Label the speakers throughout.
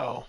Speaker 1: Oh.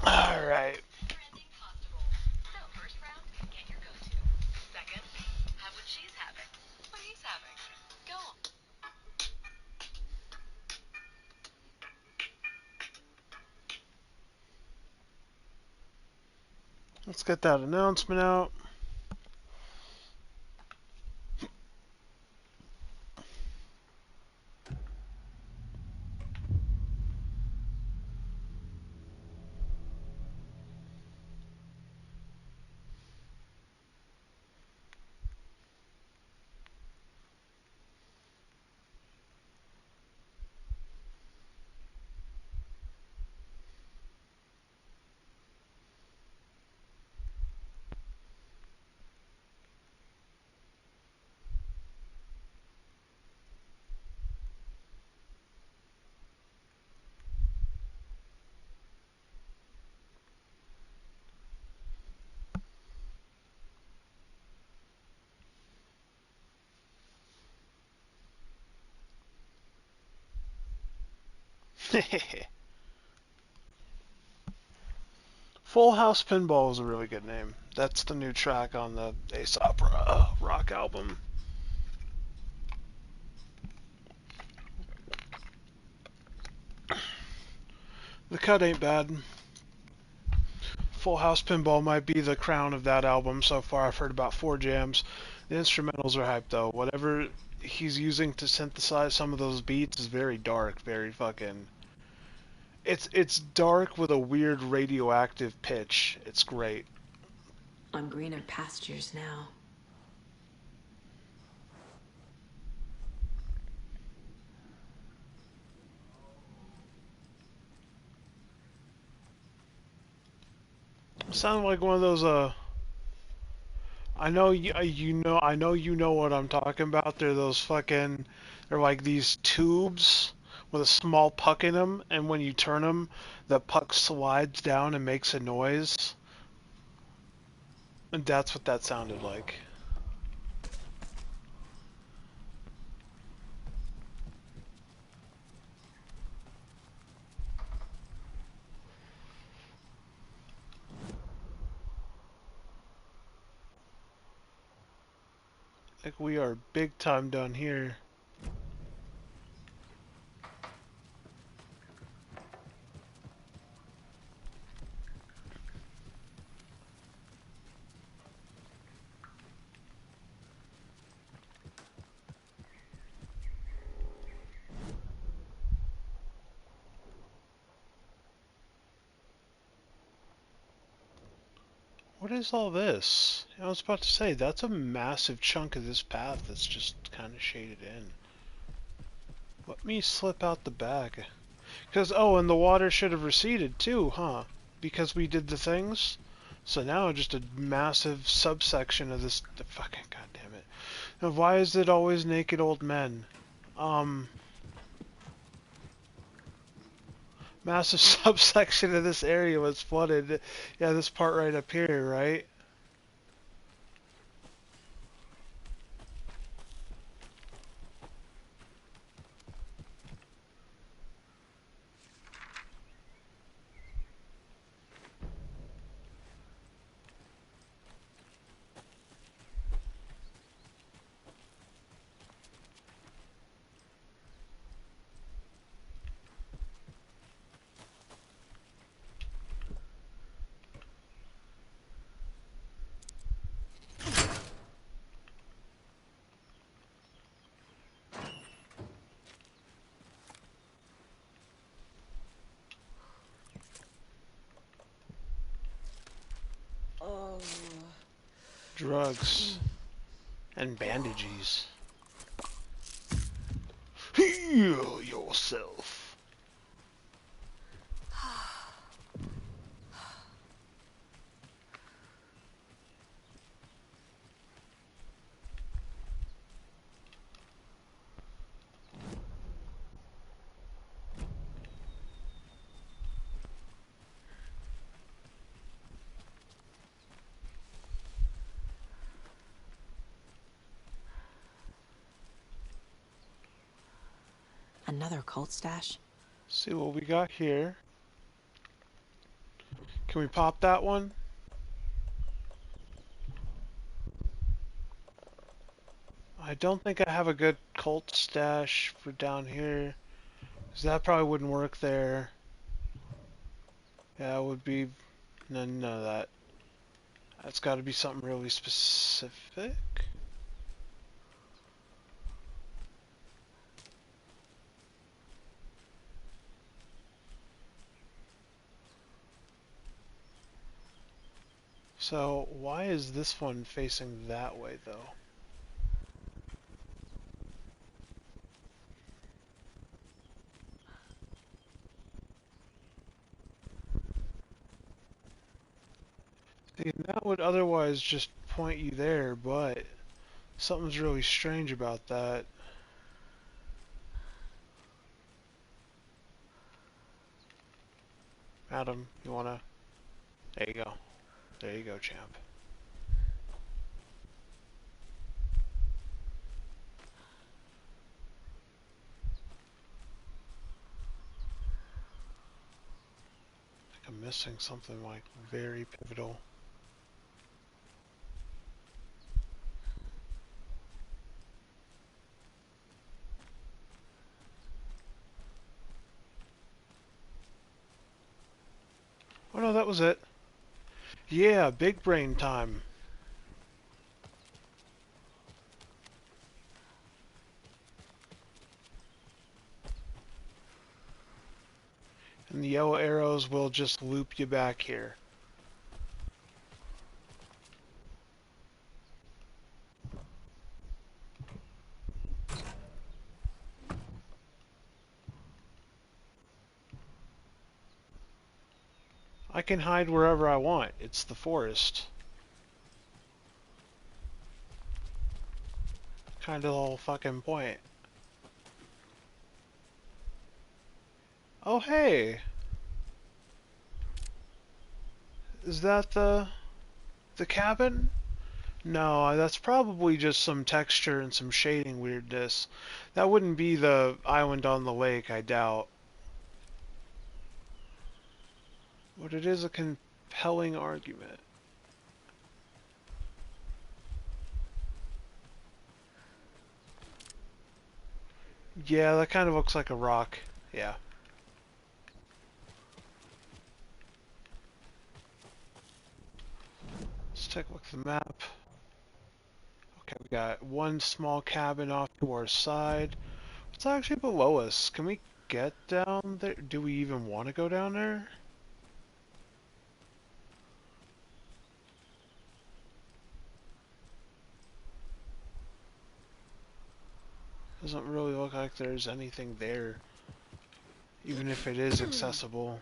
Speaker 1: Alright. Let's get that announcement out. Full House Pinball is a really good name. That's the new track on the Ace Opera rock album. The cut ain't bad. Full House Pinball might be the crown of that album so far. I've heard about 4 jams. The instrumentals are hype though. Whatever he's using to synthesize some of those beats is very dark, very fucking... It's dark with a weird radioactive pitch. It's great.
Speaker 2: On greener pastures now.
Speaker 1: Sound like one of those I know I know you know what I'm talking about. They're those fucking they're like these tubes with a small puck in them, and when you turn them, the puck slides down and makes a noise. And that's what that sounded like. Like we are big time done here. What is all this? I was about to say, that's a massive chunk of this path that's just kind of shaded in. Let me slip out the back. Because, oh, and the water should have receded too, huh? Because we did the things? So now just a massive subsection of this. Fucking goddamn it! Now why is it always naked old men? Massive subsection of this area was flooded. Yeah, this part right up here, right? Drugs and bandages. Heal yourself.
Speaker 2: Another cult stash?
Speaker 1: See what we got here. Can we pop that one? I don't think I have a good cult stash for down here. Because that probably wouldn't work there. Yeah, it would be none of that. That's got to be something really specific. So, why is this one facing that way, though? See, that would otherwise just point you there, but something's really strange about that. Adam, you wanna... There you go. There you go, champ. I think I'm missing something like very pivotal. Oh no, that was it. Yeah, big brain time. And the yellow arrows will just loop you back here. I can hide wherever I want. It's the forest. Kind of the whole fucking point. Oh hey! Is that the cabin? No, that's probably just some texture and some shading weirdness. That wouldn't be the island on the lake, I doubt. But it is a compelling argument. Yeah, that kind of looks like a rock. Yeah. Let's take a look at the map. Okay, we got one small cabin off to our side. What's actually below us? Can we get down there? Do we even want to go down there? Doesn't really look like there's anything there, even if it is accessible.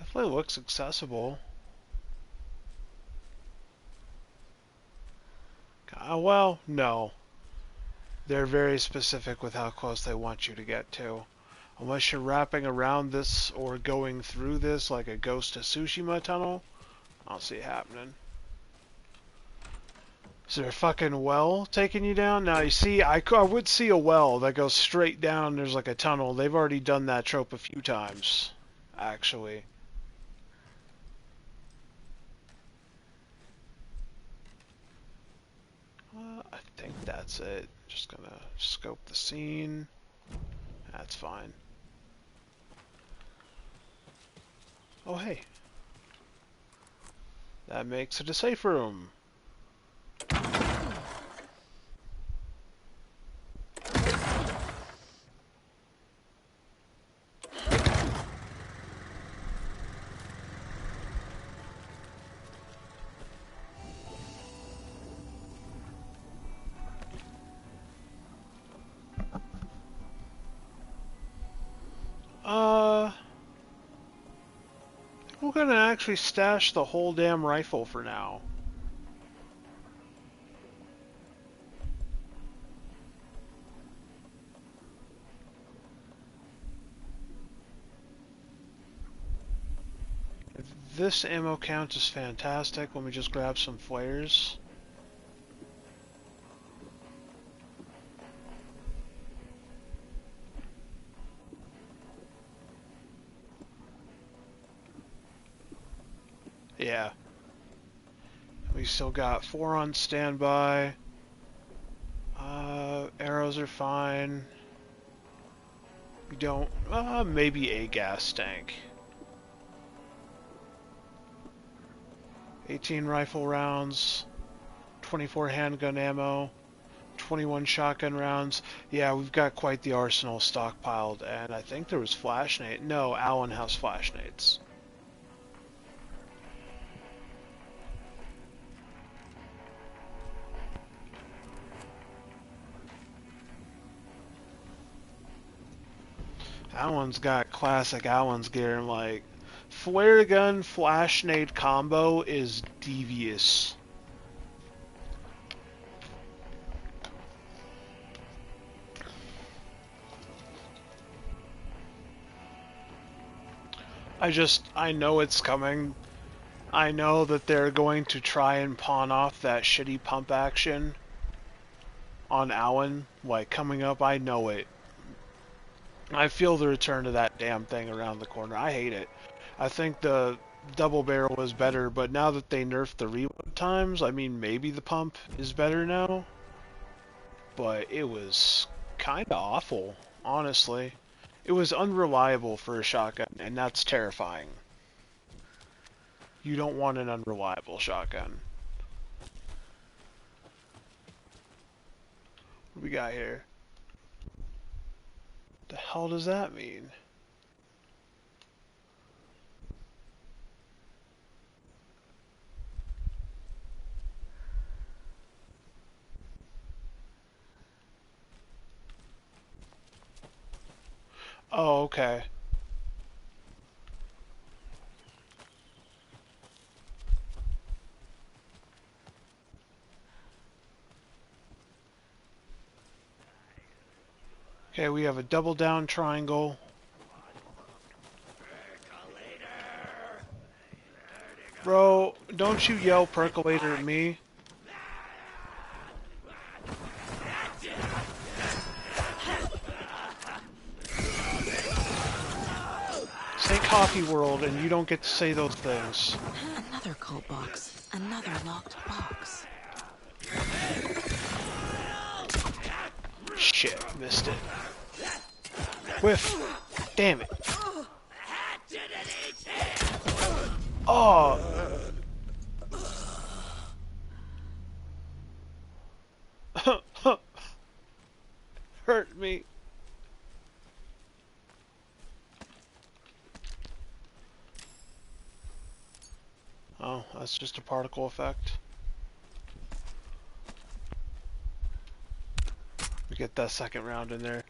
Speaker 1: Definitely looks accessible. Well, no. They're very specific with how close they want you to get to. Unless you're wrapping around this or going through this like a Ghost of Tsushima tunnel, I don't see it happening. Is there a fucking well taking you down? Now, you see, I would see a well that goes straight down. There's like a tunnel. They've already done that trope a few times, actually. I think that's it. Just gonna scope the scene. That's fine. Oh, hey. That makes it a safe room. We're gonna actually stash the whole damn rifle for now. This ammo count is fantastic. Let me just grab some flares. Yeah. We still got 4 on standby. Arrows are fine. We don't... maybe a gas tank. 18 rifle rounds. 24 handgun ammo. 21 shotgun rounds. Yeah, we've got quite the arsenal stockpiled. And I think there was flashlight. No, Alan has flashlights. Alan's got classic Alan's gear, and like flare gun flashlight combo is devious. I know it's coming. I know that they're going to try and pawn off that shitty pump action on Alan, like coming up. I know it. I feel the return to that damn thing around the corner. I hate it. I think the double barrel was better, but now that they nerfed the reload times, I mean, maybe the pump is better now. But it was kind of awful, honestly. It was unreliable for a shotgun, and that's terrifying. You don't want an unreliable shotgun. What do we got here? The hell does that mean? Oh, okay. Okay, we have a double down triangle. Bro, don't you yell percolator at me. Say Coffee World and you don't get to say those things.
Speaker 2: Another cult box. Another locked box.
Speaker 1: Shit, missed it. Whiff. Damn it. Oh. Hurt me. Oh, that's just a particle effect. We get that second round in there.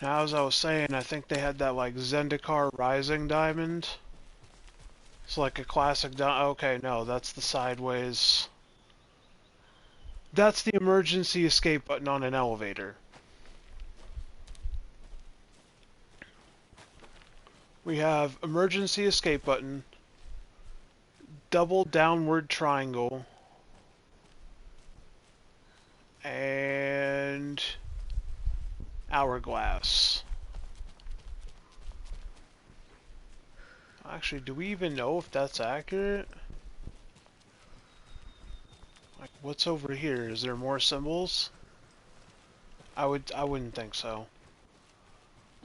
Speaker 1: Now, as I was saying, I think they had that like Zendikar Rising diamond. It's like a classic. Okay, no, that's the sideways. That's the emergency escape button on an elevator. We have emergency escape button, double downward triangle, and hourglass. Actually, do we even know if that's accurate? Like, what's over here? Is there more symbols? I wouldn't think so.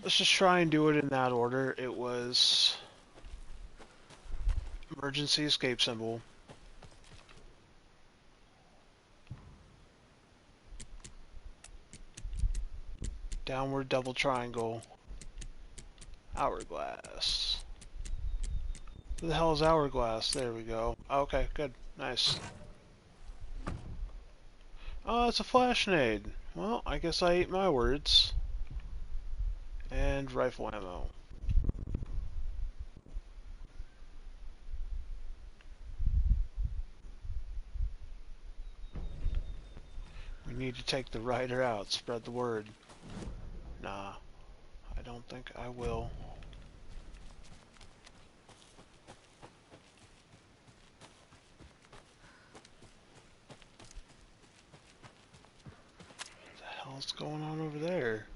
Speaker 1: Let's just try and do it in that order. It was emergency escape symbol, downward double triangle, hourglass. Who the hell is hourglass? There we go. Okay, good. Nice. Oh, it's a flash nade. Well, I guess I ate my words. And rifle ammo. We need to take the rider out. Spread the word. Nah, I don't think I will. What the hell's going on over there?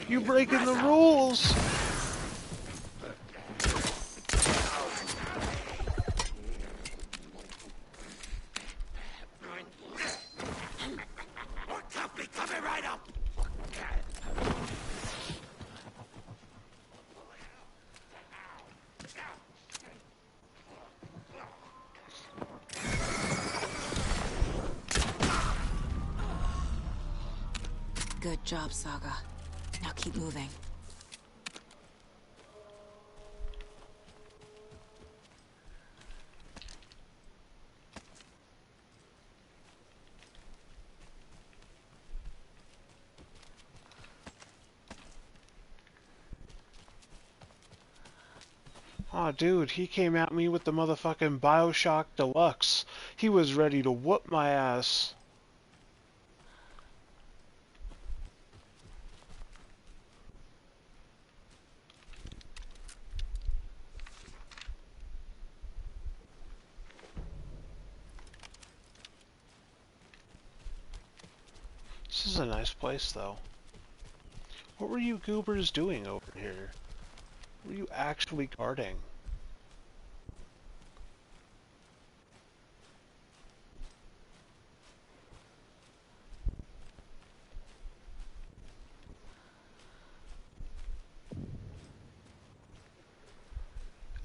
Speaker 1: You breaking the rules!
Speaker 2: Good job, Saga. Now keep moving.
Speaker 1: Aw, dude, he came at me with the motherfucking Bioshock Deluxe. He was ready to whoop my ass. This is a nice place, though. What were you goobers doing over here? What were you actually guarding?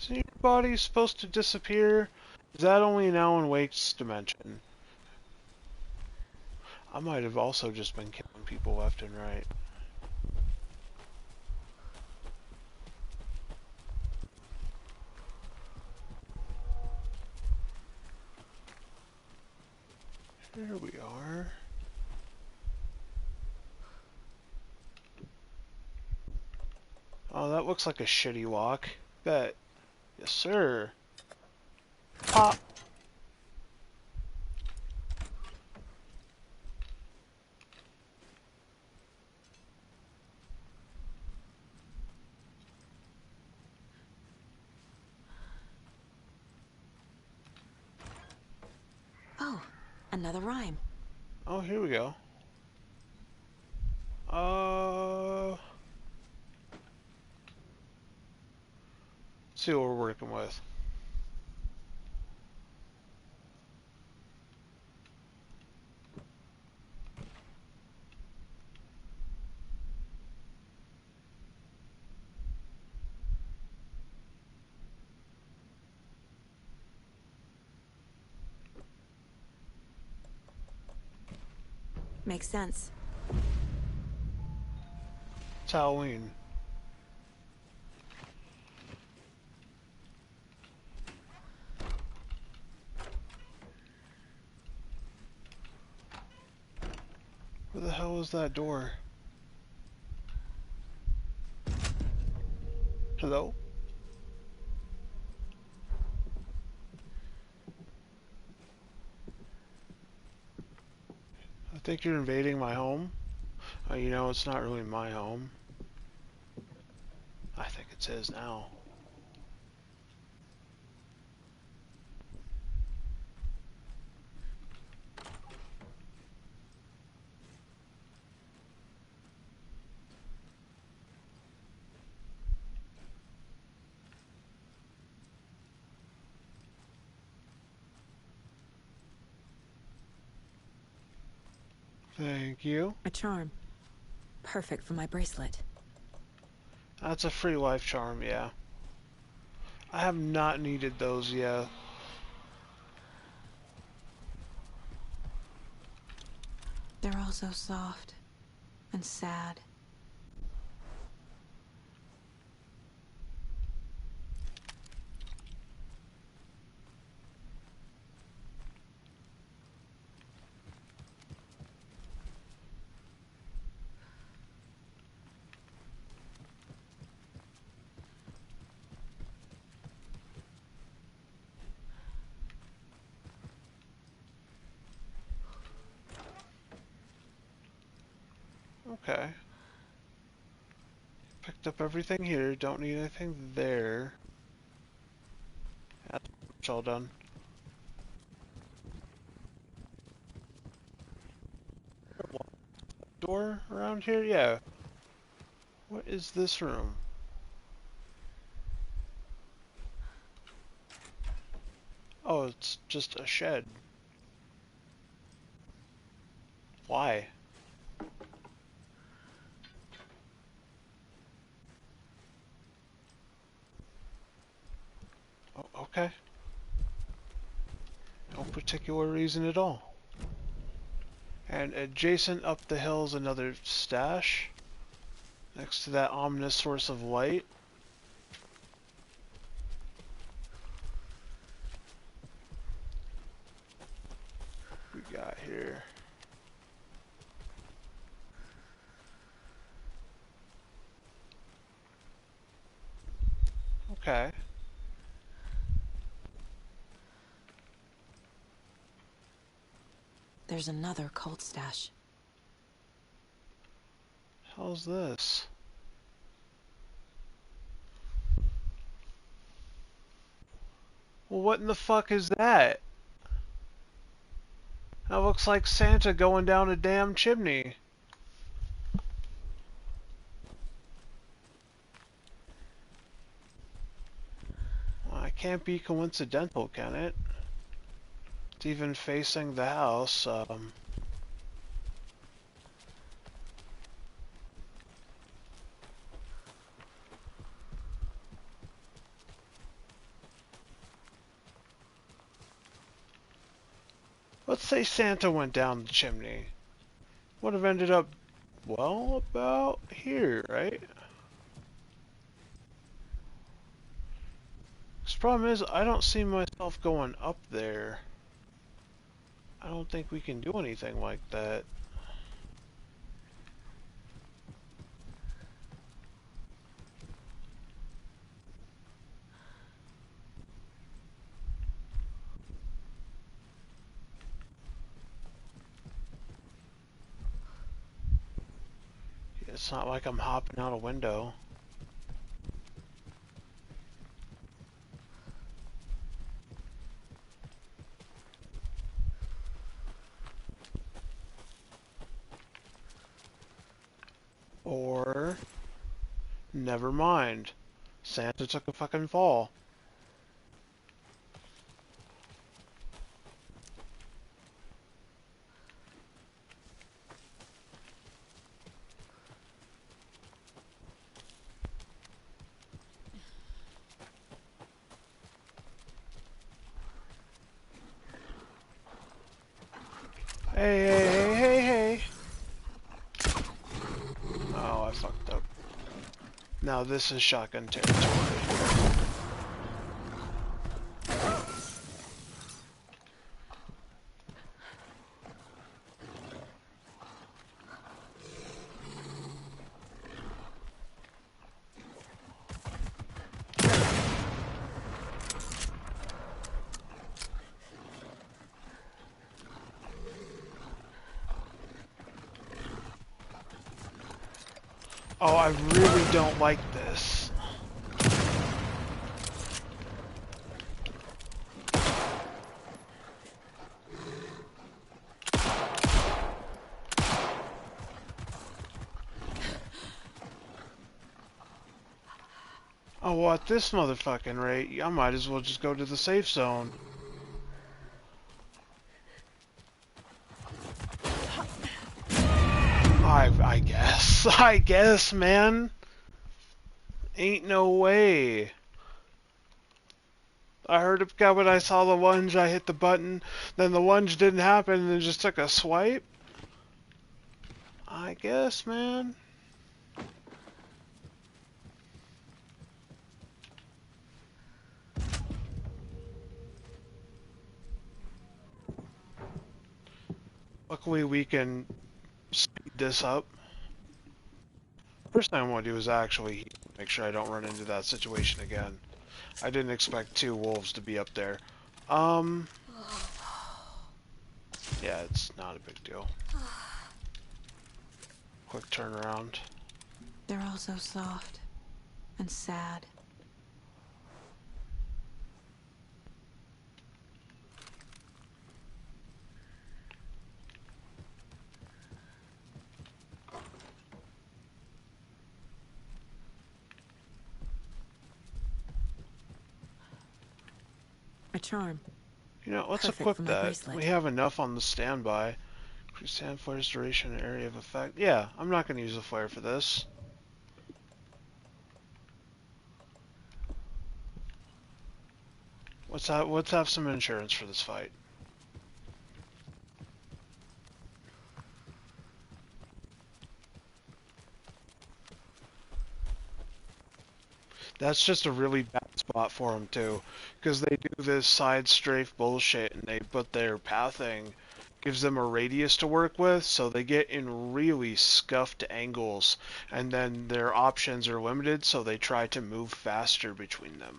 Speaker 1: Isn't your body supposed to disappear? Is that only now in Wake's dimension? I might have also just been killing people left and right. Here we are. Oh, that looks like a shitty lock. Bet. Yes, sir. Pop.
Speaker 2: Oh, another rhyme.
Speaker 1: Oh, here we go. Let's see what we're working with.
Speaker 2: Makes sense.
Speaker 1: It's Halloween. Where the hell is that door? Hello? I think you're invading my home. You know, it's not really my home. I think it's his now. Thank you.
Speaker 2: A charm. Perfect for my bracelet.
Speaker 1: That's a free life charm, yeah. I have not needed those yet.
Speaker 2: They're all so soft and sad.
Speaker 1: Okay. Picked up everything here. Don't need anything there. That's pretty much all done. Door around here? Yeah. What is this room? Oh, it's just a shed. Why? Oh, okay. No particular reason at all. And adjacent up the hill is another stash. Next to that ominous source of light. What we got here? Okay.
Speaker 2: There's another cult stash.
Speaker 1: How's this? Well, what in the fuck is that? That looks like Santa going down a damn chimney. Well, it can't be coincidental, can it? It's even facing the house. Let's say Santa went down the chimney. Would have ended up, well, about here, right? The problem is, I don't see myself going up there. I don't think we can do anything like that. It's not like I'm hopping out a window. Or, never mind. Santa took a fucking fall. Hey, hey, hey, hey, hey. Now this is shotgun territory. Oh, I really don't like this. Oh, well, at this motherfucking rate, I might as well just go to the safe zone. I guess. I guess, man. Ain't no way. I heard it got when I saw the lunge, I hit the button, then the lunge didn't happen, and then just took a swipe. I guess, man. Luckily, we can speed this up. First thing I want to do is actually make sure I don't run into that situation again. I didn't expect 2 wolves to be up there. Yeah, it's not a big deal. Quick turnaround.
Speaker 2: They're all so soft and sad. A charm.
Speaker 1: You know, let's
Speaker 2: Perfect
Speaker 1: equip
Speaker 2: for my
Speaker 1: that.
Speaker 2: bracelet.
Speaker 1: We have enough on the standby. Increase sand flare's duration and area of effect. Yeah, I'm not going to use a flare for this. Let's have some insurance for this fight. That's just a really bad spot for them too, because they do this side strafe bullshit and they put their pathing gives them a radius to work with, so they get in really scuffed angles, and then their options are limited, so they try to move faster between them.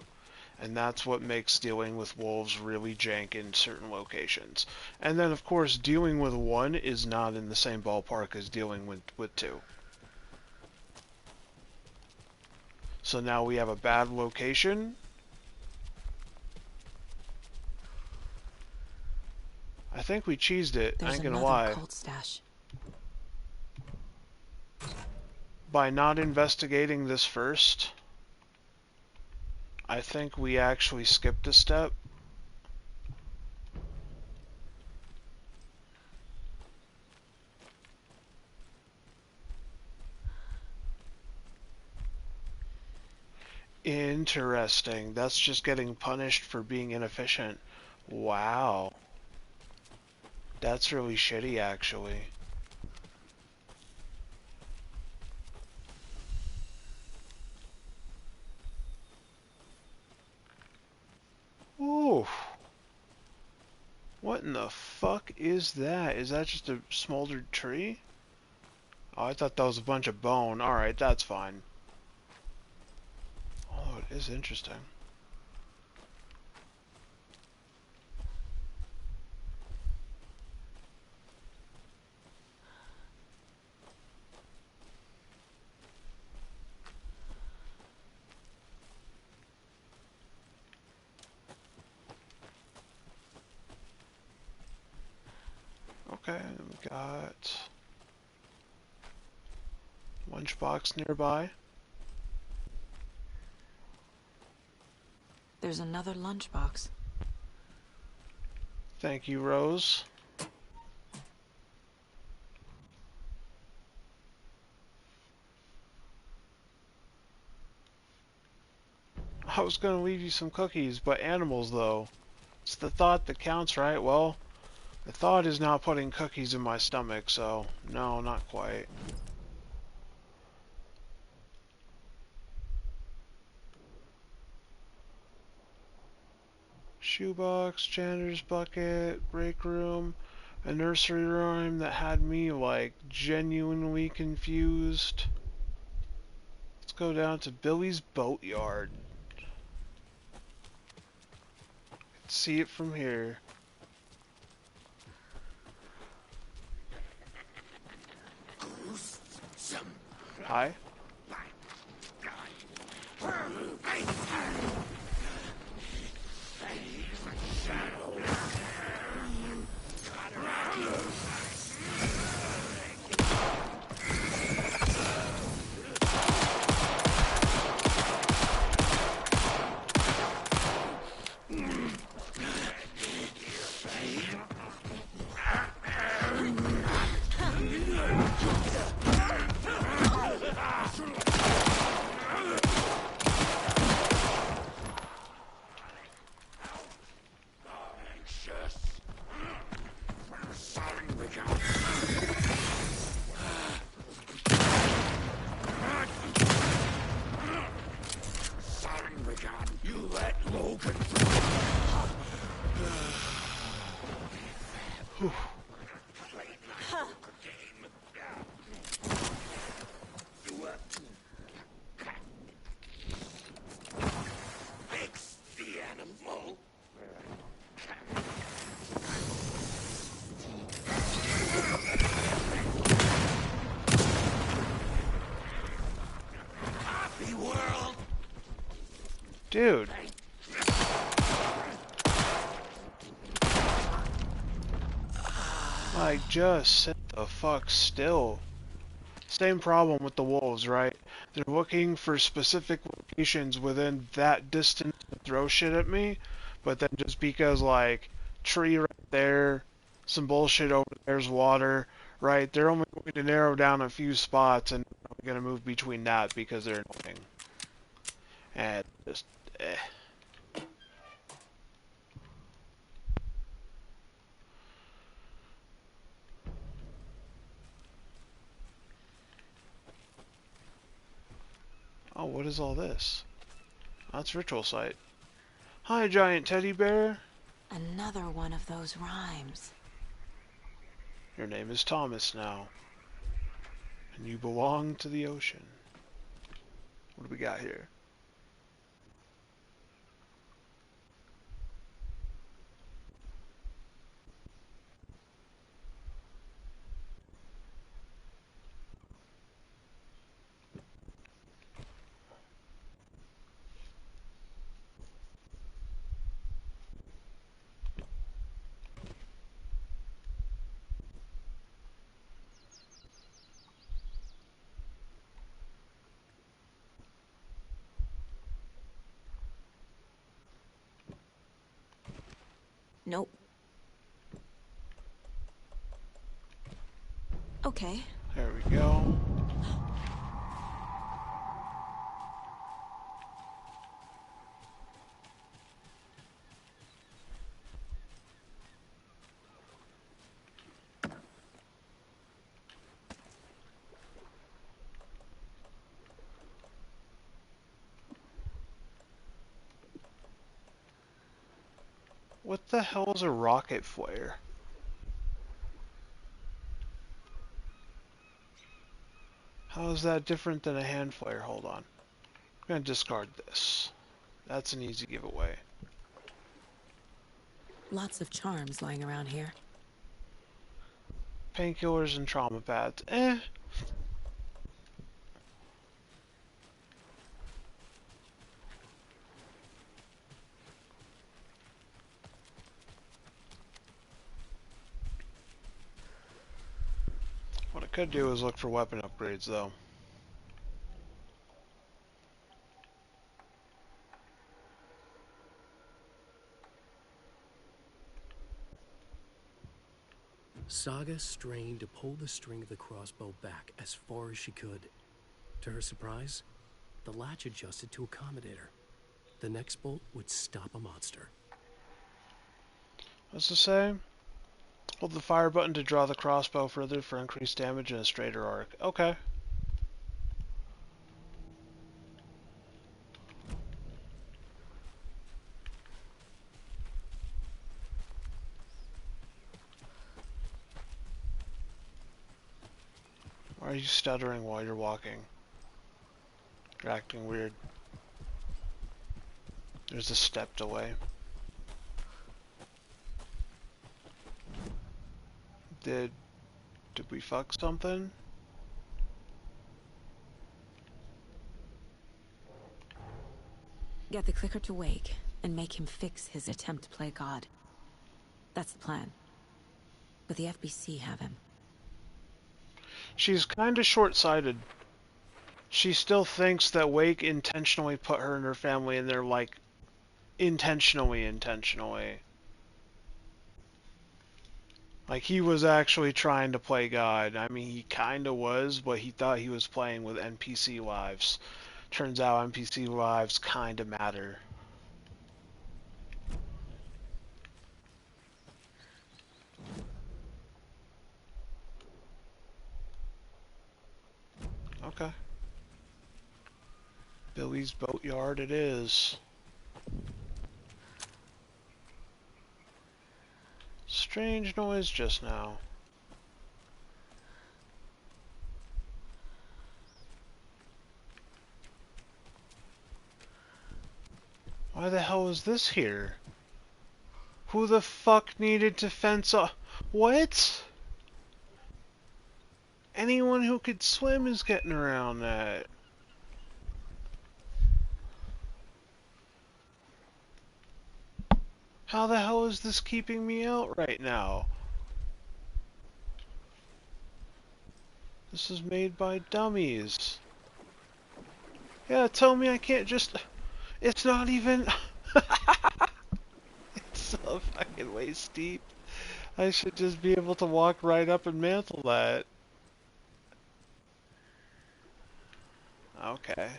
Speaker 1: And that's what makes dealing with wolves really jank in certain locations. And then, of course, dealing with 1 is not in the same ballpark as dealing with 2. So now we have a bad location. I think we cheesed it, I ain't gonna lie.
Speaker 2: Cold stash.
Speaker 1: By not investigating this first, I think we actually skipped a step. Interesting. That's just getting punished for being inefficient. Wow. That's really shitty, actually. Ooh. What in the fuck is that? Is that just a smoldered tree? Oh, I thought that was a bunch of bone. Alright, that's fine. Oh, it is interesting. Okay, we got lunchbox nearby.
Speaker 2: There's another lunchbox.
Speaker 1: Thank you, Rose. I was gonna leave you some cookies, but animals though. It's the thought that counts, right? Well, the thought is not putting cookies in my stomach, so no, not quite. Shoebox, janitor's bucket, break room, a nursery rhyme that had me like genuinely confused. Let's go down to Billy's Boatyard. See it from here. Hi. Whew. Dude. Like, just sit the fuck still. Same problem with the wolves, right? They're looking for specific locations within that distance to throw shit at me, but then just because, like, tree right there, some bullshit over there's water, right? They're only going to narrow down a few spots and I'm going to move between that because they're annoying. And just, eh. Oh, what is all this? That's ritual site. Hi, giant teddy bear.
Speaker 2: Another one of those rhymes.
Speaker 1: Your name is Thomas now, and you belong to the ocean. What do we got here?
Speaker 2: Nope. Okay.
Speaker 1: There we go. What the hell is a rocket flare? How is that different than a hand flare? Hold on. I'm gonna discard this. That's an easy giveaway.
Speaker 2: Lots of charms lying around here.
Speaker 1: Painkillers and trauma pads. Eh. What I could do is look for weapon upgrades, though.
Speaker 3: Saga strained to pull the string of the crossbow back as far as she could. To her surprise, the latch adjusted to accommodate her. The next bolt would stop a monster.
Speaker 1: What's it say? Hold the fire button to draw the crossbow further for increased damage and a straighter arc. Okay. Are you stuttering while you're walking? You're acting weird. There's a step delay. Did we fuck something?
Speaker 2: Get the clicker to Wake and make him fix his attempt to play God. That's the plan. But the FBC have him.
Speaker 1: She's kinda short-sighted. She still thinks that Wake intentionally put her and her family in there, like, intentionally. Like, he was actually trying to play God. I mean, he kinda was, but he thought he was playing with NPC lives. Turns out NPC lives kinda matter. Okay. Billy's Boatyard it is. Strange noise just now. Why the hell is this here? Who the fuck needed to fence off? What? Anyone who could swim is getting around that. How the hell is this keeping me out right now? This is made by dummies. Yeah, tell me I can't just... It's not even... It's so fucking way steep. I should just be able to walk right up and mantle that. Okay.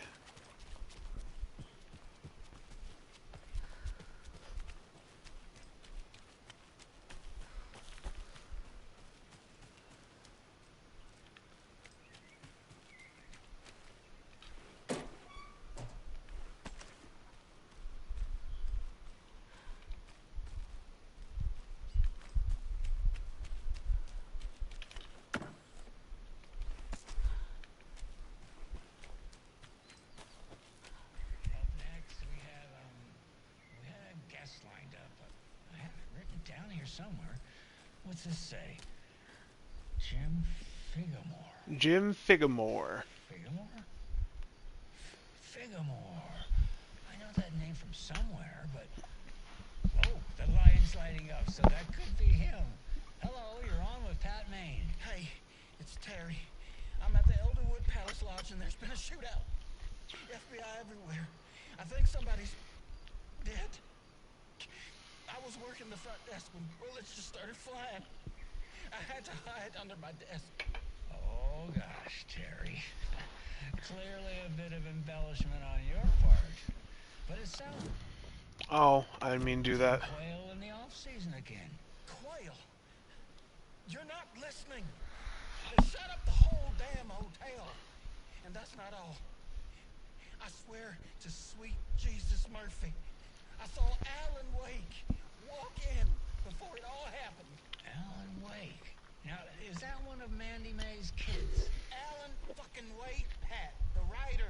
Speaker 4: Somewhere. What's this say? Jim Figamore.
Speaker 1: Jim Figamore.
Speaker 4: Figamore? Figamore. I know that name from somewhere, but... Oh, the line's lighting up, so that could be him. Hello, you're on with Pat Maine.
Speaker 5: Hey, it's Terry. I'm at the Elderwood Palace Lodge, and there's been a shootout. FBI everywhere. I think somebody's dead. I was working the front desk when bullets just started flying. I had to hide under my desk.
Speaker 4: Oh, gosh, Terry. Clearly a bit of embellishment on your part. But it sounds...
Speaker 1: Oh, I didn't mean to do that.
Speaker 4: Quail in the off-season again.
Speaker 5: Quail? You're not listening. They shut up the whole damn hotel. And that's not all. I swear to sweet Jesus Murphy, I saw Alan Wake walk in before it all happened.
Speaker 4: Alan Wake. Now, is that one of Mandy May's kids?
Speaker 5: Alan fucking Wake, Pat, the writer.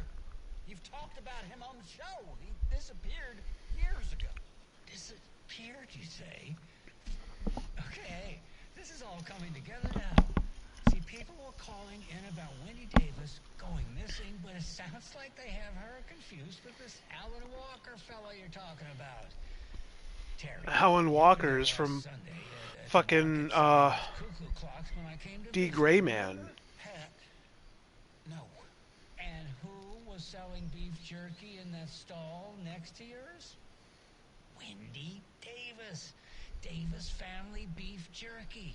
Speaker 5: You've talked about him on the show. He disappeared years ago.
Speaker 4: Disappeared, you say? Okay, this is all coming together now. See, people were calling in about Wendy Davis going missing, but it sounds like they have her confused with this Alan Walker fellow you're talking about. Terry,
Speaker 1: Alan Walker is from fucking, D. Gray Man.
Speaker 5: Pat, no.
Speaker 4: And who was selling beef jerky in that stall next to yours? Wendy Davis. Davis Family Beef Jerky.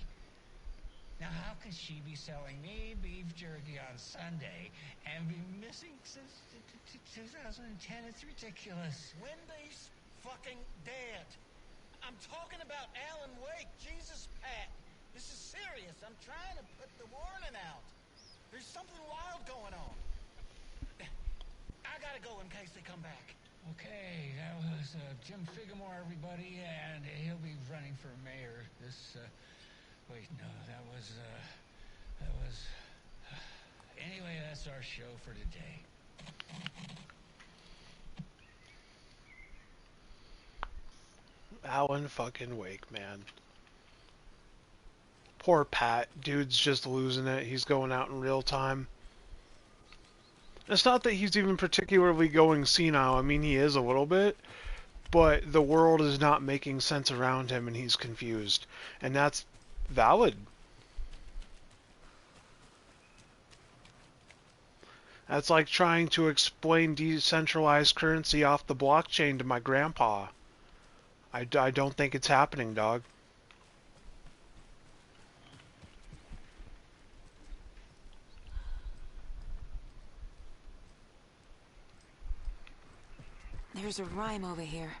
Speaker 4: Now, how could she be selling me beef jerky on Sunday and be missing since 2010? It's ridiculous.
Speaker 5: Wendy's fucking dead. I'm talking about Alan Wake. Jesus, Pat. This is serious. I'm trying to put the warning out. There's something wild going on. I gotta go in case they come back.
Speaker 4: Okay, that was Jim Figamore, everybody, and he'll be running for mayor this... wait, no, that was... Anyway, that's our show for today.
Speaker 1: Alan fucking Wake, man. Poor Pat. Dude's just losing it. He's going out in real time. It's not that he's even particularly going senile. I mean, he is a little bit. But the world is not making sense around him and he's confused. And that's valid. That's like trying to explain decentralized currency off the blockchain to my grandpa. I don't think it's happening, dog.
Speaker 2: There's a rhyme over here.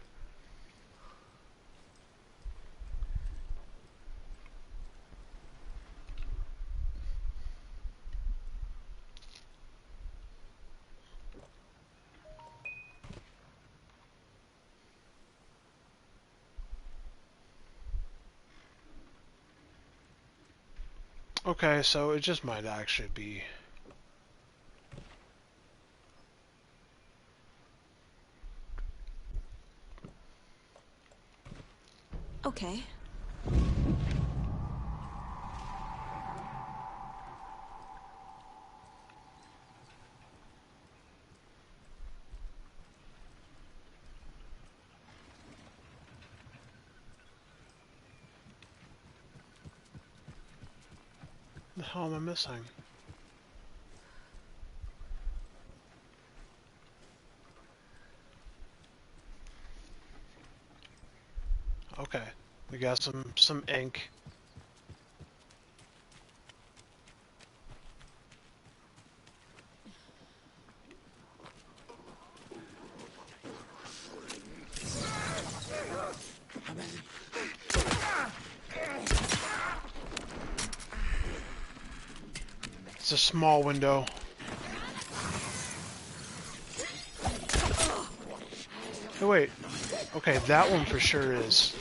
Speaker 1: Okay, so it just might actually be.
Speaker 2: Okay.
Speaker 1: The hell am I missing? Okay, we got some ink. It's a small window. Hey, wait. Okay, that one for sure is.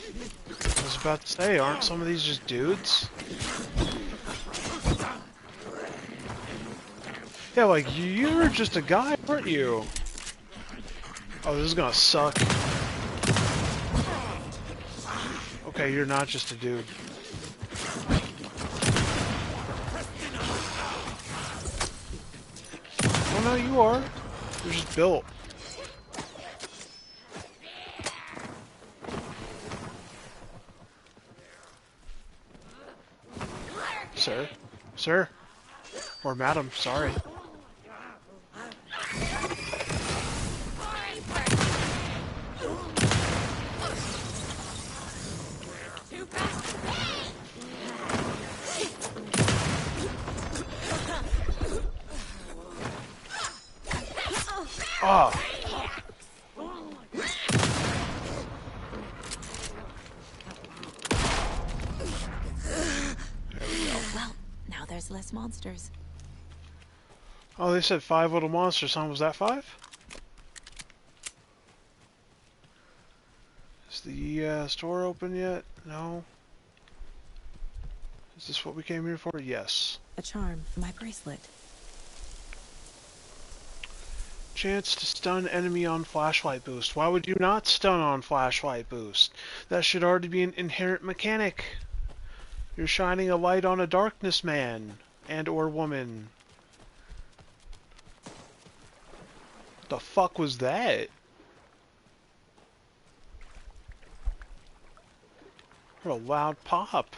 Speaker 1: I was about to say, aren't some of these just dudes? Yeah, like, you were just a guy, weren't you? Oh, this is gonna suck. Okay, you're not just a dude. Oh no, you are. You're just built. Sir? Sir? Or madam, sorry. Ah!
Speaker 2: Well, now there's less monsters.
Speaker 1: Oh, they said 5 little monsters, huh? Was that 5? Is the store open yet? No. Is this what we came here for? Yes.
Speaker 2: A charm for my bracelet.
Speaker 1: Chance to stun enemy on flashlight boost. Why would you not stun on flashlight boost? That should already be an inherent mechanic. You're shining a light on a darkness man and or woman. What the fuck was that? What a loud pop.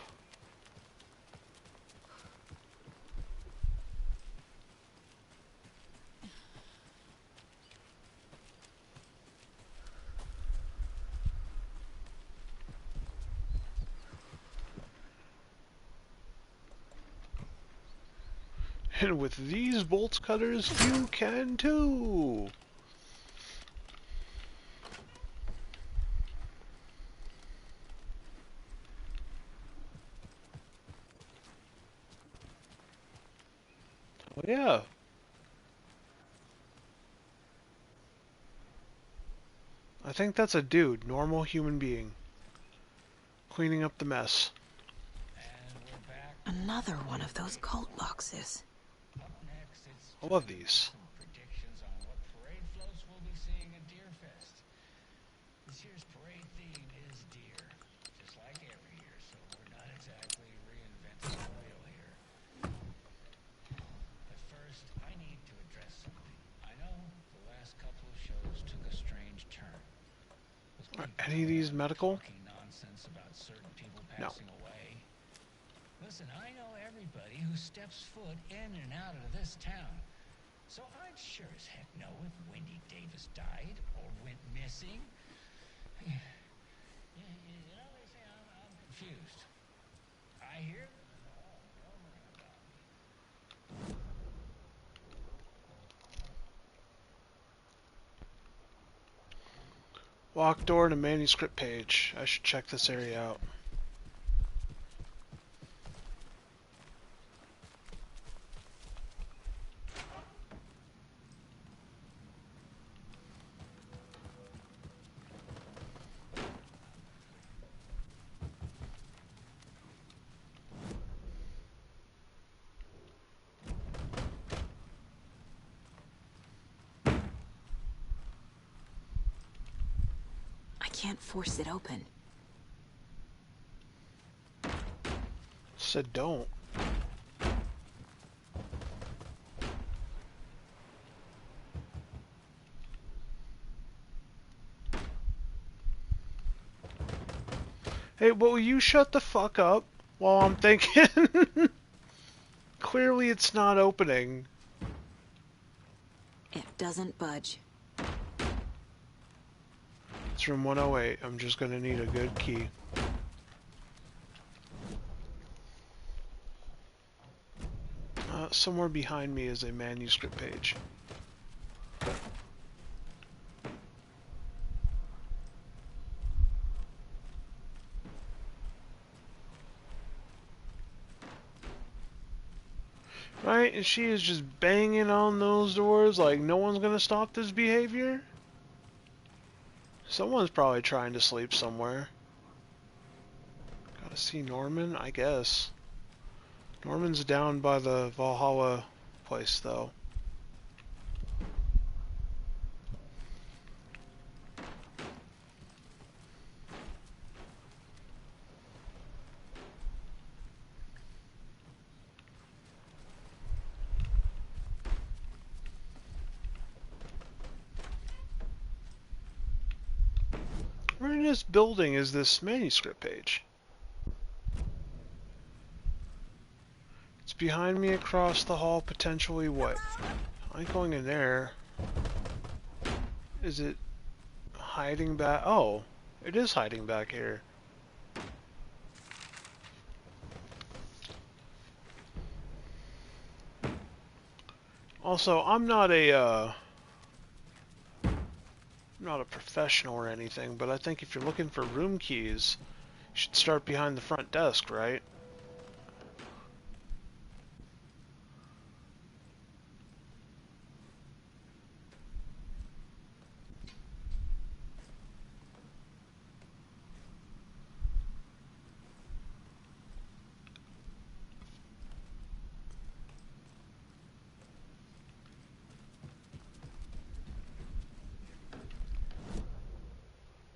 Speaker 1: And with these bolt cutters, you can too! Oh yeah. I think that's a dude, normal human being. Cleaning up the mess.
Speaker 4: And we're back.
Speaker 2: Another one of those cult boxes.
Speaker 4: Up next,
Speaker 1: I love these.
Speaker 4: Some predictions on what parade floats we'll be seeing at Deer Fest. This year's parade theme is deer, just like every year, so we're not exactly reinventing the wheel here. But first, I need to address something. I know the last couple of shows took a strange turn. With
Speaker 1: Are
Speaker 4: people
Speaker 1: any of these medical?
Speaker 4: talking nonsense about certain people
Speaker 1: No.
Speaker 4: passing away. Listen, I know everybody who steps foot in and out of this town. So I'd sure as heck know if Wendy Davis died or went missing. You know, they say I'm confused. I hear they're all murmuring about me.
Speaker 1: Locked door and a manuscript page. I should check this area out.
Speaker 2: I can't force it open.
Speaker 1: Said don't. Hey, will you shut the fuck up while I'm thinking? Clearly it's not opening.
Speaker 2: It doesn't budge.
Speaker 1: It's room 108. I'm just gonna need a good key. Somewhere behind me is a manuscript page. Right? And she is just banging on those doors like no one's gonna stop this behavior? Someone's probably trying to sleep somewhere. Gotta see Norman, I guess. Norman's down by the Valhalla place, though. Where in this building is this manuscript page? It's behind me across the hall, potentially what? I ain't going in there. Is it hiding back? Oh, it is hiding back here. Also, I'm not a professional or anything, but I think if you're looking for room keys, you should start behind the front desk, right?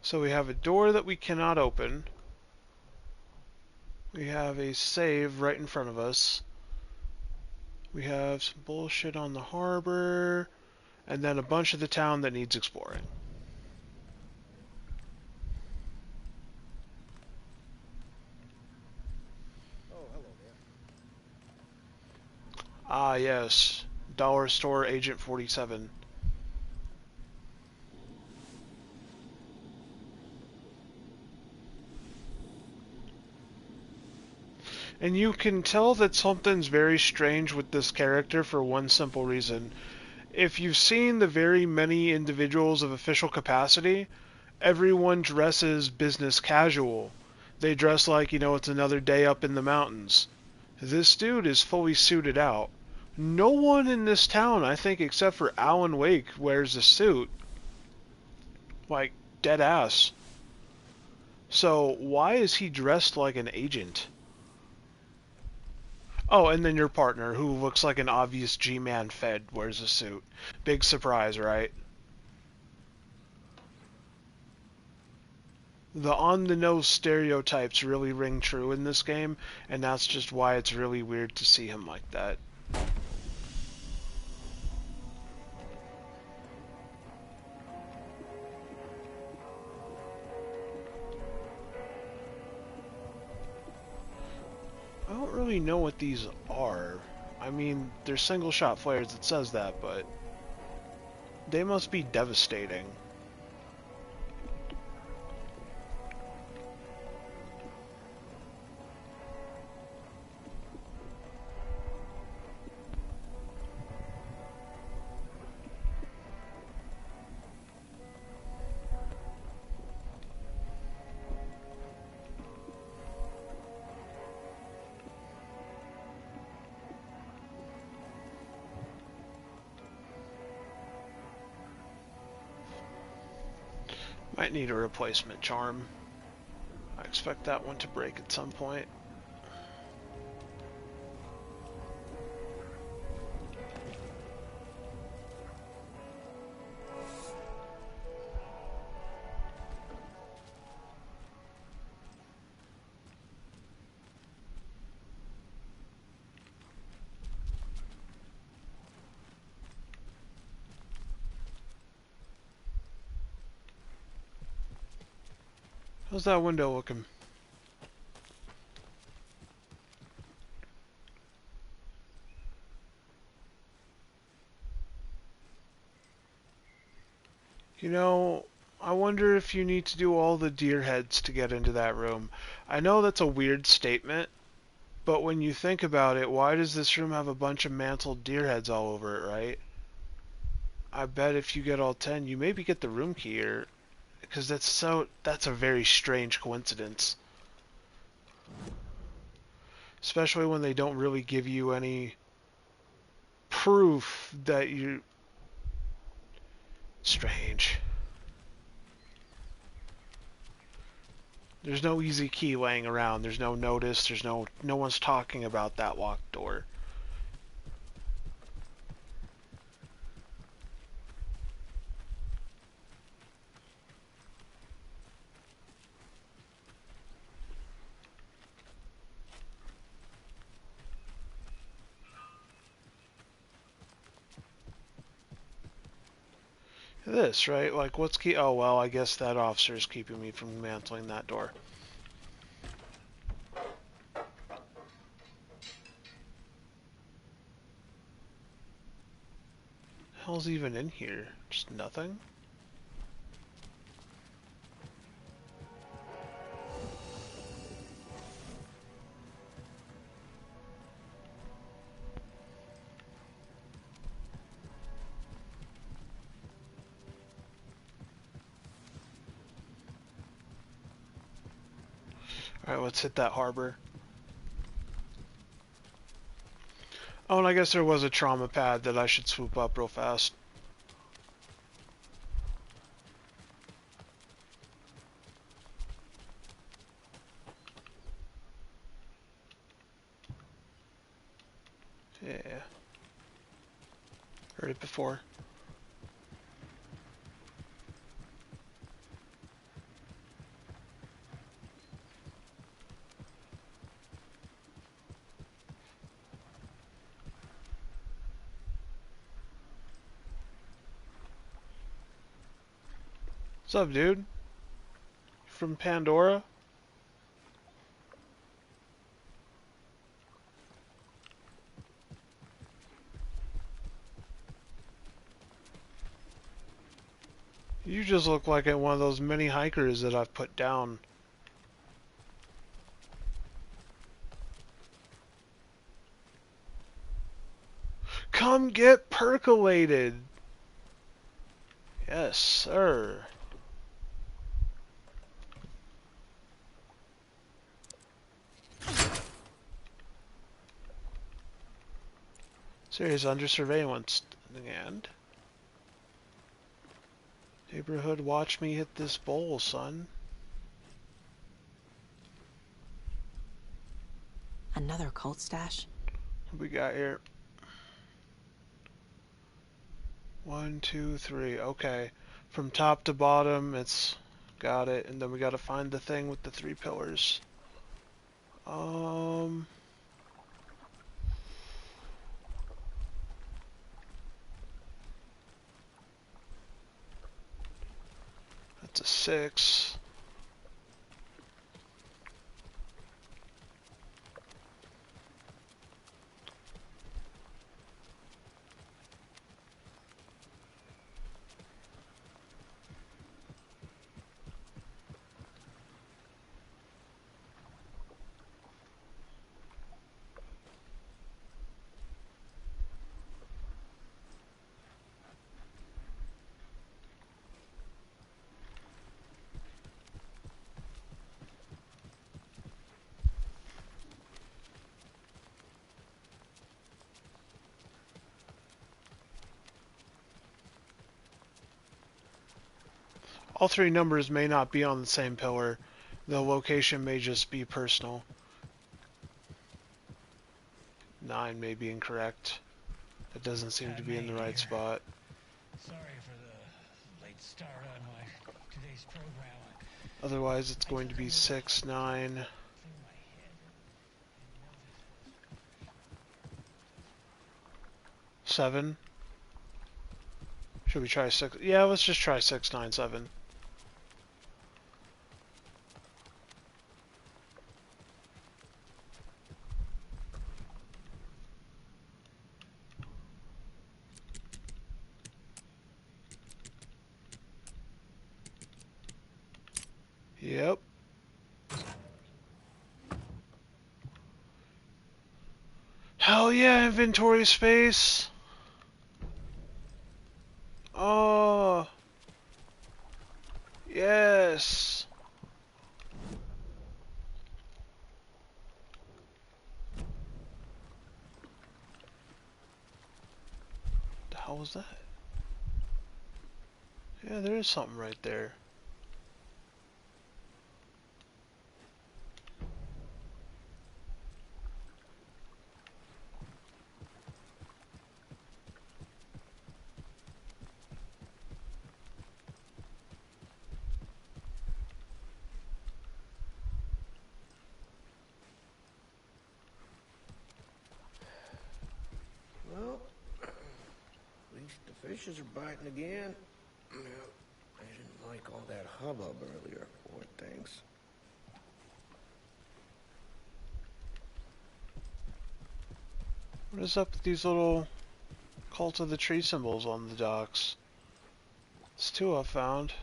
Speaker 1: So we have a door that we cannot open. We have a save right in front of us. We have some bullshit on the harbor. And then a bunch of the town that needs exploring.
Speaker 6: Oh, hello there.
Speaker 1: Ah, yes. Dollar Store Agent 47. And you can tell that something's very strange with this character for one simple reason. If you've seen the very many individuals of official capacity, everyone dresses business casual. They dress like, it's another day up in the mountains. This dude is fully suited out. No one in this town, I think, except for Alan Wake, wears a suit. Like, dead ass. So, why is he dressed like an agent? Oh, and then your partner, who looks like an obvious G-Man Fed, wears a suit. Big surprise, right? The on-the-nose stereotypes really ring true in this game, and that's just why it's really weird to see him like that. I don't really know what these are. I mean, they're single-shot flares, it says that, but they must be devastating. Might need a replacement charm. I expect that one to break at some point. How's that window looking? You know, I wonder if you need to do all the deer heads to get into that room. I know that's a weird statement, but when you think about it, why does this room have a bunch of mantled deer heads all over it, right? I bet if you get all 10, you maybe get the room key, or because that's a very strange coincidence. Especially when they don't really give you any proof that you... Strange. There's no easy key laying around. There's no notice. There's no one's talking about that locked door. This, right? Like, what's key? Oh, well, I guess that officer is keeping me from mantling that door. Hell's even in here? Just nothing? Alright, let's hit that harbor. Oh, and I guess there was a trauma pad that I should swoop up real fast. Yeah. Heard it before. What's up, dude? From Pandora? You just look like one of those mini hikers that I've put down. Come get percolated! Yes, sir. Serious under surveillance and neighborhood, watch me hit this bowl, son.
Speaker 2: Another cult stash?
Speaker 1: What we got here? 1, 2, 3. Okay. From top to bottom, it's got it. And then we got to find the thing with the 3 pillars. That's a 6. All 3 numbers may not be on the same pillar. The location may just be personal. 9 may be incorrect. It doesn't seem to be in the right spot.
Speaker 4: Sorry for the late start on my today's program.
Speaker 1: Otherwise, it's going to be 6, 9. 7. Should we try 6? Yeah, let's just try 6, 9, 7. Yep. Hell yeah, inventory space. Oh. Yes. The hell was that? Yeah, there is something right there.
Speaker 6: Well, at least the fishes are biting again. Yeah, I didn't like all that hubbub earlier, poor things.
Speaker 1: What is up with these little Cult of the Tree symbols on the docks? It's 2 I found.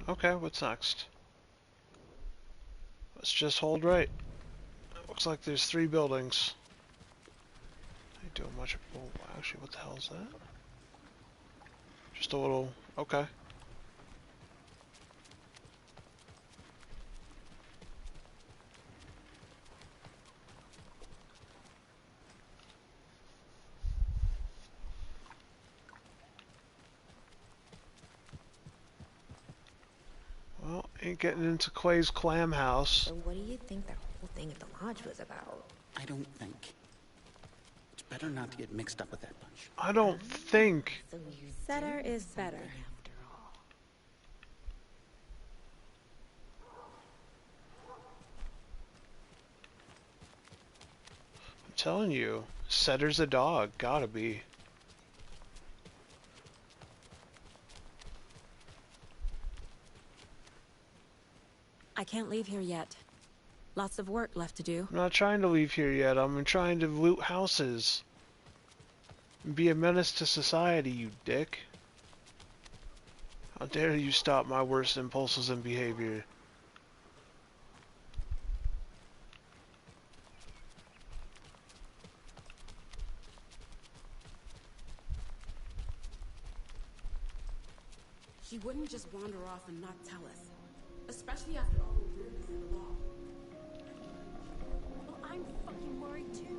Speaker 1: Okay, what's next? Let's just hold right. Looks like there's 3 buildings. I doing much. Oh, actually, what the hell is that? Just a little. Okay. Well, ain't getting into Clay's clam house.
Speaker 7: So what do you think that whole thing at the lodge was about?
Speaker 8: I don't think. It's better not to get mixed up with that bunch.
Speaker 1: I don't think.
Speaker 7: So you
Speaker 2: Better
Speaker 7: did
Speaker 2: is better.
Speaker 7: something after all.
Speaker 1: I'm telling you, Setter's a dog. Gotta be.
Speaker 2: I can't leave here yet. Lots of work left to do.
Speaker 1: I'm not trying to leave here yet. I'm trying to loot houses. And be a menace to society, you dick. How dare you stop my worst impulses and behavior.
Speaker 9: She wouldn't just wander off and not tell us. Especially after all the weirdness in the law. I'm fucking worried too.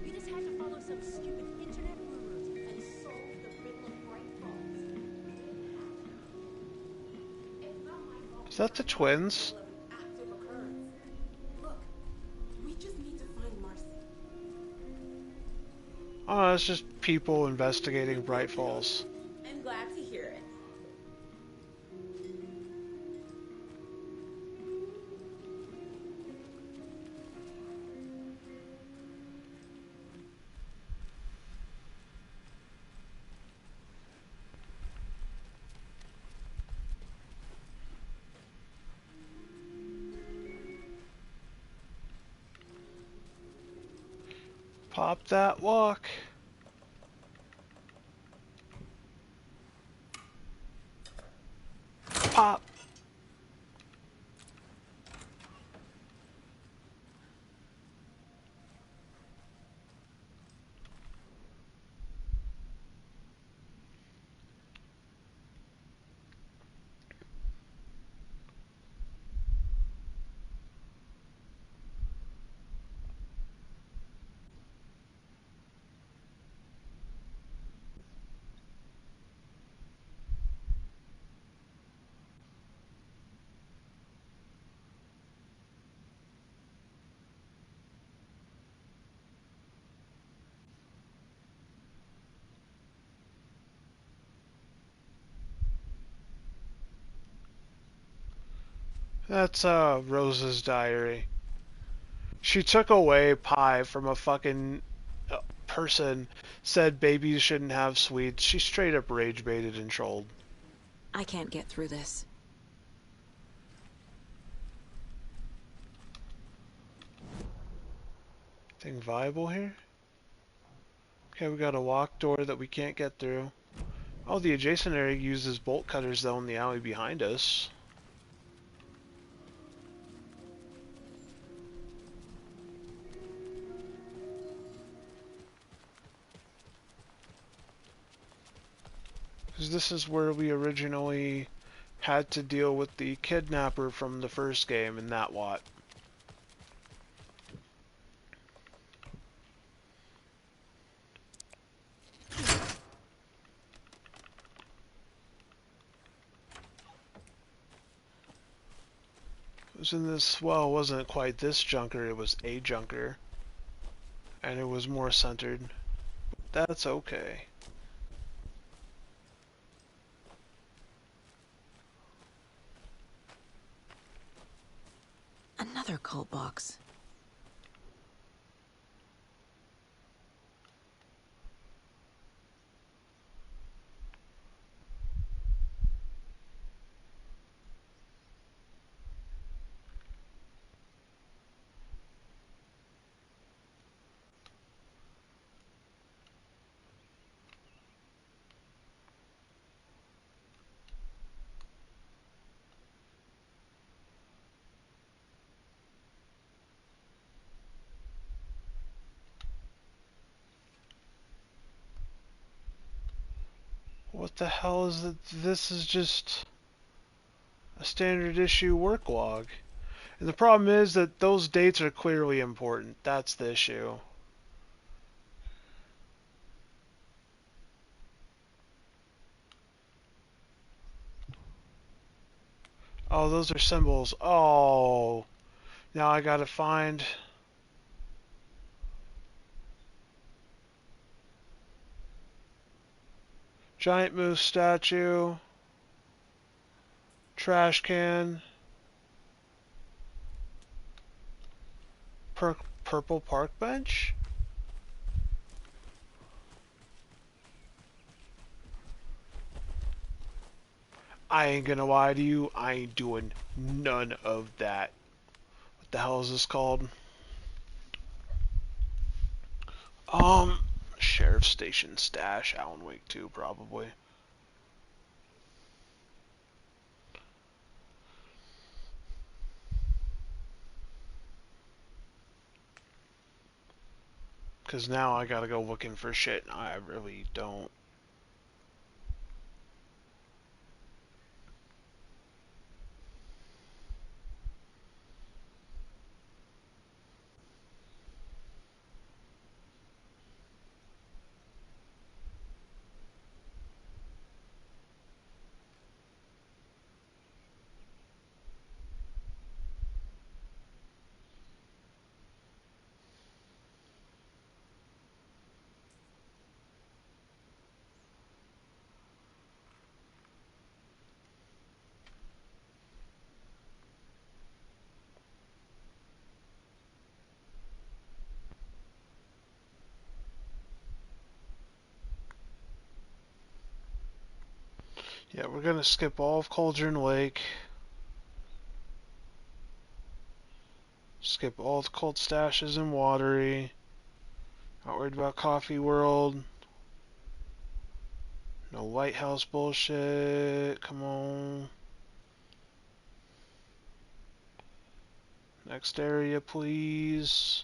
Speaker 9: You just had to follow some stupid internet rumors and solve the riddle of bright falls. It's not my fault.
Speaker 1: Is that the twins?
Speaker 9: Active occurrence. Look, we just need to find Marcy.
Speaker 1: Oh, it's just people investigating Bright Falls.
Speaker 9: I'm glad to hear it.
Speaker 1: Pop that walk. Pop. That's Rose's diary. She took away pie from a fucking person, said babies shouldn't have sweets. She straight up rage baited and trolled.
Speaker 2: I can't get through this.
Speaker 1: Thing viable here? Okay, we got a locked door that we can't get through. Oh, the adjacent area uses bolt cutters though in the alley behind us. Because this is where we originally had to deal with the kidnapper from the first game in that lot. It was in this, well, it wasn't quite this junker, it was a junker. And it was more centered. That's okay.
Speaker 2: Another cult box.
Speaker 1: What the hell is it? This is just a standard issue work log. And the problem is that those dates are clearly important. That's the issue. Oh, those are symbols. Oh, now I gotta find... Giant moose statue. Trash can. Purple park bench? I ain't gonna lie to you, I ain't doing none of that. What the hell is this called? Sheriff Station Stash, Alan Wake 2, probably. Because now I gotta go looking for shit, and I really don't. Yeah, we're gonna skip all of Cauldron Lake. Skip all the cold stashes and watery. Not worried about Coffee World. No lighthouse bullshit. Come on. Next area, please.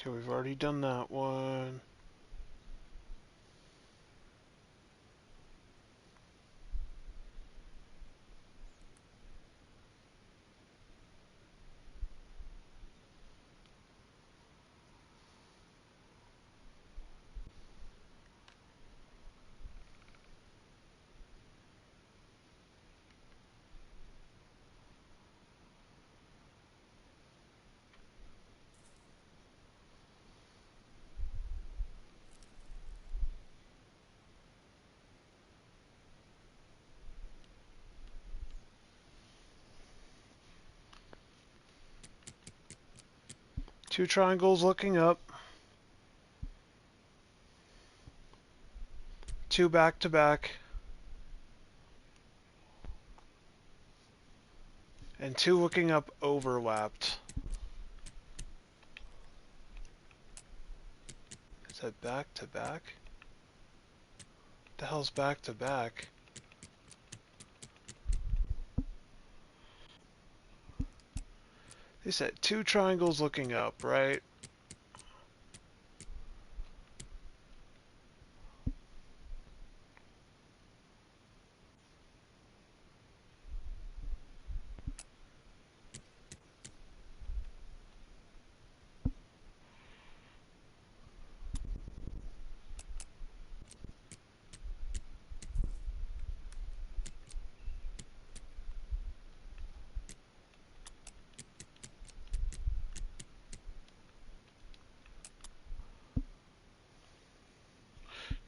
Speaker 1: Okay, we've already done that one. Two triangles looking up. Two back to back. And two looking up overlapped. Is that back to back? What the hell's back to back? They said two triangles looking up, right?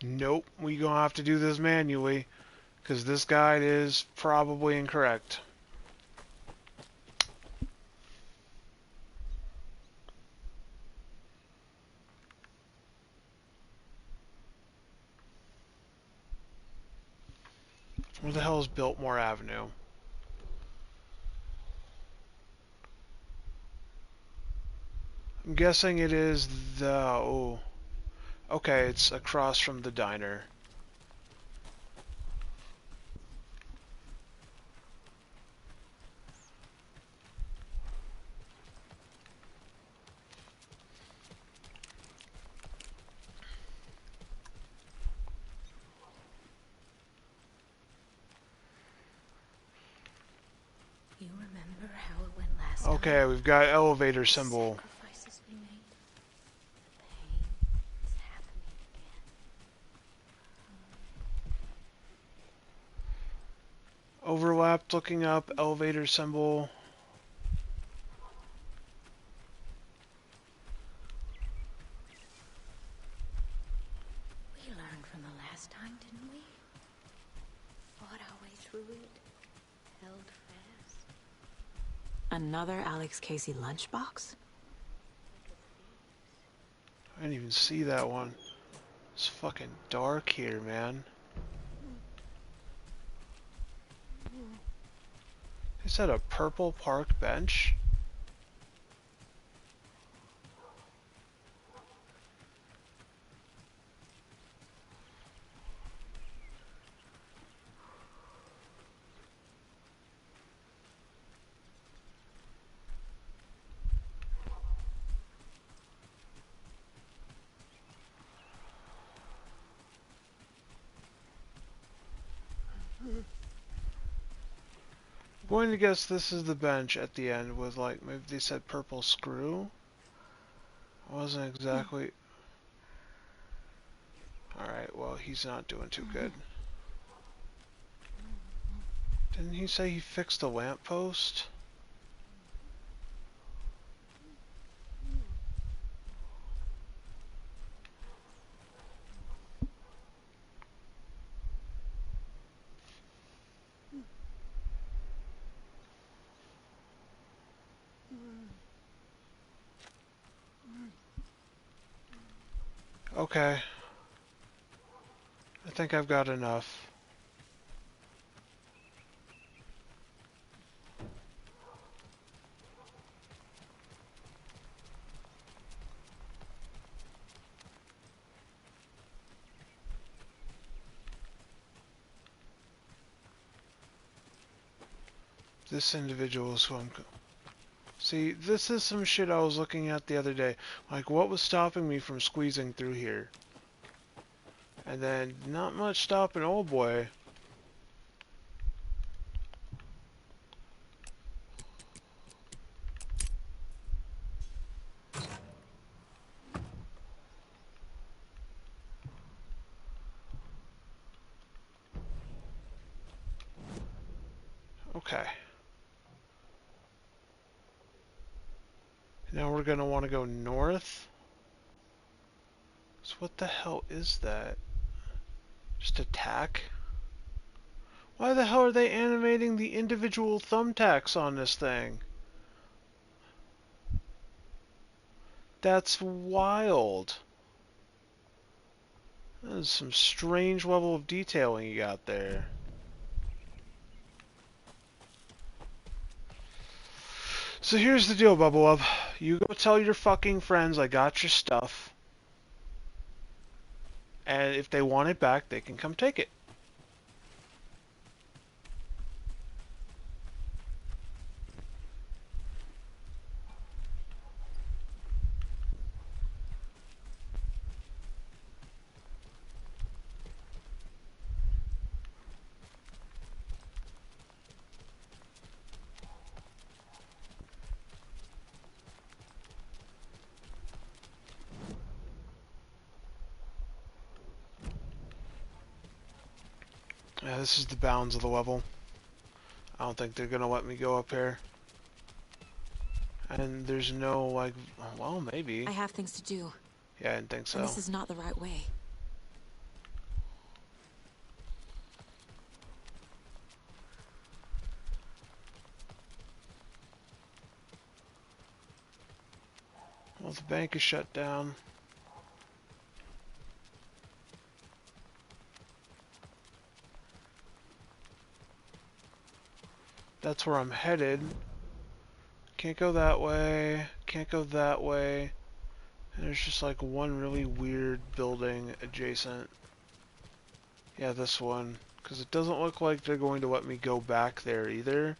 Speaker 1: Nope, we gonna have to do this manually, because this guide is probably incorrect. Where the hell is Biltmore Avenue? I'm guessing it is the... oh. Okay, it's across from the diner.
Speaker 7: You remember how it went last time?
Speaker 1: Okay, we've got elevator symbol.
Speaker 7: Sacrifices we made. The pain is happening again.
Speaker 1: Overlapped looking up, elevator symbol.
Speaker 7: We learned from the last time, didn't we? Fought our way through it. Held fast.
Speaker 2: Another Alex Casey lunchbox?
Speaker 1: I didn't even see that one. It's fucking dark here, man. Is that a purple park bench? I'm going to guess this is the bench at the end with, like, maybe they said purple screw. I wasn't exactly... Alright, well, he's not doing too good. Didn't he say he fixed a lamppost? Okay. I think I've got enough. This individual is who I'm... See, this is some shit I was looking at the other day. Like, what was stopping me from squeezing through here? And then, not much stopping old boy. Okay. Now we're gonna want to go north. So what the hell is that? Just attack? Why the hell are they animating the individual thumbtacks on this thing? That's wild. That is some strange level of detailing you got there. So here's the deal, Bubble Love. You go tell your fucking friends I got your stuff. And if they want it back, they can come take it. Yeah, this is the bounds of the level. I don't think they're gonna let me go up here. And there's no, like, well, maybe.
Speaker 2: I have things to do.
Speaker 1: Yeah, I didn't think so.
Speaker 2: And this is not the right way.
Speaker 1: Well, the bank is shut down. That's where I'm headed. Can't go that way. Can't go that way. And there's just like one really weird building adjacent. Yeah, this one. Because it doesn't look like they're going to let me go back there either.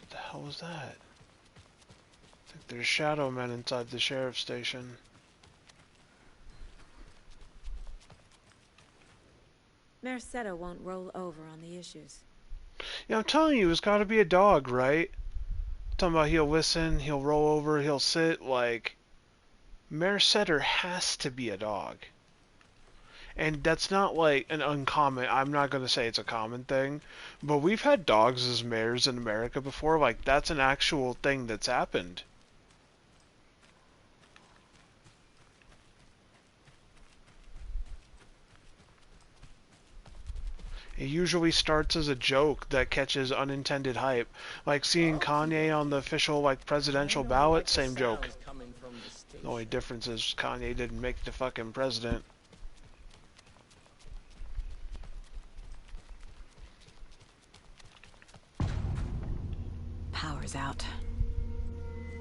Speaker 1: What the hell was that? I think there's shadow men inside the sheriff's station.
Speaker 2: Merced won't roll over on the issues.
Speaker 1: Yeah, I'm telling you, it's got to be a dog, right? Talking about he'll listen, he'll roll over, he'll sit, like... Merced has to be a dog. And that's not like an uncommon, I'm not going to say it's a common thing, but we've had dogs as mayors in America before, like that's an actual thing that's happened. It usually starts as a joke that catches unintended hype. Like seeing Kanye on the official like presidential ballot, same joke. The only difference is Kanye didn't make the fucking president.
Speaker 2: Power's out.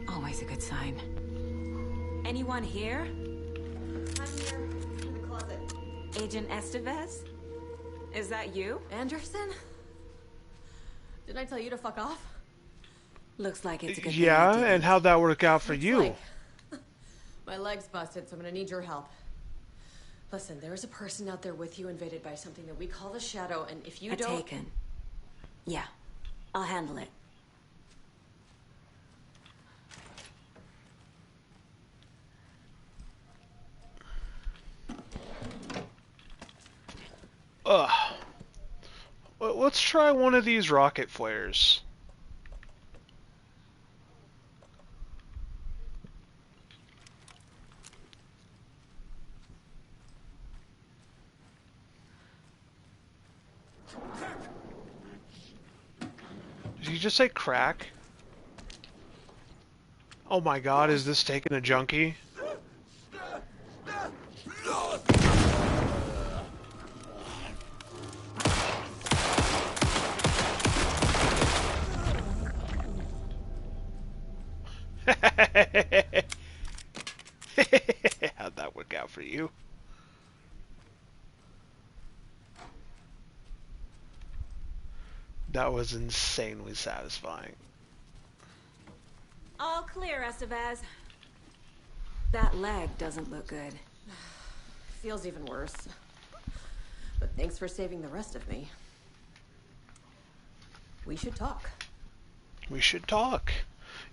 Speaker 2: Always a good sign. Anyone here?
Speaker 10: I'm here, in the closet.
Speaker 2: Agent Estevez? Is that you?
Speaker 10: Anderson? Didn't I tell you to fuck off?
Speaker 2: Looks like it's a good
Speaker 1: Yeah,
Speaker 2: thing
Speaker 1: and how'd that work out for you?
Speaker 10: My leg's busted, so I'm gonna need your help. Listen, there is a person out there with you invaded by something that we call the Shadow, and if you
Speaker 2: A
Speaker 10: don't...
Speaker 2: Taken. Yeah, I'll handle it.
Speaker 1: Ugh. Let's try one of these rocket flares. Did you just say crack? Oh my god, is this taking a junkie? How'd that work out for you? That was insanely satisfying.
Speaker 2: All clear, Estevez. That leg doesn't look good.
Speaker 10: Feels even worse. But thanks for saving the rest of me. We should talk.
Speaker 1: We should talk.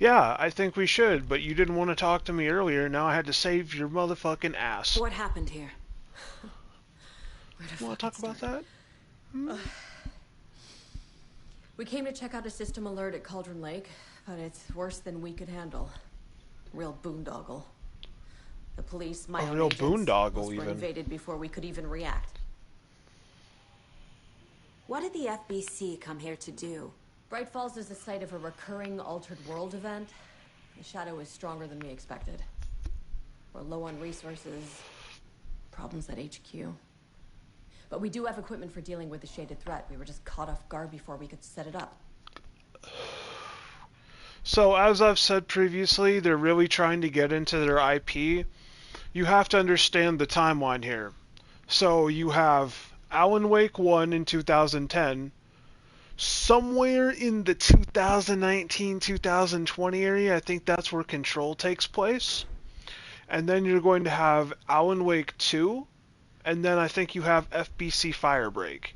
Speaker 1: Yeah, I think we should, but you didn't want to talk to me earlier, now I had to save your motherfucking ass.
Speaker 2: What happened here?
Speaker 1: You want to talk about that?
Speaker 10: We came to check out a system alert at Cauldron Lake, but it's worse than we could handle. Real boondoggle. The police, my
Speaker 1: A
Speaker 10: own
Speaker 1: real
Speaker 10: agents,
Speaker 1: boondoggle,
Speaker 10: almost were
Speaker 1: even.
Speaker 10: invaded before we could even react.
Speaker 2: What did the FBC come here to do?
Speaker 10: Bright Falls is the site of a recurring altered world event. The Shadow is stronger than we expected. We're low on resources, problems at HQ. But we do have equipment for dealing with the shaded threat. We were just caught off guard before we could set it up.
Speaker 1: So, as I've said previously, they're really trying to get into their IP. You have to understand the timeline here. So, you have Alan Wake 1 in 2010. Somewhere in the 2019-2020 area, I think that's where Control takes place. And then you're going to have Alan Wake 2. And then I think you have FBC Firebreak,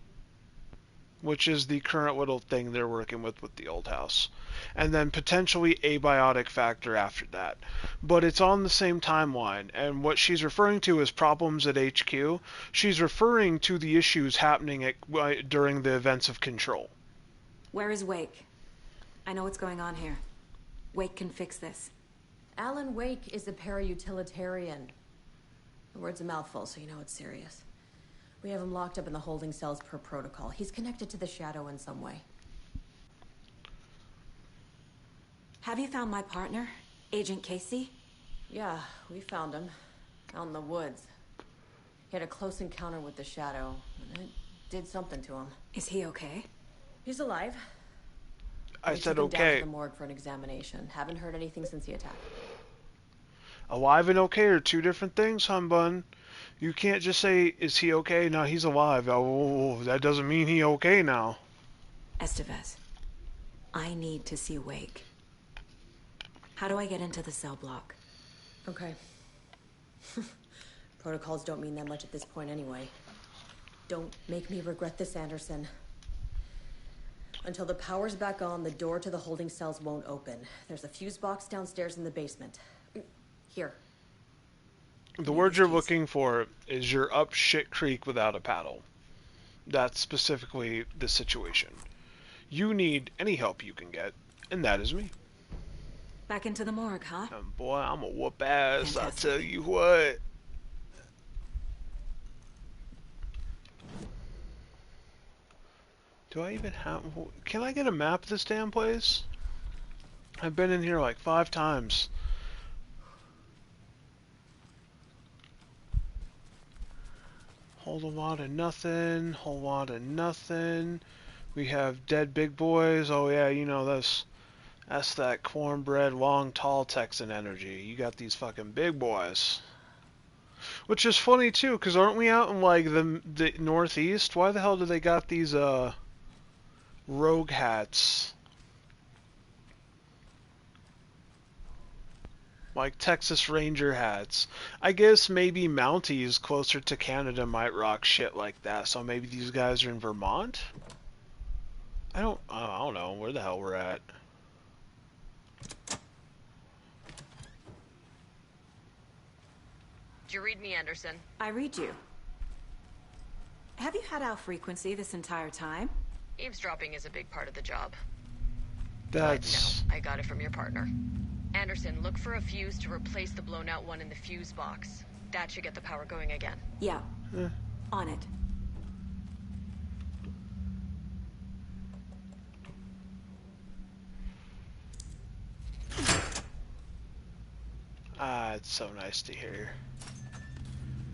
Speaker 1: which is the current little thing they're working with the old house. And then potentially Abiotic Factor after that. But it's on the same timeline, and what she's referring to as problems at HQ, she's referring to the issues happening during the events of Control.
Speaker 2: Where is Wake? I know what's going on here. Wake can fix this.
Speaker 10: Alan Wake is a para-utilitarian. The word's a mouthful, so you know it's serious. We have him locked up in the holding cells per protocol. He's connected to the Shadow in some way.
Speaker 2: Have you found my partner, Agent Casey?
Speaker 10: Yeah, we found him. Out in the woods. He had a close encounter with the Shadow, and it did something to him.
Speaker 2: Is he okay?
Speaker 10: He's alive.
Speaker 1: I
Speaker 10: We
Speaker 1: said
Speaker 10: took him down
Speaker 1: okay.
Speaker 10: to the morgue for an examination. Haven't heard anything since the attack.
Speaker 1: Alive and okay are two different things, hun bun. You can't just say, is he okay? No, he's alive. Oh, that doesn't mean he okay now.
Speaker 2: Estevez, I need to see Wake. How do I get into the cell block?
Speaker 10: Okay. Protocols don't mean that much at this point anyway. Don't make me regret this, Anderson. Until the power's back on, the door to the holding cells won't open. There's a fuse box downstairs in the basement. Here.
Speaker 1: The word you're looking for is you're up shit creek without a paddle. That's specifically the situation. You need any help you can get, and that is me.
Speaker 2: Back into the morgue, huh?
Speaker 1: And boy, I'm a whoop ass,
Speaker 2: Fantastic.
Speaker 1: I tell you what. Do I even have... Can I get a map of this damn place? I've been in here like 5 times. Whole lot of nothing, whole lot of nothing. We have dead big boys. Oh yeah, you know this. That's that cornbread, long, tall Texan energy. You got these fucking big boys. Which is funny too, because aren't we out in like the northeast? Why the hell do they got these rogue hats? Like Texas Ranger hats. I guess maybe Mounties closer to Canada might rock shit like that. So maybe these guys are in Vermont? I don't know where the hell we're at.
Speaker 10: Did you read me, Anderson?
Speaker 2: I read you. Have you had our frequency this entire time?
Speaker 10: Eavesdropping is a big part of the job.
Speaker 1: That's...
Speaker 10: No, I got it from your partner. Anderson, look for a fuse to replace the blown out one in the fuse box. That should get the power going again.
Speaker 2: Yeah. On it.
Speaker 1: Ah, it's so nice to hear.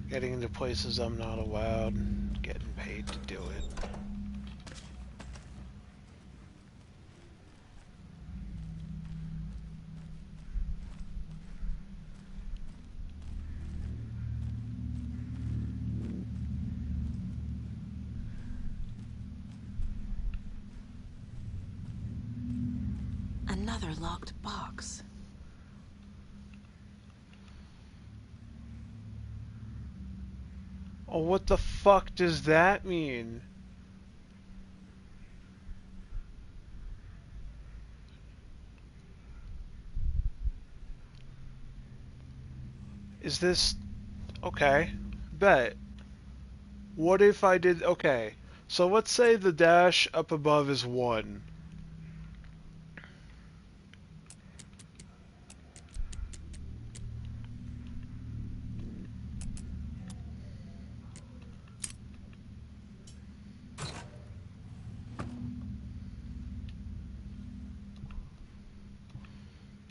Speaker 1: Getting into places I'm not allowed, getting paid to do it.
Speaker 2: Another locked box.
Speaker 1: Oh, what the fuck does that mean? Is this... Okay, bet. What if I did... Okay, so let's say the dash up above is 1.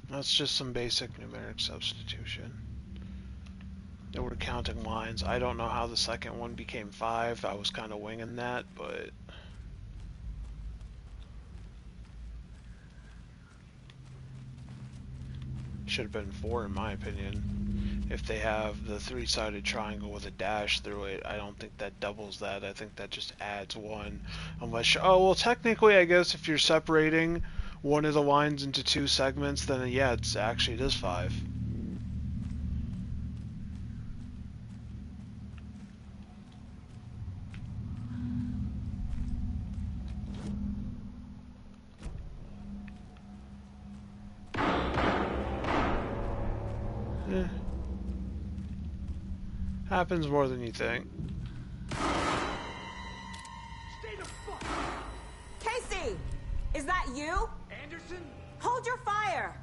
Speaker 1: That's just some basic numeric substitution. They were counting lines. I don't know how the second one became 5. I was kind of winging that, but... Should have been 4 in my opinion. If they have the 3-sided triangle with a dash through it, I don't think that doubles that. I think that just adds 1. Unless... Oh, well, technically, I guess if you're separating one of the lines into 2 segments, then yeah, it is 5. Happens more than you think.
Speaker 5: Stay the fuck!
Speaker 2: Casey! Is that you?
Speaker 5: Anderson?
Speaker 2: Hold your fire!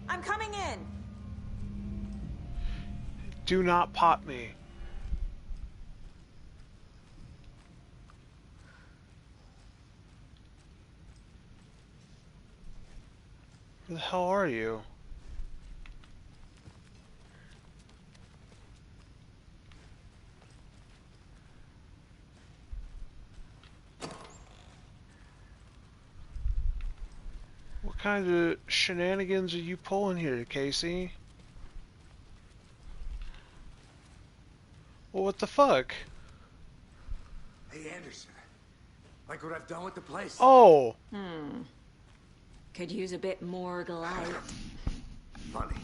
Speaker 2: I'm coming in!
Speaker 1: Do not pop me. Where the hell are you? What kind of shenanigans are you pulling here, Casey? Well, what the fuck?
Speaker 5: Hey, Anderson. Like what I've done with the place?
Speaker 1: Oh!
Speaker 2: Could use a bit more glide.
Speaker 5: Funny.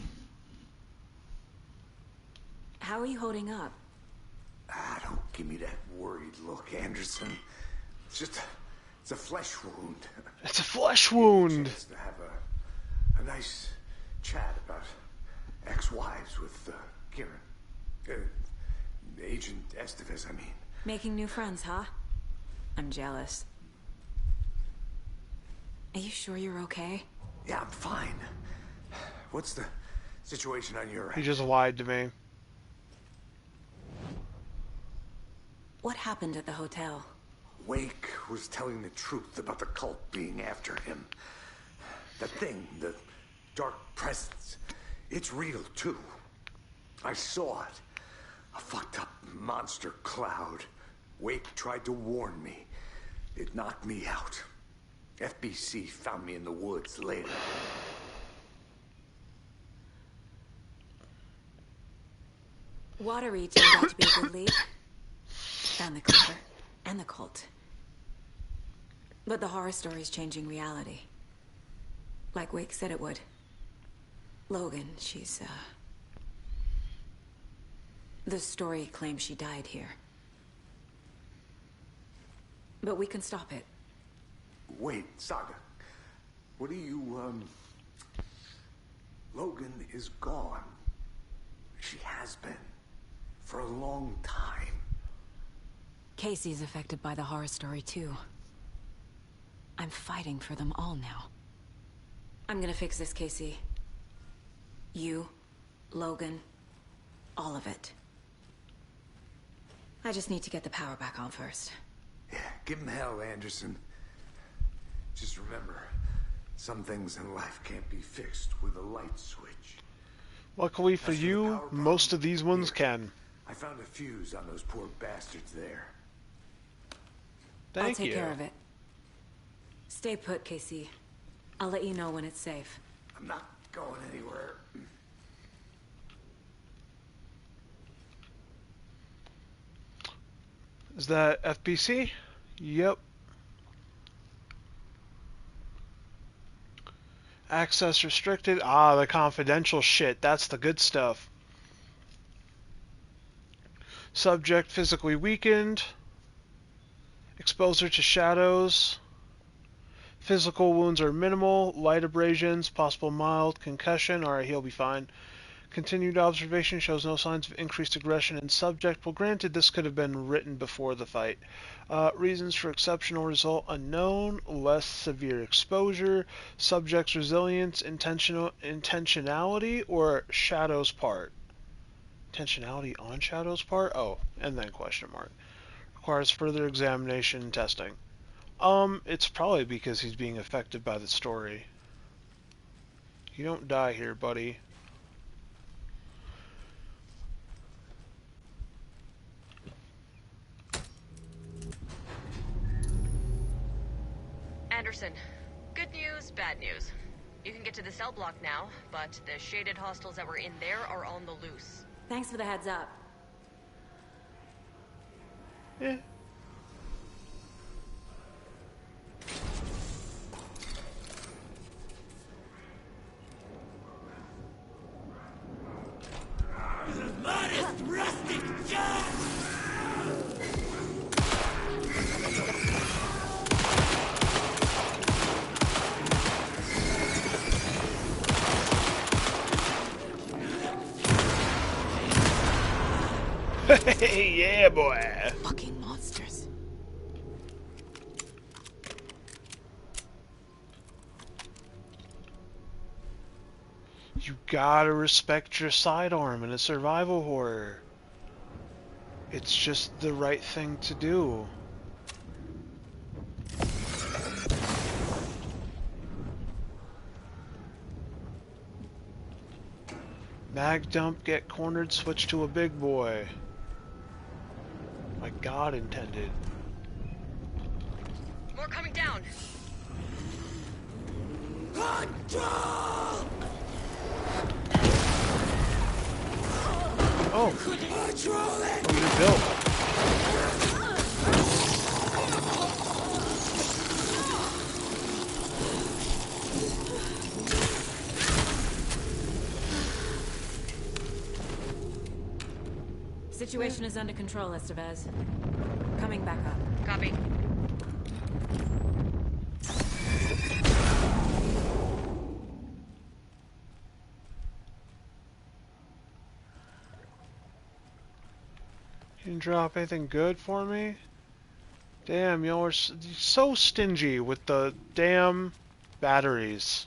Speaker 2: How are you holding up?
Speaker 5: Don't give me that worried look, Anderson. It's a flesh wound.
Speaker 1: It's a flesh wound!
Speaker 5: Chance to have a nice chat about ex-wives with Kieran. Agent Estevez, I mean.
Speaker 2: Making new friends, huh? I'm jealous. Are you sure you're okay?
Speaker 5: Yeah, I'm fine. What's the situation on your
Speaker 1: He
Speaker 5: end?
Speaker 1: just lied to me.
Speaker 2: What happened at the hotel?
Speaker 5: Wake was telling the truth about the cult being after him. The thing, the dark presence, it's real too. I saw it. A fucked up monster cloud. Wake tried to warn me. It knocked me out. FBC found me in the woods later.
Speaker 2: Watery turned out to be a good lead. And the Clipper. And the cult. But the horror story's changing reality. Like Wake said it would. Logan, she's, the story claims she died here. But we can stop it.
Speaker 11: Wait, Saga. What do you, Logan is gone. She has been. For a long time.
Speaker 2: Casey's affected by the horror story, too. I'm fighting for them all now. I'm gonna fix this, Casey. You, Logan, all of it. I just need to get the power back on first.
Speaker 11: Yeah, give him hell, Anderson. Just remember, some things in life can't be fixed with a light switch.
Speaker 1: Luckily for you, most of these ones can.
Speaker 11: I found a fuse on those poor bastards there.
Speaker 1: Thank you.
Speaker 2: I'll take care of it. Stay put, Casey. I'll let you know when it's safe.
Speaker 11: I'm not going anywhere.
Speaker 1: Is that FBC? Yep. Access restricted. Ah, the confidential shit. That's the good stuff. Subject physically weakened. Exposure to shadows. Physical wounds are minimal. Light abrasions. Possible mild concussion. Alright, he'll be fine. Continued observation shows no signs of increased aggression in subject. Well, granted, this could have been written before the fight. Reasons for exceptional result unknown. Less severe exposure. Subject's resilience, intentionality, or Shadow's part. Intentionality on Shadow's part? Oh, and then question mark. Requires further examination and testing. It's probably because he's being affected by the story. You don't die here, buddy.
Speaker 10: Anderson, good news, bad news. You can get to the cell block now, but the shaded hostiles that were in there are on the loose.
Speaker 2: Thanks for the heads up.
Speaker 1: Yeah.
Speaker 5: Modest rustic John!
Speaker 1: Yeah, boy.
Speaker 2: Fucking monsters.
Speaker 1: You gotta respect your sidearm in a survival horror. It's just the right thing to do. Mag dump, get cornered, switch to a big boy. My God intended.
Speaker 10: More coming down.
Speaker 5: Control!
Speaker 1: Oh.
Speaker 5: Control it!
Speaker 1: Oh, you're built.
Speaker 2: Situation is under control, Estevez. Coming back up.
Speaker 10: Copy.
Speaker 1: You didn't drop anything good for me? Damn, y'all are so stingy with the damn batteries.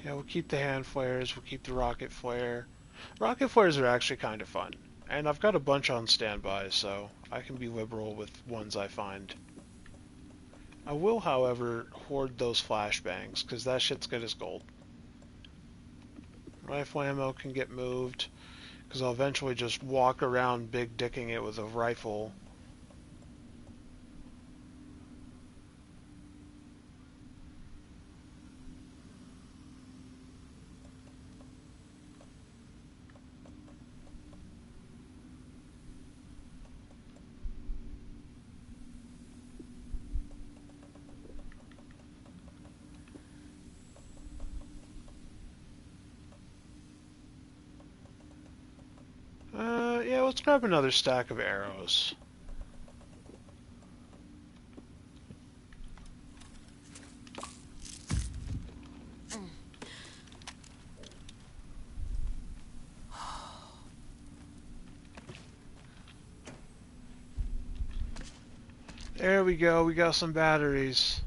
Speaker 1: Yeah, we'll keep the hand flares, we'll keep the rocket flare. Rocket flares are actually kind of fun. And I've got a bunch on standby, so I can be liberal with ones I find. I will, however, hoard those flashbangs, because that shit's good as gold. Rifle ammo can get moved, because I'll eventually just walk around big dicking it with a rifle. let's grab another stack of arrows. There we go, we got some batteries.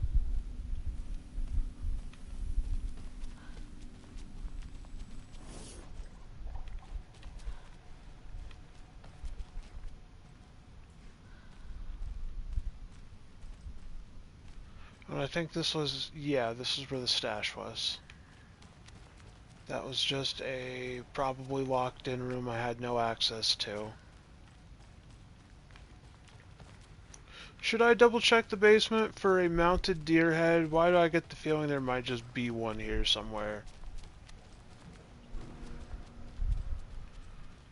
Speaker 1: And I think this was, yeah, this is where the stash was. That was just a probably locked in room I had no access to. Should I double check the basement for a mounted deer head? Why do I get the feeling there might just be one here somewhere?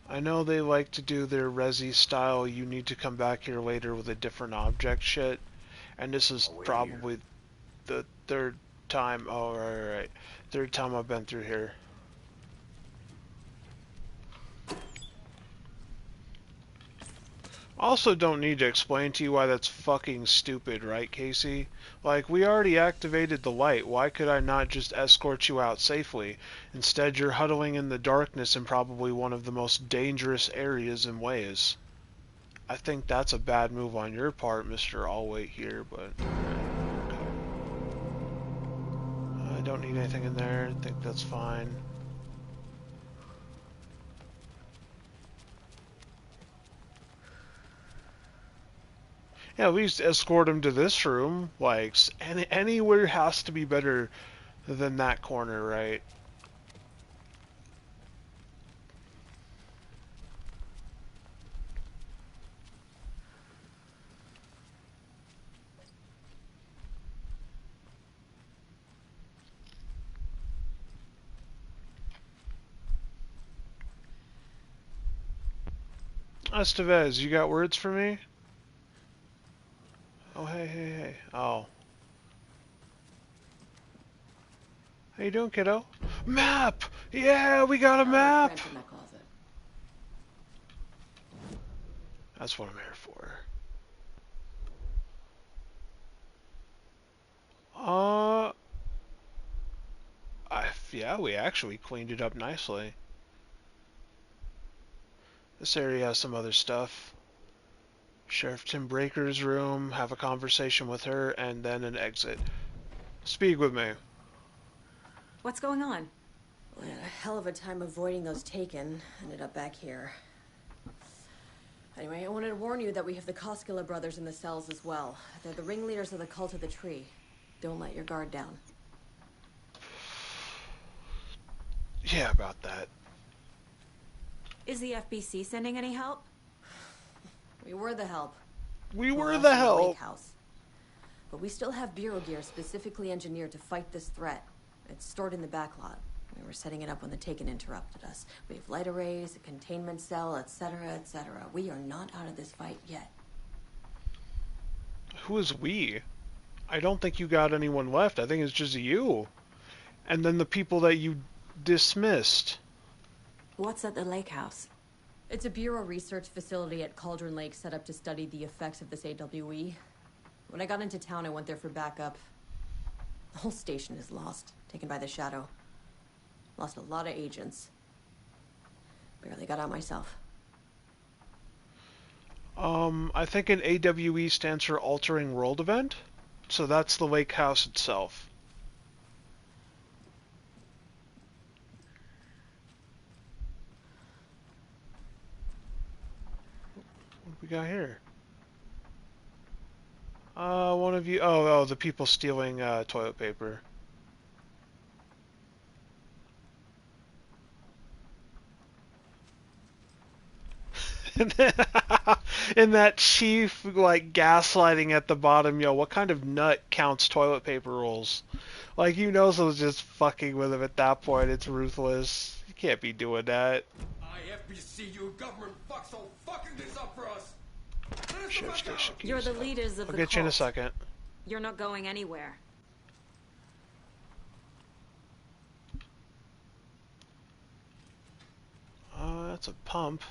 Speaker 1: I know they like to do their Resi style, you need to come back here later with a different object shit. And this is probably the third time, oh right, third time I've been through here. Also don't need to explain to you why that's fucking stupid, right, Casey? Like, we already activated the light, why could I not just escort you out safely? Instead, you're huddling in the darkness in probably one of the most dangerous areas and ways. I think that's a bad move on your part, Mr. I'll wait here, but... Okay. I don't need anything in there, I think that's fine. Yeah, at least escort him to this room. Like, anywhere has to be better than that corner, right? Estevez, you got words for me? Oh, hey. Oh. How you doing, kiddo? Map! Yeah, we got a map! That's what I'm here for. Yeah, we actually cleaned it up nicely. This area has some other stuff. Sheriff Tim Breaker's room, have a conversation with her, and then an exit. Speak with me.
Speaker 2: What's going on?
Speaker 10: We had a hell of a time avoiding those taken. Ended up back here. Anyway, I wanted to warn you that we have the Koskela brothers in the cells as well. They're the ringleaders of the Cult of the Tree. Don't let your guard down.
Speaker 1: Yeah, about that.
Speaker 2: Is the FBC sending any help?
Speaker 10: We were the help.
Speaker 1: We were the help.
Speaker 10: But we still have bureau gear specifically engineered to fight this threat. It's stored in the backlot. We were setting it up when the Taken interrupted us. We have light arrays, a containment cell, etc., etc. We are not out of this fight yet.
Speaker 1: Who is we? I don't think you got anyone left. I think it's just you. And then the people that you dismissed.
Speaker 2: What's at the lake house?
Speaker 10: It's a bureau research facility at Cauldron Lake set up to study the effects of this AWE. When I got into town, I went there for backup. The whole station is lost, taken by the Shadow. Lost a lot of agents. Barely got out myself.
Speaker 1: I think an AWE stands for Altering World Event. So that's the lake house itself. What do we got here? One of you... Oh, the people stealing toilet paper. And that chief, like, gaslighting at the bottom, yo, what kind of nut counts toilet paper rolls? Like, you know someone's just fucking with him at that point. It's ruthless. You can't be doing that.
Speaker 11: FBC, you government fucks all fucking this up for us!
Speaker 1: Sheriff station keys.
Speaker 2: You're the leaders of
Speaker 1: I'll
Speaker 2: the
Speaker 1: get you in a
Speaker 2: cult.
Speaker 1: second.
Speaker 2: You're not going anywhere.
Speaker 1: That's a pump.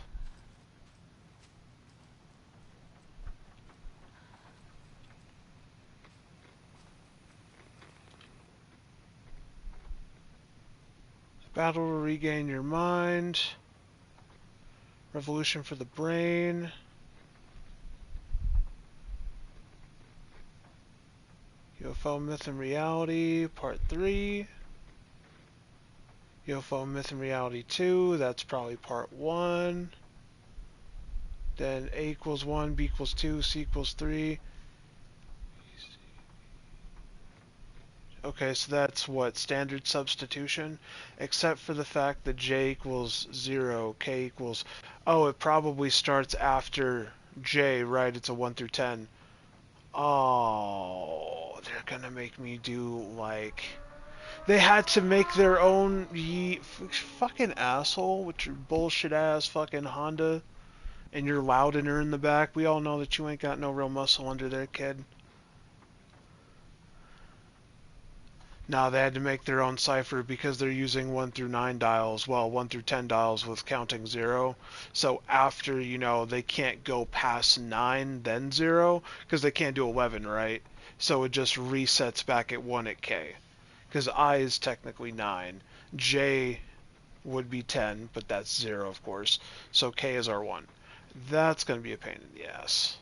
Speaker 1: Battle to regain your mind. Revolution for the brain. UFO Myth and Reality, Part 3. UFO Myth and Reality 2, that's probably Part 1. Then A equals 1, B equals 2, C equals 3. Okay, so that's what, standard substitution? Except for the fact that J equals 0, K equals... Oh, it probably starts after J, right? It's a 1 through 10. Oh, they're gonna make me do, like... They had to make their own fucking asshole with your bullshit ass fucking Honda and your Loudener in the back. We all know that you ain't got no real muscle under there, kid. Now they had to make their own cipher because they're using 1 through 9 dials. Well, 1 through 10 dials with counting 0. So after, you know, they can't go past 9, then 0, because they can't do 11, right? So it just resets back at 1 at K. Because I is technically 9. J would be 10, but that's 0, of course. So K is our 1. That's going to be a pain in the ass.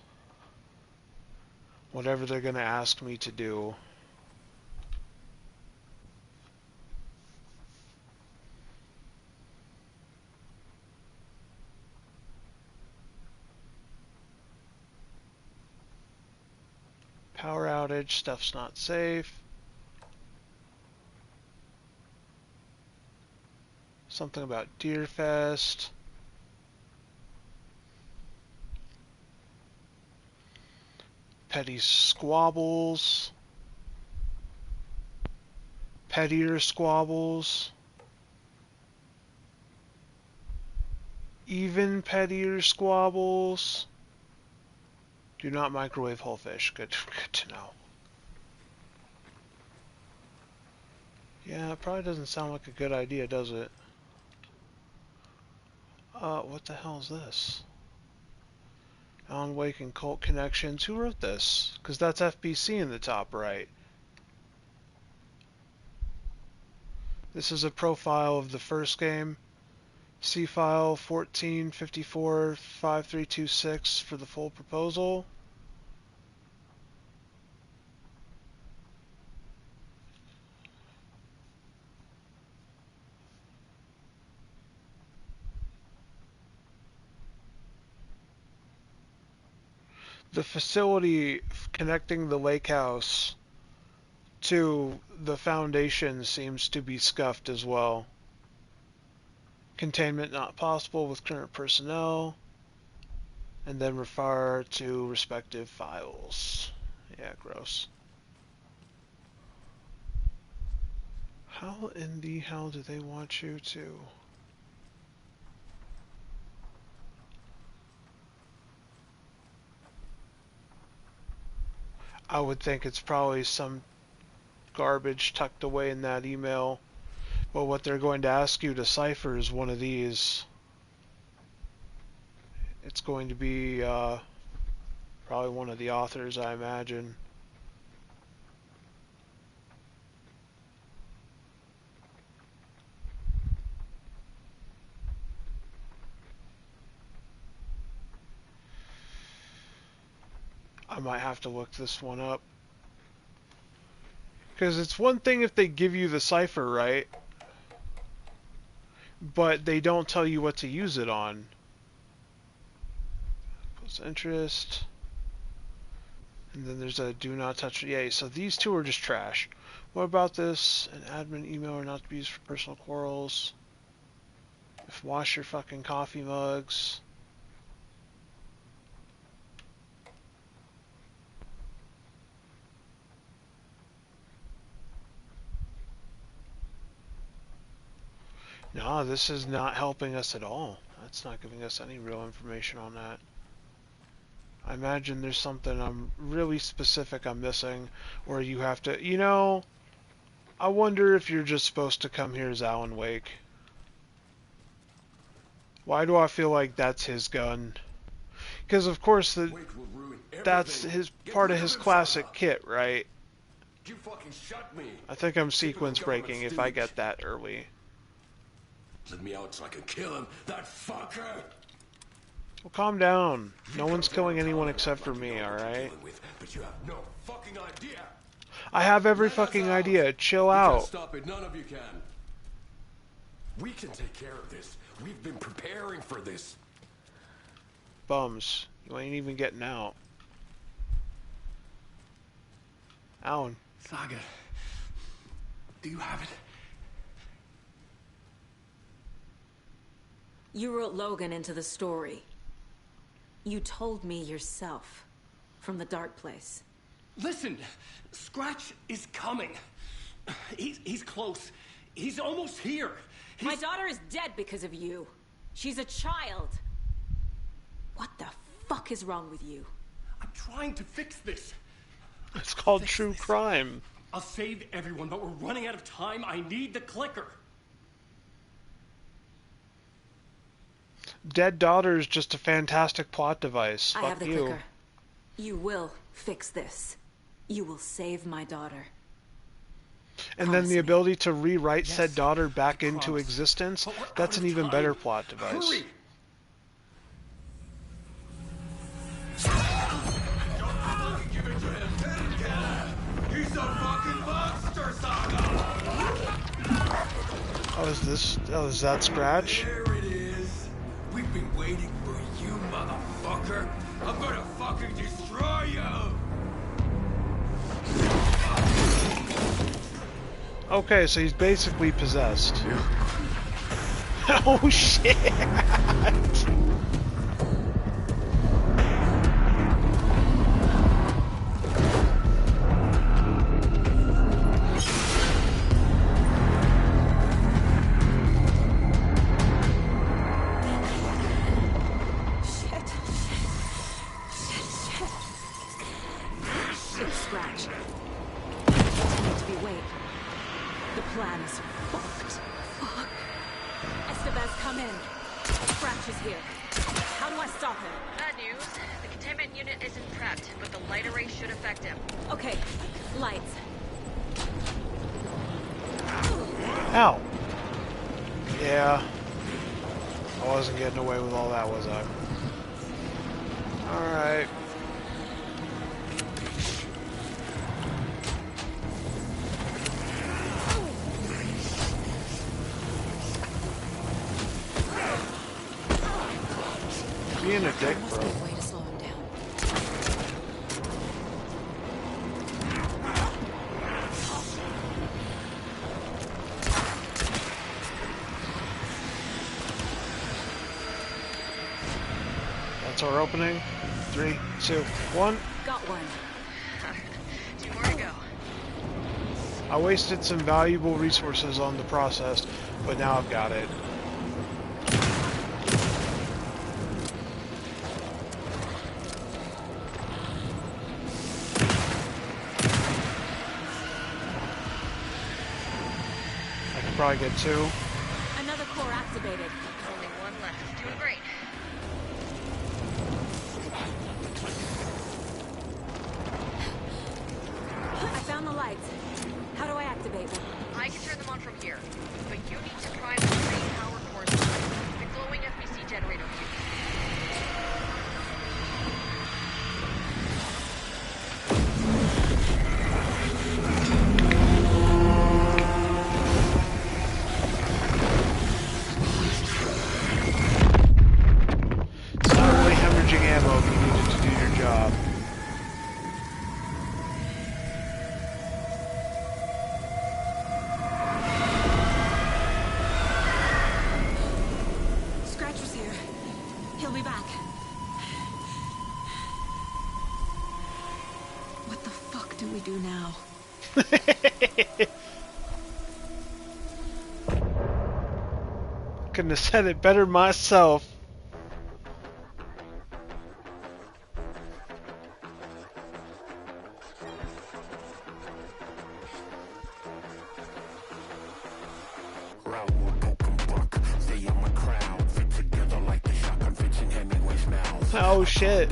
Speaker 1: Whatever they're going to ask me to do. Power outage, stuff's not safe. Something about Deerfest. Petty squabbles. Pettier squabbles. Even pettier squabbles. Do not microwave whole fish. Good to know. Yeah, it probably doesn't sound like a good idea, does it? What the hell is this? Alan Wake and Cult Connections. Who wrote this? Because that's FBC in the top right. This is a profile of the first game. C file 14545326 for the full proposal. The facility connecting the lake house to the foundation seems to be scuffed as well. Containment not possible with current personnel. And then refer to respective files. Yeah, gross. How in the hell do they want you to... I would think it's probably some garbage tucked away in that email. But what they're going to ask you to cipher is one of these. It's going to be probably one of the authors, I imagine. I might have to look this one up. Because it's one thing if they give you the cipher, right? But they don't tell you what to use it on. Plus interest. And then there's a do not touch. Yay, so these two are just trash. What about this? An admin email are not to be used for personal quarrels. If wash your fucking coffee mugs. No, this is not helping us at all. That's not giving us any real information on that. I imagine there's something I'm really specific I'm missing, or you have to, you know, I wonder if you're just supposed to come here as Alan Wake. Why do I feel like that's his gun? Because of course that's his part of his classic kit, right?
Speaker 11: You fucking shut me.
Speaker 1: I think I'm sequence breaking if I get that early.
Speaker 12: Let me out so I can kill him, that fucker!
Speaker 1: Well, calm down. No one's killing anyone except for me, alright?
Speaker 12: But you have no fucking idea!
Speaker 1: I have every fucking idea. Chill out.
Speaker 12: Stop it, none of you can. We can take care of this. We've been preparing for this.
Speaker 1: Bums. You ain't even getting out. Alan.
Speaker 12: Saga. Do you have it?
Speaker 2: You wrote Logan into the story. You told me yourself. From the dark place.
Speaker 3: Listen! Scratch is coming. He's close. He's almost here.
Speaker 2: My daughter is dead because of you. She's a child. What the fuck is wrong with you?
Speaker 3: I'm trying to fix this.
Speaker 1: It's called true crime.
Speaker 3: I'll save everyone, but we're running out of time. I need the clicker.
Speaker 1: Dead daughter is just a fantastic plot device.
Speaker 2: I
Speaker 1: Fuck
Speaker 2: have the
Speaker 1: you.
Speaker 2: clicker. You will fix this. You will save my daughter.
Speaker 1: And then the ability to rewrite said daughter back into
Speaker 3: promise.
Speaker 1: existence,
Speaker 3: But we're
Speaker 1: that's
Speaker 3: out
Speaker 1: an
Speaker 3: of
Speaker 1: even
Speaker 3: time.
Speaker 1: better plot device.
Speaker 3: Hurry!
Speaker 12: Give it to him! He's a fucking monster, Saga!
Speaker 1: Oh, is that Scratch?
Speaker 12: There it is! We've been waiting for you, motherfucker! I'm gonna fucking destroy you!
Speaker 1: Okay, so he's basically possessed. Oh shit!
Speaker 2: Scratch. To be wait. The plan is fucked. Fuck. Estevez, come in. Scratch is here. How do I stop him?
Speaker 13: Bad news. The containment unit isn't prepped, but the light array should affect him.
Speaker 2: Okay. Lights.
Speaker 1: Ow. Yeah. I wasn't getting away with all that, was I? Alright. Being a dick, bro.
Speaker 2: Way to slow him down.
Speaker 1: That's our opening. 3, 2, 1.
Speaker 2: Got one.
Speaker 13: 2 more to go.
Speaker 1: I wasted some valuable resources on the process, but now I've got it. I could probably get 2.
Speaker 2: Another core activated.
Speaker 13: Only one left. Doing great.
Speaker 2: I found the lights. How do I activate them?
Speaker 13: I can turn them on from here, but you need to prime the three power cores first. The glowing FBC generator fuse.
Speaker 1: It's not really hemorrhaging ammo if you need it to do your job.
Speaker 2: Scratch was here. He'll be back. What the fuck do we do now?
Speaker 1: Couldn't have said it better myself. Oh shit.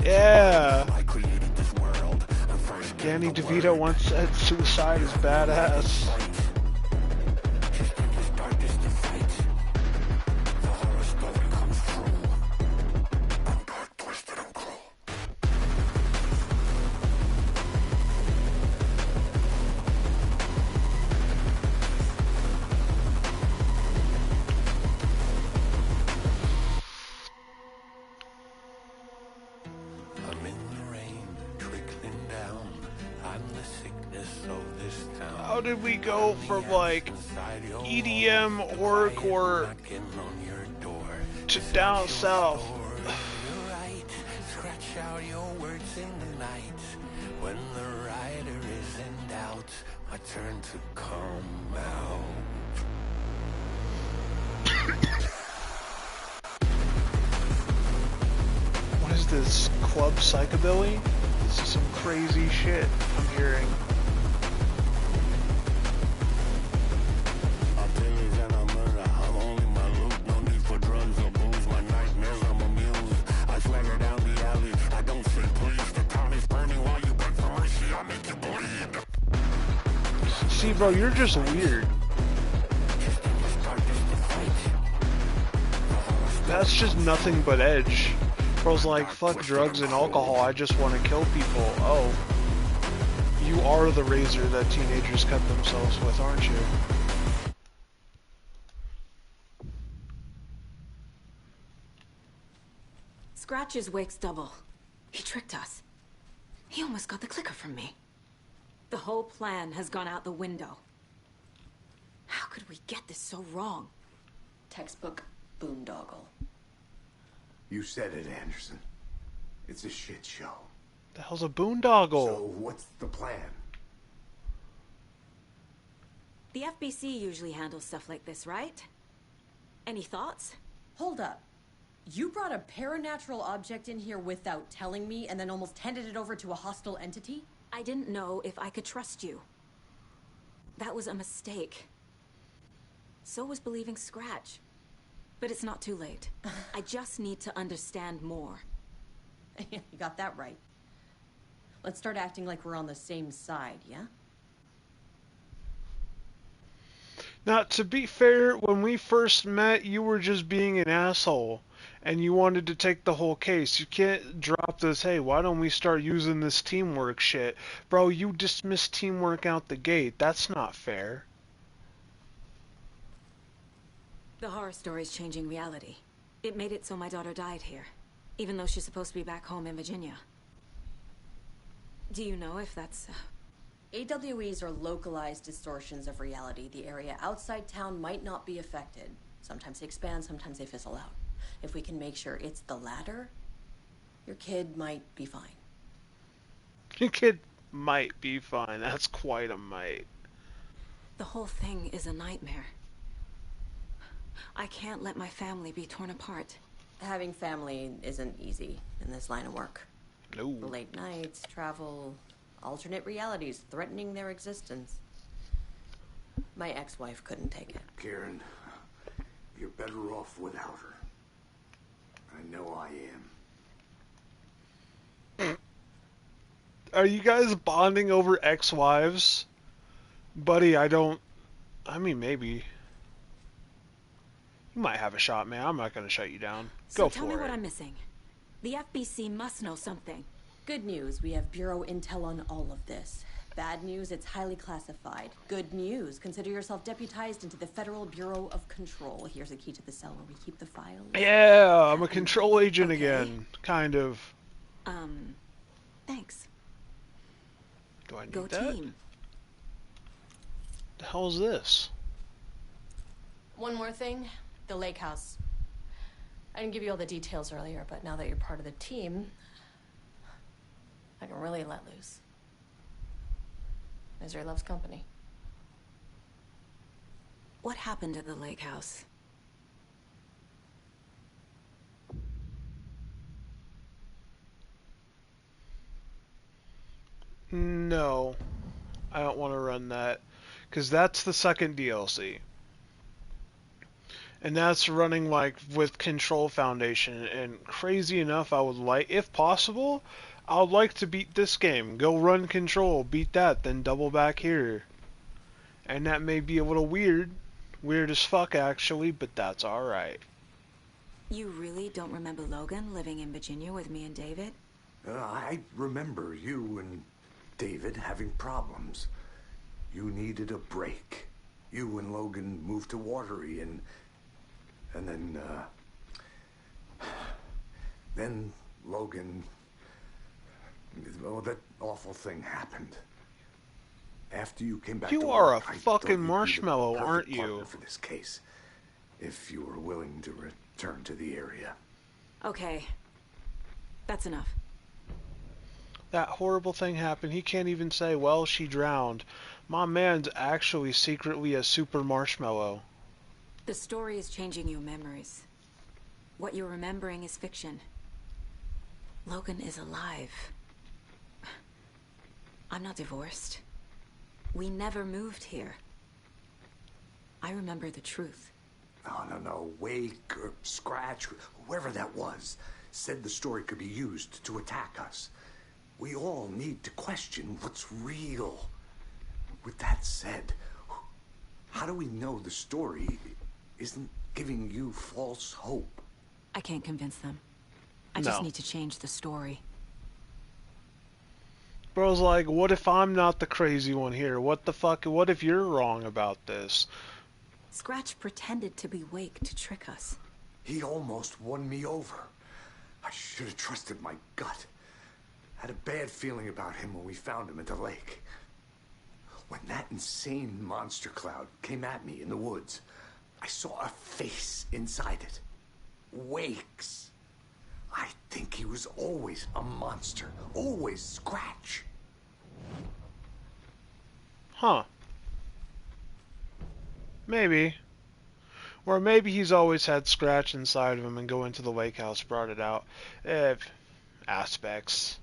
Speaker 1: Yeah. Danny DeVito once said suicide is badass. How did we go from like EDM horrorcore to down south?
Speaker 14: Scratch out your words in the night. When the rider is in doubt, my turn to come out.
Speaker 1: What is this? Club psychobilly? This is some crazy shit I'm hearing. See, bro, you're just weird. That's just nothing but edge. Bro's like, fuck drugs and alcohol, I just want to kill people. Oh. You are the razor that teenagers cut themselves with, aren't you?
Speaker 2: Scratch's wake's double. He tricked us. He almost got the clicker from me. The whole plan has gone out the window. How could we get this so wrong?
Speaker 10: Textbook boondoggle.
Speaker 11: You said it, Anderson. It's a shit show.
Speaker 1: The hell's a boondoggle?
Speaker 11: So what's the plan?
Speaker 2: The FBC usually handles stuff like this, right? Any thoughts?
Speaker 10: Hold up. You brought a paranatural object in here without telling me and then almost handed it over to a hostile entity?
Speaker 2: I didn't know if I could trust you. That was a mistake. So was believing Scratch. But it's not too late. I just need to understand more.
Speaker 10: You got that right. Let's start acting like we're on the same side, yeah?
Speaker 1: Now, to be fair, when we first met, you were just being an asshole. And you wanted to take the whole case. You can't drop this, hey, why don't we start using this teamwork shit? Bro, you dismissed teamwork out the gate. That's not fair.
Speaker 2: The horror story's changing reality. It made it so my daughter died here, even though she's supposed to be back home in Virginia. Do you know if that's...
Speaker 10: AWEs are localized distortions of reality. The area outside town might not be affected. Sometimes they expand, sometimes they fizzle out. If we can make sure it's the latter, your kid might be fine.
Speaker 1: Your kid might be fine. That's quite a might.
Speaker 2: The whole thing is a nightmare. I can't let my family be torn apart.
Speaker 10: Having family isn't easy in this line of work.
Speaker 1: No.
Speaker 10: Late nights, travel, alternate realities threatening their existence. My ex-wife couldn't take it.
Speaker 11: Karen, you're better off without her. I know I am.
Speaker 1: Are you guys bonding over ex-wives? Buddy, I mean, maybe. You might have a shot, man. I'm not going to shut you down.
Speaker 2: So
Speaker 1: Go
Speaker 2: tell
Speaker 1: for
Speaker 2: me
Speaker 1: it.
Speaker 2: what I'm missing. The FBC must know something.
Speaker 10: Good news, we have Bureau intel on all of this. Bad news, it's highly classified. Good news, consider yourself deputized into the Federal Bureau of Control. Here's a key to the cell where we keep the files.
Speaker 1: Yeah, I'm a control agent again. Kind of.
Speaker 2: Thanks.
Speaker 1: Do I need
Speaker 2: Go
Speaker 1: that?
Speaker 2: team.
Speaker 1: The hell is this?
Speaker 10: One more thing, the lake house. I didn't give you all the details earlier, but now that you're part of the team, I can really let loose. Misery loves company.
Speaker 2: What happened at the lake house?
Speaker 1: No. I don't want to run that. Because that's the second DLC. And that's running like with Control Foundation. And crazy enough, I would like, if possible, I would like to beat this game. Go run Control, beat that, then double back here. And that may be a little weird. Weird as fuck, actually, but that's alright.
Speaker 2: You really don't remember Logan living in Virginia with me and David?
Speaker 11: I remember you and David having problems. You needed a break. You and Logan moved to Watery and then Logan, well, that awful thing happened. After you came back
Speaker 1: You
Speaker 11: to
Speaker 1: are
Speaker 11: work,
Speaker 1: a
Speaker 11: I thought
Speaker 1: fucking
Speaker 11: you'd be the
Speaker 1: marshmallow,
Speaker 11: perfect
Speaker 1: aren't
Speaker 11: partner
Speaker 1: you?
Speaker 11: for this case, if you were willing to return to the area.
Speaker 2: Okay. That's enough.
Speaker 1: That horrible thing happened. He can't even say, well, she drowned. My man's actually secretly a super marshmallow.
Speaker 2: The story is changing your memories. What you're remembering is fiction. Logan is alive. I'm not divorced. We never moved here. I remember the truth.
Speaker 11: No. Wake or Scratch, whoever that was, said the story could be used to attack us. We all need to question what's real. With that said, how do we know the story isn't giving you false hope?
Speaker 2: I can't convince them. I just need to change the story.
Speaker 1: Bro's like, what if I'm not the crazy one here? What the fuck? What if you're wrong about this?
Speaker 2: Scratch pretended to be Wake to trick us.
Speaker 11: He almost won me over. I should have trusted my gut. Had a bad feeling about him when we found him at the lake. When that insane monster cloud came at me in the woods, I saw a face inside it. Wake's. I think he was always a monster. Always Scratch.
Speaker 1: Huh. Maybe. Or maybe he's always had Scratch inside of him and going to the lake house brought it out. Aspects.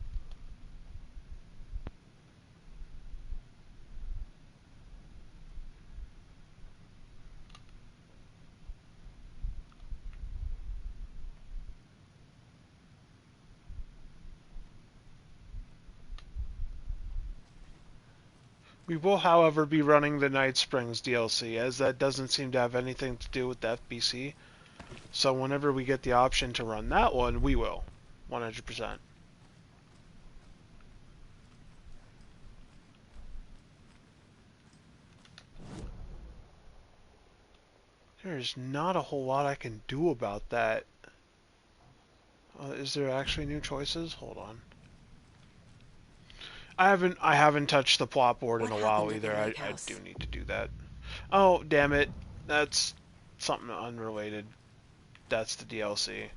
Speaker 1: We will, however, be running the Night Springs DLC, as that doesn't seem to have anything to do with the FBC. So whenever we get the option to run that one, we will. 100%. There's not a whole lot I can do about that. Is there actually new choices? Hold on. I haven't touched the plot board in a while either. I do need to do that. Oh, damn it. That's something unrelated. That's the DLC.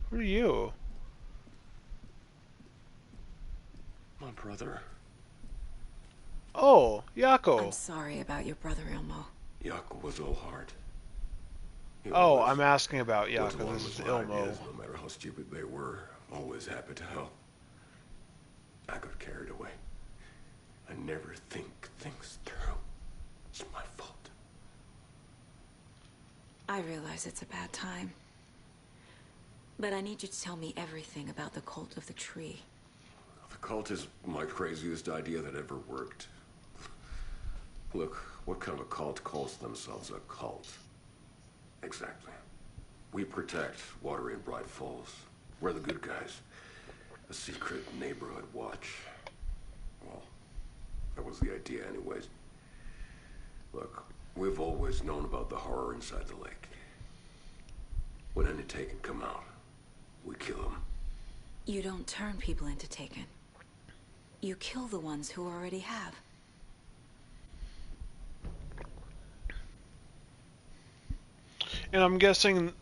Speaker 1: Who are you?
Speaker 3: My brother.
Speaker 1: Oh, Yako.
Speaker 2: I'm sorry about your brother, Ilmo.
Speaker 3: Yako was all heart.
Speaker 1: Oh, I'm asking about
Speaker 3: Went
Speaker 1: Yako.
Speaker 3: along
Speaker 1: This
Speaker 3: with
Speaker 1: is
Speaker 3: my
Speaker 1: Ilmo.
Speaker 3: ideas, no matter how stupid they were, always happy to help. I got carried away. I never think things through. It's my fault.
Speaker 2: I realize it's a bad time. But I need you to tell me everything about the cult of the tree.
Speaker 3: The cult is my craziest idea that ever worked. Look, what kind of a cult calls themselves a cult? Exactly. We protect Watery and Bright Falls. We're the good guys. A secret neighborhood watch. Well, that was the idea anyways. Look, we've always known about the horror inside the lake. When any Taken come out, we kill them.
Speaker 2: You don't turn people into Taken. You kill the ones who already have.
Speaker 1: And I'm guessing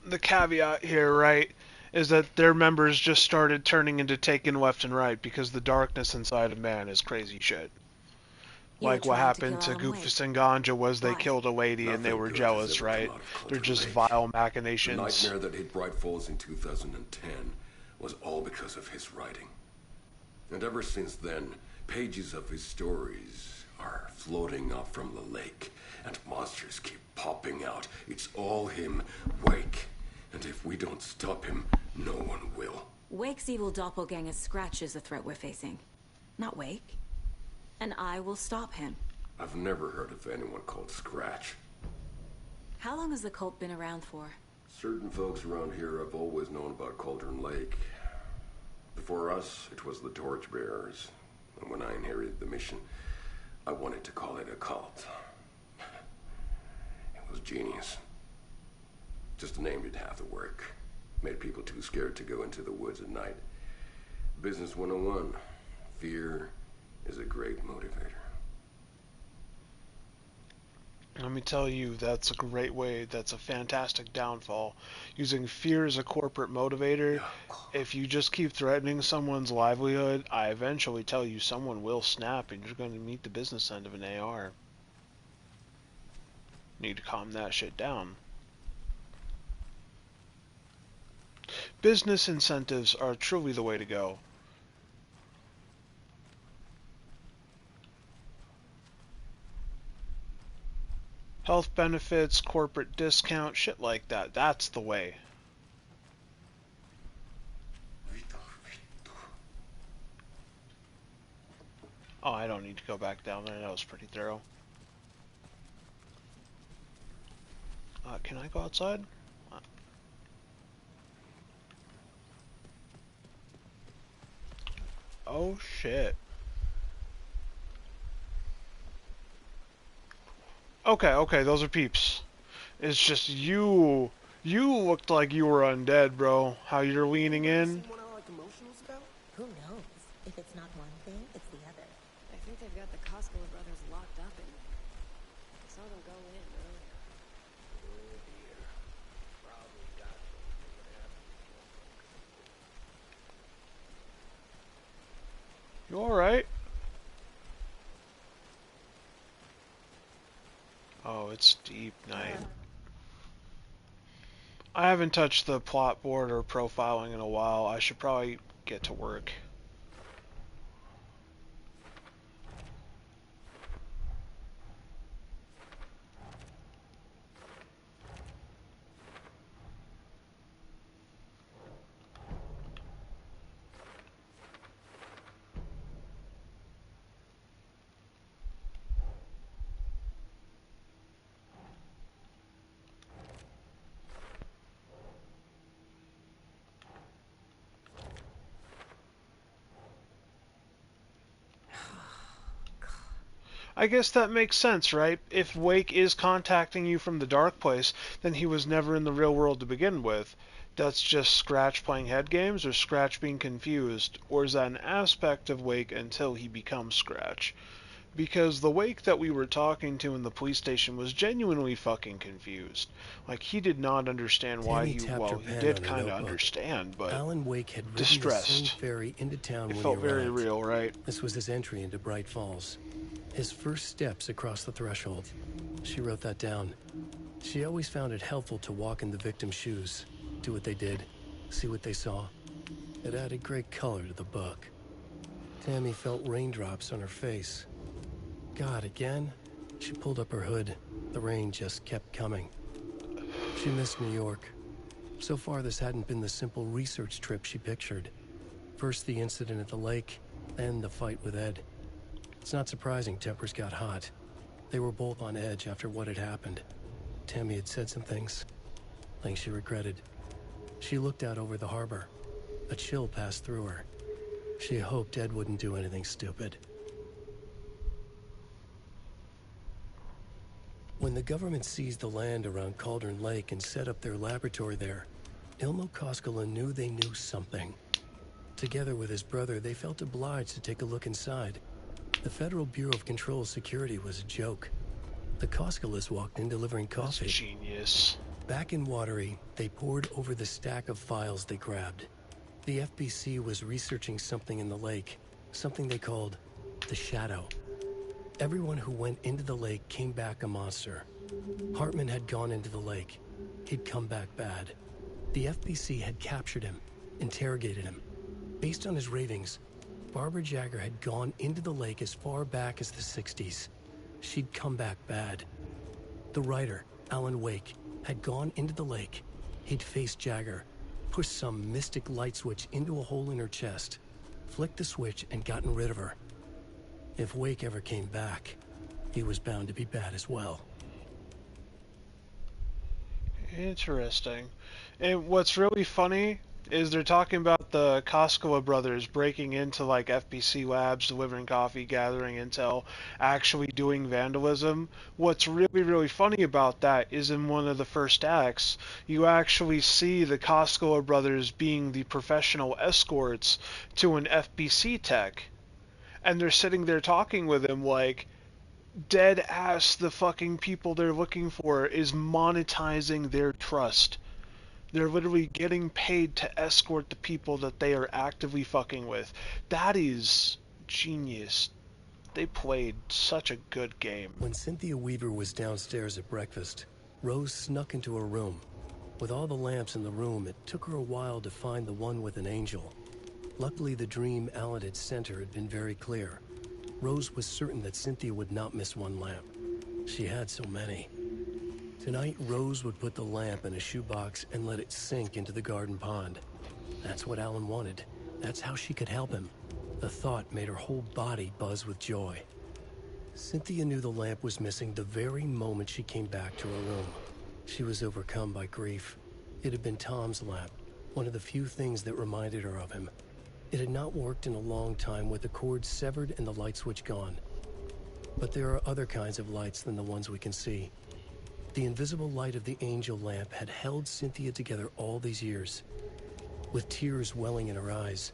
Speaker 1: the caveat here, right, is that their members just started turning into Taken left and right because the darkness inside of man is crazy shit. Like what happened to Goofus and Ganja was they killed a lady and they were jealous, right? They're just vile machinations.
Speaker 3: The nightmare that hit Bright Falls in 2010 was all because of his writing. And ever since then, pages of his stories are floating up from the lake, and monsters keep popping out. It's all him, Wake. And if we don't stop him, no one will.
Speaker 2: Wake's evil doppelganger Scratch is the threat we're facing, not Wake. And I will stop him.
Speaker 3: I've never heard of anyone called Scratch.
Speaker 2: How long has the cult been around for?
Speaker 3: Certain folks around here have always known about Cauldron Lake. Before us, it was the Torchbearers. And when I inherited the mission, I wanted to call it a cult. It was genius. Just a name did half the work. Made people too scared to go into the woods at night.
Speaker 15: Business 101. Fear is a great motivator.
Speaker 1: Let me tell you, that's a great way. That's a fantastic downfall. Using fear as a corporate motivator. If you just keep threatening someone's livelihood, I eventually tell you someone will snap and you're going to meet the business end of an AR. Need to calm that shit down. Business incentives are truly the way to go. Health benefits, corporate discount, shit like that. That's the way. Oh, I don't need to go back down there. That was pretty thorough. Can I go outside? Oh, shit. Okay, those are peeps. It's just you looked like you were undead, bro. How you're leaning in.
Speaker 9: Who knows? If it's not one thing, it's the other.
Speaker 16: I think they've got the Costco brothers locked up in there. I saw them go in earlier.
Speaker 6: Oh dear. Probably got something.
Speaker 1: You alright? Oh, it's deep night. I haven't touched the plot board or profiling in a while. I should probably get to work. I guess that makes sense, right? If Wake is contacting you from the dark place, then he was never in the real world to begin with. That's just Scratch playing head games, or Scratch being confused, or is that an aspect of Wake until he becomes Scratch? Because the Wake that we were talking to in the police station was genuinely fucking confused. Like, he did not understand why he, well, he did kind of understand, but
Speaker 3: Alan Wake had ridden
Speaker 1: distressed.
Speaker 3: the same ferry into town
Speaker 1: It
Speaker 3: when
Speaker 1: felt
Speaker 3: he
Speaker 1: very
Speaker 3: arrived.
Speaker 1: real, right?
Speaker 3: This was his entry into Bright Falls. His first steps across the threshold. She wrote that down. She always found it helpful to walk in the victim's shoes, do what they did, see what they saw. It added great color to the book. Tammy felt raindrops on her face. God, again? She pulled up her hood. The rain just kept coming. She missed New York. So far, this hadn't been the simple research trip she pictured. First the incident at the lake, then the fight with Ed. It's not surprising tempers got hot. They were both on edge after what had happened. Tammy had said some things she regretted. She looked out over the harbor. A chill passed through her. She hoped Ed wouldn't do anything stupid. When the government seized the land around Cauldron Lake and set up their laboratory there, Ilmo Koskela knew they knew something. Together with his brother, they felt obliged to take a look inside. The Federal Bureau of Control Security was a joke. The Koskelas walked in delivering coffee.
Speaker 1: That's genius.
Speaker 3: Back in Watery, they pored over the stack of files they grabbed. The FBC was researching something in the lake, something they called the Shadow. Everyone who went into the lake came back a monster. Hartman had gone into the lake. He'd come back bad. The FBC had captured him, interrogated him. Based on his ravings, Barbara Jagger had gone into the lake as far back as the 60s. She'd come back bad. The writer, Alan Wake, had gone into the lake. He'd faced Jagger, pushed some mystic light switch into a hole in her chest, flicked the switch and gotten rid of her. If Wake ever came back, he was bound to be bad as well.
Speaker 1: Interesting. And what's really funny is they're talking about the Koskela brothers breaking into like FBC labs, delivering coffee, gathering intel, actually doing vandalism. What's really, really funny about that is in one of the first acts, you actually see the Koskela brothers being the professional escorts to an FBC tech. And they're sitting there talking with him like, dead ass, the fucking people they're looking for is monetizing their trust. They're literally getting paid to escort the people that they are actively fucking with. That is genius. They played such a good game.
Speaker 3: When Cynthia Weaver was downstairs at breakfast, Rose snuck into her room. With all the lamps in the room, it took her a while to find the one with an angel. Luckily, the dream Alan had sent her had been very clear. Rose was certain that Cynthia would not miss one lamp. She had so many. Tonight, Rose would put the lamp in a shoebox and let it sink into the garden pond. That's what Alan wanted. That's how she could help him. The thought made her whole body buzz with joy. Cynthia knew the lamp was missing the very moment she came back to her room. She was overcome by grief. It had been Tom's lamp, one of the few things that reminded her of him. It had not worked in a long time with the cord severed and the light switch gone. But there are other kinds of lights than the ones we can see. The invisible light of the angel lamp had held Cynthia together all these years. With tears welling in her eyes,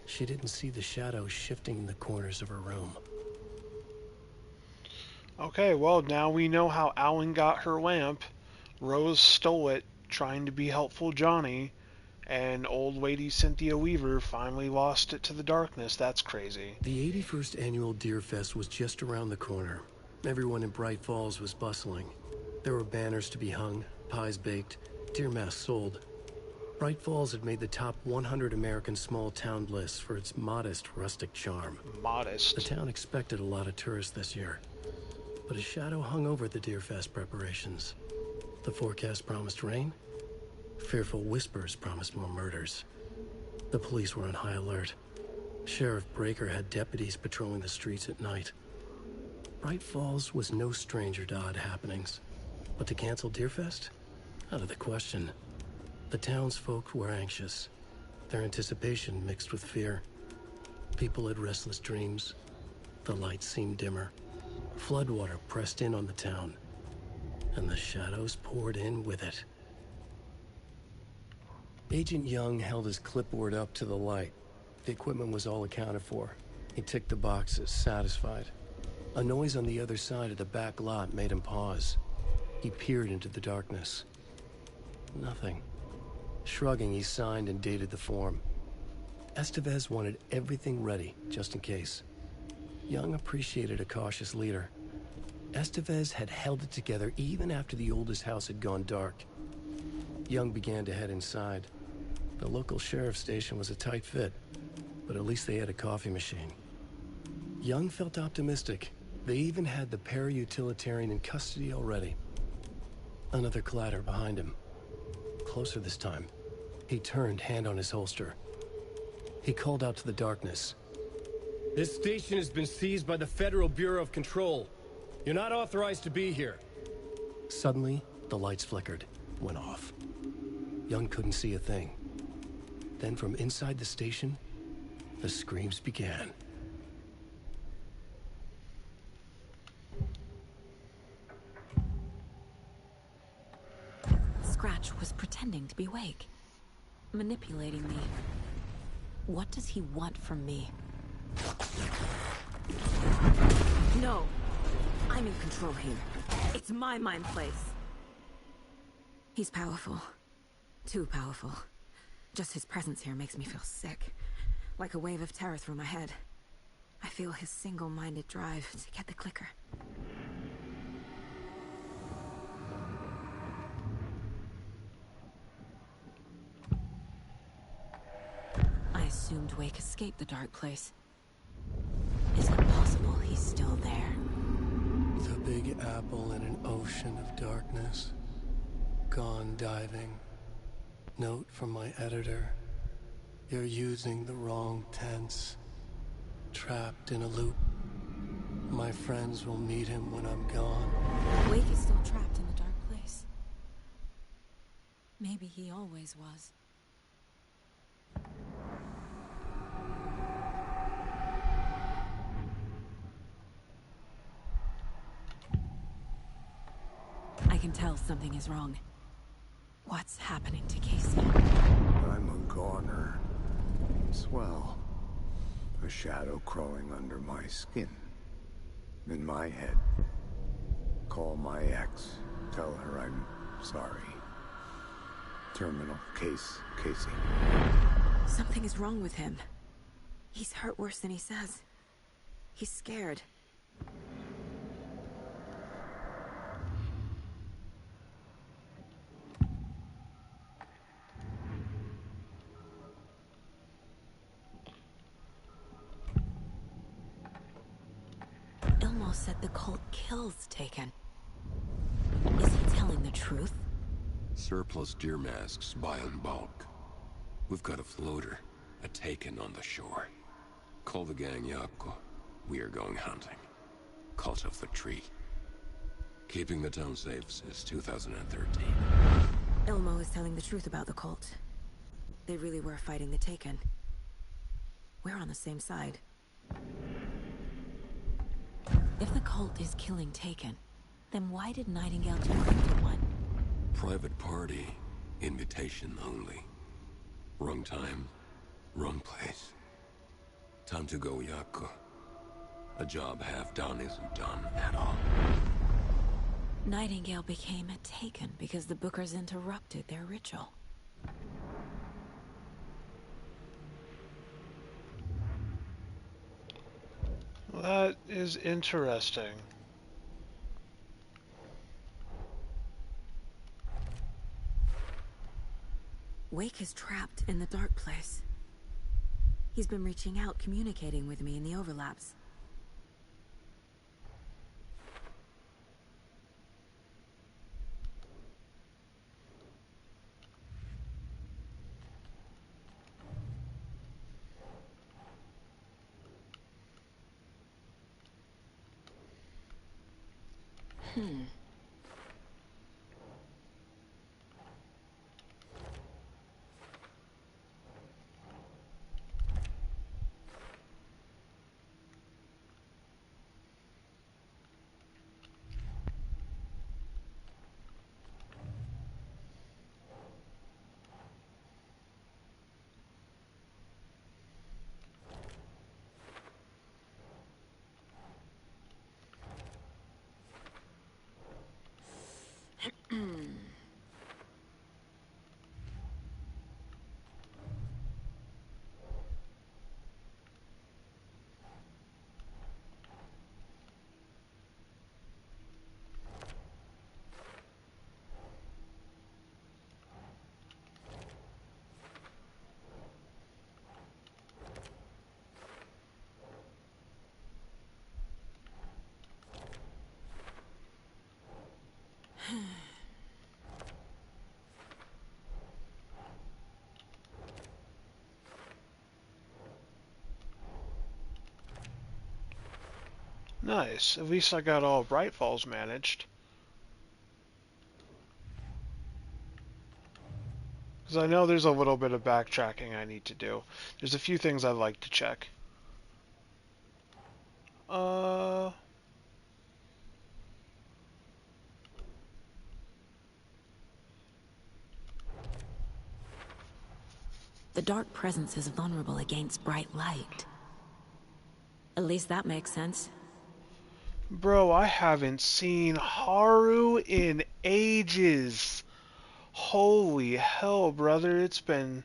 Speaker 3: she didn't see the shadows shifting in the corners of her room.
Speaker 1: Okay, well, now we know how Alan got her lamp. Rose stole it, trying to be helpful Johnny, and old lady Cynthia Weaver finally lost it to the darkness. That's crazy.
Speaker 3: The 81st annual Deer Fest was just around the corner. Everyone in Bright Falls was bustling. There were banners to be hung, pies baked, deer masks sold. Bright Falls had made the top 100 American small town lists for its modest, rustic charm.
Speaker 1: Modest.
Speaker 3: The town expected a lot of tourists this year, but a shadow hung over the Deer Fest preparations. The forecast promised rain. Fearful whispers promised more murders. The police were on high alert. Sheriff Breaker had deputies patrolling the streets at night. Bright Falls was no stranger to odd happenings. But to cancel Deerfest? Out of the question. The townsfolk were anxious. Their anticipation mixed with fear. People had restless dreams. The lights seemed dimmer. Floodwater pressed in on the town. And the shadows poured in with it. Agent Young held his clipboard up to the light. The equipment was all accounted for. He ticked the boxes, satisfied. A noise on the other side of the back lot made him pause. He peered into the darkness. Nothing. Shrugging, he signed and dated the form. Estevez wanted everything ready, just in case. Young appreciated a cautious leader. Estevez had held it together even after the oldest house had gone dark. Young began to head inside. The local sheriff's station was a tight fit, but at least they had a coffee machine. Young felt optimistic. They even had the para-utilitarian in custody already. Another clatter behind him. Closer this time. He turned, hand on his holster. He called out to the darkness.
Speaker 17: This station has been seized by the Federal Bureau of Control. You're not authorized to be here.
Speaker 3: Suddenly, the lights flickered, went off. Young couldn't see a thing. Then from inside the station, the screams began.
Speaker 2: Scratch was pretending to be awake, manipulating me. What does he want from me? No! I'm in control here. It's my mind place. He's powerful. Too powerful. Just his presence here makes me feel sick. Like a wave of terror through my head. I feel his single-minded drive to get the clicker. I assumed Wake escaped the dark place. Is it possible he's still there?
Speaker 3: The Big Apple in an ocean of darkness. Gone diving. Note from my editor. You're using the wrong tense. Trapped in a loop. My friends will meet him when I'm gone.
Speaker 2: Wake is still trapped in the dark place. Maybe he always was. can tell something is wrong. What's happening to Casey?
Speaker 11: I'm a goner. Swell. A shadow crawling under my skin. In my head. Call my ex. Tell her I'm sorry. Terminal case, Casey.
Speaker 2: Something is wrong with him. He's hurt worse than he says. He's scared. Ilmo said the cult kills Taken. Is he telling the truth?
Speaker 15: Surplus deer masks buy in bulk. We've got a floater, a Taken on the shore. Call the gang Yako. We are going hunting. Cult of the Tree. Keeping the town safe since 2013.
Speaker 2: Ilmo is telling the truth about the cult. They really were fighting the Taken. We're on the same side. If the cult is killing Taken, then why did Nightingale turn into one?
Speaker 15: Private party. Invitation only. Wrong time, wrong place. Time to go, Yako. A job half done isn't done at all.
Speaker 2: Nightingale became a Taken because the Bookers interrupted their ritual.
Speaker 1: That is interesting.
Speaker 2: Wake is trapped in the dark place. He's been reaching out, communicating with me in the overlaps.
Speaker 1: Nice. At least I got all Bright Falls managed. Because I know there's a little bit of backtracking I need to do. There's a few things I'd like to check.
Speaker 2: The dark presence is vulnerable against bright light. At least that makes sense.
Speaker 1: Bro, I haven't seen Haru in ages. Holy hell, brother. It's been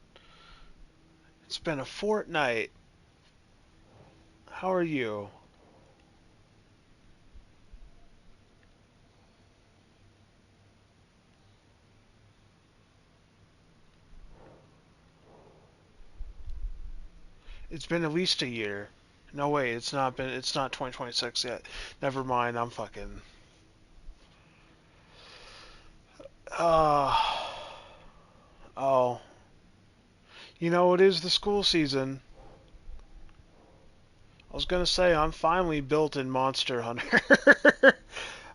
Speaker 1: a fortnight. How are you? It's been at least a year. No, wait, it's not 2026 yet. Never mind, I'm fucking... Oh. You know, it is the school season. I was gonna say, I'm finally built in Monster Hunter.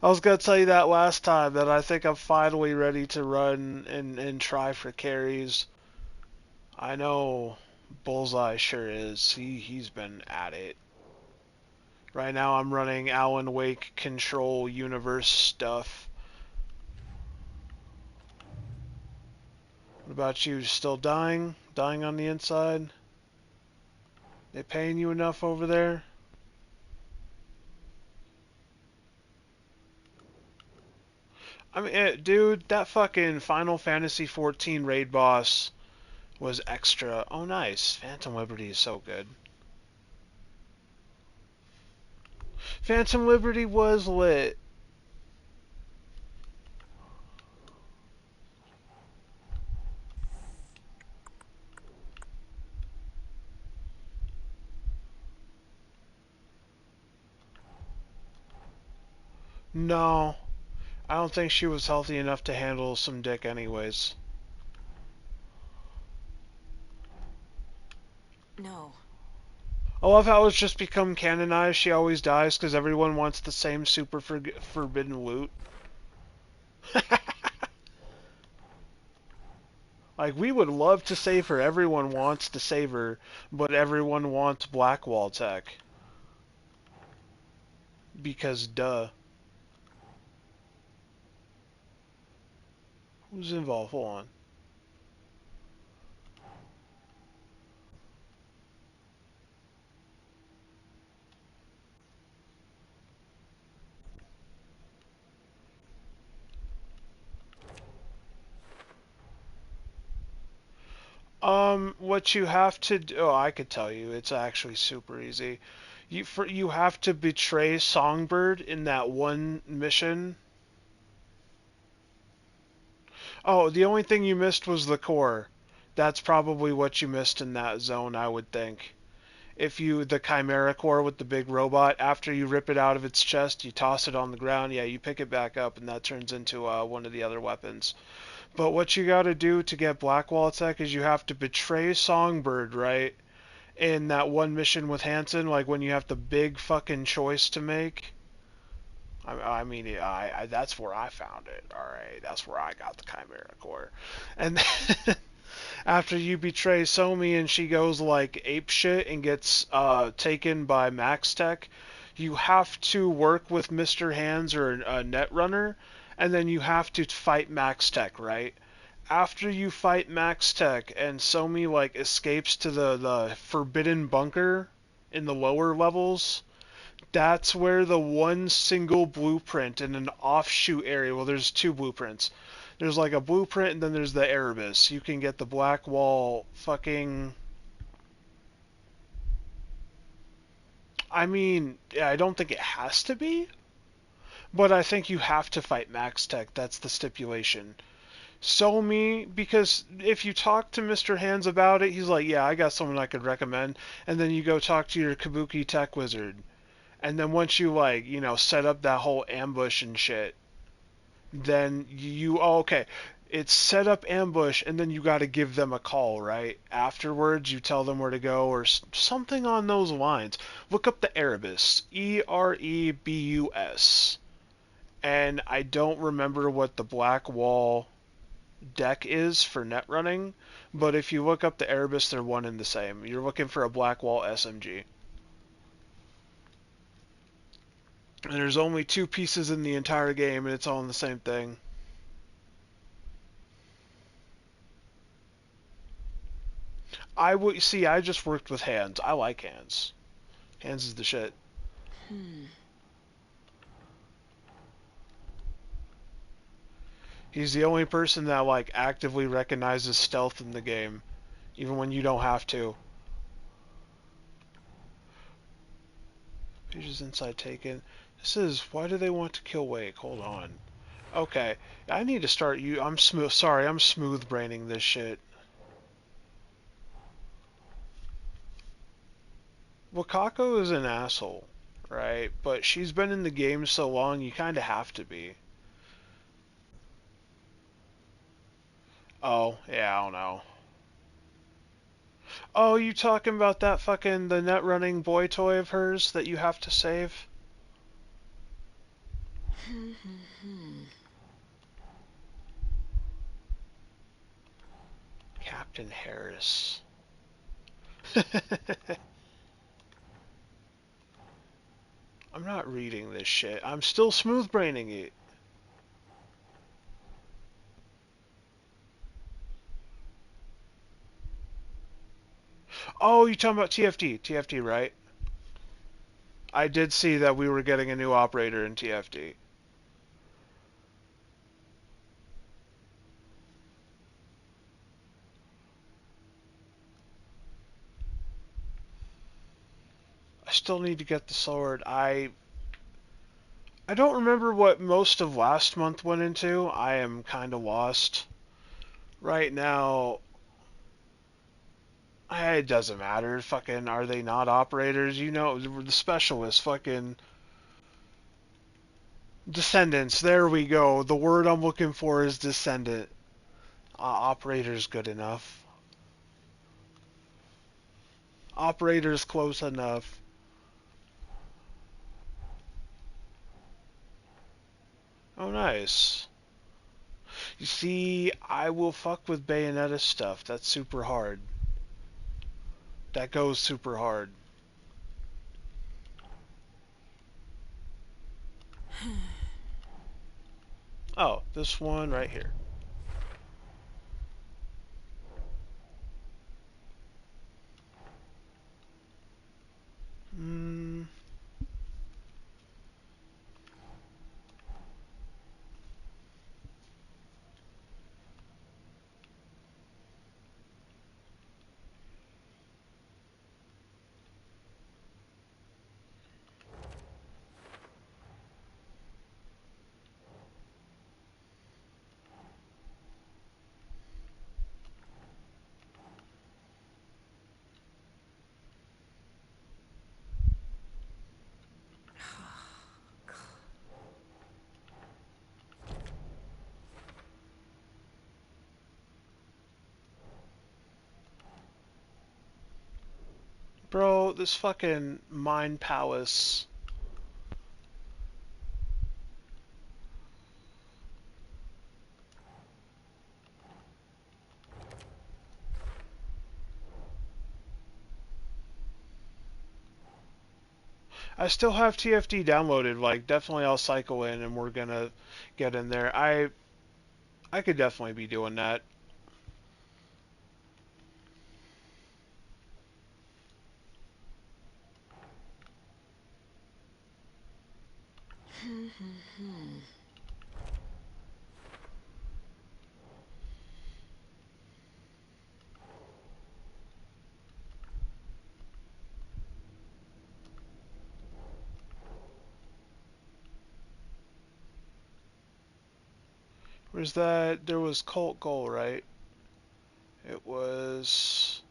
Speaker 1: I was gonna tell you that last time, that I think I'm finally ready to run and try for carries. I know Bullseye sure is. He's been at it. Right now I'm running Alan Wake Control Universe stuff. What about you? Still dying? Dying on the inside? They paying you enough over there? I mean, dude, that fucking Final Fantasy XIV raid boss was extra. Oh, nice. Phantom Liberty is so good. Phantom Liberty was lit. No, I don't think she was healthy enough to handle some dick anyways.
Speaker 2: No.
Speaker 1: I love how it's just become canonized. She always dies because everyone wants the same super forbidden loot. Like, we would love to save her. Everyone wants to save her, but everyone wants Blackwall tech. Because, duh. Who's involved? Hold on. What you have to do, oh, I could tell you, it's actually super easy. You have to betray Songbird in that one mission. Oh, the only thing you missed was the core. That's probably what you missed in that zone, I would think. If you, the Chimera core with the big robot, after you rip it out of its chest, you toss it on the ground, yeah, you pick it back up, and that turns into one of the other weapons. But what you gotta do to get Blackwall attack is you have to betray Songbird, right? In that one mission with Hanson, like when you have the big fucking choice to make. I mean, that's where I found it. All right, that's where I got the Chimera core. And then after you betray Somi and she goes like ape shit and gets taken by Max Tech, you have to work with Mr. Hands or a Netrunner, and then you have to fight Max Tech, right? After you fight Max Tech and Somi like escapes to the forbidden bunker in the lower levels, that's where the one single blueprint in an offshoot area, well, there's two blueprints. There's like a blueprint and then there's the Erebus. You can get the Blackwall fucking... I mean, yeah, I don't think it has to be, but I think you have to fight Max Tech. That's the stipulation. So me, because if you talk to Mr. Hands about it, he's like, yeah, I got someone I could recommend. And then you go talk to your Kabuki tech wizard. And then once you, like, you know, set up that whole ambush and shit, then oh, okay, it's set up ambush, and then you got to give them a call, right? Afterwards, you tell them where to go, or something on those lines. Look up the Erebus, Erebus, and I don't remember what the Blackwall deck is for net running, but if you look up the Erebus, they're one and the same. You're looking for a Blackwall SMG. And there's only two pieces in the entire game, and it's all in the same thing. I just worked with Hands. I like Hands. Hands is the shit. He's the only person that, like, actively recognizes stealth in the game, even when you don't have to. Pages inside taken. This is, why do they want to kill Wake? Hold on. Okay, I need to start I'm smooth braining this shit. Wakako is an asshole, right? But she's been in the game so long, you kind of have to be. Oh, yeah, I don't know. Oh, you talking about that fucking, the net running boy toy of hers that you have to save? Captain Harris. I'm not reading this shit. I'm still smooth braining it. Oh, you're talking about TFT. TFT, right? I did see that we were getting a new operator in TFT. I still need to get the sword. I don't remember what most of last month went into. I am kind of lost. Right now, it doesn't matter. Fucking, are they not operators? You know, the specialists, fucking descendants. There we go. The word I'm looking for is descendant. Operator's good enough. Operator's close enough. Oh, nice. You see, I will fuck with Bayonetta stuff. That's super hard. That goes super hard. Oh, this one right here. Hmm. Bro, this fucking Mind Palace. I still have TFD downloaded. Like, definitely I'll cycle in and we're gonna get in there. I could definitely be doing that. Where's that? There was Cult Goal, right? It was...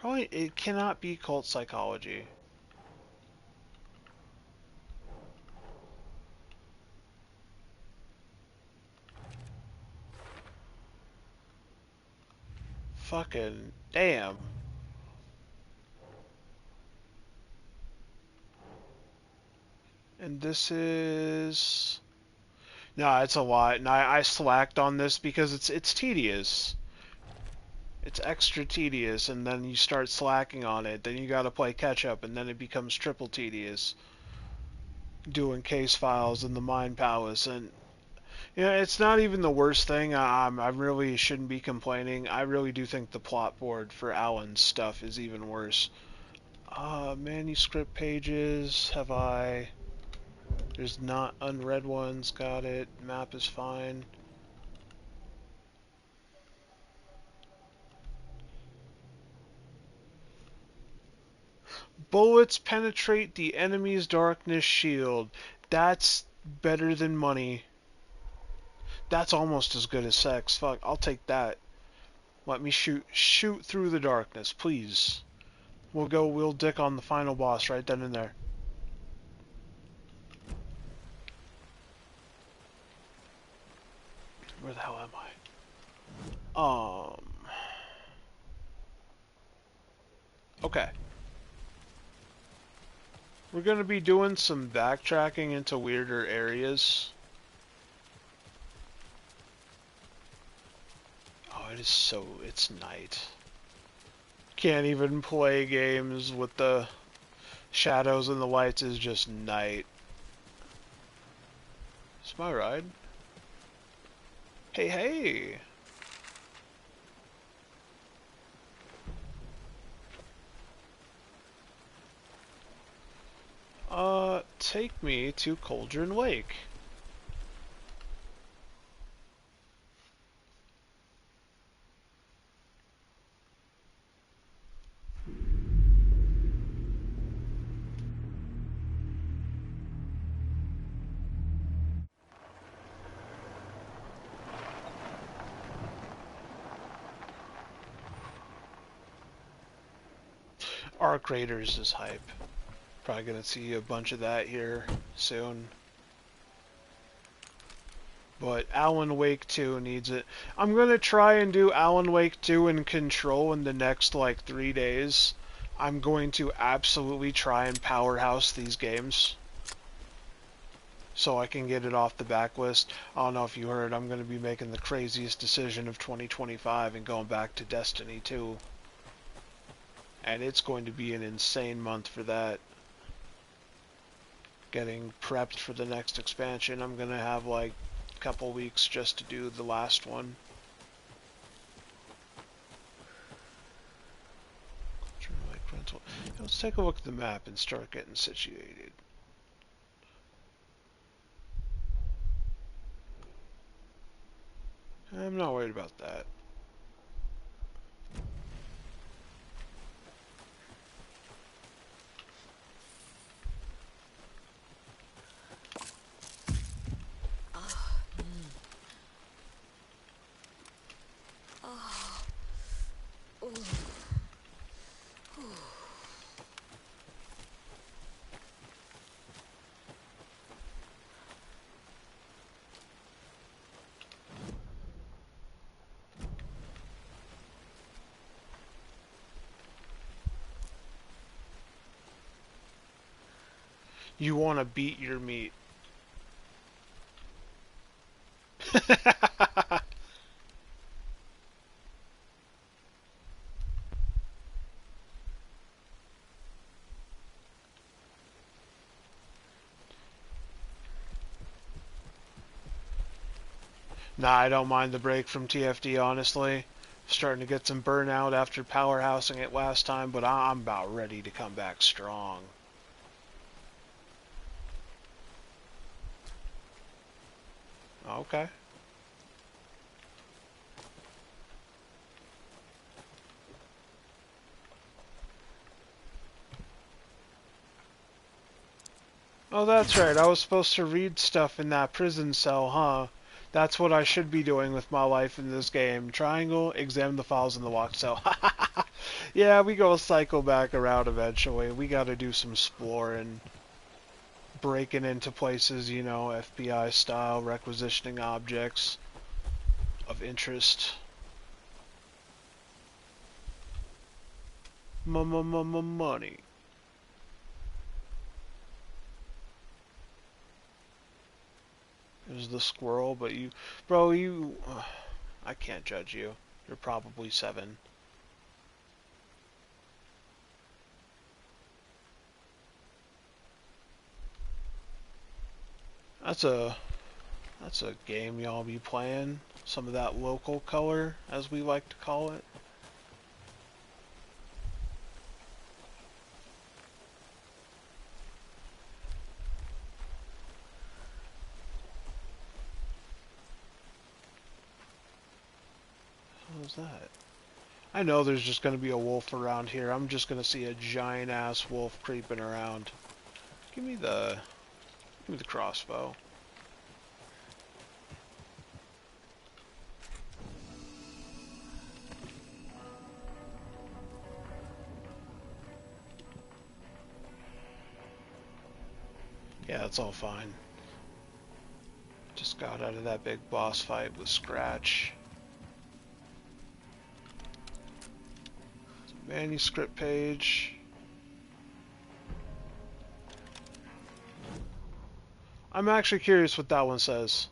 Speaker 1: Probably, it cannot be Cult Psychology. Fucking damn. And this is... No, it's a lot. And I slacked on this because it's tedious. It's extra tedious, and then you start slacking on it. Then you gotta play catch up, and then it becomes triple tedious. Doing case files in the Mind Palace, and yeah, it's not even the worst thing. I really shouldn't be complaining. I really do think the plot board for Alan's stuff is even worse. Manuscript pages, have I... There's not unread ones, got it. Map is fine. Bullets penetrate the enemy's darkness shield. That's better than money. That's almost as good as sex. Fuck, I'll take that. Let me shoot through the darkness, please. We'll dick on the final boss right then and there. Where the hell am I? Okay. We're gonna be doing some backtracking into weirder areas. Oh, it's night. Can't even play games with the shadows and the lights, is just night. It's my ride. Hey, hey! Take me to Cauldron Lake. Arc Raiders is hype. Probably gonna see a bunch of that here soon. But Alan Wake 2 needs it. I'm gonna try and do Alan Wake 2 in Control in the next like 3 days. I'm going to absolutely try and powerhouse these games so I can get it off the backlist. I don't know if you heard, I'm gonna be making the craziest decision of 2025 and going back to Destiny 2. And it's going to be an insane month for that. Getting prepped for the next expansion. I'm gonna have like a couple weeks just to do the last one. Let's take a look at the map and start getting situated. I'm not worried about that. You want to beat your meat. Nah, I don't mind the break from TFD, honestly. Starting to get some burnout after powerhousing it last time, but I'm about ready to come back strong. Okay. Oh, that's right. I was supposed to read stuff in that prison cell, huh? That's what I should be doing with my life in this game. Triangle, examine the files in the locked cell. Yeah, we go cycle back around eventually. We gotta do some exploring. Breaking into places, you know, FBI style, requisitioning objects of interest. Money. There's the squirrel, but you... Bro, you... I can't judge you. You're probably 7. That's a game y'all be playing. Some of that local color, as we like to call it. What was that? I know there's just going to be a wolf around here. I'm just going to see a giant-ass wolf creeping around. Give me the crossbow. Yeah, it's all fine. Just got out of that big boss fight with Scratch. Manuscript page. I'm actually curious what that one says.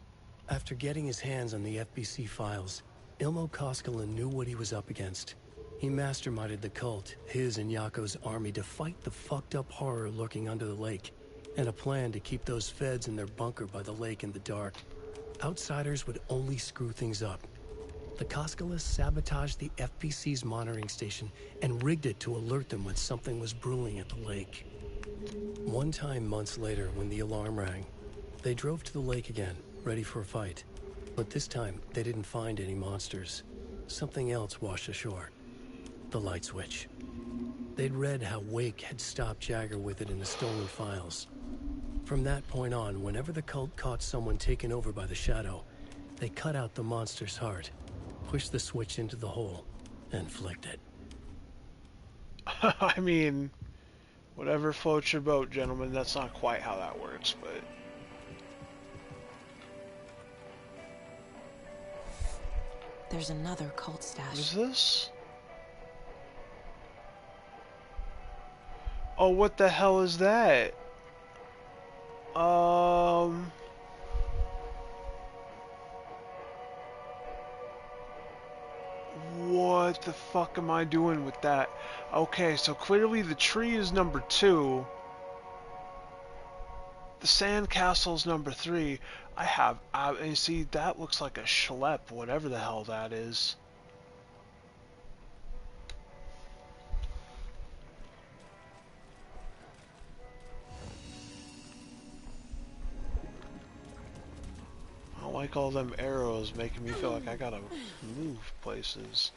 Speaker 3: After getting his hands on the FBC files, Ilmo Koskela knew what he was up against. He masterminded the cult, his and Yako's army, to fight the fucked up horror lurking under the lake, and a plan to keep those feds in their bunker by the lake in the dark. Outsiders would only screw things up. the Koskela sabotaged the FBC's monitoring station and rigged it to alert them when something was brewing at the lake. One time months later, when the alarm rang, they drove to the lake again, ready for a fight. But this time, they didn't find any monsters. Something else washed ashore. The light switch. They'd read how Wake had stopped Jagger with it in the stolen files. From that point on, whenever the cult caught someone taken over by the Shadow, they cut out the monster's heart, pushed the switch into the hole, and flicked it.
Speaker 1: I mean, whatever floats your boat, gentlemen. That's not quite how that works, but...
Speaker 2: There's another cult stash.
Speaker 1: What is this? Oh, what the hell is that? What the fuck am I doing with that? Okay, so clearly the tree is number 2. The sandcastle's number 3. And see, that looks like a schlep, whatever the hell that is. I don't like all them arrows making me feel like I gotta move places.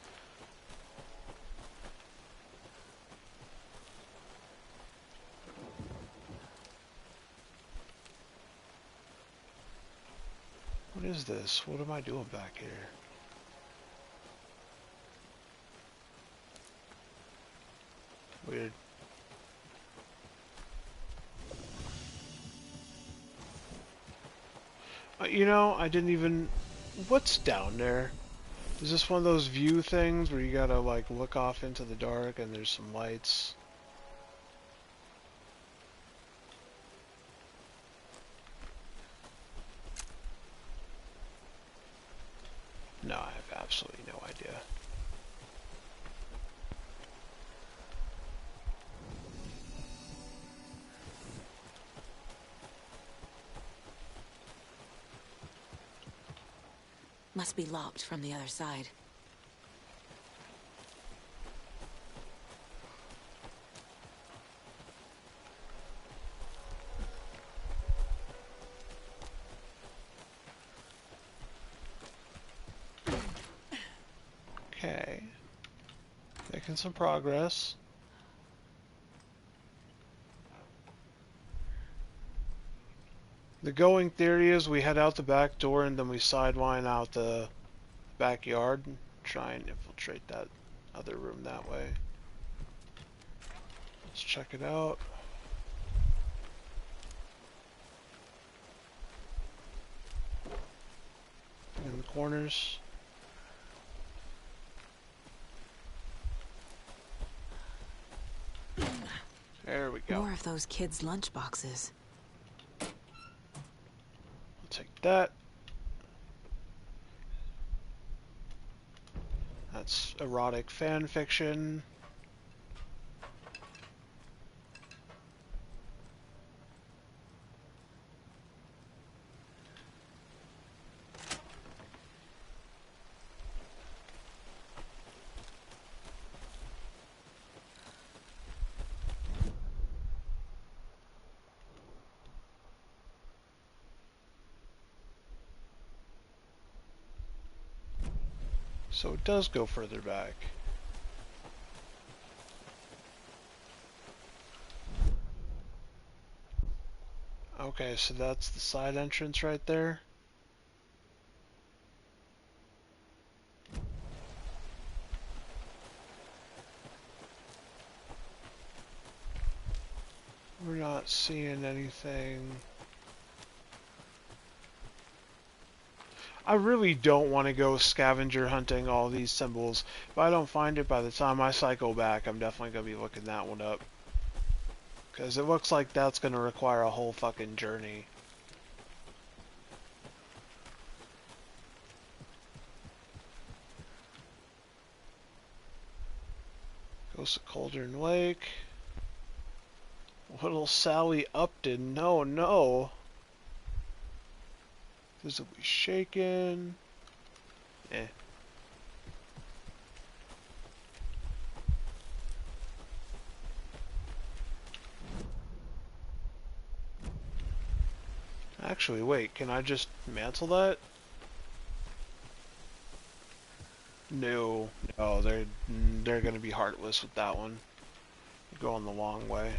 Speaker 1: What is this? What am I doing back here? Weird. You know, I didn't even... What's down there? Is this one of those view things where you gotta, like, look off into the dark and there's some lights? No, I have absolutely no idea.
Speaker 2: Must be locked from the other side.
Speaker 1: Okay. Making some progress. The going theory is we head out the back door and then we sideline out the backyard and try and infiltrate that other room that way. Let's check it out. In the corners. There we go.
Speaker 2: More of those kids' lunchboxes.
Speaker 1: Take that. That's erotic fan fiction. So it does go further back. Okay, so that's the side entrance right there. We're not seeing anything. I really don't want to go scavenger hunting all these symbols. If I don't find it by the time I cycle back, I'm definitely going to be looking that one up. Because it looks like that's going to require a whole fucking journey. Goes to Cauldron Lake. Little Sally Upton. No, no. Visibly shaken. Eh. Actually, wait, can I just mantle that? No, no, they're gonna be heartless with that one. You're going the long way.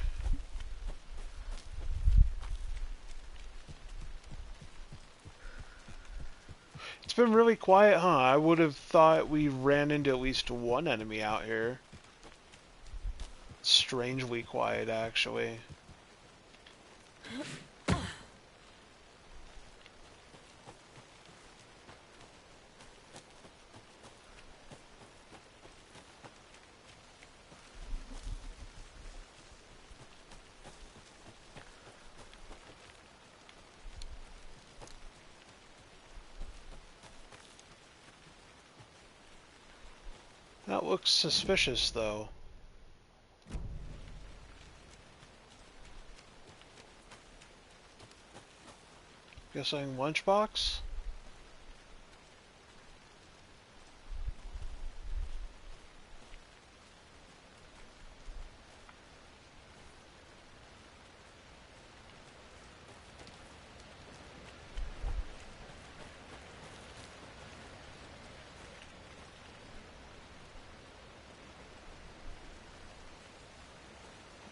Speaker 1: It's been really quiet, huh? I would have thought we ran into at least one enemy out here. Strangely quiet, actually. That looks suspicious, though. Guessing lunchbox?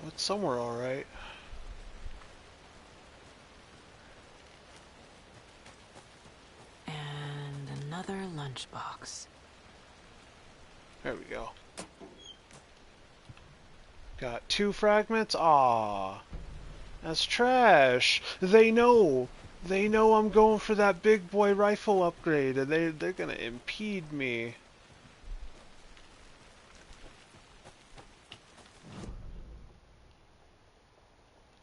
Speaker 1: Well, it's somewhere alright.
Speaker 2: And another lunchbox.
Speaker 1: There we go. Got 2 fragments? Aww. That's trash. They know. They know I'm going for that big boy rifle upgrade, and they're gonna impede me.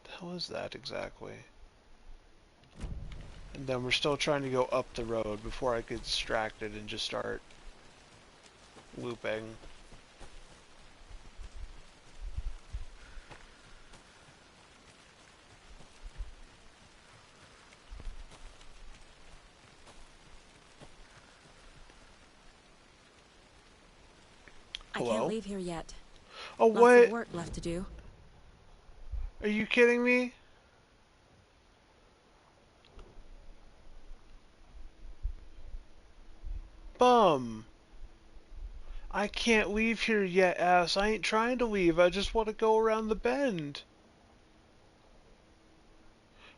Speaker 1: What the hell is that exactly? And then we're still trying to go up the road before I get distracted and just start looping.
Speaker 2: I
Speaker 1: Hello?
Speaker 2: can't leave here yet.
Speaker 1: Oh,
Speaker 2: Lots
Speaker 1: what?
Speaker 2: of work left to do.
Speaker 1: Are you kidding me? Bum. I can't leave here yet, ass. I ain't trying to leave. I just want to go around the bend.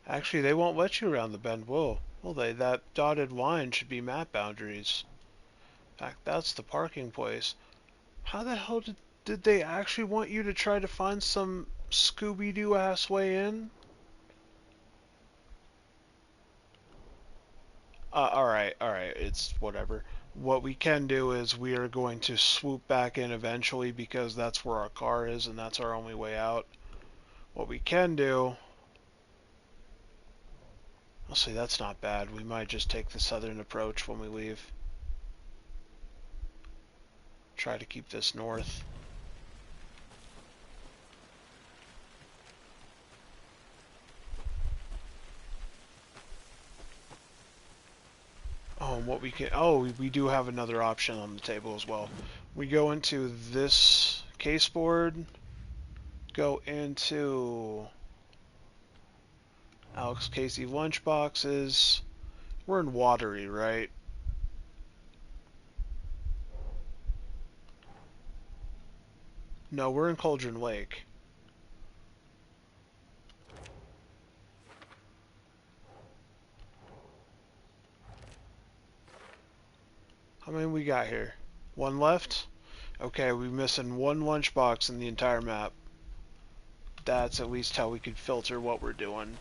Speaker 1: Actually, they won't let you around the bend, will they? That dotted line should be map boundaries. In fact, that's the parking place. How the hell did they actually want you to try to find some Scooby-Doo ass way in? Alright, it's whatever. What we can do is we are going to swoop back in eventually because that's where our car is and that's our only way out. What we can do... I'll say that's not bad. We might just take the southern approach when we leave. Try to keep this north. Oh, and what we can... Oh, we do have another option on the table as well. We go into this case board. Go into... Alex Casey lunchboxes. We're in Watery, right? No, we're in Cauldron Lake. How many we got here? One left? Okay, we're missing one lunchbox in the entire map. That's at least how we could filter what we're doing.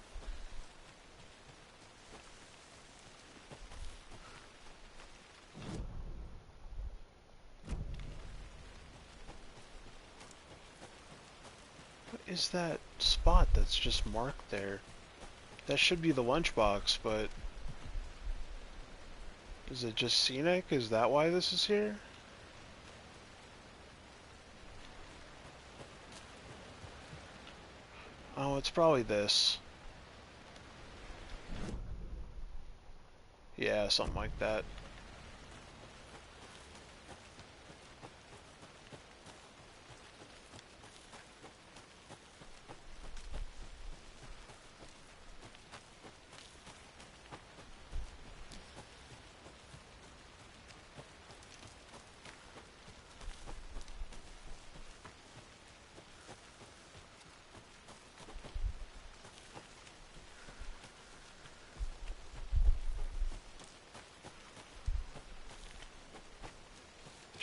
Speaker 1: What is that spot that's just marked there? That should be the lunchbox, but... Is it just scenic? Is that why this is here? Oh, it's probably this. Yeah, something like that.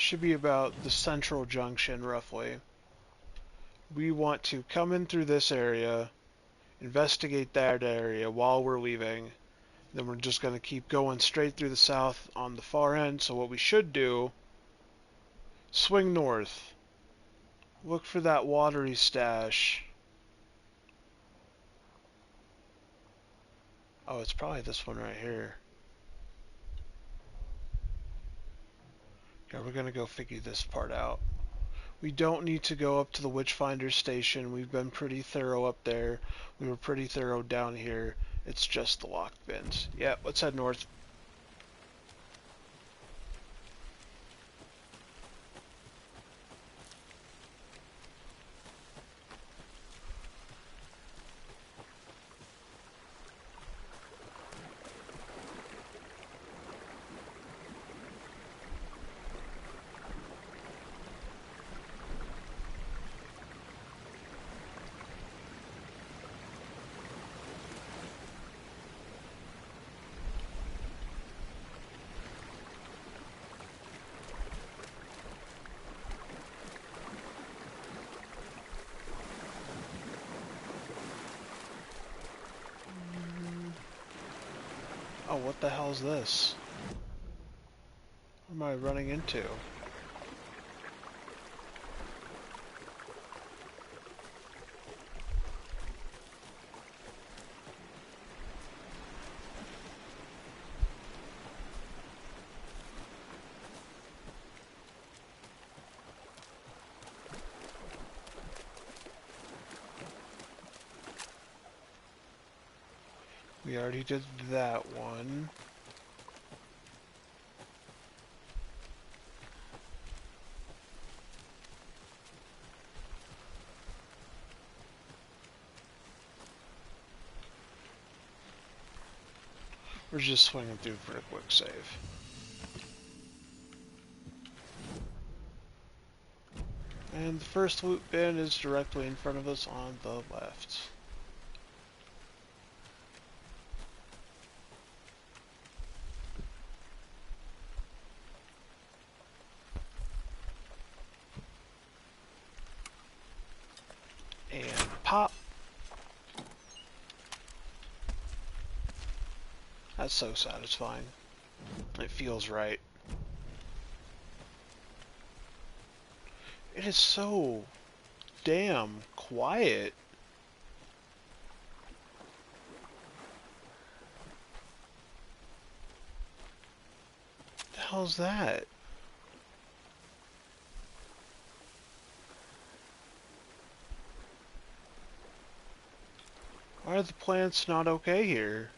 Speaker 1: should be about the central junction, roughly. We want to come in through this area, investigate that area while we're leaving. Then we're just going to keep going straight through the south on the far end. So what we should do, swing north. Look for that watery stash. Oh, it's probably this one right here. Yeah, we're going to go figure this part out. We don't need to go up to the Witchfinder station. We've been pretty thorough up there. We were pretty thorough down here. It's just the lock bins. Yeah, let's head north. Oh, what the hell is this? What am I running into? We already did that one. We're just swinging through for a quick save. And the first loot bin is directly in front of us on the left. And pop. That's so satisfying. It feels right. It is so damn quiet. What the hell's that? Why are the plants not okay here?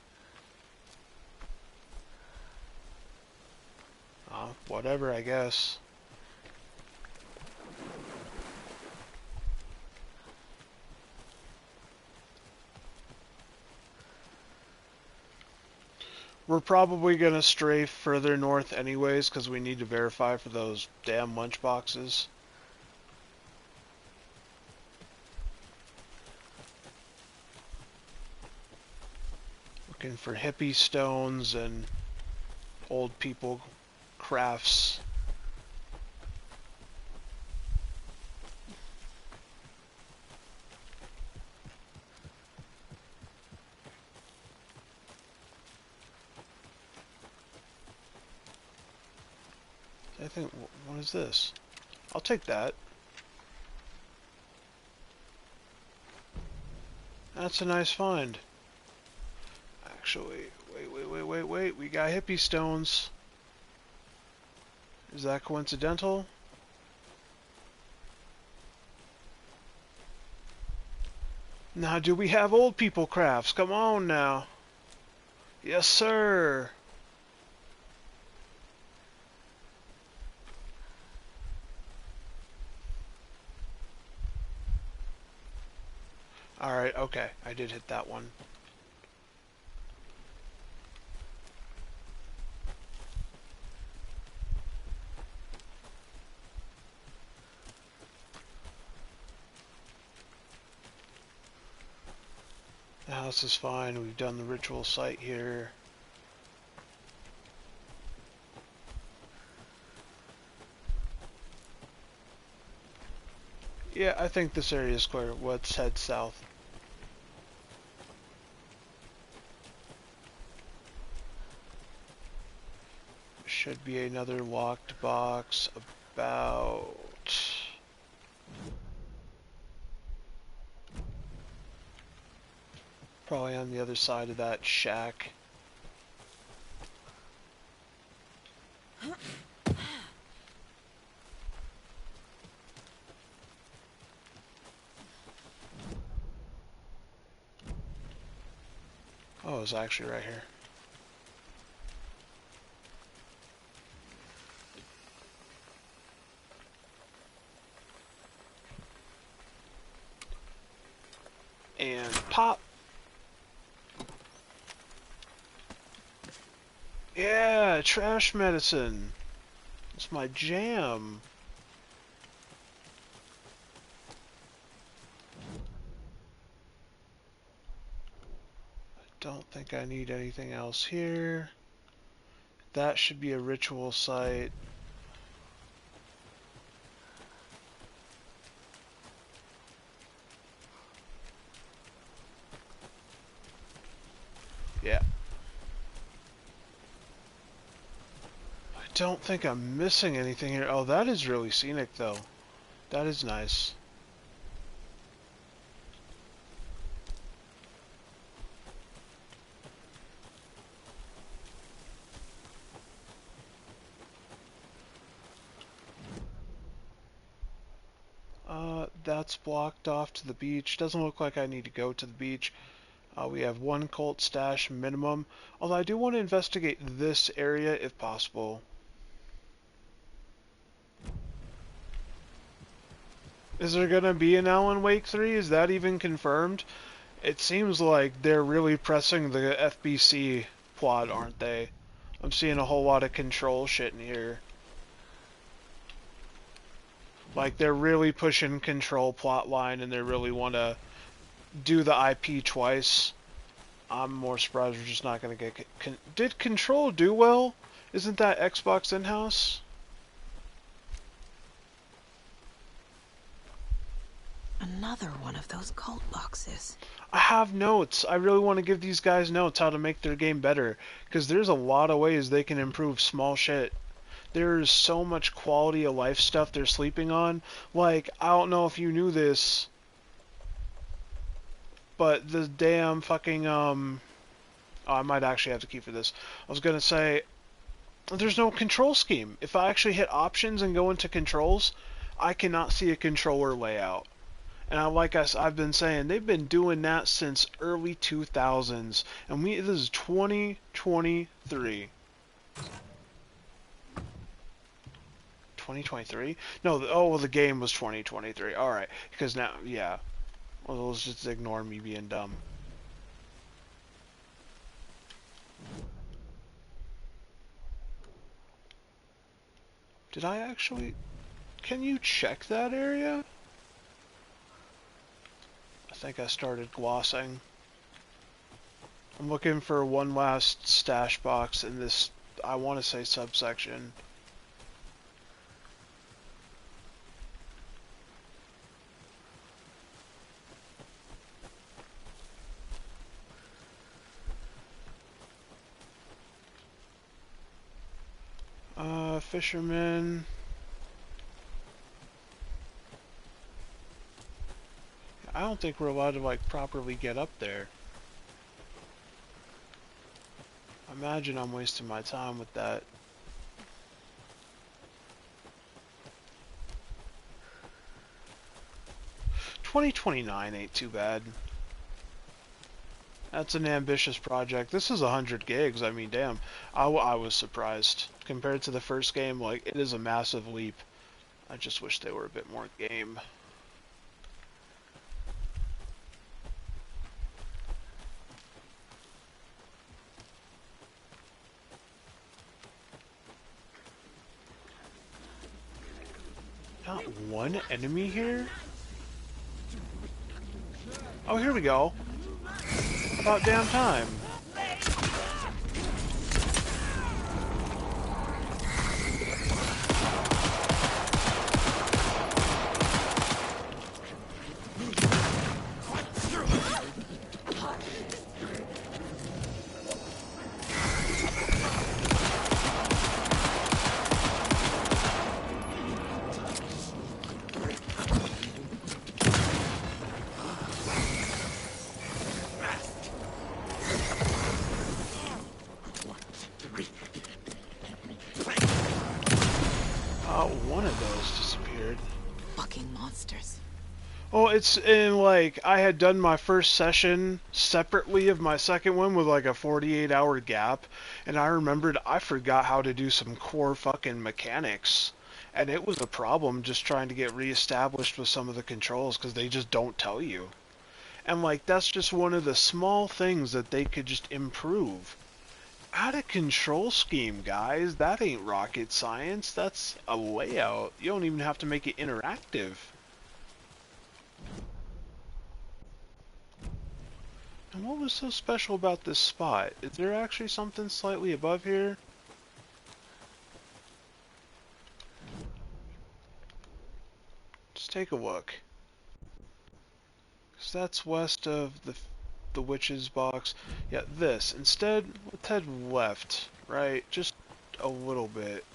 Speaker 1: Whatever, I guess. We're probably going to stray further north anyways, because we need to verify for those damn lunchboxes. Looking for hippie stones and old people crafts. I think, what is this? I'll take that. That's a nice find. Actually, wait. We got hippie stones. Is that coincidental? Now, do we have old people crafts? Come on now. Yes, sir. Alright, okay. I did hit that one. The house is fine. We've done the ritual site here. Yeah, I think this area is clear. Let's head south. Should be another locked box about... probably on the other side of that shack. Oh, it's actually right here. And pop. Yeah, trash medicine. It's my jam. I don't think I need anything else here. That should be a ritual site. Yeah. I don't think I'm missing anything here. Oh, that is really scenic, though. That is nice. That's blocked off to the beach. Doesn't look like I need to go to the beach. We have one cult stash minimum. Although I do want to investigate this area if possible. Is there going to be an Alan Wake 3? Is that even confirmed? It seems like they're really pressing the FBC plot, aren't they? I'm seeing a whole lot of control shit in here. Like, they're really pushing control plotline and they really want to do the IP twice. I'm more surprised we're just not going to get... Did Control do well? Isn't that Xbox in-house?
Speaker 2: Another one of those cult boxes.
Speaker 1: I have notes. I really want to give these guys notes how to make their game better. Because there's a lot of ways they can improve small shit. There's so much quality of life stuff they're sleeping on. Like, I don't know if you knew this, but the damn fucking, oh, I might actually have to keep for this. I was gonna say, there's no control scheme. If I actually hit options and go into controls, I cannot see a controller layout. And like I've been saying, they've been doing that since early 2000s. And this is 2023. 2023? No, oh, well, the game was 2023. Alright, because now, yeah. Well, let's just ignore me being dumb. Did I actually... Can you check that area? I think I started glossing. I'm looking for one last stash box in this, I want to say, subsection. Fisherman. I don't think we're allowed to, like, properly get up there. Imagine I'm wasting my time with that. $20.29 ain't too bad. That's an ambitious project. This is 100 gigs. I mean, damn. I was surprised. Compared to the first game, like, it is a massive leap. I just wish they were a bit more game. Not one enemy here? Oh, here we go. About damn time.
Speaker 9: monsters.
Speaker 1: Oh, it's in like I had done my first session separately of my second one with like a 48-hour gap, and I remembered I forgot how to do some core fucking mechanics, and it was a problem just trying to get reestablished with some of the controls because they just don't tell you. And like that's just one of the small things that they could just improve. Add a control scheme, guys. That ain't rocket science. That's a layout. You don't even have to make it interactive. And what was so special about this spot? Is there actually something slightly above here? Just take a look. 'Cause that's west of the witch's box. Yeah, this. Instead, let's head left, right? Just a little bit.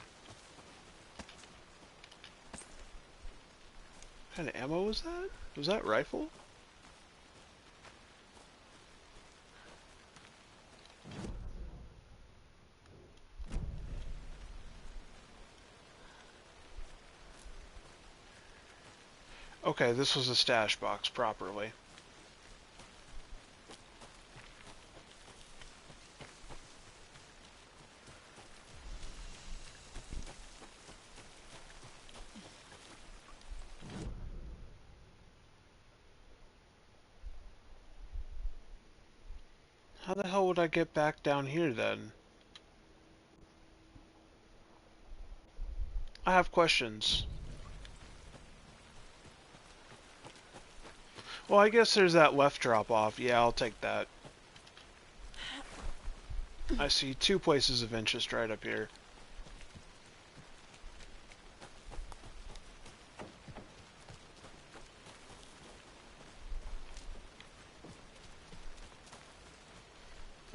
Speaker 1: What kind of ammo was that? Was that rifle? Okay, this was a stash box properly. How the hell would I get back down here then? I have questions. Well, I guess there's that left drop off. Yeah, I'll take that. I see 2 places of interest right up here.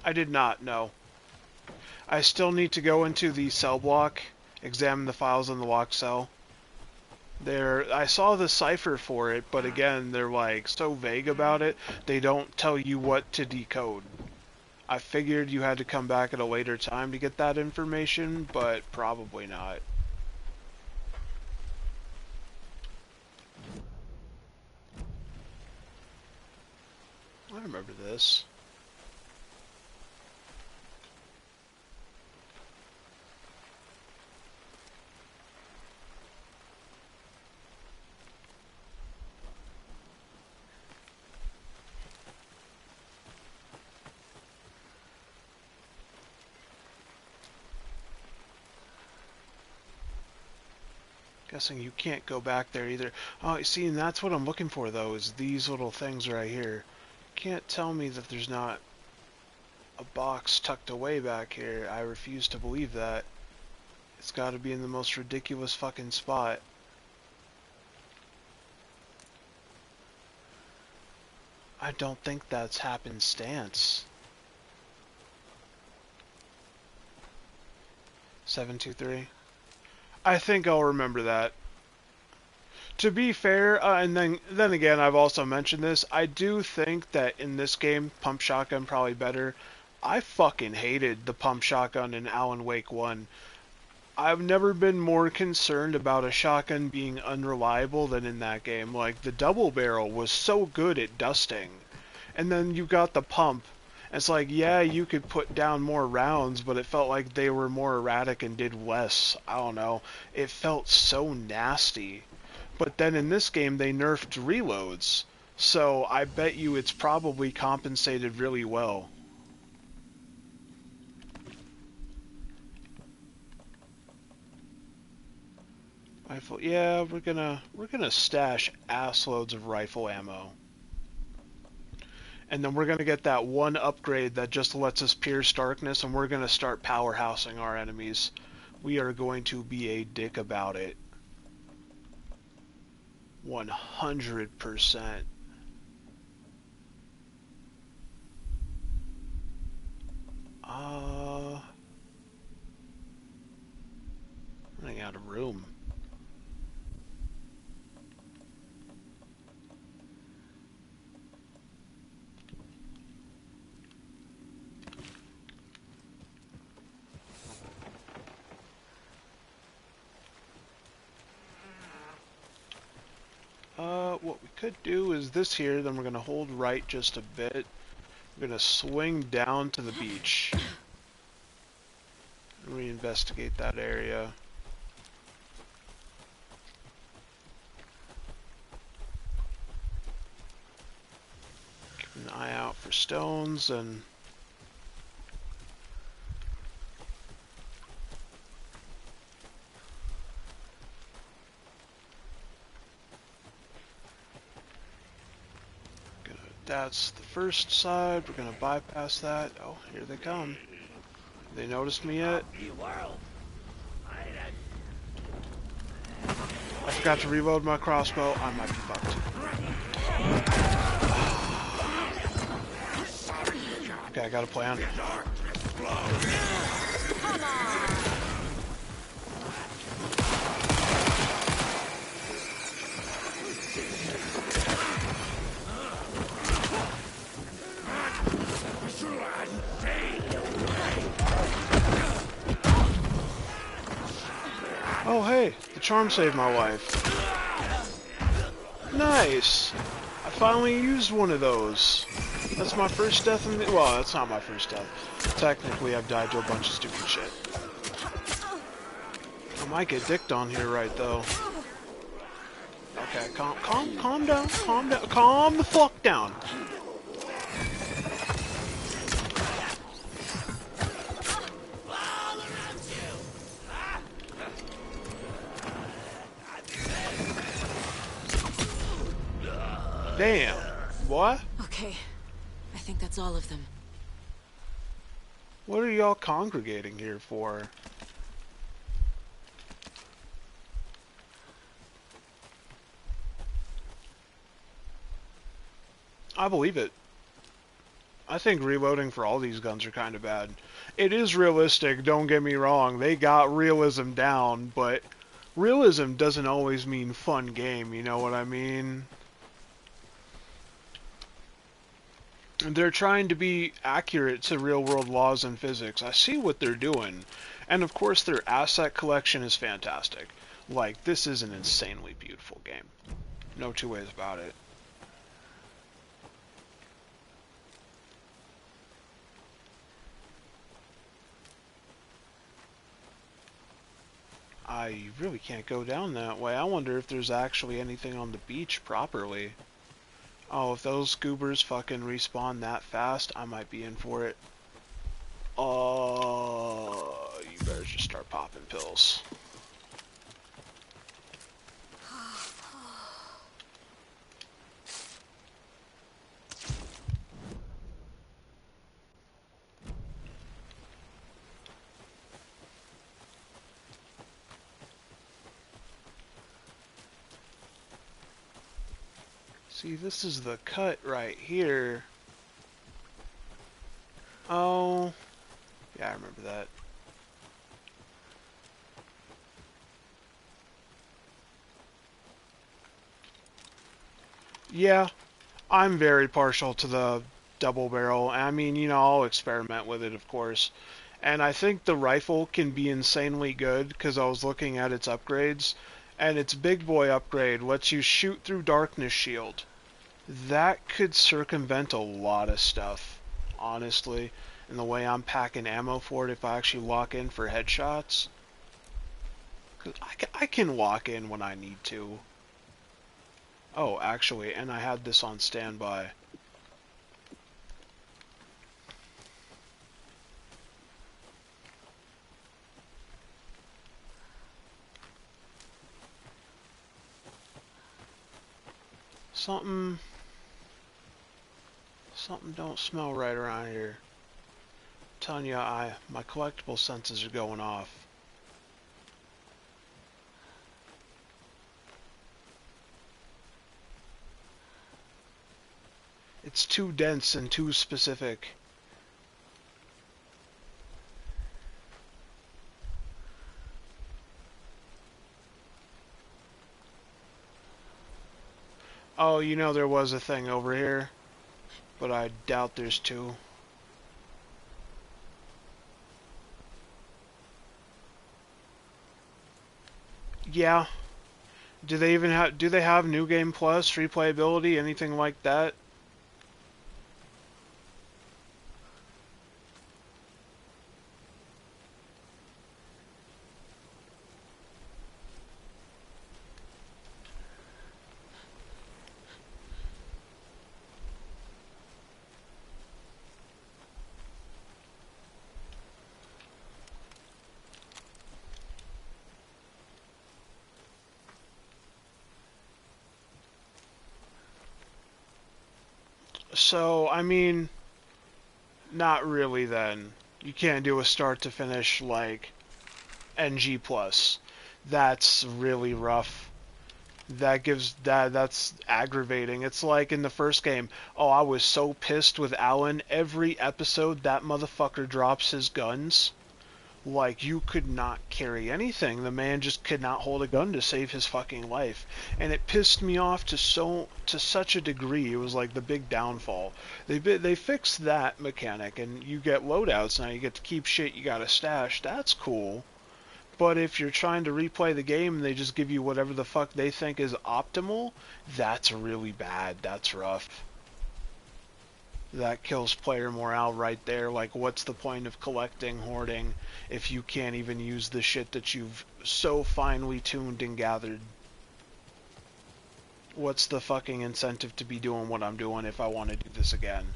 Speaker 1: I did not, no. I still need to go into the cell block, examine the files in the locked cell. I saw the cipher for it, but again, they're like so vague about it, they don't tell you what to decode. I figured you had to come back at a later time to get that information, but probably not. I remember this. Guessing you can't go back there either. Oh, see, and that's what I'm looking for, though, is these little things right here. Can't tell me that there's not a box tucked away back here. I refuse to believe that. It's got to be in the most ridiculous fucking spot. I don't think that's happenstance. 723. I think I'll remember that. To be fair, and then again, I've also mentioned this, I do think that in this game, pump shotgun probably better. I fucking hated the pump shotgun in Alan Wake 1. I've never been more concerned about a shotgun being unreliable than in that game. Like, the double barrel was so good at dusting. And then you got the pump. It's like, yeah, you could put down more rounds, but it felt like they were more erratic and did less. I don't know. It felt so nasty. But then in this game, they nerfed reloads. So I bet you it's probably compensated really well. Rifle, yeah, we're gonna stash assloads of rifle ammo. And then we're gonna get that one upgrade that just lets us pierce darkness, and we're gonna start powerhousing our enemies. We are going to be a dick about it. 100%. Running out of room. could do is this here, then we're going to hold right just a bit. We're going to swing down to the beach. Reinvestigate that area. Keep an eye out for stones and that's the first side. We're gonna bypass that. Oh, here they come. They noticed me yet? I forgot to reload my crossbow. I might be fucked. Okay, I got a plan.
Speaker 9: Come on!
Speaker 1: Oh, hey, the charm saved my life. Nice! I finally used one of those. That's my first death in the... Well, that's not my first death. Technically, I've died to a bunch of stupid shit. I might get dicked on here right, though. Okay, calm down, calm the fuck down. Damn. What?
Speaker 2: Okay. I think that's all of them.
Speaker 1: What are y'all congregating here for? I believe it. I think reloading for all these guns are kind of bad. It is realistic, don't get me wrong. They got realism down, but realism doesn't always mean fun game, you know what I mean? They're trying to be accurate to real-world laws and physics. I see what they're doing. And of course their asset collection is fantastic. Like, this is an insanely beautiful game. No two ways about it. I really can't go down that way. I wonder if there's actually anything on the beach properly. Oh, if those goobers fucking respawn that fast, I might be in for it. You better just start popping pills. See, this is the cut right here. Oh, yeah, I remember that. Yeah, I'm very partial to the double barrel. I mean, you know, I'll experiment with it, of course. And I think the rifle can be insanely good, because I was looking at its upgrades. And its big boy upgrade lets you shoot through darkness shield. That could circumvent a lot of stuff, honestly. And the way I'm packing ammo for it, if I actually lock in for headshots. 'Cause I can walk in when I need to. Oh, actually, and I had this on standby. Something don't smell right around here. I'm telling you, my collectible senses are going off. It's too dense and too specific. Oh, you know there was a thing over here, but I doubt there's two. Yeah, Do they even have? Do they have New Game Plus, replayability, anything like that? So, I mean, not really then. You can't do a start to finish like NG plus. That's really rough. That's aggravating. It's like in the first game, oh, I was so pissed with Alan. Every episode that motherfucker drops his guns. Like, you could not carry anything. The man just could not hold a gun to save his fucking life. And it pissed me off to such a degree. It was like the big downfall. They fixed that mechanic, and you get loadouts now. You get to keep shit you got to stash. That's cool. But if you're trying to replay the game and they just give you whatever the fuck they think is optimal, that's really bad. That's rough. That kills player morale right there. Like, what's the point of collecting, hoarding, if you can't even use the shit that you've so finely tuned and gathered? What's the fucking incentive to be doing what I'm doing if I want to do this again?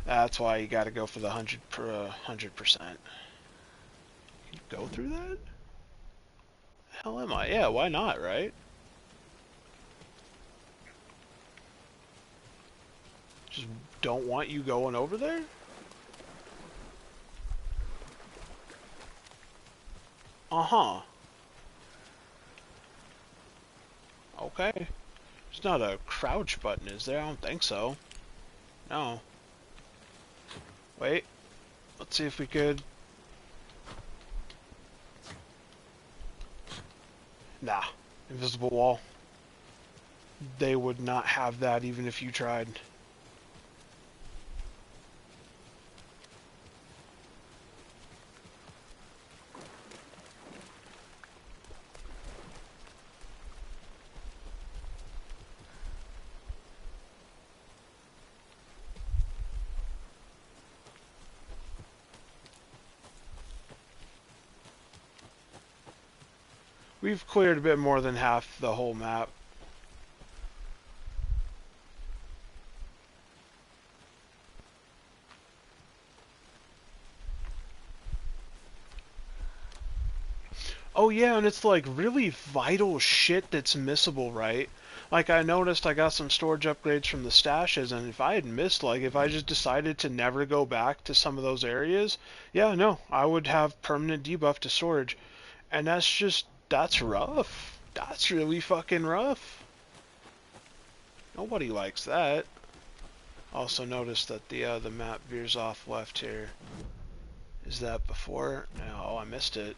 Speaker 1: That's why you gotta go for the 100%. Can you go through that? The hell am I? Yeah, why not, right? Just don't want you going over there? Uh-huh. Okay. There's not a crouch button, is there? I don't think so. No. Wait. Let's see if we could... Nah. Invisible wall. They would not have that even if you tried. We've cleared a bit more than half the whole map. Oh yeah, and it's like really vital shit that's missable, right? Like I noticed I got some storage upgrades from the stashes, and if I had missed, like if I just decided to never go back to some of those areas, yeah, no, I would have permanent debuff to storage. And that's rough. That's really fucking rough. Nobody likes that. Also notice that the map veers off left here. Is that before? No, I missed it.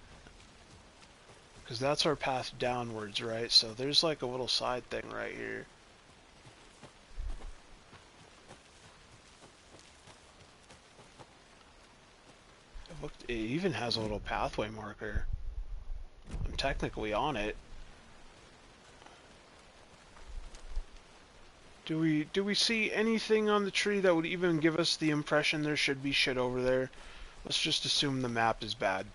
Speaker 1: Because that's our path downwards, right? So there's like a little side thing right here. It even has a little pathway marker. I'm technically on it. Do we see anything on the tree that would even give us the impression there should be shit over there? Let's just assume the map is bad.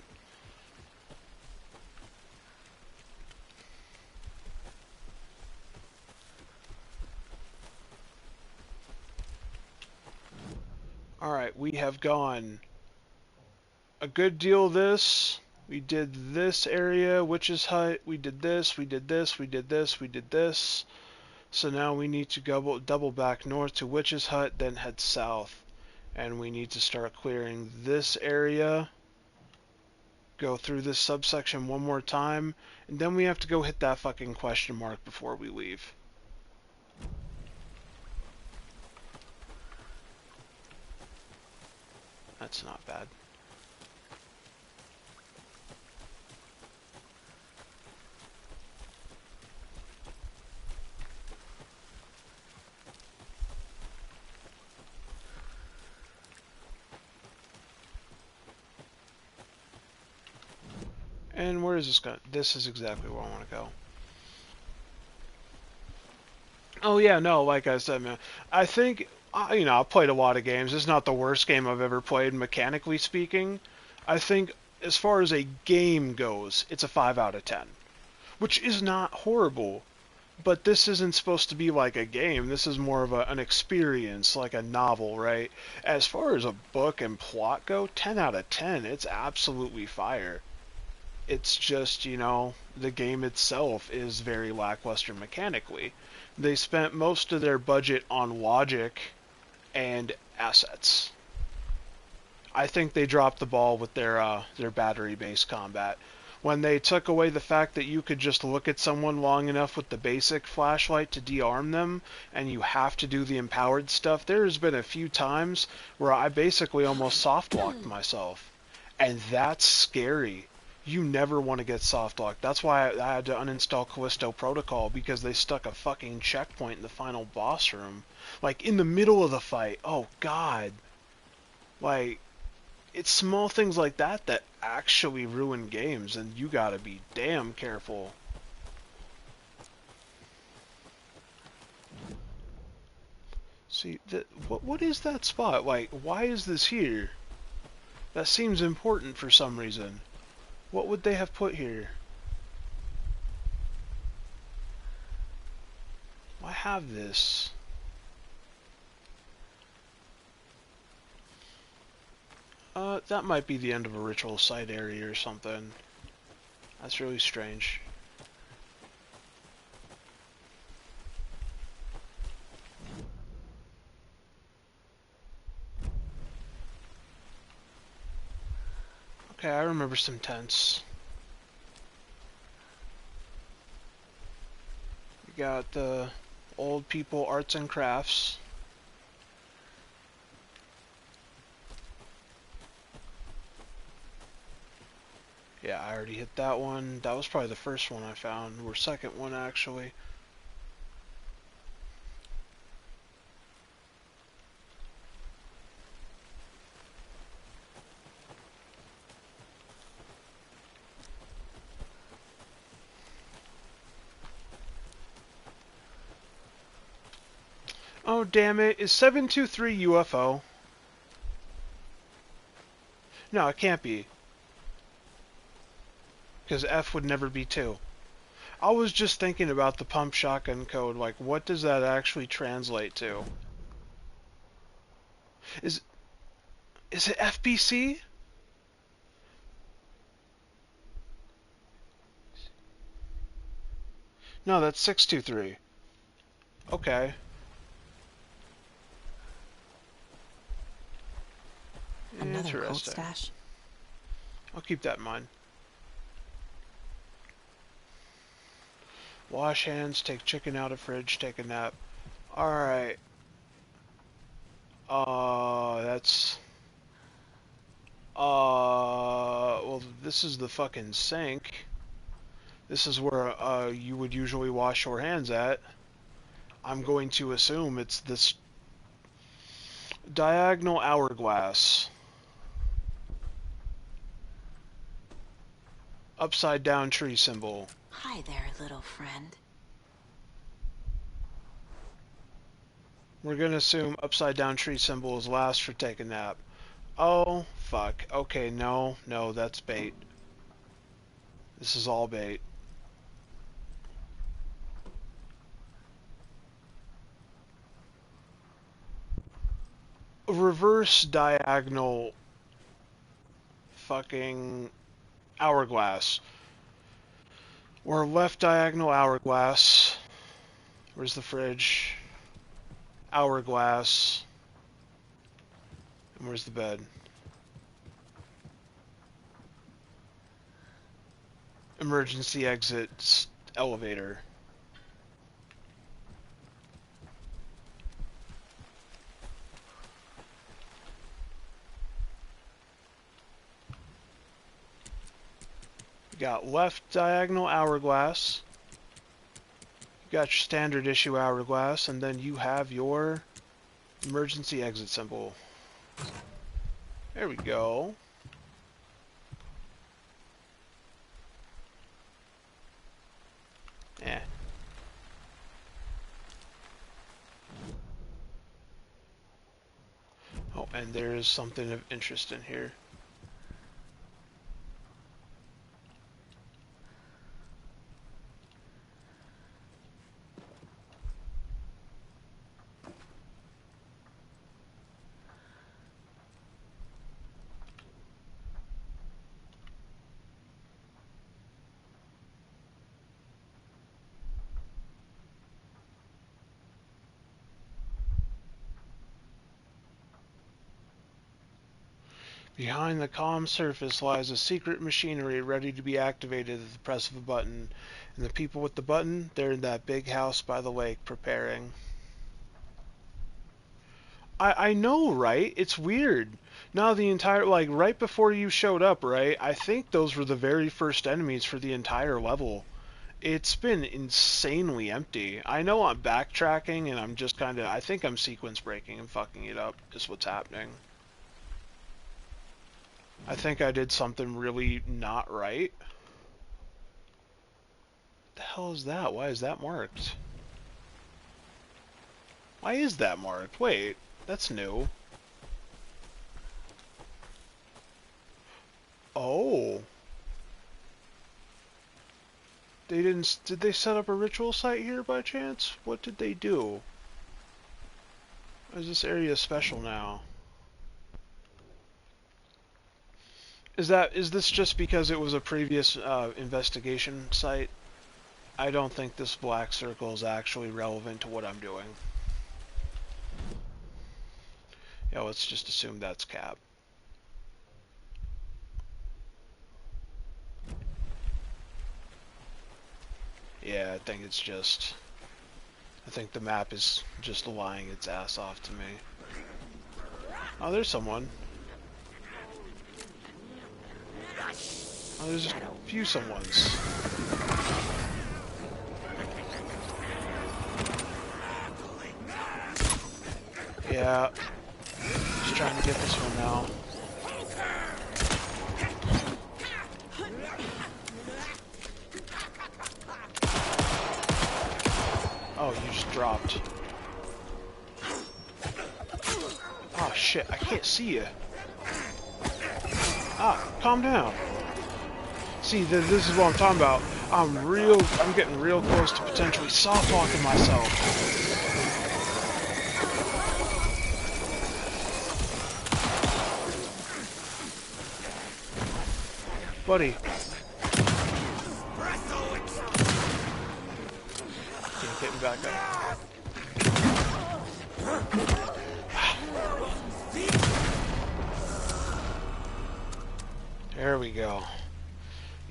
Speaker 1: Alright, we have gone a good deal of this. We did this area, Witch's Hut. We did this, we did this, we did this, we did this. So now we need to double back north to Witch's Hut, then head south. And we need to start clearing this area. Go through this subsection one more time. And then we have to go hit that fucking question mark before we leave. That's not bad. And where is this going? This is exactly where I want to go. Oh yeah, no, like I said, man, I think you know, I've played a lot of games. It's not the worst game I've ever played, mechanically speaking. I think as far as a game goes, it's a 5 out of 10, which is not horrible. But this isn't supposed to be like a game. This is more of an experience, like a novel, right? As far as a book and plot go, 10 out of 10. It's absolutely fire. It's just, you know, the game itself is very lackluster mechanically. They spent most of their budget on logic and assets. I think they dropped the ball with their battery-based combat. When they took away the fact that you could just look at someone long enough with the basic flashlight to de-arm them, and you have to do the empowered stuff, there's been a few times where I basically almost soft-locked myself. And that's scary. You never want to get soft-locked. That's why I had to uninstall Callisto Protocol, because they stuck a fucking checkpoint in the final boss room. Like, in the middle of the fight. Oh, God. Like, it's small things like that that actually ruin games, and you gotta be damn careful. See, what is that spot? Like, why is this here? That seems important for some reason. What would they have put here? Why have this? That might be the end of a ritual site area or something. That's really strange. Okay, I remember some tents. We got the old people arts and crafts. Yeah, I already hit that one. That was probably the first one I found, or second one actually. Oh, damn it. Is 723 UFO? No, it can't be. Because F would never be 2. I was just thinking about the pump shotgun code. Like, what does that actually translate to? Is it FBC? No, that's 623. Okay.
Speaker 2: Another cold
Speaker 1: Interesting.
Speaker 2: stash.
Speaker 1: I'll keep that in mind. Wash hands, take chicken out of fridge, take a nap. Alright. That's... well, this is the fucking sink. This is where, you would usually wash your hands at. I'm going to assume it's this diagonal hourglass. Upside down tree symbol.
Speaker 2: Hi there, little friend.
Speaker 1: We're gonna assume upside down tree symbol is last for take a nap. Oh, fuck. Okay, no, that's bait. This is all bait. Reverse diagonal fucking hourglass. Or left diagonal hourglass. Where's the fridge? Hourglass. And where's the bed? Emergency exit elevator. You got left diagonal hourglass. You got your standard issue hourglass, and then you have your emergency exit symbol. There we go. Eh. Oh, and there is something of interest in here. Behind the calm surface lies a secret machinery ready to be activated at the press of a button. And the people with the button, they're in that big house by the lake preparing. I know, right? It's weird. Now the entire, like, right before you showed up, right? I think those were the very first enemies for the entire level. It's been insanely empty. I know I'm backtracking and I'm just kind of, I think I'm sequence breaking and fucking it up is what's happening. I think I did something really not right. What the hell is that? Why is that marked? Why is that marked? Wait, that's new. Oh. They didn't... Did they set up a ritual site here by chance? What did they do? Or is this area special now? Is this just because it was a previous investigation site? I don't think this black circle is actually relevant to what I'm doing. Yeah, let's just assume that's Cap. Yeah, I think it's just... I think the map is just lying its ass off to me. Oh, there's someone. Oh, there's a few someones. Yeah. Just trying to get this one now. Oh, you just dropped. Oh shit, I can't see you. Ah, calm down. See, this is what I'm talking about. I'm getting real close to potentially soft-locking myself. Buddy. Can't get me back up. There we go.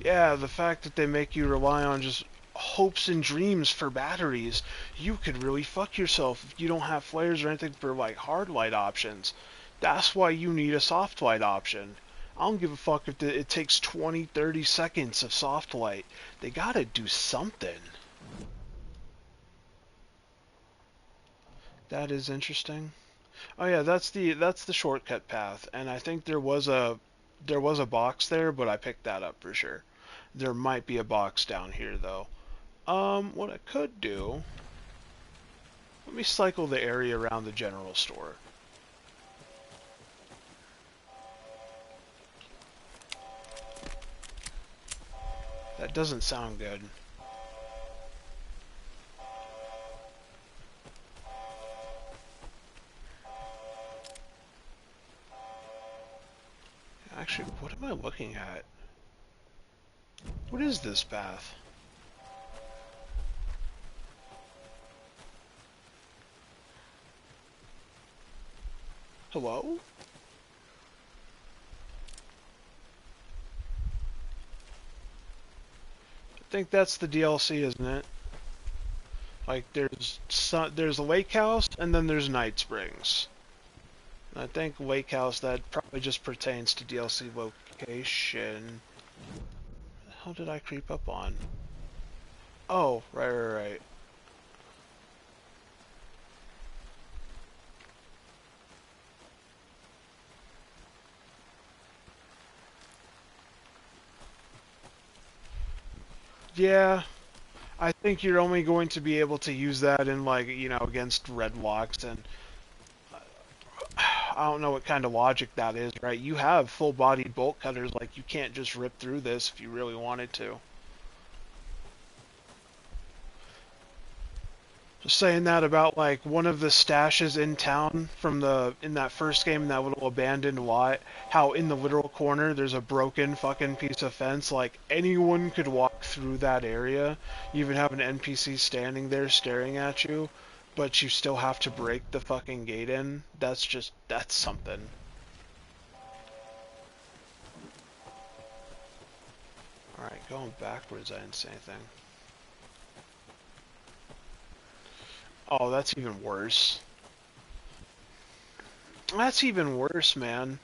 Speaker 1: Yeah, the fact that they make you rely on just hopes and dreams for batteries, you could really fuck yourself if you don't have flares or anything for like hard light options. That's why you need a soft light option. I don't give a fuck if it takes 20, 30 seconds of soft light. They gotta do something. That is interesting. Oh yeah, that's the shortcut path, and I think there was a box there, but I picked that up for sure. There might be a box down here though. What I could do, let me cycle the area around the general store. That doesn't sound good. Actually, what am I looking at? What is this path? Hello? I think that's the DLC, isn't it? Like, there's a lake house, and then there's Night Springs. And I think lake house, that probably just pertains to DLC location. What the hell did I creep up on? Oh, right. Yeah, I think you're only going to be able to use that in, like, you know, against red locks, and I don't know what kind of logic that is, right? You have full-bodied bolt cutters, like, you can't just rip through this if you really wanted to. Just saying that about, like, one of the stashes in town from in that first game, in that little abandoned lot, how in the literal corner there's a broken fucking piece of fence. Like, anyone could walk through that area. You even have an NPC standing there staring at you, but you still have to break the fucking gate in. That's something. Alright, going backwards, I didn't say anything. Oh, that's even worse. That's even worse, man.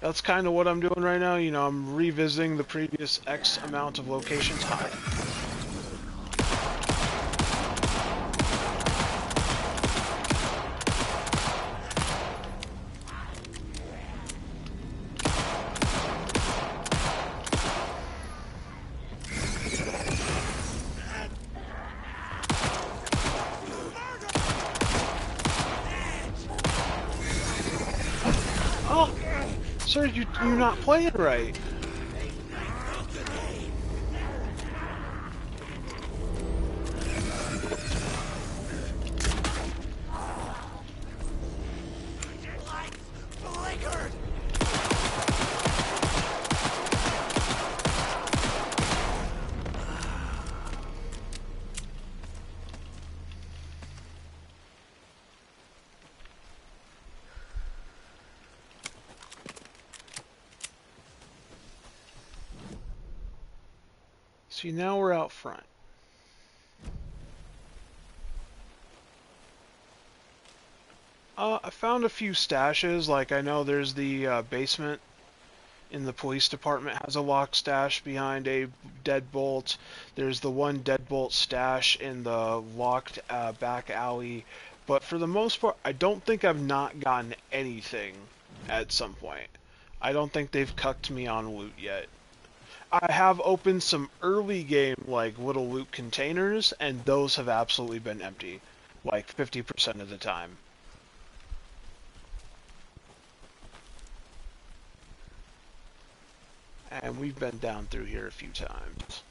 Speaker 1: That's kind of what I'm doing right now. You know, I'm revisiting the previous X amount of locations. Hi. Sir, you're not playing right. See, now we're out front. I found a few stashes. Like, I know there's the basement in the police department has a lock stash behind a deadbolt. There's the one deadbolt stash in the locked back alley. But for the most part, I don't think I've not gotten anything at some point. I don't think they've cucked me on loot yet. I have opened some early game, like, little loot containers, and those have absolutely been empty. Like, 50% of the time. And we've been down through here a few times.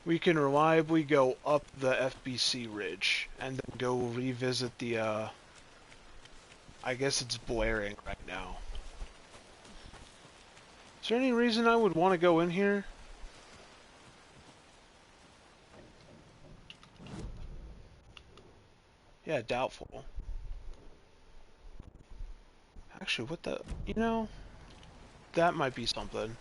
Speaker 1: We can reliably go up the FBC ridge, and then go revisit the, I guess it's blaring right now. Is there any reason I would want to go in here? Yeah, doubtful. Actually, what the... You know, that might be something.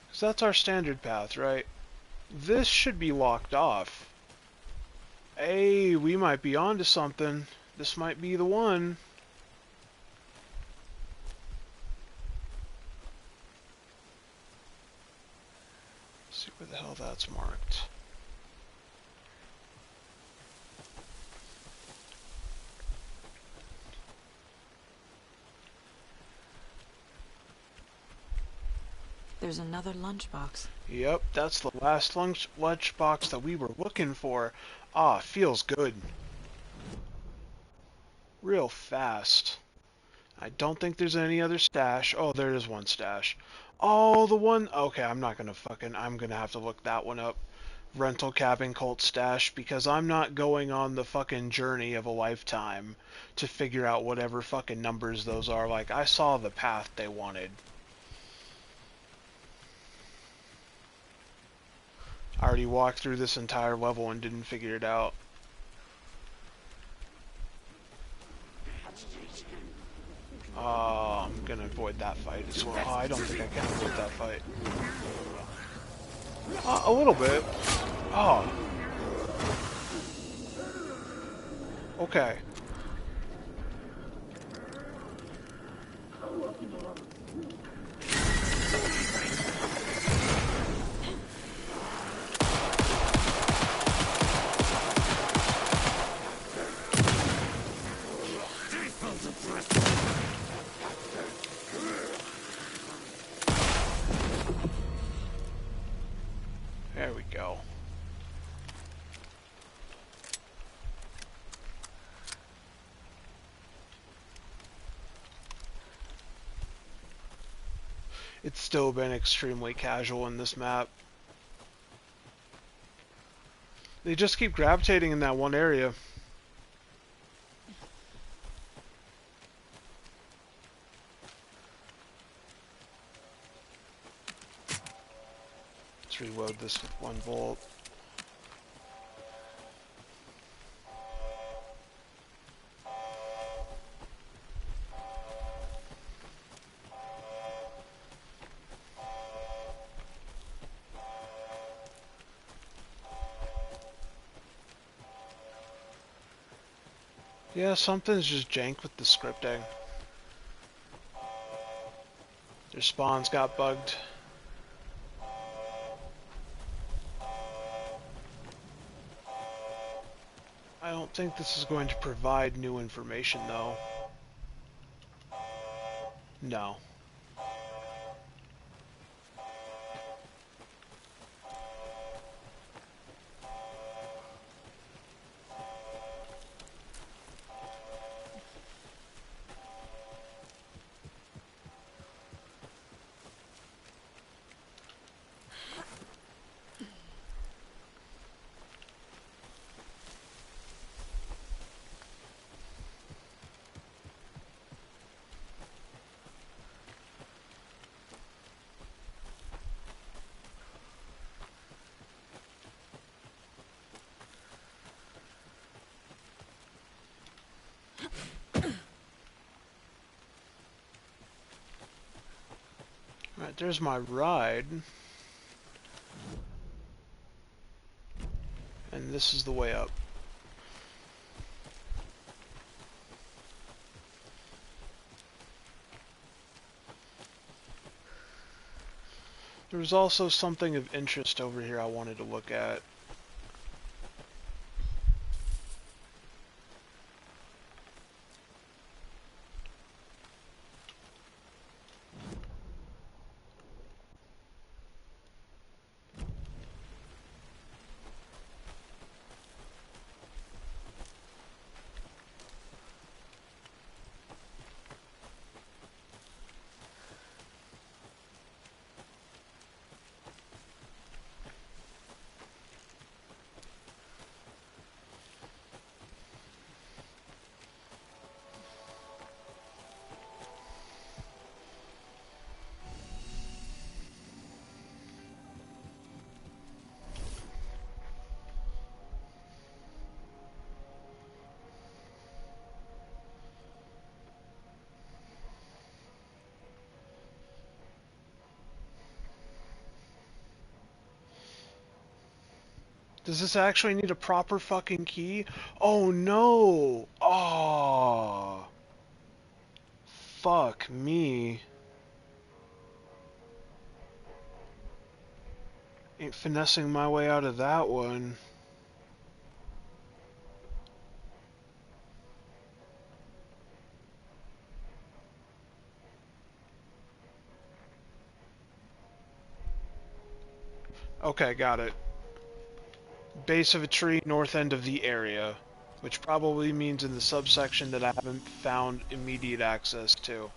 Speaker 1: Because that's our standard path, right? This should be locked off. Hey, we might be onto something. This might be the one. Let's see where the hell that's marked.
Speaker 2: There's another lunchbox.
Speaker 1: Yep, that's the last lunchbox that we were looking for. Ah, feels good. Real fast. I don't think there's any other stash. Oh, there is one stash. Oh, the one... Okay, I'm gonna have to look that one up. Rental cabin cult stash, because I'm not going on the fucking journey of a lifetime to figure out whatever fucking numbers those are. Like, I saw the path they wanted. I already walked through this entire level and didn't figure it out. I'm gonna avoid that fight as well. Oh, I don't think I can avoid that fight. A little bit. Oh. Okay. There we go. It's still been extremely casual in this map. They just keep gravitating in that one area. Let's reload this with 1 volt. Yeah, something's just jank with the scripting. Their spawns got bugged. I don't think this is going to provide new information, though. No. Alright, there's my ride. And this is the way up. There was also something of interest over here I wanted to look at. Does this actually need a proper fucking key? Oh no! Oh, fuck me. Ain't finessing my way out of that one. Okay, got it. Base of a tree, north end of the area, which probably means in the subsection that I haven't found immediate access to.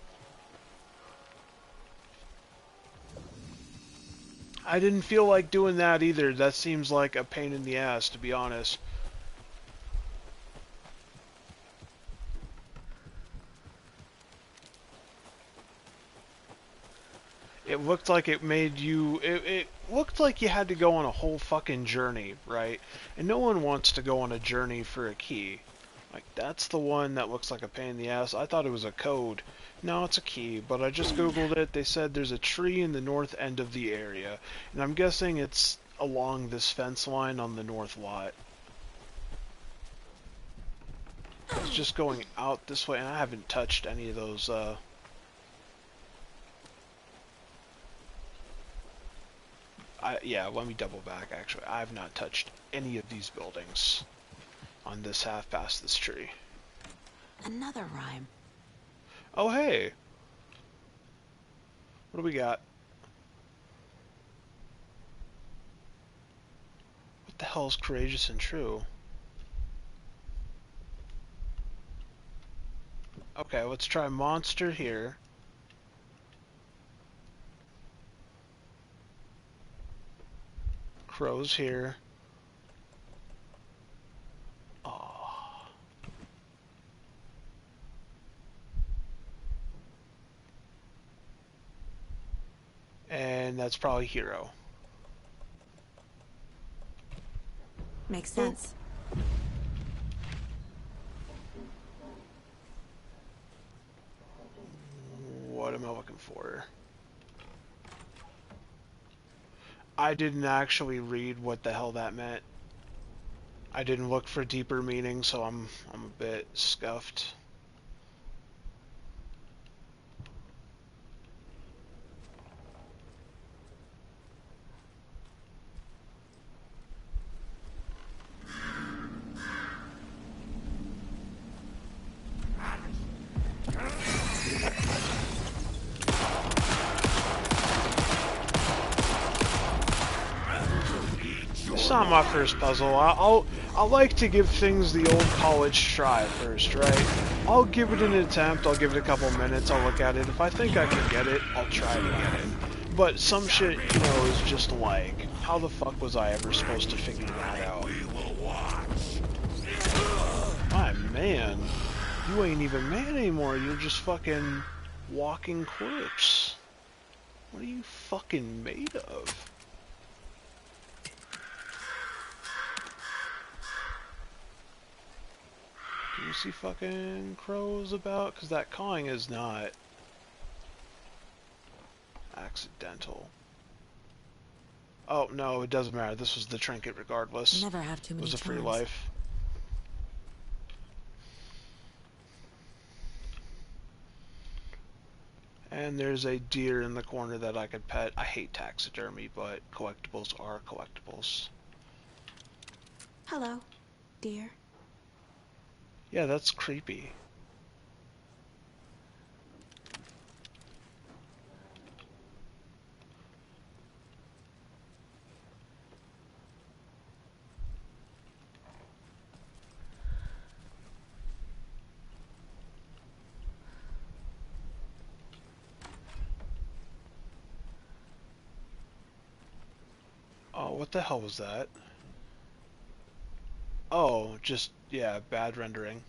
Speaker 1: I didn't feel like doing that either. That seems like a pain in the ass, to be honest. It looked like it made you... It looked like you had to go on a whole fucking journey, right? And no one wants to go on a journey for a key. Like, that's the one that looks like a pain in the ass. I thought it was a code. No, it's a key, but I just googled it. They said there's a tree in the north end of the area. And I'm guessing it's along this fence line on the north lot. It's just going out this way, and I haven't touched any of those, yeah, let me double back, actually. I have not touched any of these buildings on this half past this tree.
Speaker 2: Another rhyme.
Speaker 1: Oh, hey! What do we got? hell's courageous and true? Okay, let's try monster here. Crows here. Oh. And that's probably hero.
Speaker 2: Makes sense.
Speaker 1: What am I looking for? I didn't actually read what the hell that meant. I didn't look for deeper meaning, so I'm a bit scuffed. It's not my first puzzle. I'll like to give things the old college try first, right? I'll give it an attempt, I'll give it a couple minutes, I'll look at it. If I think I can get it, I'll try to get it. But some shit, you know, is just like, how the fuck was I ever supposed to figure that out? My man, you ain't even man anymore, you're just fucking walking corpse. What are you fucking made of? Do you see fucking crows about? Because that cawing is not accidental. Oh, no, it doesn't matter. This was the trinket regardless.
Speaker 2: Never have too many
Speaker 1: It was a free
Speaker 2: charms.
Speaker 1: life. And there's a deer in the corner that I could pet. I hate taxidermy, but collectibles are collectibles.
Speaker 2: Hello, dear.
Speaker 1: Yeah, that's creepy. Oh, what the hell was that? Oh, just, yeah, bad rendering.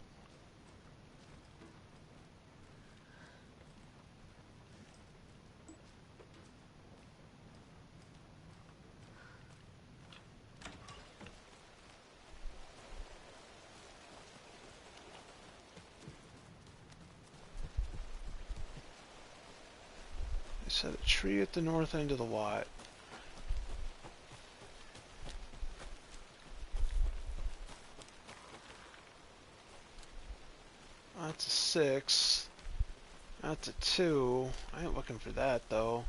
Speaker 1: They said a tree at the north end of the lot. That's a 6. That's a 2. I ain't looking for that, though.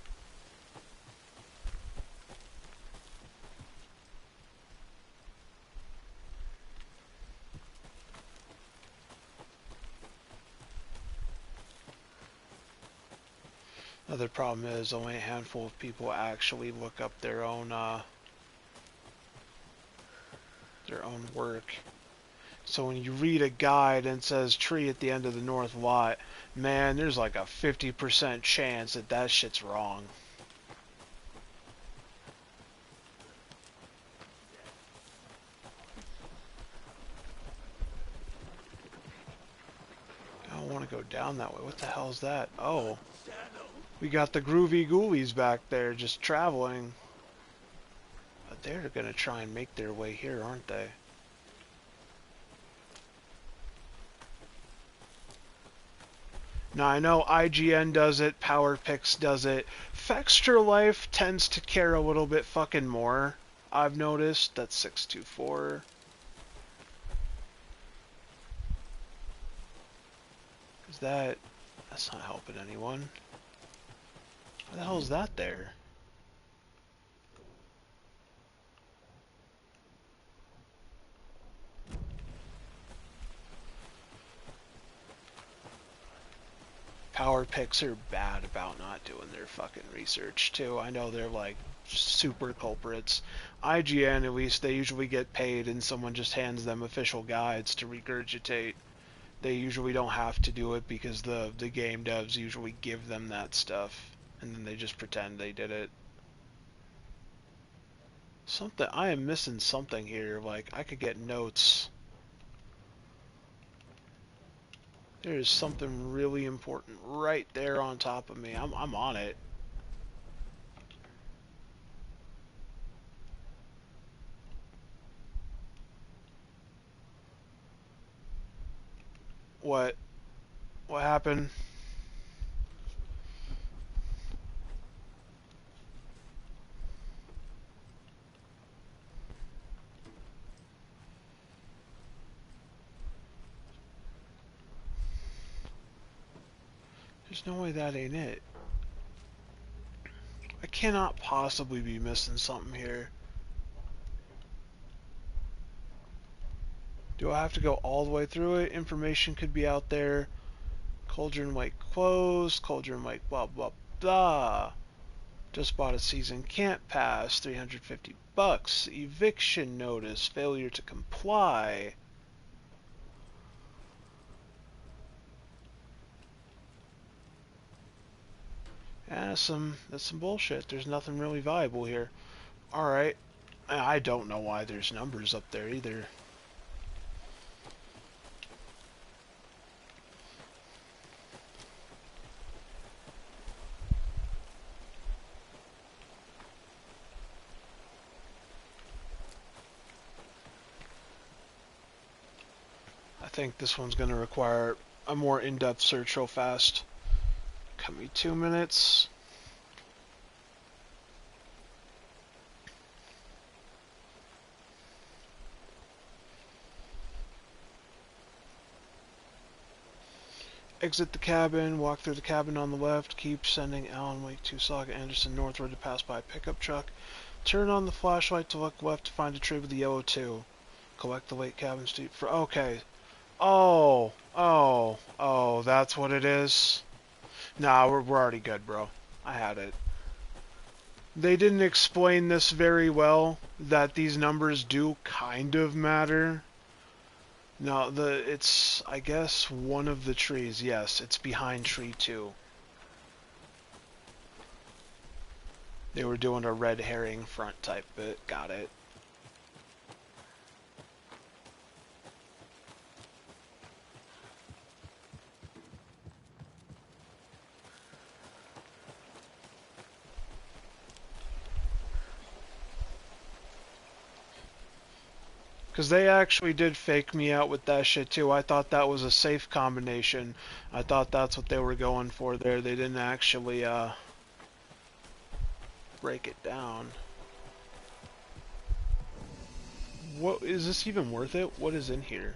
Speaker 1: Another problem is only a handful of people actually look up their own work. So when you read a guide and it says tree at the end of the north lot, man, there's like a 50% chance that that shit's wrong. I don't want to go down that way. What the hell is that? Oh. We got the groovy ghoulies back there just traveling. But they're gonna try and make their way here, aren't they? Now I know IGN does it, PowerPix does it. Fextra Life tends to care a little bit fucking more. I've noticed. That's 624. Is that's not helping anyone. Why the hell is that there? PowerPix are bad about not doing their fucking research too. I know they're like super culprits. IGN, at least, they usually get paid and someone just hands them official guides to regurgitate. They usually don't have to do it because the game devs usually give them that stuff, and then they just pretend they did it. Something, I am missing something here, like, I could get notes. There is something really important right there on top of me. I'm on it. What? What happened? There's no way that ain't it. I cannot possibly be missing something here. Do I have to go all the way through it? Information could be out there. Cauldron White closed. Cauldron White blah blah blah. Just bought a season can't pass. 350 bucks. Eviction notice. Failure to comply. Yeah, that's some bullshit. There's nothing really viable here. Alright. I don't know why there's numbers up there either. I think this one's going to require a more in-depth search real fast. Cut me 2 minutes. Exit the cabin, walk through the cabin on the left, keep sending Alan Wake to Saga Anderson northward to pass by a pickup truck. Turn on the flashlight to look left to find a tree with the yellow 2. Collect the late cabin street for... Okay. Oh, that's what it is? Nah, we're already good, bro. I had it. They didn't explain this very well, that these numbers do kind of matter. No, it's, I guess, one of the trees. Yes, it's behind tree 2. They were doing a red herring front type bit. Got it. Because they actually did fake me out with that shit too. I thought that was a safe combination. I thought that's what they were going for there. They didn't actually break it down. What is this even worth it? What is in here?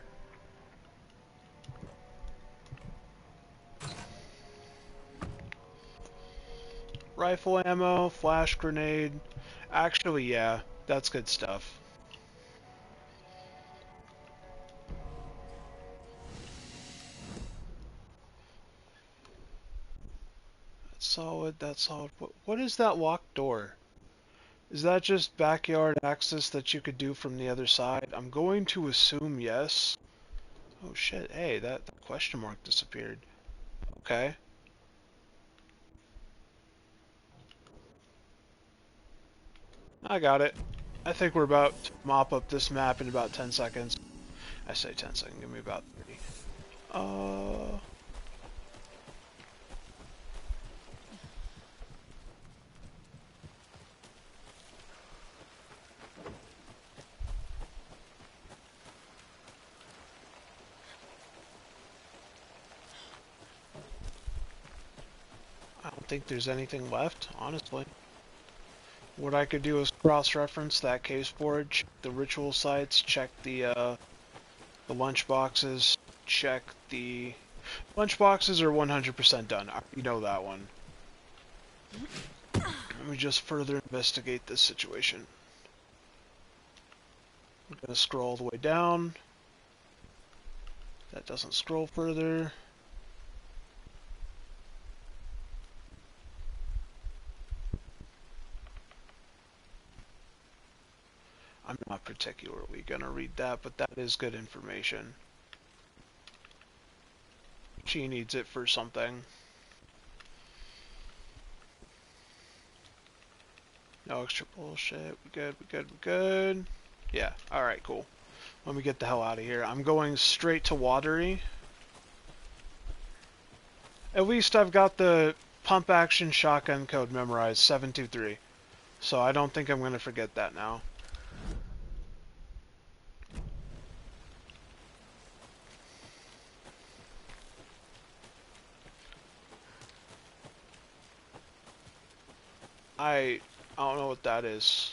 Speaker 1: Rifle ammo, flash grenade. Actually, yeah, that's good stuff. Solid, that's solid. What is that locked door? Is that just backyard access that you could do from the other side? I'm going to assume yes. Oh shit, hey, that question mark disappeared. Okay. I got it. I think we're about to mop up this map in about 10 seconds. I say 10 seconds, give me about 30. I don't think there's anything left, honestly. What I could do is cross-reference that case board, check the ritual sites, check the lunch boxes, check the... Lunch boxes are 100% done. You know that one. Let me just further investigate this situation. I'm gonna scroll all the way down. That doesn't scroll further. I'm not particularly gonna read that, but that is good information. She needs it for something. No extra bullshit. We good, we good, we good. Yeah, alright, cool. Let me get the hell out of here. I'm going straight to Watery. At least I've got the pump action shotgun code memorized, 723. So I don't think I'm going to forget that now. I don't know what that is.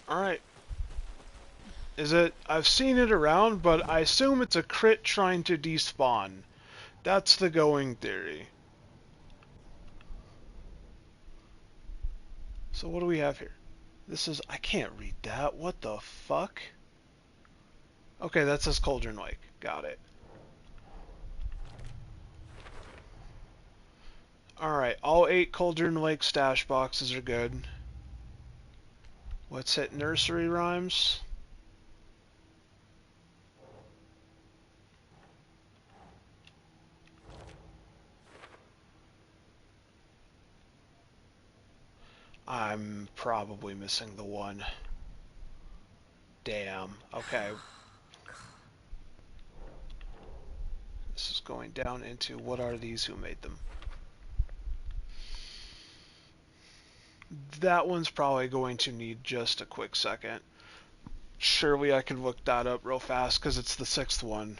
Speaker 1: Alright. Is it... I've seen it around, but I assume it's a crit trying to despawn. That's the going theory. So what do we have here? This is... I can't read that. What the fuck? Okay, that says Cauldron Lake. Got it. Alright, all 8 Cauldron Lake stash boxes are good. Let's hit nursery rhymes. I'm probably missing the one. Damn. Okay. This is going down into what are these, who made them. That one's probably going to need just a quick second. Surely I could look that up real fast because it's the 6th one.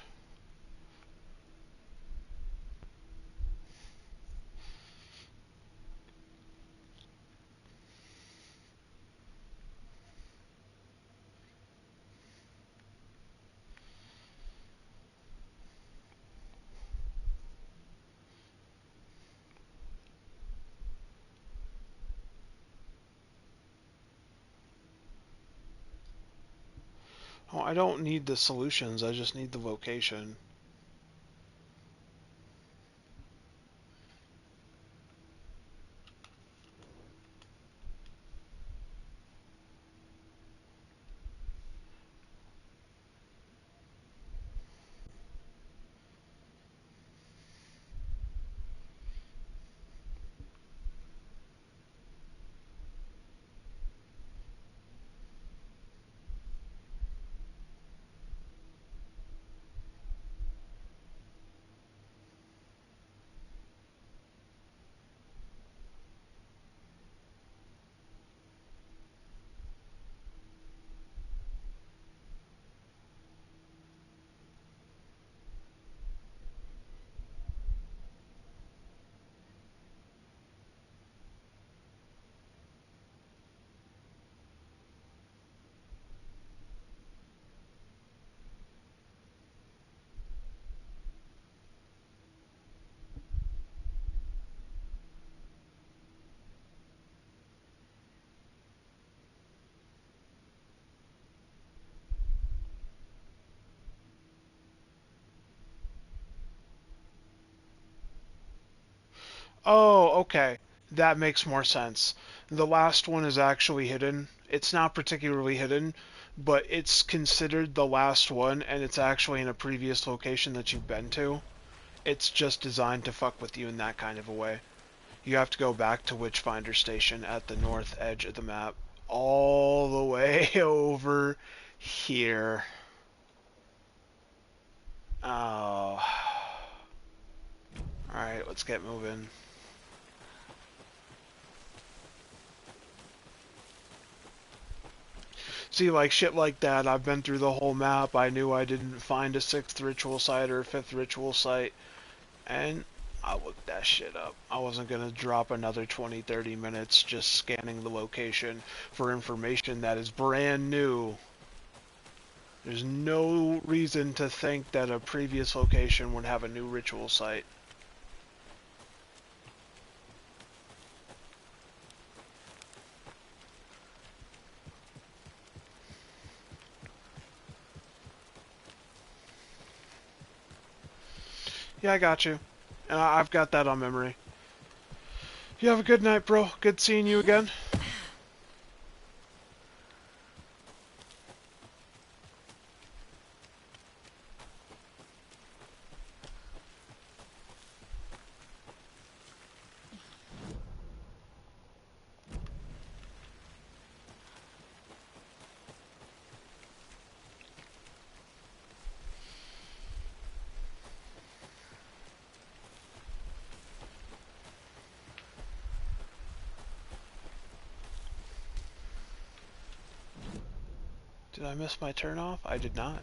Speaker 1: Oh, I don't need the solutions, I just need the location. Oh, okay. That makes more sense. The last one is actually hidden. It's not particularly hidden, but it's considered the last one, and it's actually in a previous location that you've been to. It's just designed to fuck with you in that kind of a way. You have to go back to Witchfinder Station at the north edge of the map, all the way over here. Oh. Alright, let's get moving. See, like, shit like that, I've been through the whole map, I knew I didn't find a 6th ritual site or a 5th ritual site, and I looked that shit up. I wasn't gonna drop another 20-30 minutes just scanning the location for information that is brand new. There's no reason to think that a previous location would have a new ritual site. Yeah, I got you. And I've got that on memory. You have a good night, bro. Good seeing you again. Did I miss my turn off? I did not.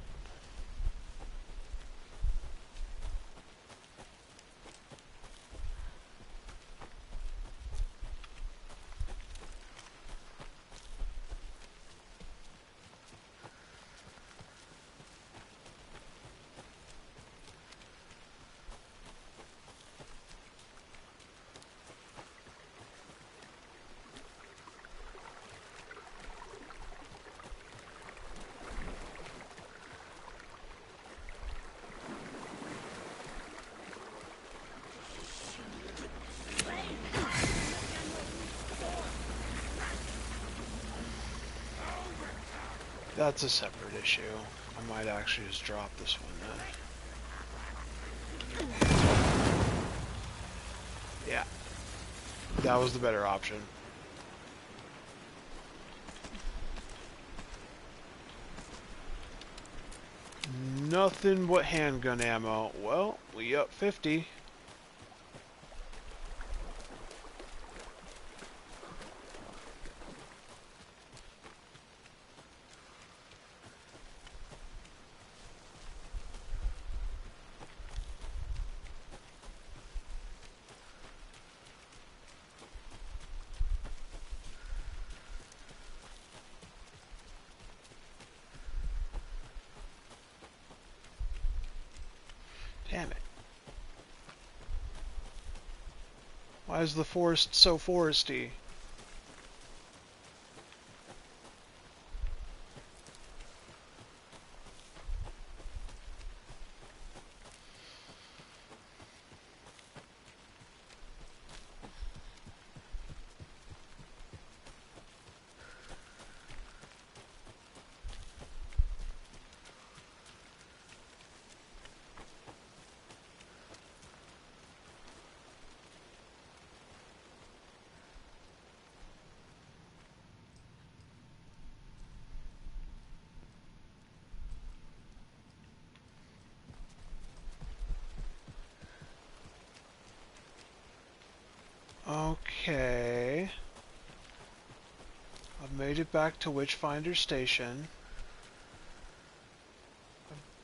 Speaker 1: That's a separate issue. I might actually just drop this one then. Yeah. That was the better option. Nothing but handgun ammo. Well, we up 50. Damn it. Why is the forest so foresty? Okay. I've made it back to Witchfinder Station.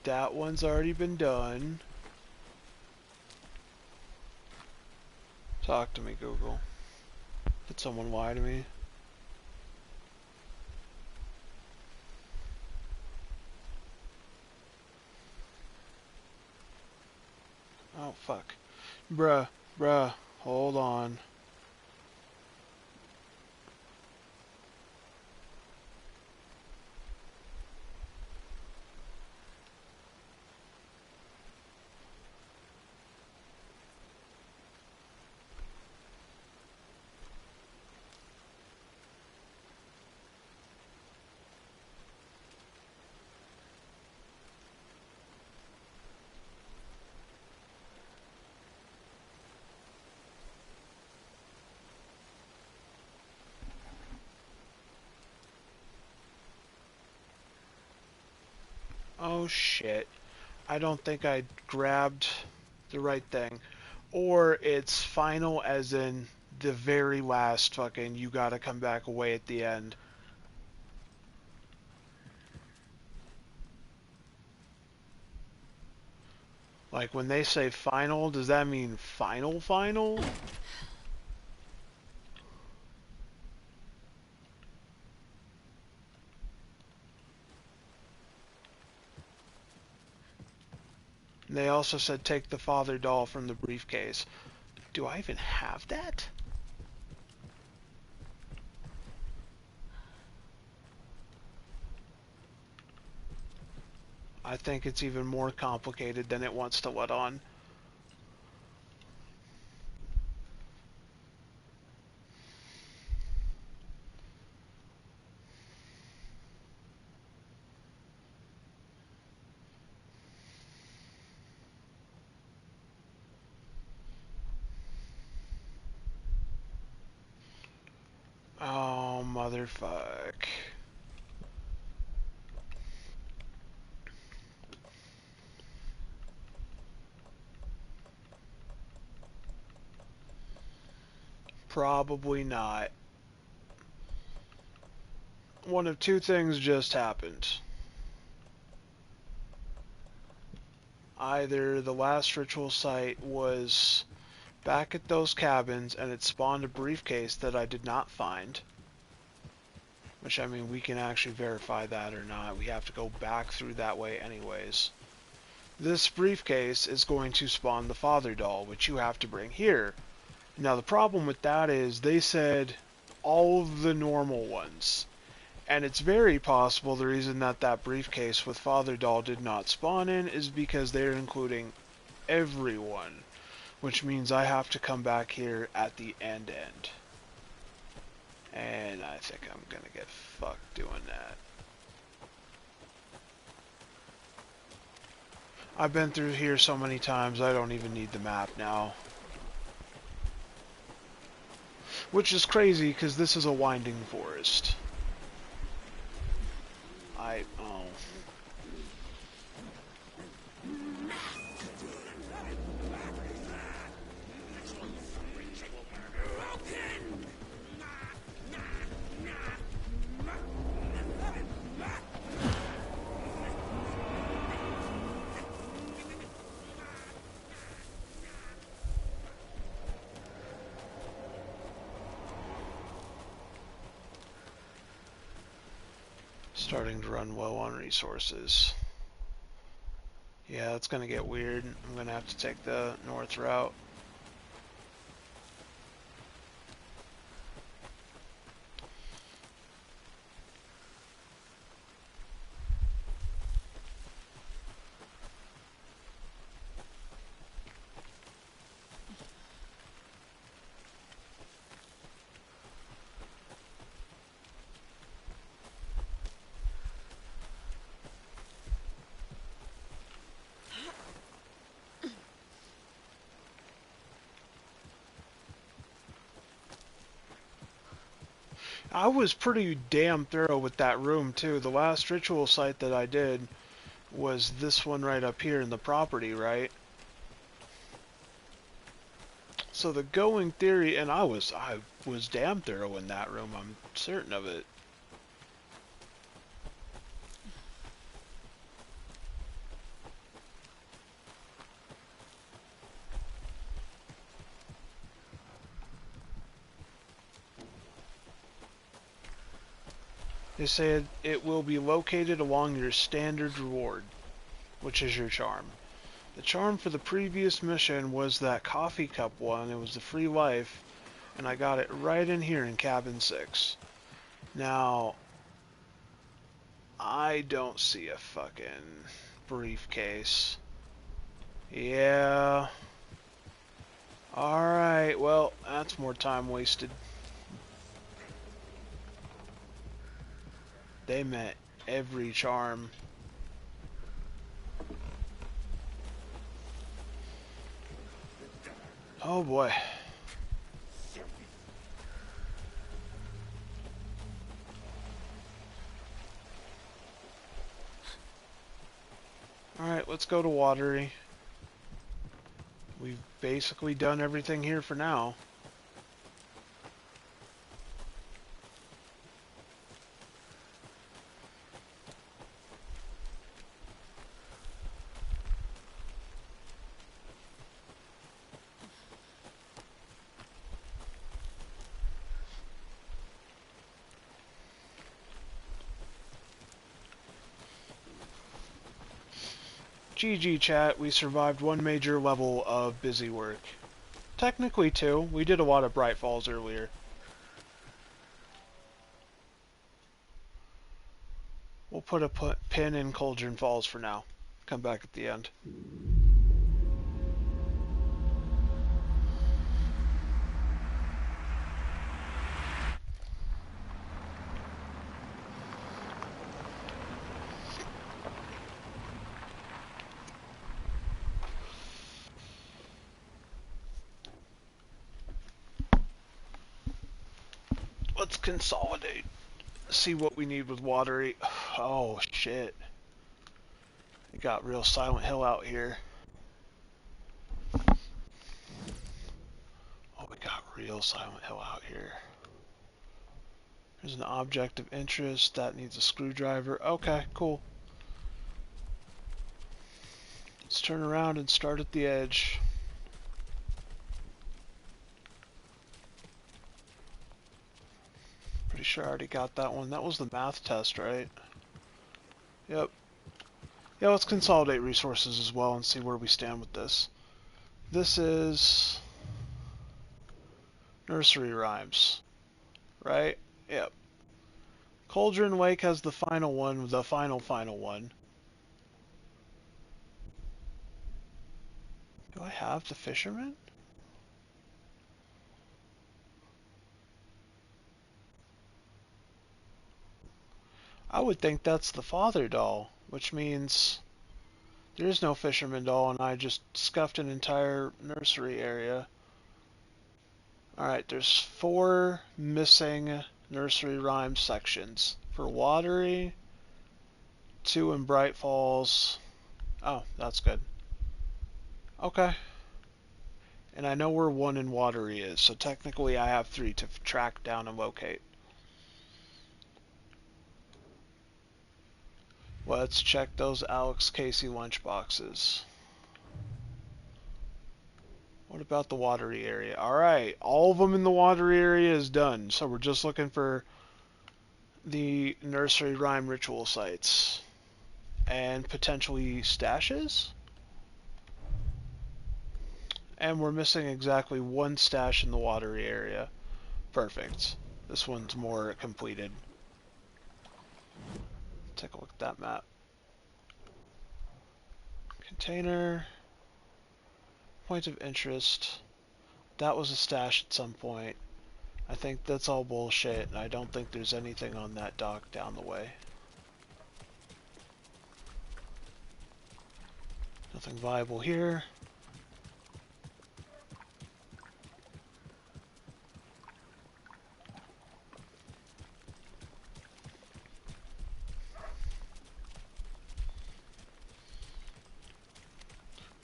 Speaker 1: That one's already been done. Talk to me, Google. Did someone lie to me? Oh, fuck. Bruh, hold on. Oh shit. I don't think I grabbed the right thing. Or it's final as in the very last fucking you gotta come back away at the end. Like when they say final, does that mean final? And they also said take the father doll from the briefcase. Do I even have that? I think it's even more complicated than it wants to let on. Motherfuck. Probably not. One of two things just happened. Either the last ritual site was back at those cabins and it spawned a briefcase that I did not find. Which, I mean, we can actually verify that or not. We have to go back through that way anyways. This briefcase is going to spawn the father doll, which you have to bring here. Now, the problem with that is they said all of the normal ones. And it's very possible the reason that that briefcase with father doll did not spawn in is because they're including everyone. Which means I have to come back here at the end. And I think I'm gonna get fucked doing that. I've been through here so many times, I don't even need the map now. Which is crazy, because this is a winding forest. Oh. Starting to run low on resources. Yeah, it's gonna get weird. I'm gonna have to take the north route. I was pretty damn thorough with that room too. The last ritual site that I did was this one right up here in the property, right? So the going theory, and I was damn thorough in that room, I'm certain of it. They said it will be located along your standard reward, which is your charm. The charm for the previous mission was that coffee cup one. It was the free life, and I got it right in here in cabin 6. Now, I don't see a fucking briefcase. Yeah. Alright, well, that's more time wasted. They meant every charm. Oh boy. Alright, let's go to Watery. We've basically done everything here for now. GG chat, we survived one major level of busy work. Technically two, we did a lot of Bright Falls earlier. We'll put a pin in Cauldron Falls for now. Come back at the end. Let's consolidate. See what we need with watery. Oh shit. It got real Silent Hill out here. Oh, we got real Silent Hill out here. There's an object of interest. That needs a screwdriver. Okay, cool. Let's turn around and start at the edge. Pretty sure I already got that one. That was the math test, right? Yep. Yeah, let's consolidate resources as well and see where we stand with this. This is nursery rhymes, right? Yep. Cauldron Lake has the final one, the final one. Do I have the fisherman? I would think that's the father doll, which means there is no fisherman doll, and I just scuffed an entire nursery area. Alright, there's 4 missing nursery rhyme sections. For Watery, 2 in Bright Falls. Oh, that's good. Okay. And I know where 1 in Watery is, so technically I have 3 to track down and locate. Let's check those Alex Casey lunchboxes. What about the Watery area? Alright, all of them in the Watery area is done, so we're just looking for the nursery rhyme ritual sites. And potentially stashes? And we're missing exactly 1 stash in the Watery area. Perfect. This one's more completed. Take a look at that map. Container. Point of interest. That was a stash at some point. I think that's all bullshit, and I don't think there's anything on that dock down the way. Nothing viable here.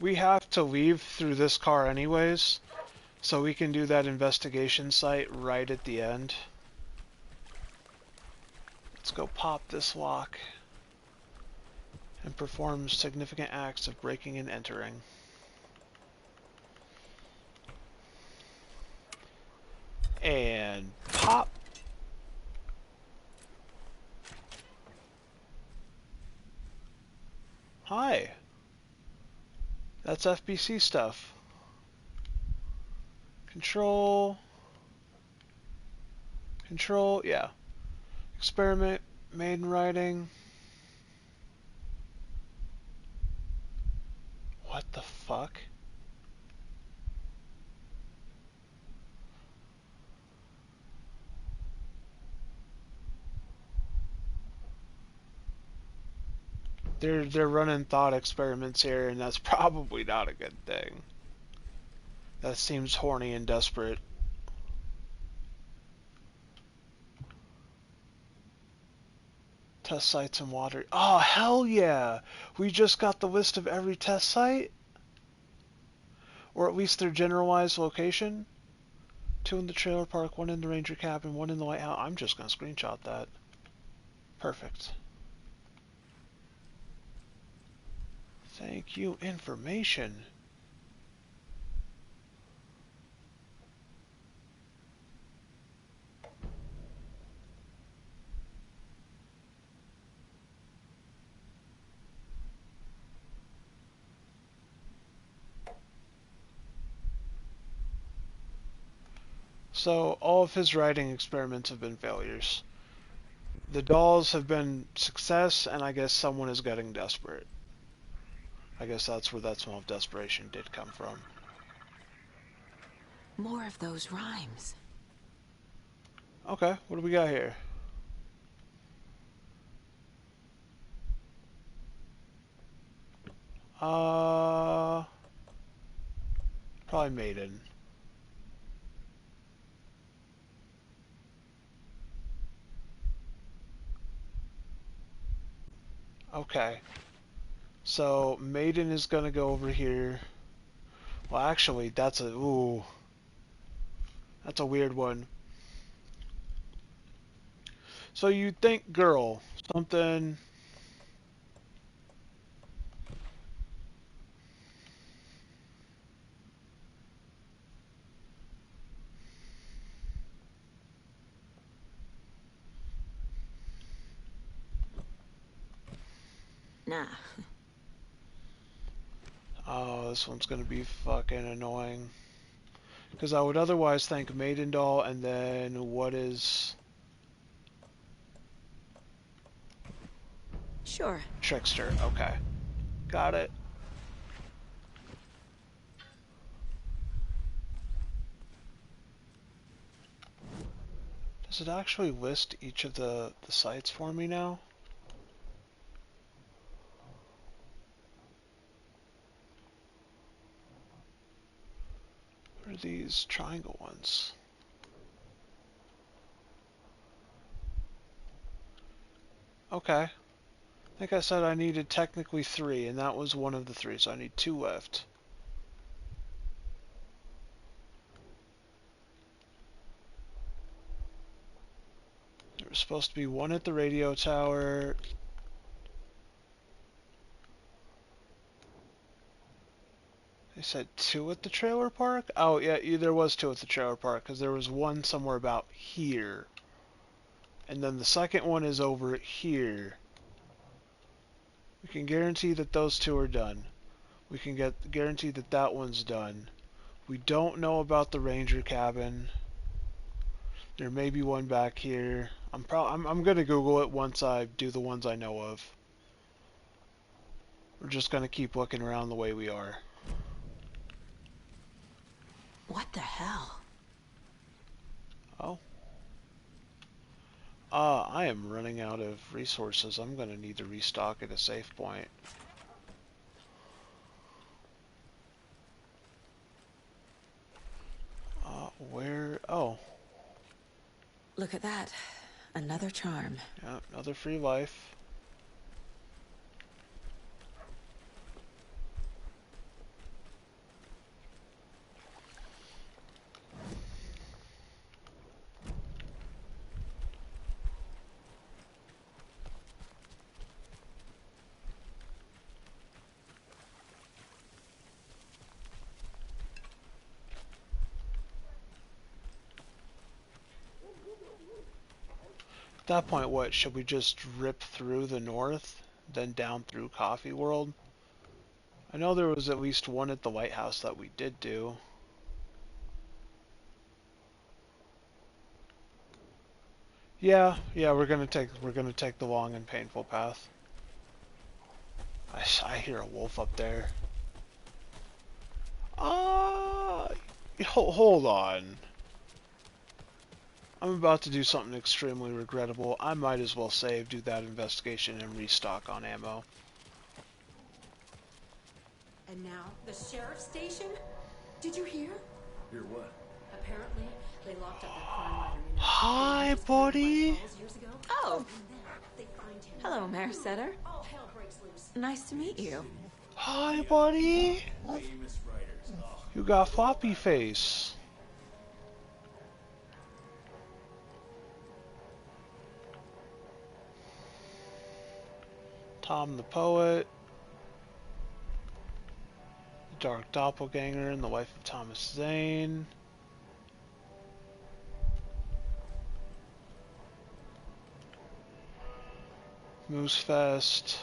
Speaker 1: We have to leave through this car anyways, so we can do that investigation site right at the end. Let's go pop this lock and perform significant acts of breaking and entering. And pop. Hi. That's FBC stuff. Control, yeah. Experiment, made in writing. What the fuck? They're running thought experiments here, and that's probably not a good thing. That seems horny and desperate. Test sites and water. Oh, hell yeah! We just got the list of every test site? Or at least their generalized location? 2 in the trailer park, 1 in the ranger cabin, 1 in the lighthouse. I'm just gonna screenshot that. Perfect. Thank you, information. So, all of his writing experiments have been failures. The dolls have been success, and I guess someone is getting desperate. I guess that's where that smell of desperation did come from.
Speaker 2: More of those rhymes.
Speaker 1: Okay, what do we got here? Probably Maiden. Okay. So, Maiden is gonna go over here. Well, actually, that's a... Ooh. That's a weird one. So you'd think girl. Something...
Speaker 2: Nah.
Speaker 1: Oh, this one's gonna be fucking annoying. Because I would otherwise think Maiden Doll, and then what is...
Speaker 2: Sure.
Speaker 1: Trickster. Okay. Got it. Does it actually list each of the sites for me now? What are these triangle ones? Okay. I think I said I needed technically 3, and that was one of the 3, so I need 2 left. There was supposed to be 1 at the radio tower. They said 2 at the trailer park? Oh, yeah, there was 2 at the trailer park, because there was 1 somewhere about here. And then the second one is over here. We can guarantee that those 2 are done. We can guarantee that that one's done. We don't know about the ranger cabin. There may be one back here. I'm gonna Google it once I do the ones I know of. We're just gonna keep looking around the way we are.
Speaker 2: What the hell?
Speaker 1: Oh. I am running out of resources. I'm gonna need to restock at a safe point. Where? Oh.
Speaker 2: Look at that. Another charm.
Speaker 1: Yeah, another free life. At that point, what, should we just rip through the north, then down through Coffee World? I know there was at least 1 at the lighthouse that we did do. Yeah, we're gonna take the long and painful path. I hear a wolf up there. Hold on. I'm about to do something extremely regrettable. I might as well save, do that investigation, and restock on ammo.
Speaker 10: And now, the sheriff's station? Did you hear?
Speaker 3: Hear what?
Speaker 10: Apparently, they locked up that crime writer.
Speaker 1: Hi, buddy.
Speaker 2: Oh. Hello, Mayor Setter. Nice to meet you.
Speaker 1: Hi, buddy. You got floppy face. Tom the Poet. The Dark Doppelganger and the Life of Thomas Zane. Moosefest.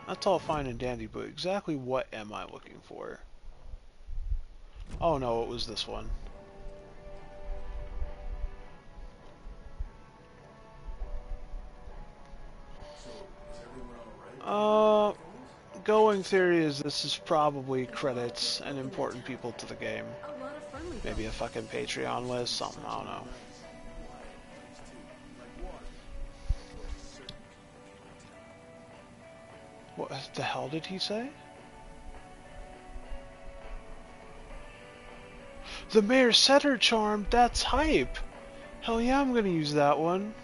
Speaker 1: That's all fine and dandy, but exactly what am I looking for? Oh no, it was this one. Going theory is this is probably credits and important people to the game. Maybe a fucking Patreon list, something, I don't know. What the hell did he say? The Mayor Setter charm, that's hype! Hell yeah, I'm gonna use that one.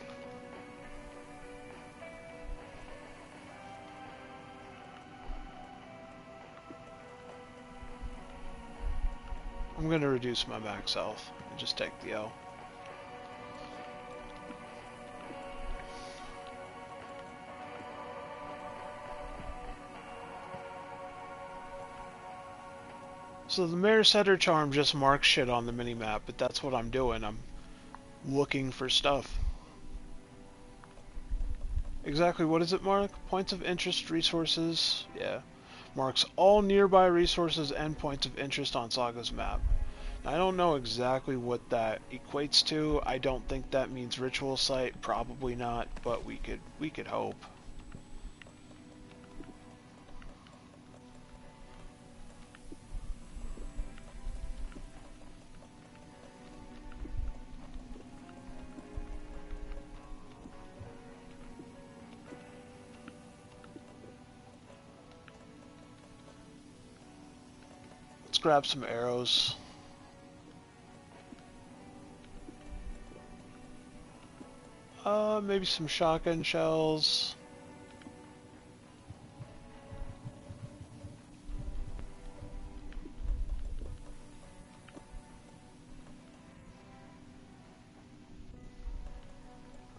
Speaker 1: I'm gonna reduce my max health and just take the L. So the Mayor's Setter Charm just marks shit on the minimap, but that's what I'm doing. I'm looking for stuff. Exactly what does it mark? Points of interest, resources. Yeah. Marks all nearby resources and points of interest on Saga's map. I don't know exactly what that equates to. I don't think that means ritual site. Probably not, but we could hope. Let's grab some arrows. Maybe some shotgun shells.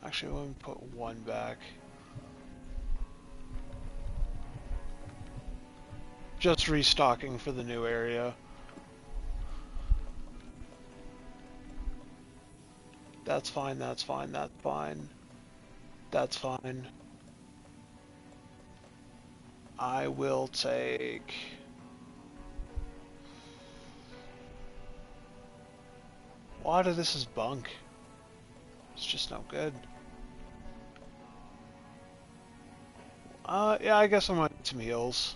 Speaker 1: Actually, let me put one back. Just restocking for the new area. That's fine, that's fine, that's fine. That's fine. I will take... A lot of this is bunk. It's just no good. Yeah, I guess I might need some heals.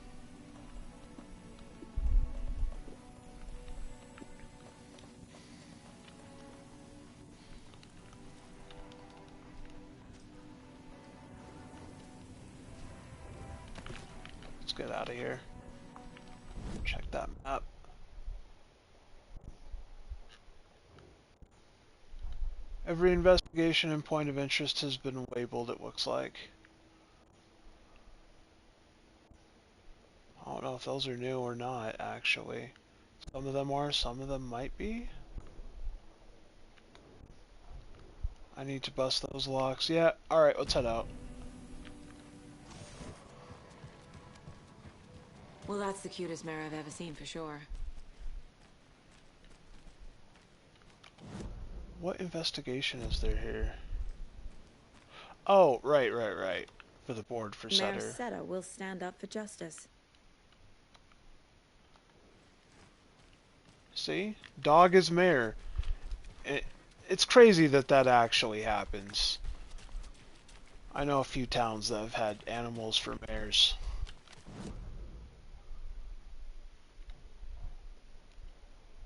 Speaker 1: Let's get out of here. Check that map. Every investigation and point of interest has been labeled, it looks like. I don't know if those are new or not, actually. Some of them are, some of them might be. I need to bust those locks. Yeah, alright, let's head out.
Speaker 2: Well, that's the cutest mare I've ever seen for sure.
Speaker 1: What investigation is there here? Oh, right. For the board for
Speaker 7: Mayor
Speaker 1: Setter.
Speaker 7: Setter will stand up for justice.
Speaker 1: See? Dog is mayor. It's crazy that that actually happens. I know a few towns that have had animals for mayors.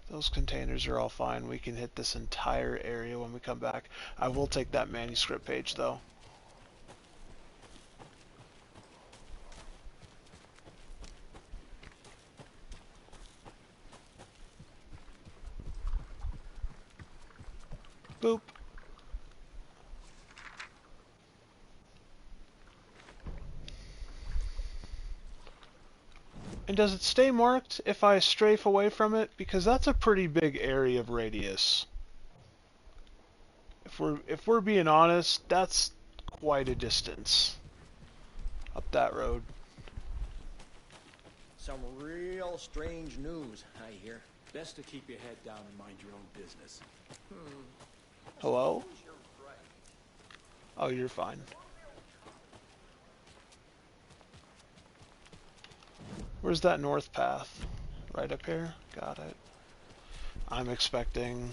Speaker 1: Those containers are all fine. We can hit this entire area when we come back. I will take that manuscript page, though. Boop. And does it stay marked if I strafe away from it? Because that's a pretty big area of radius. If we're being honest, that's quite a distance up that road.
Speaker 18: Some real strange news, I hear.
Speaker 3: Best to keep your head down and mind your own business.
Speaker 1: Hello? Oh, you're fine. Where's that north path? Right up here? Got it. I'm expecting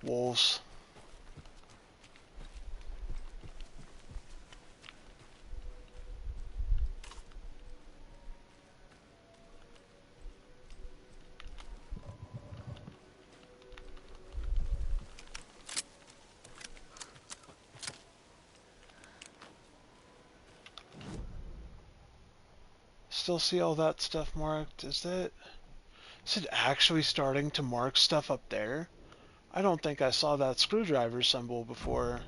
Speaker 1: wolves. Still see all that stuff marked. Is it actually starting to mark stuff up there? I don't think I saw that screwdriver symbol before.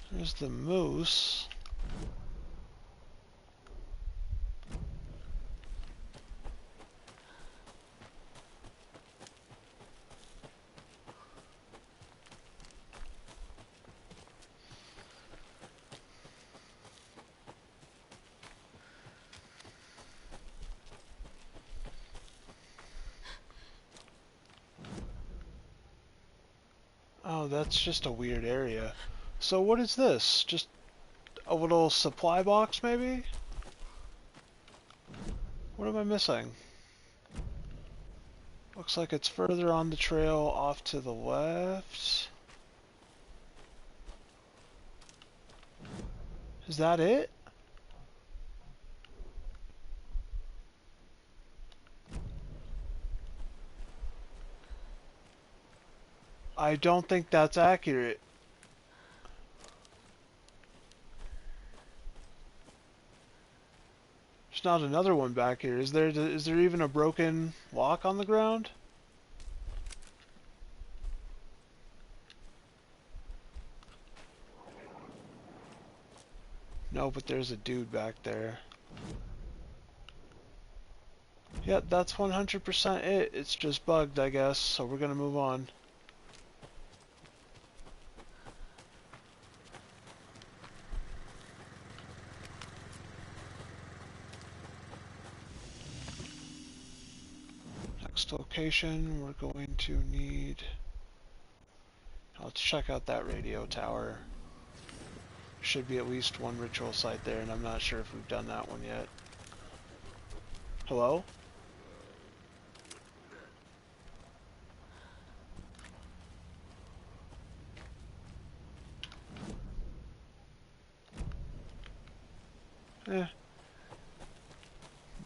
Speaker 1: There's the moose. Oh, that's just a weird area. So what is this? Just a little supply box, maybe? What am I missing? Looks like it's further on the trail off to the left. Is that it? I don't think that's accurate. There's not another one back here. Is there even a broken lock on the ground? No, but there's a dude back there. Yep, that's 100% it. It's just bugged, I guess, so we're gonna move on. Next location, we're going to need... Let's check out that radio tower. Should be at least one ritual site there, and I'm not sure if we've done that one yet. Hello?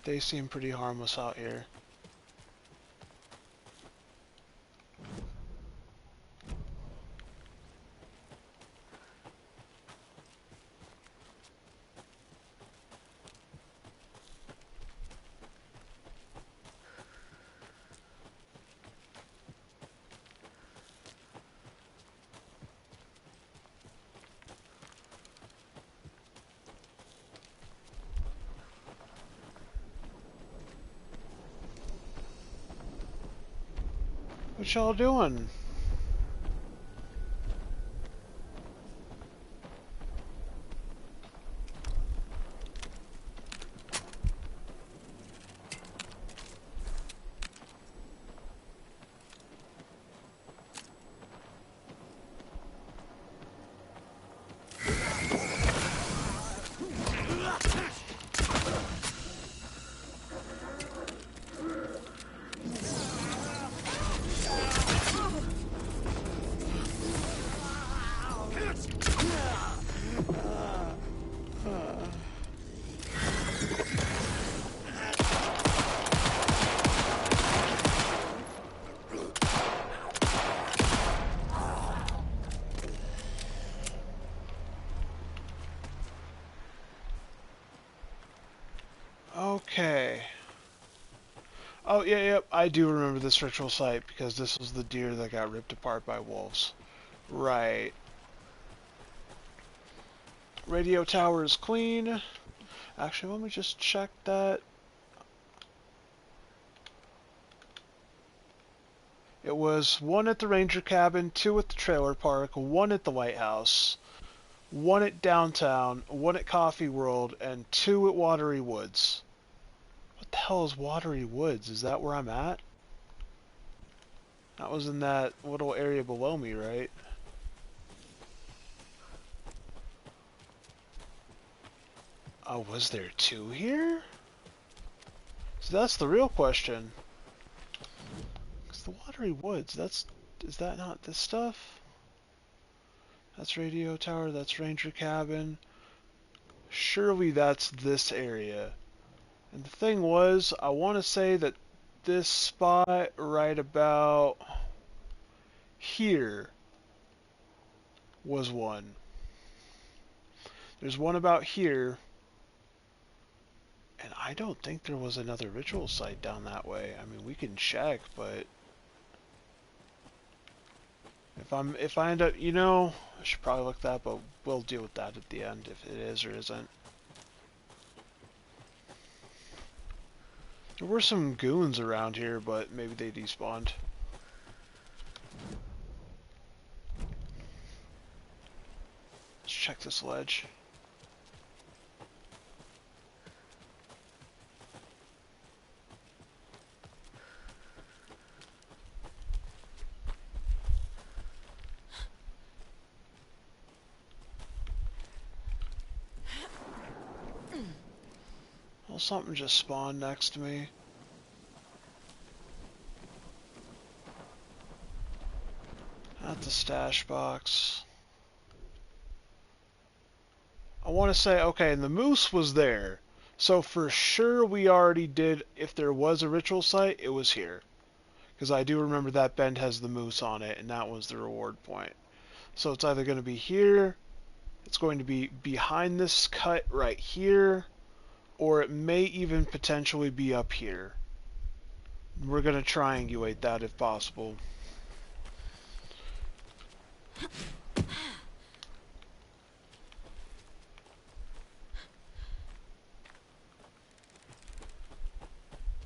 Speaker 1: They seem pretty harmless out here. What y'all doing? Okay. Oh, yeah, yep, I do remember this ritual site because this was the deer that got ripped apart by wolves. Right. Radio tower is clean. Actually, let me just check that. It was 1 at the ranger cabin, 2 at the trailer park, 1 at the lighthouse, 1 at downtown, 1 at Coffee World, and 2 at Watery Woods. What the hell is Watery Woods? Is that where I'm at? That was in that little area below me, right? Oh, was there two here? So that's the real question. Because the watery woods, is that not this stuff? That's radio tower, that's ranger cabin. Surely that's this area. And the thing was, I want to say that this spot right about here was one. There's one about here. And I don't think there was another ritual site down that way. I mean, we can check, but if I end up, you know, I should probably look that, but we'll deal with that at the end if it is or isn't. There were some goons around here, but maybe they despawned. Let's check this ledge. Well, something just spawned next to me. At the stash box. I want to say, okay, and the moose was there. So for sure we already did, if there was a ritual site, it was here. Because I do remember that bend has the moose on it, and that was the reward point. So it's either going to be here, it's going to be behind this cut right here, or it may even potentially be up here. We're going to triangulate that if possible.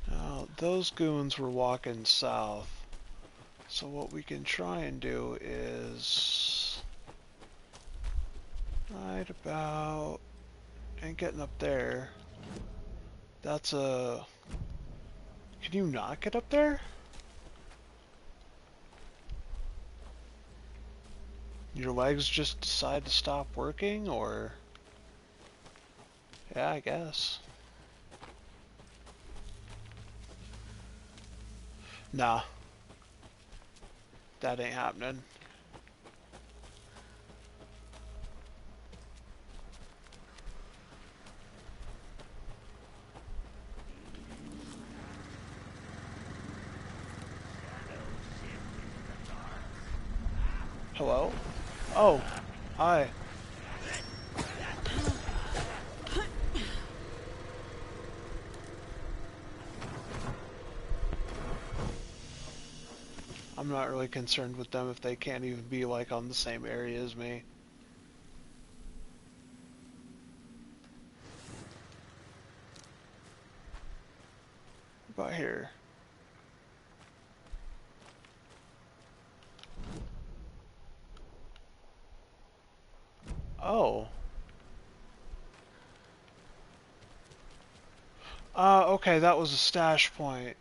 Speaker 1: Now, those goons were walking south. So what we can try and do is right about, and getting up there. That's a, can you not get up there? Your legs just decide to stop working, or? Yeah, I guess. Nah. That ain't happening. Hello? Oh, hi. I'm not really concerned with them if they can't even be like on the same area as me. What about here? Oh. Okay, that was a stash point.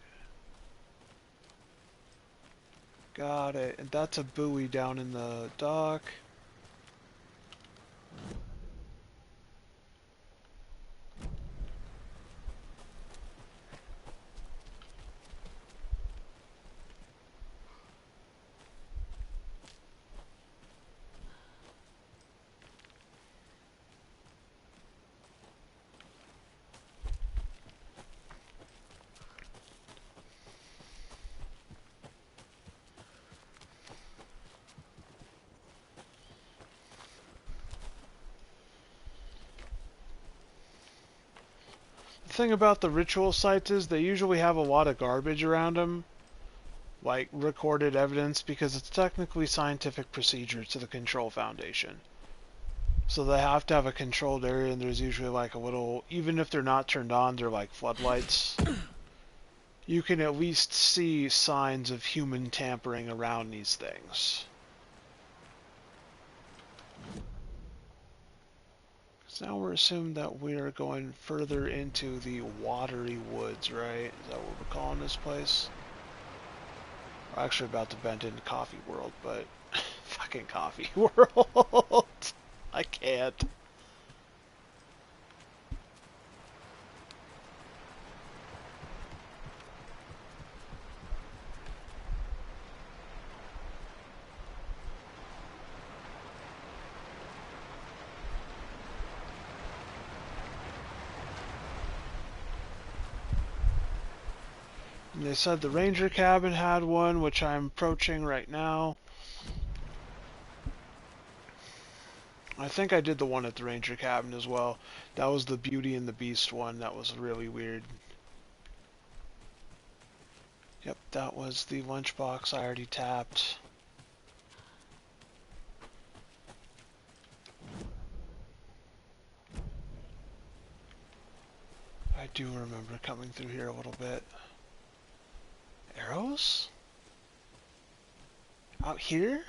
Speaker 1: Got it. And that's a buoy down in the dock. The thing about the ritual sites is they usually have a lot of garbage around them, like recorded evidence, because it's technically scientific procedure to the Control Foundation. So they have to have a controlled area, and there's usually like a little, even if they're not turned on, they're like floodlights. You can at least see signs of human tampering around these things. So now we're assuming that we're going further into the watery woods, right? Is that what we're calling this place? We're actually about to bend into Coffee World, but fucking Coffee World. I can't. And they said the ranger cabin had one, which I'm approaching right now. I think I did the one at the ranger cabin as well. That was the Beauty and the Beast one. That was really weird. Yep, that was the lunchbox I already tapped. I do remember coming through here a little bit. Arrows? Out here?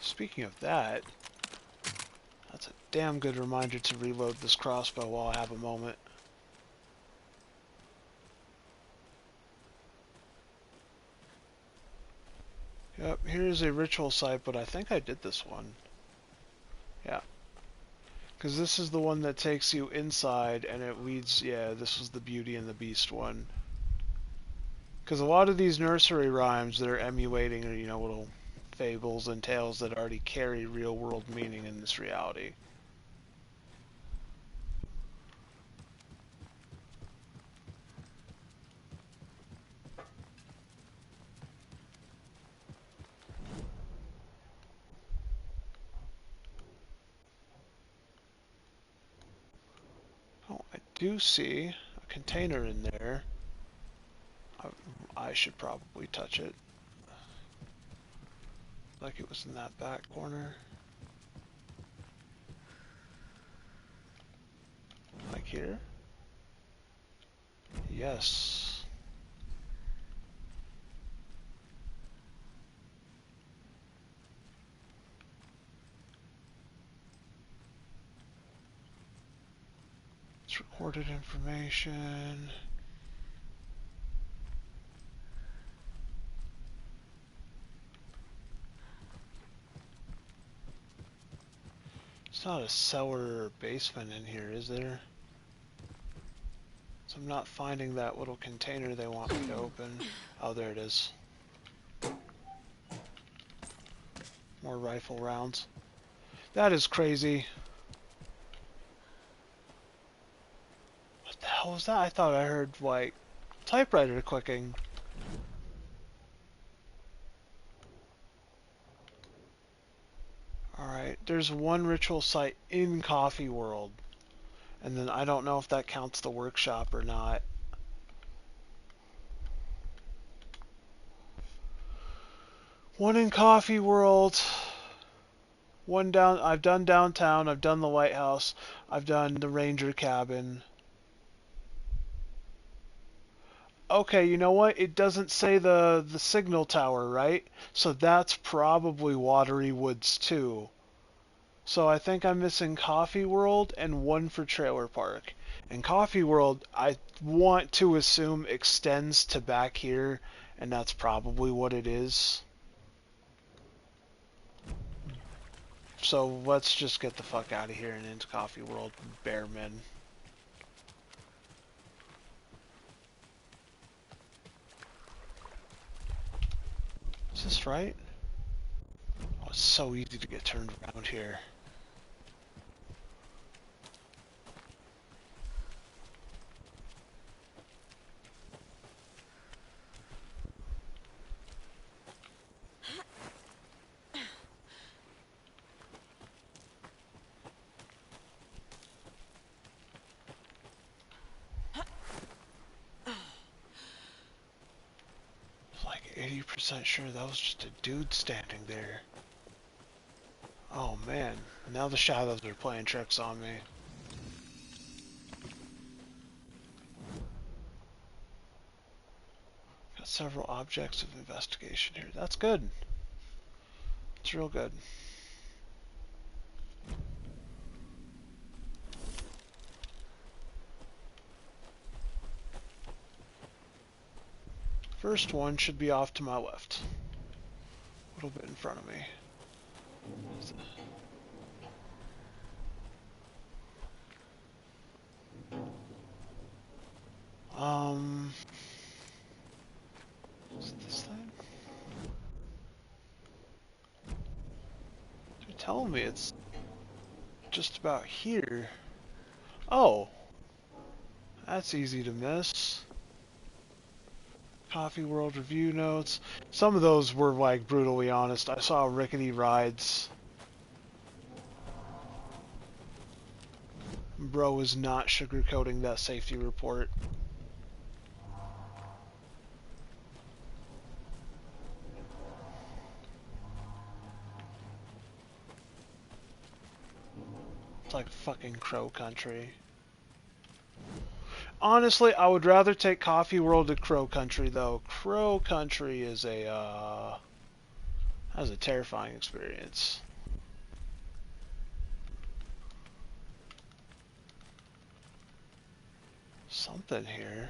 Speaker 1: Speaking of that, that's a damn good reminder to reload this crossbow while I have a moment. Yep, here's a ritual site, but I think I did this one. Yeah. Because this is the one that takes you inside and it leads, yeah, this was the Beauty and the Beast one. Because a lot of these nursery rhymes that are emulating are, you know, little fables and tales that already carry real world meaning in this reality. Oh, I do see a container in there. I should probably touch it. Like it was in that back corner. Like here? Yes. It's recorded information. It's not a cellar or basement in here, is there? So I'm not finding that little container they want me to open. Oh, there it is. More rifle rounds. That is crazy. What the hell was that? I thought I heard, like, typewriter clicking. Alright, there's one ritual site in Coffee World. And then I don't know if that counts the workshop or not. One in Coffee World. One down. I've done downtown. I've done the lighthouse. I've done the ranger cabin. Okay, you know what? It doesn't say the signal tower, right? So that's probably Watery Woods too. So I think I'm missing Coffee World and one for Trailer Park. And Coffee World, I want to assume extends to back here, and that's probably what it is. So let's just get the fuck out of here and into Coffee World, Bearmen. Is this right? Oh, it's so easy to get turned around here. Like 80% sure that was just a dude standing there. Oh man, now the shadows are playing tricks on me. Got several objects of investigation here. That's good. It's real good. First one should be off to my left. little bit in front of me. Is it this thing? They're telling me it's just about here. Oh, that's easy to miss. Coffee World review notes. Some of those were like brutally honest. I saw rickety rides. Bro was not sugarcoating that safety report. It's like fucking Crow Country. Honestly, I would rather take Coffee World to Crow Country, though. Crow Country is has a terrifying experience. Something here.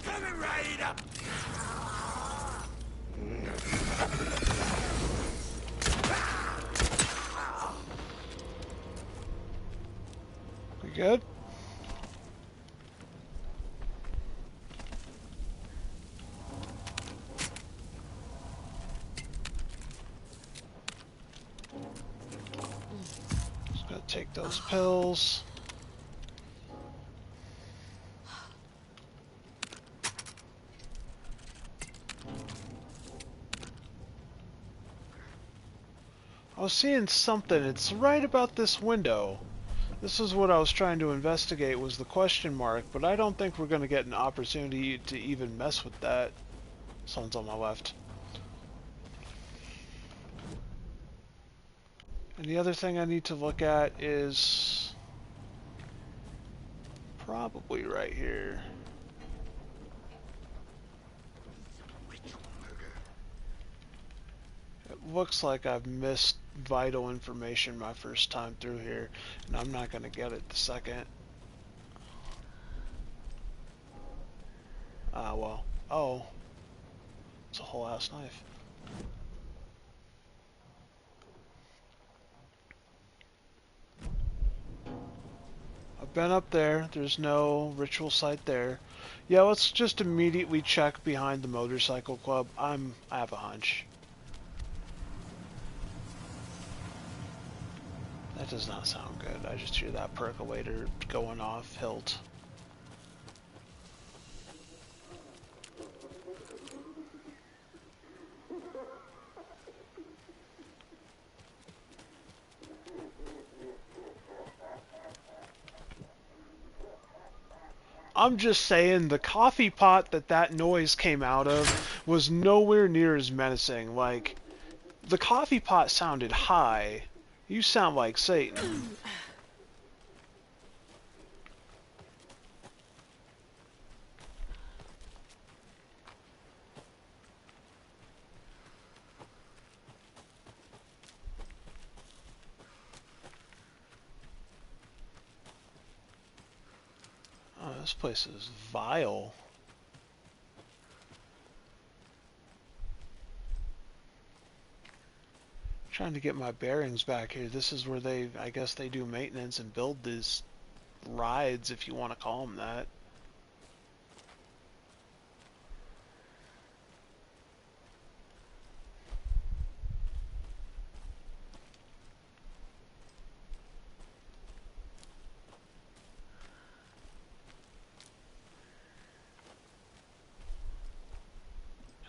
Speaker 12: Coming right up!
Speaker 1: We good? Just gotta take those pills. I was seeing something. It's right about this window. This is what I was trying to investigate, was the question mark, but I don't think we're going to get an opportunity to even mess with that. Someone's on my left. And the other thing I need to look at is probably right here. It looks like I've missed vital information my first time through here, and I'm not going to get it the second. Ah, well. Oh. It's a whole ass knife. I've been up there. There's no ritual site there. Yeah, let's just immediately check behind the motorcycle club. I have a hunch. That does not sound good. I just hear that percolator going off hilt. I'm just saying, the coffee pot that noise came out of was nowhere near as menacing. Like, the coffee pot sounded high. You sound like Satan. Oh, this place is vile. Trying to get my bearings back here. This is where I guess they do maintenance and build these rides, if you want to call them that.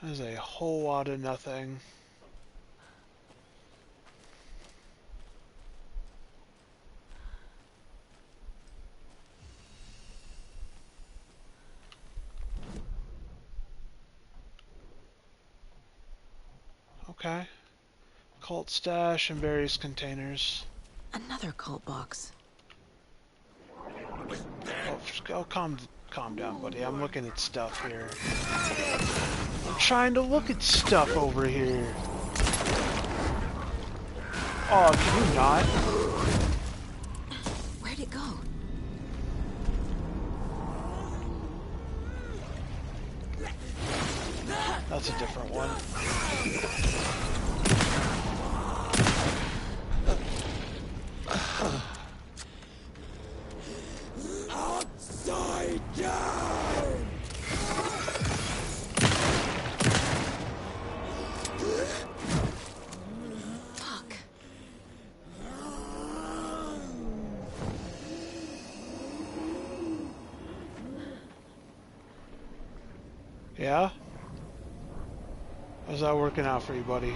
Speaker 1: There's a whole lot of nothing. Okay. Cult stash and various containers.
Speaker 2: Another cult box.
Speaker 1: Oh, calm down, buddy. I'm looking at stuff here. I'm trying to look at stuff over here. Oh, can you not?
Speaker 2: Where'd it go?
Speaker 1: That's a different one.
Speaker 12: Upside down!
Speaker 2: Fuck.
Speaker 1: Yeah? How's that working out for you, buddy?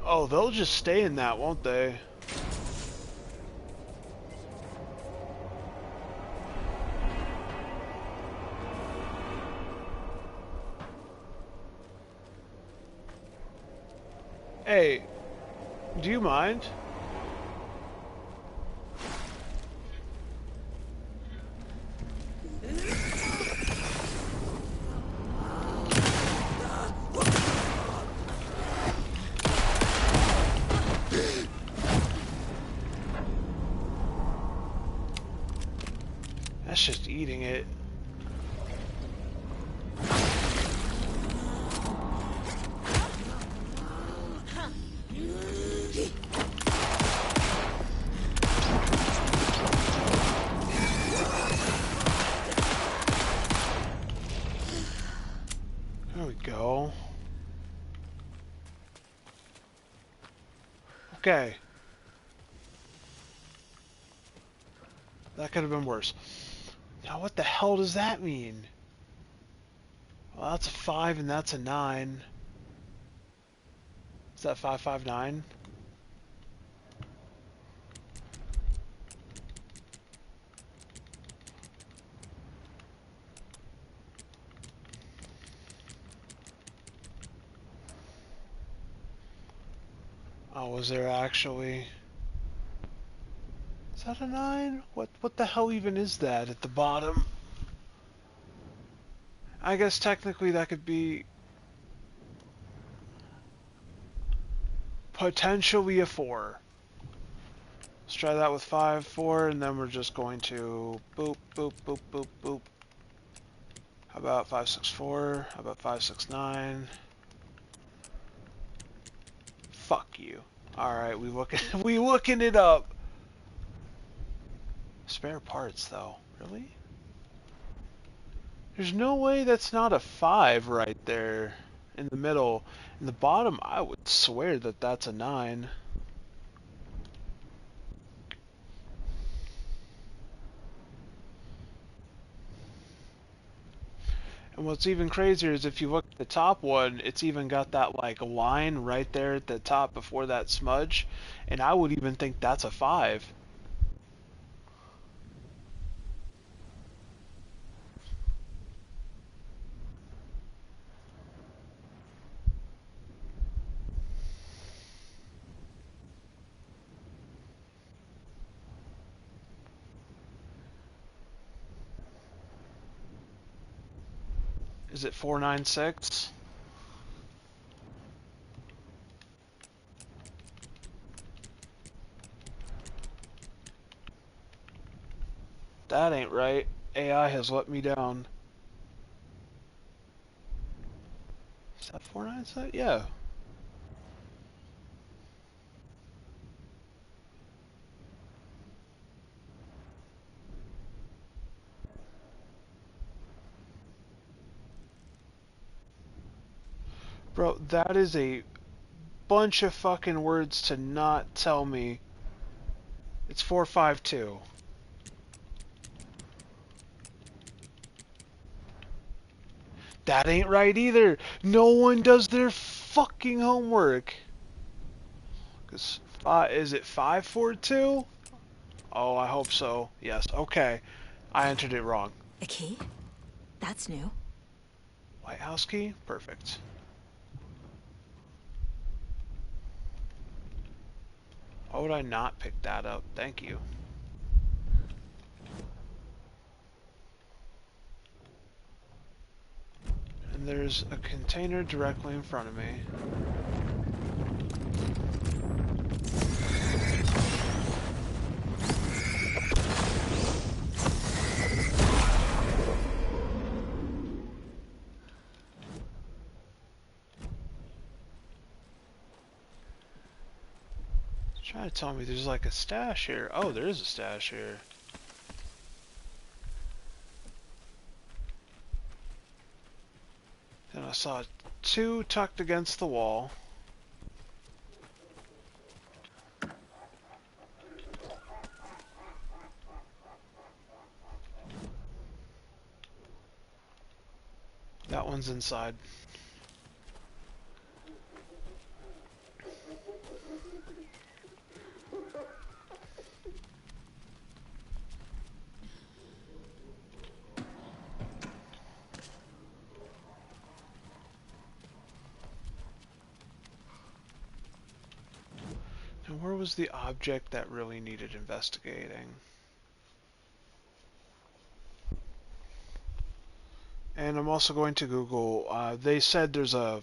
Speaker 1: Oh, they'll just stay in that, won't they? Hey, do you mind? That's just eating it. There we go. Okay. That could have been worse. Now what the hell does that mean? Well, that's a 5 and that's a 9. Is that 559? Oh, was there actually? Is that a 9? What the hell even is that at the bottom? I guess technically that could be potentially a 4. Let's try that with 5, 4, and then we're just going to boop, boop, boop, boop, boop. How about 5, 6, 4? How about 5, 6, 9? Fuck you. Alright, we looking it up. Spare parts though. Really? There's no way that's not a 5 right there in the middle. In the bottom, I would swear that that's a 9. And what's even crazier is if you look at the top one, it's even got that like line right there at the top before that smudge, and I would even think that's a 5. Is it 496? That ain't right. AI has let me down. Is that 496? Yeah. Bro, that is a bunch of fucking words to not tell me. It's 452. That ain't right either. No one does their fucking homework. Is it 542? Oh, I hope so. Yes. Okay. I entered it wrong.
Speaker 2: A key? That's new.
Speaker 1: White House key? Perfect. Why would I not pick that up? Thank you. And there's a container directly in front of me. Trying to tell me there's like a stash here. Oh, there is a stash here. And I saw two tucked against the wall. That one's inside. And where was the object that really needed investigating? And I'm also going to Google. They said there's a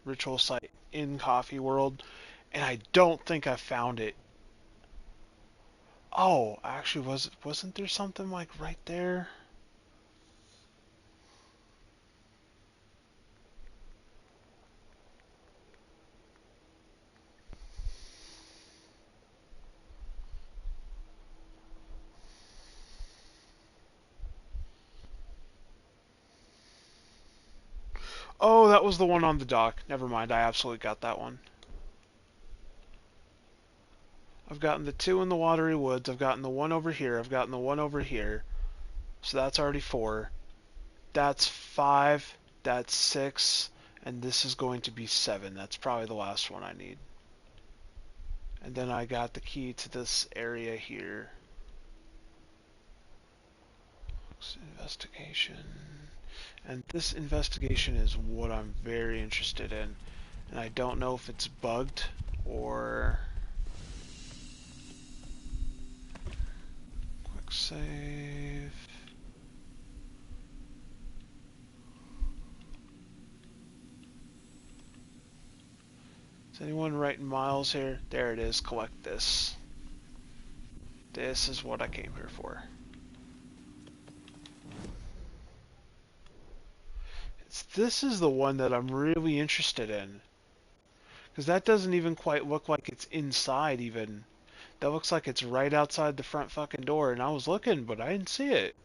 Speaker 1: ritual site in Coffee World, and I don't think I found it. Oh, actually, wasn't there something like right there? Oh, that was the one on the dock. Never mind, I absolutely got that one. I've gotten the two in the Watery Woods. I've gotten the one over here. I've gotten the one over here. So that's already 4. That's 5. That's 6. And this is going to be 7. That's probably the last one I need. And then I got the key to this area here. Investigation. And this investigation is what I'm very interested in. And I don't know if it's bugged or... Quick save. Is anyone writing miles here? There it is. Collect this. This is what I came here for. This is the one that I'm really interested in. Because that doesn't even quite look like it's inside even. That looks like it's right outside the front fucking door. And I was looking, but I didn't see it.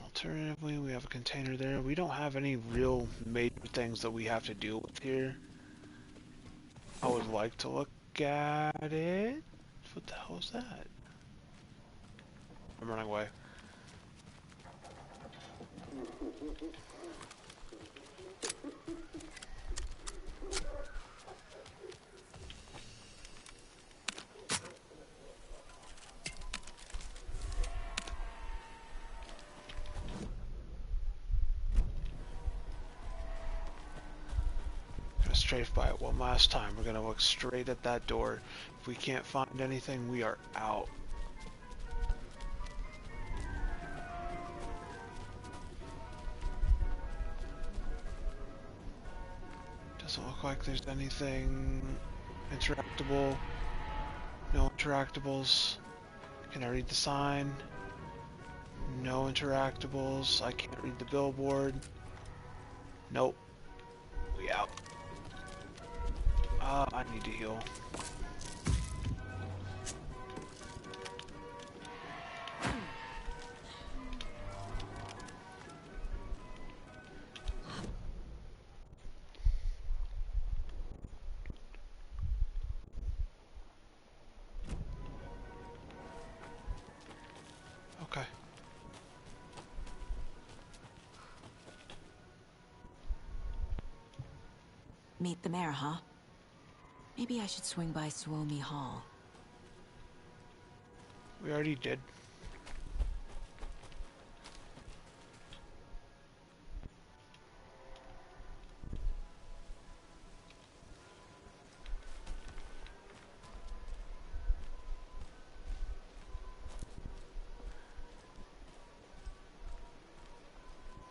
Speaker 1: Alternatively, we have a container there. We don't have any real major things that we have to deal with here. I would like to look at it. What the hell is that? I'm running away. Gonna strafe by it one last time. We're gonna look straight at that door. If we can't find anything, we are out. Doesn't look like there's anything interactable. No interactables. Can I read the sign? No interactables. I can't read the billboard. Nope. We out. I need to heal. Okay.
Speaker 2: Meet the mayor, huh? Maybe I should swing by Suomi Hall.
Speaker 1: We already did.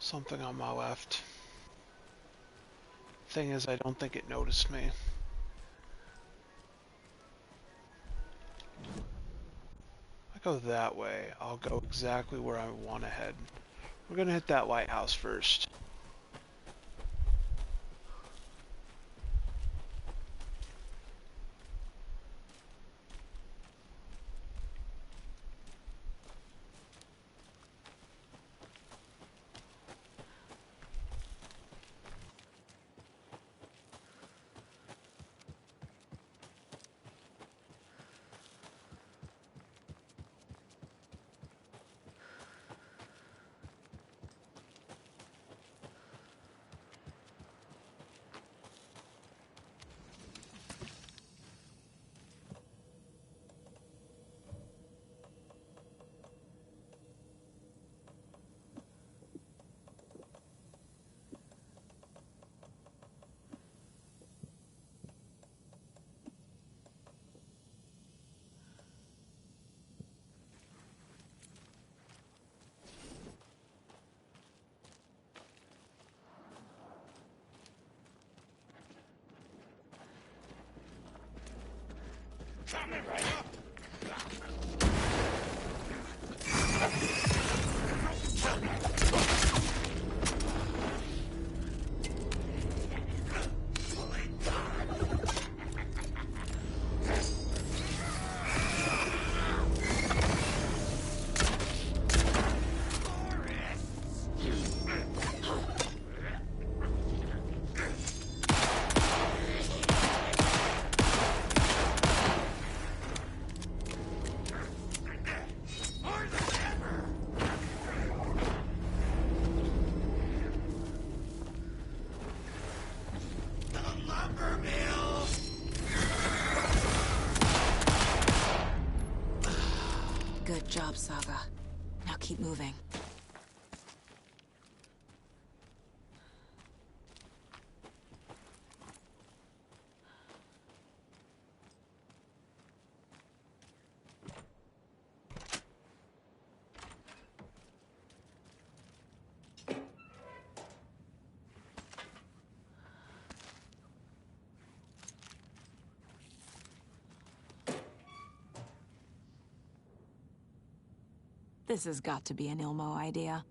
Speaker 1: Something on my left. Thing is, I don't think it noticed me. If I go that way, I'll go exactly where I want to head. We're gonna hit that lighthouse first.
Speaker 12: Coming right up!
Speaker 2: Good job, Saga. Now keep moving. This has got to be an Ilmo idea.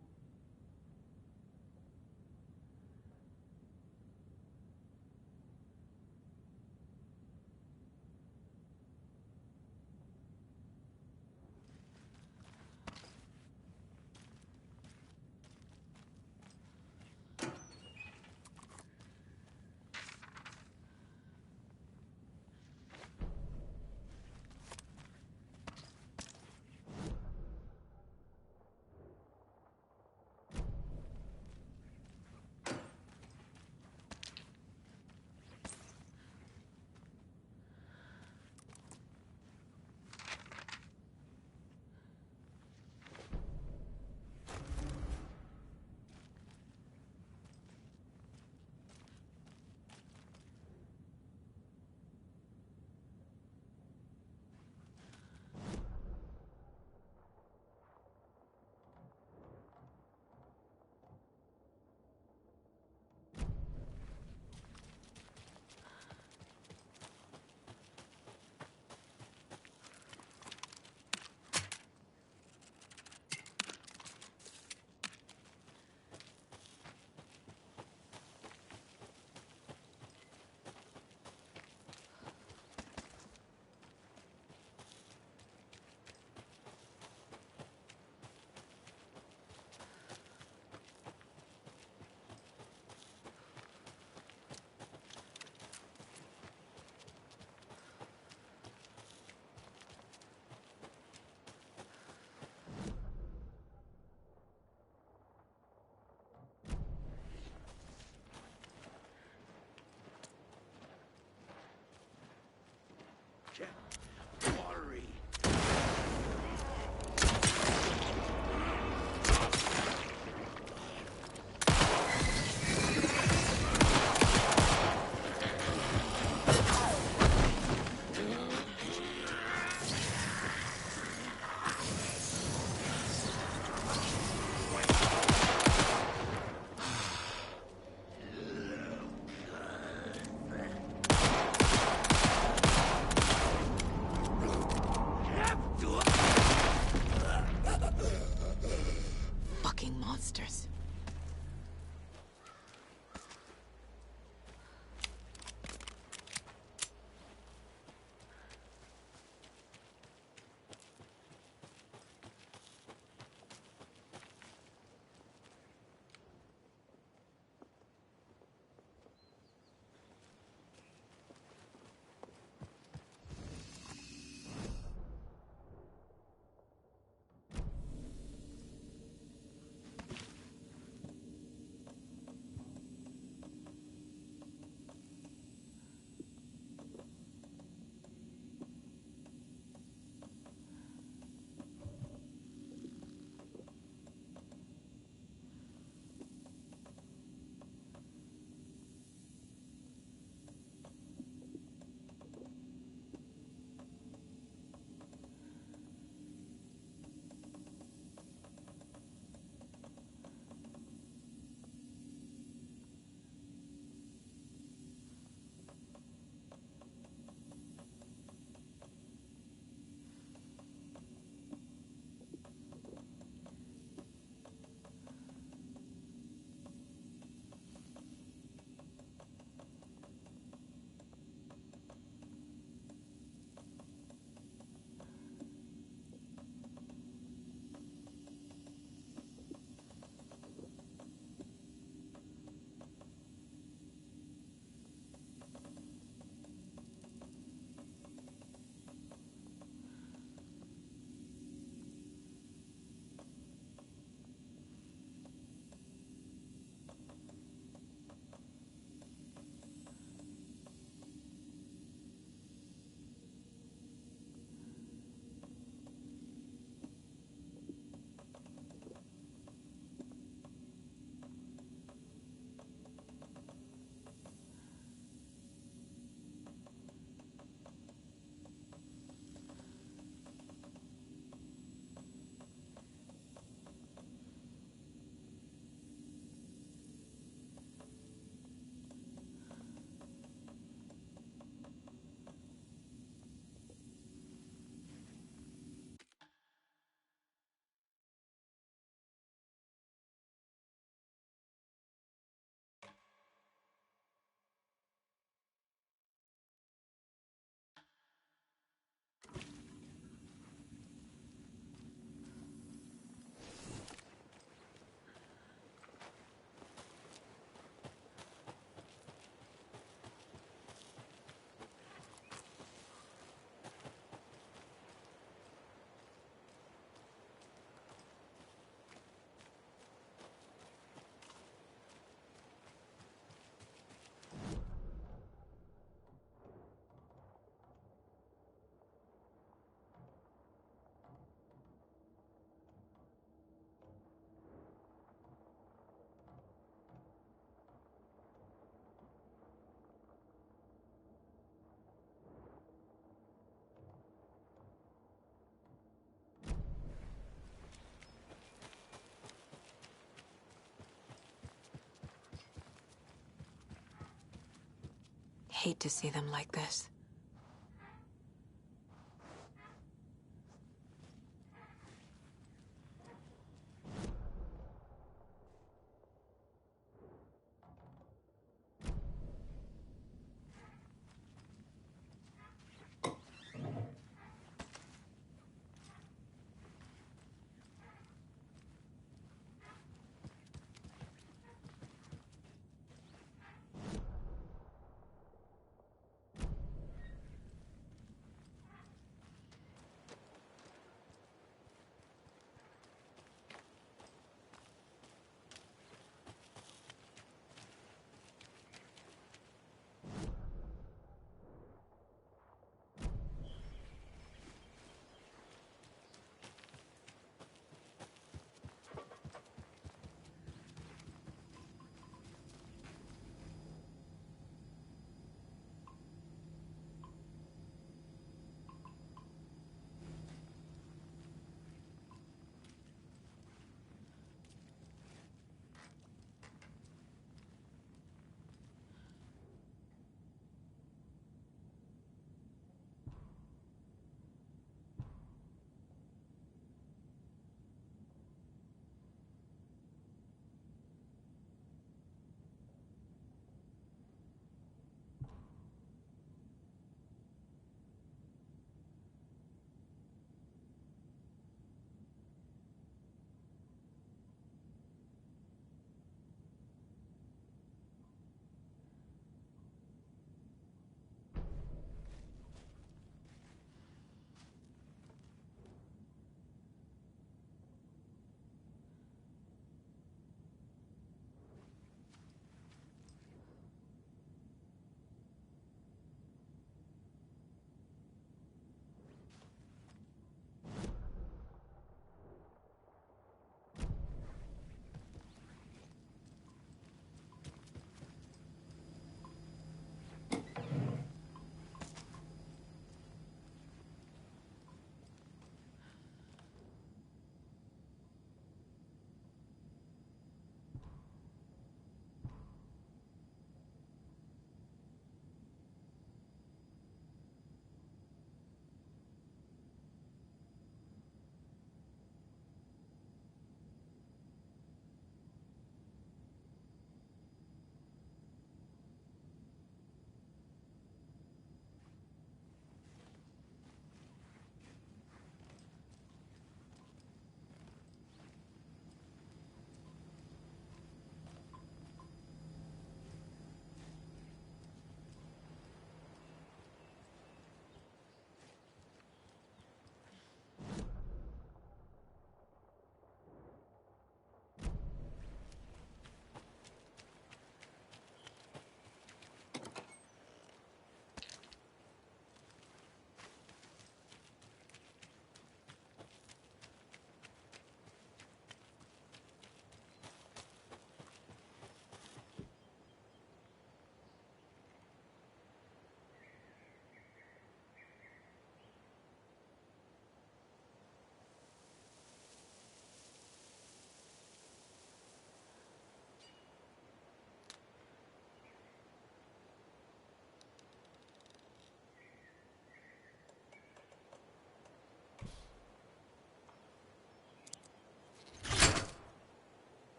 Speaker 2: hate to see them like this.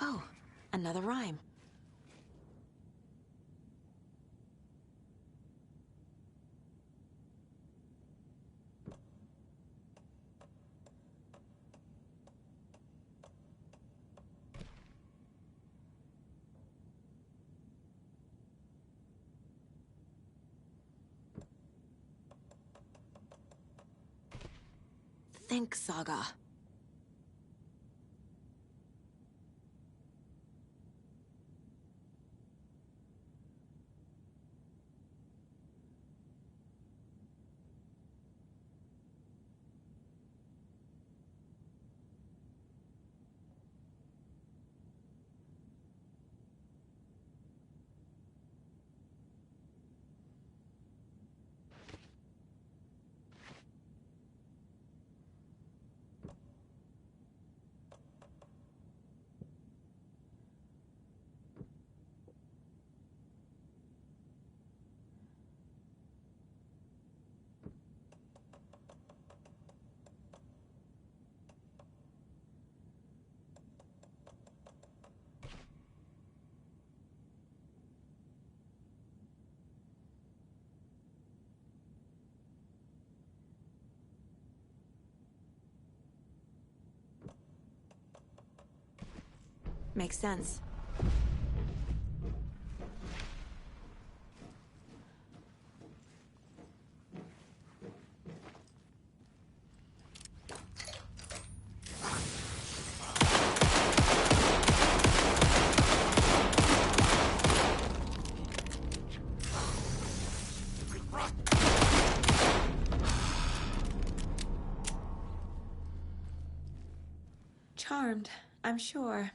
Speaker 2: Oh, another rhyme. think, Saga? Makes sense. Charmed, I'm sure.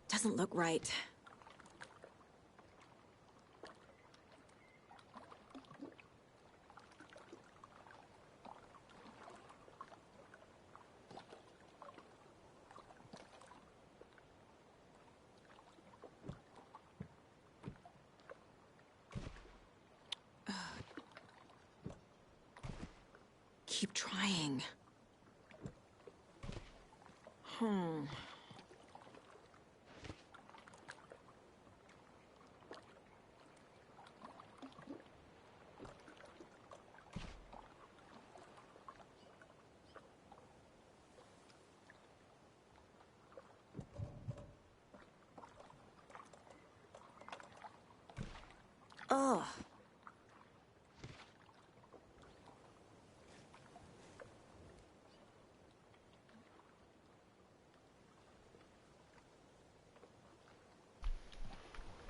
Speaker 2: Doesn't look right. Keep trying. Ugh.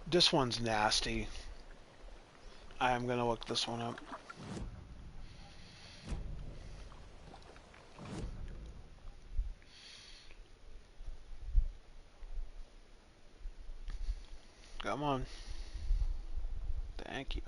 Speaker 1: This one's nasty. I am gonna look this one up. Come on. Thank you.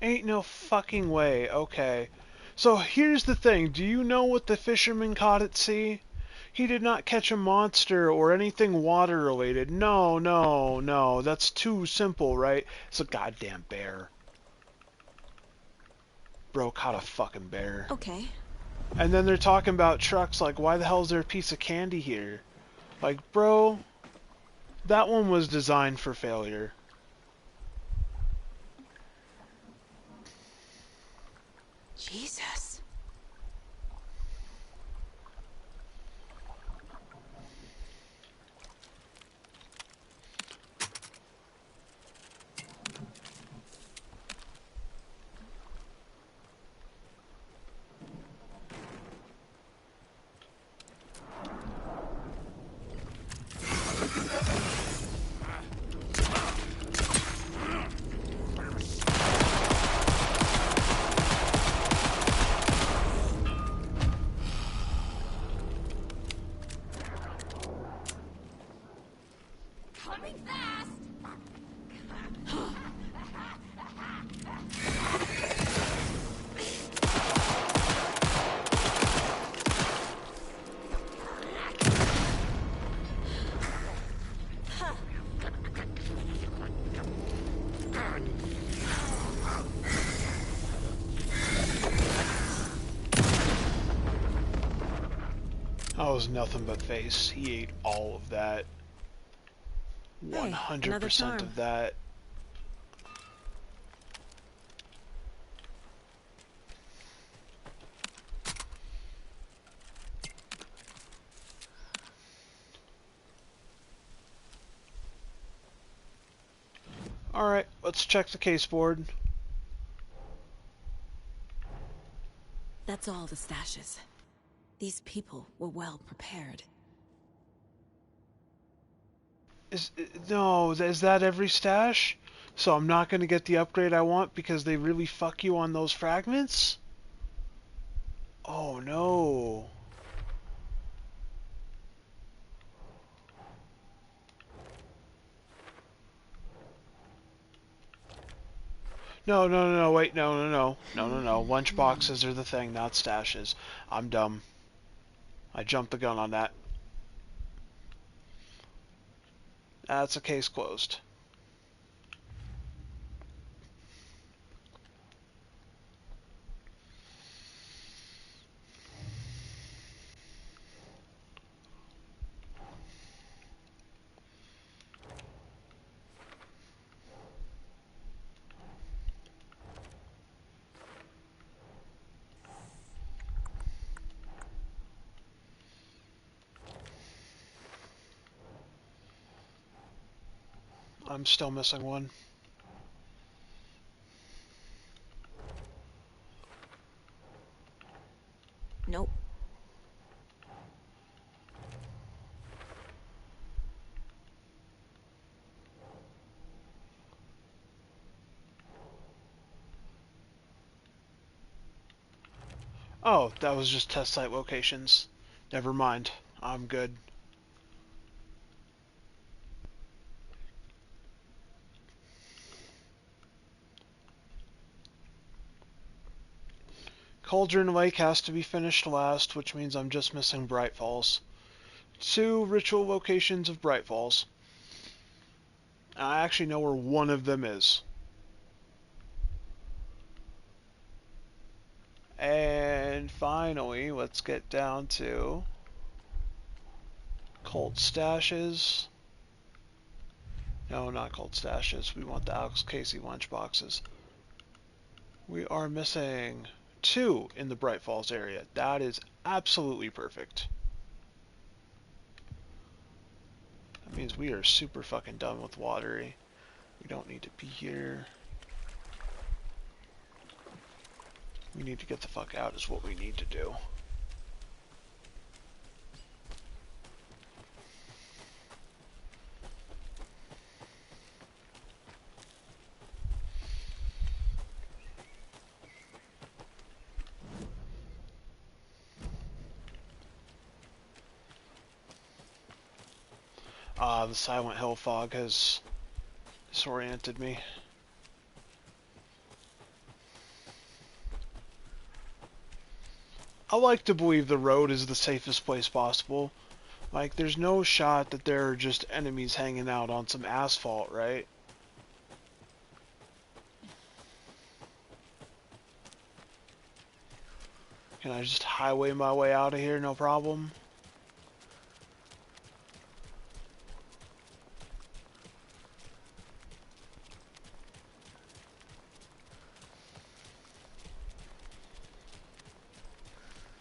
Speaker 1: Ain't no fucking way. Okay. So here's the thing. Do you know what the fisherman caught at sea? He did not catch a monster or anything water related. No, no, no. That's too simple, right? It's a goddamn bear. Bro caught a fucking bear.
Speaker 2: Okay.
Speaker 1: And then they're talking about trucks like, why the hell is there a piece of candy here? Like, bro, that one was designed for failure.
Speaker 2: Jesus.
Speaker 9: Coming fast!
Speaker 1: That was nothing but face. He ate all of that. 100% of that. Alright, let's check the case board.
Speaker 2: That's all the stashes. These people were well prepared.
Speaker 1: No, is that every stash? So I'm not going to get the upgrade I want because they really fuck you on those fragments? Oh no. No, no, no, no, wait, no, no, no. No, no, no. Lunch boxes are the thing, not stashes. I'm dumb. I jumped the gun on that. That's a case closed. I'm still missing one.
Speaker 2: Nope.
Speaker 1: Oh, that was just test site locations. Never mind. I'm good. Cauldron Lake has to be finished last, which means I'm just missing Bright Falls. 2 ritual locations of Bright Falls. I actually know where one of them is. And finally, let's get down to cult stashes. No, not cult stashes. We want the Alex Casey lunchboxes. We are missing 2 in the Bright Falls area. That is absolutely perfect. That means we are super fucking done with Watery. We don't need to be here. We need to get the fuck out is what we need to do. The Silent Hill fog has disoriented me. I like to believe the road is the safest place possible. Like, there's no shot that there are just enemies hanging out on some asphalt, right? Can I just highway my way out of here, no problem?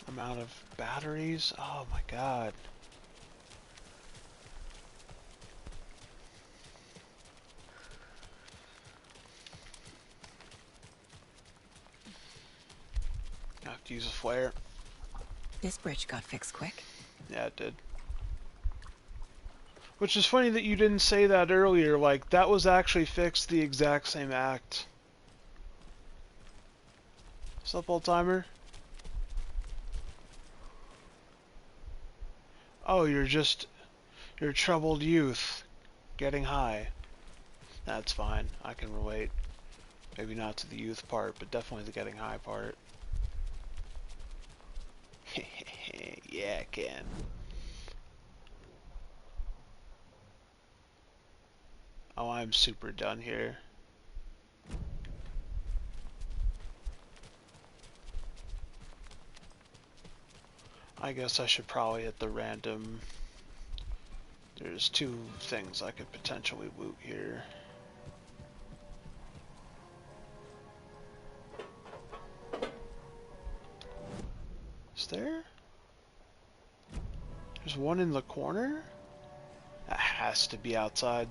Speaker 1: I'm out of batteries? Oh my god. I have to use a flare.
Speaker 2: This bridge got fixed quick.
Speaker 1: Yeah, it did. Which is funny that you didn't say that earlier, like, that was actually fixed the exact same act. What's up, old timer? Oh, you're a troubled youth, getting high. That's fine, I can relate. Maybe not to the youth part, but definitely the getting high part. Yeah, I can. Oh, I'm super done here. I guess I should probably hit the random. There's 2 things I could potentially loot here. Is there? There's one in the corner? That has to be outside.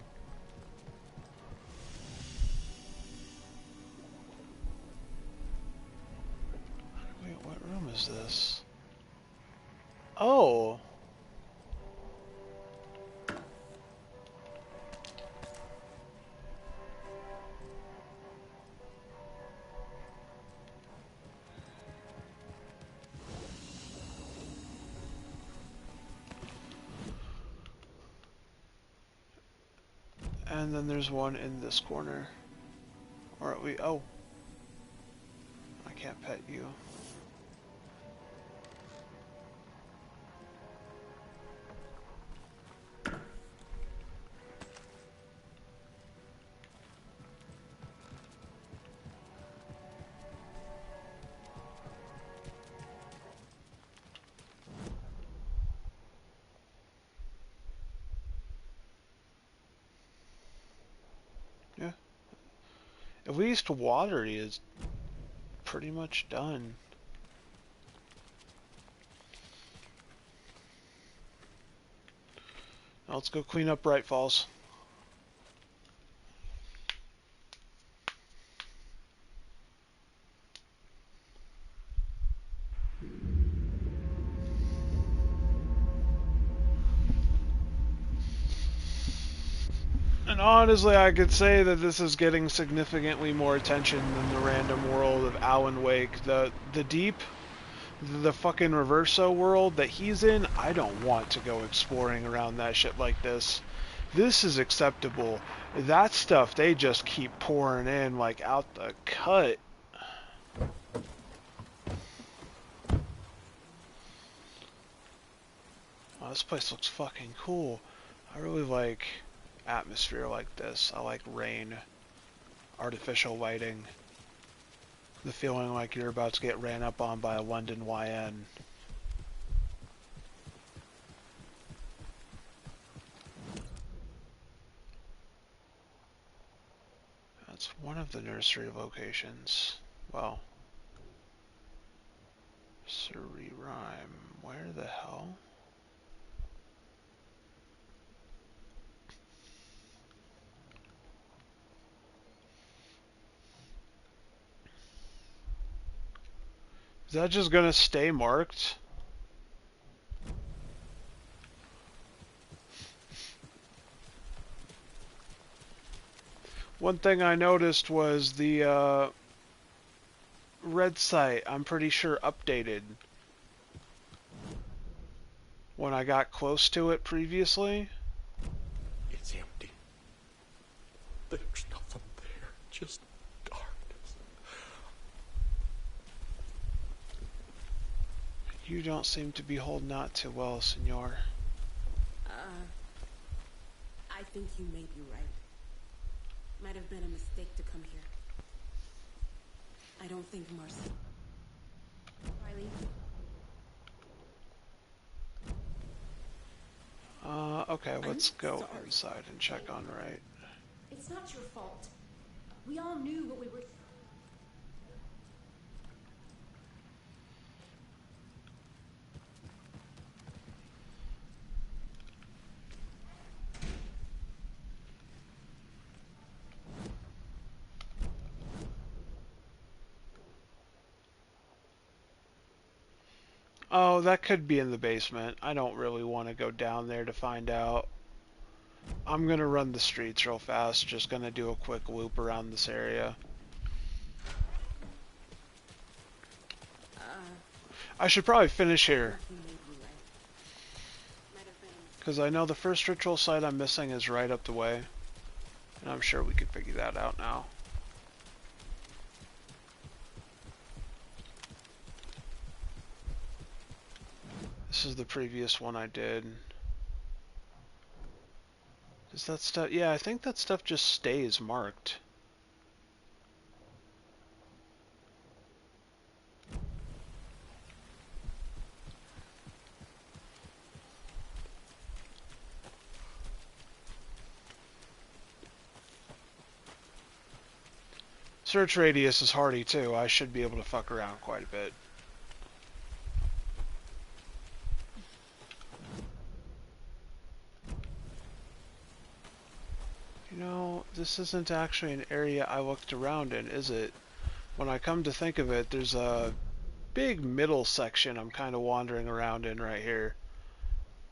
Speaker 1: Wait, what room is this? Oh! And then there's one in this corner. Or we, oh. I can't pet you. Yeah. At least Watery is pretty much done. Now let's go clean up Bright Falls. And honestly, I could say that this is getting significantly more attention than the random world of Alan Wake. The deep, the fucking Reverso world that he's in, I don't want to go exploring around that shit like this. This is acceptable. That stuff, they just keep pouring in, like, out the cut. this place looks fucking cool. I really like atmosphere like this. I like rain, artificial lighting, the feeling like you're about to get ran up on by a London YN. That's one of the nursery locations. Well, Surrey Rhyme. Where the hell? Is that just gonna stay marked? One thing I noticed was the red site, I'm pretty sure, updated when I got close to it previously.
Speaker 3: It's empty. There's nothing there, just darkness.
Speaker 1: You don't seem to be holding out too well, senor.
Speaker 9: I think you may be right. Might have been a mistake to come here. I don't think Marcy. Riley?
Speaker 1: Okay, let's go inside and check on right.
Speaker 9: It's not your fault. We all knew what we were...
Speaker 1: Oh, that could be in the basement. I don't really want to go down there to find out. I'm gonna run the streets real fast, just gonna do a quick loop around this area. I should probably finish here, because I know the first ritual site I'm missing is right up the way, and I'm sure we could figure that out now. This is the previous one I did. Does that stuff... Yeah, I think that stuff just stays marked. Search radius is hardy too. I should be able to fuck around quite a bit. You know, this isn't actually an area I looked around in, is it? When I come to think of it, there's a big middle section I'm kind of wandering around in right here.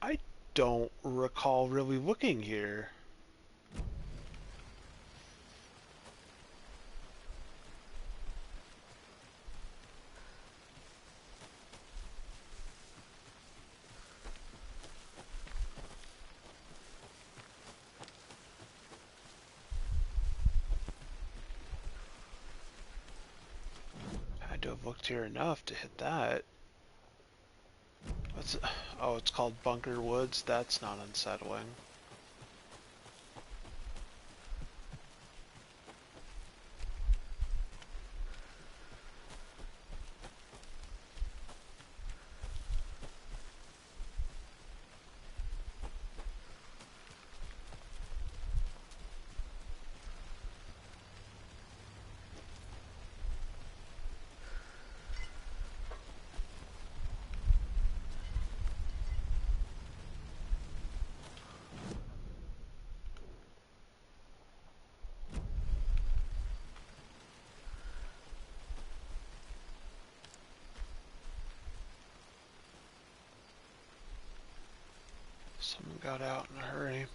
Speaker 1: I don't recall really looking here. Had to have looked here enough to hit that. What's... Oh, it's called Bunker Woods? That's not unsettling. Someone got out in a hurry.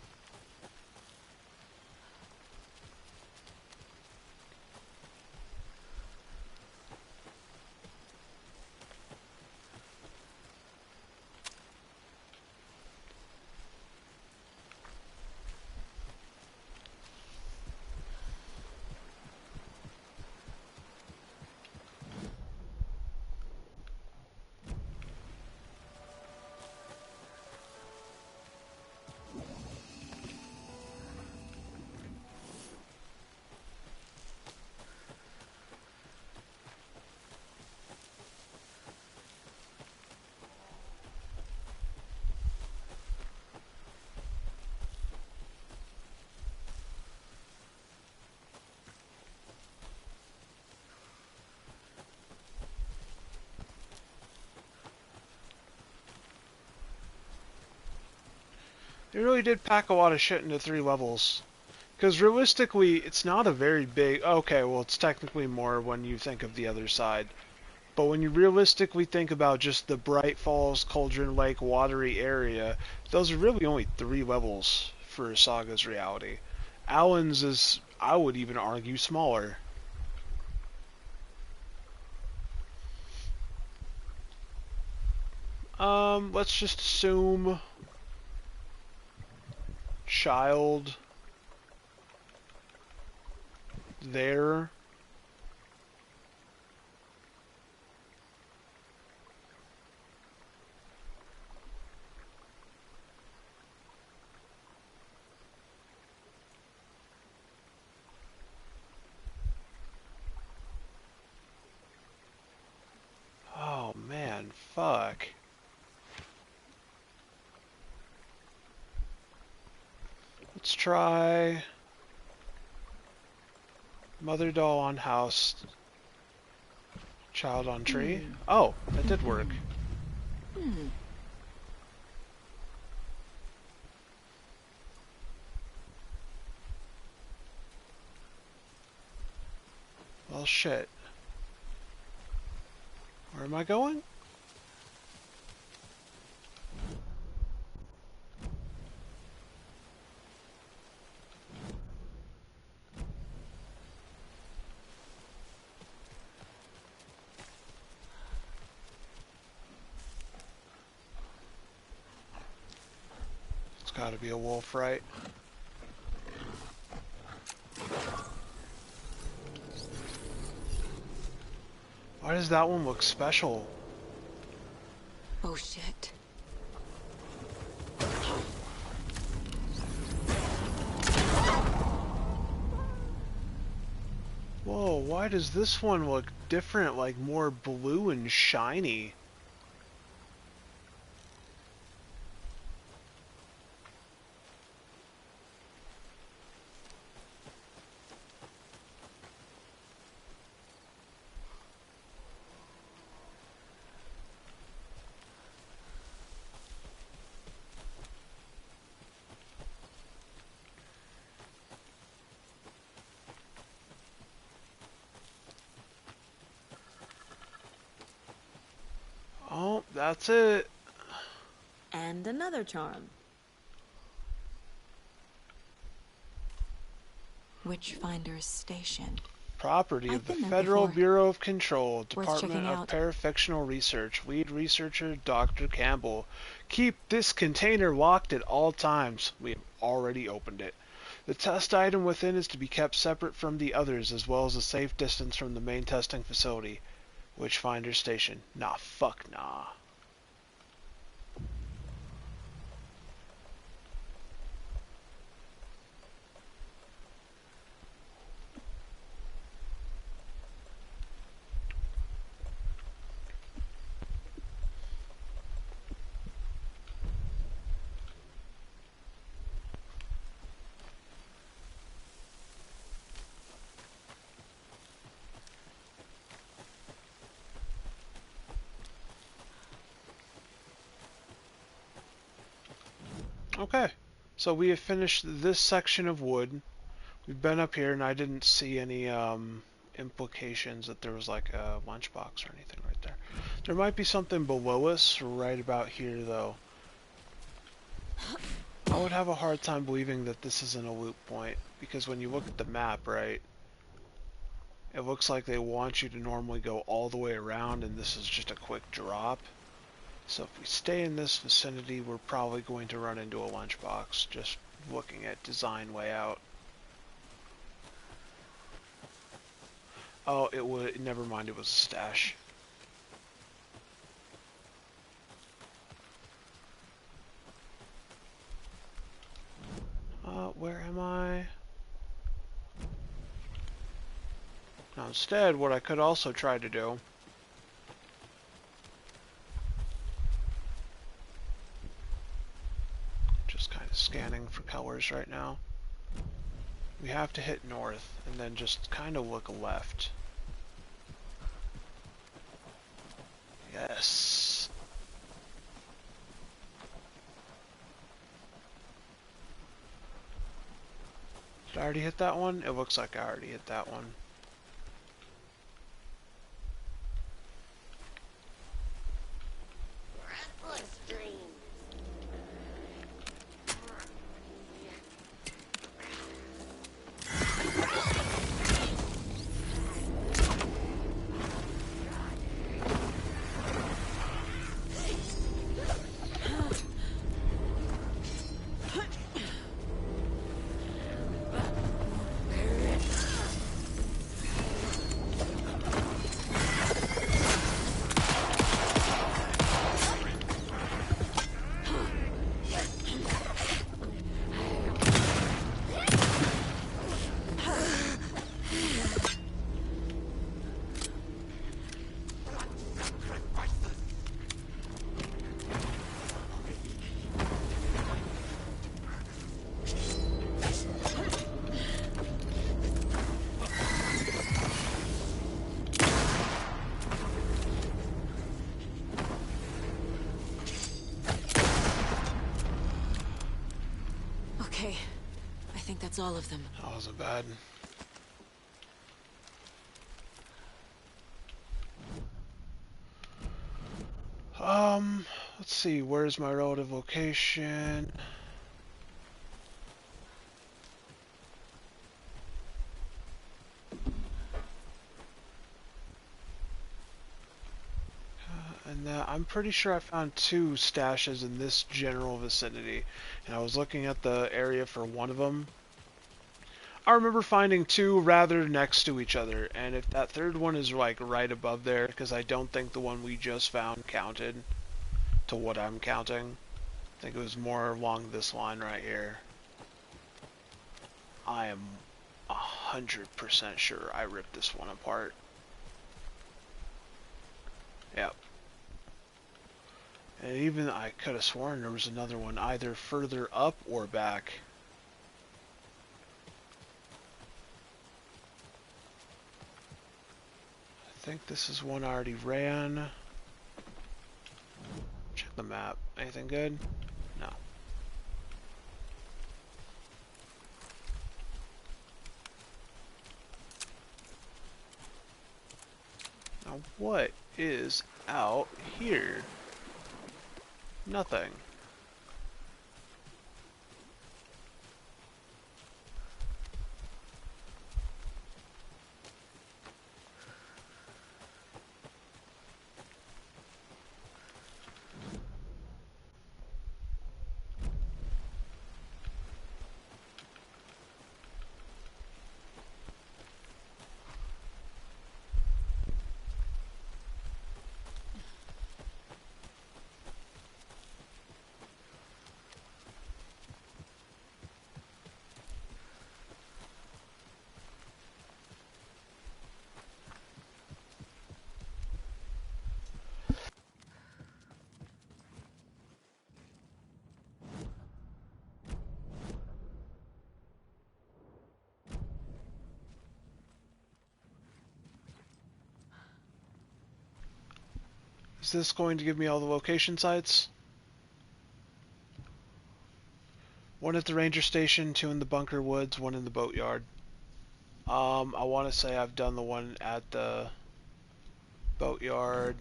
Speaker 1: They really did pack a lot of shit into 3 levels. Because realistically, it's not a very big... Okay, well, it's technically more when you think of the other side. But when you realistically think about just the Bright Falls, Cauldron Lake, watery area, those are really only 3 levels for Saga's reality. Alan's is, I would even argue, smaller. Let's just assume... Child... There... Oh man, fuck. Let's try mother doll on house, child on tree. Oh, that did work. Well, shit. Where am I going? It's gotta be a wolf, right? Why does that one look special?
Speaker 2: Oh shit.
Speaker 1: Whoa, why does this one look different, like more blue and shiny? Oh, that's it.
Speaker 16: And another charm.
Speaker 2: Witchfinder's Station.
Speaker 1: Property
Speaker 2: I've
Speaker 1: of the
Speaker 2: been there
Speaker 1: Federal
Speaker 2: before.
Speaker 1: Bureau of Control,
Speaker 2: Worth
Speaker 1: Department
Speaker 2: checking
Speaker 1: of
Speaker 2: out.
Speaker 1: Parafictional Research, lead researcher Dr. Campbell. Keep this container locked at all times. We have already opened it. The test item within is to be kept separate from the others, as well as a safe distance from the main testing facility. Witchfinder Station. Nah, fuck nah. Okay, so we have finished this section of wood. We've been up here and I didn't see any implications that there was like a lunchbox or anything right there. There might be something below us right about here though. I would have a hard time believing that this isn't a loop point because when you look at the map, right, it looks like they want you to normally go all the way around and this is just a quick drop. So if we stay in this vicinity, we're probably going to run into a lunchbox, just looking at design layout. Oh, it would, never mind, it was a stash. Where am I? Now instead, what I could also try to do just kind of scanning for colors right now. We have to hit north and then just kind of look left. Yes. Did I already hit that one? It looks like I already hit that one.
Speaker 2: Okay, I think that's all of them.
Speaker 1: That wasn't bad. Let's see, where's my relative location? And I'm pretty sure I found 2 stashes in this general vicinity, and I was looking at the area for one of them. I remember finding 2 rather next to each other, and if that third one is like right above there, because I don't think the one we just found counted to what I'm counting. I think it was more along this line right here. I am 100% sure I ripped this one apart. Yep. And even I could have sworn there was another one either further up or back. I think this is one I already ran. Check the map. Anything good? No. Now what is out here? Nothing. Is this going to give me all the location sites? 1 at the ranger station, 2 in the bunker woods, 1 in the boatyard. I want to say I've done the one at the boatyard.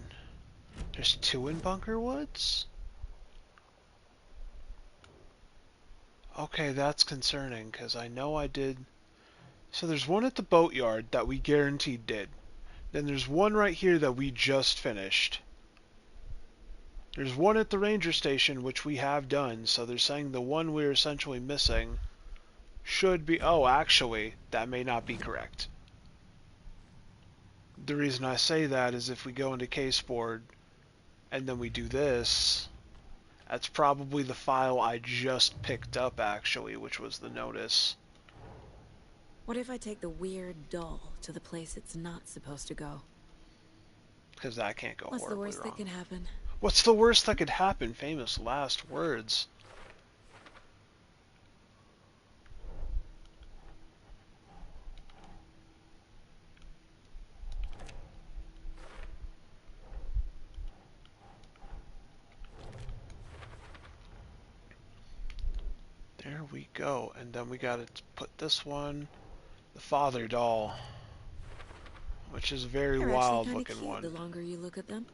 Speaker 1: There's 2 in bunker woods? Okay, that's concerning, because I know I did... So there's 1 at the boatyard that we guaranteed did. Then there's 1 right here that we just finished. There's 1 at the ranger station, which we have done, so they're saying the one we're essentially missing should be... Oh, actually, that may not be correct. The reason I say that is if we go into caseboard and then we do this, that's probably the file I just picked up, actually, which was the notice.
Speaker 2: What if I take the weird doll to the place it's not supposed to go?
Speaker 1: Because that can't go
Speaker 2: What's the
Speaker 1: horribly
Speaker 2: worst
Speaker 1: wrong.
Speaker 2: that can happen?
Speaker 1: What's the worst that could happen? Famous last words. There we go. And then we gotta put this one, the father doll, which is a very
Speaker 2: They're actually
Speaker 1: wild
Speaker 2: kind of
Speaker 1: looking
Speaker 2: cute
Speaker 1: one.
Speaker 2: the longer you look at them.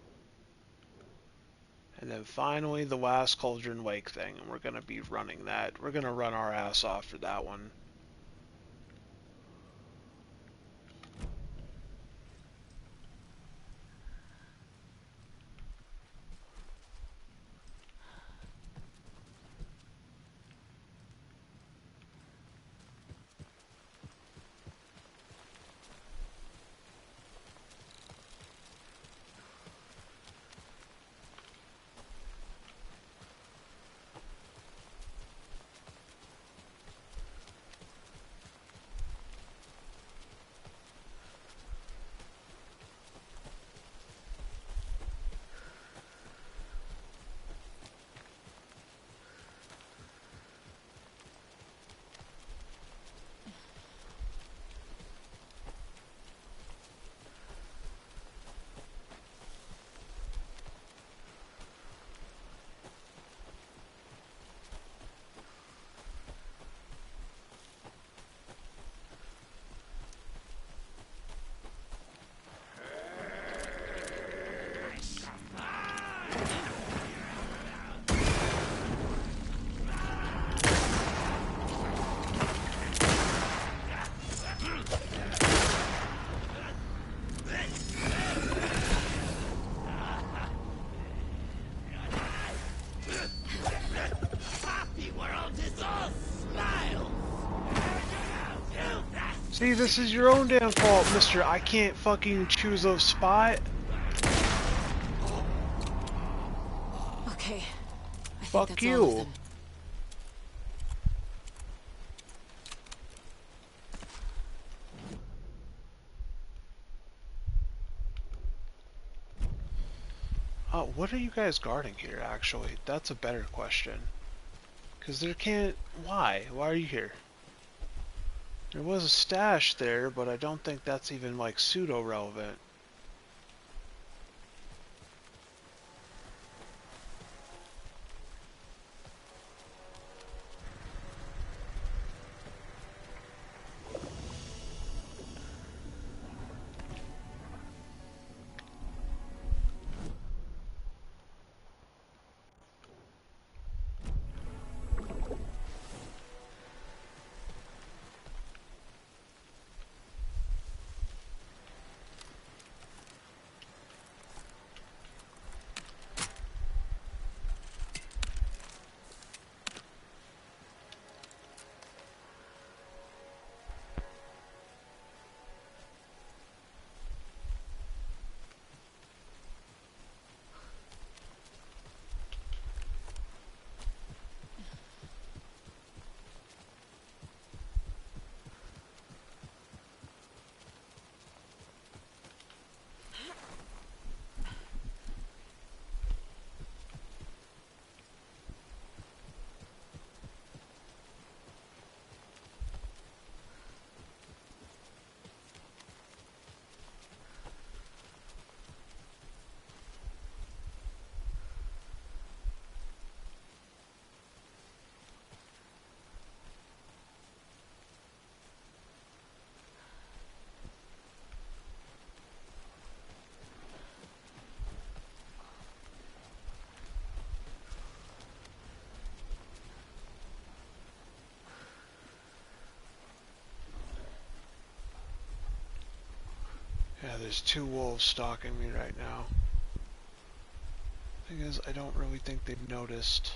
Speaker 1: And then finally the last Cauldron Lake thing, and we're gonna be running that. We're gonna run our ass off for that one. See, this is your own damn fault, mister. I can't fucking choose a spot.
Speaker 2: Okay. I think
Speaker 1: Fuck
Speaker 2: that's all of
Speaker 1: you.
Speaker 2: them.
Speaker 1: What are you guys guarding here, actually? That's a better question. Because there can't... Why? Why are you here? There was a stash there, but I don't think that's even, like, pseudo-relevant. Yeah, there's two wolves stalking me right now. Thing is, I don't really think they've noticed.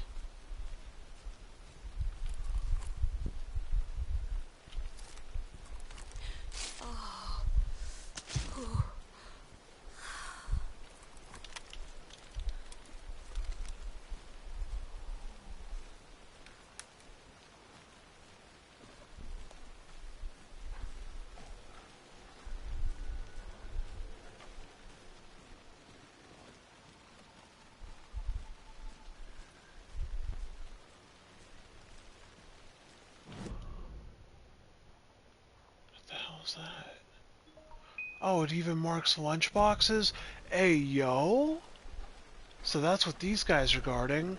Speaker 1: What the hell is that? Oh, it even marks lunchboxes? Hey, yo! So that's what these guys are guarding.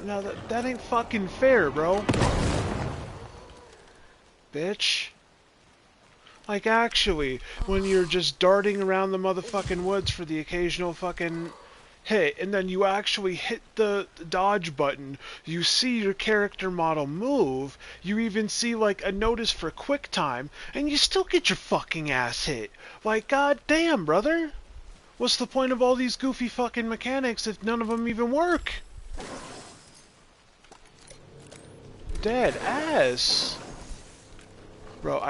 Speaker 1: no, that ain't fucking fair, bro. Bitch. Like, actually, when you're just darting around the motherfucking woods for the occasional fucking hit, and then you actually hit the dodge button, you see your character model move, you even see, like, a notice for quick time, and you still get your fucking ass hit. Like, goddamn, brother. What's the point of all these goofy fucking mechanics if none of them even work? Dead ass. Bro,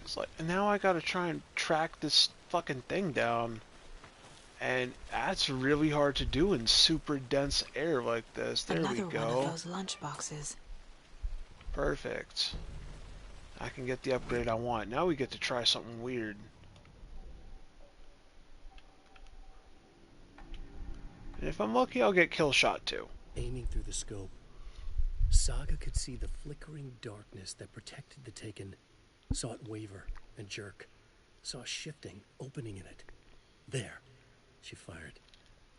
Speaker 1: it's like, now I gotta try and track this fucking thing down. And that's really hard to do in super dense air like this. There we go.
Speaker 2: Another one of those lunch boxes.
Speaker 1: Perfect. I can get the upgrade I want. Now we get to try something weird. And if I'm lucky, I'll get kill shot too.
Speaker 3: Aiming through the scope, Saga could see the flickering darkness that protected the Taken, saw it waver and jerk, saw a shifting opening in it. There, she fired,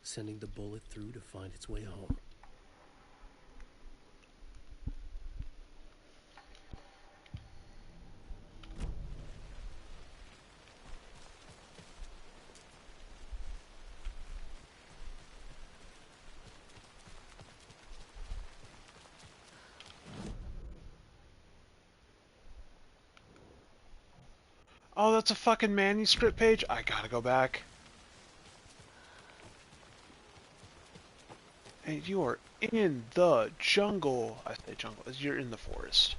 Speaker 3: sending the bullet through to find its way home.
Speaker 1: Oh, that's a fucking manuscript page? I gotta go back. And you are in the jungle. I say jungle, you're in the forest.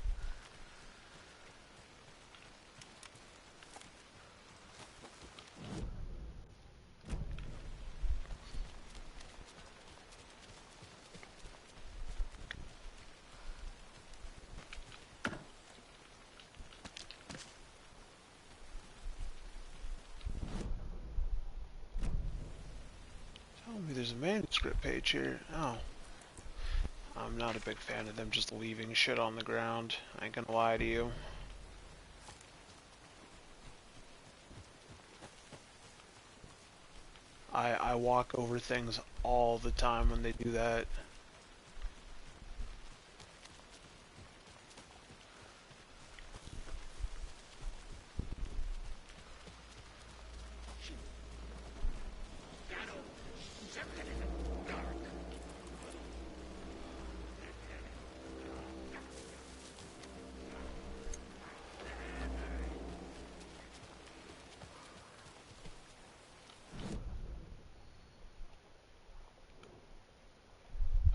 Speaker 1: There's a manuscript page here. Oh. I'm not a big fan of them just leaving shit on the ground. I ain't gonna lie to you. I walk over things all the time when they do that.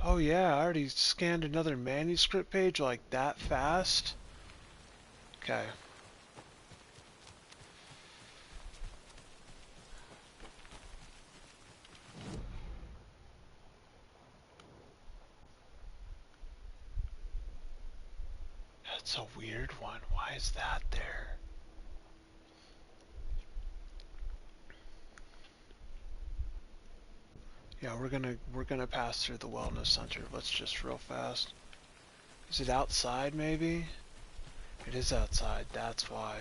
Speaker 1: Oh yeah, I already scanned another manuscript page like that fast. Okay. That's a weird one. Why is that there? Yeah, we're gonna pass through the wellness center. Let's just real fast. Is it outside maybe? It is outside, that's why.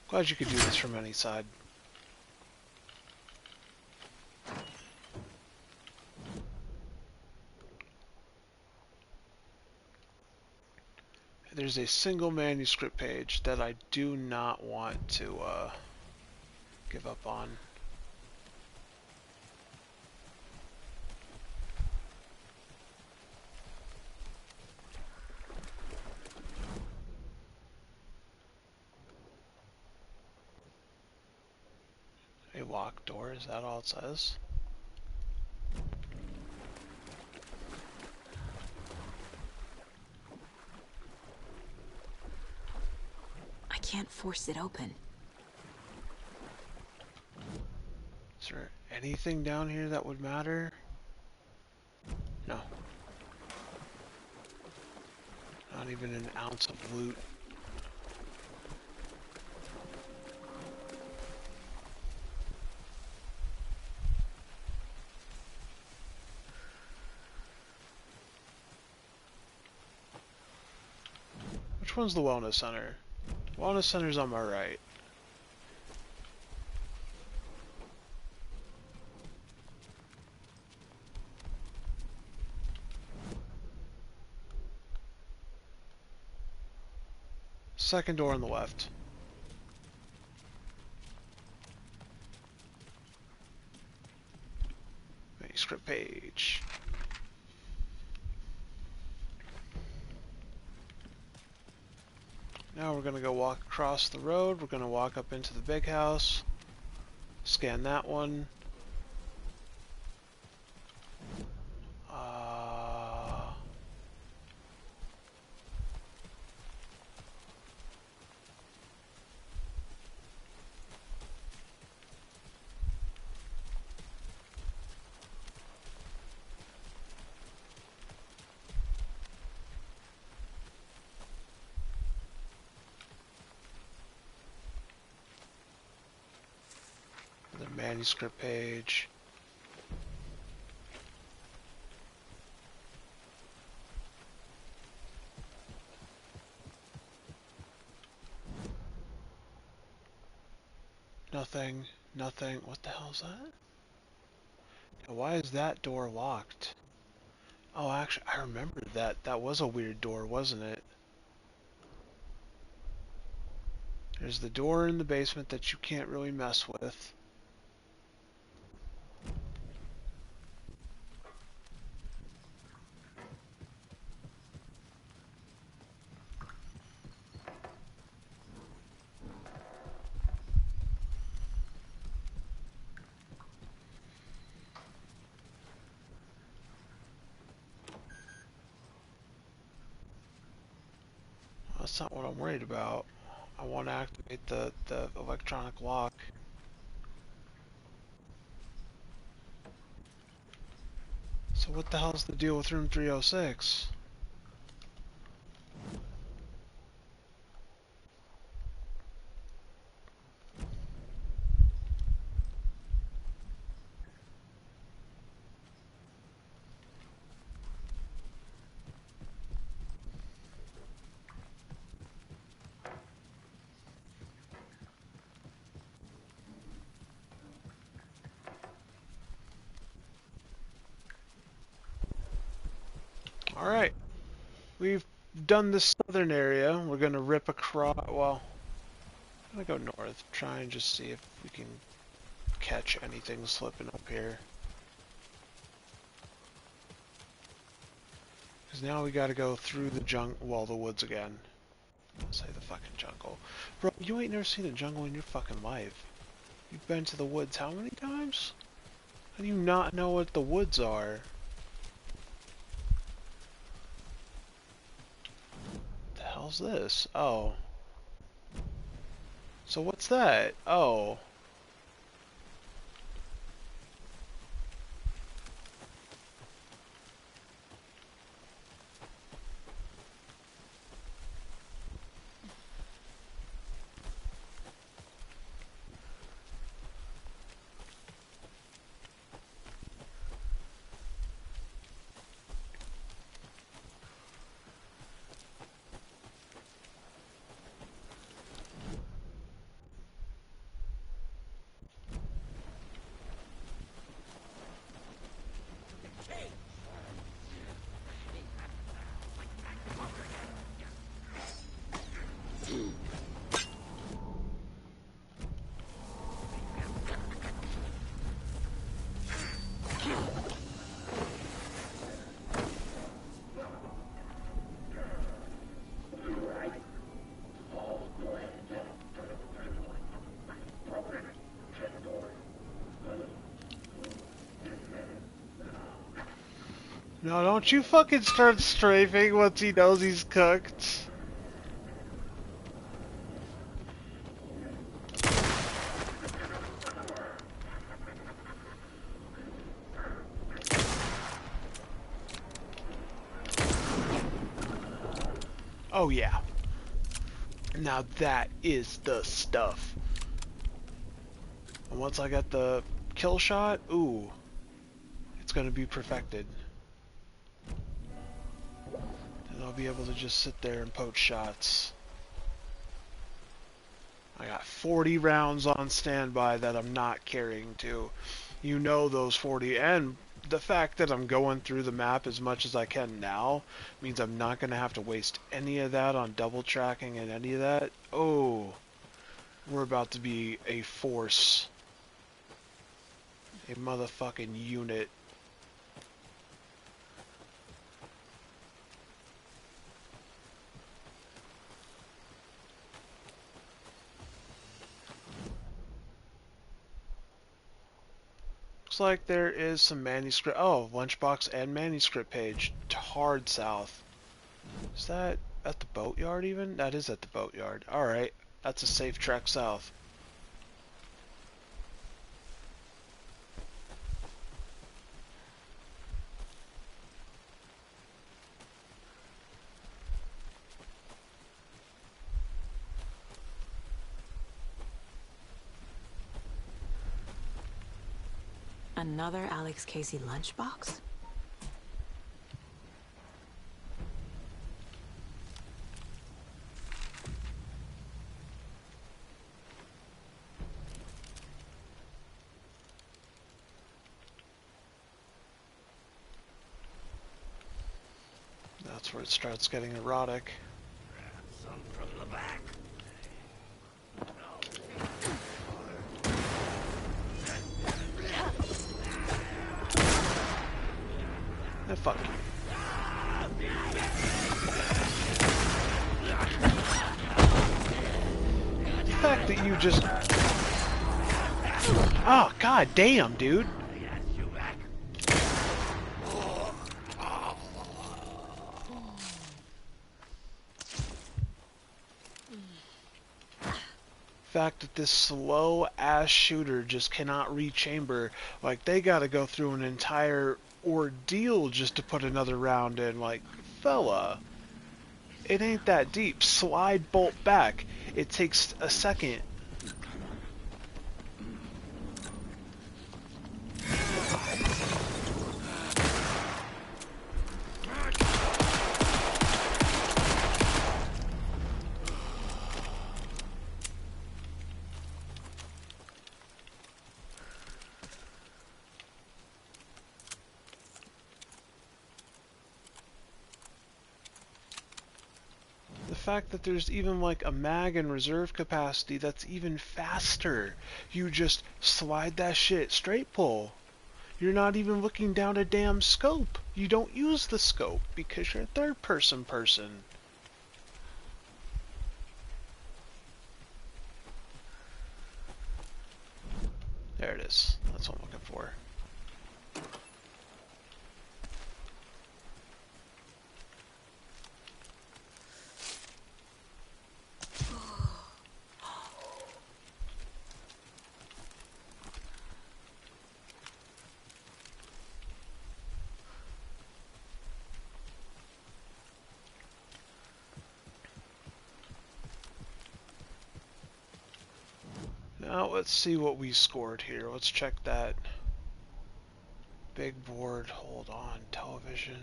Speaker 1: Glad you could do this from any side. There's a single manuscript page that I do not want to give up on. A locked door, is that all it says?
Speaker 2: I can't force it open.
Speaker 1: Is there anything down here that would matter? No. Not even an ounce of loot. Which one's the wellness center? Wellness center's on my right. Second door on the left. Manuscript page. Now we're gonna go walk across the road. We're gonna walk up into the big house. Scan that one. The manuscript page. Nothing, nothing. What the hell is that? Now, why is that door locked? Oh, actually, I remember that. That was a weird door, wasn't it? There's the door in the basement that you can't really mess with. That's not what I'm worried about. I want to activate the electronic lock. So what the hell's the deal with room 306? Alright. We've done the southern area. We're going to rip across... Well, I'm going to go north. Try and just see if we can catch anything slipping up here. Because now we got to go through the the woods again. I'll say the fucking jungle. Bro, you ain't never seen a jungle in your fucking life. You've been to the woods how many times? How do you not know what the woods are? What the hell's this? Oh. So what's that? Oh. No, don't you fucking start strafing once he knows he's cooked. Oh yeah. Now that is the stuff. And once I get the kill shot, ooh, it's gonna be perfected. And I'll be able to just sit there and poach shots. I got 40 rounds on standby that I'm not carrying to. You know those 40, and the fact that I'm going through the map as much as I can now means I'm not going to have to waste any of that on double tracking and any of that. Oh, we're about to be a force. A motherfucking unit. Looks like there is some manuscript. Oh, lunchbox and manuscript page. Hard south. Is that at the boatyard even? That is at the boatyard. Alright. That's a safe trek south.
Speaker 2: Another Alex Casey lunchbox?
Speaker 1: That's where it starts getting erotic.
Speaker 12: Some from the back.
Speaker 1: And fuck you. The fact that you just... Oh, god damn, dude. Fact that this slow ass shooter just cannot rechamber, like they gotta go through an entire ordeal just to put another round in. Like, fella, it ain't that deep. Slide bolt back. It takes a second. The fact that there's even like a mag and reserve capacity that's even faster. You just slide that shit straight pull. You're not even looking down a damn scope. You don't use the scope because you're a third person. There it is. That's what I'm looking for. Now let's see what we scored here. Let's check that. Big board, hold on, television.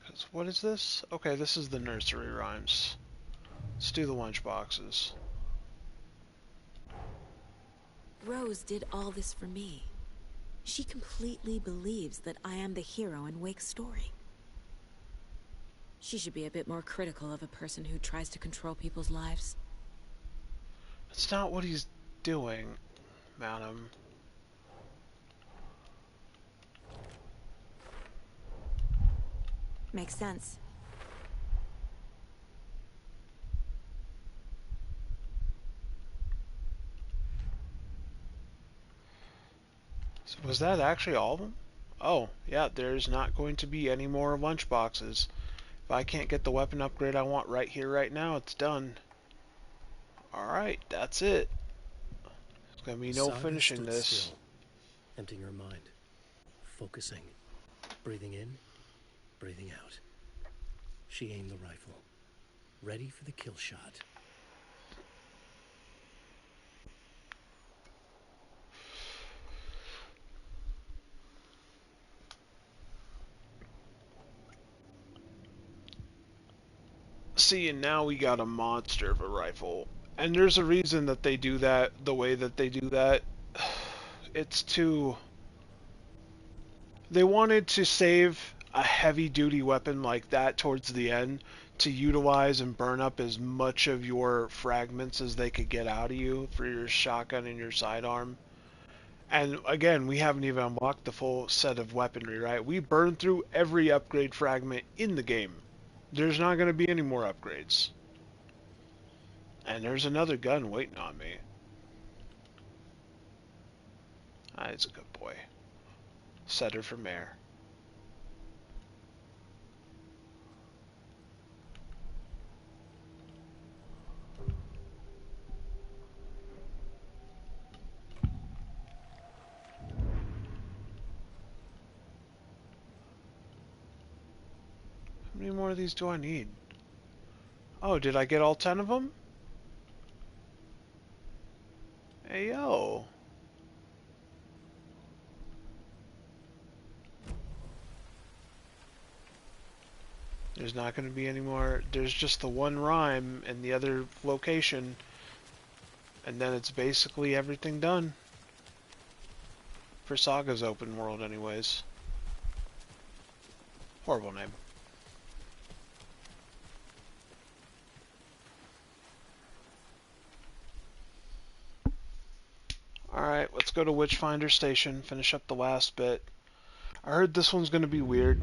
Speaker 1: Cause what is this? Okay, this is the nursery rhymes. Let's do the lunch boxes.
Speaker 2: Rose did all this for me. She completely believes that I am the hero in Wake's story. She should be a bit more critical of a person who tries to control people's lives.
Speaker 1: That's not what he's doing, madam.
Speaker 2: Makes sense.
Speaker 1: So was that actually all of them? Oh, yeah, there's not going to be any more lunch boxes. If I can't get the weapon upgrade I want right here, right now, it's done. Alright, that's it. There's going to be no
Speaker 3: Saga
Speaker 1: finishing
Speaker 3: stood
Speaker 1: this.
Speaker 3: still, emptying her mind, focusing, breathing in, breathing out. She aimed the rifle, ready for the kill shot.
Speaker 1: See, and now we got a monster of a rifle. And there's a reason that they do that the way that they do that. It's to... They wanted to save a heavy-duty weapon like that towards the end to utilize and burn up as much of your fragments as they could get out of you for your shotgun and your sidearm. And again, we haven't even unlocked the full set of weaponry, right? We burned through every upgrade fragment in the game. There's not going to be any more upgrades. And there's another gun waiting on me. Ah, he's a good boy. Setter for mayor. How many more of these do I need? Oh, did I get all 10 of them? Hey, yo. There's not going to be any more. There's just the one rhyme in the other location. And then it's basically everything done. For Saga's open world anyways. Horrible name. Alright, let's go to Witchfinder Station, finish up the last bit. I heard this one's going to be weird.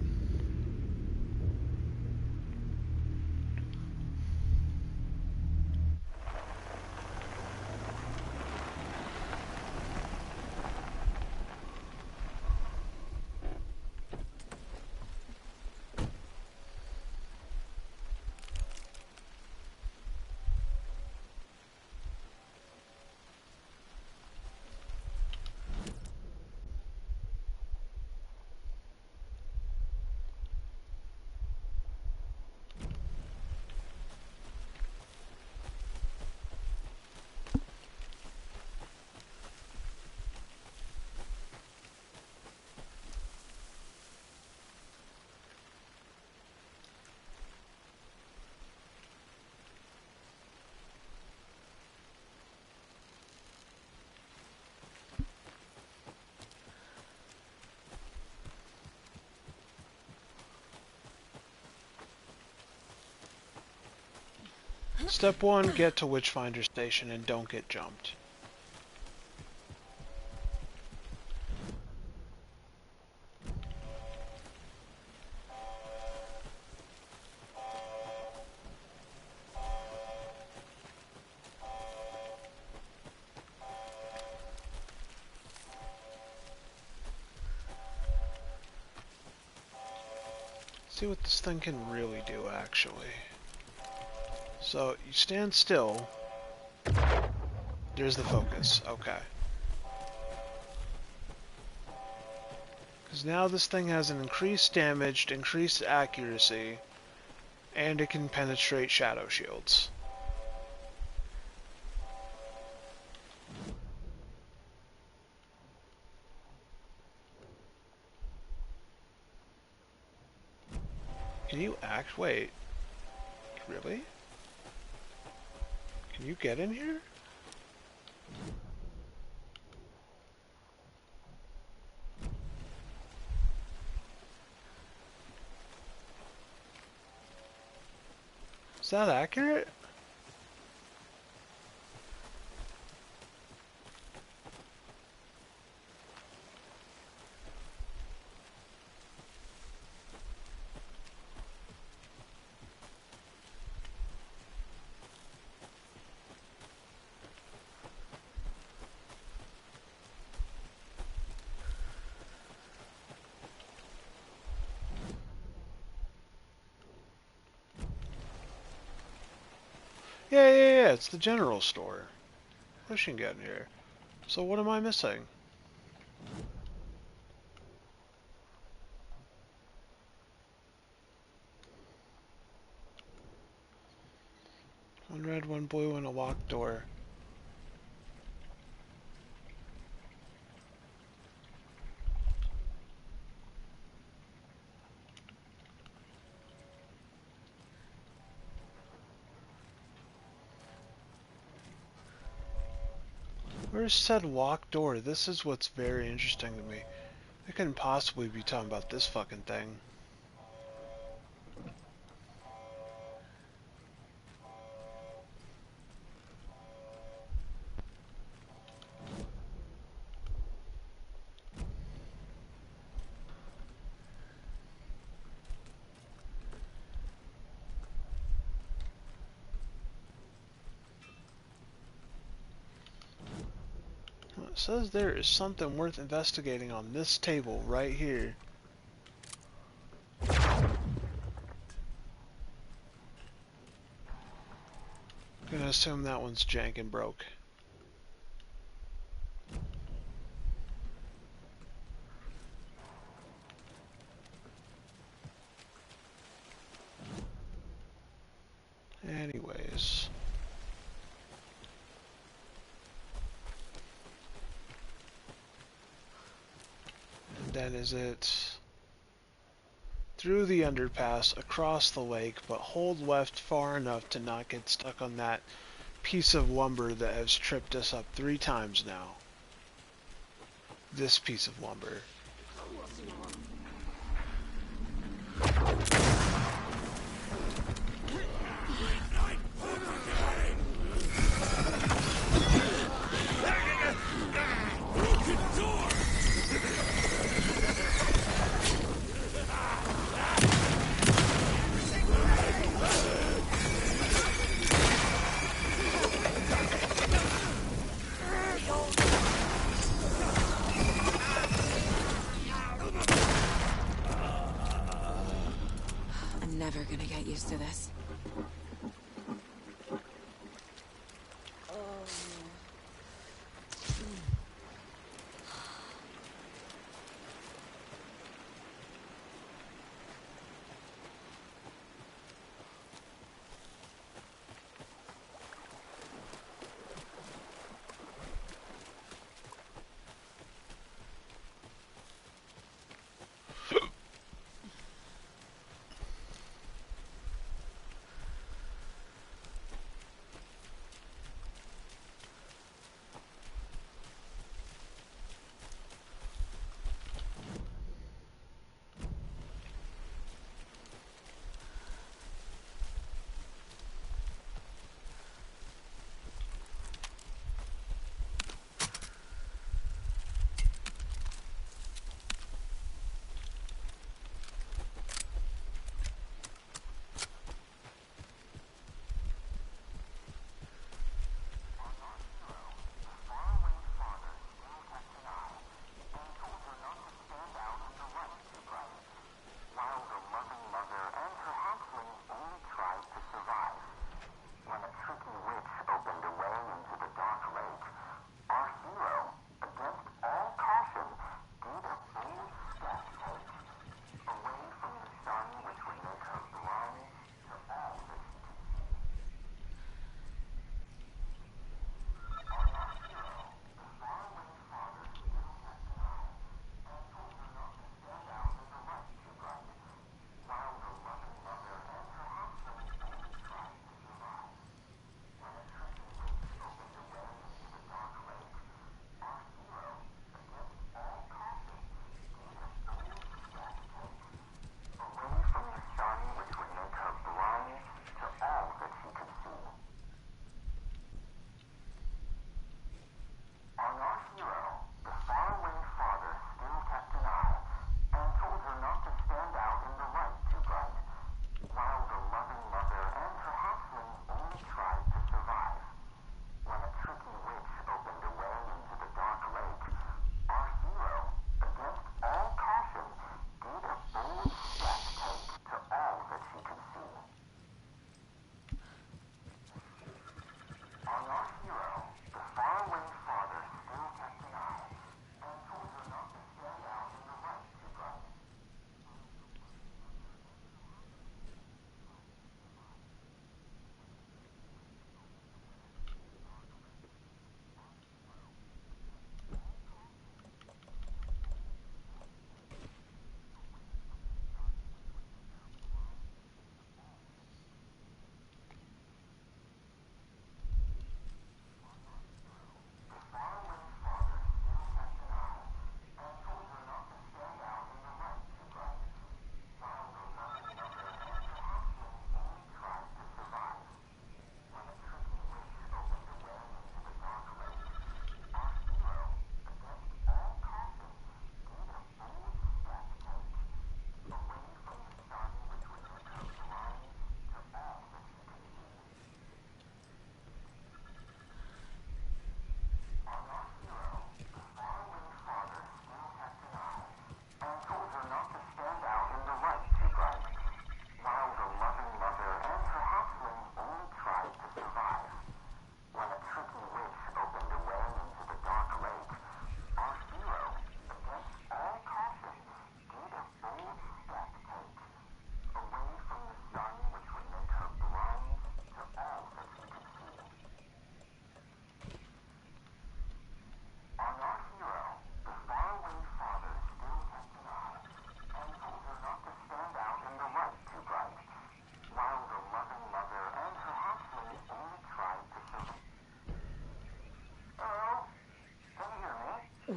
Speaker 1: Step 1, get to Witchfinder Station and don't get jumped. See what this thing can really do, actually. So, you stand still. There's the focus. Okay. Because now this thing has an increased damage, increased accuracy, and it can penetrate shadow shields. Can you act? Wait. Really? Can you get in here? Is that accurate? Yeah, it's the general store. Push can get in here. So what am I missing? One red, one blue, and a locked door. Where's said locked door? This is what's very interesting to me. They couldn't possibly be talking about this fucking thing. It says there is something worth investigating on this table right here. Gonna assume that one's jank and broke. Anyways. And then is it through the underpass, across the lake, but hold left far enough to not get stuck on that piece of lumber that has tripped us up 3 times now. This piece of lumber.
Speaker 2: I'm never gonna get used to this.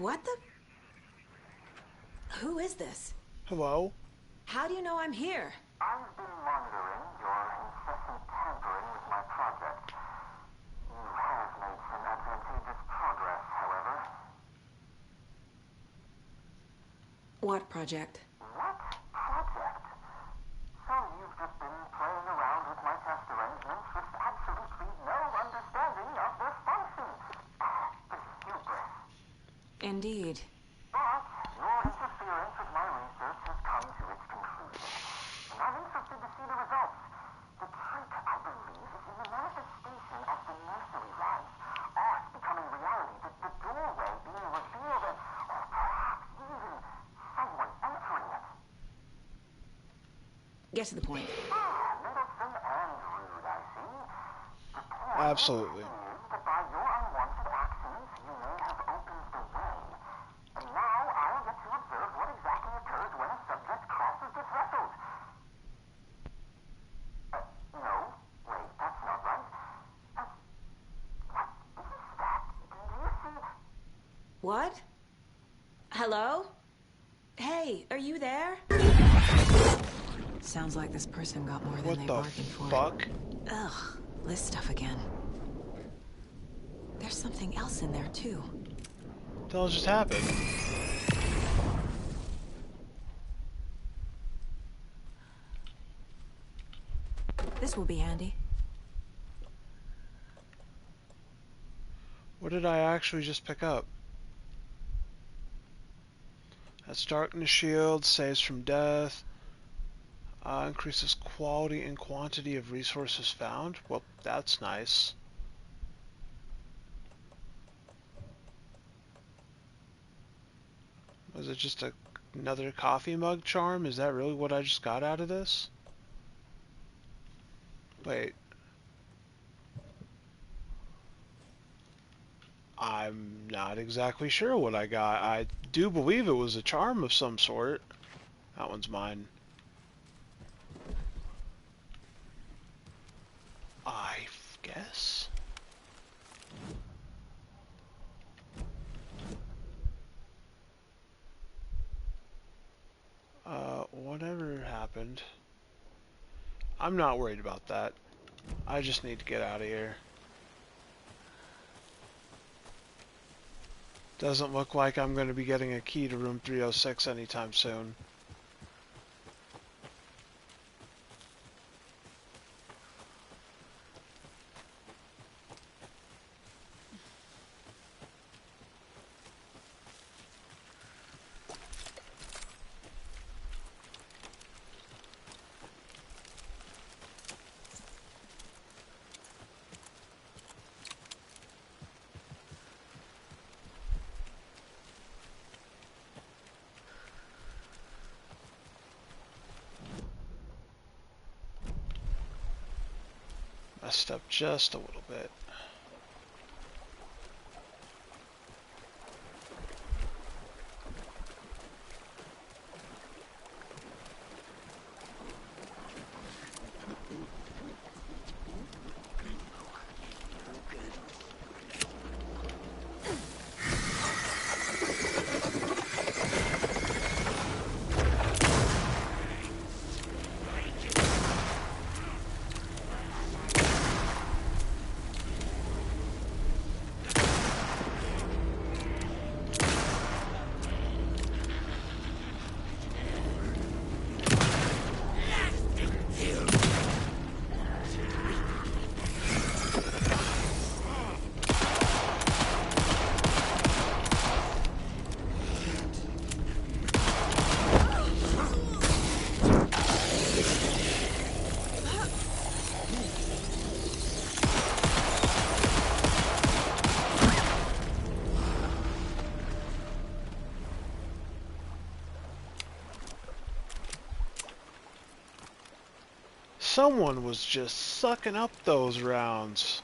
Speaker 2: What the? Who is this?
Speaker 1: Hello?
Speaker 2: How do you know I'm here?
Speaker 19: I've been monitoring your incessant tampering with my project. You have made some advantageous progress, however.
Speaker 2: What project?
Speaker 19: What project? So you've just been playing around with my test arrangements with absolutely no understanding of their function. The hubris.
Speaker 2: Indeed.
Speaker 19: But your interference with my research has come to its conclusion, and I'm interested to see the results. The trick, I believe, is in the manifestation of the nursery rhymes, art becoming reality, the doorway being revealed, and perhaps even someone entering it.
Speaker 2: Get to the point.
Speaker 19: Meddlesome and rude, I see. The point
Speaker 1: Absolutely.
Speaker 19: is that by your unwanted actions, you may have opened the way. And now I'll get to observe what exactly occurs when a subject crosses the threshold. No, wait, that's not right. What is that? Do you see?
Speaker 2: What? Hello? Hey, are you there? Sounds like this person got more than they bargained for.
Speaker 1: What the fuck?
Speaker 2: Ugh, this stuff again. There's something else in there, too.
Speaker 1: What the hell just happened?
Speaker 2: This will be handy.
Speaker 1: What did I actually just pick up? That's darkness shield, saves from death, increases quality and quantity of resources found. Well, that's nice. Was it just another coffee mug charm? Is that really what I just got out of this? Wait. I'm not exactly sure what I got. I do believe it was a charm of some sort. That one's mine. I guess. Whatever happened. I'm not worried about that. I just need to get out of here. Doesn't look like I'm going to be getting a key to room 306 anytime soon. Messed up just a little bit. Someone was just sucking up those rounds.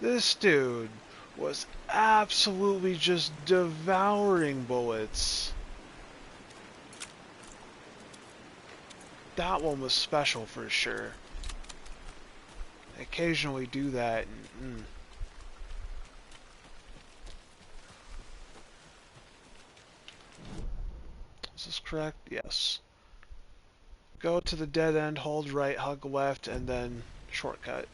Speaker 1: This dude was absolutely just devouring bullets. That one was special for sure. I occasionally do that. Is this correct? Yes. Go to the dead end, hold right, hug left, and then shortcut.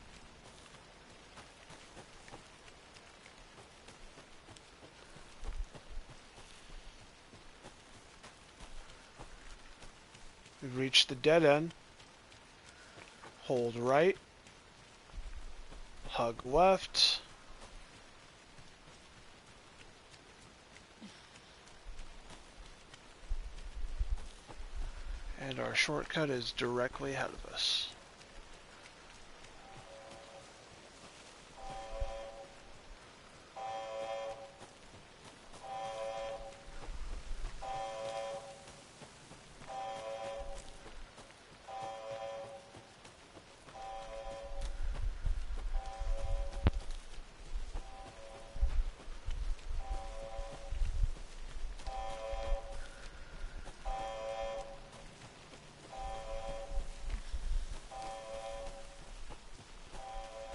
Speaker 1: We've reached the dead end. Hold right. Hug left. And our shortcut is directly ahead of us.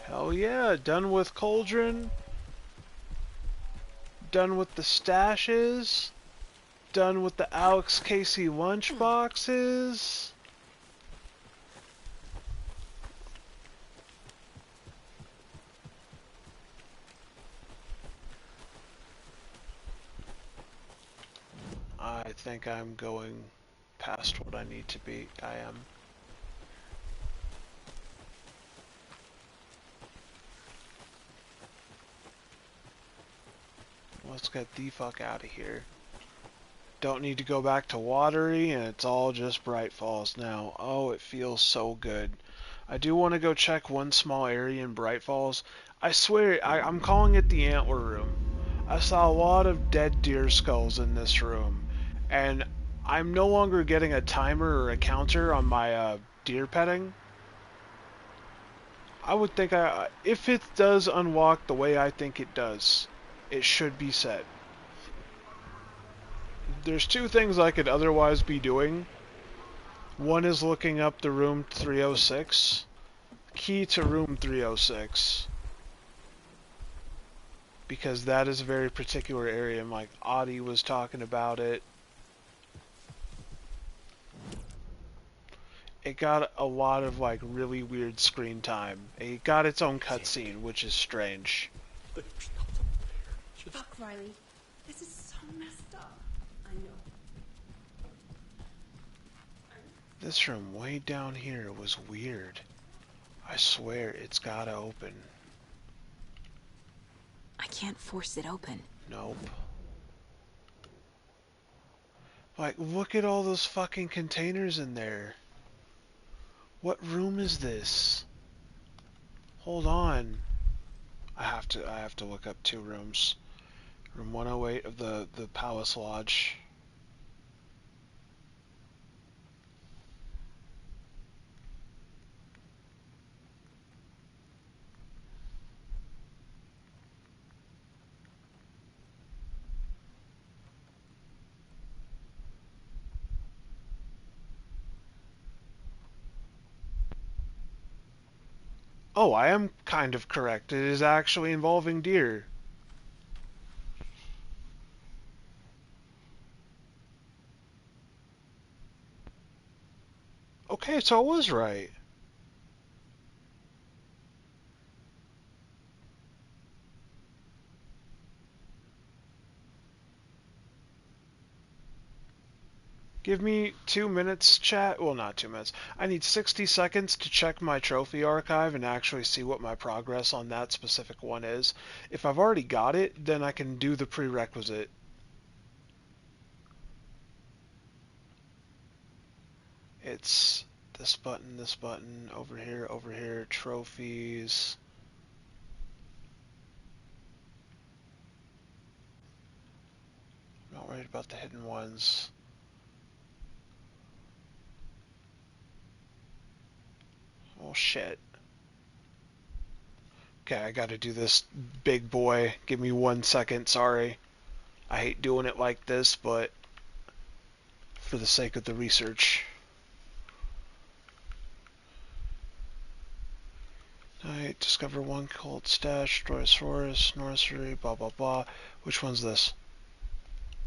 Speaker 1: Hell yeah, done with Cauldron. Done with the stashes. Done with the Alex Casey lunchboxes. I think I'm going past what I need to be. I am. Let's get the fuck out of here. Don't need to go back to Watery, and it's all just Bright Falls now. Oh, it feels so good. I do want to go check one small area in Bright Falls. I swear, I'm calling it the Antler Room. I saw a lot of dead deer skulls in this room, and I'm no longer getting a timer or a counter on my deer petting. I would think if it does unlock the way I think it does, it should be set. There's two things I could otherwise be doing. One is looking up the room 306. Key to room 306. Because that is a very particular area, and like Audie was talking about it. It got a lot of like really weird screen time. It got its own cutscene, which is strange.
Speaker 9: Fuck, Riley. This is so messed up. I know.
Speaker 1: This room way down here was weird. I swear it's gotta open.
Speaker 2: I can't force it open.
Speaker 1: Nope. Like, look at all those fucking containers in there. What room is this? Hold on. I have to look up two rooms. Room 108 of the Palace Lodge. Oh, I am kind of correct. It is actually involving deer. Okay, so I was right. Give me 2 minutes, chat. Well, not 2 minutes. I need 60 seconds to check my trophy archive and actually see what my progress on that specific one is. If I've already got it, then I can do the prerequisite. It's this button, over here, trophies. I'm not worried about the hidden ones. Oh shit. Okay, I gotta do this, big boy. Give me 1 second, sorry. I hate doing it like this, but for the sake of the research. Alright, discover one cult stash, destroy a source, nursery, blah blah blah. Which one's this?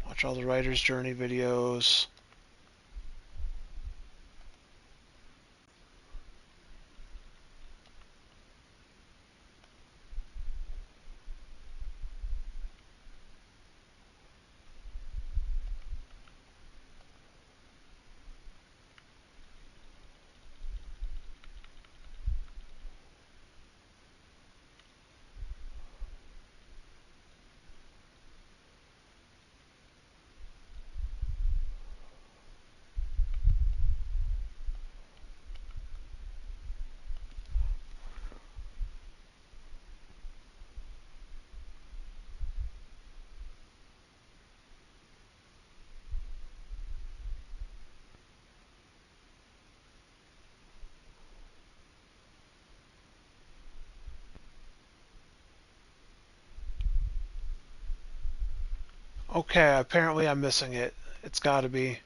Speaker 1: Watch all the writer's journey videos. Okay, apparently I'm missing it. It's gotta be.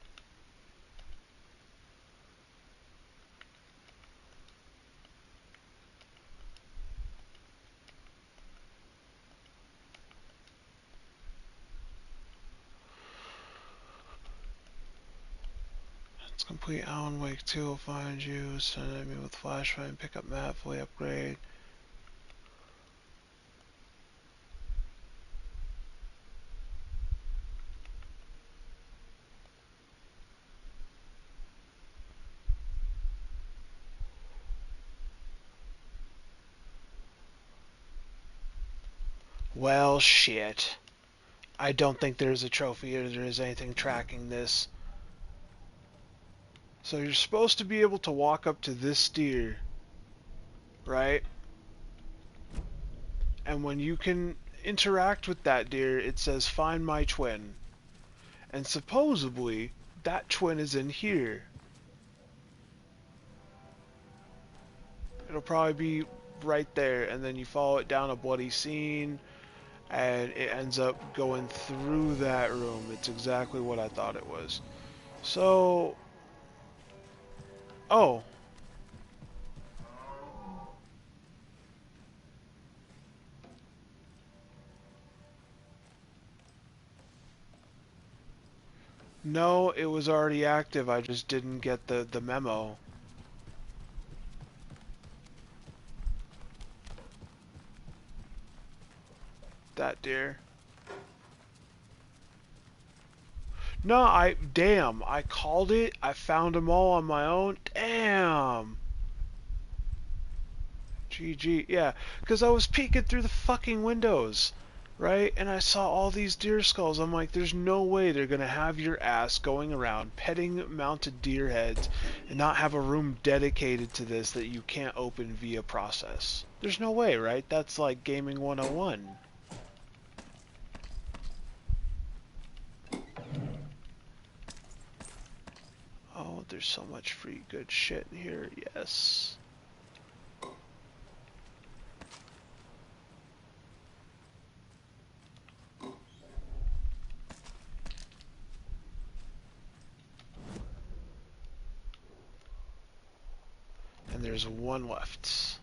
Speaker 1: Let's complete Alan Wake 2 will find you, send enemy with flashlight, pick up map, fully upgrade. Well, shit. I don't think there's a trophy or there is anything tracking this. So you're supposed to be able to walk up to this deer, right? And when you can interact with that deer, it says find my twin. And supposedly, that twin is in here. It'll probably be right there, and then you follow it down a bloody scene, and it ends up going through that room. It's exactly what I thought it was. So, oh. No, it was already active. I just didn't get the memo. That deer. No, damn, I called it. I found them all on my own. Damn. GG, yeah, because I was peeking through the fucking windows, right? And I saw all these deer skulls. I'm like, there's no way they're gonna have your ass going around petting mounted deer heads and not have a room dedicated to this that you can't open via process. There's no way, right? That's like gaming 101. Oh, there's so much free good shit in here, yes. And there's one left.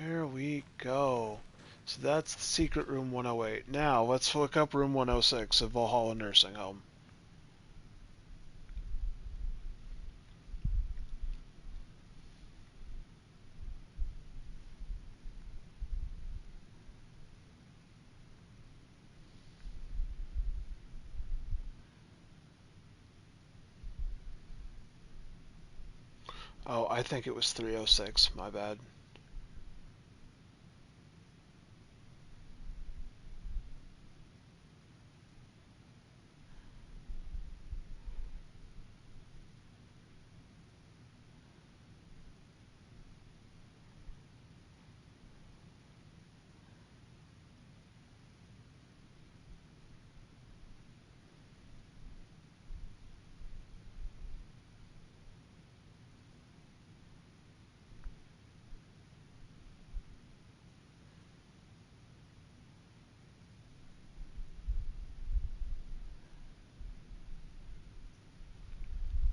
Speaker 1: There we go. So that's the secret room 108. Now, let's look up room 106 of Valhalla Nursing Home. Oh, I think it was 306. My bad.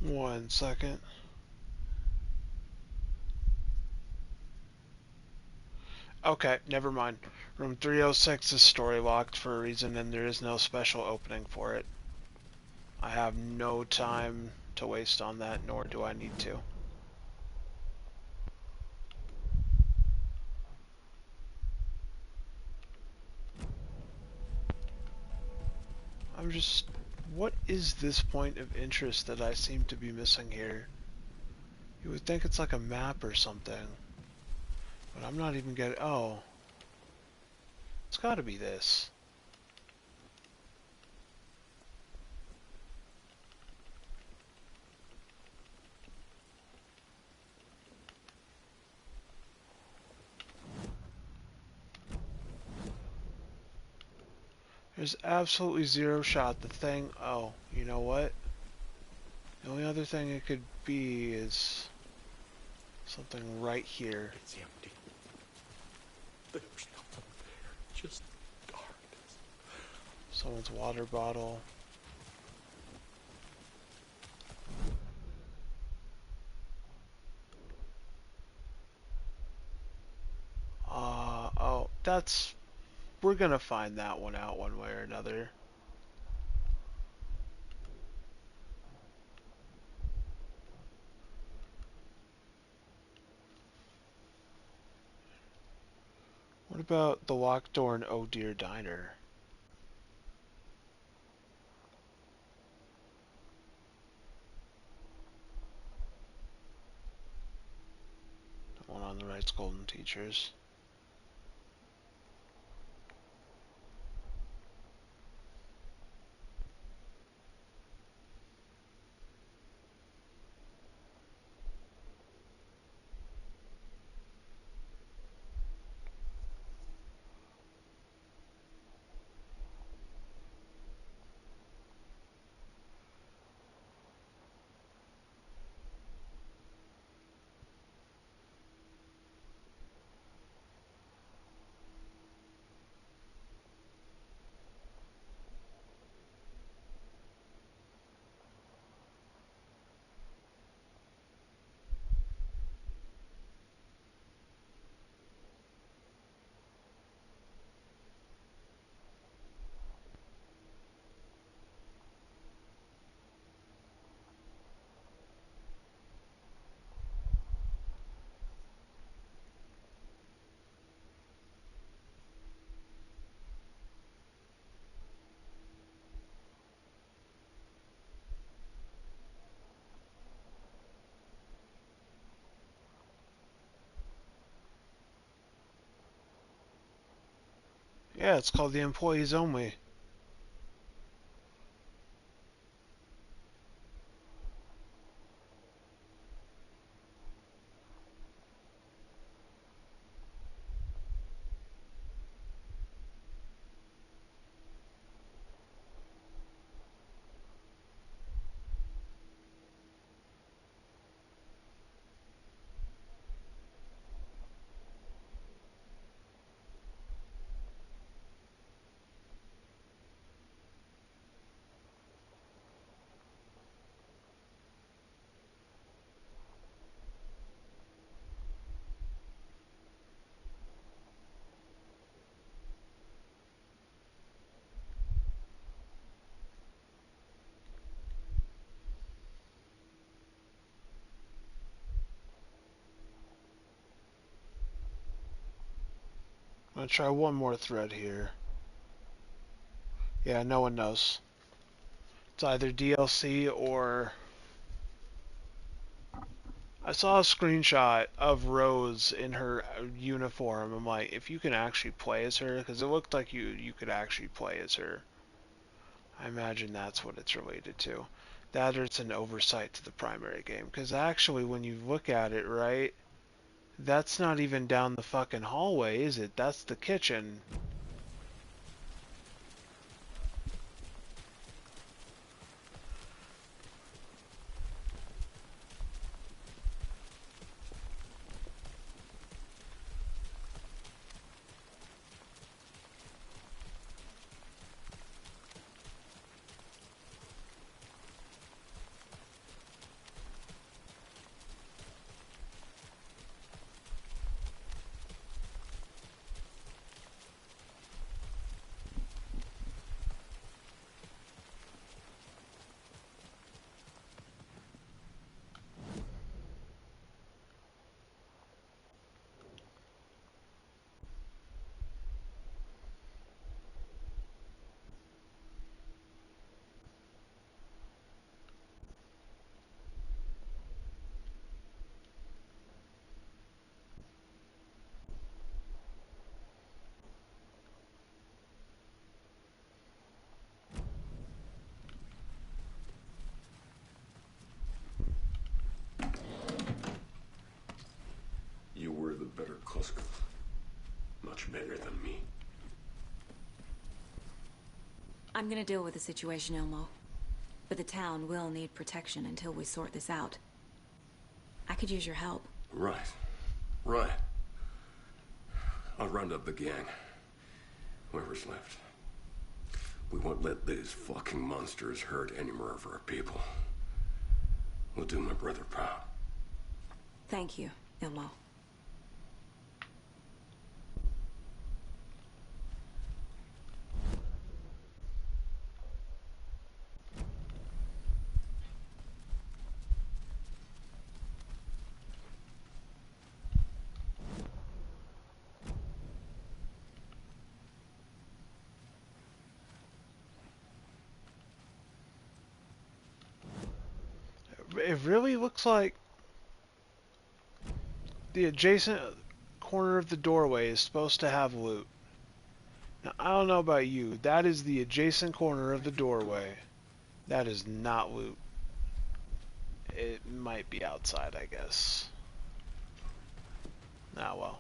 Speaker 1: One second. Okay, never mind. Room 306 is story locked for a reason, and there is no special opening for it. I have no time to waste on that, nor do I need to. I'm just... What is this point of interest that I seem to be missing here? You would think it's like a map or something. But I'm not even getting... Oh. It's gotta be this. There's absolutely zero shot. The thing... Oh, you know what? The only other thing it could be is... Something right here.
Speaker 3: It's empty. There's nothing there. Just darkness.
Speaker 1: Someone's water bottle. Oh, that's... We're gonna find that one out one way or another. What about the locked door in Oh Dear Diner? The one on the right's Golden Teachers. Yeah, it's called The Employees Only. I'm gonna try one more thread here. Yeah, no one knows. It's either DLC or... I saw a screenshot of Rose in her uniform. I'm like, if you can actually play as her, because it looked like you could actually play as her. I imagine that's what it's related to. That or it's an oversight to the primary game. Because actually, when you look at it, right, that's not even down the fucking hallway, is it? That's the kitchen.
Speaker 15: You were the better Koska. Much better than me.
Speaker 2: I'm gonna deal with the situation, Elmo. But the town will need protection until we sort this out. I could use your help.
Speaker 15: Right. Right. I'll round up the gang. Whoever's left. We won't let these fucking monsters hurt any more of our people. We'll do my brother proud.
Speaker 2: Thank you, Ilmo.
Speaker 1: It really looks like the adjacent corner of the doorway is supposed to have loot. Now, I don't know about you. That is the adjacent corner of the doorway. That is not loot. It might be outside, I guess. Ah, well.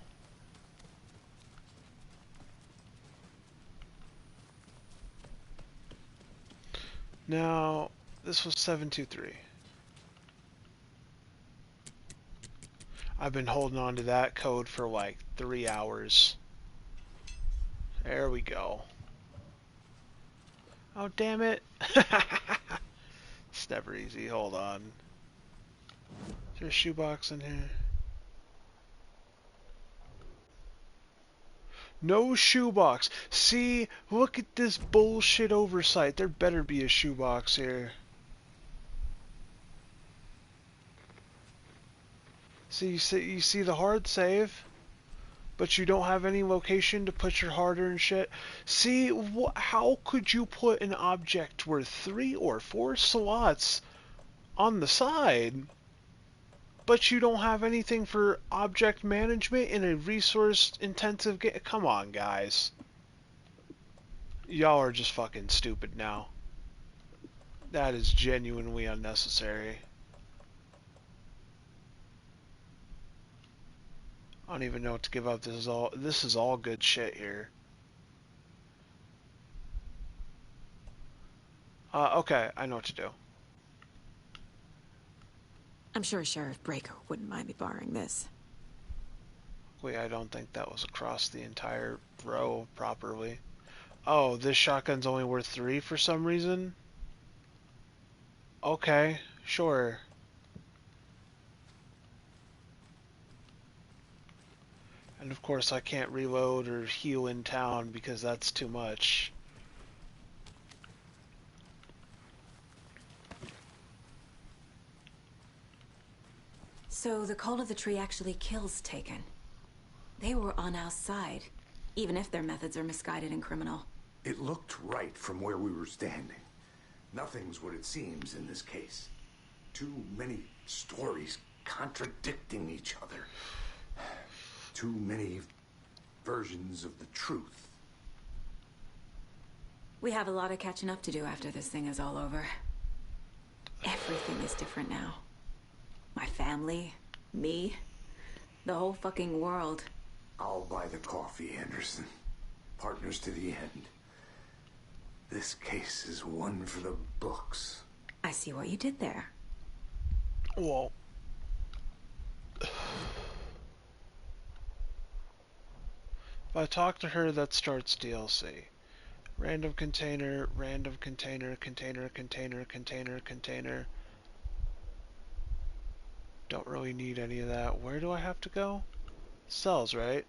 Speaker 1: Now, this was 723. I've been holding on to that code for like 3 hours. There we go. Oh, damn it. It's never easy. Hold on. Is there a shoebox in here? No shoebox. See, look at this bullshit oversight. There better be a shoebox here. See, you see the hard save, but you don't have any location to put your harder and shit. See, how could you put an object worth 3 or 4 slots on the side, but you don't have anything for object management in a resource-intensive game? Come on, guys. Y'all are just fucking stupid now. That is genuinely unnecessary. I don't even know what to give up. This is all good shit here. Okay, I know what to do.
Speaker 2: I'm sure Sheriff Breaker wouldn't mind me borrowing this.
Speaker 1: Wait, I don't think that was across the entire row properly. Oh, this shotgun's only worth 3 for some reason? Okay, sure. And of course I can't reload or heal in town because that's too much.
Speaker 2: So the cult of the tree actually kills Taken. They were on our side, even if their methods are misguided and criminal.
Speaker 11: It looked right from where we were standing. Nothing's what it seems in this case. Too many stories contradicting each other. Too many versions of the truth.
Speaker 2: We have a lot of catching up to do after this thing is all over. Everything is different now. My family, me, the whole fucking world.
Speaker 11: I'll buy the coffee, Anderson. Partners to the end. This case is one for the books.
Speaker 2: I see what you did there.
Speaker 1: Well... If I talk to her, that starts DLC. Random container, container, container, container, container. Don't really need any of that. Where do I have to go? Cells, right?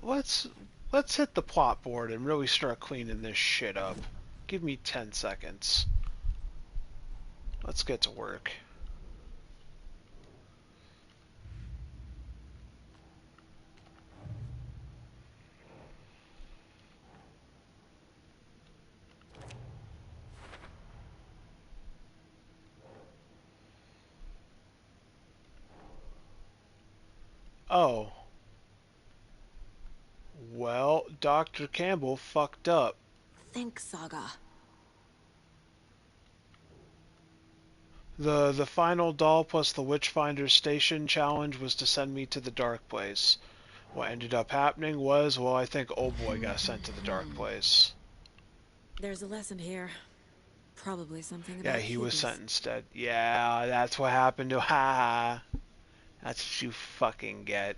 Speaker 1: Let's hit the plot board and really start cleaning this shit up. Give me 10 seconds. Let's get to work. Oh. Well, Dr. Campbell fucked up.
Speaker 2: Think, Saga.
Speaker 1: The final doll plus the Witchfinder Station challenge was to send me to the dark place. What ended up happening was, well, I think old boy got sent to the dark place.
Speaker 2: There's a lesson here. Probably something about
Speaker 1: Yeah, he was
Speaker 2: hubris.
Speaker 1: sentenced dead. Yeah, that's what happened to. Ha! That's what you fucking get.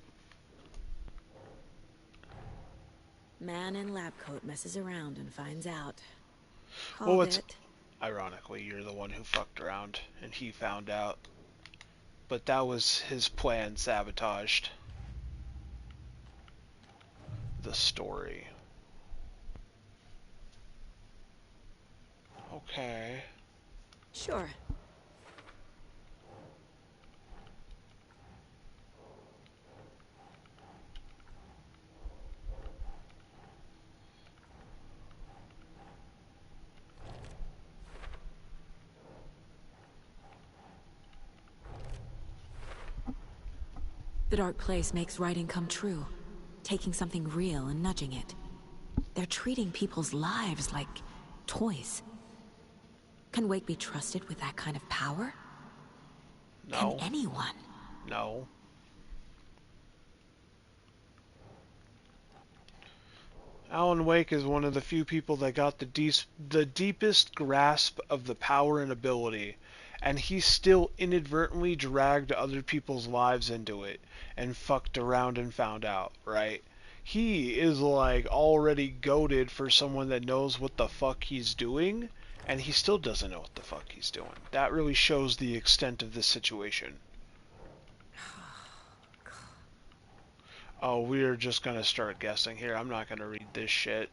Speaker 2: Man in lab coat messes around and finds out.
Speaker 1: Well,
Speaker 2: Called
Speaker 1: it's
Speaker 2: it.
Speaker 1: ironically you're the one who fucked around and he found out. But that was his plan sabotaged. The story. Okay.
Speaker 2: Sure. The dark place makes writing come true, taking something real and nudging it. They're treating people's lives like toys. Can Wake be trusted with that kind of power?
Speaker 1: No.
Speaker 2: Can anyone?
Speaker 1: No. Alan Wake is one of the few people that got the deepest grasp of the power and ability, and he still inadvertently dragged other people's lives into it and fucked around and found out, right? He is like already goated for someone that knows what the fuck he's doing, and he still doesn't know what the fuck he's doing. That really shows the extent of this situation. Oh, we're just gonna start guessing here. I'm not gonna read this shit.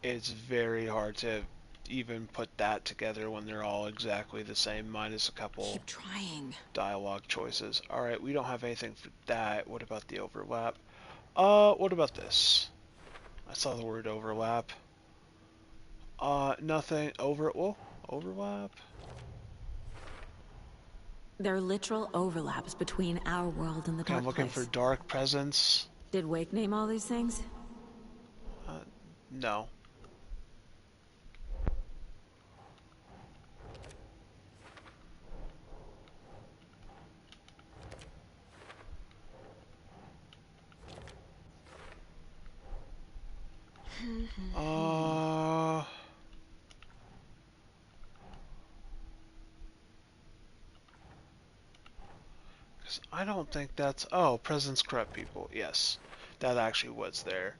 Speaker 1: It's very hard to even put that together when they're all exactly the same, minus a couple
Speaker 2: Keep trying.
Speaker 1: dialogue choices. Alright, we don't have anything for that. What about the overlap? What about this? I saw the word overlap. Nothing. Overlap?
Speaker 2: There are literal overlaps between our world and the
Speaker 1: Okay,
Speaker 2: dark
Speaker 1: I'm looking
Speaker 2: place.
Speaker 1: for dark presence.
Speaker 2: Did Wake name all these things?
Speaker 1: No. I don't think that's... Oh, presence corrupt people. Yes. That actually was there.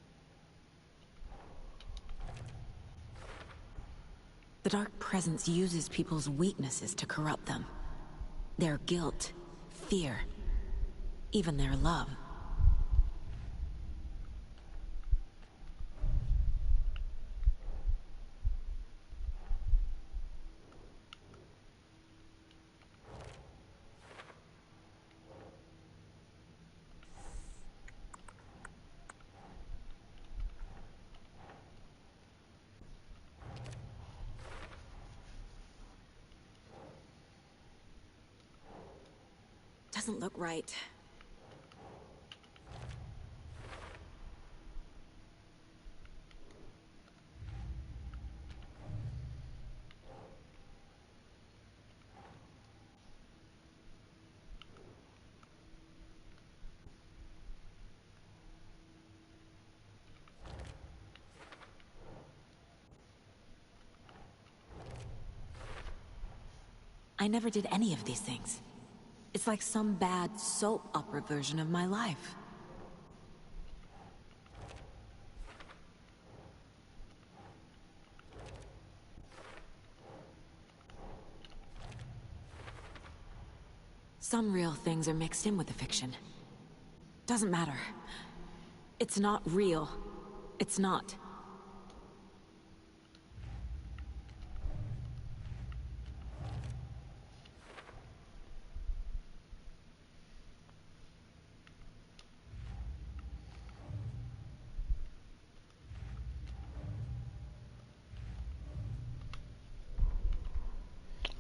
Speaker 2: The dark presence uses people's weaknesses to corrupt them. Their guilt, fear, even their love. Doesn't look right. I never did any of these things. It's like some bad soap opera version of my life. Some real things are mixed in with the fiction. Doesn't matter. It's not real. It's not.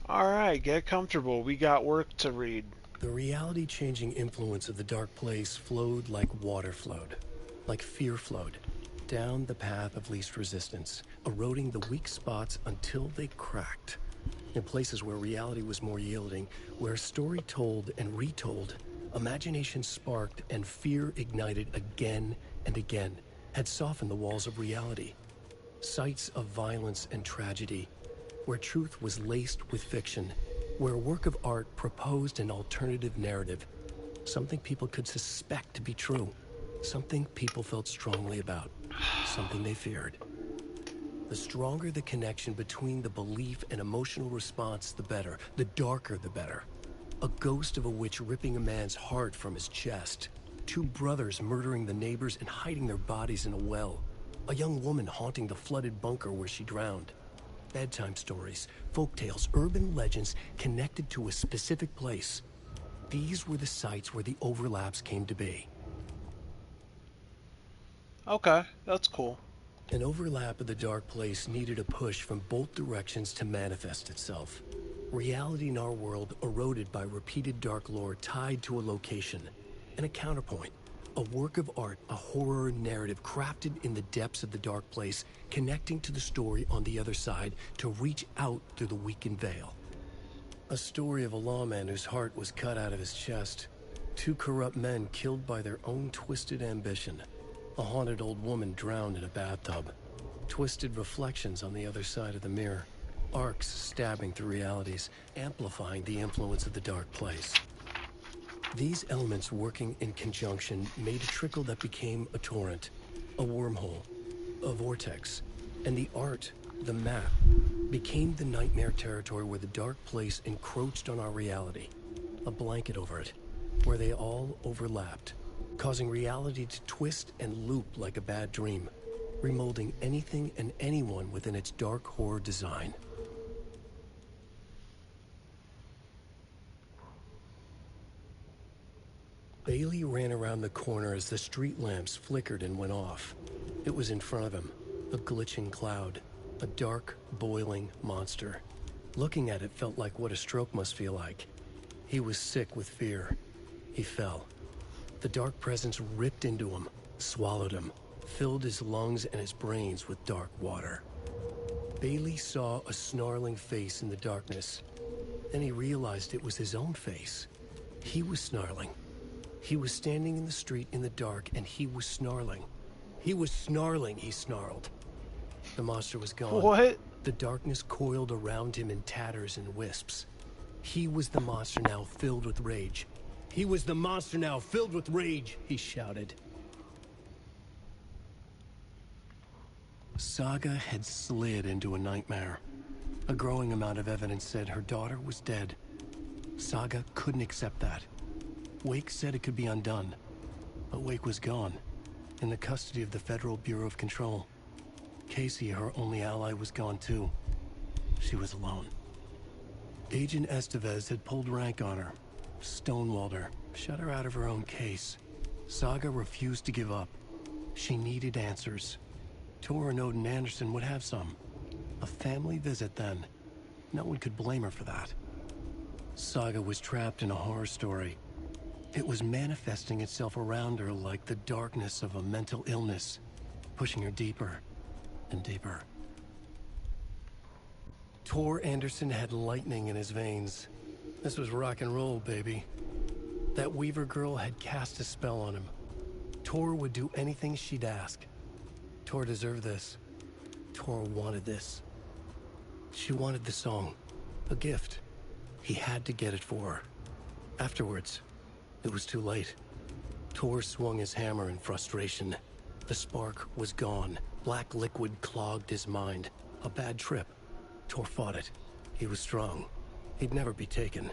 Speaker 1: Alright, get comfortable. We got work to read.
Speaker 3: The reality-changing influence of the dark place flowed like water flowed, like fear flowed, down the path of least resistance, eroding the weak spots until they cracked. In places where reality was more yielding, where story told and retold, imagination sparked and fear ignited again and again. had softened the walls of reality. Sites of violence and tragedy, where truth was laced with fiction, where a work of art proposed an alternative narrative, something people could suspect to be true, something people felt strongly about, something they feared. The stronger the connection between the belief and emotional response, the better. The darker, the better. A ghost of a witch ripping a man's heart from his chest. Two brothers murdering the neighbors and hiding their bodies in a well. A young woman haunting the flooded bunker where she drowned. Bedtime stories, folktales, urban legends connected to a specific place. These were the sites where the overlaps came to be.
Speaker 1: Okay, that's cool.
Speaker 3: An overlap of the dark place needed a push from both directions to manifest itself. Reality in our world eroded by repeated dark lore tied to a location. And a counterpoint. A work of art, a horror narrative crafted in the depths of the dark place, connecting to the story on the other side to reach out through the weakened veil. A story of a lawman whose heart was cut out of his chest. Two corrupt men killed by their own twisted ambition. A haunted old woman drowned in a bathtub. Twisted reflections on the other side of the mirror. Arcs stabbing through realities, amplifying the influence of the dark place. These elements working in conjunction made a trickle that became a torrent, a wormhole, a vortex, and the art, the map, became the nightmare territory where the dark place encroached on our reality, a blanket over it, where they all overlapped, causing reality to twist and loop like a bad dream, remolding anything and anyone within its dark horror design. Bailey ran around the corner as the street lamps flickered and went off. It was in front of him, a glitching cloud, a dark, boiling monster. Looking at it felt like what a stroke must feel like. He was sick with fear. He fell. The dark presence ripped into him, swallowed him, filled his lungs and his brains with dark water. Bailey saw a snarling face in the darkness. Then he realized it was his own face. He was snarling. He was standing in the street in the dark, and he was snarling. He was snarling, he snarled. The monster was gone.
Speaker 1: What?
Speaker 3: The darkness coiled around him in tatters and wisps. He was the monster now filled with rage. He was the monster now filled with rage, he shouted. Saga had slid into a nightmare. A growing amount of evidence said her daughter was dead. Saga couldn't accept that. Wake said it could be undone, but Wake was gone, in the custody of the Federal Bureau of Control. Casey, her only ally, was gone too. She was alone. Agent Estevez had pulled rank on her, stonewalled her, shut her out of her own case. Saga refused to give up. She needed answers. Tor and Odin Anderson would have some. A family visit then. No one could blame her for that. Saga was trapped in a horror story. It was manifesting itself around her like the darkness of a mental illness, pushing her deeper and deeper. Tor Anderson had lightning in his veins. This was rock and roll, baby. That Weaver girl had cast a spell on him. Tor would do anything she'd ask. Tor deserved this. Tor wanted this. She wanted the song, a gift. He had to get it for her. Afterwards, it was too late. Tor swung his hammer in frustration. The spark was gone. Black liquid clogged his mind. A bad trip. Tor fought it. He was strong. He'd never be taken.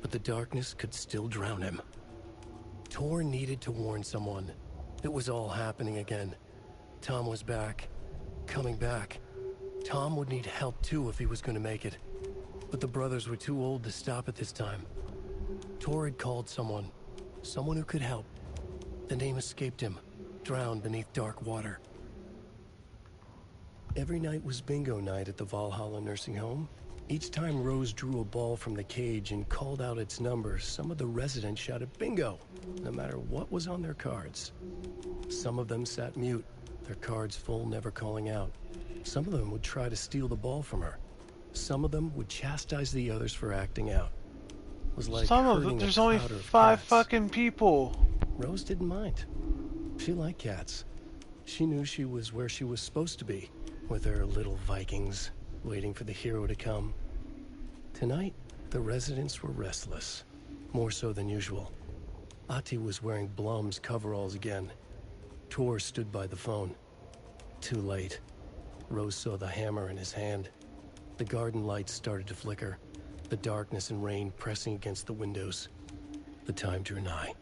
Speaker 3: But the darkness could still drown him. Tor needed to warn someone. It was all happening again. Tom was back. Coming back. Tom would need help too if he was going to make it. But the brothers were too old to stop at this time. Tor had called someone. Someone who could help. The name escaped him, drowned beneath dark water. Every night was bingo night at the Valhalla nursing home. Each time Rose drew a ball from the cage and called out its number, some of the residents shouted bingo, no matter what was on their cards. Some of them sat mute, their cards full, never calling out. Some of them would try to steal the ball from her. Some of them would chastise the others for acting out. It was like
Speaker 1: some of them, there's only 5 fucking people.
Speaker 3: Rose didn't mind. She liked cats. She knew she was where she was supposed to be, with her little Vikings, waiting for the hero to come. Tonight, the residents were restless, more so than usual. Ati was wearing Blum's coveralls again. Tor stood by the phone. Too late. Rose saw the hammer in his hand. The garden lights started to flicker, the darkness and rain pressing against the windows. The time drew nigh.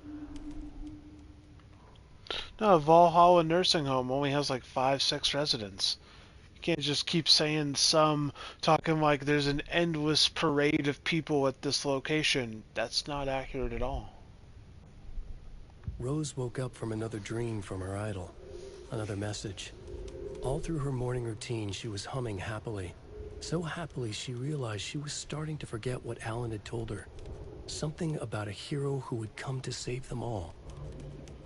Speaker 1: No, Valhalla nursing home only has like 5-6 residents. You can't just keep saying some, talking like there's an endless parade of people at this location. That's not accurate at all.
Speaker 3: Rose woke up from another dream from her idol. Another message. All through her morning routine, she was humming happily. So happily, she realized she was starting to forget what Alan had told her. Something about a hero who would come to save them all.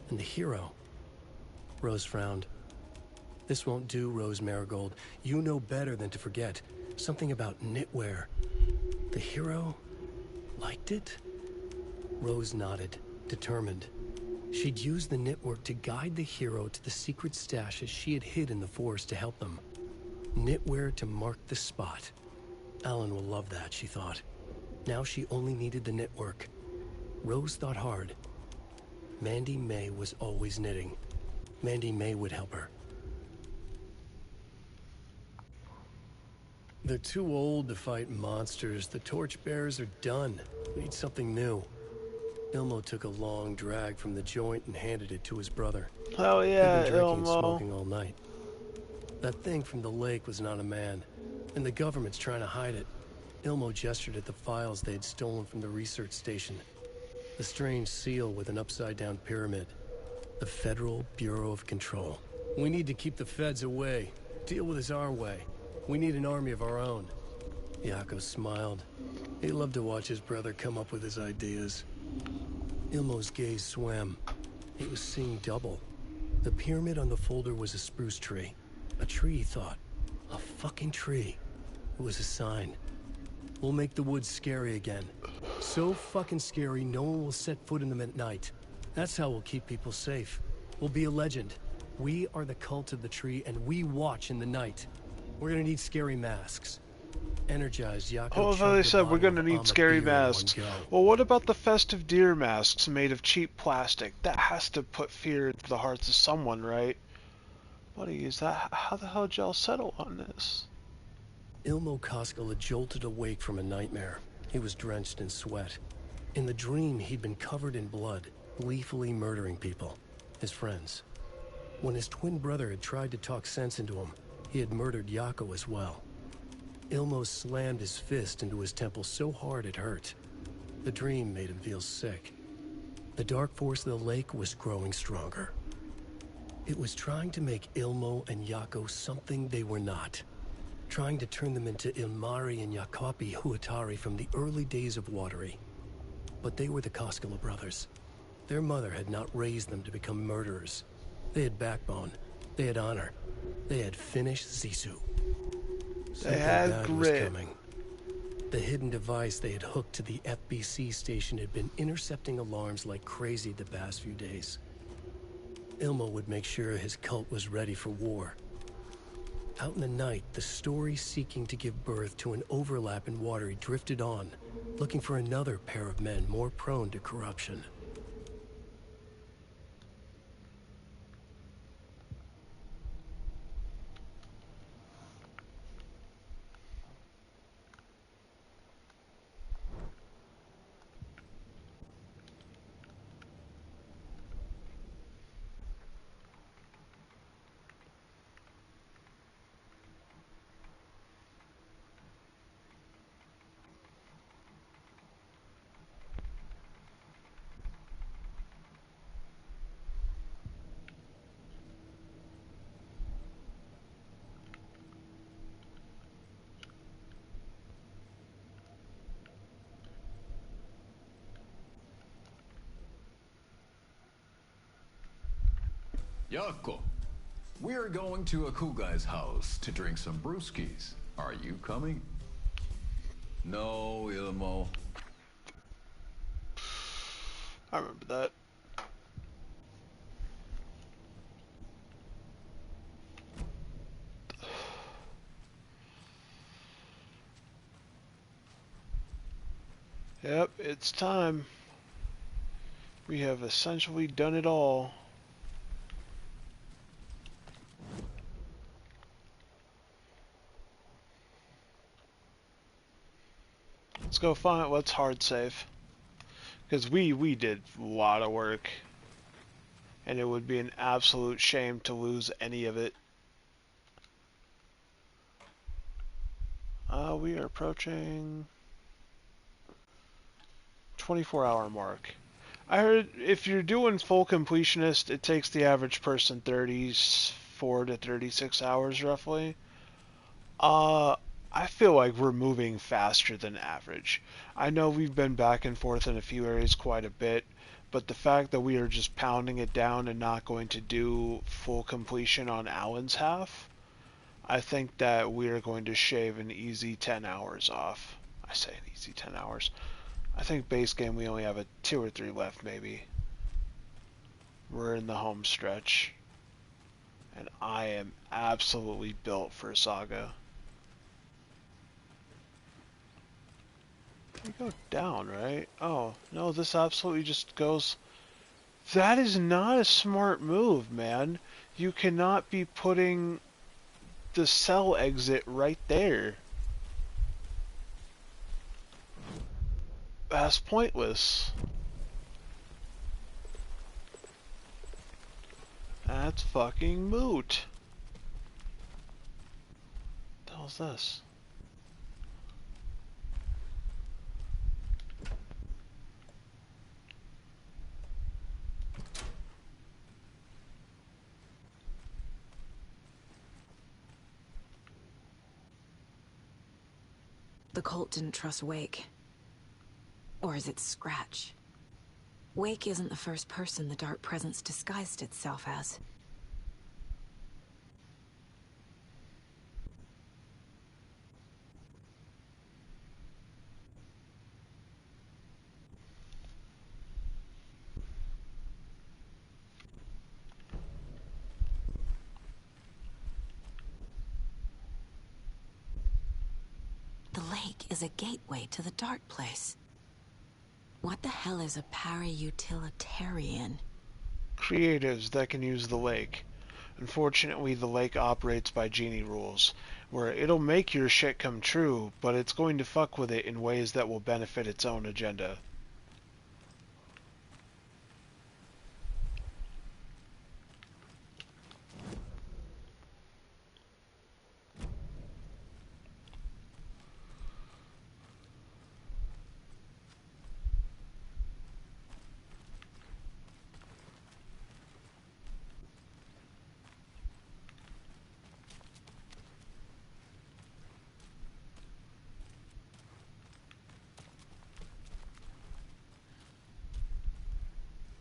Speaker 3: And the hero... Rose frowned. This won't do, Rose Marigold. You know better than to forget. Something about knitwear. The hero... liked it? Rose nodded, determined. She'd use the knitwork to guide the hero to the secret stashes she had hid in the forest to help them. Knitwear to mark the spot. Alan will love that, she thought. Now she only needed the knitwork. Rose thought hard. Mandy May was always knitting. Mandy May would help her. They're too old to fight monsters. The torchbearers are done. We need something new. Ilmo took a long drag from the joint and handed it to his brother.
Speaker 1: Oh yeah,
Speaker 3: He'd been drinking and
Speaker 1: Ilmo.
Speaker 3: smoking all night. That thing from the lake was not a man, and the government's trying to hide it. Ilmo gestured at the files they had stolen from the research station. The strange seal with an upside-down pyramid. The Federal Bureau of Control. We need to keep the feds away. Deal with this our way. We need an army of our own. Yako smiled. He loved to watch his brother come up with his ideas. Ilmo's gaze swam. He was seeing double. The pyramid on the folder was a spruce tree. A tree, he thought. A fucking tree. It was a sign. We'll make the woods scary again. So fucking scary, no one will set foot in them at night. That's how we'll keep people safe. We'll be a legend. We are the cult of the tree, and we watch in the night. We're gonna need scary masks. Energized, Yako.
Speaker 1: Oh, I thought they said we're gonna need scary masks. Well, what about the festive deer masks made of cheap plastic? That has to put fear into the hearts of someone, right? Buddy, is that how the hell did y'all settle on this?
Speaker 3: Ilmo Koskela had jolted awake from a nightmare. He was drenched in sweat. In the dream, he'd been covered in blood, gleefully murdering people, his friends. When his twin brother had tried to talk sense into him, he had murdered Yako as well. Ilmo slammed his fist into his temple so hard it hurt. The dream made him feel sick. The dark force of the lake was growing stronger. It was trying to make Ilmo and Yako something they were not. Trying to turn them into Ilmari and Yakapi Huatari from the early days of Watery. But they were the Koskela brothers. Their mother had not raised them to become murderers. They had backbone. They had honor. They had finished Sisu. Something bad was coming. The hidden device they had hooked to the FBC station had been intercepting alarms like crazy the past few days. Ilmo would make sure his cult was ready for war. Out in the night, the story seeking to give birth to an overlap in Watery drifted on, looking for another pair of men more prone to corruption.
Speaker 20: Yako, we're going to Akugai's house to drink some brewskis. Are you coming? No, Ilmo.
Speaker 1: I remember that. Yep, it's time. We have essentially done it all. Let's go find what's hard save. Because we did a lot of work. And it would be an absolute shame to lose any of it. We are approaching 24-hour mark. I heard if you're doing full completionist, it takes the average person 34 to 36 hours roughly. I feel like we're moving faster than average. I know we've been back and forth in a few areas quite a bit, but the fact that we are just pounding it down and not going to do full completion on Alan's half, I think that we are going to shave an easy 10 hours off. I say an easy 10 hours. I think base game we only have a 2 or 3 left maybe. We're in the home stretch. And I am absolutely built for Saga. You go down, right? Oh, no, this absolutely just goes... That is not a smart move, man. You cannot be putting the cell exit right there. That's pointless. That's fucking moot. What the hell's this?
Speaker 2: The cult didn't trust Wake. Or is it Scratch? Wake isn't the first person the Dark Presence disguised itself as. The lake is a gateway to the dark place. What the hell is a para-utilitarian?
Speaker 1: Creatives that can use the lake. Unfortunately, the lake operates by genie rules, where it'll make your shit come true, but it's going to fuck with it in ways that will benefit its own agenda.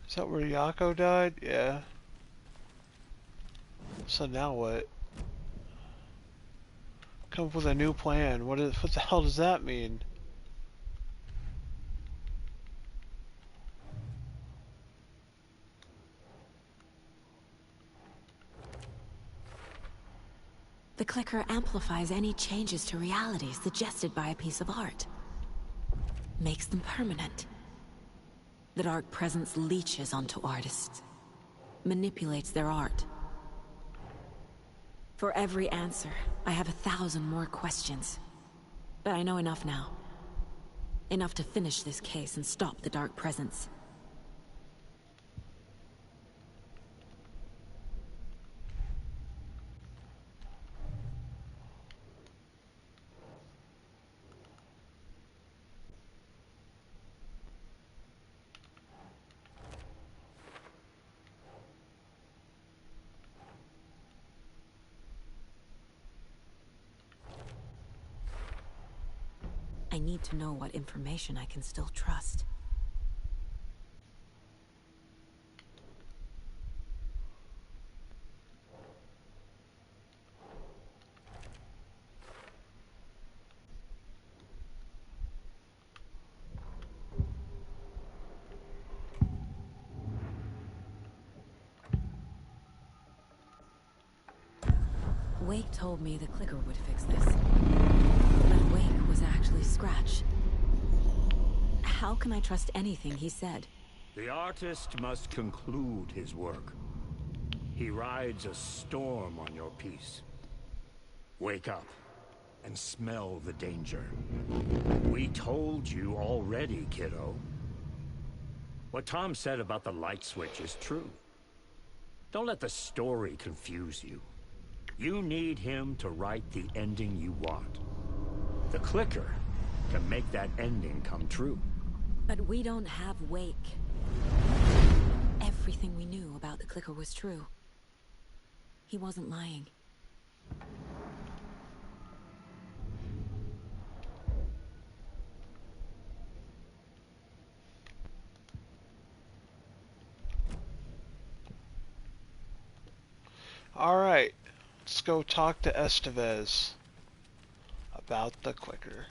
Speaker 1: Is that where Yako died? Yeah. So now what? Come up with a new plan. What the hell does that mean?
Speaker 2: The clicker amplifies any changes to reality suggested by a piece of art. Makes them permanent. The Dark Presence leeches onto artists. Manipulates their art. For every answer, I have 1,000 more questions. But I know enough now. Enough to finish this case and stop the Dark Presence. I need to know what information I can still trust. Wake told me the clicker would fix this. But Wake was actually Scratch. How can I trust anything he said?
Speaker 21: The artist must conclude his work. He rides a storm on your piece. Wake up and smell the danger. We told you already, kiddo. What Tom said about the light switch is true. Don't let the story confuse you. You need him to write the ending you want. The clicker can make that ending come true.
Speaker 2: But we don't have Wake. Everything we knew about the clicker was true. He wasn't lying.
Speaker 1: Alright, let's go talk to Estevez about the clicker.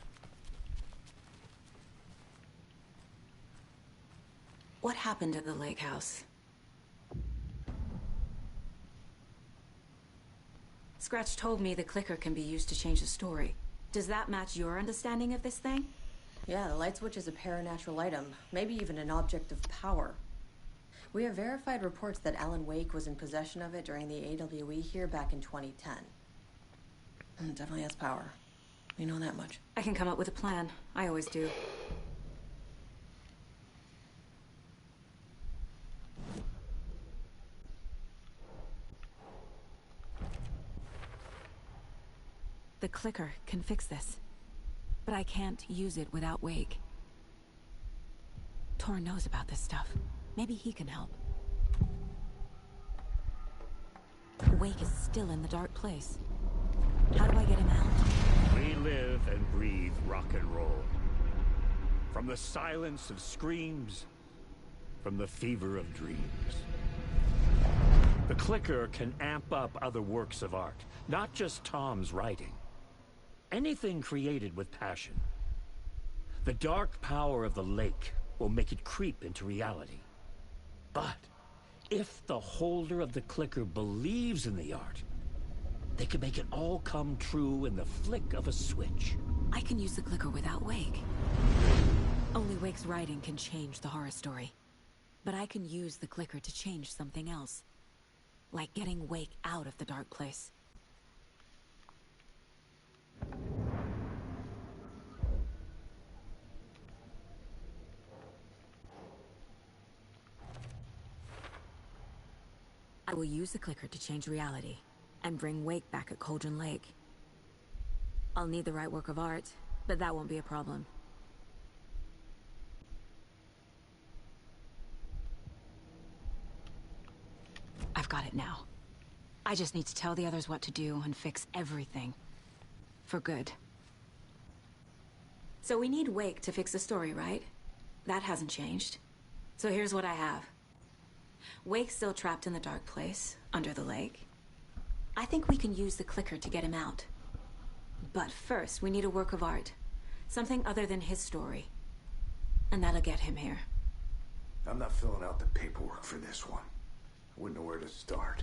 Speaker 2: What happened at the lake house? Scratch told me the clicker can be used to change the story. Does that match your understanding of this thing?
Speaker 10: Yeah, the light switch is a paranatural item, maybe even an object of power. We have verified reports that Alan Wake was in possession of it during the AWE here back in 2010. And it definitely has power. We know that much.
Speaker 2: I can come up with a plan. I always do. The clicker can fix this. But I can't use it without Wake. Tor knows about this stuff. Maybe he can help. Wake is still in the dark place. How do I get him out?
Speaker 21: We live and breathe rock and roll. From the silence of screams, from the fever of dreams. The clicker can amp up other works of art, not just Tom's writing. Anything created with passion. The dark power of the lake will make it creep into reality. But if the holder of the clicker believes in the art, they can make it all come true in the flick of a switch.
Speaker 2: I can use the clicker without Wake. Only Wake's writing can change the horror story. But I can use the clicker to change something else. Like getting Wake out of the dark place. I will use the clicker to change reality, and bring Wake back at Cauldron Lake. I'll need the right work of art, but that won't be a problem. I've got it now. I just need to tell the others what to do and fix everything. For good. So we need Wake to fix the story, right? That hasn't changed. So here's what I have. Wake's still trapped in the dark place, under the lake. I think we can use the clicker to get him out. But first, we need a work of art. Something other than his story. And that'll get him here.
Speaker 11: I'm not filling out the paperwork for this one. I wouldn't know where to start.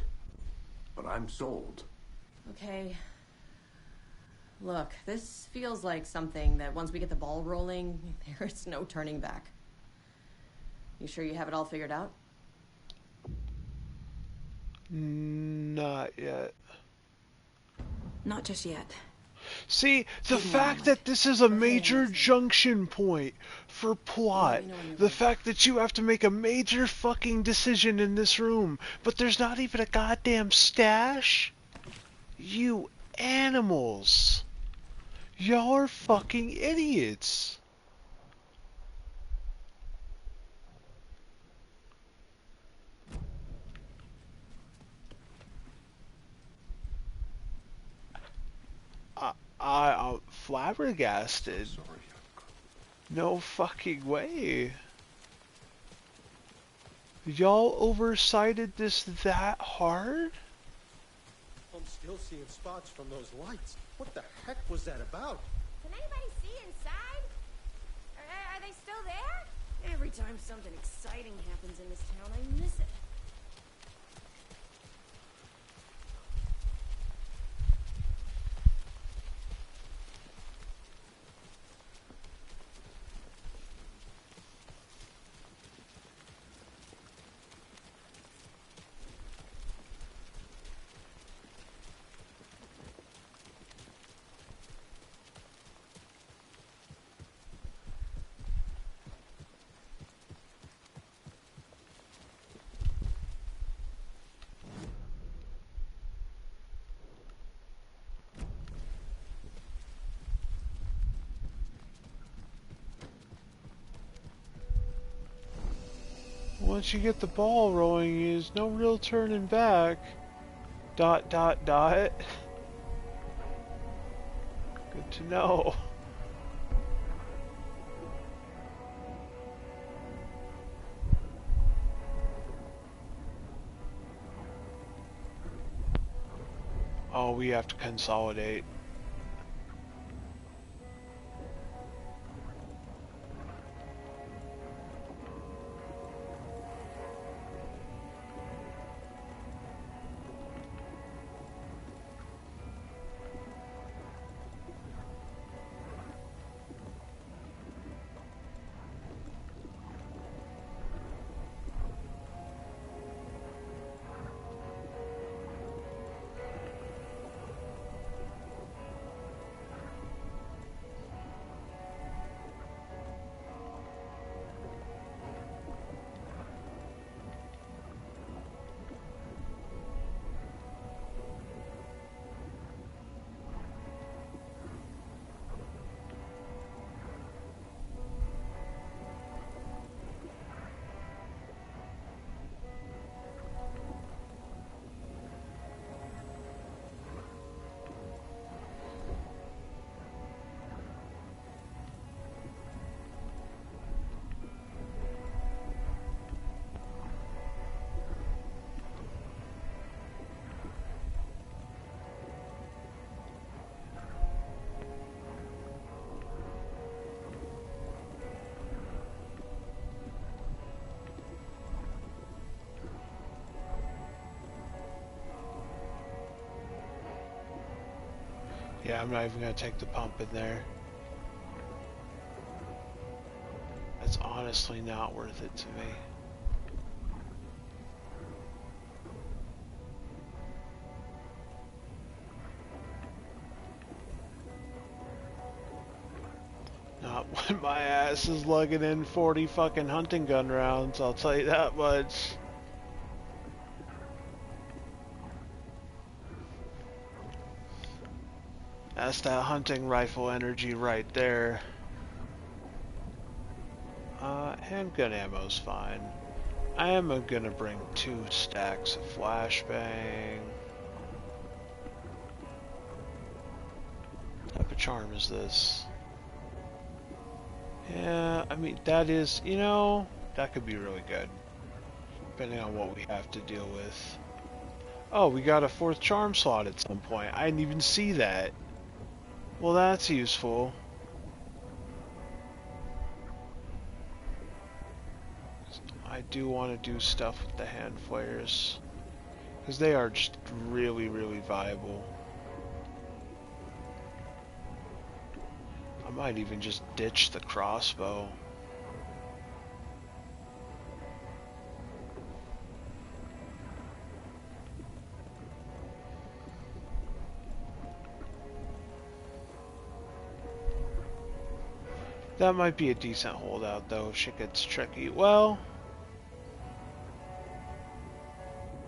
Speaker 11: But I'm sold.
Speaker 10: Okay. Look, this feels like something that once we get the ball rolling, there's no turning back. You sure you have it all figured out?
Speaker 1: Not yet.
Speaker 2: Not just yet.
Speaker 1: See, the fact that this is a major junction point for plot, the fact that you have to make a major fucking decision in this room, but there's not even a goddamn stash? You animals. Y'all are fucking idiots. I'm flabbergasted. No fucking way. Y'all oversighted this that hard?
Speaker 22: I'm still seeing spots from those lights. What the heck was that about?
Speaker 7: Can anybody see inside? Are they still there?
Speaker 16: Every time something exciting happens in this town, I miss it.
Speaker 1: Once you get the ball rolling, there's no real turning back. ... Good to know. Oh, we have to consolidate. Yeah, I'm not even gonna take the pump in there. It's honestly not worth it to me. Not when my ass is lugging in 40 fucking hunting gun rounds, I'll tell you that much. That's that hunting rifle energy right there. Handgun ammo's fine. I am gonna bring 2 stacks of flashbang. What type of charm is this? Yeah, I mean, that is, you know, that could be really good. Depending on what we have to deal with. Oh, we got a 4th charm slot at some point. I didn't even see that. Well, that's useful. I do want to do stuff with the hand flares. Because they are just really, really viable. I might even just ditch the crossbow. That might be a decent holdout though if shit gets tricky. Well,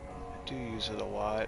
Speaker 1: I do use it a lot.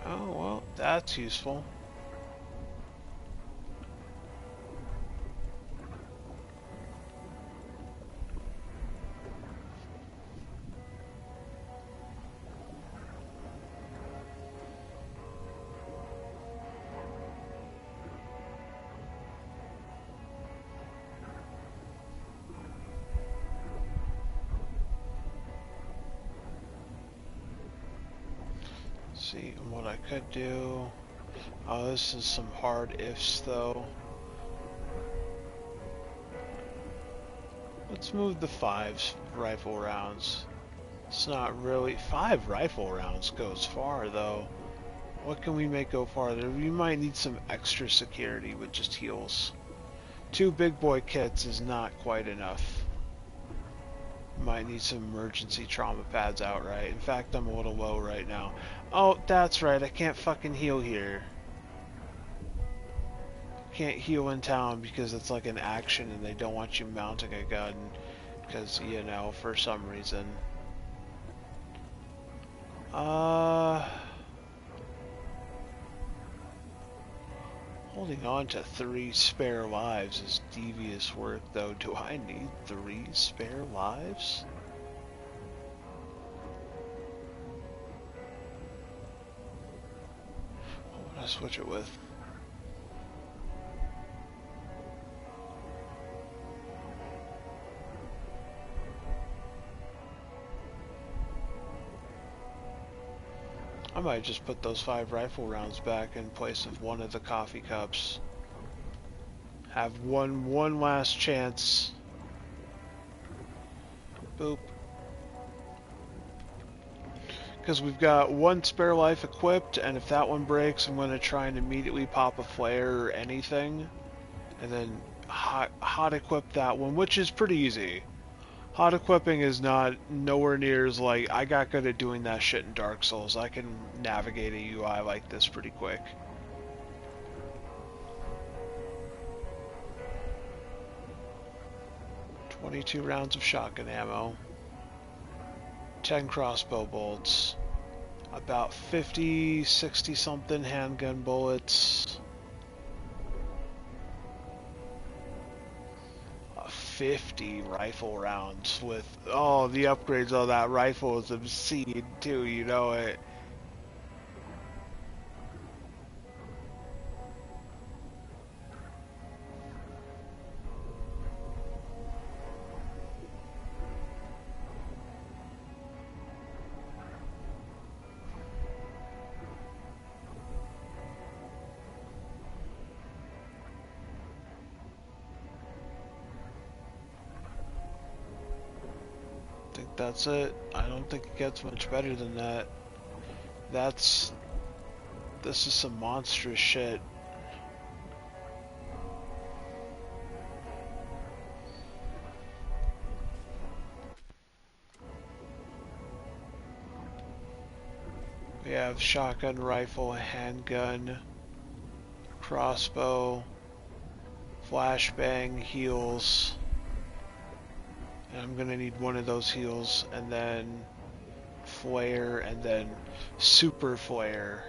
Speaker 1: Oh, well, that's useful. See what I could do. Oh, this is some hard ifs though. Let's move the 5 rifle rounds. It's not really... 5 rifle rounds goes far though. What can we make go farther? We might need some extra security with just heals. 2 big boy kits is not quite enough. Might need some emergency trauma pads outright. In fact, I'm a little low right now. Oh, that's right. I can't fucking heal here. Can't heal in town because it's like an action and they don't want you mounting a gun. Because, you know, for some reason. Holding on to 3 spare lives is devious work, though. Do I need 3 spare lives? What would I switch it with? I might just put those 5 rifle rounds back in place of one of the coffee cups. Have one last chance. Boop. Because we've got 1 spare life equipped, and if that one breaks, I'm going to try and immediately pop a flare or anything. And then hot equip that one, which is pretty easy. Hot equipping is nowhere near as like, I got good at doing that shit in Dark Souls. I can navigate a UI like this pretty quick. .22 rounds of shotgun ammo. 10 crossbow bolts. About 50, 60 something handgun bullets. 50 rifle rounds with, oh, the upgrades on that rifle is obscene too, you know it. That's it. I don't think it gets much better than that. This is some monstrous shit. We have shotgun, rifle, handgun, crossbow, flashbang, heals. And I'm gonna need one of those heals, and then flare, and then super flare.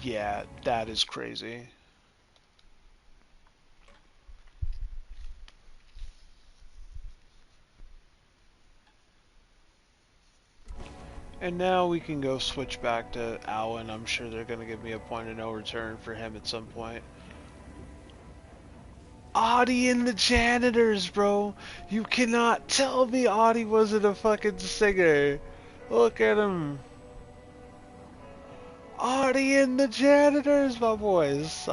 Speaker 1: Yeah, that is crazy. And now we can go switch back to Alan. I'm sure they're gonna give me a point of no return for him at some point. Audie and the Janitors, bro. You cannot tell me Audie wasn't a fucking singer. Look at him. Audie and the Janitors, my boys.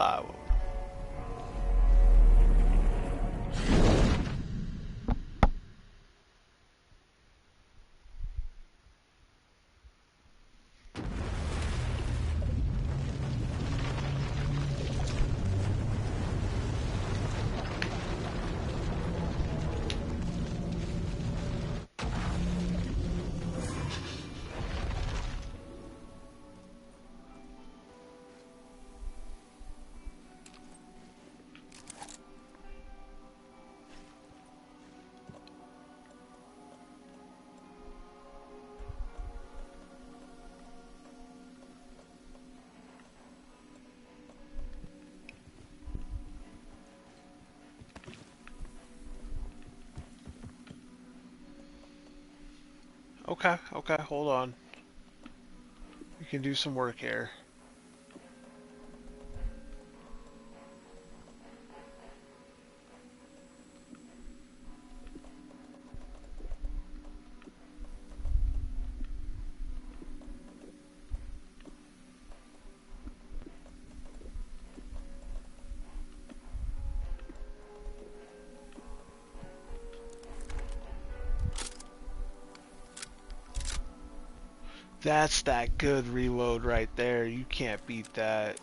Speaker 1: Okay, hold on. We can do some work here. That's that good reload right there. You can't beat that.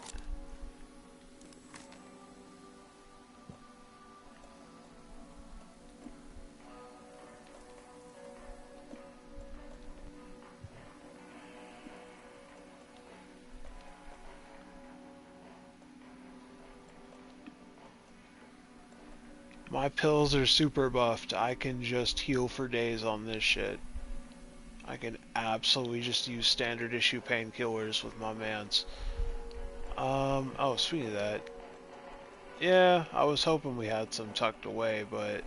Speaker 1: My pills are super buffed. I can just heal for days on this shit. I can absolutely just use standard issue painkillers with my mans. Oh, speaking of that. Yeah, I was hoping we had some tucked away, but...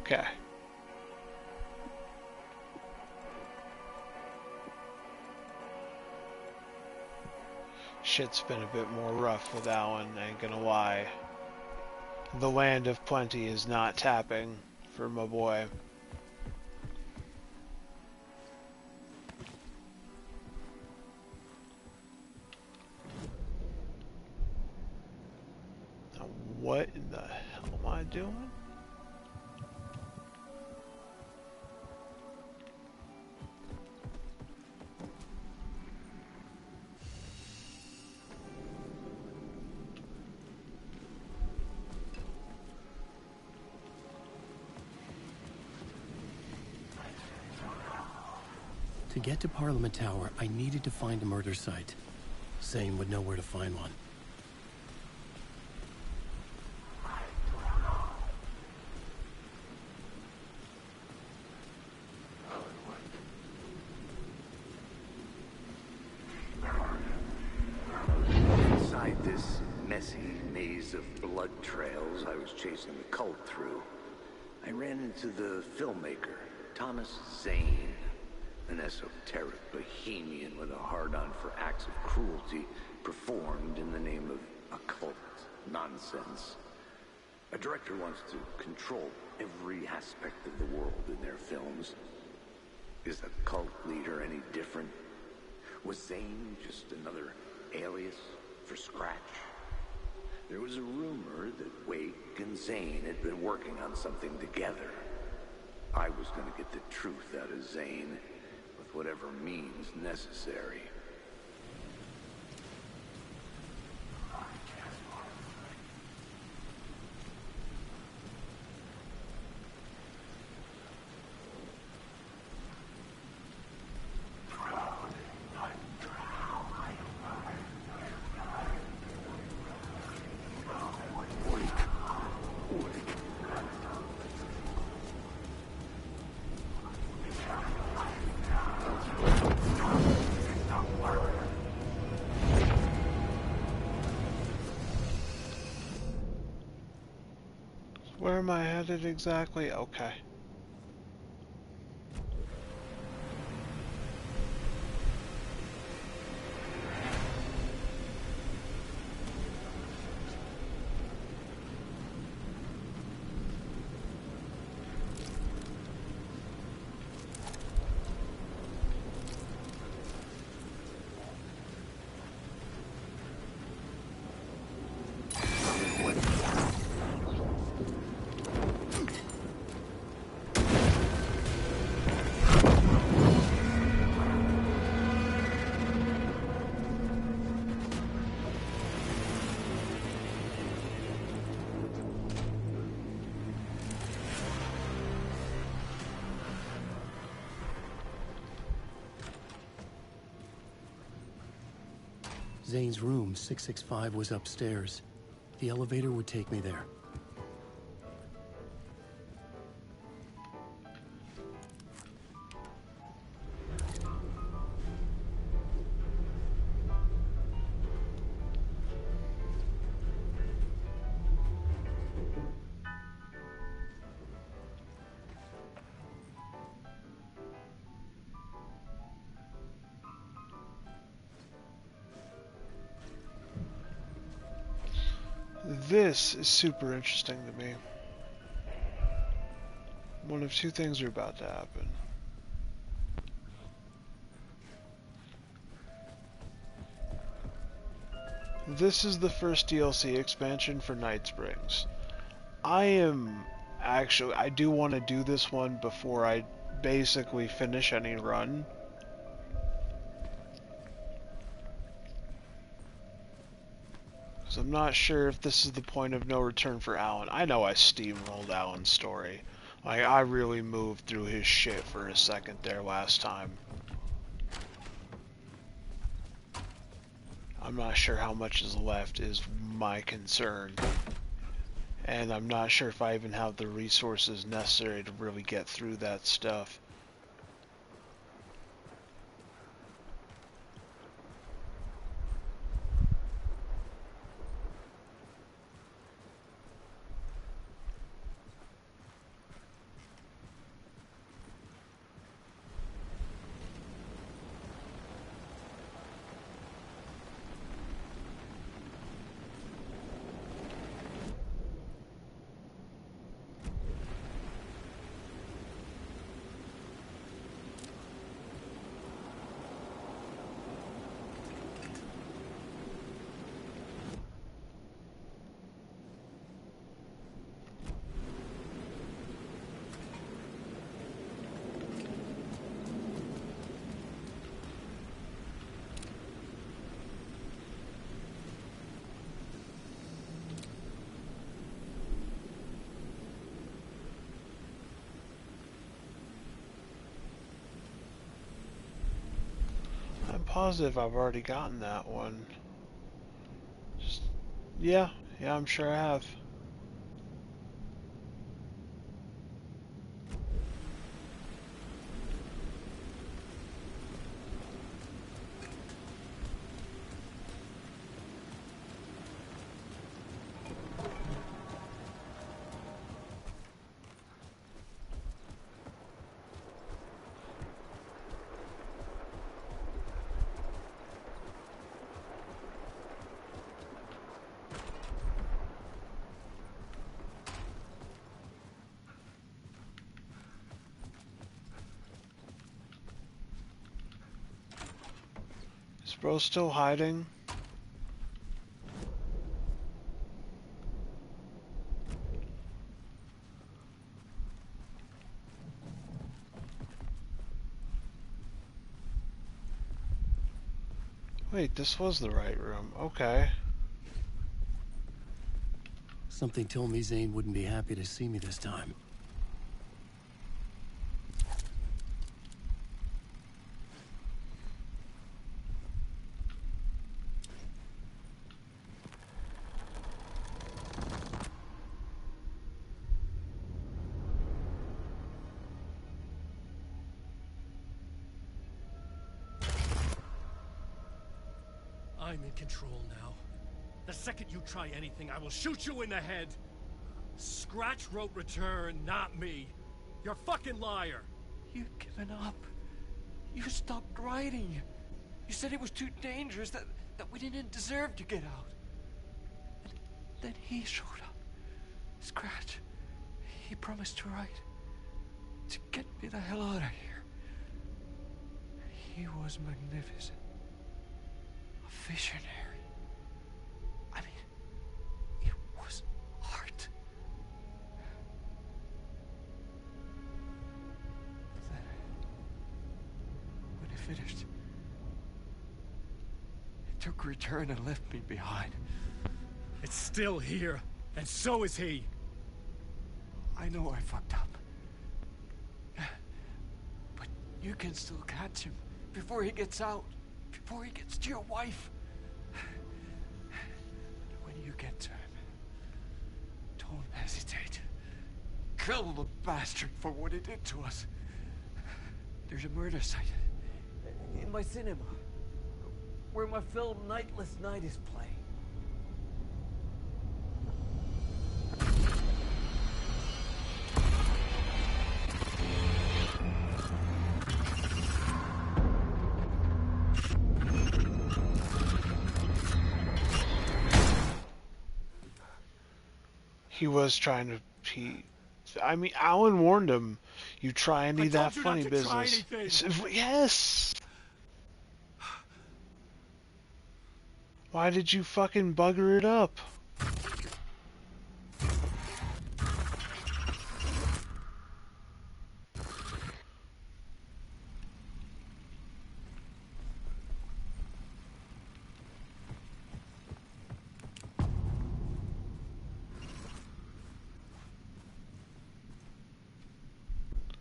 Speaker 1: Okay. Shit's been a bit more rough with Alan, ain't gonna lie. The land of plenty is not tapping for my boy. Now what in the hell am I doing?
Speaker 3: To get to Parliament Tower, I needed to find a murder site. Zane would know where to find one.
Speaker 11: Inside this messy maze of blood trails I was chasing the cult through, I ran into the filmmaker, Thomas Zane. An esoteric bohemian with a hard-on for acts of cruelty performed in the name of occult nonsense. A director wants to control every aspect of the world in their films. Is the cult leader any different? Was Zane just another alias for Scratch? There was a rumor that Wake and Zane had been working on something together. I was going to get the truth out of Zane, with whatever means necessary.
Speaker 1: Where am I headed exactly? Okay.
Speaker 3: Zane's room, 665, was upstairs. The elevator would take me there.
Speaker 1: This is super interesting to me. One of two things are about to happen. This is the first DLC expansion for Night Springs. I do want to do this one before I basically finish any run. So I'm not sure if this is the point of no return for Alan. I know I steamrolled Alan's story. Like, I really moved through his shit for a second there last time. I'm not sure how much is left is my concern. And I'm not sure if I even have the resources necessary to really get through that stuff. I'm positive I've already gotten that one. Yeah, I'm sure I have. Is bro still hiding? Wait, this was the right room. Okay.
Speaker 3: Something told me Zane wouldn't be happy to see me this time.
Speaker 17: I'm in control now. The second you try anything, I will shoot you in the head. Scratch wrote return, not me. You're a fucking liar.
Speaker 4: You'd given up. You stopped writing. You said it was too dangerous, that we didn't deserve to get out. And then he showed up. Scratch. He promised to write. To get me the hell out of here. He was magnificent. A visionary. I mean, it was art. Then, when he finished, he took return and left me behind.
Speaker 17: It's still here, and so is he.
Speaker 4: I know I fucked up. But you can still catch him before he gets out, before he gets to your wife. When you get to him, don't hesitate. Kill the bastard for what he did to us. There's a murder site in my cinema where my film Nightless Night is playing.
Speaker 1: He was trying to. I mean, Alan warned him. You try any of that funny business. Yes. Why did you fucking bugger it up?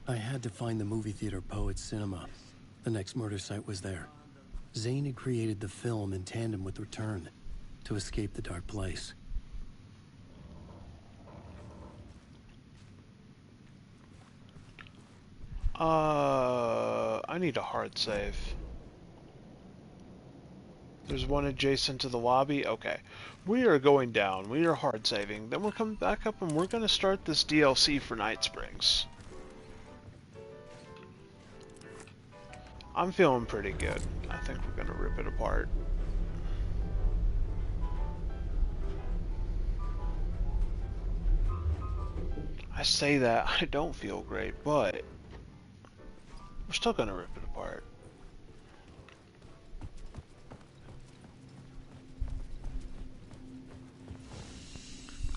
Speaker 3: I had to find the movie theater Poet Cinema. The next murder site was there. Zane had created the film in tandem with Return to escape the dark place.
Speaker 1: I need a hard save. There's one adjacent to the lobby. Okay. We are going down. We are hard saving. Then we're coming back up and we're going to start this DLC for Night Springs. I'm feeling pretty good. I think we're going to rip it apart. I say that, I don't feel great, but we're still going to rip it apart.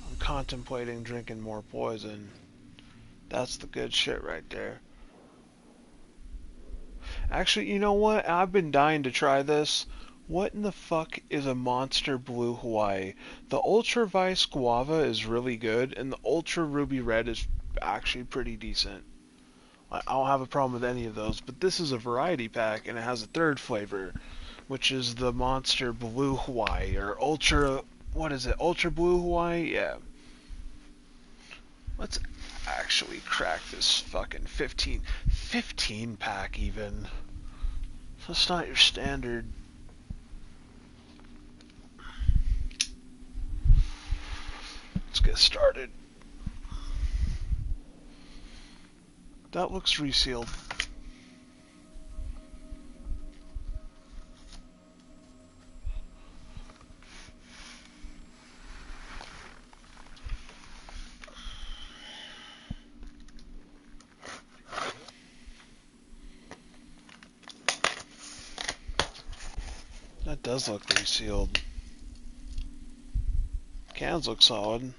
Speaker 1: I'm contemplating drinking more poison. That's the good shit right there. Actually, you know what? I've been dying to try this. What in the fuck is a Monster Blue Hawaii? The Ultra Vice Guava is really good, and the Ultra Ruby Red is actually pretty decent. I don't have a problem with any of those, but this is a variety pack, and it has a third flavor, which is the Monster Blue Hawaii, or Ultra... what is it? Ultra Blue Hawaii? Yeah. Let's actually crack this fucking 15 pack even. That's not your standard. Let's get started. That looks resealed. That does look resealed. Cans look solid.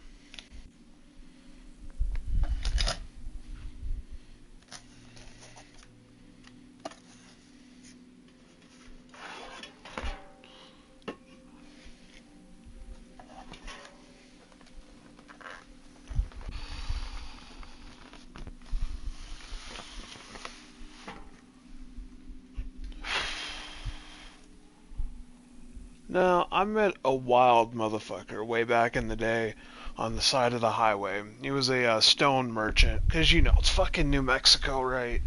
Speaker 1: Now, I met a wild motherfucker way back in the day on the side of the highway. He was a stone merchant, because you know, it's fucking New Mexico, right?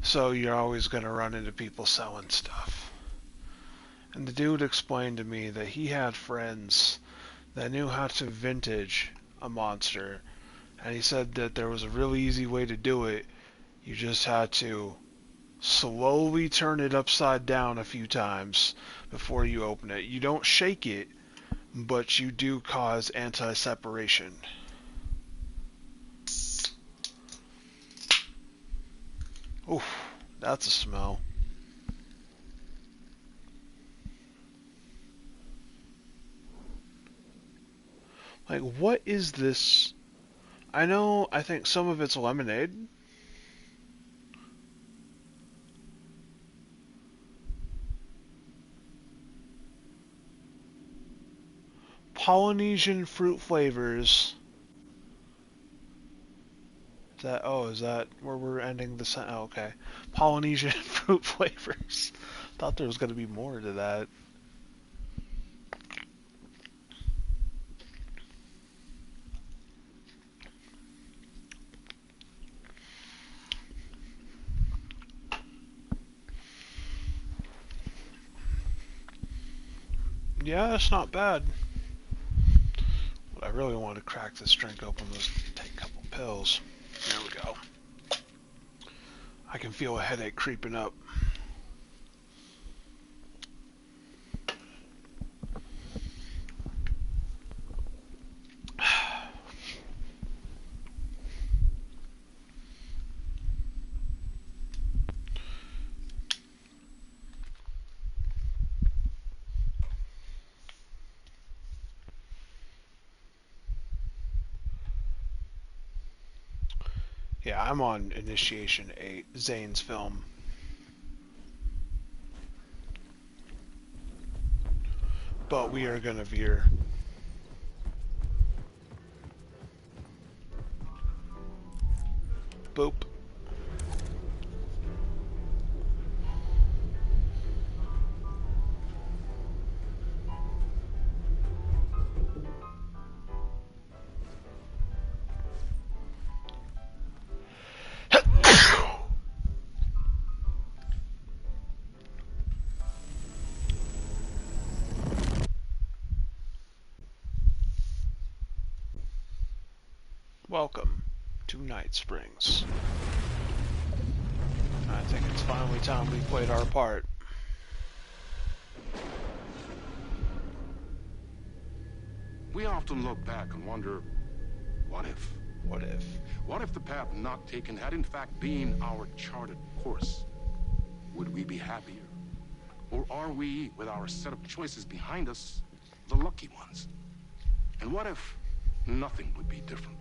Speaker 1: So you're always going to run into people selling stuff. And the dude explained to me that he had friends that knew how to vintage a monster. And he said that there was a really easy way to do it. You just had to slowly turn it upside down a few times before you open it. You don't shake it, but you do cause anti-separation. Oof, that's a smell. Like, what is this? I think some of it's lemonade. Polynesian fruit flavors. Is that where we're ending the sentence? Oh, okay. Polynesian fruit flavors. Thought there was going to be more to that. Yeah, that's not bad. What I really want to crack this drink open was take a couple pills. There we go. I can feel a headache creeping up. Yeah, I'm on Initiation 8, Zane's film. But we are gonna veer. Boop. Welcome to Night Springs. I think it's finally time we played our part.
Speaker 5: We often look back and wonder, what if?
Speaker 1: What if?
Speaker 5: What if the path not taken had in fact been our charted course? Would we be happier? Or are we, with our set of choices behind us, the lucky ones? And what if nothing would be different?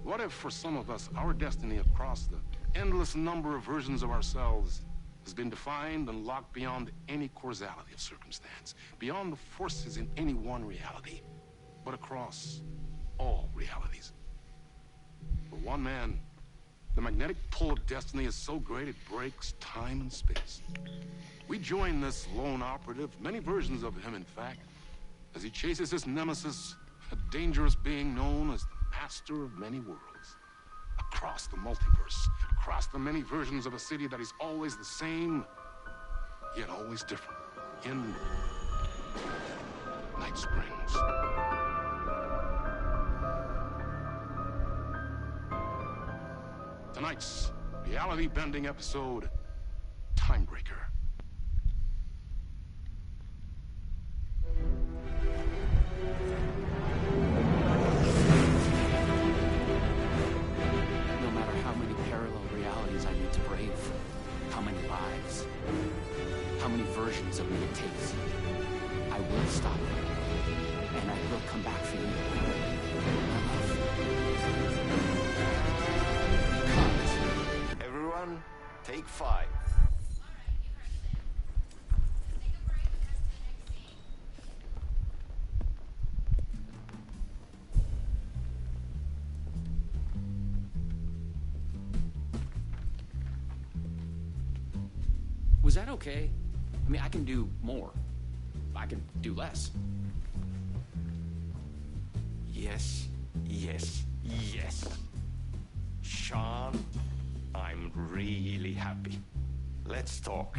Speaker 5: What if, for some of us, our destiny across the endless number of versions of ourselves has been defined and locked beyond any causality of circumstance, beyond the forces in any one reality, but across all realities? For one man, the magnetic pull of destiny is so great it breaks time and space. We join this lone operative, many versions of him in fact, as he chases his nemesis, a dangerous being known as the master of many worlds. Across the multiverse, across the many versions of a city that is always the same, yet always different. In Night Springs. Tonight's reality-bending episode, Timebreaker.
Speaker 8: No matter how many parallel realities I need to brave, how many lives, how many versions of me it takes, I will stop it, and I will come back for you.
Speaker 23: Cut. Everyone, take 5.
Speaker 8: Was that okay? I mean, I can do more. I can do less.
Speaker 23: Yes, yes, yes. Sean, I'm really happy. Let's talk.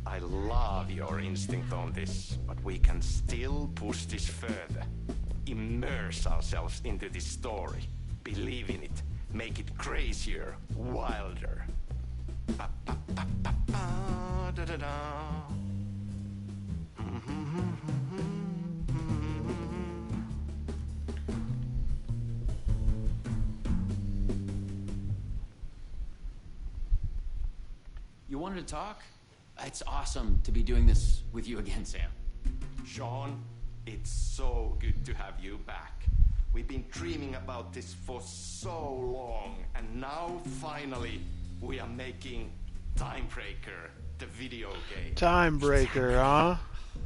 Speaker 23: I love your instinct on this, but we can still push this further. Immerse ourselves into this story. Believe in it. Make it crazier, wilder. Ba, ba, ba, ba, ba, da, da, da.
Speaker 8: You wanted to talk? It's awesome to be doing this with you again, Sam.
Speaker 23: Sean, it's so good to have you back. We've been dreaming about this for so long, and now finally we are making Timebreaker, the video game.
Speaker 1: Timebreaker, huh?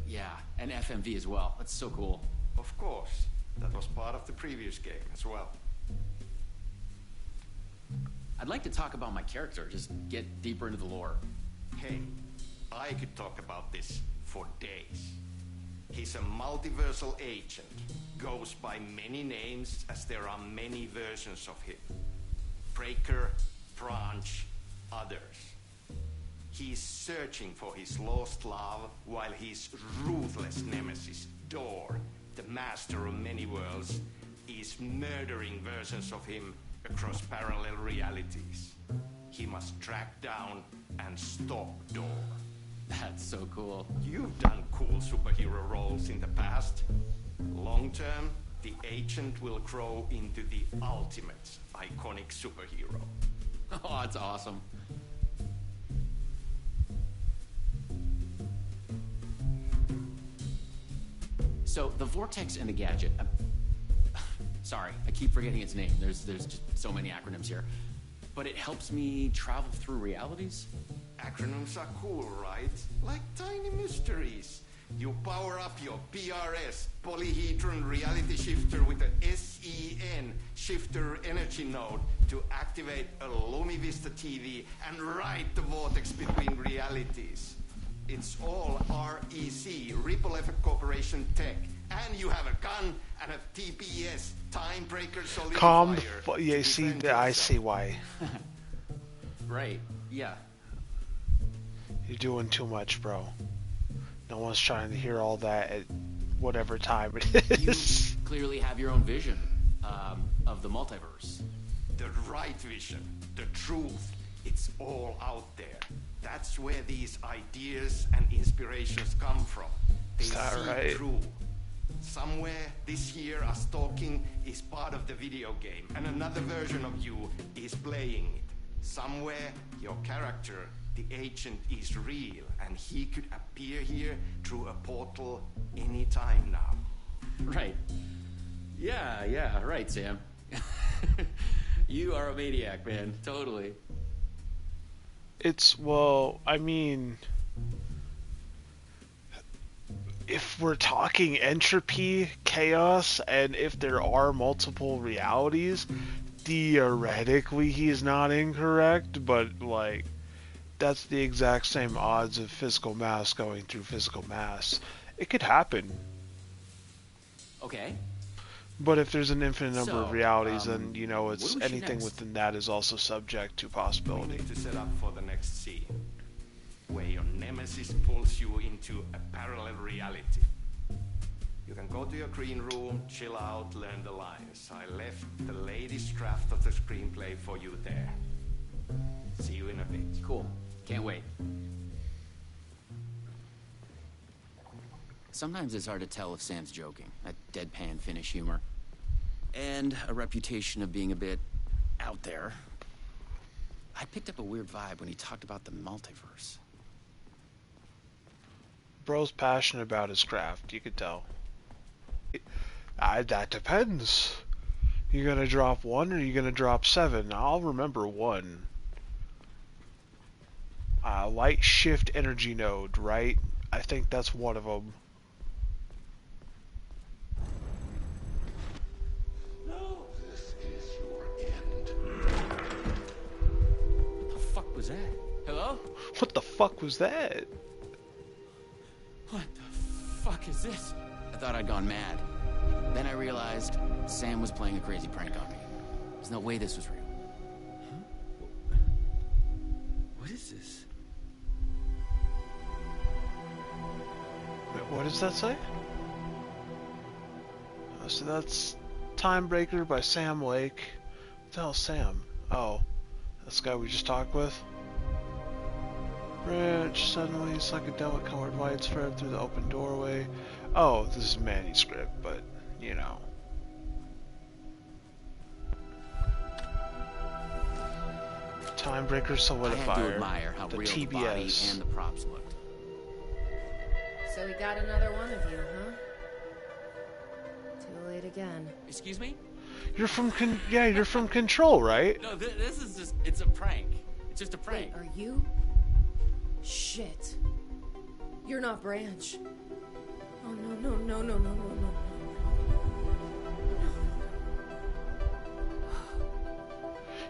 Speaker 8: Yeah, and FMV as well. That's so cool.
Speaker 23: Of course. That was part of the previous game as well.
Speaker 8: I'd like to talk about my character, just get deeper into the lore.
Speaker 23: Hey, I could talk about this for days. He's a multiversal agent, goes by many names as there are many versions of him. Breaker, Branch, others. He's searching for his lost love while his ruthless nemesis, Door, the master of many worlds, is murdering versions of him across parallel realities. He must track down and stop Door.
Speaker 8: That's so cool.
Speaker 23: You've done cool superhero roles in the past. Long term, the agent will grow into the ultimate iconic superhero.
Speaker 8: Oh, that's awesome. So, the Vortex and the Gadget... sorry, I keep forgetting its name. There's just so many acronyms here. But it helps me travel through realities?
Speaker 23: Acronyms are cool, right? Like tiny mysteries. You power up your PRS, polyhedron reality shifter, with a SEN shifter energy node to activate a LumiVista TV and ride the vortex between realities. It's all REC, Ripple Effect Corporation tech. And you have a gun and a TPS, Time Breaker Solidifier.
Speaker 1: Yeah, see, I see why.
Speaker 8: Right, yeah.
Speaker 1: You're doing too much, bro. No one's trying to hear all that at whatever time it is.
Speaker 8: You clearly have your own vision of the multiverse.
Speaker 23: The right vision, the truth, it's all out there. That's where these ideas and inspirations come from. They
Speaker 1: Is that
Speaker 23: see
Speaker 1: right?
Speaker 23: through. Somewhere this here, us talking, is part of the video game, and another version of you is playing it. Somewhere, your character, the agent, is real, and he could appear here through a portal anytime now.
Speaker 8: Right. Yeah, right, Sam. You are a maniac, man. Totally.
Speaker 1: Well, I mean, if we're talking entropy, chaos, and if there are multiple realities, theoretically he's not incorrect, but, like, that's the exact same odds of physical mass going through physical mass. It could happen.
Speaker 8: Okay.
Speaker 1: But if there's an infinite number of realities, then, you know,
Speaker 8: what
Speaker 1: it's
Speaker 8: do we shoot
Speaker 1: anything
Speaker 8: next?
Speaker 1: within that is also subject to
Speaker 23: We
Speaker 1: possibility.
Speaker 23: need to set up for the next scene, where your nemesis pulls you into a parallel reality. You can go to your green room, chill out, learn the lines. I left the latest draft of the screenplay for you there. See you in a bit.
Speaker 8: Cool. Can't wait. Sometimes it's hard to tell if Sam's joking. That deadpan Finnish humor. And a reputation of being a bit out there. I picked up a weird vibe when he talked about the multiverse.
Speaker 1: Bro's passionate about his craft, you could tell. That depends. You gonna drop 1 or you gonna drop 7? I'll remember 1. Light shift energy node, right? I think that's one of them.
Speaker 23: No, this is your end.
Speaker 8: What the fuck was that? Hello?
Speaker 1: What the fuck was that?
Speaker 8: What the fuck is this? I thought I'd gone mad. Then I realized Sam was playing a crazy prank on me. There's no way this was real.
Speaker 12: Huh? What is this?
Speaker 1: Wait, what does that say? So that's Time Breaker by Sam Lake. What the hell's Sam? Oh, that's the guy we just talked with. Rich, suddenly psychedelic colored lights spread through the open doorway. Oh, this is manuscript, but, you know. Time Breaker Solidifier.
Speaker 8: I had to admire how
Speaker 1: the
Speaker 8: real
Speaker 1: TBS.
Speaker 8: the body and the props looked.
Speaker 10: So we got another one of you, huh? Too late again.
Speaker 8: Excuse me?
Speaker 1: You're from you're from Control, right?
Speaker 8: No, this is just, it's a prank. It's just a prank.
Speaker 10: Wait, are you? Shit. You're not Branch. Oh, no.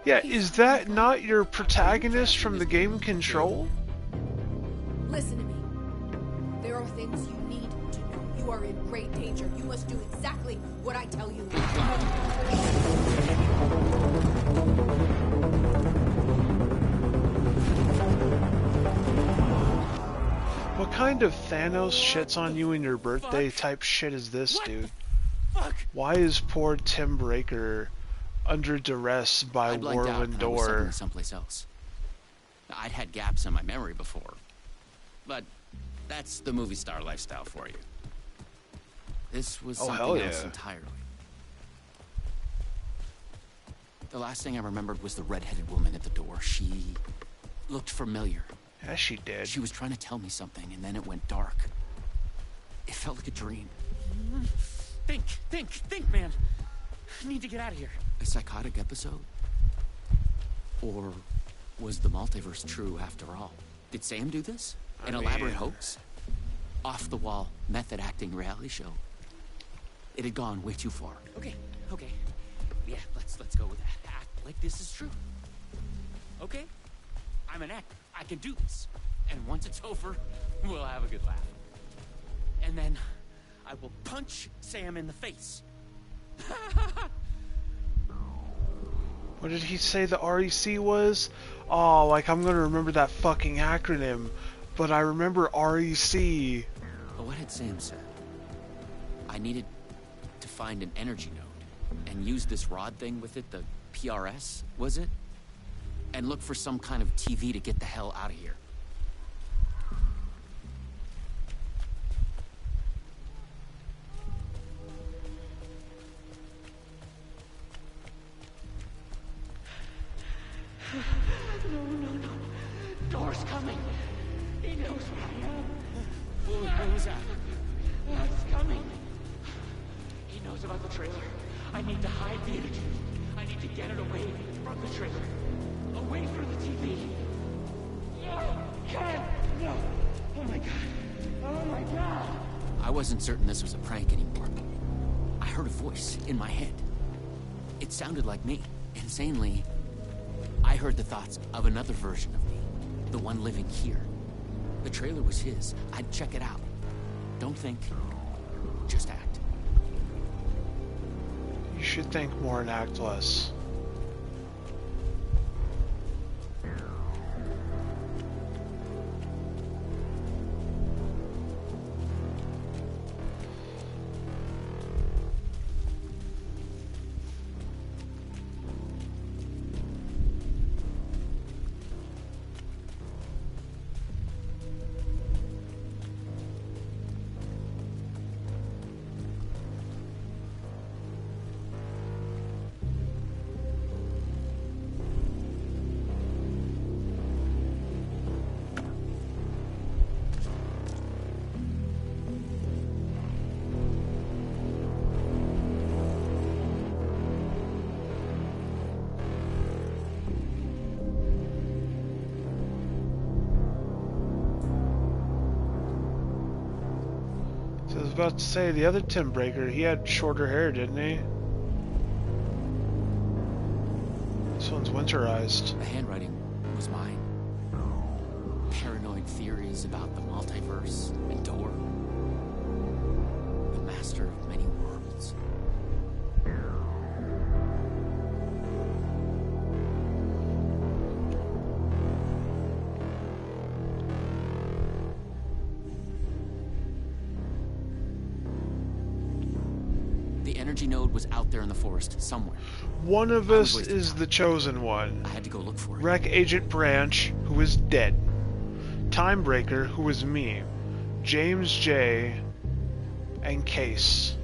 Speaker 1: Yeah, is that not your protagonist from the game Control?
Speaker 10: Listen to me. There are things you need to know. You are in great danger. You must do exactly what I tell you.
Speaker 1: What kind of Thanos shits on you in your birthday type shit is this, dude? Why is poor Tim Breaker under duress by
Speaker 8: I blanked out
Speaker 1: Warwind
Speaker 8: and I was suddenly
Speaker 1: Door?
Speaker 8: someplace else. I'd had gaps in my memory before, but that's the movie star lifestyle for you. This was something else entirely. The last thing I remembered was the red-headed woman at the door. She looked familiar.
Speaker 1: Yeah, she did.
Speaker 8: She was trying to tell me something, and then it went dark. It felt like a dream.
Speaker 6: Think, man. I need to get out of here.
Speaker 8: A psychotic episode? Or was the multiverse true after all? Did Sam do this? An elaborate hoax? Off-the-wall, method-acting reality show? It had gone way too far.
Speaker 6: Okay. Yeah, let's go with that. Act like this is true. Okay? I'm an actor. I can do this.
Speaker 8: And once it's over, we'll have a good laugh.
Speaker 6: And then I will punch Sam in the face.
Speaker 1: What did he say the REC was? Oh, like I'm gonna remember that fucking acronym, but I remember REC.
Speaker 8: But what had Sam said? I needed to find an energy node and use this rod thing with it, the PRS, was it? And look for some kind of TV to get the hell out of here.
Speaker 6: No. Door's coming. He knows where I am. What was that? It's coming. He knows about the trailer. I need to hide the energy. I need to get it away from the trailer. Away from the TV. No! Ken! No! Oh my god. Oh my god!
Speaker 8: I wasn't certain this was a prank anymore. I heard a voice in my head. It sounded like me. Insanely, I heard the thoughts of another version of me. The one living here. The trailer was his. I'd check it out. Don't think. Just act.
Speaker 1: You should think more and act less. I was about to say, the other Tim Breaker, he had shorter hair, didn't he? This one's winterized.
Speaker 8: The handwriting was mine. Paranoid theories about the multiverse and Door. The master of many worlds. The energy node was out there in the forest somewhere.
Speaker 1: One of us is the chosen one.
Speaker 8: I had to go look for it.
Speaker 1: Rec Agent Branch, who is dead. Timebreaker, who is me. James J. and Case.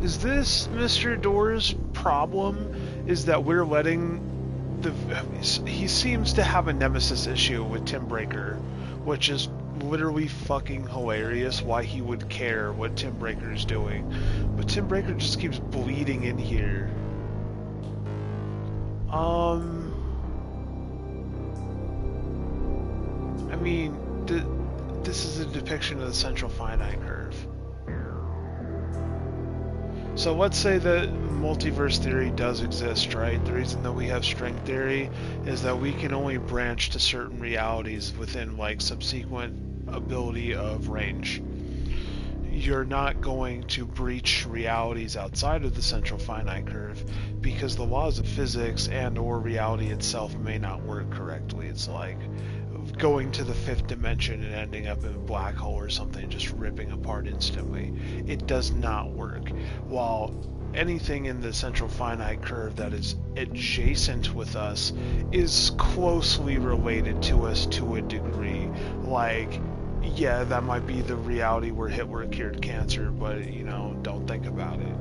Speaker 1: Is this Mr. Door's problem? Is that we're letting the... He seems to have a nemesis issue with Tim Breaker, which is literally fucking hilarious why he would care what Tim Breaker is doing. But Tim Breaker just keeps bleeding in here. I mean, this is a depiction of the central finite curve. So let's say that multiverse theory does exist, right? The reason that we have string theory is that we can only branch to certain realities within like subsequent ability of range. you're not going to breach realities outside of the central finite curve because the laws of physics and or reality itself may not work correctly. It's like going to the fifth dimension and ending up in a black hole or something, just ripping apart instantly. It does not work. While anything in the central finite curve that is adjacent with us is closely related to us to a degree. Like, yeah, that might be the reality where Hitler cured cancer, but, you know, don't think about it.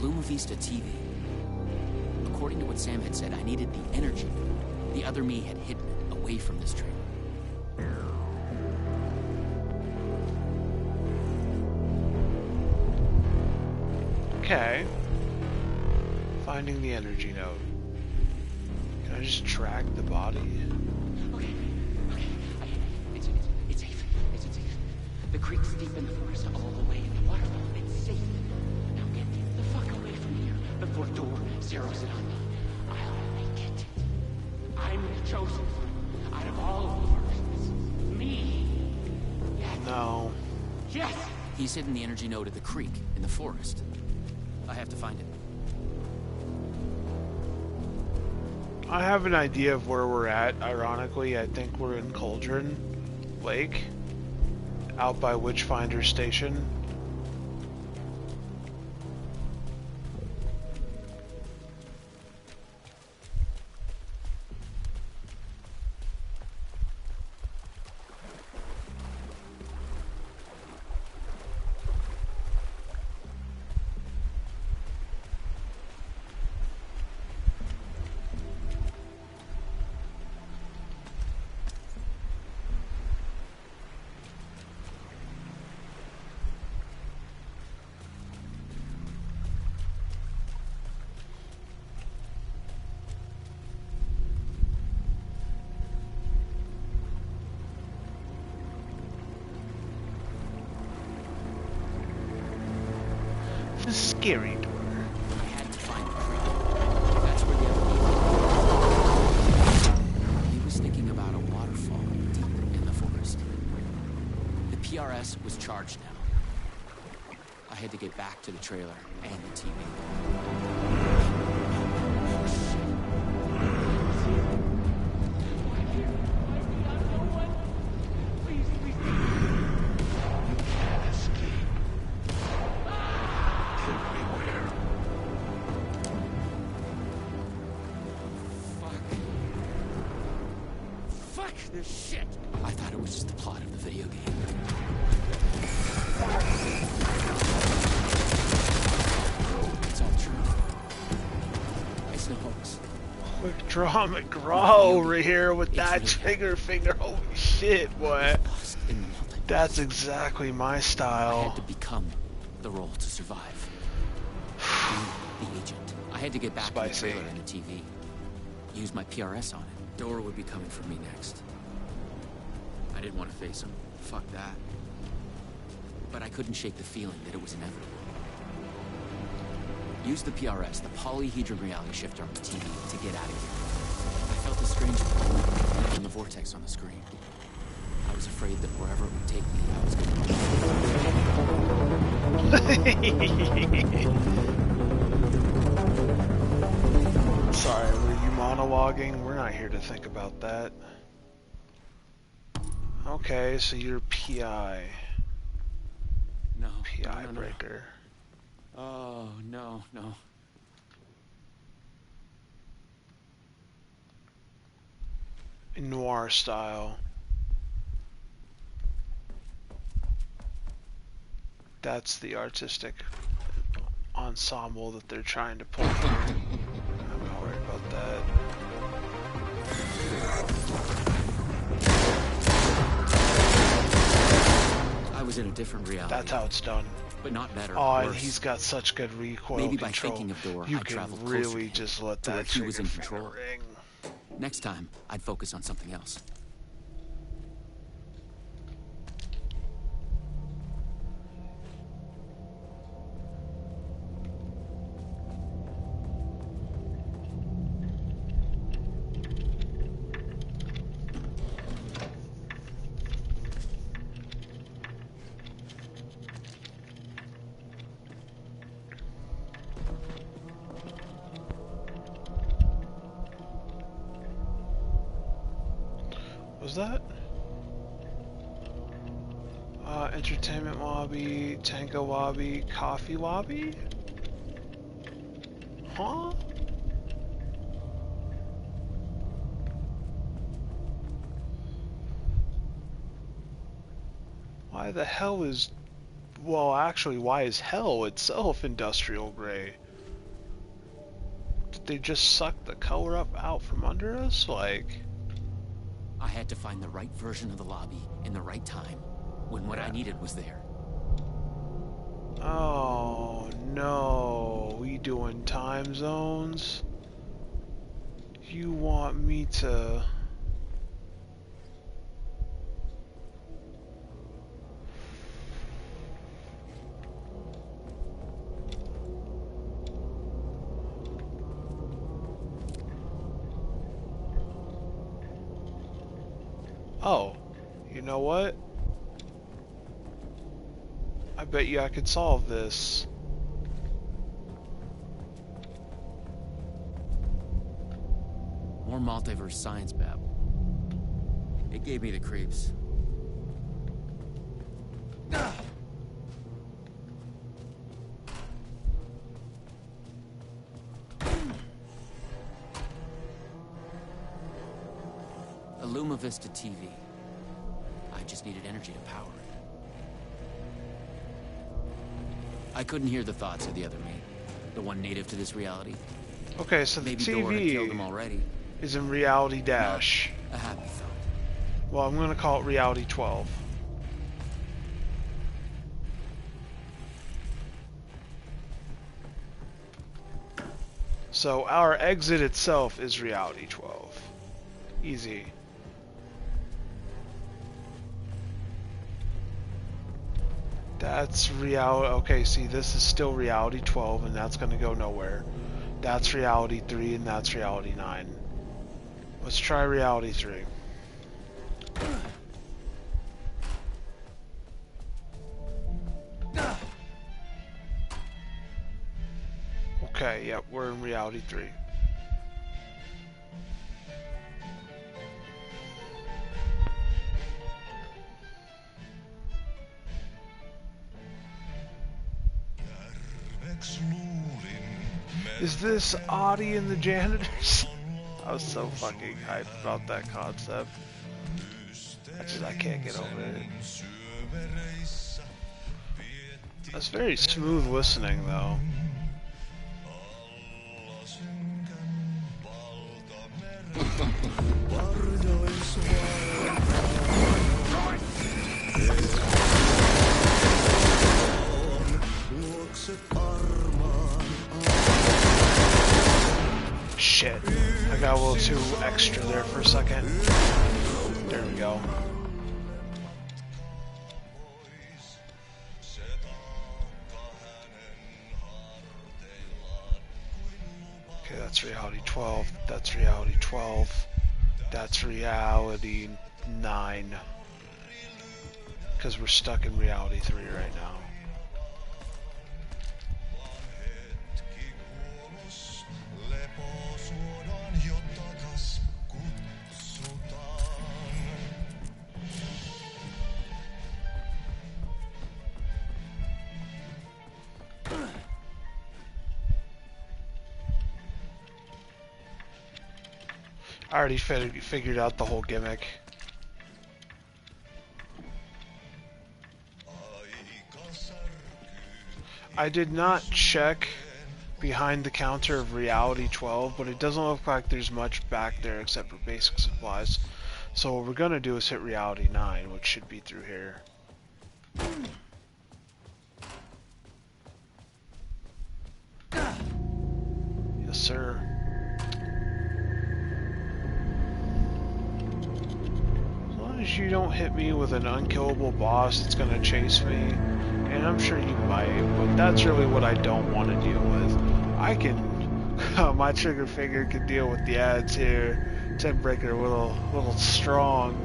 Speaker 8: Luma Vista TV. According to what Sam had said, I needed the energy. The other me had hidden it away from this trailer.
Speaker 1: Okay. Finding the energy node. Can I just track the body?
Speaker 8: Okay. It's safe. It's safe. The creek's deep in the forest, all the way in the waterfall. It's safe. Now get the fuck away from here before Door zeroes it on me. I'll make it. I'm the chosen one. Out of all of the versions. Me. Yes.
Speaker 1: No.
Speaker 8: Yes! He's hidden the energy node at the creek in the forest. I have to find it.
Speaker 1: I have an idea of where we're at. Ironically, I think we're in Cauldron Lake, out by Witchfinder Station. The scary door.
Speaker 8: I had to find the creek. That's where the other he was thinking about a waterfall deep in the forest. The PRS was charged now. I had to get back to the trailer and the TV. This shit! I thought it was just the plot of the video game. It's all true. It's no hoax.
Speaker 1: Quick draw McGraw over here with that trigger finger. Holy shit, boy. That's exactly my style.
Speaker 8: I had to become the role to survive. Be the agent. I had to get back to the trailer and the TV. Use my PRS on it. Dora would be coming for me next. I didn't want to face him. Fuck that. But I couldn't shake the feeling that it was inevitable. Use the PRS, the polyhedron reality shifter on the TV, to get out of here. I felt a strange pull from the vortex on the screen. I was afraid that wherever it would take me, I was going to...
Speaker 1: Sorry, were you monologuing? We're not here to think about that. Okay, so you're PI.
Speaker 8: No.
Speaker 1: PI breaker.
Speaker 8: Oh, no.
Speaker 1: Noir style. That's the artistic ensemble that they're trying to pull through. I'm not worried about that.
Speaker 8: I was in a different reality.
Speaker 1: That's how it's done.
Speaker 8: But not better.
Speaker 1: Oh,
Speaker 8: worse.
Speaker 1: and he's got such good recoil
Speaker 8: Maybe
Speaker 1: control.
Speaker 8: by thinking of Dora,
Speaker 1: you
Speaker 8: I
Speaker 1: can
Speaker 8: traveled
Speaker 1: really just let that
Speaker 8: he was in
Speaker 1: finger
Speaker 8: control.
Speaker 1: ring.
Speaker 8: Next time, I'd focus on something else.
Speaker 1: Was that? Entertainment lobby, tango lobby, coffee lobby? Huh? Why the hell is... Well, actually, why is hell itself industrial gray? Did they just suck the color up out from under us? Like...
Speaker 8: I had to find the right version of the lobby in the right time, when what I needed was there.
Speaker 1: Oh, no. We doing time zones? You want me to... Oh, you know what? I bet you I could solve this.
Speaker 8: More multiverse science babble. It gave me the creeps. A Luma Vista TV. I just needed energy to power it. I couldn't hear the thoughts of the other me, the one native to this reality.
Speaker 1: Okay, so the
Speaker 8: Maybe Dora had killed him
Speaker 1: TV
Speaker 8: already.
Speaker 1: is in Reality Dash.
Speaker 8: A happy thought.
Speaker 1: Well, I'm going to call it Reality 12. So our exit itself is Reality 12. Easy. That's reality. Okay, see, this is still Reality 12, and that's going to go nowhere. That's Reality 3, and that's Reality 9. Let's try Reality 3. Okay, yep, we're in Reality 3. Is this Audie and the janitors? I was so fucking hyped about that concept. I can't get over it. That's very smooth listening, though. Shit, I got a little too extra there for a second. There we go. Okay, that's Reality 12, that's Reality 12, that's Reality 9. Because we're stuck in Reality 3 right now. I already figured out the whole gimmick. I did not check behind the counter of Reality 12, but it doesn't look like there's much back there except for basic supplies. So what we're gonna do is hit Reality 9, which should be through here. Yes, sir. As long as you don't hit me with an unkillable boss that's gonna chase me, and I'm sure you might, but that's really what I don't want to deal with. I can, my trigger finger can deal with the ads here. 10 breaker a little strong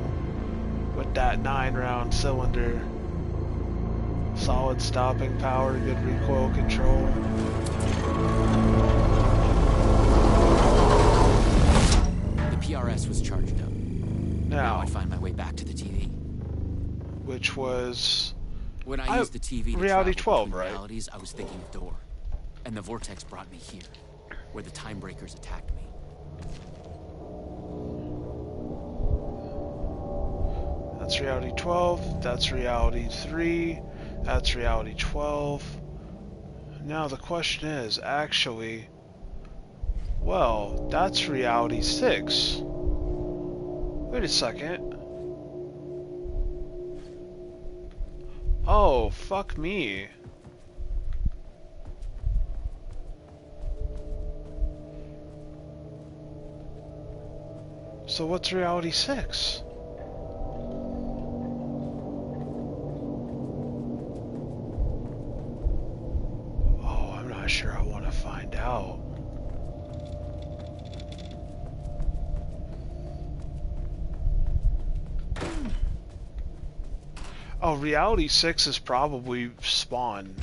Speaker 1: with that 9-round cylinder. Solid stopping power, good recoil control.
Speaker 8: The PRS was charged up. Now I find my way back to the TV.
Speaker 1: Which was...
Speaker 8: When I used the TV to
Speaker 1: Reality
Speaker 8: travel
Speaker 1: 12,
Speaker 8: between
Speaker 1: right?
Speaker 8: realities, I was thinking of Door. And the vortex brought me here, where the time breakers attacked me.
Speaker 1: That's reality 12, that's reality 3, that's reality 12. Now the question is, actually, well, that's reality 6. Wait a second. Oh, fuck me. So what's reality 6? Oh, I'm not sure I want to find out. Oh, reality 6 is probably Spawn.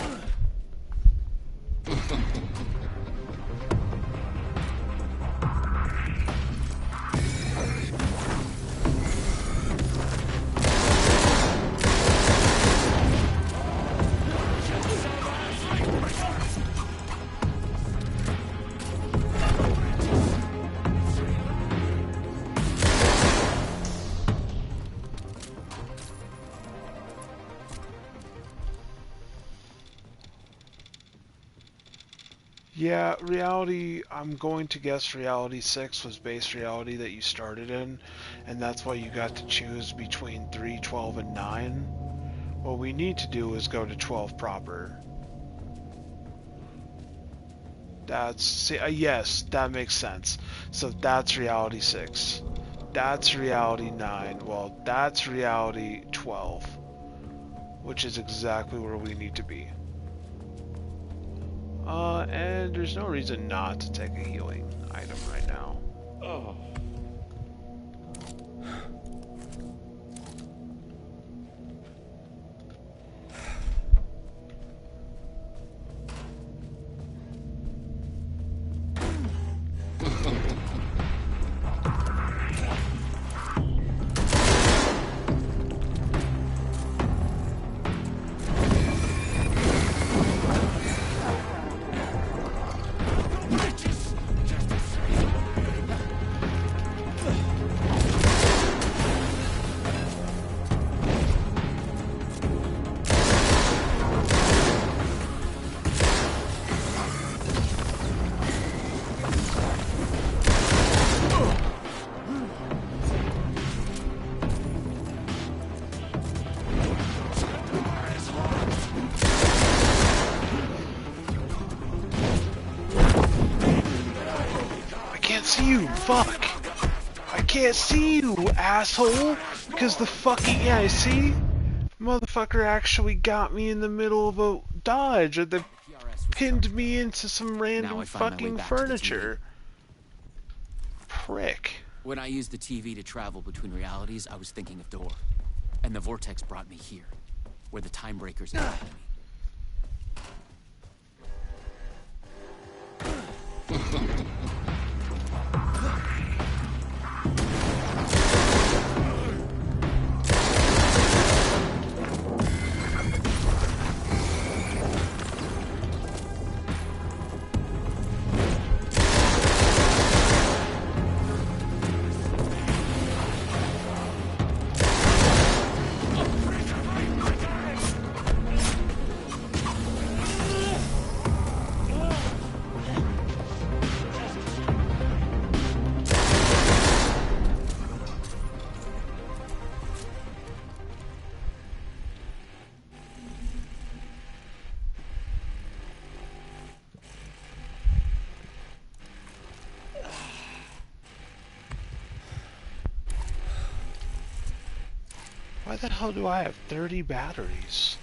Speaker 1: Yeah, reality, I'm going to guess reality 6 was base reality that you started in, and that's why you got to choose between 3, 12, and 9. What we need to do is go to 12 proper. That's, yes, that makes sense. So that's reality 6. That's reality 9. Well, that's reality 12, which is exactly where we need to be. And there's no reason not to take a healing item right now.
Speaker 23: Oh.
Speaker 1: Fuck! I can't see you, asshole! Because the fucking... Yeah, see? Motherfucker actually got me in the middle of a dodge, and then pinned me into some random fucking furniture. Prick.
Speaker 8: When I used the TV to travel between realities, I was thinking of Door. And the vortex brought me here, where the time breakers attacked me.
Speaker 1: Why the hell do I have 30 batteries?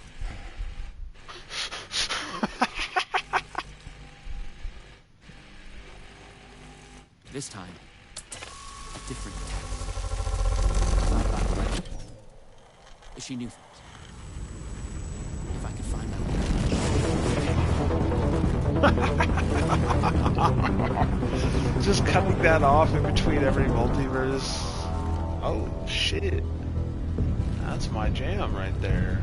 Speaker 8: This time, a different attack. Not about the legend. She knew things. If I could find
Speaker 1: that. Just cutting that off in between every multiverse. Oh, shit. That's my jam right there.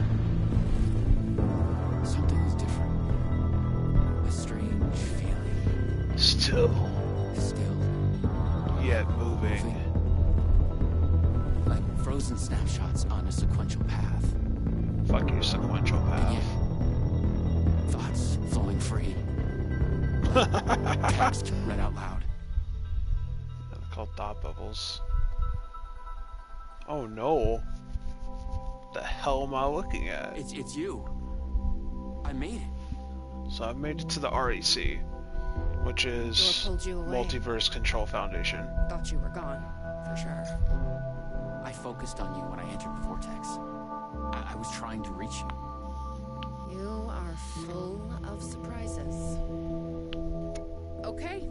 Speaker 8: Something is different. A strange feeling.
Speaker 1: Still. Yet moving.
Speaker 8: Like frozen snapshots on a sequential path.
Speaker 1: Fuck your sequential path.
Speaker 8: Thoughts flowing free. Text read out loud.
Speaker 1: They're called thought bubbles. Oh no. The hell am I looking at?
Speaker 8: It's you. I made it.
Speaker 1: So I've made it to the REC, which is
Speaker 16: pulled you away.
Speaker 1: Multiverse Control Foundation.
Speaker 16: Thought you were gone, for sure.
Speaker 8: I focused on you when I entered the vortex. I was trying to reach you.
Speaker 16: You are full of surprises. Okay,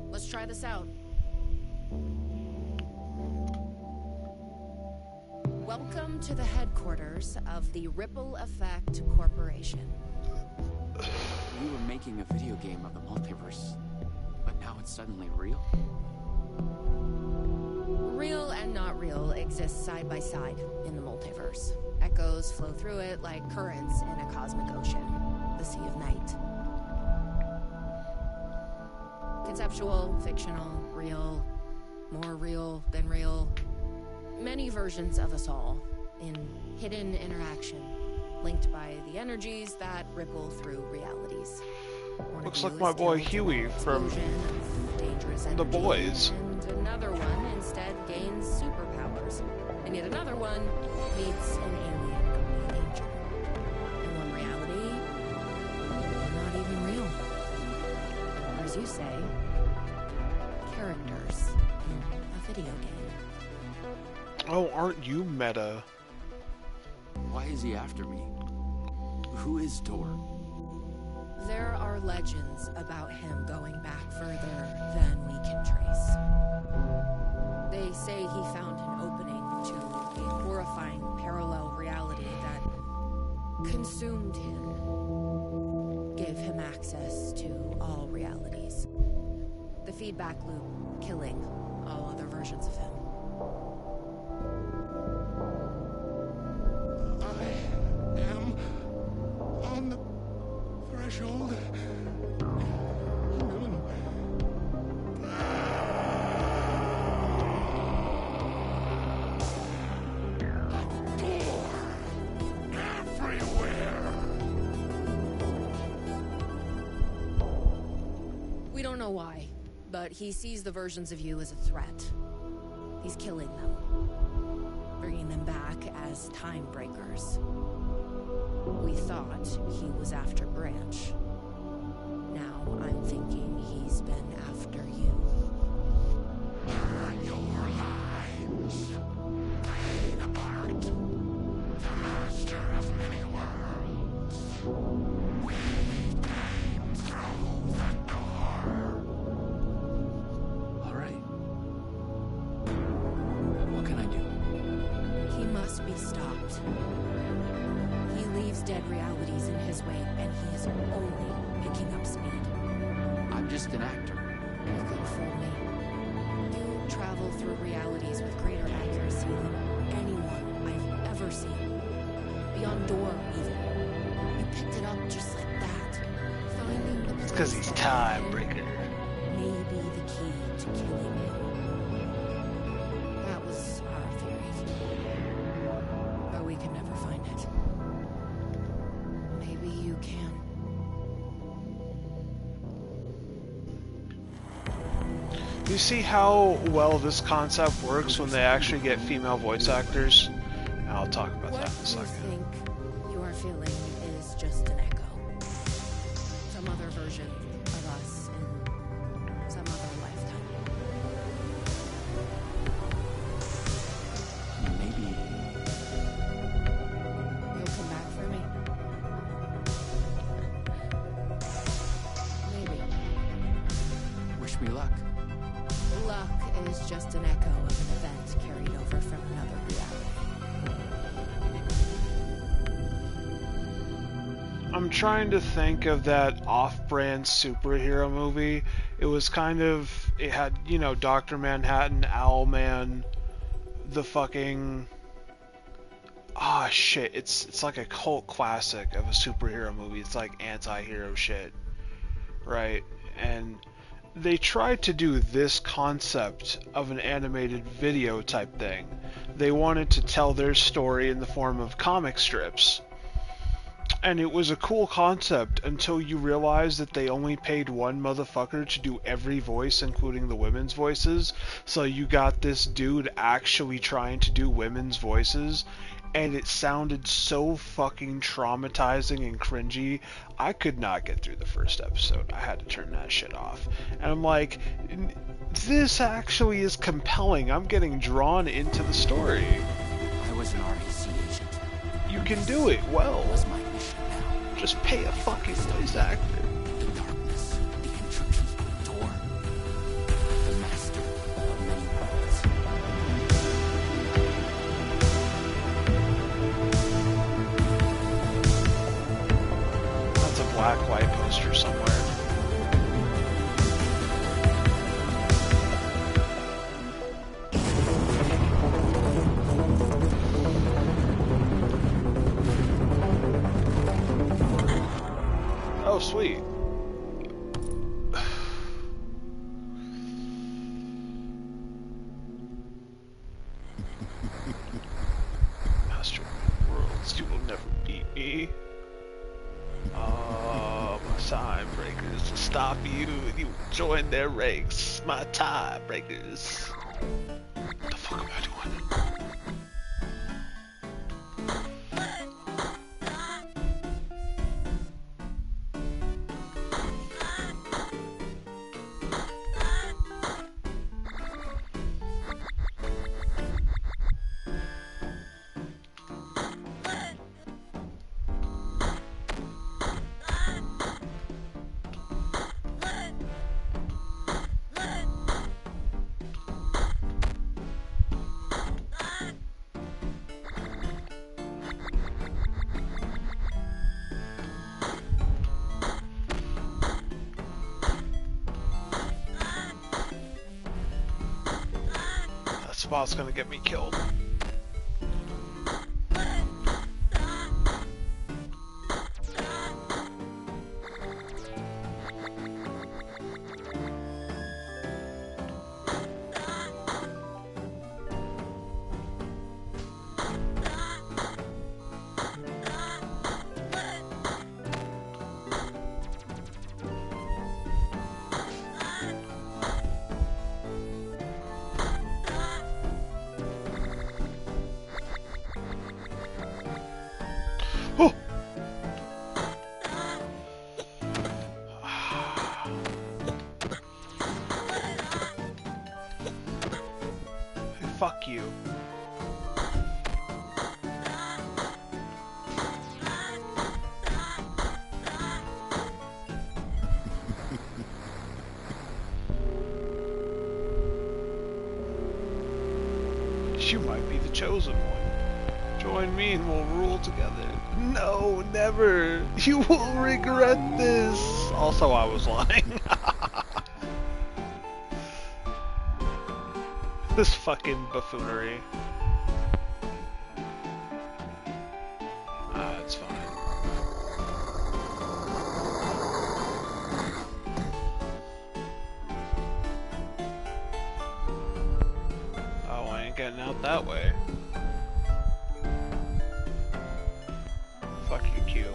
Speaker 16: let's try this out. Welcome to the headquarters of the Ripple Effect Corporation.
Speaker 8: You were making a video game of the multiverse, but now it's suddenly real?
Speaker 16: Real and not real exist side by side in the multiverse. Echoes flow through it like currents in a cosmic ocean, the Sea of Night. Conceptual, fictional, real, more real than real. Many versions of us all, in hidden interaction, linked by the energies that ripple through realities.
Speaker 1: Looks like my boy Huey from The Boys.
Speaker 16: And another one instead gains superpowers. And yet another one meets an alien going to danger. In one reality, not even real. Or as you say, characters in a video game.
Speaker 1: Oh, aren't you meta?
Speaker 8: Why is he after me? Who is Dor?
Speaker 16: There are legends about him going back further than we can trace. They say he found an opening to a horrifying parallel reality that consumed him, gave him access to all realities. The feedback loop killing all other versions of him.
Speaker 5: I am on the threshold.
Speaker 16: We don't know why, but he sees the versions of you as a threat. He's killing them, bringing them back as time breakers. We thought he was after Branch. Now I'm thinking he's been after you.
Speaker 5: Your lives played apart. The master of many worlds. We came through the door.
Speaker 8: All right. What can I do?
Speaker 16: He must be stopped. He leaves dead realities in his wake, and he is only picking up speed.
Speaker 8: I'm just an actor.
Speaker 16: You could fool me. You travel through realities with greater accuracy than anyone I've ever seen. Beyond Dor, even. You picked it up just like that. Finding the
Speaker 1: It's because he's time breaker.
Speaker 16: may be the key to killing him. That was our theory. But we can never find it. Maybe you can.
Speaker 1: You see how well this concept works when they actually get female voice actors? I'll talk about that in a
Speaker 16: What you
Speaker 1: second.
Speaker 16: think you are feeling is just an echo. Some other version of us in some other lifetime.
Speaker 8: Maybe.
Speaker 16: You'll come back for me. Maybe.
Speaker 8: Wish me luck.
Speaker 16: Luck is just an echo of an event carried over from another reality.
Speaker 1: I'm trying to think of that off-brand superhero movie. It was kind of, it had, you know, Dr. Manhattan, Owlman, the fucking... Ah, shit, it's like a cult classic of a superhero movie. It's like anti-hero shit, right? And they tried to do this concept of an animated video type thing. They wanted to tell their story in the form of comic strips. And it was a cool concept until you realize that they only paid one motherfucker to do every voice, including the women's voices. So you got this dude actually trying to do women's voices, and it sounded so fucking traumatizing and cringy. I could not get through the first episode. I had to turn that shit off. And I'm like, this actually is compelling. I'm getting drawn into the story.
Speaker 8: I was an REC agent.
Speaker 1: You can do it well.
Speaker 8: Was my mission now?
Speaker 1: Just pay a fucking voice actor.
Speaker 8: The darkness, the intrusion, the door, the master of many worlds.
Speaker 1: That's a black light poster somewhere. Oh, sweet. Master of worlds, you will never beat me. Oh, my time breakers to stop you, and you join their ranks. My time breakers. What the fuck am I doing? Spot's gonna get me killed. Fuck you. You might be the chosen one. Join me and we'll rule together. No, never. You will regret this. Also, I was lying. This fucking buffoonery. It's fine. Oh, I ain't getting out that way. Fuck you, Cube.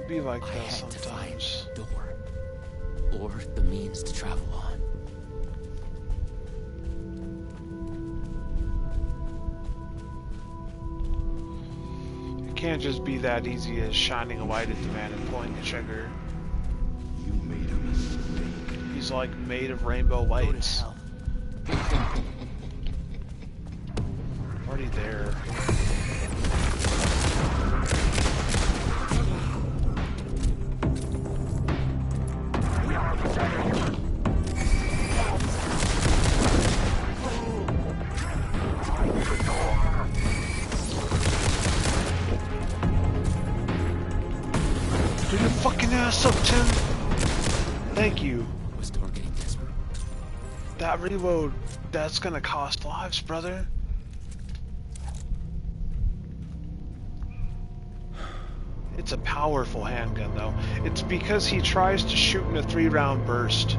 Speaker 1: Be like that
Speaker 8: I had
Speaker 1: sometimes.
Speaker 8: To find the door, or the means to travel on.
Speaker 1: It can't just be that easy as shining a light at the man and pulling the trigger.
Speaker 5: You made a mistake.
Speaker 1: He's is like made of rainbow lights. Already there. Do your fucking ass up, Tim. Thank you.
Speaker 8: Was Door getting desperate?
Speaker 1: That reload, that's gonna cost lives, brother. It's a powerful handgun, though. It's because he tries to shoot in a 3-round burst.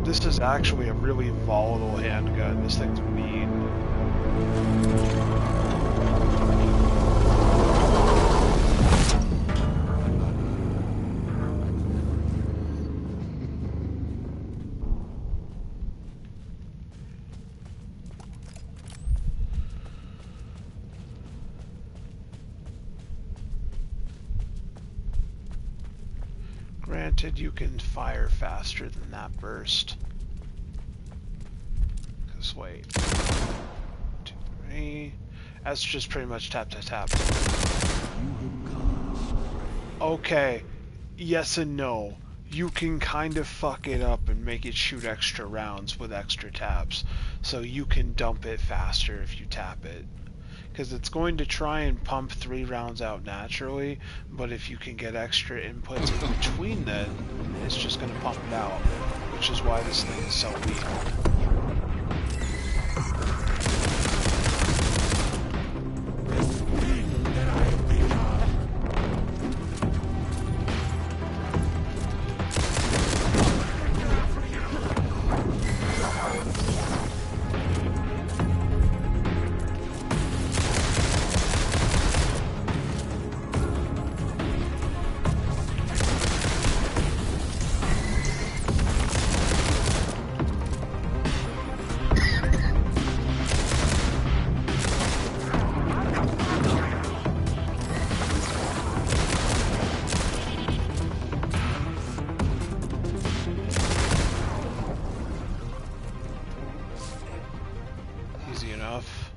Speaker 1: This is actually a really volatile handgun. This thing's mean. Granted, you can fire faster than that burst. Cause wait. 2, 3. That's just pretty much tap, tap, tap. Okay. Yes and no. You can kind of fuck it up and make it shoot extra rounds with extra taps. So you can dump it faster if you tap it. Because it's going to try and pump 3 rounds out naturally, but if you can get extra inputs in between then, it's just going to pump it out, which is why this thing is so weak. Easy enough.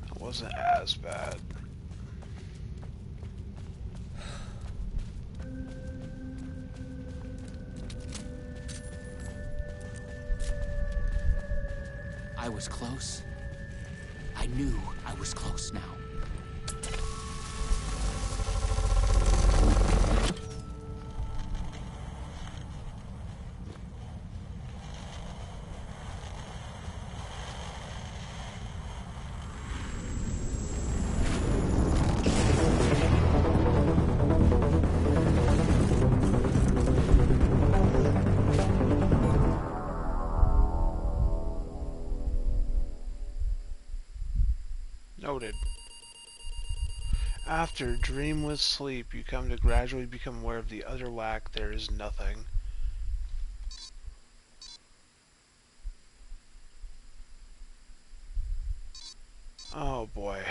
Speaker 1: It wasn't as bad.
Speaker 8: I was close. I knew I was close now.
Speaker 1: Noted. After dreamless sleep, you come to gradually become aware of the utter lack there is nothing. Oh boy.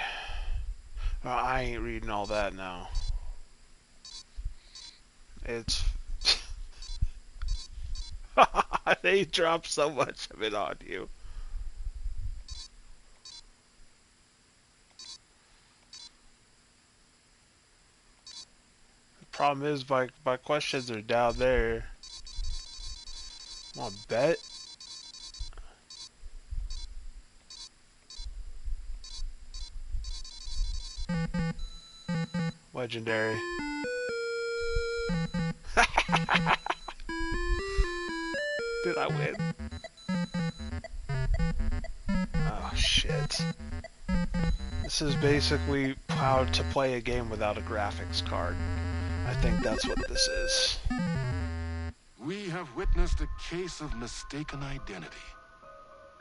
Speaker 1: I ain't reading all that now. It's... they drop so much of it on you. Problem is, my questions are down there. Want to bet? Legendary. Did I win? Oh shit. This is basically how to play a game without a graphics card. I think that's what this is.
Speaker 5: We have witnessed a case of mistaken identity.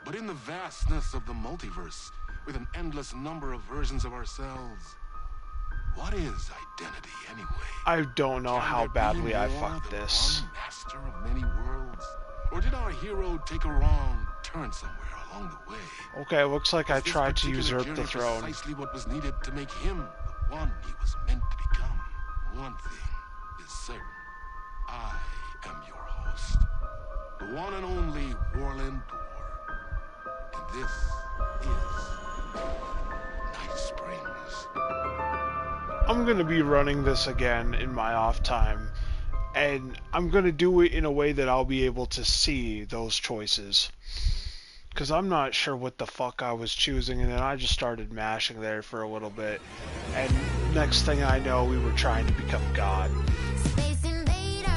Speaker 5: But in the vastness of the multiverse, with an endless number of versions of ourselves, what is identity anyway?
Speaker 1: I don't know how badly I fucked this.
Speaker 5: One master of many worlds? Or did our hero take a wrong turn somewhere along the way?
Speaker 1: Okay, looks like I tried to usurp the throne.
Speaker 5: Precisely what was needed to make him the one he was meant to become. One thing is certain. I am your host, the one and only Warland Door. And this is Night Springs.
Speaker 1: I'm going to be running this again in my off time, and I'm going to do it in a way that I'll be able to see those choices. Because I'm not sure what the fuck I was choosing, and then I just started mashing there for a little bit, and next thing I know, we were trying to become God.
Speaker 13: Space invader,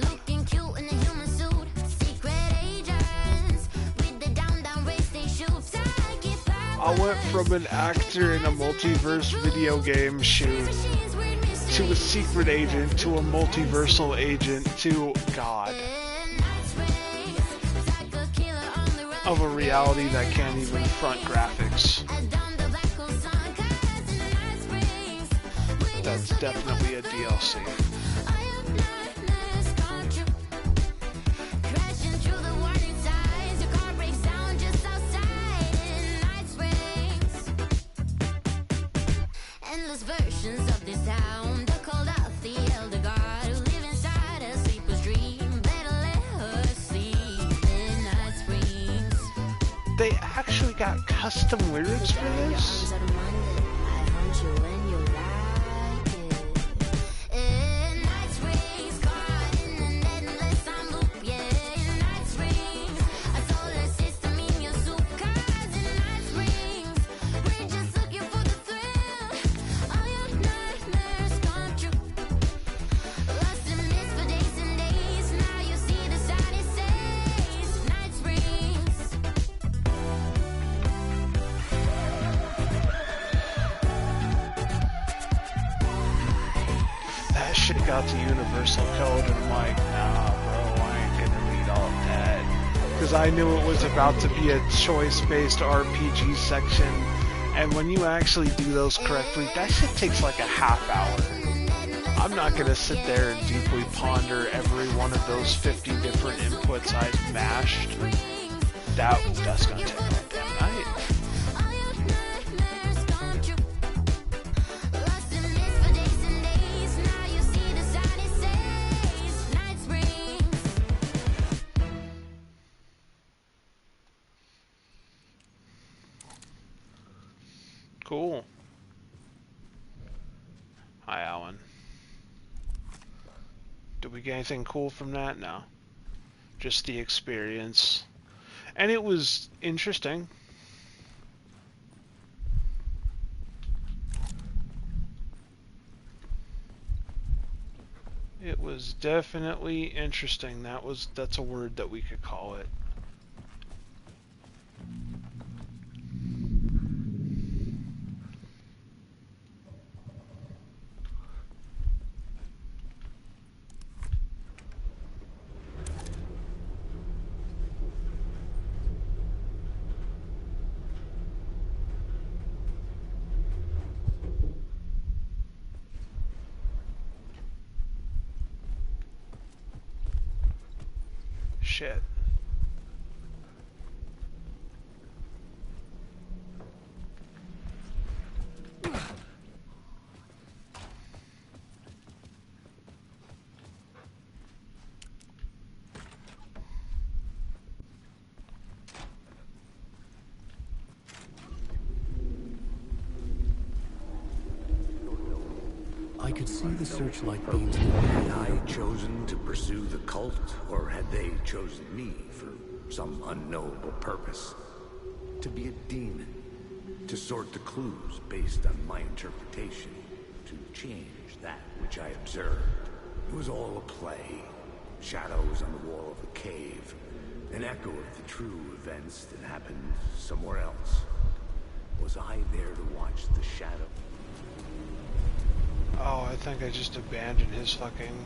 Speaker 13: looking cute in a human suit. Secret agents with the down race they shoot.
Speaker 1: I went from an actor in a multiverse video game shoot to a secret agent to a multiversal agent to God of a reality that can't even front graphics. That's definitely a DLC.
Speaker 13: Endless versions of this town, they're called out the elder god who live inside a sleeper's dream. Better let her sleep in Night Springs.
Speaker 1: They actually got custom lyrics for this?
Speaker 13: I hunt you when you like it. In Night Springs, caught in an endless time loop. Yeah, in Night Springs, a solar system in your soup. 'Cause in Night Springs, we're just looking for the thrill. All your nightmares come true. Lost in mist for days and days. Now you see the sign it says Night Springs.
Speaker 1: That shit got to Universal Code, and I'm like, nah, bro, I ain't gonna read all of that. Because I knew it was about to be a choice-based RPG section, and when you actually do those correctly, that shit takes like a half hour. I'm not gonna sit there and deeply ponder every one of those 50 different inputs I've mashed. That's gonna take all damn night. Cool. Hi, Alan. Did we get anything cool from that? No. Just the experience. And it was interesting. It was definitely interesting. That's a word that we could call it. Shit.
Speaker 3: I could see the searchlight beams.
Speaker 11: Had I chosen to pursue the cult, or had they chosen me for some unknowable purpose? To be a demon, to sort the clues based on my interpretation, to change that which I observed. It was all a play. Shadows on the wall of the cave, an echo of the true events that happened somewhere else. Was I there to watch the shadow?
Speaker 1: Oh, I think I just abandoned his fucking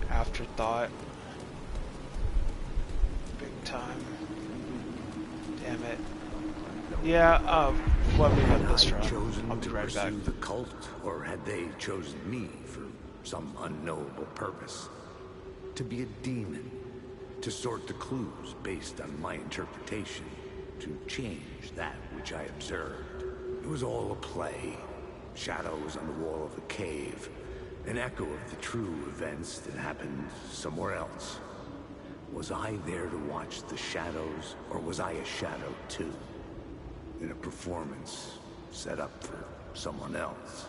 Speaker 1: afterthought. Big time. Damn it. Yeah, let me let this run. I'll be right back.
Speaker 11: The cult, or had they chosen me for some unknowable purpose? To be a demon, to sort the clues based on my interpretation, to change that which I observed. It was all a play. Shadows on the wall of the cave, An echo of the true events that happened somewhere else. Was I there to watch the shadows, or was I a shadow too? In a performance set up for someone else?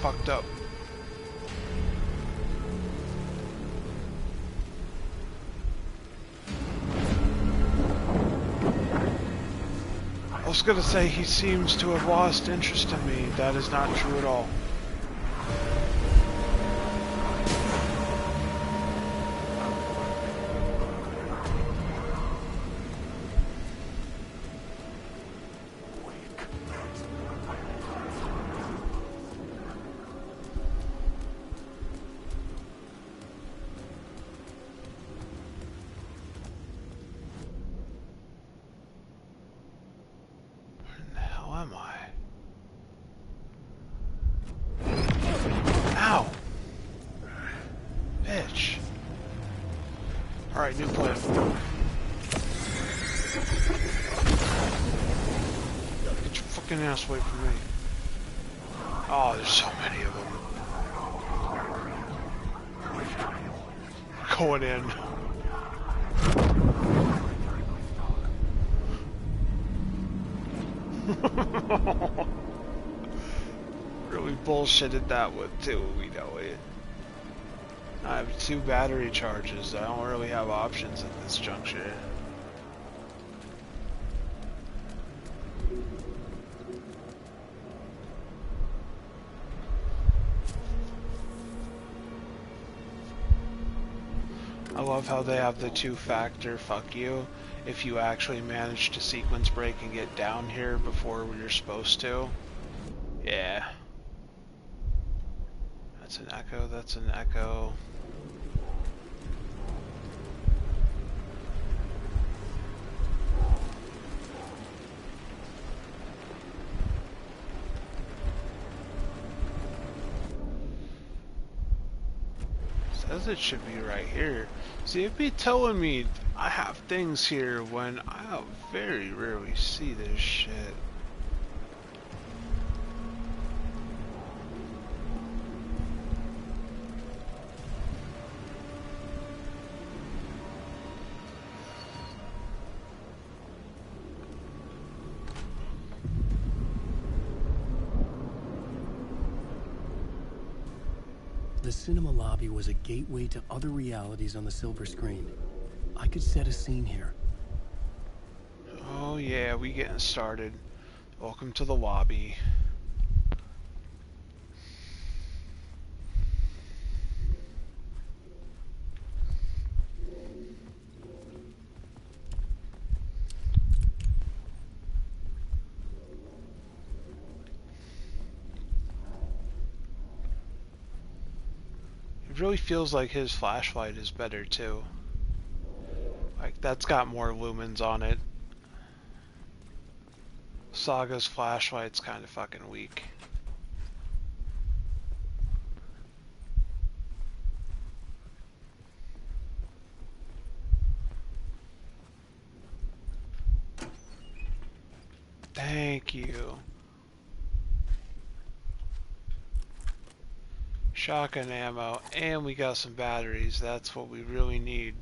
Speaker 1: Fucked up. I was gonna say he seems to have lost interest in me. That is not true at all. Alright, new plan. Get your fucking ass away from me. Oh, there's so many of them. Going in. Really bullshitted that one too, we know it. I have 2 battery charges. I don't really have options at this juncture. I love how they have the 2-factor fuck you if you actually manage to sequence break and get down here before you're supposed to. Yeah. That's an echo, that's an echo. Says it should be right here. See, it'd be telling me I have things here when I very rarely see this shit.
Speaker 3: The cinema lobby was a gateway to other realities on the silver screen. I could set a scene here.
Speaker 1: Oh yeah, we getting started. Welcome to the lobby. It really feels like his flashlight is better too. Like, that's got more lumens on it. Saga's flashlight's kind of fucking weak. Thank you. Shotgun ammo, and we got some batteries. That's what we really need.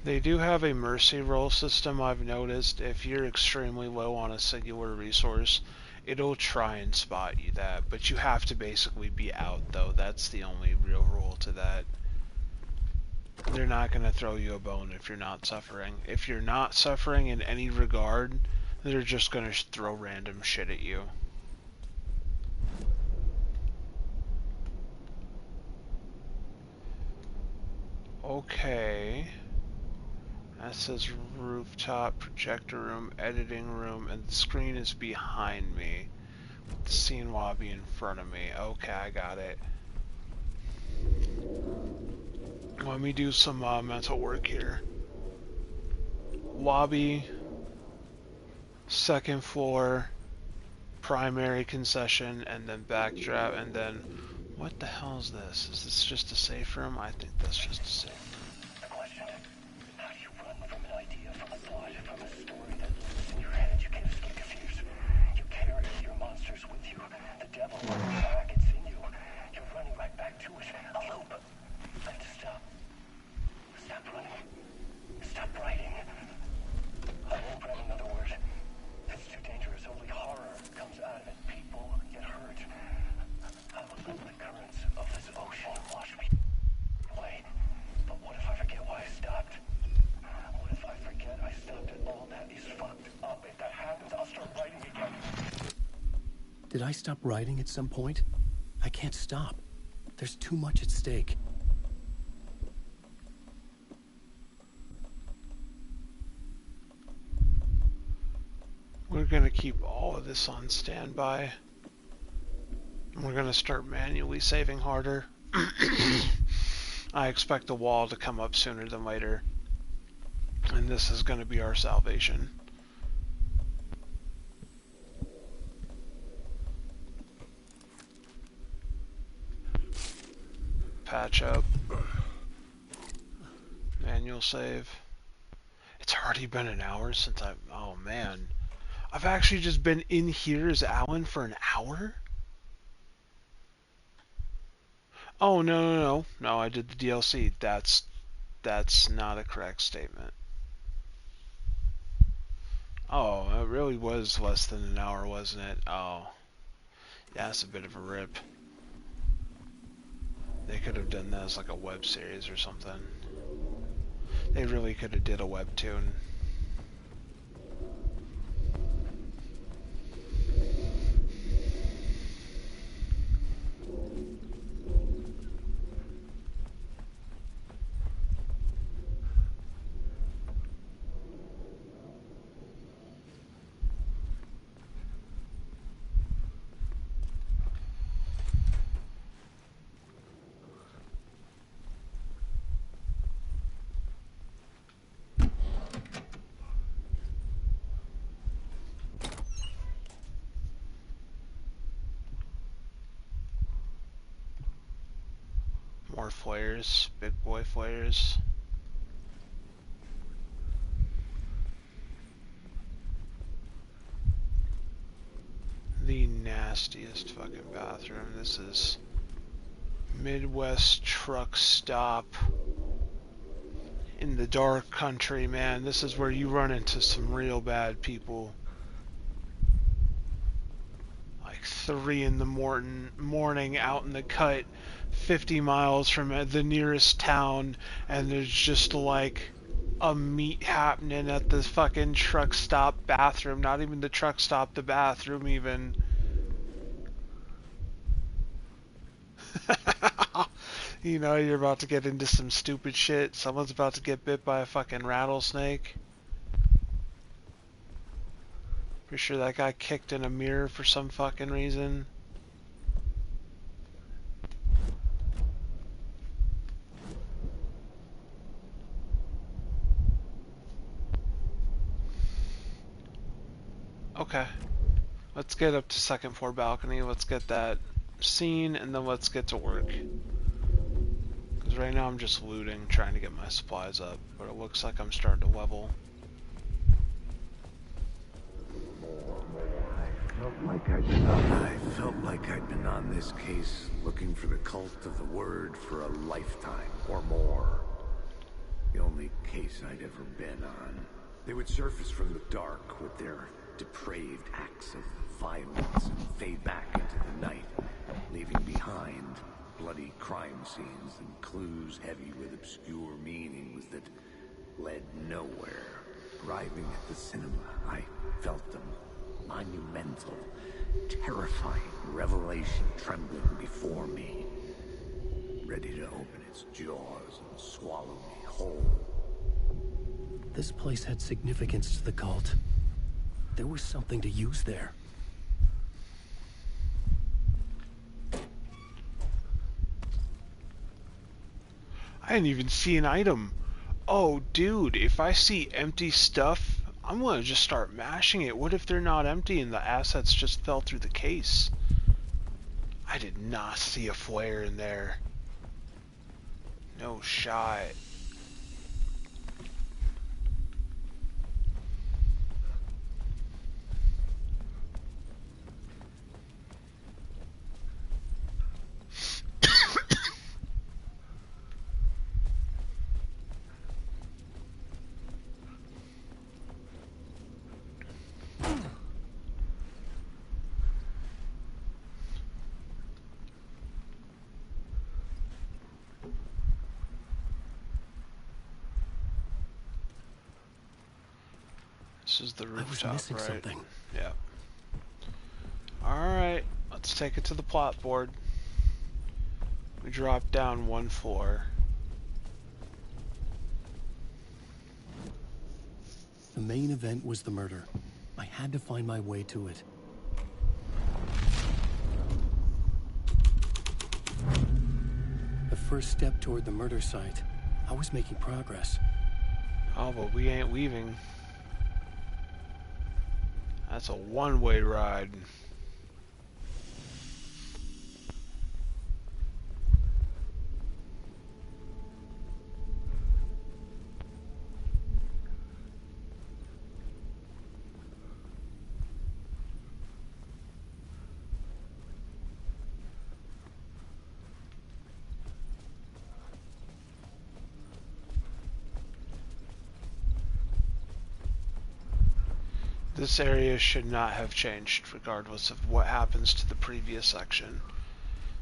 Speaker 1: They do have a mercy roll system, I've noticed. If you're extremely low on a singular resource, it'll try and spot you that. But you have to basically be out, though. That's the only real rule to that. They're not going to throw you a bone if you're not suffering. If you're not suffering in any regard, they're just going to throw random shit at you. Okay. That says rooftop, projector room, editing room, and the screen is behind me. The scene lobby in front of me. Okay, I got it. Let me do some mental work here. Lobby, second floor, primary concession, and then backdrop, and then... What the hell is this? Is this just a safe room? I think that's just a safe room.
Speaker 14: Question. How do you run from an idea, from a thought, from a story that lives in your head? You can't escape confused. You carry your monsters with you. The devil on your back, it's in you. You're running right back to it. A loop. You have to stop. Stop running. Stop writing. I won't grab another word. It's too dangerous. Only horror comes out of it. People get hurt. I will let the currents of this ocean wash me away. But what if I forget why I stopped? What if I forget I stopped at all? That is fucked up. If that happens, I'll start writing again.
Speaker 3: Did I stop writing at some point? I can't stop. There's too much at stake.
Speaker 1: We're gonna keep all of this on standby. We're gonna start manually saving harder. I expect the wall to come up sooner than later. And this is gonna be our salvation. Patch up. Manual save. It's already been an hour since I've... Oh man. I've actually just been in here as Alan for an hour? Oh, no. No, I did the DLC. That's not a correct statement. Oh, it really was less than an hour, wasn't it? Oh. Yeah, that's a bit of a rip. They could have done that as like a web series or something. They really could have did a webtoon. More flares, big boy flares. The nastiest fucking bathroom. This is Midwest truck stop in the dark country, man. This is where you run into some real bad people. Like 3 in the morning out in the cut, 50 miles from the nearest town, and there's just like a meet happening at the fucking truck stop bathroom. Not even the truck stop, the bathroom even. You know you're about to get into some stupid shit. Someone's about to get bit by a fucking rattlesnake. Pretty sure that guy kicked in a mirror for some fucking reason. Okay. Let's get up to second floor balcony. Let's get that scene, and then let's get to work. Because right now I'm just looting, trying to get my supplies up. But it looks like I'm starting to level.
Speaker 11: I felt like I'd been on this case looking for the cult of the word for a lifetime or more. The only case I'd ever been on. They would surface from the dark with their depraved acts of violence and fade back into the night, leaving behind bloody crime scenes and clues heavy with obscure meanings that led nowhere. Arriving at the cinema, I felt them. Monumental, terrifying revelation trembling before me, ready to open its jaws and swallow me whole.
Speaker 3: This place had significance to the cult. There was something to use there.
Speaker 1: I didn't even see an item. Oh, dude, if I see empty stuff, I'm gonna just start mashing it. What if they're not empty and the assets just fell through the case? I did not see a flare in there. No shot. This is the rooftop,
Speaker 3: I was missing
Speaker 1: right?
Speaker 3: something.
Speaker 1: Yeah. Alright, let's take it to the plot board. We drop down one floor.
Speaker 3: The main event was the murder. I had to find my way to it. The first step toward the murder site. I was making progress.
Speaker 1: Oh, but we ain't leaving. That's a one-way ride. This area should not have changed regardless of what happens to the previous section.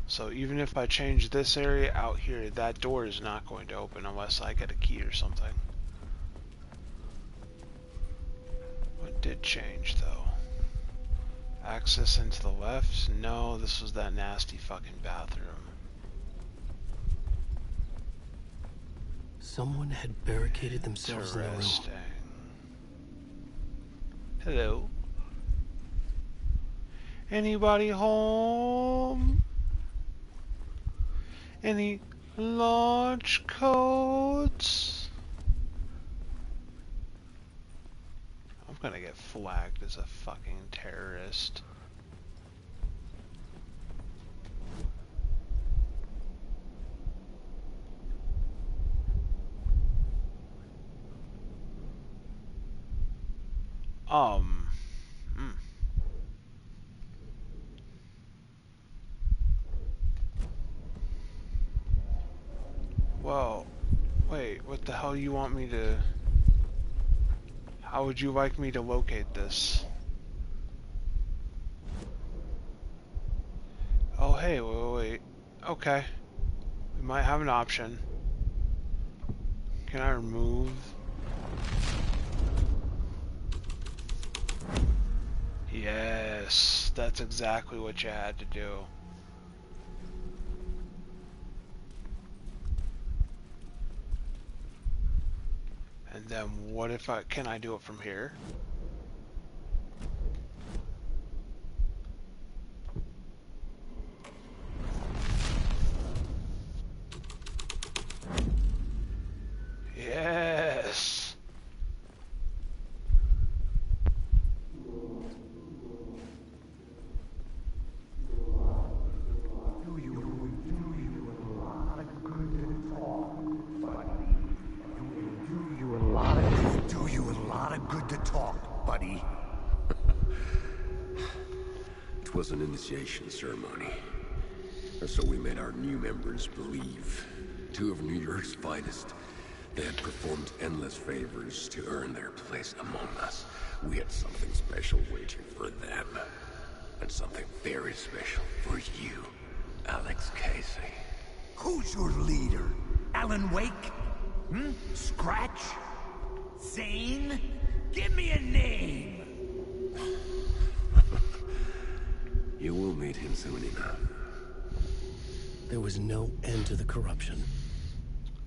Speaker 1: So even if I change this area out here, that door is not going to open unless I get a key or something. What did change though? Access into the left? No, this was that nasty fucking bathroom.
Speaker 3: Someone had barricaded themselves in the room.
Speaker 1: Hello. Anybody home? Any launch codes? I'm gonna get flagged as a fucking terrorist. Well, wait, what the hell you want me to... How would you like me to locate this? Oh, hey, wait. Okay. We might have an option. Can I remove... Yes, that's exactly what you had to do. And then what if can I do it from here? Yes.
Speaker 11: Do you a lot of good to talk.
Speaker 15: was an initiation ceremony. And so we made our new members believe. 2 of New York's finest. They had performed endless favors to earn their place among us. We had something special waiting for them. And something very special for you, Alex Casey.
Speaker 12: Who's your leader? Alan Wake? Scratch? Zane? Give me a name!
Speaker 15: You will meet him soon enough.
Speaker 3: There was no end to the corruption.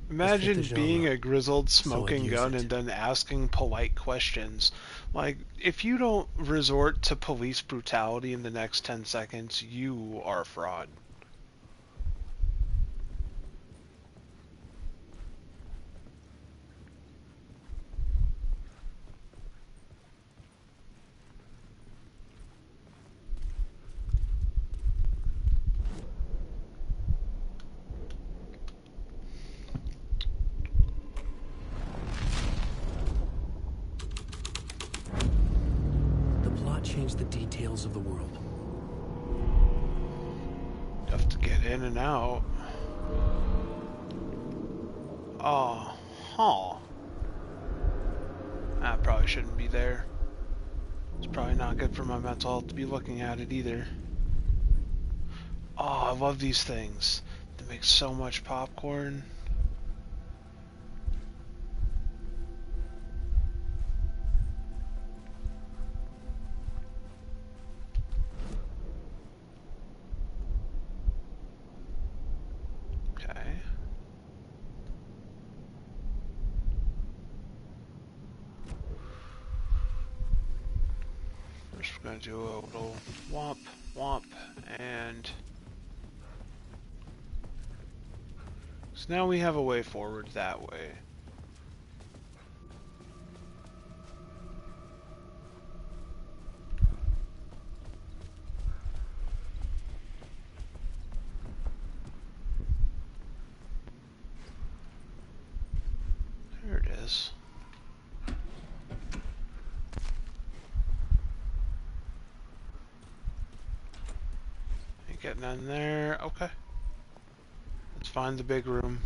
Speaker 1: Imagine being a grizzled
Speaker 3: so I'd
Speaker 1: smoking
Speaker 3: use
Speaker 1: gun
Speaker 3: it.
Speaker 1: and then asking polite questions. Like, if you don't resort to police brutality in the next 10 seconds, you are a fraud.
Speaker 3: The plot changed the details of the world.
Speaker 1: Tough to get in and out. Oh, huh. I probably shouldn't be there. It's probably not good for my mental health to be looking at it either. Oh, I love these things. They make so much popcorn. Okay. First we're going to do a little womp, womp, and... So now we have a way forward that way. There it is. Ain't getting in there. Okay. Let's find the big room.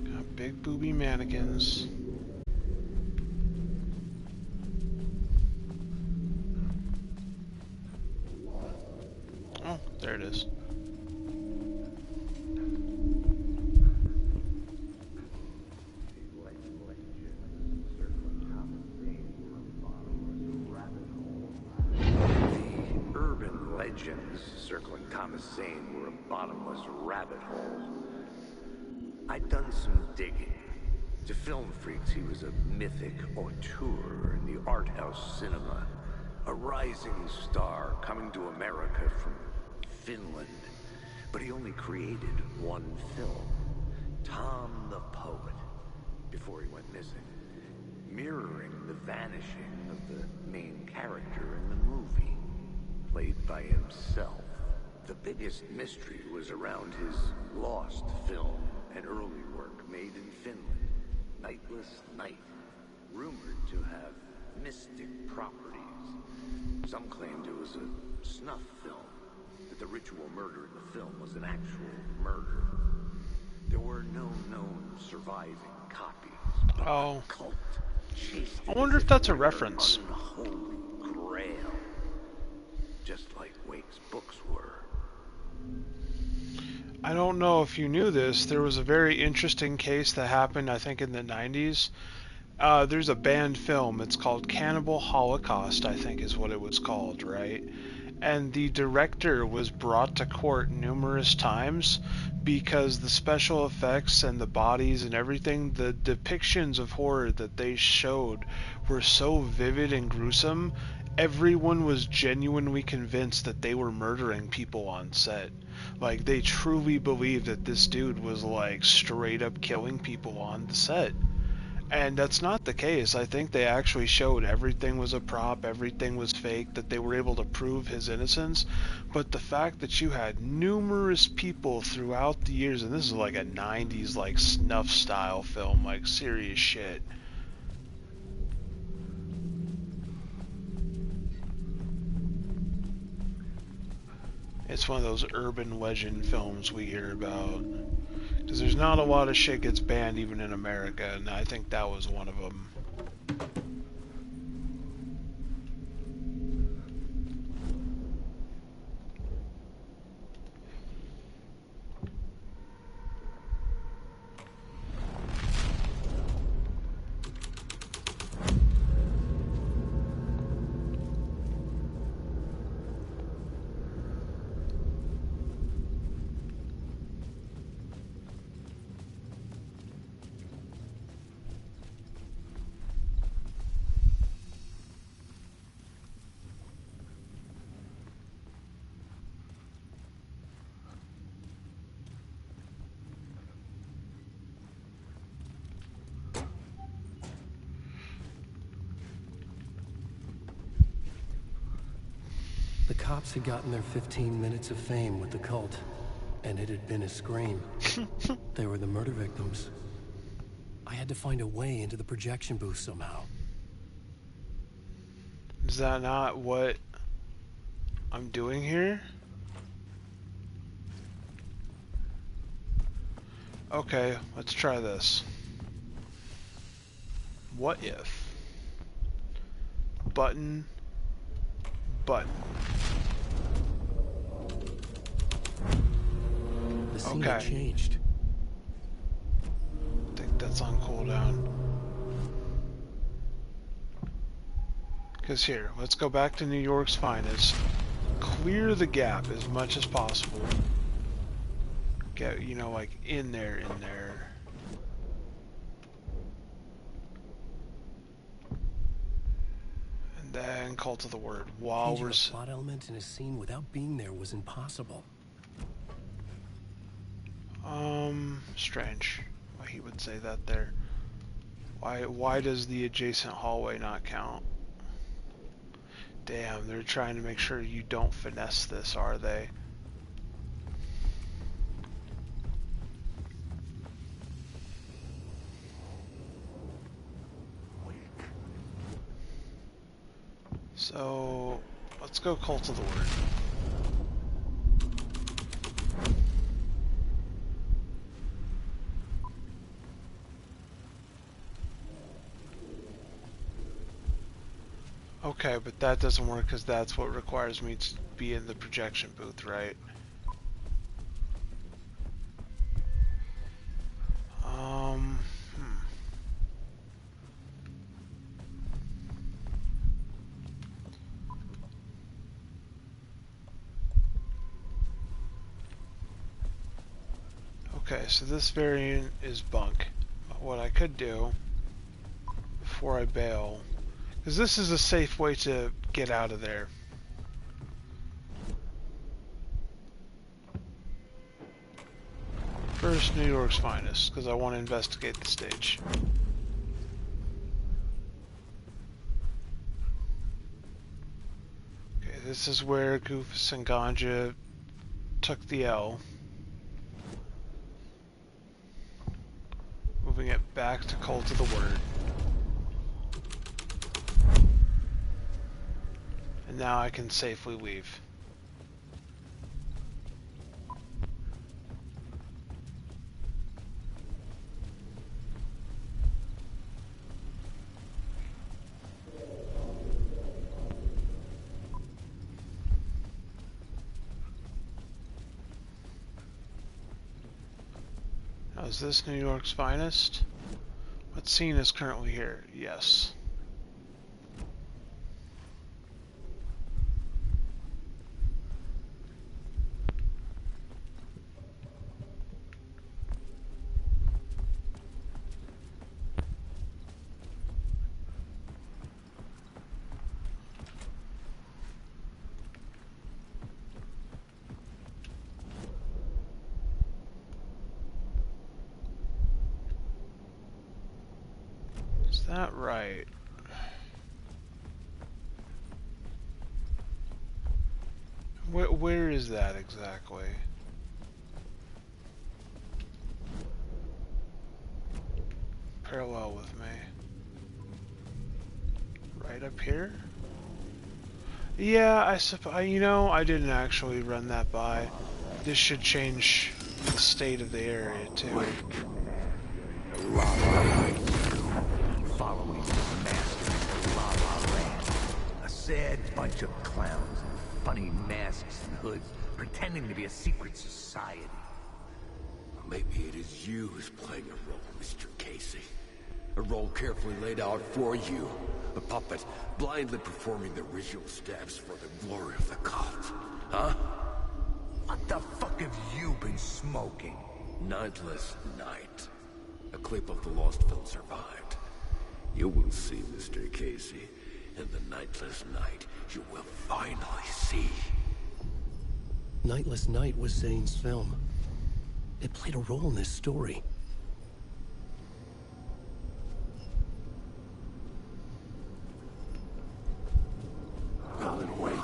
Speaker 1: Got big booby mannequins. Oh, there it is.
Speaker 11: The urban legends circling Thomas Zane were a bottomless rabbit hole. I'd done some digging. To film freaks, he was a mythic auteur in the art house cinema. A rising star coming to America from Finland. But he only created one film, Tom the Poet, before he went missing. Mirroring the vanishing of the main character in the movie, played by himself. The biggest mystery was around his lost film, an early work made in Finland, Nightless Night, rumored to have mystic properties. Some claimed it was a snuff film, that the ritual murder in the film was an actual murder. There were no known surviving copies.
Speaker 1: Oh.
Speaker 11: Cult chased
Speaker 1: I
Speaker 11: it
Speaker 1: wonder
Speaker 11: as
Speaker 1: if that's a
Speaker 11: it were
Speaker 1: reference.
Speaker 11: unholy grail. Just like Wake's books were.
Speaker 1: I don't know if you knew this, there was a very interesting case that happened, I think, in the 90s. There's a banned film. It's called Cannibal Holocaust, I think is what it was called, right? And the director was brought to court numerous times because the special effects and the bodies and everything, the depictions of horror that they showed were so vivid and gruesome, everyone was genuinely convinced that they were murdering people on set. Like, they truly believed that this dude was, like, straight up killing people on the set. And that's not the case. I think they actually showed everything was a prop, everything was fake, that they were able to prove his innocence. But the fact that you had numerous people throughout the years, and this is like a 90s like snuff style film, like serious shit. It's one of those urban legend films we hear about. Because there's not a lot of shit gets banned even in America, and I think that was one of them.
Speaker 3: The cops had gotten their 15 minutes of fame with the cult, and it had been a scream. They were the murder victims. I had to find a way into the projection booth somehow.
Speaker 1: Is that not what I'm doing here? Okay, let's try this. What if? Button. Button.
Speaker 3: The scene had changed.
Speaker 1: I think that's on cooldown. Because here, let's go back to New York's finest. Clear the gap as much as possible. Get, you know, like in there. And then Cult of the Word. While we're...
Speaker 3: a plot element in a scene without being there was impossible.
Speaker 1: Strange. Why he would say that there. Why does the adjacent hallway not count? Damn, they're trying to make sure you don't finesse this, are they? So, let's go Cult of the Word. Okay, but that doesn't work because that's what requires me to be in the projection booth, right? Okay, so this variant is bunk. What I could do before I bail, because this is a safe way to get out of there. First, New York's finest, because I want to investigate the stage. Okay, this is where Goofus and Ganja took the L. Moving it back to Cult of the Word. And now I can safely leave. Now, is this New York's finest? scene is currently here. Yes. Is that right? Where is that exactly? Parallel with me. Right up here? Yeah, I suppose. You know, I didn't actually run that by. This should change the state of the area too.
Speaker 11: Following the master of La La Land. A sad bunch of clowns in funny masks and hoods, pretending to be a secret society.
Speaker 15: Maybe it is you who's playing a role, Mr. Casey. A role carefully laid out for you. A puppet, blindly performing the ritual steps for the glory of the cult. Huh?
Speaker 11: What the fuck have you been smoking?
Speaker 15: Nightless Night. A clip of the lost film survived. You will see, Mr. Casey. In the Nightless Night, you will finally see.
Speaker 3: Nightless Night was Zane's film. It played a role in this story.
Speaker 11: Alan Wake.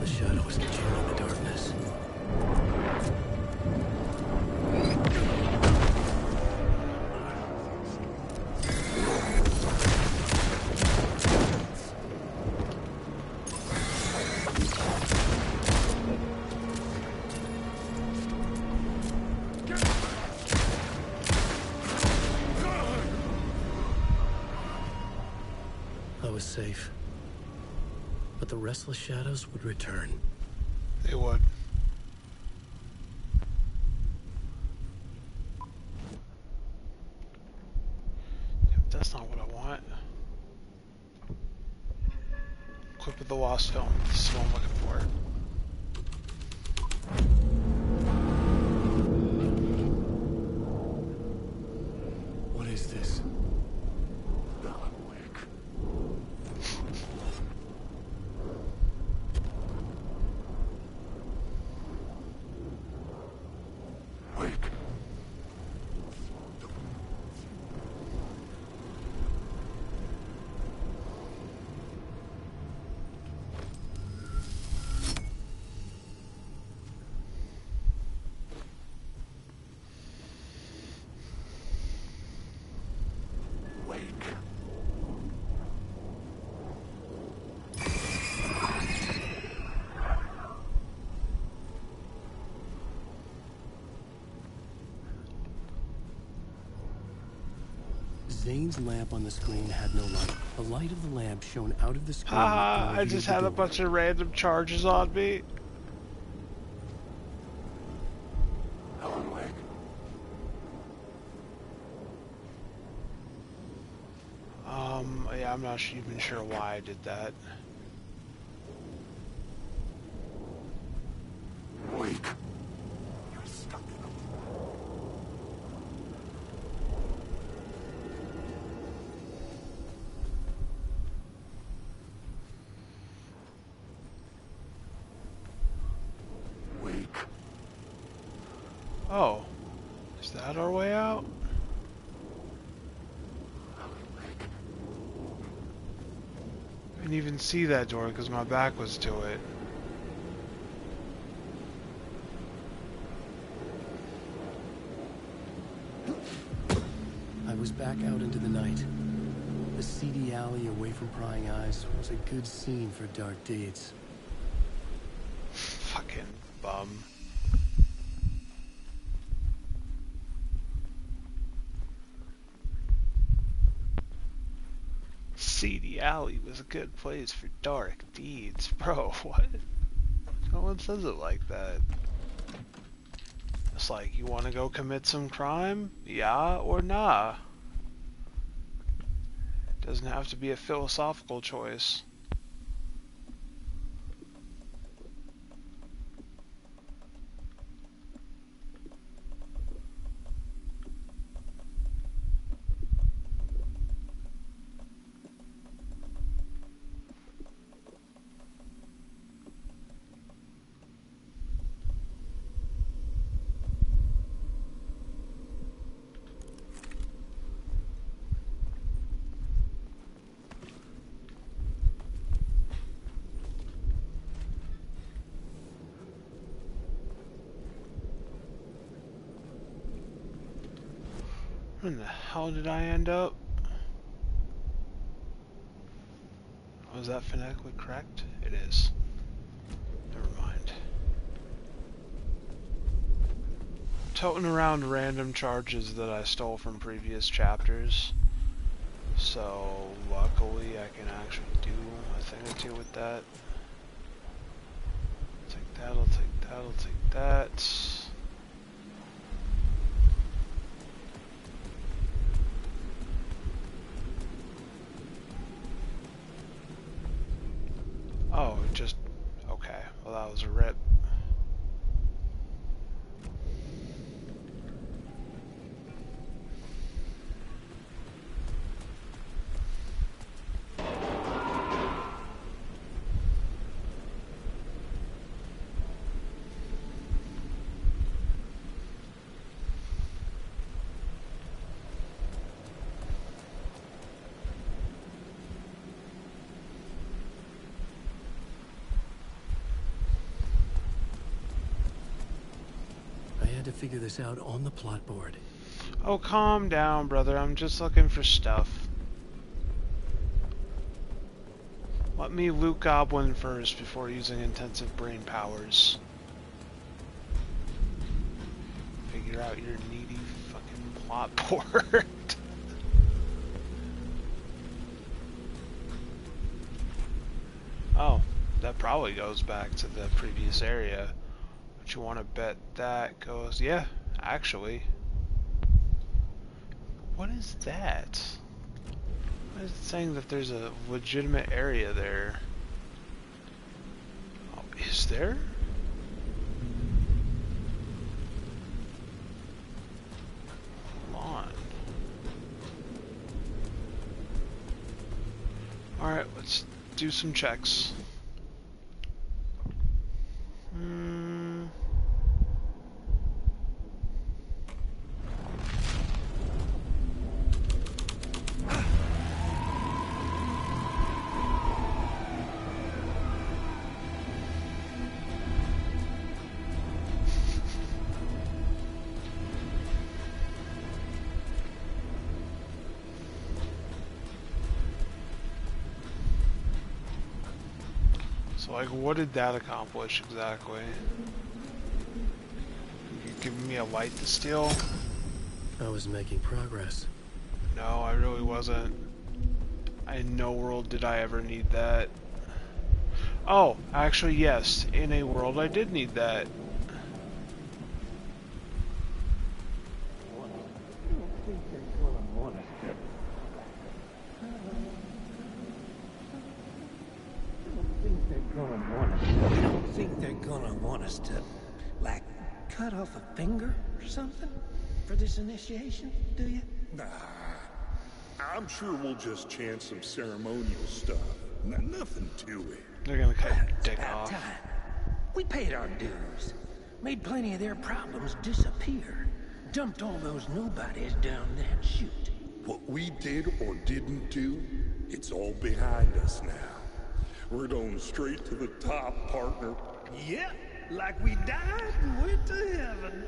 Speaker 3: The shadow is controlling the darkness. I was safe. But the restless shadows would return.
Speaker 1: They would. That's not what I want. Clip of the lost film. This is what I'm looking for.
Speaker 3: What is this? Zane's lamp on the screen had no light. The light of the lamp shone out of the screen.
Speaker 1: I just had a bunch of random charges on me.
Speaker 11: Alan Wake.
Speaker 1: Yeah, I'm not even sure why I did that.
Speaker 11: Wake.
Speaker 1: Oh, is that our way out? I didn't even see that door because my back was to it.
Speaker 3: I was back out into the night. The seedy alley away from prying eyes was a good scene for dark deeds.
Speaker 1: Fucking bum. Seedy The alley was a good place for dark deeds. Bro, what? No one says it like that. It's like, you want to go commit some crime? Yeah or nah? It doesn't have to be a philosophical choice. Where in the hell did I end up? Was that phonetically correct? It is. Never mind. Toting around random charges that I stole from previous chapters. So, luckily I can actually do a thing or two with that. Take that, I'll take that, I'll take that. Oh, just... okay. Well, that was a rip.
Speaker 3: To figure this out on the plot board.
Speaker 1: Oh, calm down, brother. I'm just looking for stuff. Let me loot Goblin first before using intensive brain powers. Figure out your needy fucking plot board. Oh, that probably goes back to the previous area. You want to bet that goes... yeah, actually. What is that? Why is it saying that there's a legitimate area there? Oh, is there? Hold on. Alright, let's do some checks. Like, what did that accomplish exactly? You giving me a light to steal?
Speaker 3: I was making progress.
Speaker 1: No, I really wasn't. In no world did I ever need that. Oh, actually, yes. In a world, I did need that.
Speaker 12: Cut off a finger or something for this initiation, do you?
Speaker 9: Nah. I'm sure we'll just chant some ceremonial stuff. Nothing to it.
Speaker 1: They're gonna cut your dick
Speaker 12: About
Speaker 1: off.
Speaker 12: time. We paid our dues. Made plenty of their problems disappear. Dumped all those nobodies down that chute.
Speaker 9: What we did or didn't do, it's all behind us now. We're going straight to the top, partner.
Speaker 12: Yep. Like we died and went to heaven.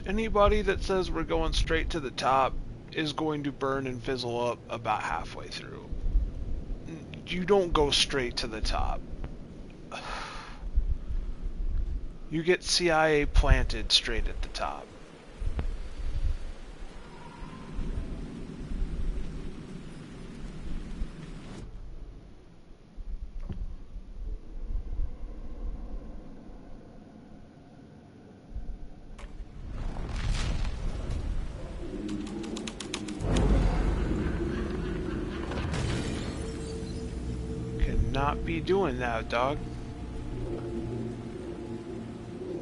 Speaker 1: Anybody that says we're going straight to the top is going to burn and fizzle up about halfway through. You don't go straight to the top. You get CIA planted straight at the top. not be doing that, dog.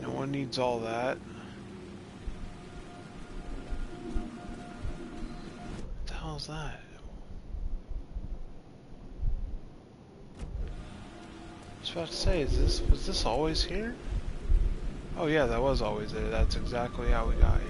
Speaker 1: No one needs all that. What the hell is that? I was about to say, was this always here? Oh yeah, that was always there. That's exactly how we got here.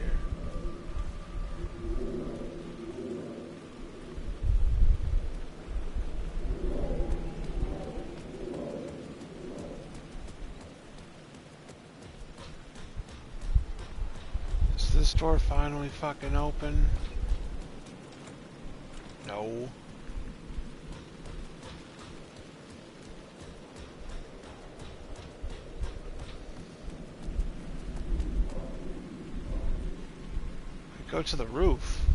Speaker 1: Is this door finally fucking open? No. Go to the roof.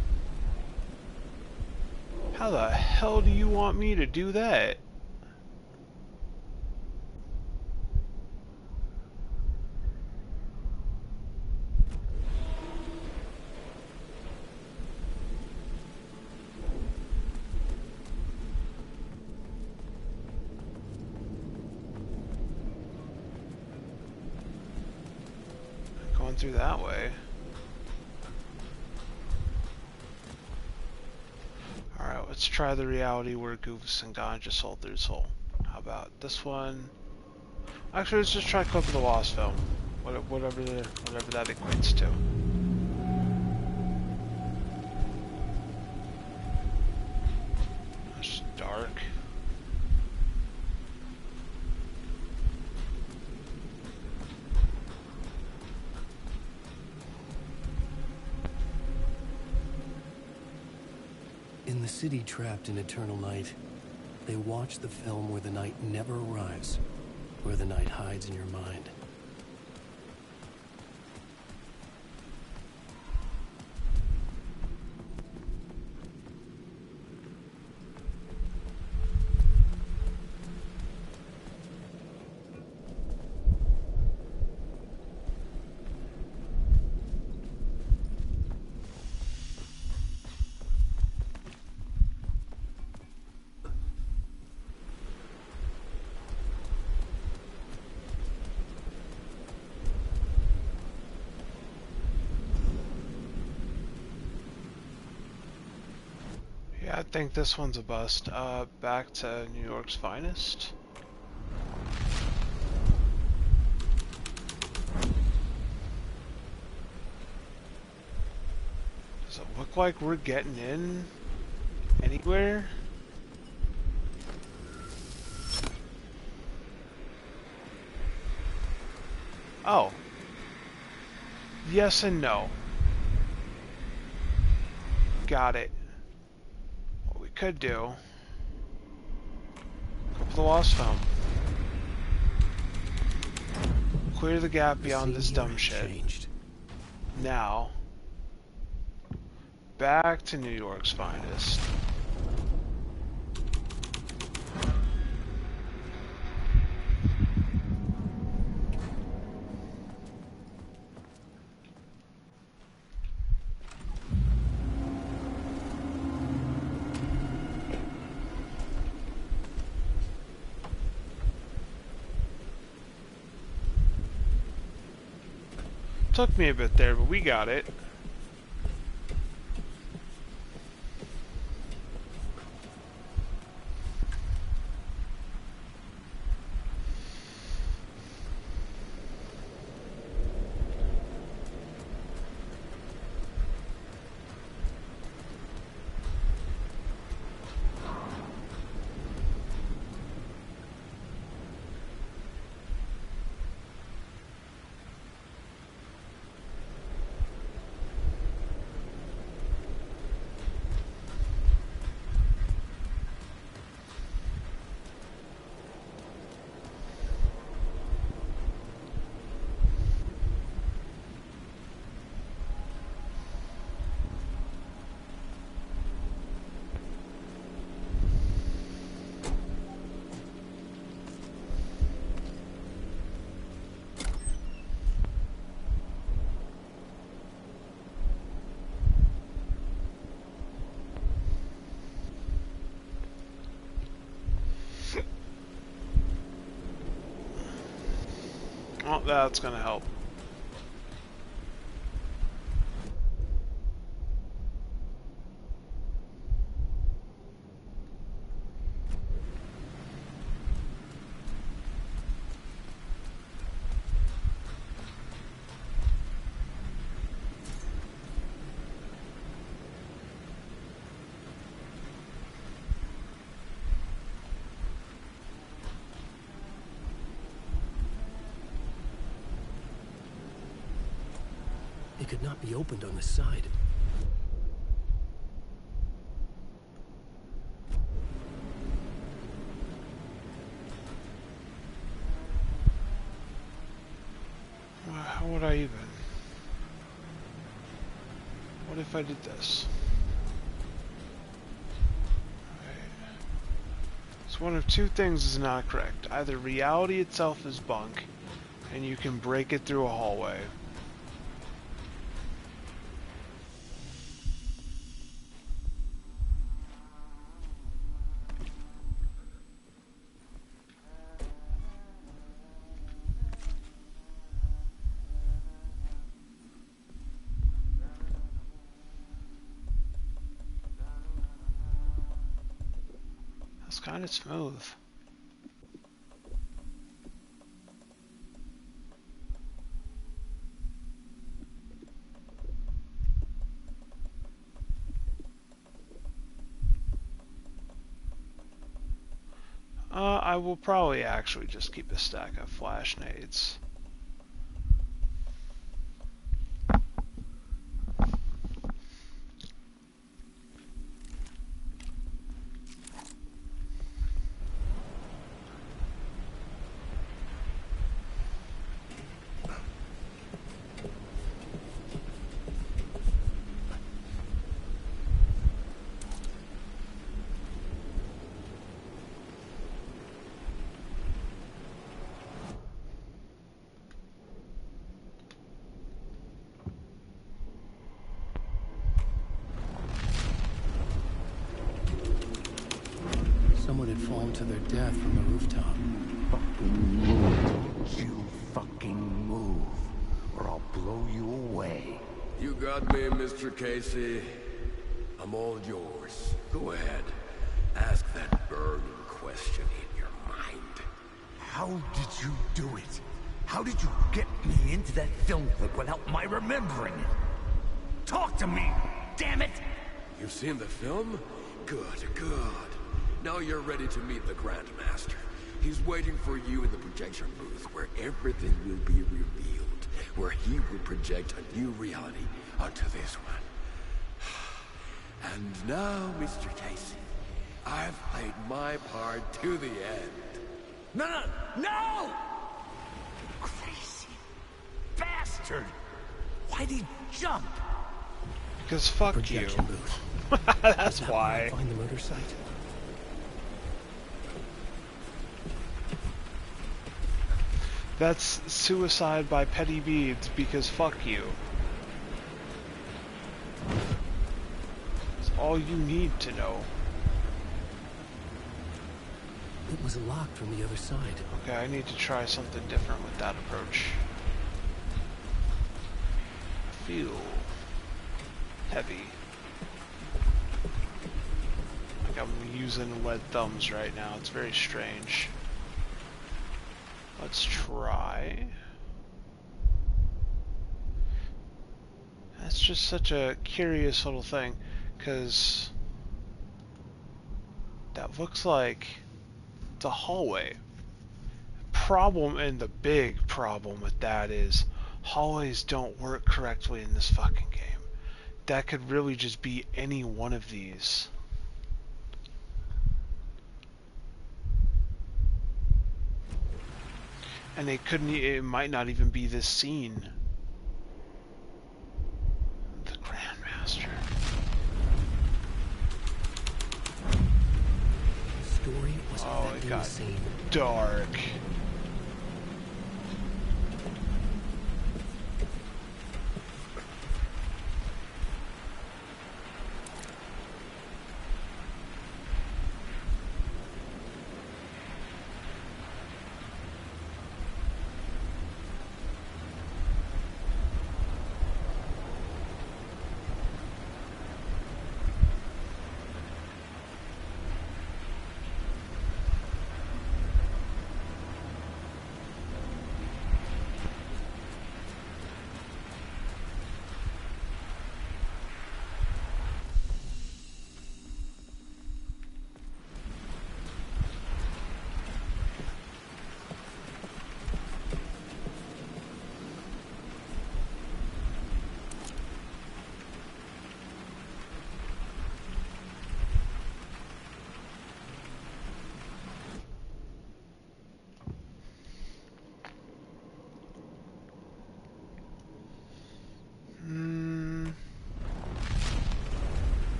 Speaker 1: How the hell do you want me to do that? Going through that way. Alright, let's try the reality where Goofus and God just sold their soul. How about this one? Actually, let's just try Clip of the Wasp film. Whatever that equates to. It's dark.
Speaker 3: In the city trapped in eternal night, they watch the film where the night never arrives, where the night hides in your mind.
Speaker 1: Yeah, I think this one's a bust. Back to New York's finest. Does it look like we're getting in anywhere? Oh. Yes and no. Got it. What we could do... Go for the Lost Film. Clear the gap beyond this dumb shit. Now... Back to New York's finest. Took me a bit there, but we got it. that's gonna help.
Speaker 3: It could not be opened on the side.
Speaker 1: How would I even? What if I did this? Right. So one of two things is not correct. Either reality itself is bunk, and you can break it through a hallway. It's kind of smooth. I will probably actually just keep a stack of flash nades.
Speaker 3: Someone had fallen to their death from the rooftop.
Speaker 11: Fucking move. You fucking move, or I'll blow you away.
Speaker 15: You got me, Mr. Casey. I'm all yours. Go ahead. Ask that burning question in your mind.
Speaker 11: How did you do it? How did you get me into that film clip without my remembering it? Talk to me, damn it!
Speaker 15: You've seen the film? Good, good. Now you're ready to meet the Grandmaster. He's waiting for you in the projection booth where everything will be revealed, where he will project a new reality onto this one. And now, Mr. Casey, I've played my part to the end.
Speaker 11: No, no, no! Crazy bastard! Why'd he jump?
Speaker 1: Because fuck
Speaker 3: Projection
Speaker 1: you.
Speaker 3: Booth.
Speaker 1: That's why.
Speaker 3: Find the murder site.
Speaker 1: That's suicide by petty beads because fuck you. It's all you need to know.
Speaker 3: It was locked from the other side.
Speaker 1: Okay, I need to try something different with that approach. I feel heavy. Like I'm using lead thumbs right now. It's very strange. Let's try. That's just such a curious little thing, because that looks like the hallway. Problem, and the big problem with that is hallways don't work correctly in this fucking game. That could really just be any one of these. And it might not even be this scene. The Grandmaster.
Speaker 3: The story was
Speaker 1: it got
Speaker 3: insane.
Speaker 1: Dark.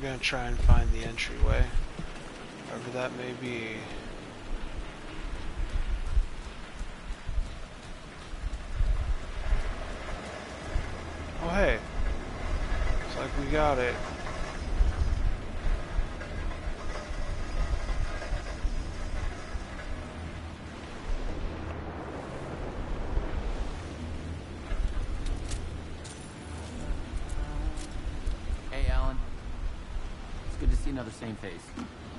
Speaker 1: gonna try and find the entryway, wherever that may be. Oh hey, looks like we got it.
Speaker 8: Hey, Alan. It's good to see another sane face.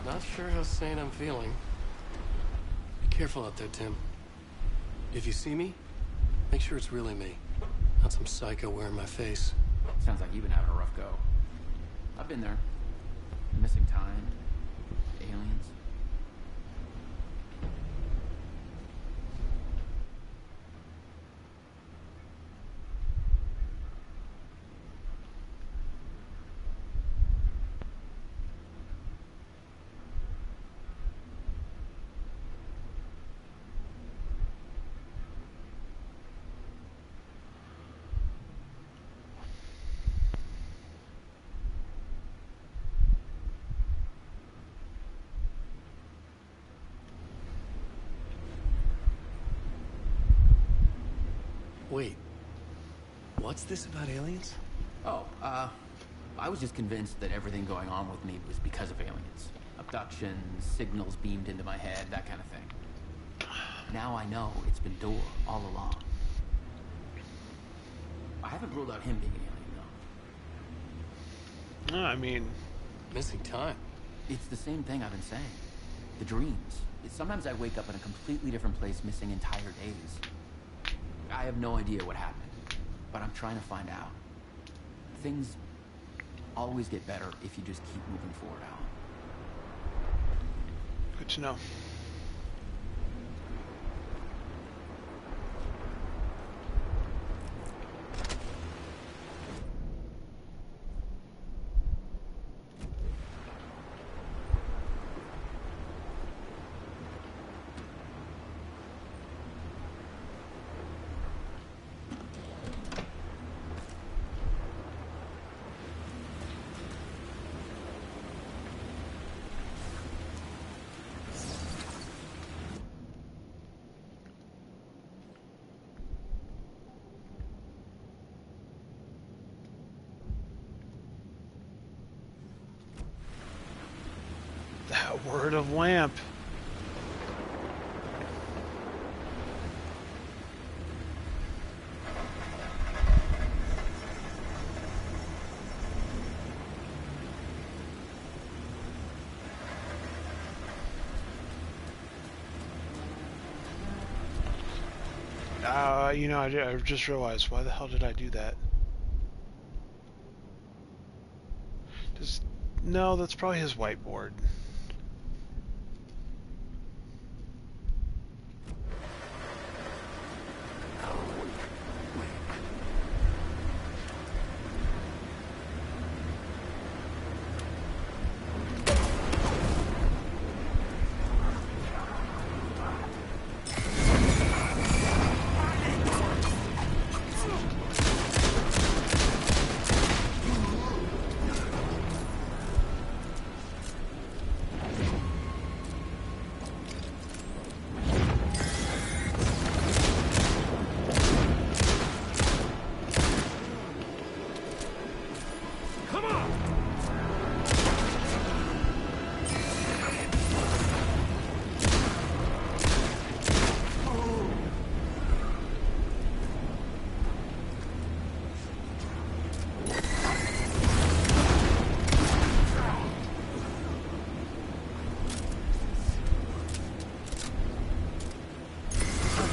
Speaker 3: Not sure how sane I'm feeling. Be careful out there, Tim. If you see me, make sure it's really me. Not some psycho wearing my face.
Speaker 8: Sounds like you've been having a rough go. I've been there. Missing time. Aliens.
Speaker 3: Wait. What's this about aliens?
Speaker 8: Oh, I was just convinced that everything going on with me was because of aliens. Abductions, signals beamed into my head, that kind of thing. Now I know it's been Door all along. I haven't ruled out him being an alien, though.
Speaker 1: No, I mean...
Speaker 3: Missing time.
Speaker 8: It's the same thing I've been saying. The dreams. Sometimes I wake up in a completely different place, missing entire days. I have no idea what happened, but I'm trying to find out. Things always get better if you just keep moving forward, Alan.
Speaker 1: Good to know. That word of lamp. You know, I just realized, why the hell did I do that? No, that's probably his whiteboard.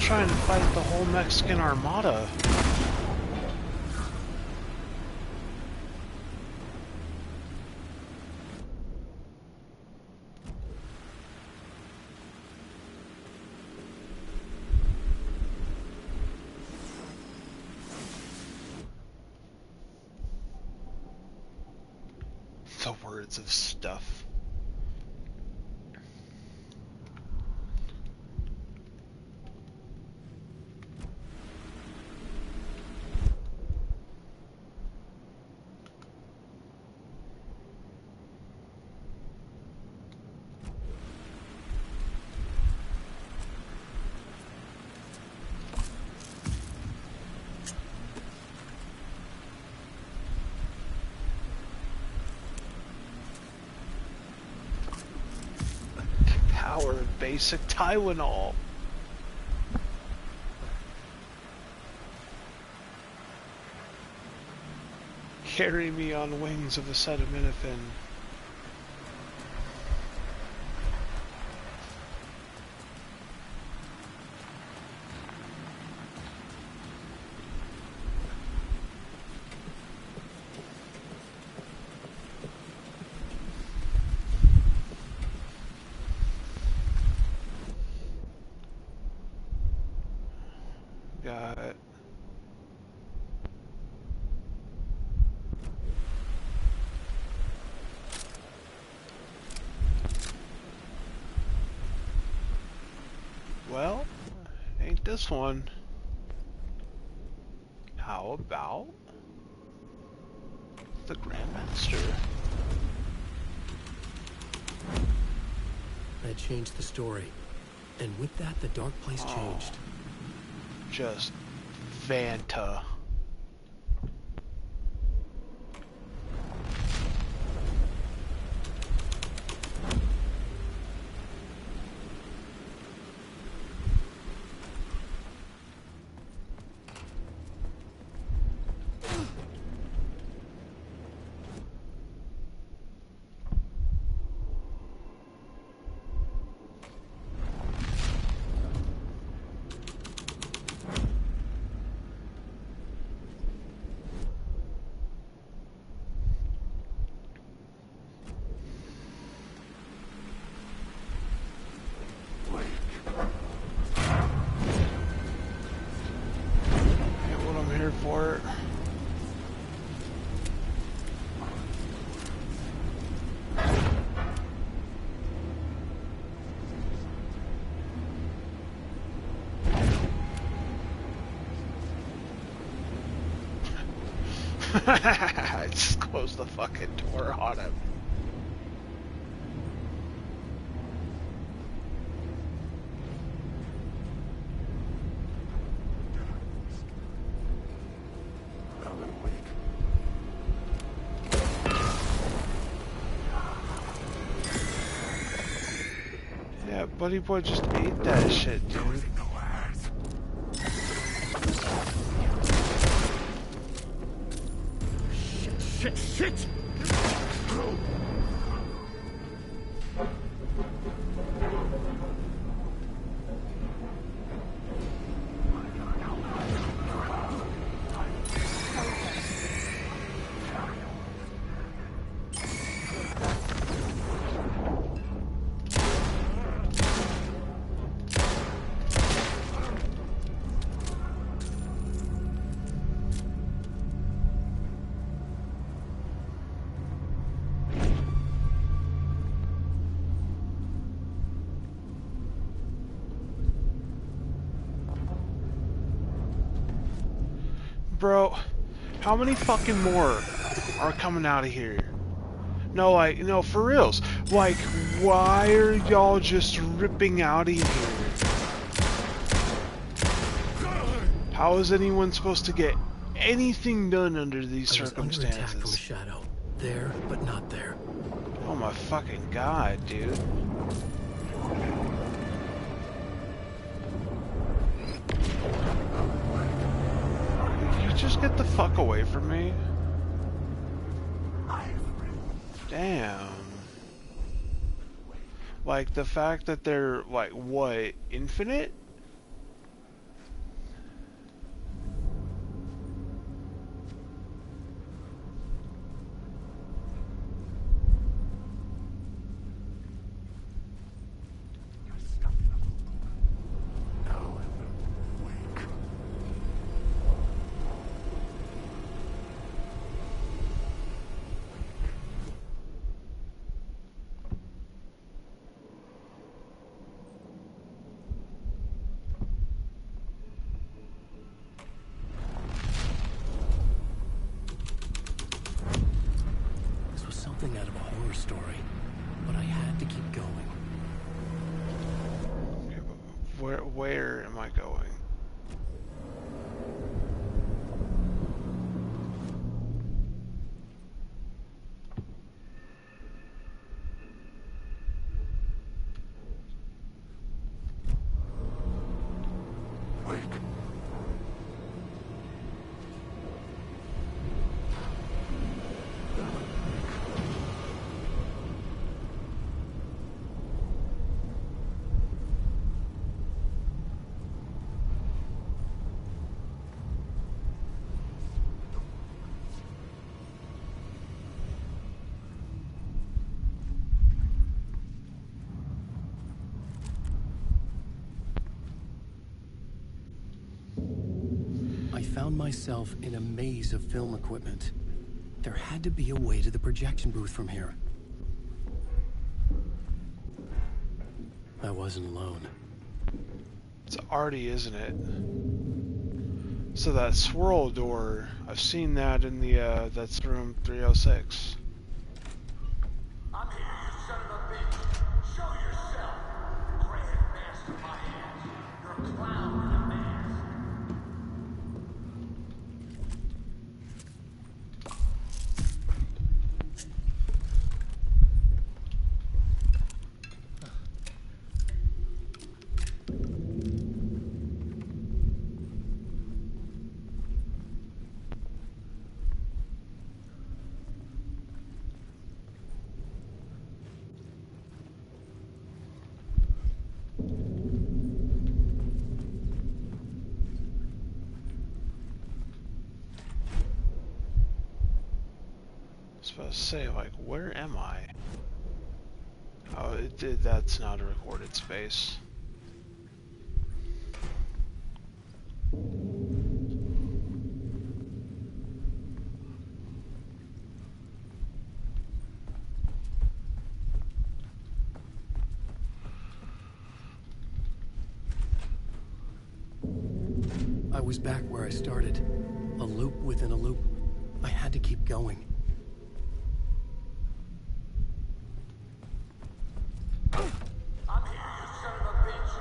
Speaker 1: Trying to fight the whole Mexican Armada. The words of stuff. basic Tylenol. Carry me on wings of acetaminophen. Got it. Well, ain't this one. How about the Grandmaster?
Speaker 3: That changed the story. And with that, the dark place changed.
Speaker 1: Just Vanta. For it. I just closed the fucking door on him. Yeah, Buddy Boy just ate that shit, dude.
Speaker 17: Shit!
Speaker 1: Bro, how many fucking more are coming out of here? No, like, no, for reals. Like, why are y'all just ripping out of here? How is anyone supposed to get anything done under these circumstances?
Speaker 3: Under attack from a shadow. There, but not there.
Speaker 1: Oh my fucking god, dude. Just get the fuck away from me. Damn. Like, the fact that they're, like, what, infinite?
Speaker 3: Something out of a horror story, but I had to keep going.
Speaker 1: Okay, but where am I going?
Speaker 3: found myself in a maze of film equipment. There had to be a way to the projection booth from here. I wasn't alone.
Speaker 1: It's Artie, isn't it? So that swirl door, I've seen that in the, that's room 306.
Speaker 6: I'm here, you son of a bitch. Show yourself. Gray-headed mask in my hands. You're a clown in a mask.
Speaker 1: Supposed to say, like, where am I? Oh, that's not a recorded space.
Speaker 3: I was back where I started. A loop within a loop. I had to keep going.
Speaker 6: I'm here, you son of a bitch.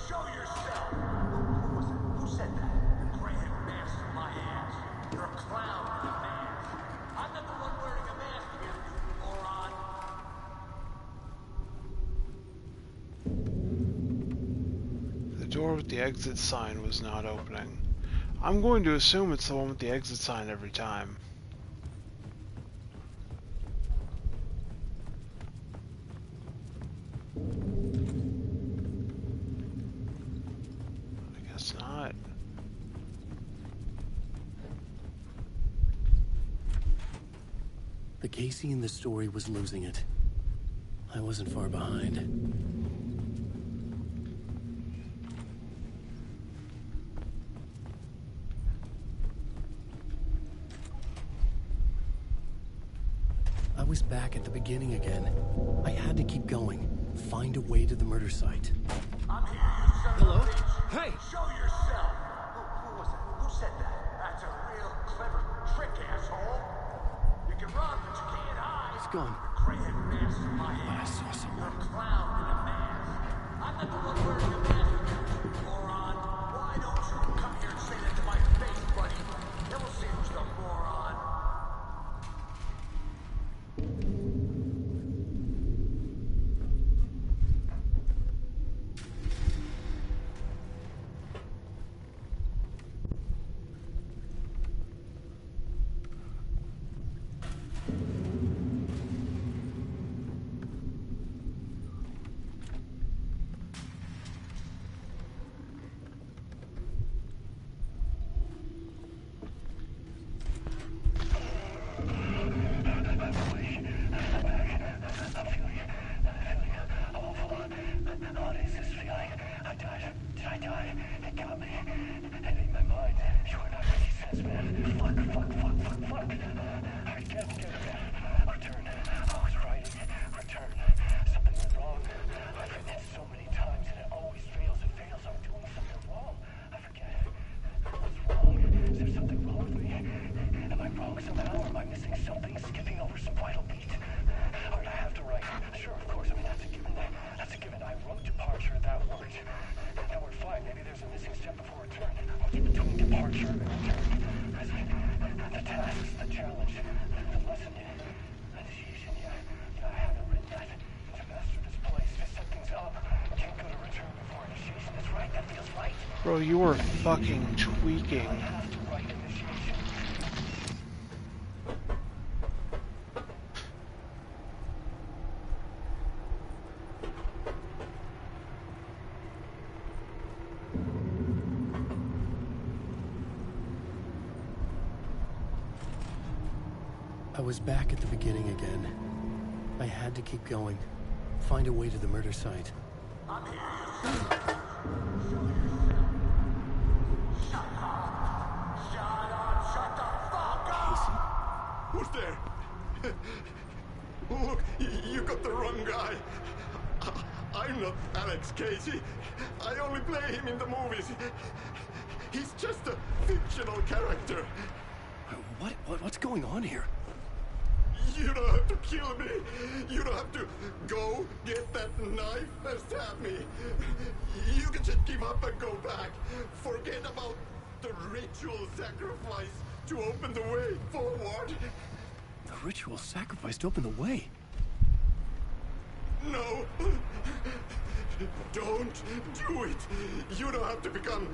Speaker 6: Show yourself. Who was it? Who said that? Gray-headed mask in my hands. You're a clown in a mask. I'm not the one wearing a mask here, you moron.
Speaker 1: The door with the exit sign was not opening. I'm going to assume it's the one with the exit sign every time. I guess not.
Speaker 3: The Casey in the story was losing it. I wasn't far behind. I was back at the beginning again. I had to keep going. Find a way to the murder site.
Speaker 6: I'm here, you son
Speaker 3: Hello?
Speaker 6: of a bitch.
Speaker 3: Hey!
Speaker 6: Show yourself. Who was it? Who said that? That's a real clever trick, asshole. You can run, but you can't hide.
Speaker 3: It's gone.
Speaker 6: Gray-headed mask in my hands.
Speaker 3: I saw someone.
Speaker 6: You're a clown in a mask. I'm not the one wearing a mask, you moron. Why don't you come here and say that to my face, buddy? Then we'll see who's the moron.
Speaker 1: Bro, you were fucking tweaking.
Speaker 3: I was back at the beginning again. I had to keep going. Find a way to the murder site.
Speaker 6: I'm here, you son of a bitch. Shut up. Shut
Speaker 11: Who's there? Look, you got the wrong guy. I'm not Alex Casey. I only play him in the movies. He's just a fictional character.
Speaker 3: What's going on here?
Speaker 11: You don't have to kill me. You don't have to go get that knife and stab me. You can just give up and go back. Forget about the ritual sacrifice to open the way forward.
Speaker 3: The ritual sacrifice to open the way?
Speaker 11: No. Don't do it. You don't have to become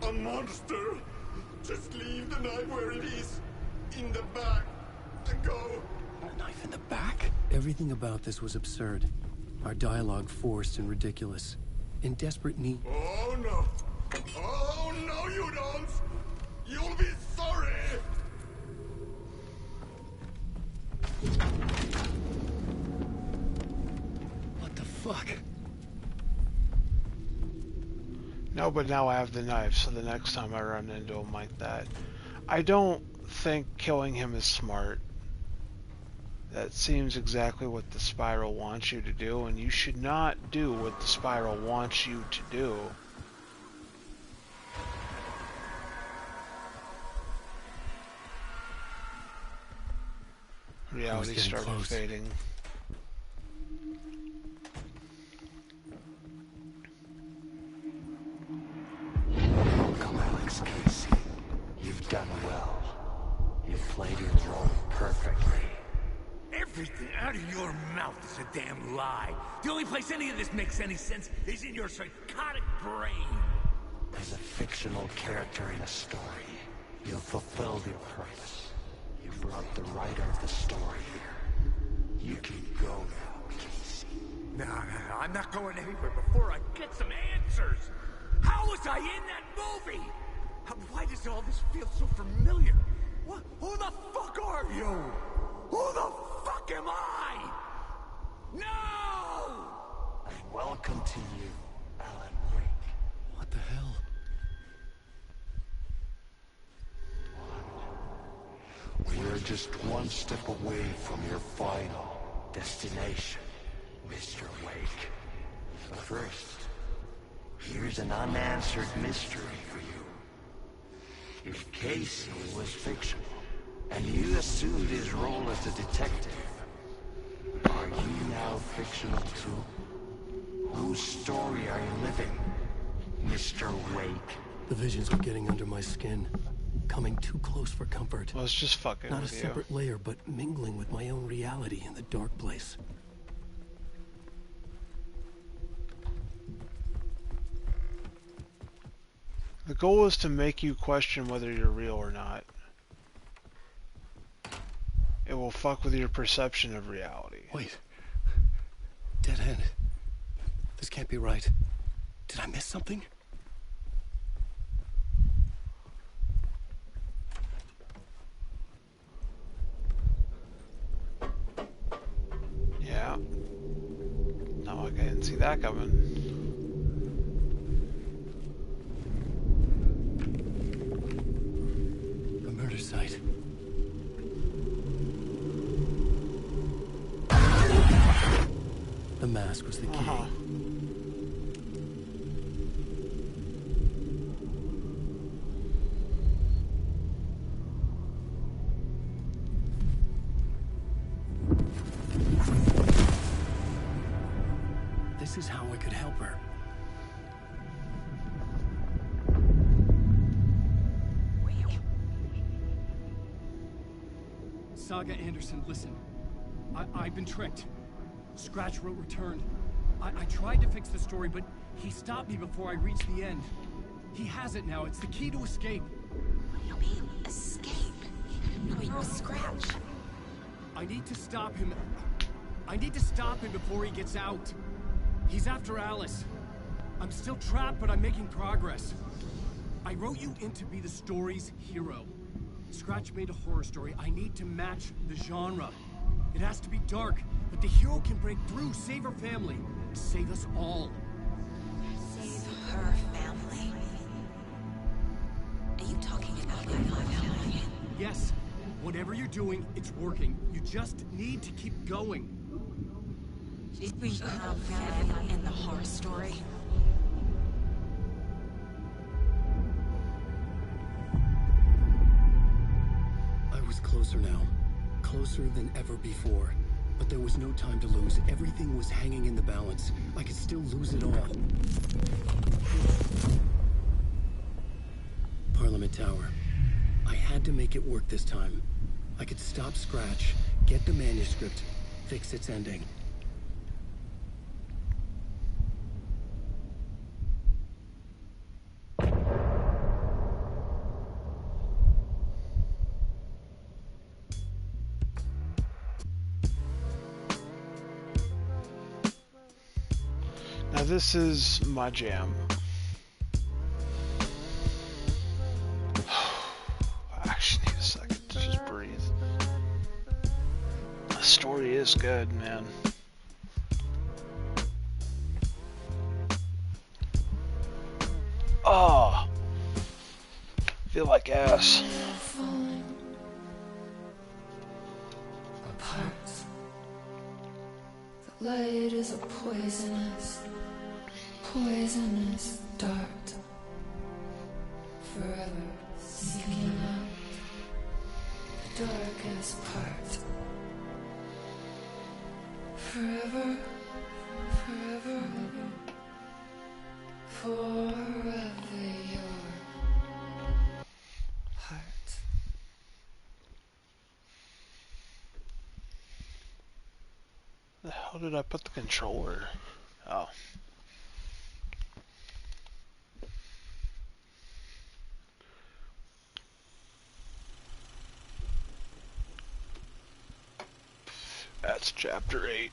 Speaker 11: a monster. Just leave the knife where it is. In the back. And go.
Speaker 3: A knife in the back? Everything about this was absurd. Our dialogue forced and ridiculous. In desperate need...
Speaker 11: Oh, no. Oh, no, you don't. You'll be sorry.
Speaker 3: What the fuck?
Speaker 1: No, but now I have the knife, so the next time I run into him like that... I don't think killing him is smart. That seems exactly what the Spiral wants you to do, and you should not do what the Spiral wants you to do. Reality started fading.
Speaker 21: Welcome, Alex Casey. You've done well. You've played your role perfectly.
Speaker 12: Everything out of your mouth is a damn lie. The only place any of this makes any sense is in your psychotic brain.
Speaker 21: As a fictional character in a story, you've fulfilled your purpose. You brought the writer of the story here. You can go now, Casey.
Speaker 12: No, I'm not going anywhere before I get some answers. How was I in that movie? Why does all this feel so familiar? What? Who the fuck are you? Who the fuck am I? No!
Speaker 21: And welcome to you, Alan Wake.
Speaker 3: What the hell?
Speaker 21: We're just one step away from your final destination, Mr. Wake. But first, here's an unanswered mystery for you. If Casey was fictional, and you assumed his role as a detective, are you now fictional too? Whose story are you living, Mr. Wake?
Speaker 3: The visions were getting under my skin. Coming too close for comfort.
Speaker 1: I was just fucking
Speaker 3: Not a
Speaker 1: with you.
Speaker 3: separate layer, but mingling with my own reality in the dark place.
Speaker 1: The goal is to make you question whether you're real or not. It will fuck with your perception of reality.
Speaker 3: Wait. Dead end. This can't be right. Did I miss something?
Speaker 1: Yeah. No, I didn't see that coming.
Speaker 3: A murder site. The mask was the key. This is how I could help her.
Speaker 17: Saga Anderson, listen. I've been tricked. Scratch wrote returned. I tried to fix the story, but he stopped me before I reached the end. He has it now. It's the key to escape.
Speaker 2: What do you mean, escape? No, you're a Scratch.
Speaker 17: I need to stop him. I need to stop him before he gets out. He's after Alice. I'm still trapped, but I'm making progress. I wrote you in to be the story's hero. Scratch made a horror story. I need to match the genre. It has to be dark, but the hero can break through, save her family, save us all.
Speaker 2: Save her family? Are you talking about my family?
Speaker 17: Yes. Whatever you're doing, it's working. You just need to keep going.
Speaker 2: We have in the horror story.
Speaker 3: I was closer now. Closer than ever before. But there was no time to lose. Everything was hanging in the balance. I could still lose it all. Parliament Tower. I had to make it work this time. I could stop Scratch, get the manuscript, fix its ending.
Speaker 1: Now this is my jam. I actually need a second to just breathe. The story is good, man. Oh, feel like ass.
Speaker 18: Apart. The light is a poisonous dart. Forever seeking out the darkest part. Forever, your heart.
Speaker 1: The hell did I put the controller? Oh. That's chapter 8.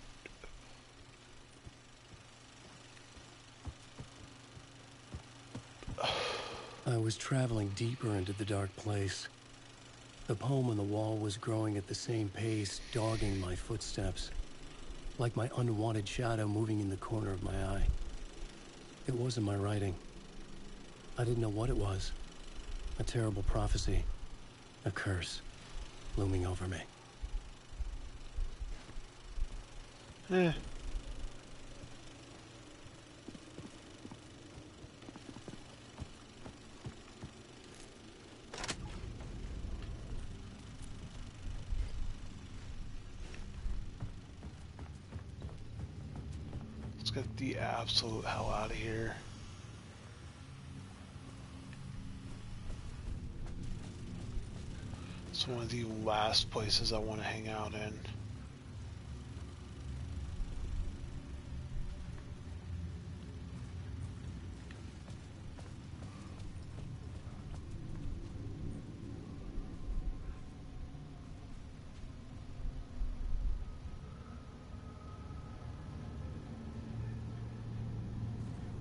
Speaker 3: I was traveling deeper into the dark place. The poem on the wall was growing at the same pace, dogging my footsteps, like my unwanted shadow moving in the corner of my eye. It wasn't my writing. I didn't know what it was. A terrible prophecy. A curse looming over me.
Speaker 1: Eh. Let's get the absolute hell out of here. It's one of the last places I want to hang out in.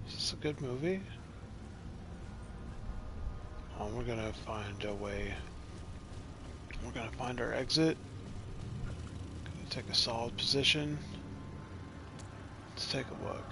Speaker 1: Is this a good movie? Oh, we're gonna find a way. We're gonna find our exit. Gonna take a solid position. Let's take a look.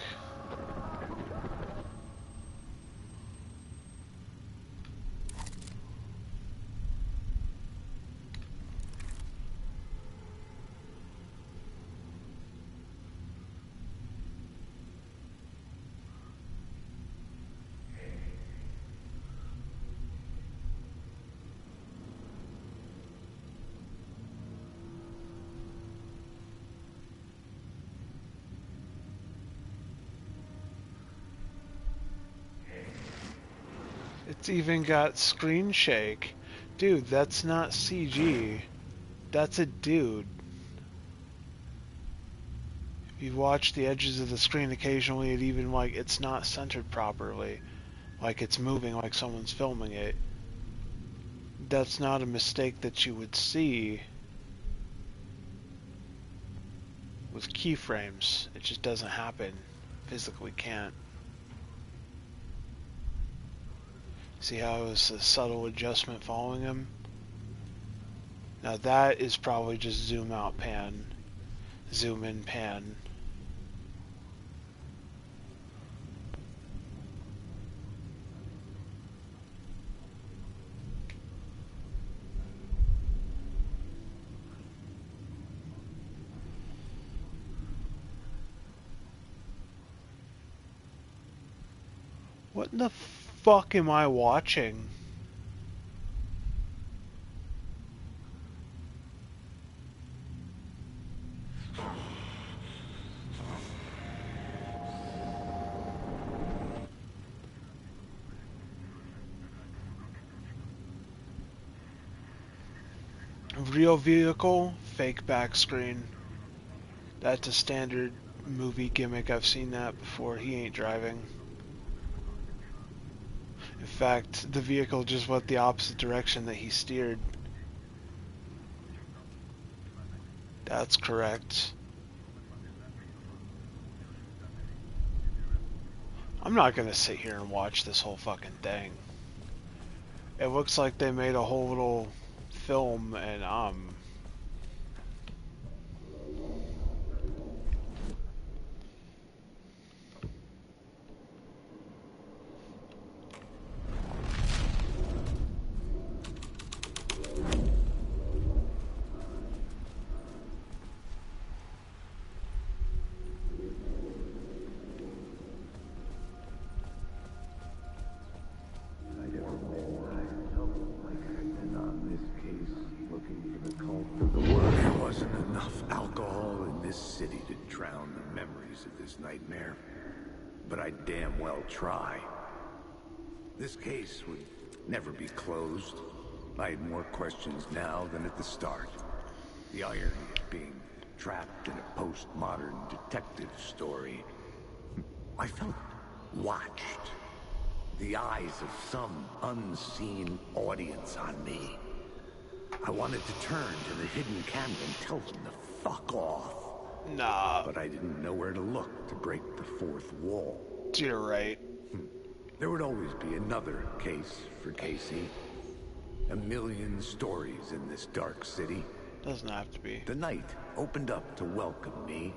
Speaker 1: It's even got screen shake. Dude, that's not CG. That's a dude. If you watch the edges of the screen occasionally, it even like it's not centered properly. Like it's moving like someone's filming it. That's not a mistake that you would see with keyframes. It just doesn't happen. Physically can't. See how it was a subtle adjustment following him? Now that is probably just zoom out pan, zoom in pan. What in the fuck am I watching? Real vehicle, fake back screen. That's a standard movie gimmick. I've seen that before. He ain't driving. In fact, the vehicle just went the opposite direction that he steered. That's correct. I'm not gonna sit here and watch this whole fucking thing. It looks like they made a whole little film and
Speaker 11: nightmare, but I damn well try. This case would never be closed. I had more questions now than at the start. The irony of being trapped in a postmodern detective story. I felt watched. The eyes of some unseen audience on me. I wanted to turn to the hidden camera and tell them to fuck off.
Speaker 1: Nah.
Speaker 11: But I didn't know where to look to break the fourth wall.
Speaker 1: You're right.
Speaker 11: There would always be another case for Casey. A million stories in this dark city.
Speaker 1: Doesn't have to be.
Speaker 11: The night opened up to welcome me.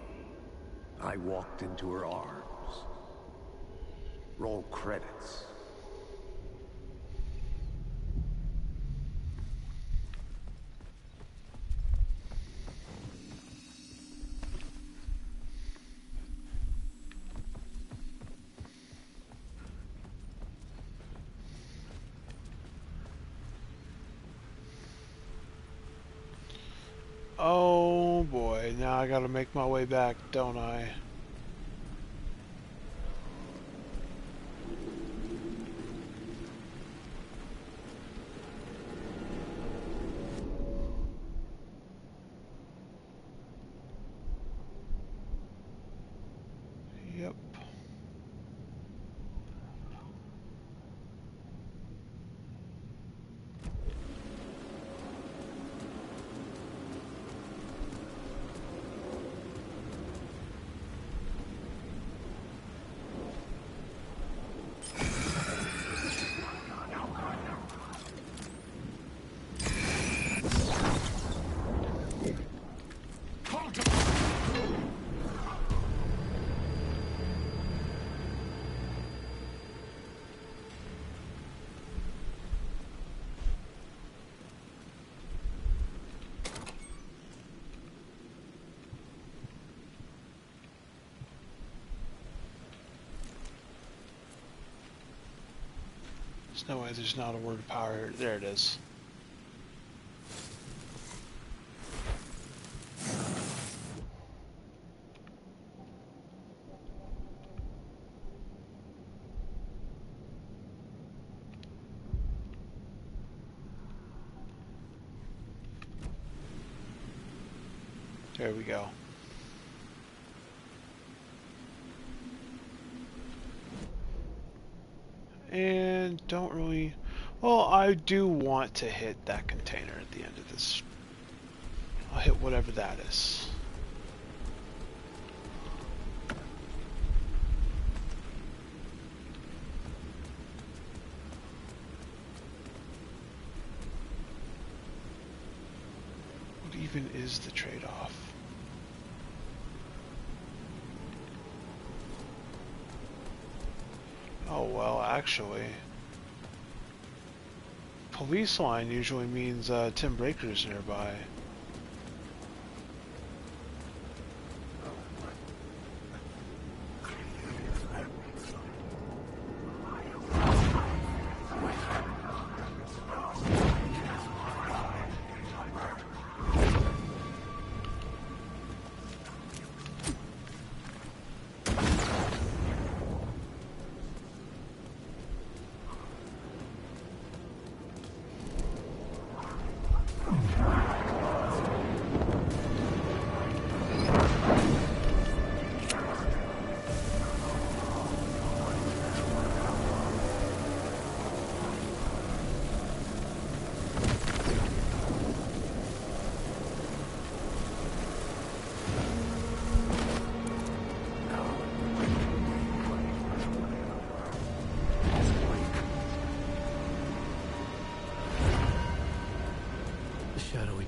Speaker 11: I walked into her arms. Roll credits.
Speaker 1: Oh boy, now I gotta make my way back, don't I? Yep. There's no way there's not a word of power here. There it is. There we go. And don't really... Well, I do want to hit that container at the end of this. I'll hit whatever that is. What even is the trade-off? Oh, well, actually, police line usually means Tim Breaker's nearby.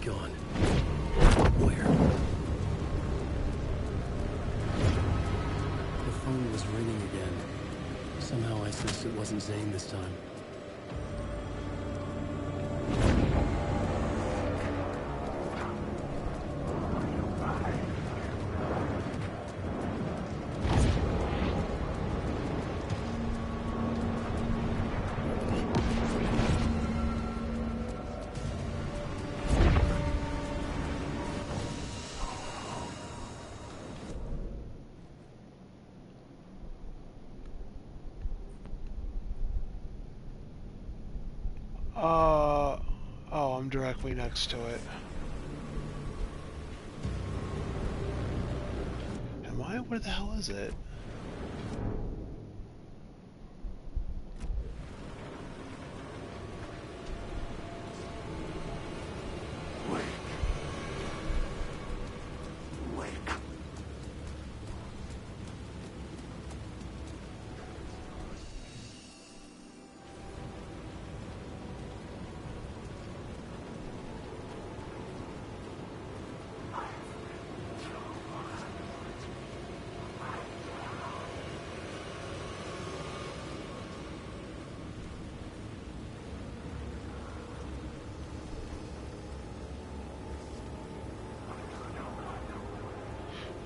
Speaker 3: gone. Where? The phone was ringing again. Somehow I sensed it wasn't Zane this time.
Speaker 1: Oh, I'm directly next to it. Am I? Where the hell is it?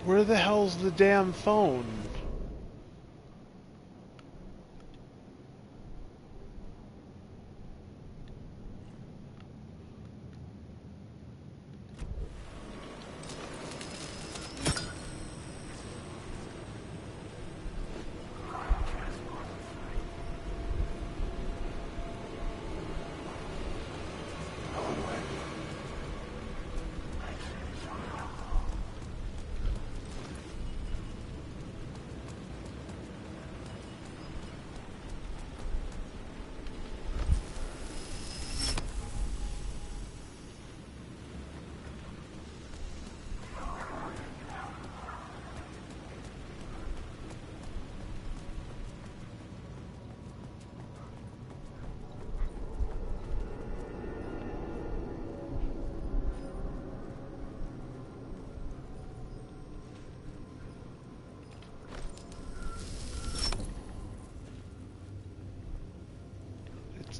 Speaker 1: Where the hell's the damn phone?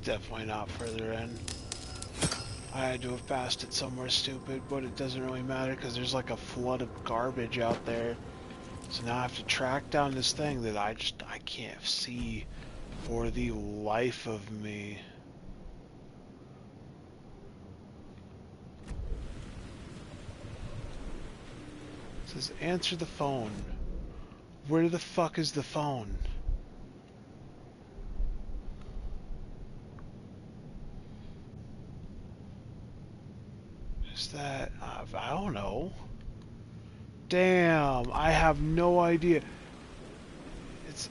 Speaker 1: Definitely not further in. I had to have passed it somewhere stupid, but it doesn't really matter because there's like a flood of garbage out there. So now I have to track down this thing that I can't see for the life of me. It says answer the phone. Where the fuck is the phone? That I don't know. Damn, I have no idea.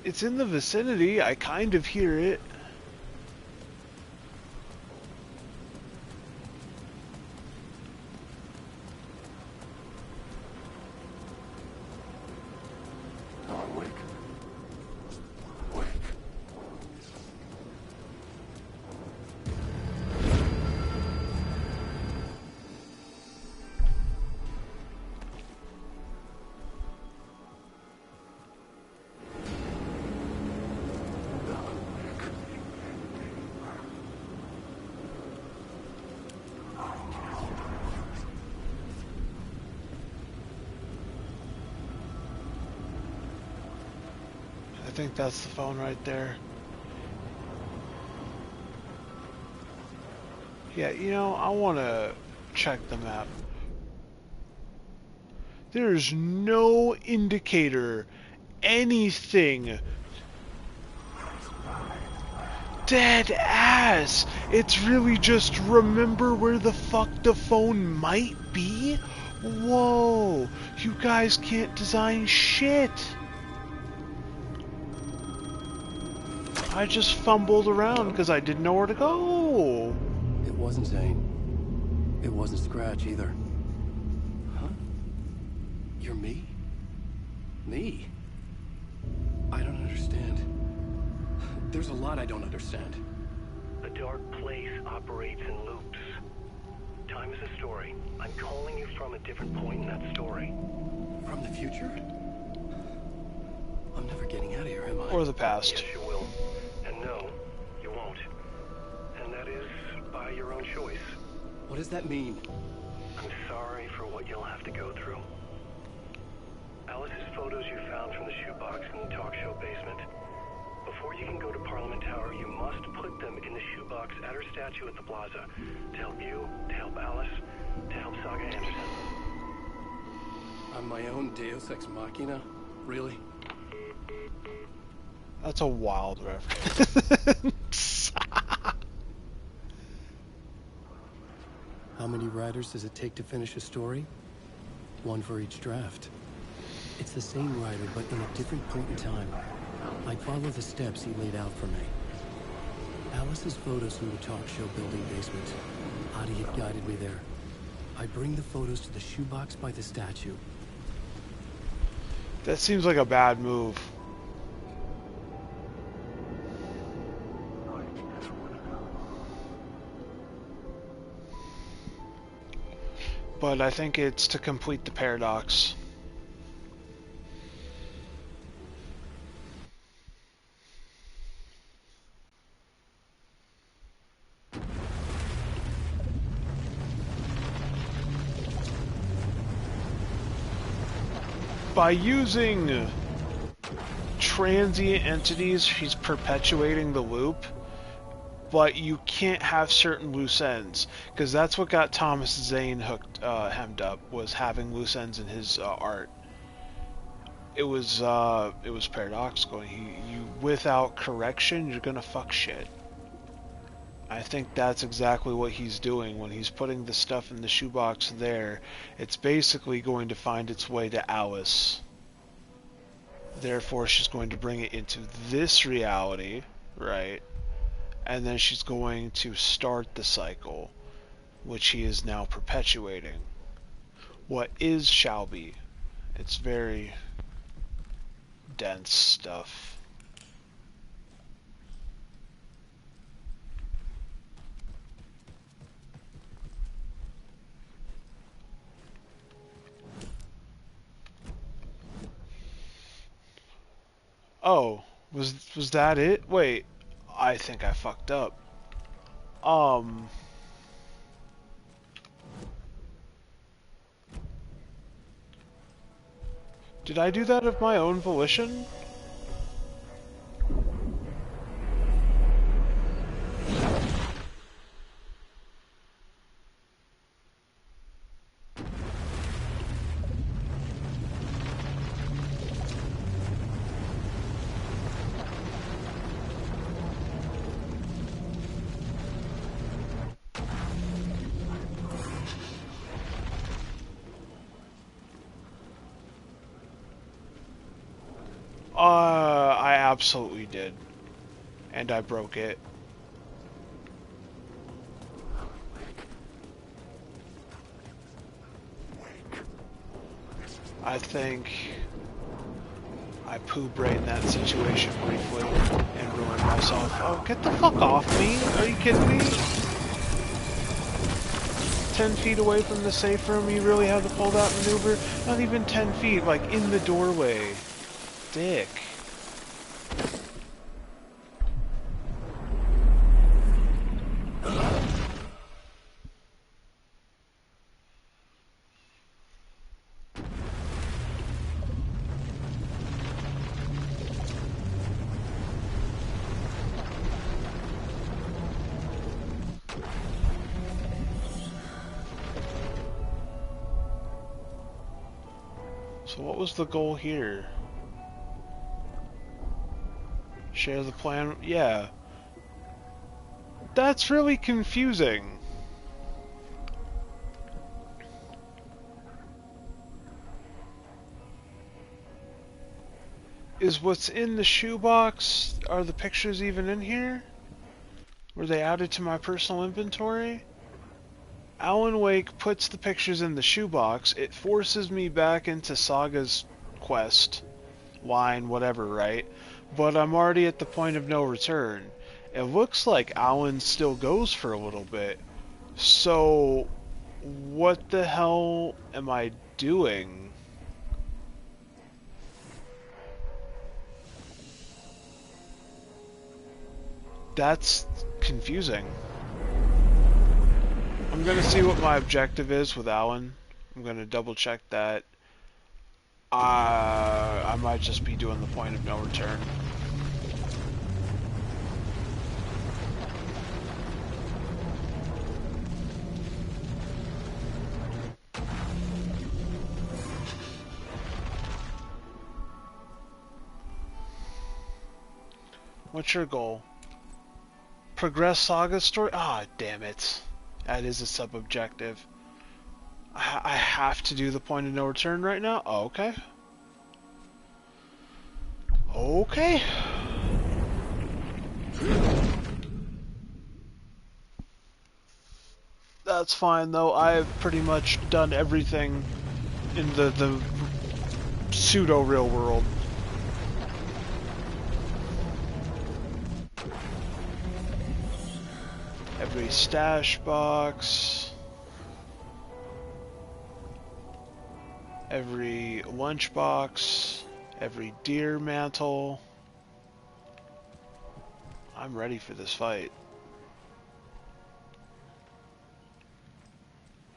Speaker 1: It's in the vicinity. I kind of hear it. I think that's the phone right there. Yeah, you know, I want to check the map. There's no indicator, anything. Dead ass! It's really just remember where the fuck the phone might be? Whoa! You guys can't design shit! I just fumbled around because I didn't know where to go.
Speaker 3: It wasn't Zane. It wasn't Scratch either. Huh? You're me? Me? I don't understand. There's a lot I don't understand.
Speaker 14: The dark place operates in loops. Time is a story. I'm calling you from a different point in that story.
Speaker 3: From the future? I'm never getting out of here, am I?
Speaker 1: Or the past.
Speaker 14: Yes, you will. And no, you won't. And that is by your own choice.
Speaker 3: What does that mean?
Speaker 14: I'm sorry for what you'll have to go through. Alice's photos you found from the shoebox in the talk show basement. Before you can go to Parliament Tower, you must put them in the shoebox at her statue at the plaza. To help you, to help Alice, to help Saga Anderson.
Speaker 3: I'm my own Deus Ex Machina? Really?
Speaker 1: That's a wild reference.
Speaker 3: How many writers does it take to finish a story? One for each draft. It's the same writer, but in a different point in time. I follow the steps he laid out for me. Alice's photos from the talk show building basement. Adi had guided me there. I bring the photos to the shoebox by the statue.
Speaker 1: That seems like a bad move. But I think it's to complete the paradox. By using transient entities, she's perpetuating the loop, but you can't have certain loose ends, because that's what got Thomas Zane hemmed up, was having loose ends in his art. It was paradoxical. You without correction, you're gonna fuck shit. I think that's exactly what he's doing when he's putting the stuff in the shoebox there. It's basically going to find its way to Alice. Therefore, she's going to bring it into this reality, right? And then she's going to start the cycle, which he is now perpetuating. What is shall be. It's very dense stuff. Oh, was that it? Wait, I think I fucked up. Did I do that of my own volition? I absolutely did. And I broke it. I think I poo-brained that situation briefly and ruined myself. Oh, get the fuck off me! Are you kidding me? 10 feet away from the safe room, you really had to pull that maneuver? Not even 10 feet, like in the doorway. Dick. So what was the goal here? Share the plan? Yeah. That's really confusing. Is what's in the shoebox, are the pictures even in here? Were they added to my personal inventory? Alan Wake puts the pictures in the shoebox. It forces me back into Saga's quest line, whatever, right? But I'm already at the point of no return. It looks like Alan still goes for a little bit. So What the hell am I doing? That's confusing. I'm gonna see what my objective is with Alan. I'm gonna double check that. I might just be doing the point of no return. What's your goal? Progress Saga story? Ah, damn it. That is a sub-objective. I have to do the point of no return right now? Oh, okay. Okay. That's fine, though. I've pretty much done everything in the pseudo-real world. Every stash box, every lunch box, every deer mantle. I'm ready for this fight.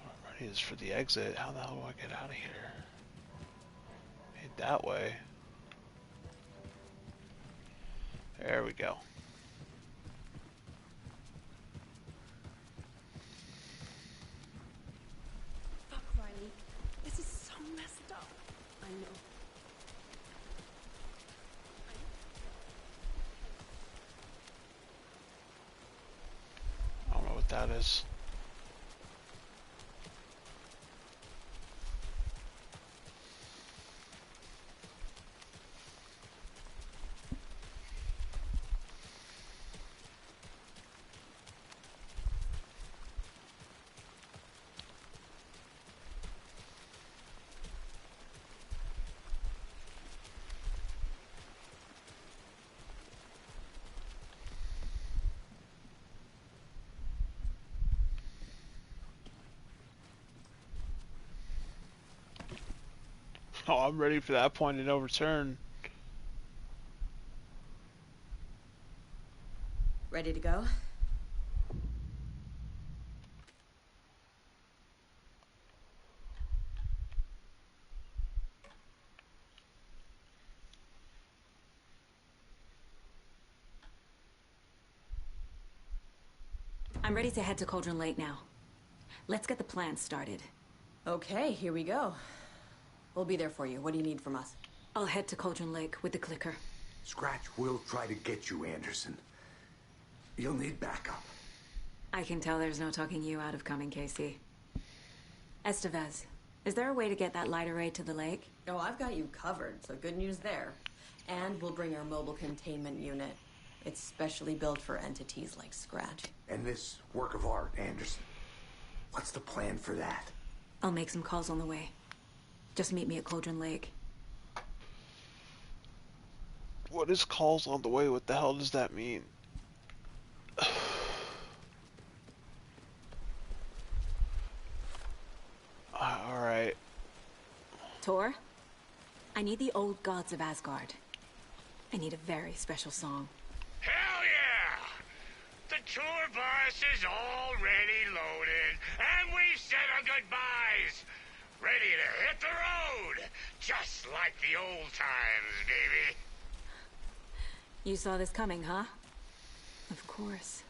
Speaker 1: I'm ready is for the exit. How the hell do I get out of here? Head that way. There we go.
Speaker 10: Fuck, Riley. This is so messed up. I know.
Speaker 1: I don't know what that is. Oh, I'm ready for that point of no return.
Speaker 10: Ready to go?
Speaker 2: I'm ready to head to Cauldron Lake now. Let's get the plan started.
Speaker 10: Okay, here we go. We'll be there for you. What do you need from us?
Speaker 2: I'll head to Cauldron Lake with the clicker.
Speaker 11: Scratch will try to get you, Anderson. You'll need backup.
Speaker 2: I can tell there's no talking you out of coming, Casey. Estevez, is there a way to get that light array to the lake?
Speaker 10: Oh, I've got you covered, so good news there. And we'll bring our mobile containment unit. It's specially built for entities like Scratch.
Speaker 11: And this work of art, Anderson. What's the plan for that?
Speaker 2: I'll make some calls on the way. Just meet me at Cauldron Lake.
Speaker 1: What is calls on the way? What the hell does that mean? Alright.
Speaker 2: Tor, I need the old gods of Asgard. I need a very special song.
Speaker 19: Hell yeah! The tour bus is already loaded, and we've said our goodbyes. Ready to hit the road, just like the old times, baby.
Speaker 2: You saw this coming, huh? Of course.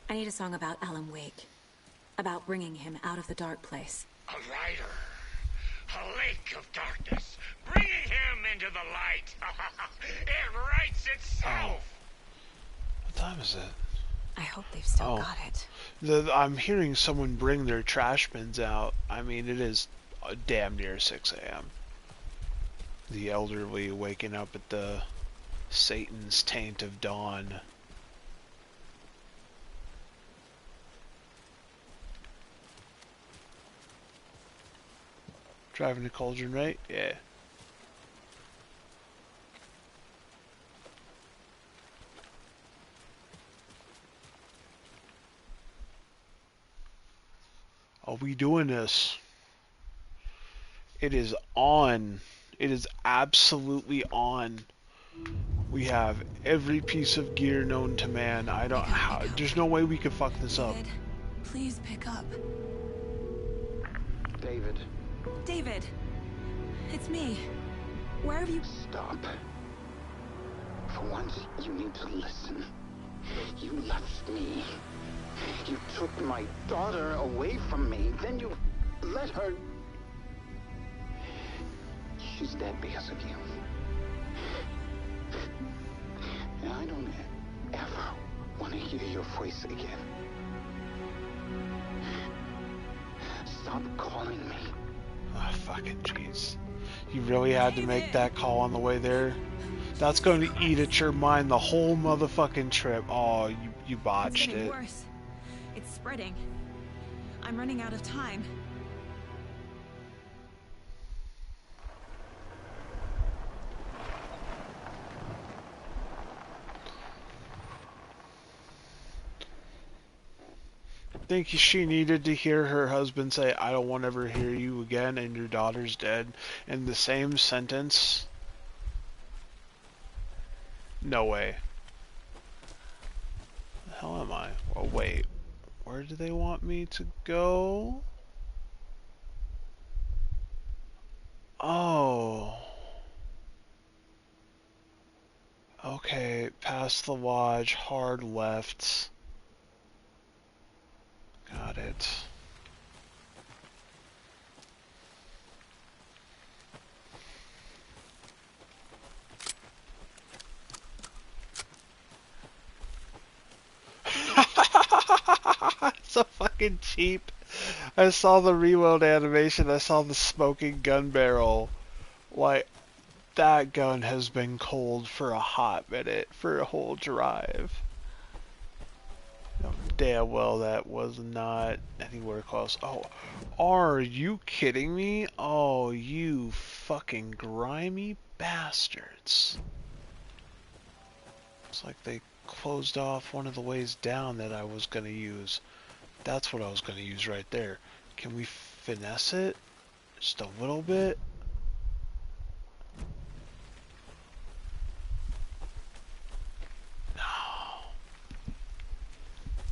Speaker 2: I need a song about Alan Wake. About bringing him out of the dark place.
Speaker 19: A rider. A lake of darkness. Bringing him into the light. It writes itself.
Speaker 1: What time is it?
Speaker 2: I hope they've still got it.
Speaker 1: I'm hearing someone bring their trash bins out. I mean, it is damn near 6 a.m. The elderly waking up at the Satan's taint of dawn. Driving to Cauldron, right? Yeah. we doing this? It is on. It is absolutely on. We have every piece of gear known to man. There's no way we could fuck this up.
Speaker 2: David, please pick up.
Speaker 7: David.
Speaker 2: David, it's me. Where have you...
Speaker 7: Stop. For once, you need to listen. You left me. You took my daughter away from me. Then you let her... She's dead because of you. And I don't ever want to hear your voice again. Stop calling me.
Speaker 1: Oh, fucking jeez. You really had to make that call on the way there? That's going to eat at your mind the whole motherfucking trip. Oh, you botched
Speaker 2: It's getting
Speaker 1: it.
Speaker 2: worse. It's spreading. I'm running out of time.
Speaker 1: I think she needed to hear her husband say, I don't want to ever hear you again and your daughter's dead in the same sentence. No way. The hell am I? Oh wait. Where do they want me to go? Oh. Okay, past the lodge, hard left. Got it. So fucking cheap. I saw the reload animation, I saw the smoking gun barrel. Like, that gun has been cold for a hot minute, for a whole drive. Damn well that was not anywhere close. Oh, are you kidding me? Oh, you fucking grimy bastards. It's like they closed off one of the ways down that I was going to use. That's what I was going to use right there. Can we finesse it? Just a little bit?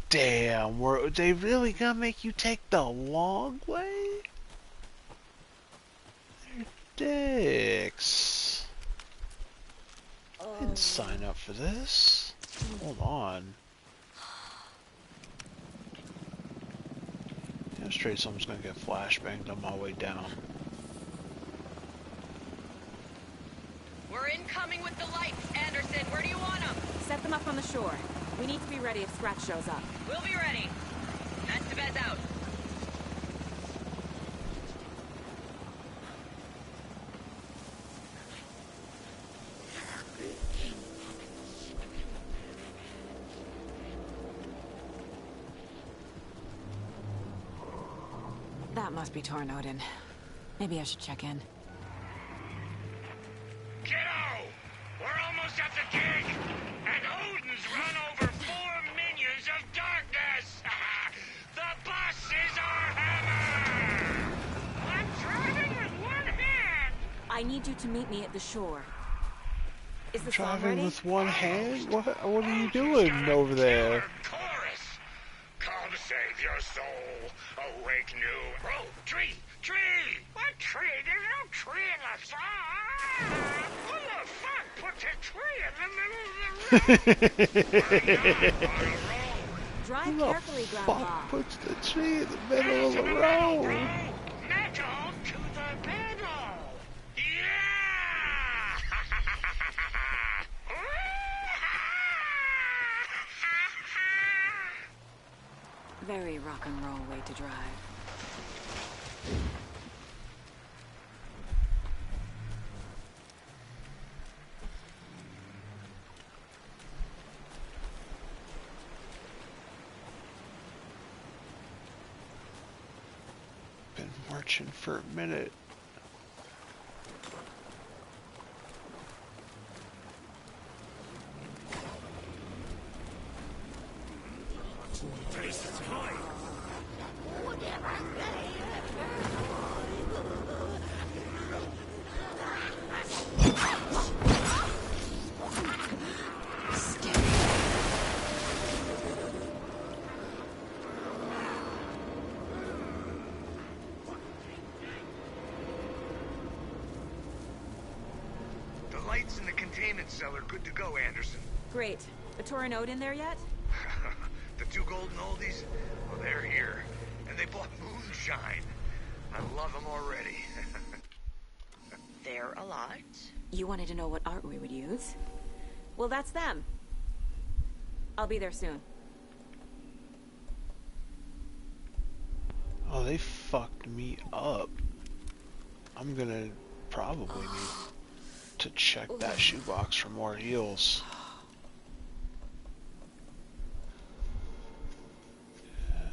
Speaker 1: Damn, were they really gonna make you take the long way? They're dicks. I didn't sign up for this. Hold on. I'm straight someone's gonna get flashbanged on my way down.
Speaker 20: We're incoming with the lights, Anderson. Where do you want them?
Speaker 2: Set them up on the shore. We need to be ready if Scratch shows up.
Speaker 20: We'll be ready. Estevez out.
Speaker 2: That must be Tornodin. Maybe I should check in.
Speaker 19: Kiddo! We're almost at the gig! And Odin's run over 4 minions of darkness! The bus is our hammer! I'm driving with one hand!
Speaker 2: I need you to meet me at the shore. Is the song
Speaker 1: Driving
Speaker 2: ready?
Speaker 1: with one hand? What are you doing over there?
Speaker 19: Chorus! Come save your soul! Awake new... Oh, tree! Tree! What tree? There's no tree in the song! Who the fuck put the tree in the middle of the road?
Speaker 2: Drive
Speaker 1: Who the
Speaker 2: carefully, Grandpa.
Speaker 1: fuck puts the tree in the middle of the road?
Speaker 19: Metal to the middle! Yeah!
Speaker 2: Very rock and roll way to drive.
Speaker 1: Been marching for a minute.
Speaker 12: Pace is high. Whatever. The lights in the containment cell are good to go, Anderson.
Speaker 2: Great. A Torin Ode in there yet?
Speaker 12: The two golden oldies? Well, they're here. And they bought moonshine. I love them already.
Speaker 2: They're a lot. You wanted to know what art we would use? Well, that's them. I'll be there soon.
Speaker 1: Oh, they fucked me up. I'm gonna probably need to check that shoebox for more heals.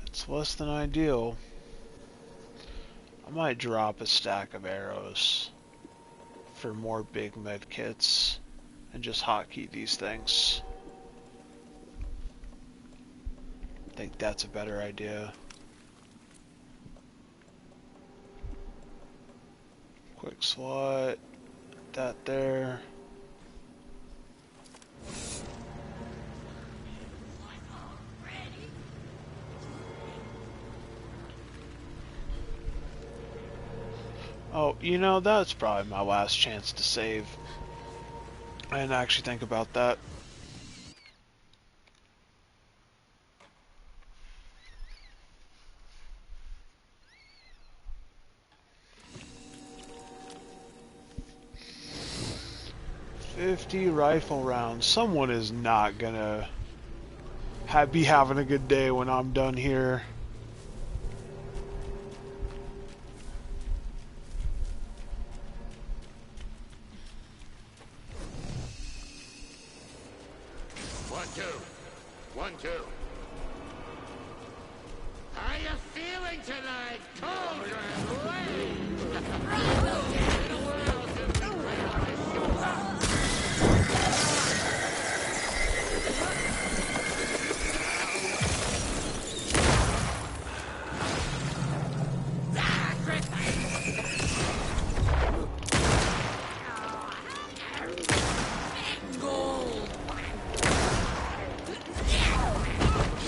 Speaker 1: It's less than ideal. I might drop a stack of arrows for more big med kits and just hotkey these things. I think that's a better idea. Quick slot, that there. Oh, you know, that's probably my last chance to save. I didn't actually think about that. $50 rifle rounds. Someone is not gonna be having a good day when I'm done here.
Speaker 4: One, two. How you feeling tonight, Cauldron Lake?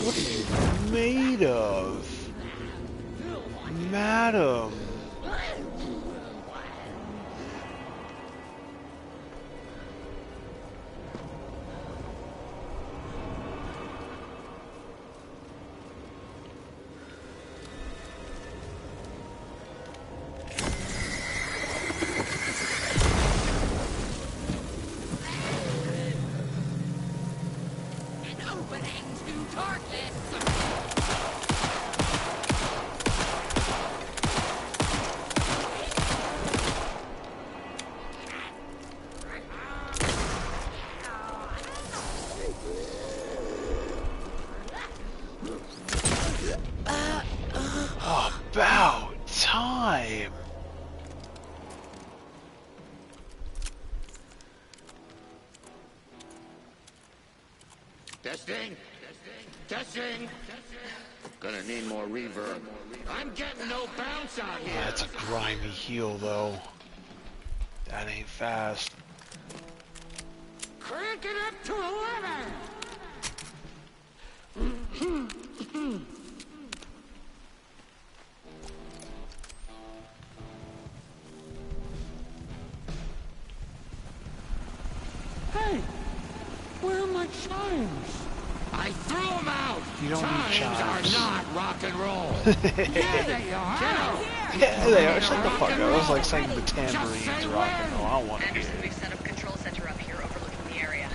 Speaker 1: What are you made of, madam? About time.
Speaker 4: Testing. Testing. Gonna need more reverb. I'm getting no bounce out here.
Speaker 1: That's a grimy heal, though. That ain't fast.
Speaker 4: Crank it up to 11. Hey, where are my chimes? I threw them out.
Speaker 1: You don't need chimes.
Speaker 4: Are not rock and roll. Yeah, they are.
Speaker 1: Yeah, they are. Shut the fuck up. I was like saying the tambourines rock and roll. I don't want to hear
Speaker 22: Anderson,
Speaker 1: it.
Speaker 22: we've set up a control center up here overlooking the area.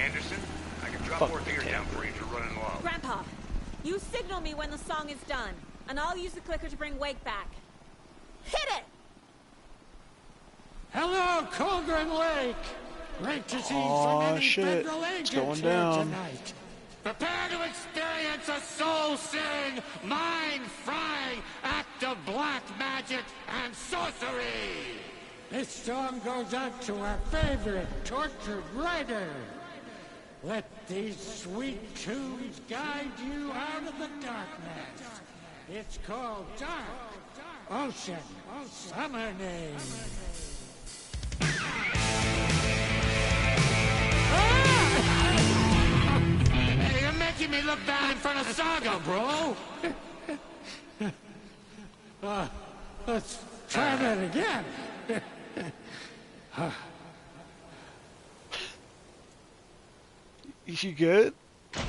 Speaker 12: Anderson, I can drop
Speaker 1: Fuck
Speaker 12: more
Speaker 1: the
Speaker 12: gear down for you if you're running low.
Speaker 2: Grandpa, you signal me when the song is done, and I'll use the clicker to bring Wake back. Hit it!
Speaker 4: Hello, Cauldron Lake. Great to see so
Speaker 1: Aw,
Speaker 4: many
Speaker 1: shit.
Speaker 4: federal
Speaker 1: It's
Speaker 4: agents
Speaker 1: going
Speaker 4: here
Speaker 1: down.
Speaker 4: tonight. Prepare to experience a soul-searing, mind-frying act of black magic and sorcery. This song goes out to our favorite tortured writer. Let these sweet tunes guide you out of the darkness. It's called Dark Ocean Summoning. Hey, you're making me look bad in front of Saga, bro. Let's try that again.
Speaker 1: You good? There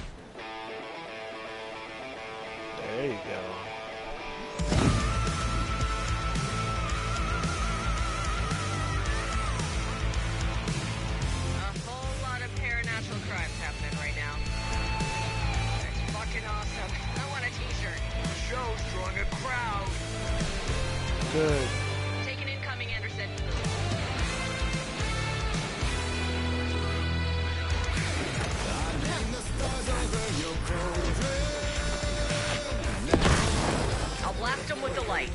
Speaker 1: you go.
Speaker 22: A whole lot of paranatural crimes happening right now. It's fucking awesome. I want a t-shirt.
Speaker 12: The show's drawing a crowd.
Speaker 1: Good.
Speaker 22: Take an incoming, Anderson. I'll blast him with the light.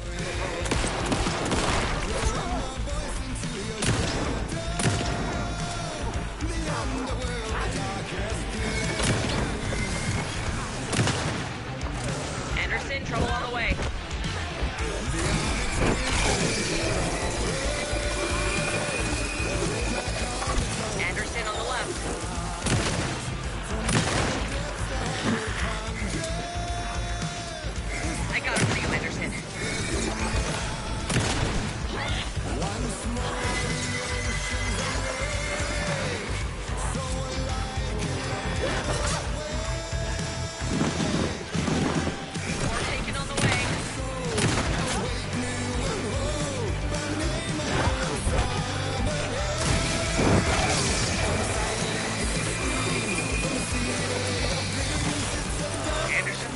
Speaker 22: Anderson, trouble on the way. Anderson on the left. I got him for you, Anderson. More taken on the way.
Speaker 12: Anderson,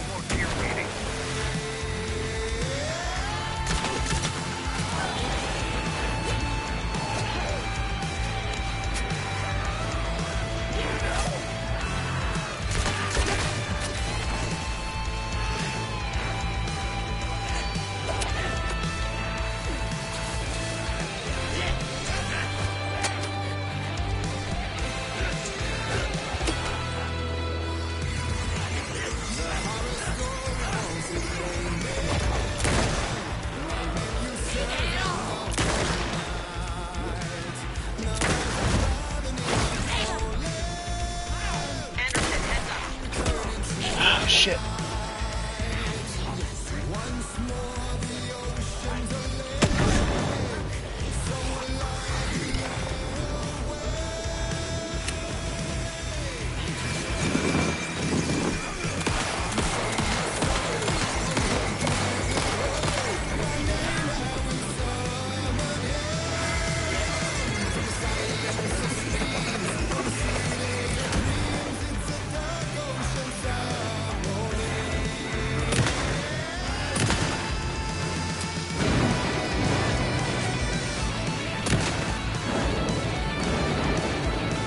Speaker 12: more gear waiting.
Speaker 1: Ah, shit.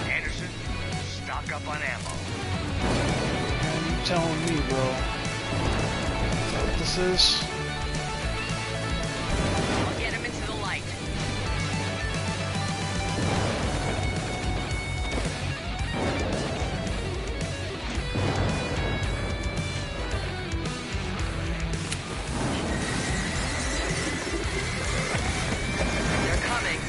Speaker 12: Anderson, stock up on ammo.
Speaker 1: You telling me, bro? Is that what this is?
Speaker 22: I'll get him into the light. They're coming.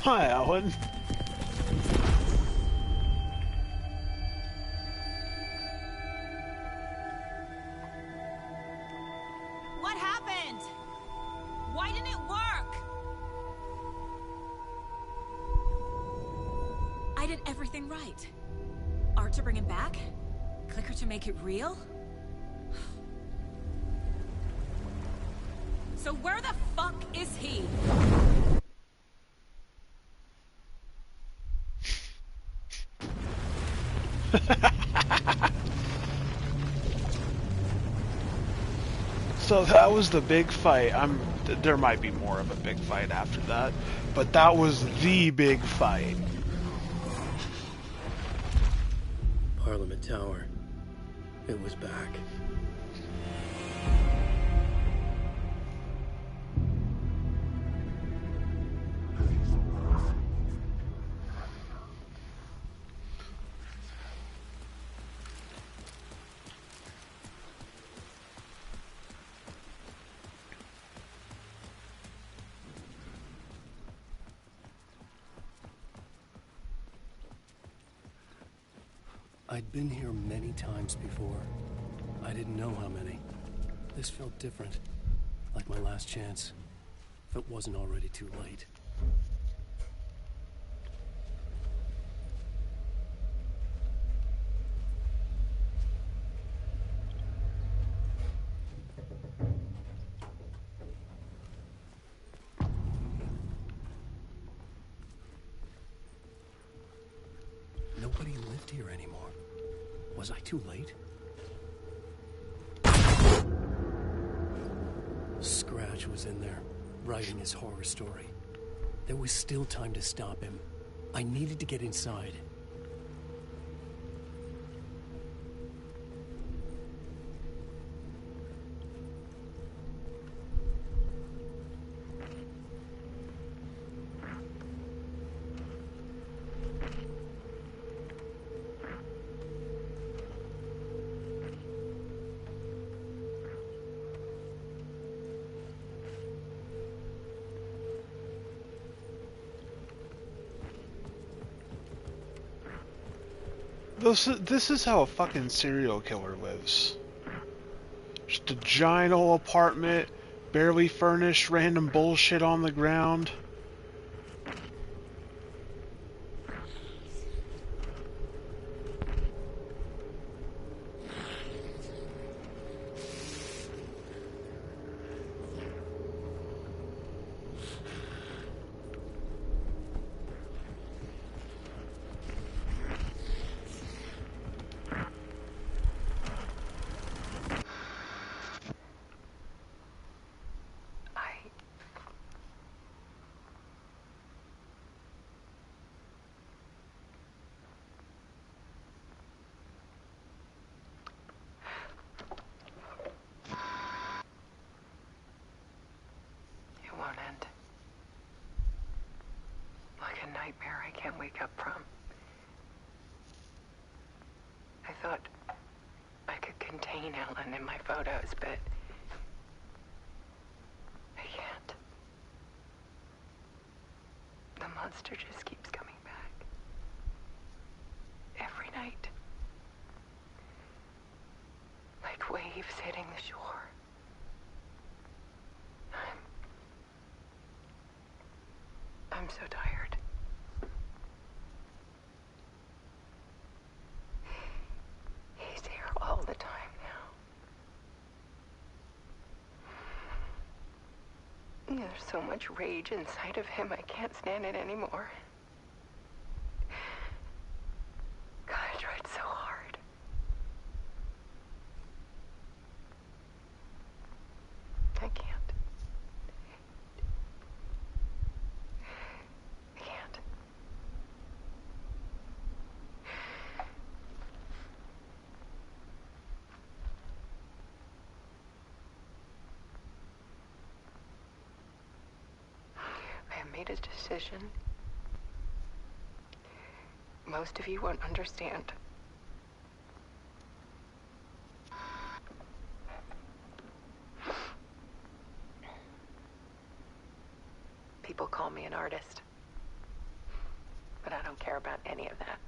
Speaker 1: Hi, Alan.
Speaker 2: What happened? Why didn't it work? I did everything right. Art to bring him back? Clicker to make it real? So where the fuck is he?
Speaker 1: So that was the big fight. There might be more of a big fight after that, but that was the big fight.
Speaker 3: Parliament Tower. It was back. I'd been here many times before. I didn't know how many. This felt different, like my last chance, if it wasn't already too late. Nobody lived here anymore. Was I too late? Scratch was in there, writing his horror story. There was still time to stop him. I needed to get inside.
Speaker 1: This is how a fucking serial killer lives. Just a giant old apartment, barely furnished, random bullshit on the ground.
Speaker 5: Nightmare I can't wake up from. I thought I could contain Ellen in my photos, but I can't. The monster just keeps coming back. Every night. Like waves hitting the shore. I'm so tired. He's here all the time now. There's so much rage inside of him, I can't stand it anymore. God, I tried so hard. I can't. I made a decision. Most of you won't understand. People call me an artist. don't care about any of that.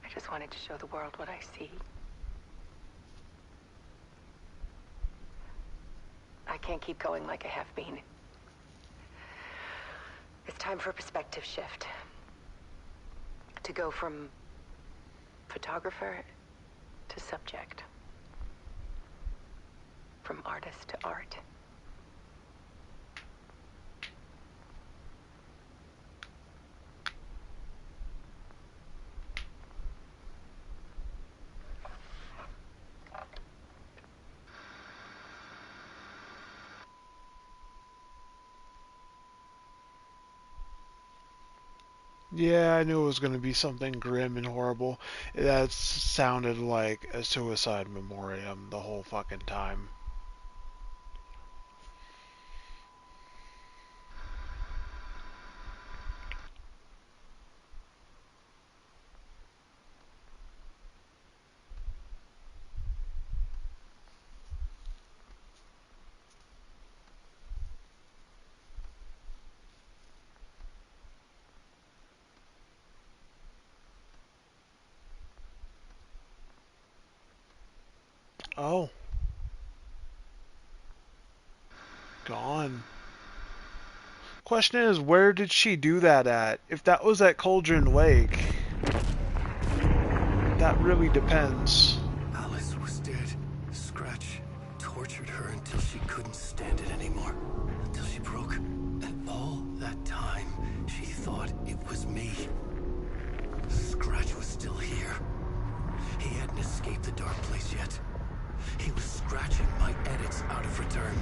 Speaker 5: I just wanted to show the world what I see. I can't keep going like I have been. It's time for a perspective shift. To go from photographer to subject. From artist to art.
Speaker 1: Yeah, I knew it was going to be something grim and horrible. That sounded like a suicide memoriam the whole fucking time. Oh. Gone. Question is, where did she do that at? If that was at Cauldron Lake, that really depends.
Speaker 3: Alice was dead. Scratch tortured her until she couldn't stand it anymore. Until she broke. And all that time, she thought it was me. Scratch was still here. He hadn't escaped the dark place yet. He was scratching my edits out of return.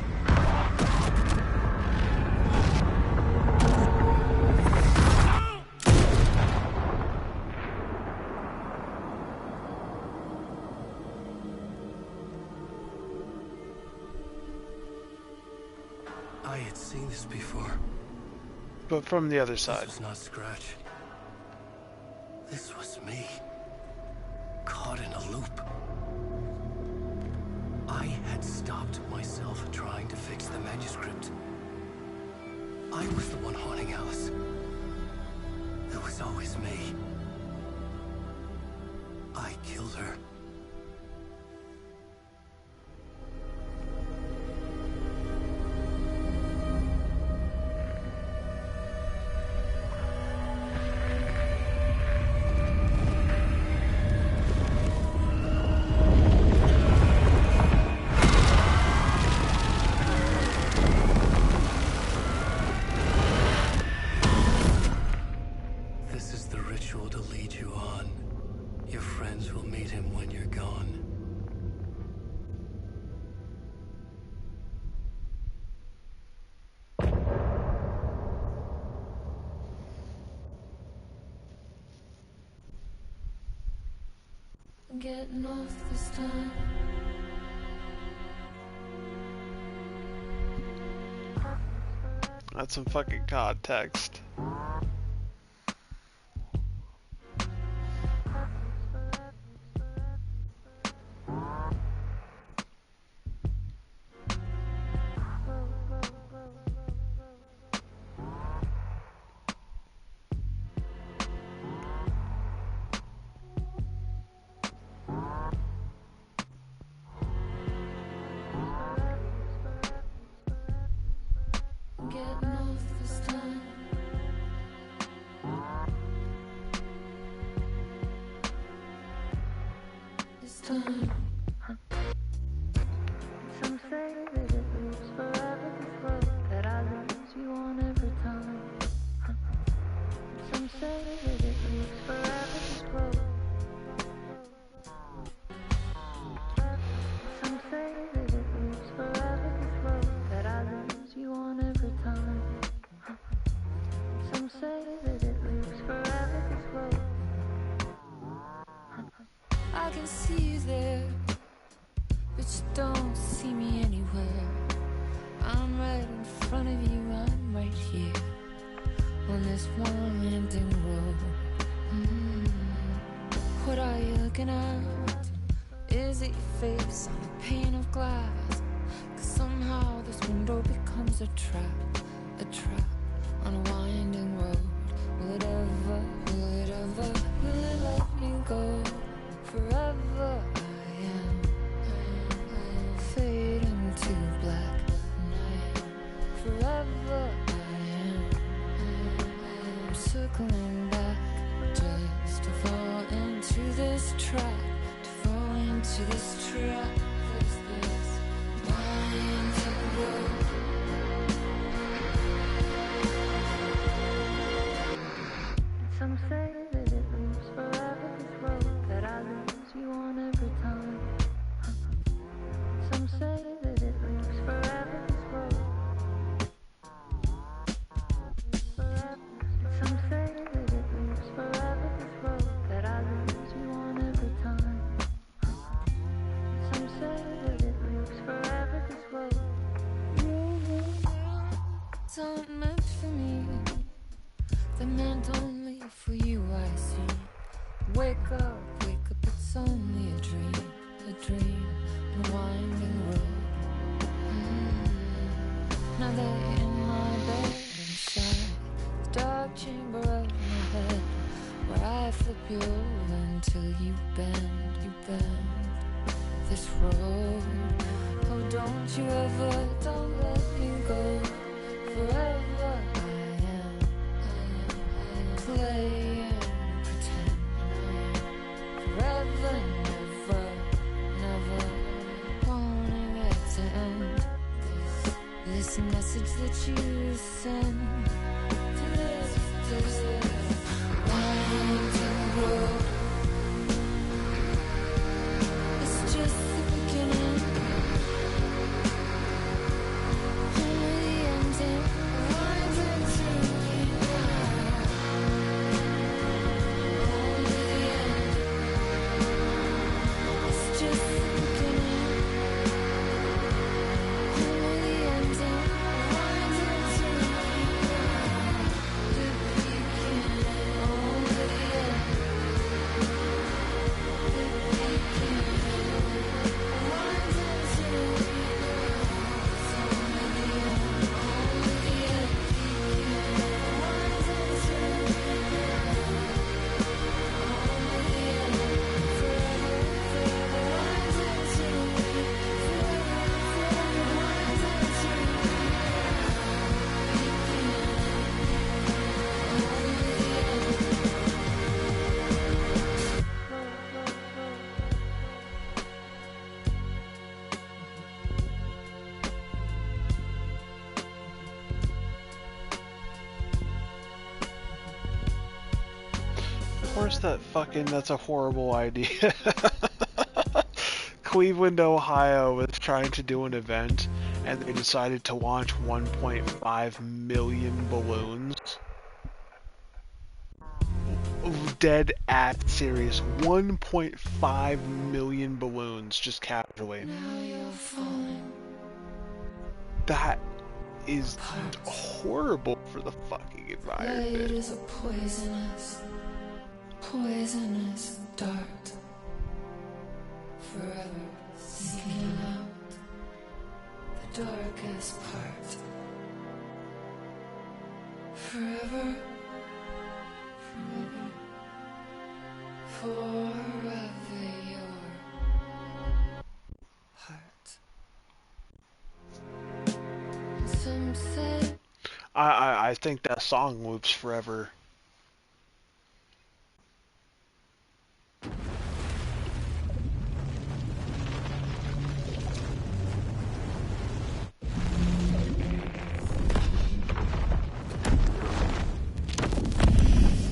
Speaker 3: I had seen this before.
Speaker 1: But from the other side.
Speaker 3: This was not Scratch. This was me. Caught in a loop. I had stopped myself trying to fix the manuscript. I was the one haunting Alice. It was always me. I killed her.
Speaker 18: Getting off this time.
Speaker 1: That's some fucking context.
Speaker 18: Getting off this time. This time. Some say that it moves forever, this road that I lose you on every time. Some say that it moves forever, this road. Some say that it moves forever, this road that I lose you on every time. Some say that it moves forever, this road. I can see you there, but you don't see me anywhere. I'm right in front of you, I'm right here on this winding road. What are you looking at? Is it your face on a pane of glass? 'Cause somehow this window becomes a trap on a winding circling back just to fall into this trap, to fall into this trap. This mind of road. Some say that it moves forever, this road that I lose you on every time. Some say that it moves forever, this road. Some say that it moves forever, this road that I lose you on every time. Some say that it moves forever, this road. It's not meant for me. They're meant only for you, I see. Wake up, it's only a dream, a winding road. Now they're in my bed inside the dark chamber of my head, where I flip you over until you bend this road. Oh, don't you ever, don't let me go. Forever I am playing pretend. Forever, never wanting it to end. This message that you send to this winding road. It's just the beginning, only the ending. Winding to the end, only the end. It's just the beginning, only the ending. Winding to the end, the beginning, only the end.
Speaker 1: Of course that's a horrible idea. Cleveland, Ohio was trying to do an event, and they decided to launch 1.5 million balloons. Dead at serious. 1.5 million balloons, just casually. That is horrible for the fucking environment.
Speaker 18: It is a poisonous dart, forever seeking out the darkest part. Forever, forever your heart. Some say
Speaker 1: I think that song loops forever.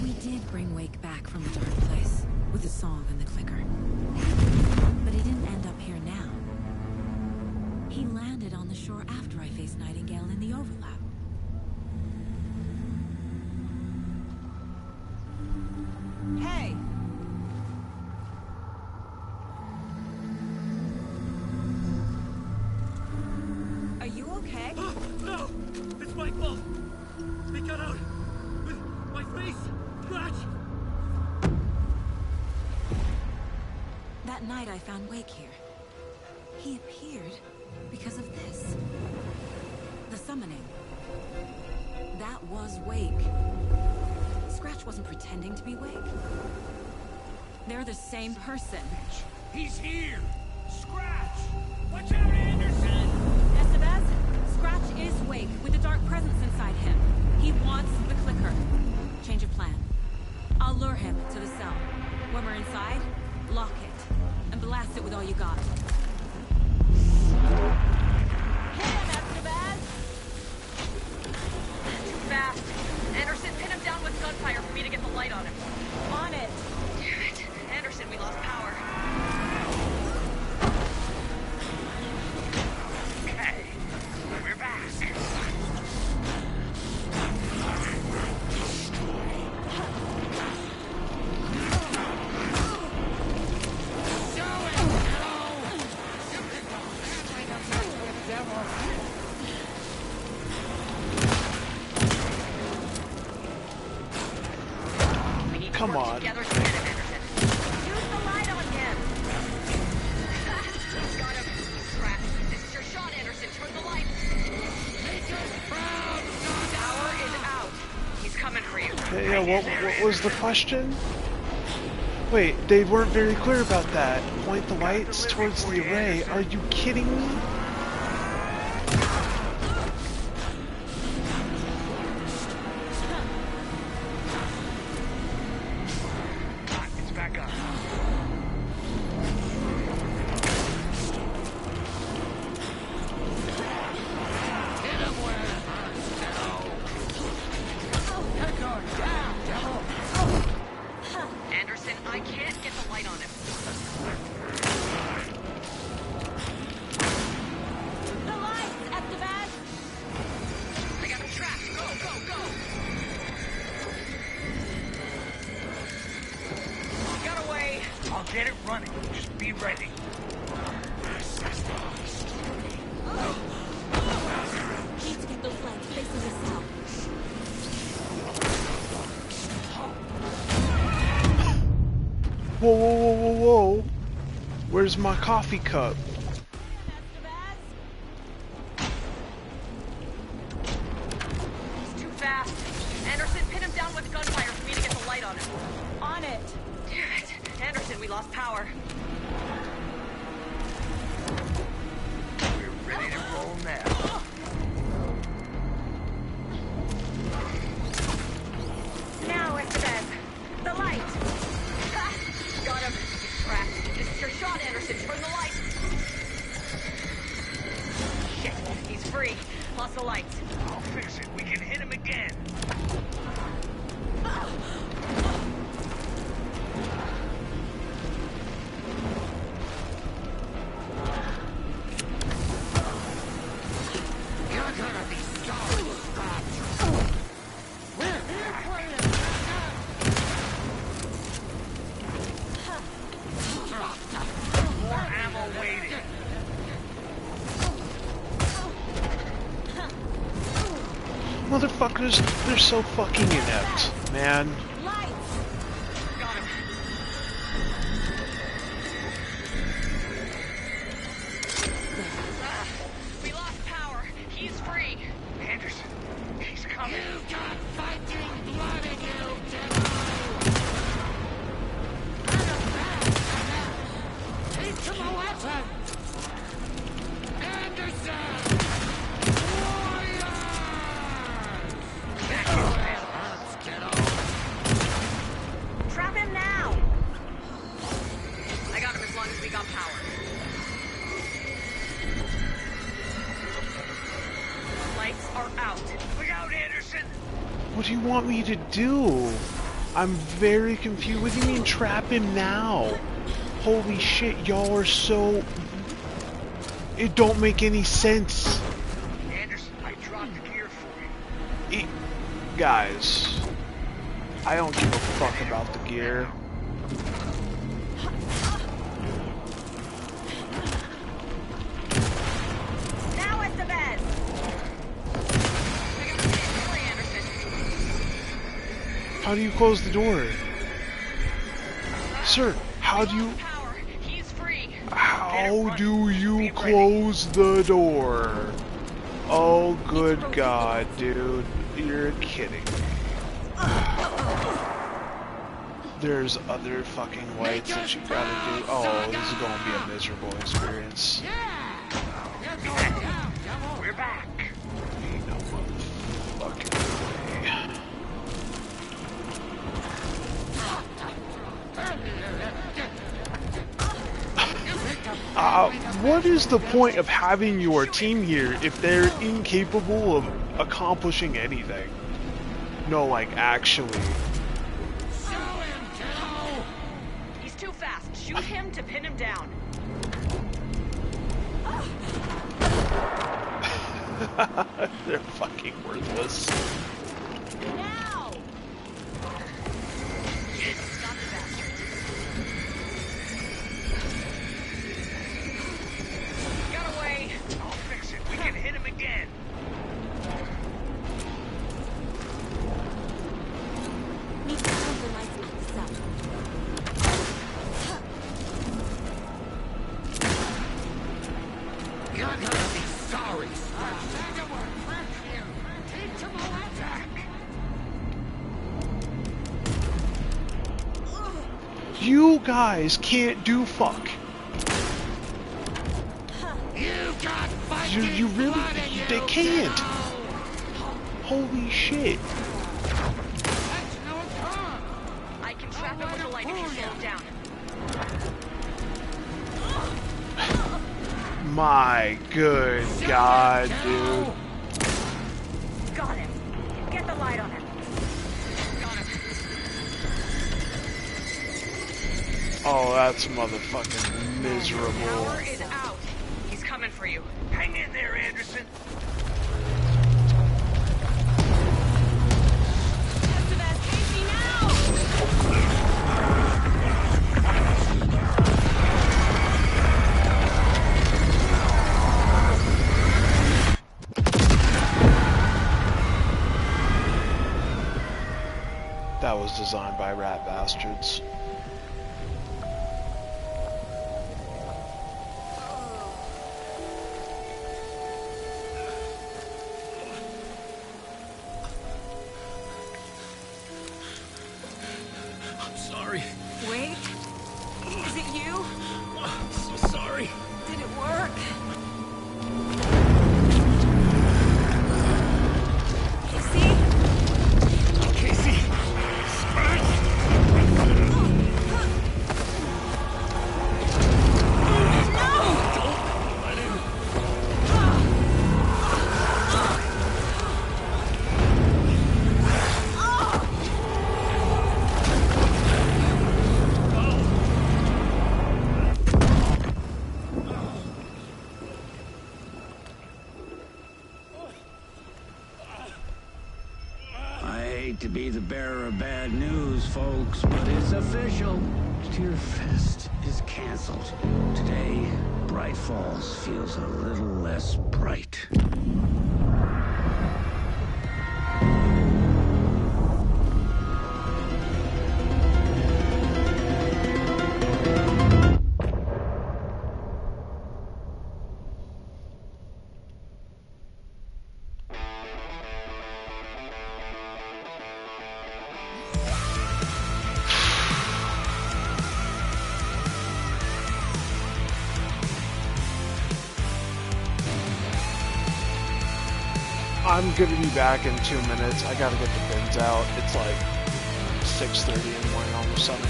Speaker 2: We did bring Wake back from a dark place with the song and the clicker. But he didn't end up here now. He landed on the shore after I faced Nightingale in the overlap.
Speaker 20: Hey! Are you okay?
Speaker 12: No! It's my fault! They got out with my face! Scratch!
Speaker 2: That night I found Wake here. He appeared because of this. The summoning. That was Wake. Scratch wasn't pretending to be Wake. They're the same person.
Speaker 12: He's here! Scratch! Watch out, Anderson!
Speaker 2: Estevez, Scratch is Wake with the dark presence inside him. He wants the clicker. Change of plan. Lock it. And blast it with all you got.
Speaker 10: Hit him, Esteban!
Speaker 22: Too fast. Anderson, pin him down with gunfire for me to get the light on him.
Speaker 10: On it.
Speaker 22: Damn it. Anderson, we lost power.
Speaker 19: Okay, we're back.
Speaker 1: Come on.
Speaker 22: Together to get him, Anderson. Use the light on him. Got him. Trapped. This is your shot, Anderson. Turn the light. Power is out. He's coming for you.
Speaker 1: Yeah, what was the question? Wait, they weren't very clear about that. Point the lights towards the array. Are you kidding me?
Speaker 19: It's back up. Hit him where it hurts, kiddo. Get going down, devil.
Speaker 22: Anderson, I can't get the light on him.
Speaker 10: The lights, Esteban!
Speaker 22: I got him trapped. Go, go, go. Got away.
Speaker 19: I'll get it running. Just be ready.
Speaker 2: Need to get those lights facing the south.
Speaker 1: Whoa, whoa, whoa, whoa, whoa. Where's my coffee cup?
Speaker 22: He's too fast. Anderson, pin him down with gunfire for me to get the light on him.
Speaker 10: On it.
Speaker 22: Damn it. Anderson, we lost power.
Speaker 19: We're ready to roll now.
Speaker 22: Now, Esteban. The light. Ha! Got him. He's trapped. This is your shot, Anderson. Turn the light. Shit. He's free. Lost the lights.
Speaker 19: I'll fix it. We can hit him again. You're gonna be sorry, Scott. We're here for you. More ammo waiting.
Speaker 1: Motherfuckers, they're so fucking inept, man.
Speaker 22: Got him. We lost power. He's free.
Speaker 19: Anderson, he's coming. You've got fighting blood in you, Jedi! Teach him a lesson! Anderson! Warriors! That hurts, kiddo.
Speaker 22: Trap him now. I got him as long as we got power. Lights are out.
Speaker 19: Look out, Anderson!
Speaker 1: What do you want me to do? I'm very confused. What do you mean trap him now? Holy shit, y'all are so... It don't make any sense.
Speaker 19: Anderson, I dropped the gear for you.
Speaker 1: Guys, I don't give a fuck about the gear.
Speaker 22: Now, Esteban!
Speaker 1: How do you close the door? Sir, how do you...
Speaker 22: He's free.
Speaker 1: How do you close the door? Oh, good God, dude. You're kidding me. There's other fucking lights that you gotta do. Oh, this is gonna be a miserable experience.
Speaker 19: We're back.
Speaker 1: Ain't no motherfucking way. what is the point of having your team here if they're incapable of accomplishing anything? No, like, actually.
Speaker 22: He's too fast. Shoot him to pin him down.
Speaker 1: They're fucking worthless.
Speaker 22: Now! Stop the bastard. Got away.
Speaker 19: I'll fix it. We can hit him again.
Speaker 2: Need to turn the lights back south.
Speaker 4: You're gonna be sorry.
Speaker 1: You guys can't do fuck. You really, they can't. Holy shit.
Speaker 22: I can trap him with the light if you slow him down.
Speaker 1: My good God, dude.
Speaker 22: Got him. Get the light on him.
Speaker 1: Oh, that's motherfucking miserable.
Speaker 22: Power is out. He's coming for you.
Speaker 19: Hang in there, Anderson.
Speaker 1: That was designed by rat bastards.
Speaker 17: I'm sorry.
Speaker 22: Wait. Is it you?
Speaker 17: I'm so sorry.
Speaker 22: Did it work?
Speaker 17: Casey!
Speaker 13: To be the bearer of bad news, folks, but it's official. Tear Fest is canceled. Today, Bright Falls feels a little less bright.
Speaker 1: I'm gonna be back in 2 minutes. I gotta get the bins out. It's like 6:30 in the morning, almost 7.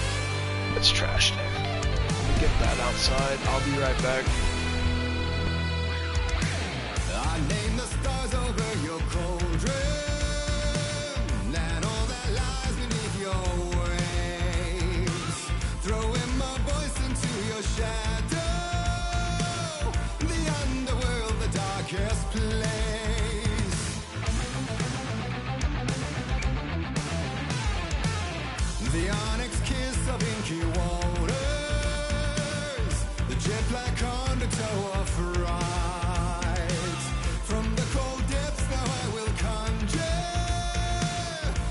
Speaker 1: It's trash day. Let me get that outside. I'll be right back.
Speaker 16: I name the stars over your cauldron and all that lies beneath your waves. Throwing my voice into your shadow, the underworld, the darkest place. The onyx kiss of inky waters, the jet black undertow of fright. From the cold depths now I will conjure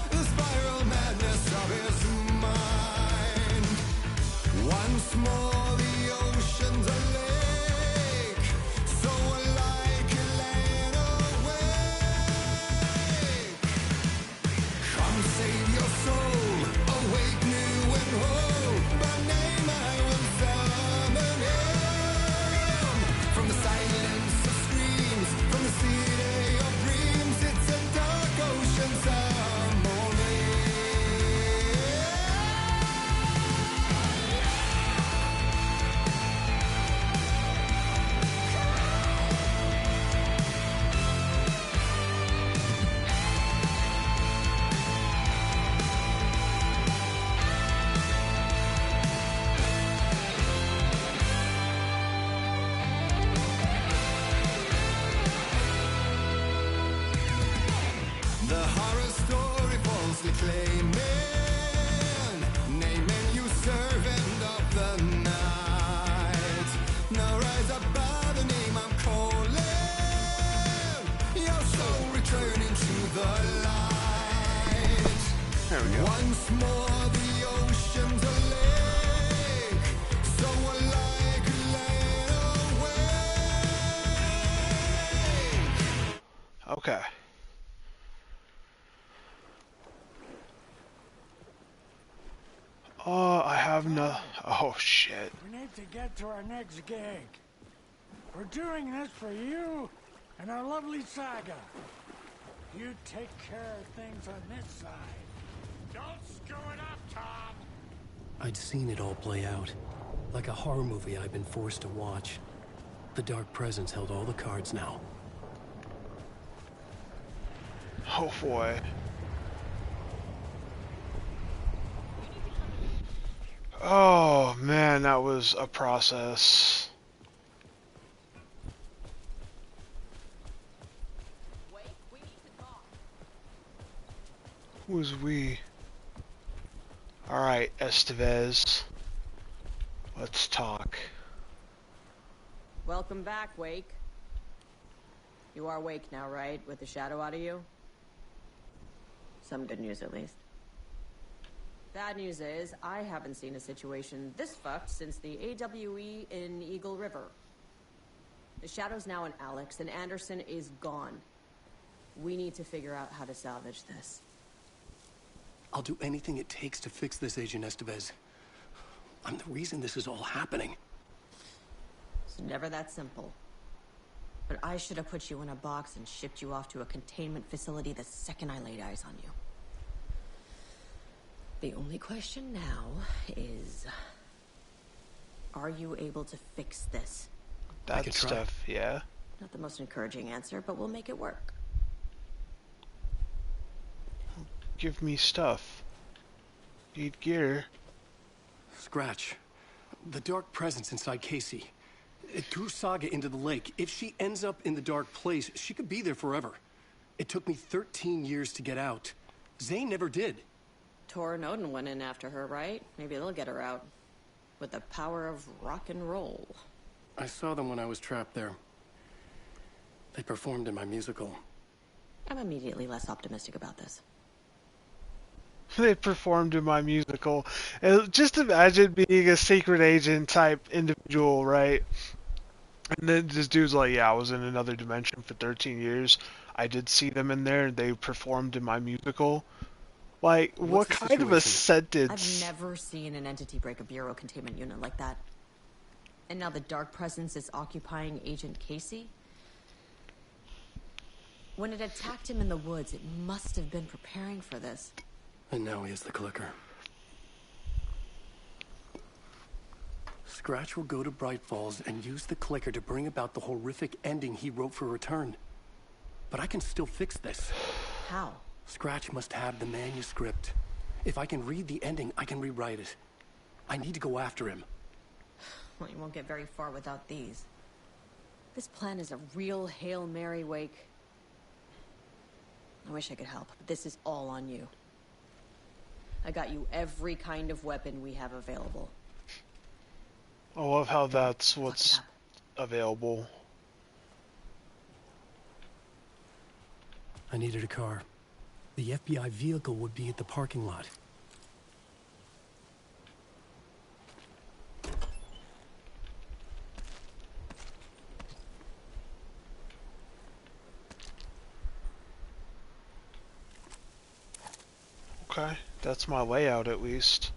Speaker 16: the spiral madness of his mind. Once more the ocean's a lake, so alike it lay awake. Come save your soul. Awake new and whole, by name I will summon him from the silent
Speaker 17: There we go.
Speaker 16: Once more the ocean's a lake, so alike laid away.
Speaker 1: Okay. Oh, I have no. Oh shit.
Speaker 4: We need to get to our next gig. We're doing this for you and our lovely saga. You take care of things on this side. Don't screw it up, Tom!
Speaker 3: I'd seen it all play out. Like a horror movie I'd been forced to watch. The Dark Presence held all the cards now.
Speaker 1: Oh boy. Oh man, that was a process. Who's we? Alright, Estevez. Let's talk.
Speaker 10: Welcome back, Wake. You are Wake now, right? With the shadow out of you? Some good news, at least. Bad news is, I haven't seen a situation this fucked since the AWE in Eagle River. The shadow's now in Alex, and Anderson is gone. We need to figure out how to salvage this.
Speaker 3: I'll do anything it takes to fix this, Agent Estevez. I'm the reason this is all happening.
Speaker 10: It's never that simple. But I should have put you in a box and shipped you off to a containment facility the second I laid eyes on you. The only question now is... are you able to fix this?
Speaker 1: That stuff, yeah.
Speaker 10: Not the most encouraging answer, but we'll make it work.
Speaker 1: Give me stuff. Need gear.
Speaker 3: Scratch. The Dark Presence inside Casey. It threw Saga into the lake. If she ends up in the Dark Place, she could be there forever. It took me 13 years to get out. Zane never did.
Speaker 10: Tor and Odin went in after her, right? Maybe they'll get her out. With the power of rock and roll.
Speaker 3: I saw them when I was trapped there. They performed in my musical.
Speaker 10: I'm immediately less optimistic about this.
Speaker 1: They performed in my musical. And just imagine being a secret agent type individual, right? And then this dude's like, yeah, I was in another dimension for 13 years. I did see them in there, and they performed in my musical. Like, what kind of a sentence?
Speaker 10: I've never seen an entity break a bureau containment unit like that. And now the Dark Presence is occupying Agent Casey? When it attacked him in the woods, it must have been preparing for this.
Speaker 3: And now he has the clicker. Scratch will go to Bright Falls and use the clicker to bring about the horrific ending he wrote for Return. But I can still fix this.
Speaker 10: How?
Speaker 3: Scratch must have the manuscript. If I can read the ending, I can rewrite it. I need to go after him.
Speaker 10: Well, you won't get very far without these. This plan is a real Hail Mary, Wake. I wish I could help, but this is all on you. I got you every kind of weapon we have available.
Speaker 1: I love how that's what's available.
Speaker 3: I needed a car. The FBI vehicle would be at the parking lot.
Speaker 1: Okay, that's my layout at least.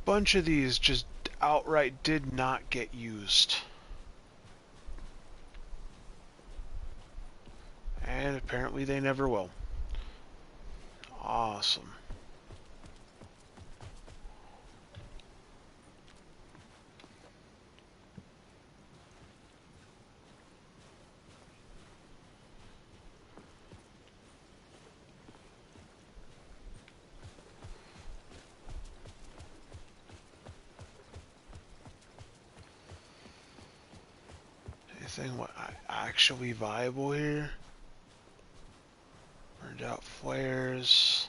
Speaker 1: Bunch of these just outright did not get used. And apparently they never will. Awesome. Anything what actually viable here? Burned out flares.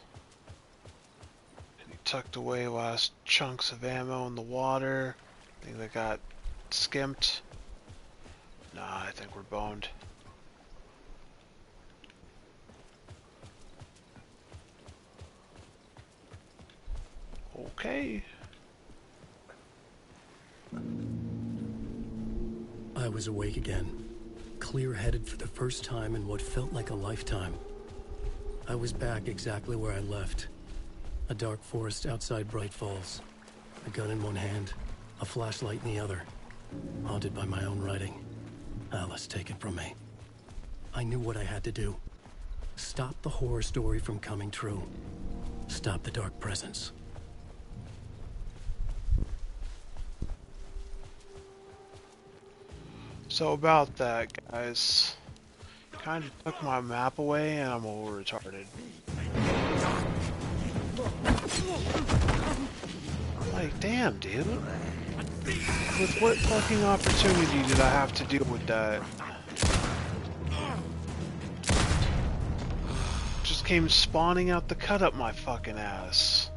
Speaker 1: And he tucked away last chunks of ammo in the water. I think they got skimped. Nah, I think we're boned. okay?
Speaker 3: I was awake again, clear-headed for the first time in what felt like a lifetime. I was back exactly where I left. A dark forest outside Bright Falls. A gun in one hand, a flashlight in the other. Haunted by my own writing. Alice taken from me. I knew what I had to do. Stop the horror story from coming true. Stop the dark presence.
Speaker 1: So about that, guys. Kind of took my map away and I'm a little retarded. I'm like, damn, dude. With what fucking opportunity did I have to deal with that? Just came spawning out the cut up my fucking ass.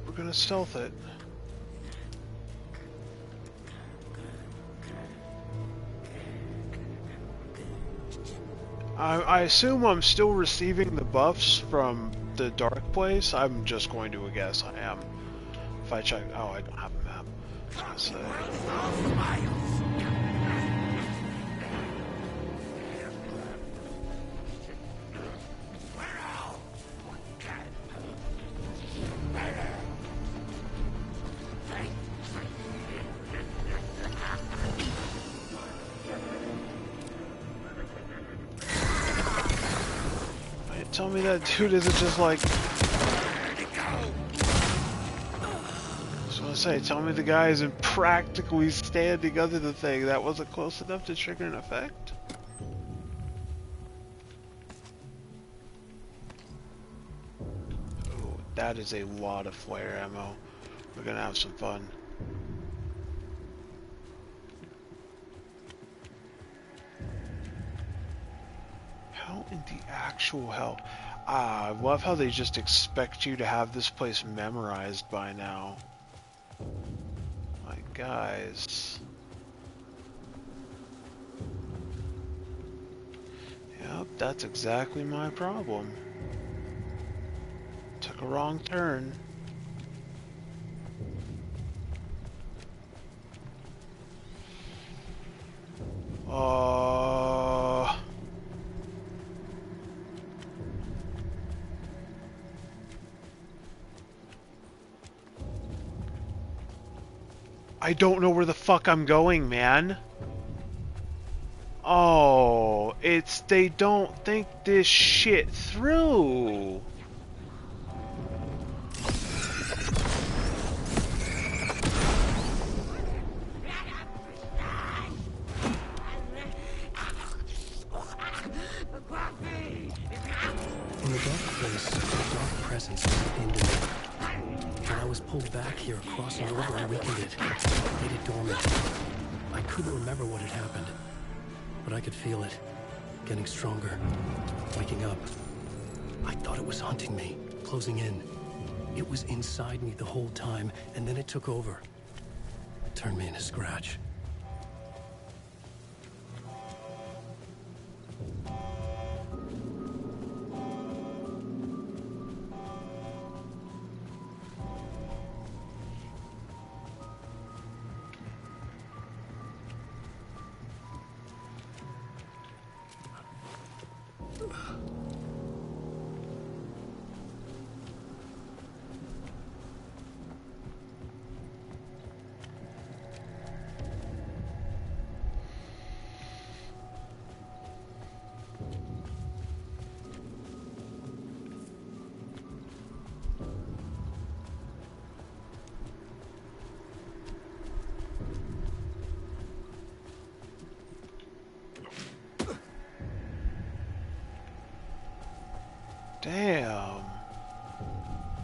Speaker 1: We're gonna stealth it. I assume I'm still receiving the buffs from the dark place. I'm just going to guess I am. If I check, oh, I don't have a map. I was gonna say. Tell me that dude isn't just like... I was gonna say, tell me the guy isn't practically standing under the thing. That wasn't close enough to trigger an effect? Oh, that is a lot of flare ammo. We're gonna have some fun. How in the actual hell? I love how they just expect you to have this place memorized by now. My guys. Yep, that's exactly my problem. Took a wrong turn. I don't know where the fuck I'm going, man. Oh, it's they don't think this shit through.
Speaker 3: In the dark place, a dark presence was into me. When I was pulled back here, crossing over, I weakened it, made it dormant. I couldn't remember what had happened, but I could feel it, getting stronger, waking up. I thought it was hunting me, closing in. It was inside me the whole time, and then it took over. Turned me into scratch.
Speaker 1: Damn.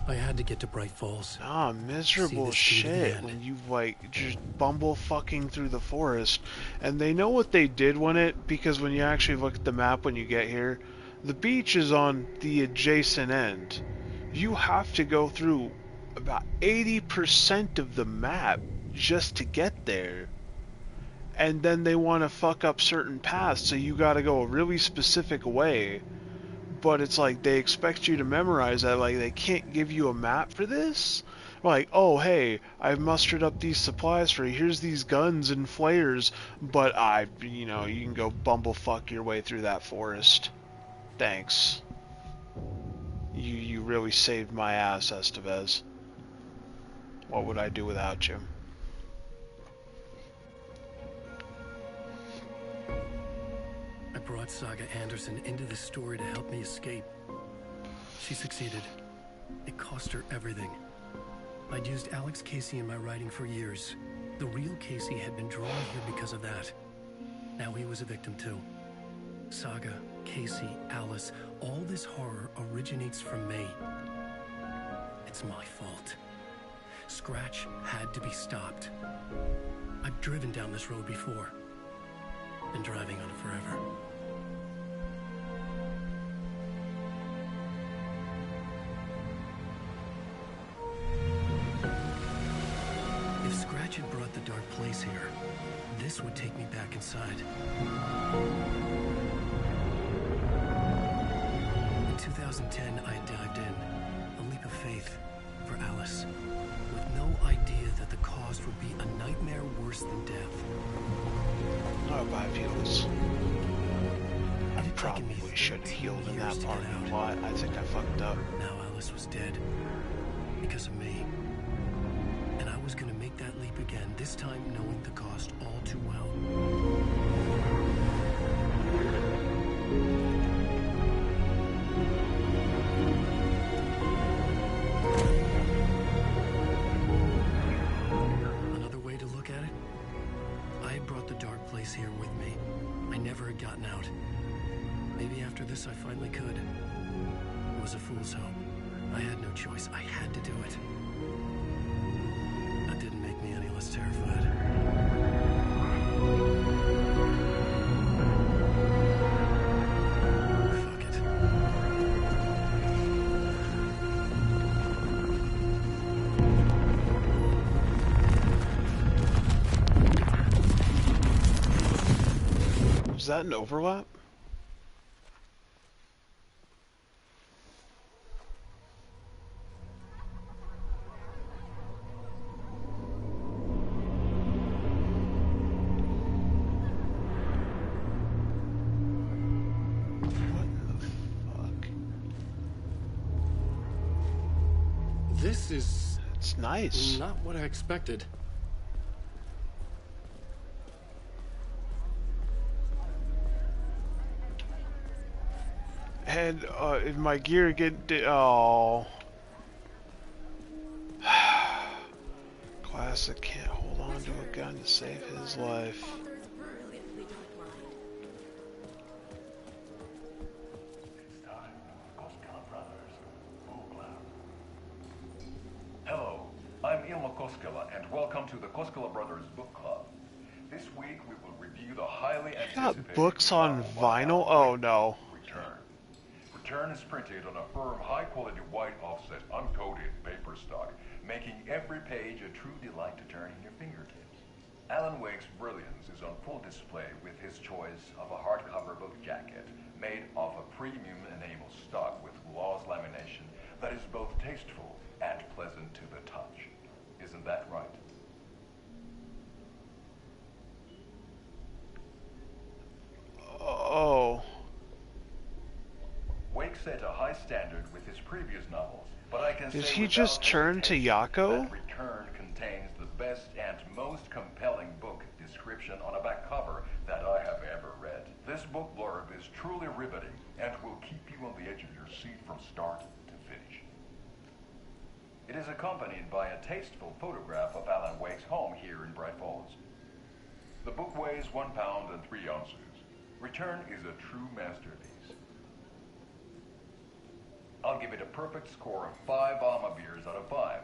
Speaker 3: I had to get to Bright Falls.
Speaker 1: Ah, miserable shit when you like just bumble fucking through the forest. And they know what they did because when you actually look at the map when you get here, the beach is on the adjacent end. You have to go through about 80% of the map just to get there. And then they want to fuck up certain paths, so you gotta go a really specific way. But it's like they expect you to memorize that. Like, they can't give you a map for this. Like, oh hey, I've mustered up these supplies for you. Here's these guns and flares, but you can go bumblefuck your way through that forest. Thanks. You really saved my ass, Estevez. What would I do without you?
Speaker 3: I brought Saga Anderson into this story to help me escape. She succeeded. It cost her everything. I'd used Alex Casey in my writing for years. The real Casey had been drawn here because of that. Now he was a victim too. Saga, Casey, Alice, all this horror originates from me. It's my fault. Scratch had to be stopped. I've driven down this road before. Been driving on it forever. If Scratch had brought the dark place here, this would take me back inside. In 2010, I dived in, a leap of faith for Alice, with no idea that the cost would be a nightmare worse than death.
Speaker 1: Autobiofuels. I probably should have healed in that part of the plot. I think I fucked up.
Speaker 3: Now Alice was dead. Because of me. And I was gonna make that leap again, this time knowing the cost all too well. Another way to look at it, I had brought the dark place here with me. I never had gotten out. Maybe after this I finally could. It was a fool's hope. I had no choice. I had to do it. That didn't make me any less terrified. Fuck it.
Speaker 1: Was that an overlap?
Speaker 3: This is...
Speaker 1: It's nice.
Speaker 3: Not what I expected.
Speaker 1: And if my gear oh. Classic can't hold on to a gun to save his life.
Speaker 9: Hello, I'm Ilmo Koskela, and welcome to the Koskela Brothers Book Club. This week we will review the highly anticipated...
Speaker 1: Got books on vinyl? Oh no.
Speaker 9: Return is printed on a firm, high-quality white offset, uncoated paper stock, making every page a true delight to turn in your fingertips. Alan Wake's brilliance is on full display with his choice of a hardcover book jacket made of a premium enamel stock with gloss lamination that is both tasteful and pleasant to the touch. Isn't that right?
Speaker 1: Oh.
Speaker 9: Wake set a high standard with his previous novels, but I can
Speaker 1: Did
Speaker 9: say
Speaker 1: he just turn to Yako?
Speaker 9: that Return contains the best and most compelling book description on a back cover that I have ever read. This book blurb is truly riveting and will keep you on the edge of your seat from start to finish. It is accompanied by a tasteful photograph of Alan Wake's home here in Bright Falls. The book weighs 1 pound and 3 ounces. Return is a true masterpiece. I'll give it a perfect score of 5 Alma beers out of 5.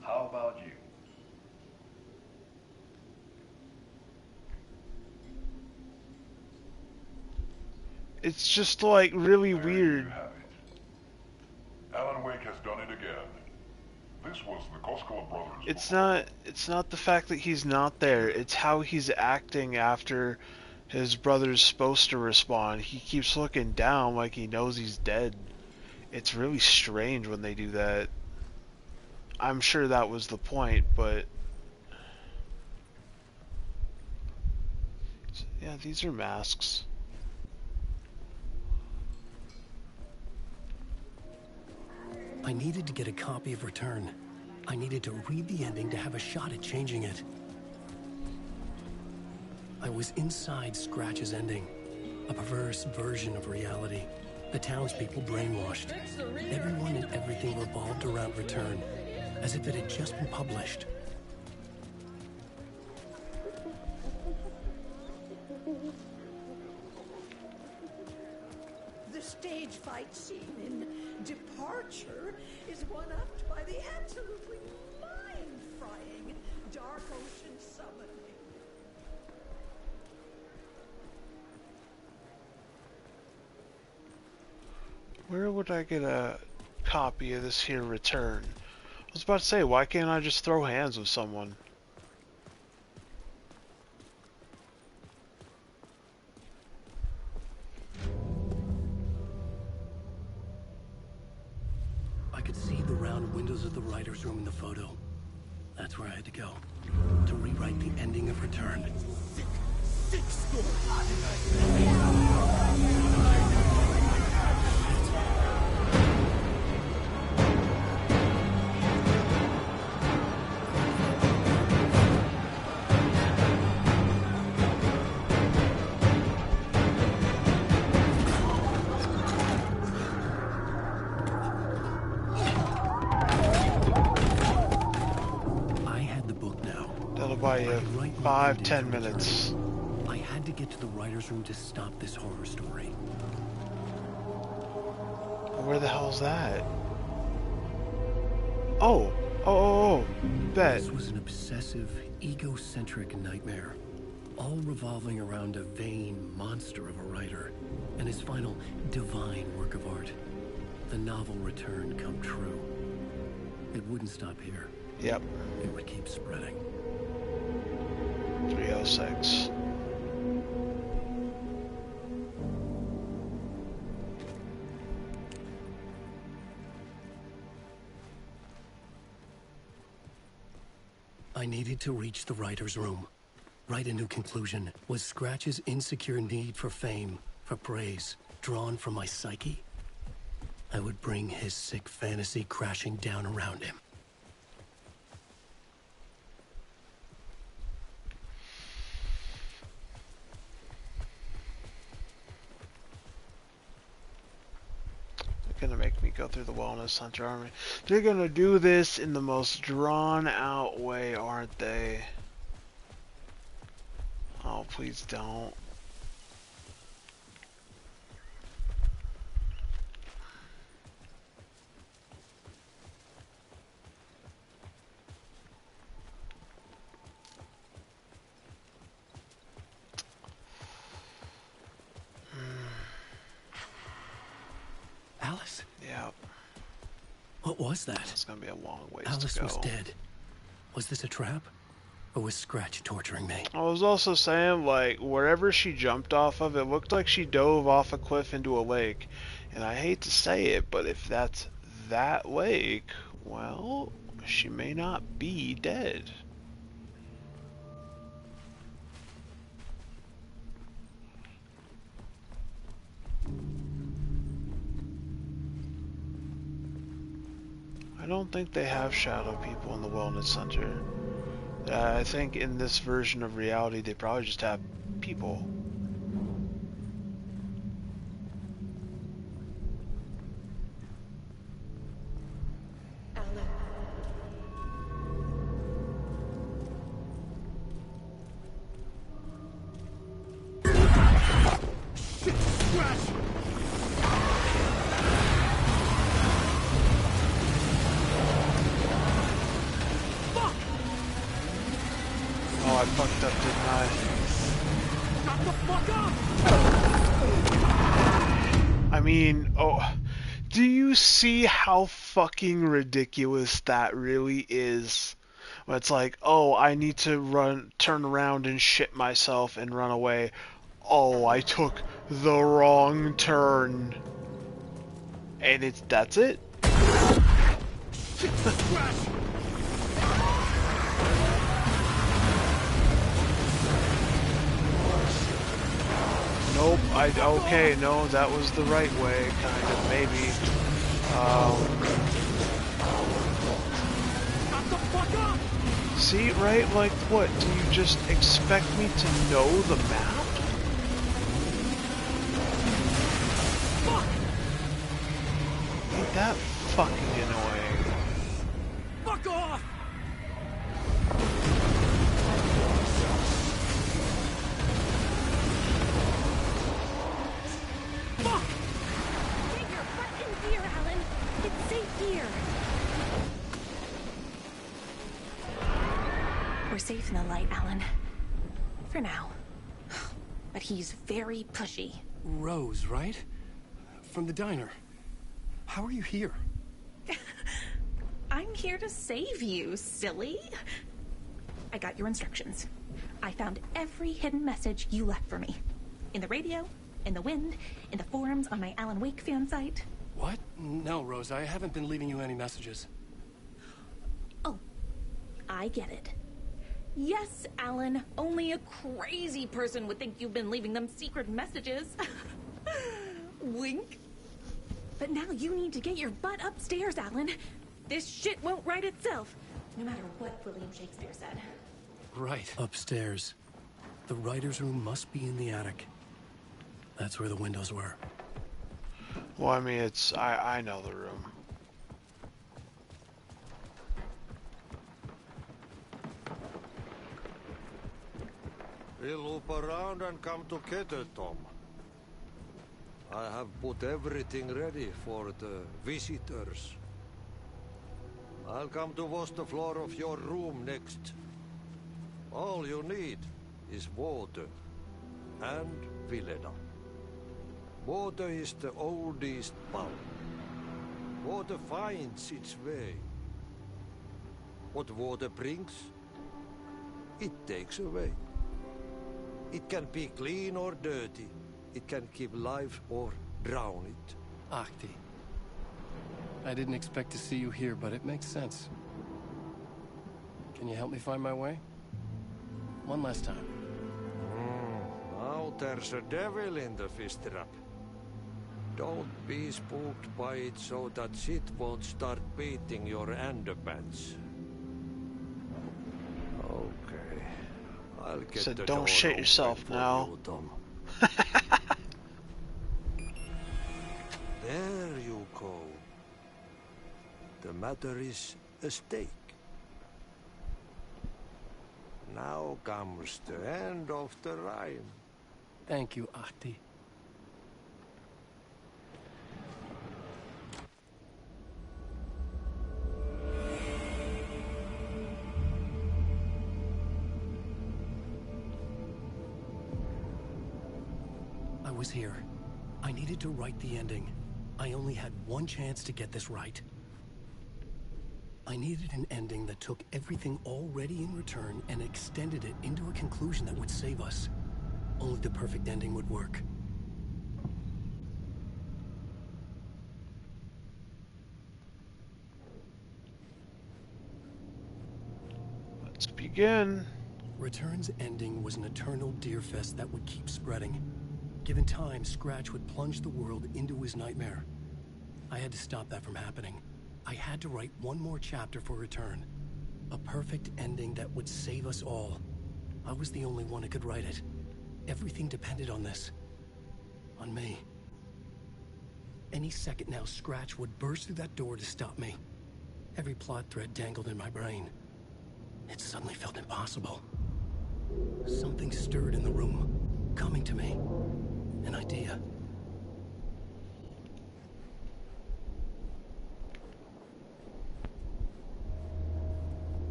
Speaker 9: How about you?
Speaker 1: It's just like really
Speaker 9: There
Speaker 1: weird.
Speaker 9: you have it. Alan Wake has done it again. This was the Koskela brothers.
Speaker 1: It's not the fact that he's not there, it's how he's acting after his brother's supposed to respond. He keeps looking down like he knows he's dead. It's really strange when they do that. I'm sure that was the point, but yeah, these are masks.
Speaker 3: I needed to get a copy of Return. I needed to read the ending to have a shot at changing it. I was inside Scratch's ending, a perverse version of reality. The townspeople brainwashed. Everyone and everything revolved around Return, as if it had just been published.
Speaker 8: The stage fight scene in Departure is one-upped by the absolutely mind-frying Dark Ocean Summoning.
Speaker 1: Where would I get a copy of this here Return? I was about to say, why can't I just throw hands with someone?
Speaker 3: I could see the round windows of the writer's room in the photo. That's where I had to go, to rewrite the ending of Return.
Speaker 12: Sick story.
Speaker 1: Buy you 5-10 minutes.
Speaker 3: I had to get to the writer's room to stop this horror story.
Speaker 1: Where the hell's that? Oh, bet.
Speaker 3: This was an obsessive, egocentric nightmare, all revolving around a vain monster of a writer and his final divine work of art. The novel Return come true. It wouldn't stop here.
Speaker 1: Yep.
Speaker 3: It would keep spreading.
Speaker 1: 306.
Speaker 3: I needed to reach the writer's room. Write a new conclusion. Was Scratch's insecure need for fame, for praise, drawn from my psyche? I would bring his sick fantasy crashing down around him.
Speaker 1: Gonna make me go through the Wellness Hunter Army. They're gonna do this in the most drawn out way, aren't they? Oh, please don't.
Speaker 3: Alice?
Speaker 1: Yeah.
Speaker 3: What was that?
Speaker 1: It's gonna be a long ways
Speaker 3: Alice
Speaker 1: to go.
Speaker 3: was dead. Was this a trap? Or was Scratch torturing me?
Speaker 1: I was also saying, like, wherever she jumped off of, it looked like she dove off a cliff into a lake. And I hate to say it, but if that's that lake, well, she may not be dead. I don't think they have shadow people in the Wellness Center. I think in this version of reality, they probably just have people. Oh, I fucked up, didn't I?
Speaker 17: Shut the fuck up!
Speaker 1: I mean, oh, do you see how fucking ridiculous that really is? When it's like, oh, I need to turn around and shit myself and run away. Oh, I took the wrong turn. And that's it. Nope, okay, no, that was the right way, kind of, maybe. See, right, like, what, do you just expect me to know the map? Ain't that fucking annoying?
Speaker 17: Fuck off!
Speaker 22: Fuck! Get your butt in gear, Alan. It's safe here. We're safe in the light, Alan. For now. But he's very pushy.
Speaker 3: Rose, right? From the diner. How are you here?
Speaker 22: I'm here to save you, silly. I got your instructions. I found every hidden message you left for me. In the radio, in the wind, in the forums on my Alan Wake fan site.
Speaker 3: What? No, Rose, I haven't been leaving you any messages.
Speaker 22: Oh, I get it. Yes, Alan, only a crazy person would think you've been leaving them secret messages. Wink. But now you need to get your butt upstairs, Alan. This shit won't right itself, no matter what William Shakespeare said.
Speaker 3: Right. Upstairs. The writer's room must be in the attic. That's where the windows were.
Speaker 1: Well, I mean, I know the room.
Speaker 6: We'll loop around and come together, Tom. I have put everything ready for the visitors. I'll come to wash the floor of your room next. All you need is water and Vileda. Water is the oldest bulb. Water finds its way. What water brings, it takes away. It can be clean or dirty. It can keep life or drown it.
Speaker 3: Ahti. I didn't expect to see you here, but it makes sense. Can you help me find my way? One last time.
Speaker 6: Now there's a devil in the fish trap. Don't be spooked by it so that shit won't start beating your underpants. Okay. I'll get
Speaker 1: Said,
Speaker 6: the
Speaker 1: don't
Speaker 6: door
Speaker 1: shit
Speaker 6: open
Speaker 1: yourself
Speaker 6: for
Speaker 1: now.
Speaker 6: you, Tom. There you go. The matter is a stake. Now comes the end of the rhyme.
Speaker 3: Thank you, Ahti. I was here. I needed to write the ending. I only had one chance to get this right. I needed an ending that took everything already in return and extended it into a conclusion that would save us. Only the perfect ending would work.
Speaker 1: Let's begin.
Speaker 3: Return's ending was an eternal deerfest that would keep spreading. Given time, Scratch would plunge the world into his nightmare. I had to stop that from happening. I had to write one more chapter for Return. A perfect ending that would save us all. I was the only one who could write it. Everything depended on this. On me. Any second now, Scratch would burst through that door to stop me. Every plot thread dangled in my brain. It suddenly felt impossible. Something stirred in the room, coming to me. An idea.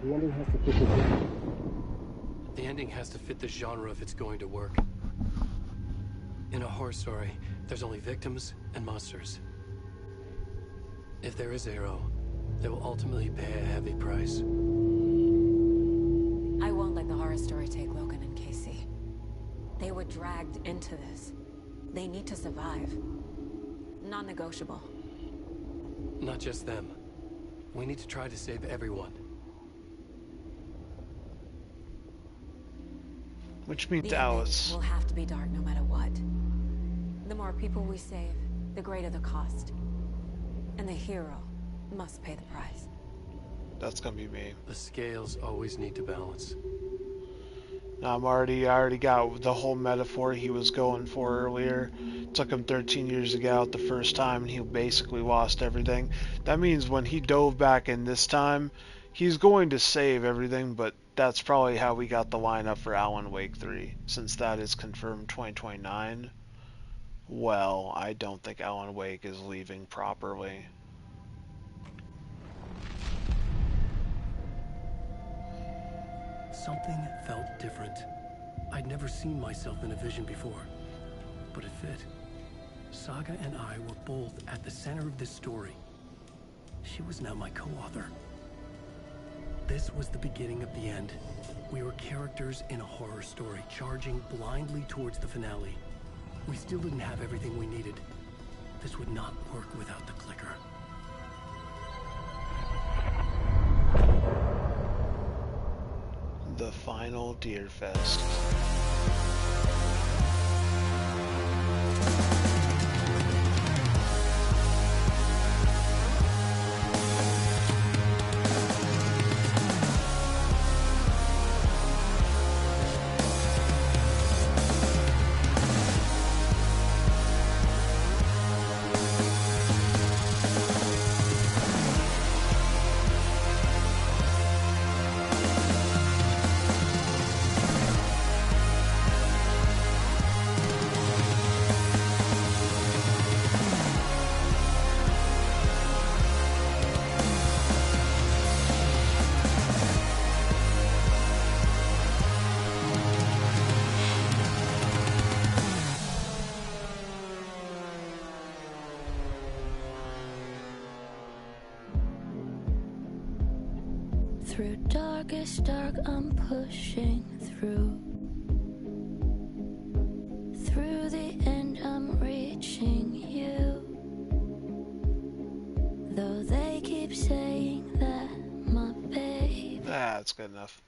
Speaker 3: The ending has to fit the genre. The ending has to fit the genre if it's going to work. In a horror story, there's only victims and monsters. If there is Arrow, they will ultimately pay a heavy price.
Speaker 2: I won't let the horror story take Logan and Casey. They were dragged into this. They need to survive. Non-negotiable.
Speaker 3: Not just them. We need to try to save everyone.
Speaker 1: Which means
Speaker 2: The
Speaker 1: Alice.
Speaker 2: ending will have to be dark no matter what. The more people we save, the greater the cost. And the hero must pay the price.
Speaker 1: That's gonna be me.
Speaker 3: The scales always need to balance.
Speaker 1: I already got the whole metaphor he was going for earlier. It took him 13 years to get out the first time, and he basically lost everything. That means when he dove back in this time, he's going to save everything, but that's probably how we got the lineup for Alan Wake 3, since that is confirmed 2029. Well, I don't think Alan Wake is leaving properly.
Speaker 3: Something felt different. I'd never seen myself in a vision before, but it fit. Saga and I were both at the center of this story. She was now my co-author. This was the beginning of the end. We were characters in a horror story, charging blindly towards the finale. We still didn't have everything we needed. This would not work without the clicker.
Speaker 1: The final Deer Fest.
Speaker 18: Through darkest dark, I'm pushing through. Through the end, I'm reaching you. Though they keep saying that, my baby.
Speaker 1: That's good enough.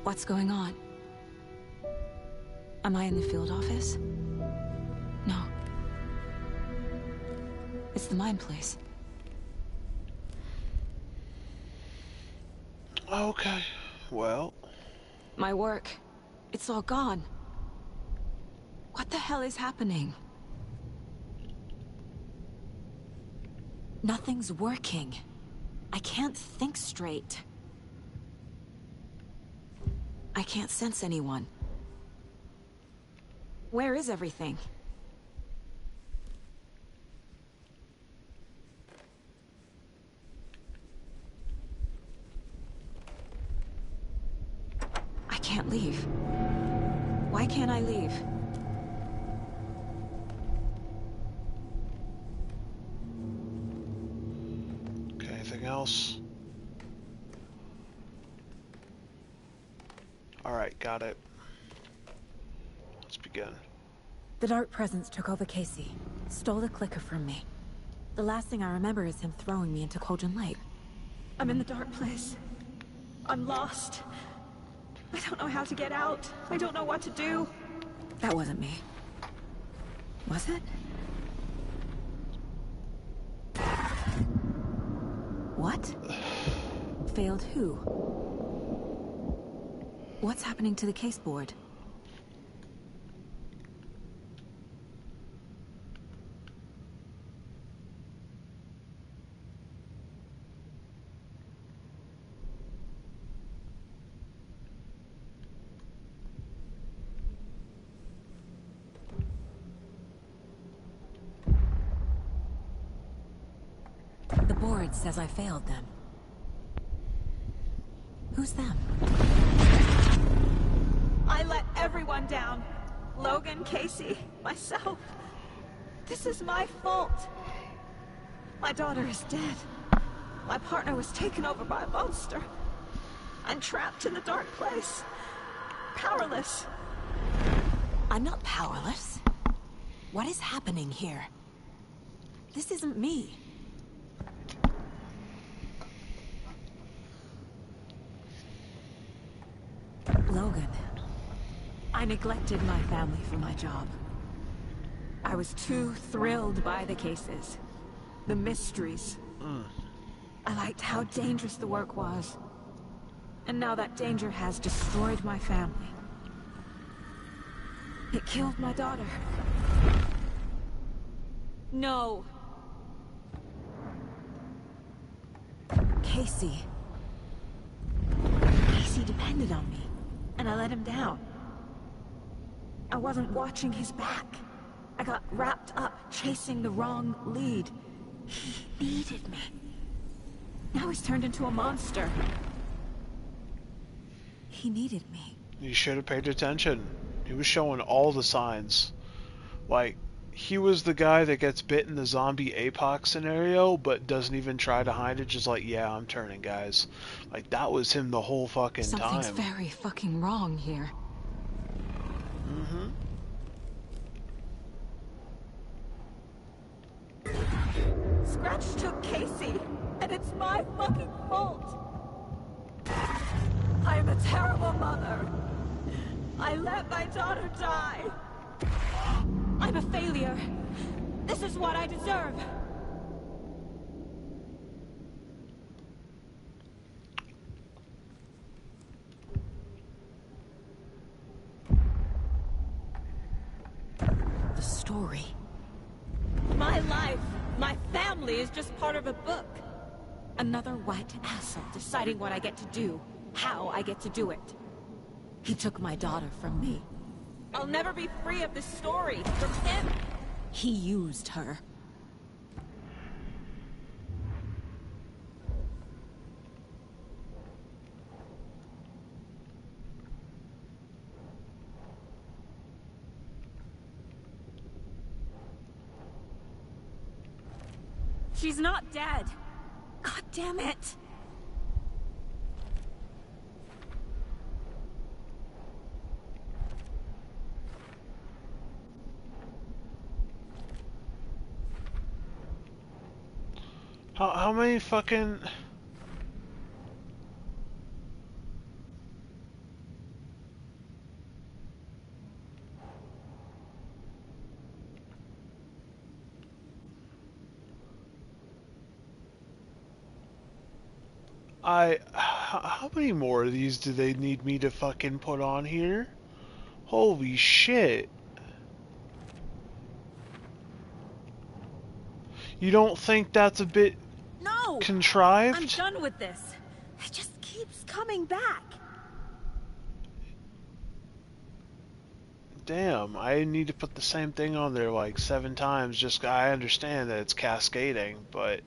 Speaker 2: What's going on? Am I in the field office? No. It's the mine place.
Speaker 1: Okay, well.
Speaker 2: My work. It's all gone. What the hell is happening? Nothing's working. I can't think straight. I can't sense anyone. Where is everything? I can't leave. Why can't I leave?
Speaker 1: Okay, anything else? Alright, got it. Let's begin.
Speaker 2: The Dark Presence took over Casey, stole the clicker from me. The last thing I remember is him throwing me into Cauldron Lake.
Speaker 22: I'm in the dark place. I'm lost. I don't know how to get out. I don't know what to do.
Speaker 2: That wasn't me. Was it? What? Failed who? What's happening to the case board? The board says I failed them. Who's them?
Speaker 8: I let everyone down. Logan, Casey, myself. This is my fault. My daughter is dead. My partner was taken over by a monster. I'm trapped in the dark place. Powerless.
Speaker 2: I'm not powerless. What is happening here? This isn't me. Logan. I neglected my family for my job. I was too thrilled by the cases. The mysteries. I liked how dangerous the work was. And now that danger has destroyed my family. It killed my daughter. No. Casey. Casey depended on me. And I let him down. I wasn't watching his back. I got wrapped up chasing the wrong lead. He needed me. Now he's turned into a monster. He needed me.
Speaker 1: You should have paid attention. He was showing all the signs. Like, he was the guy that gets bit in the zombie APOC scenario, but doesn't even try to hide it, just like, yeah, I'm turning, guys. Like, that was him the whole fucking
Speaker 2: Something's
Speaker 1: time.
Speaker 2: very fucking wrong here.
Speaker 8: Scratch took Casey, and it's my fucking fault. I am a terrible mother. I let my daughter die.
Speaker 2: I'm a failure. This is what I deserve. The story.
Speaker 8: My life, my family is just part of a book.
Speaker 2: Another white asshole deciding what I get to do, how I get to do it. He took my daughter from me.
Speaker 8: I'll never be free of this story from him.
Speaker 2: He used her.
Speaker 8: She's not dead. God damn it.
Speaker 1: How many fucking... How many more of these do they need me to fucking put on here? Holy shit. You don't think that's a bit contrived?
Speaker 8: I'm done with this. It just keeps coming back.
Speaker 1: Damn, I need to put the same thing on there like 7 times. Just I understand that it's cascading, but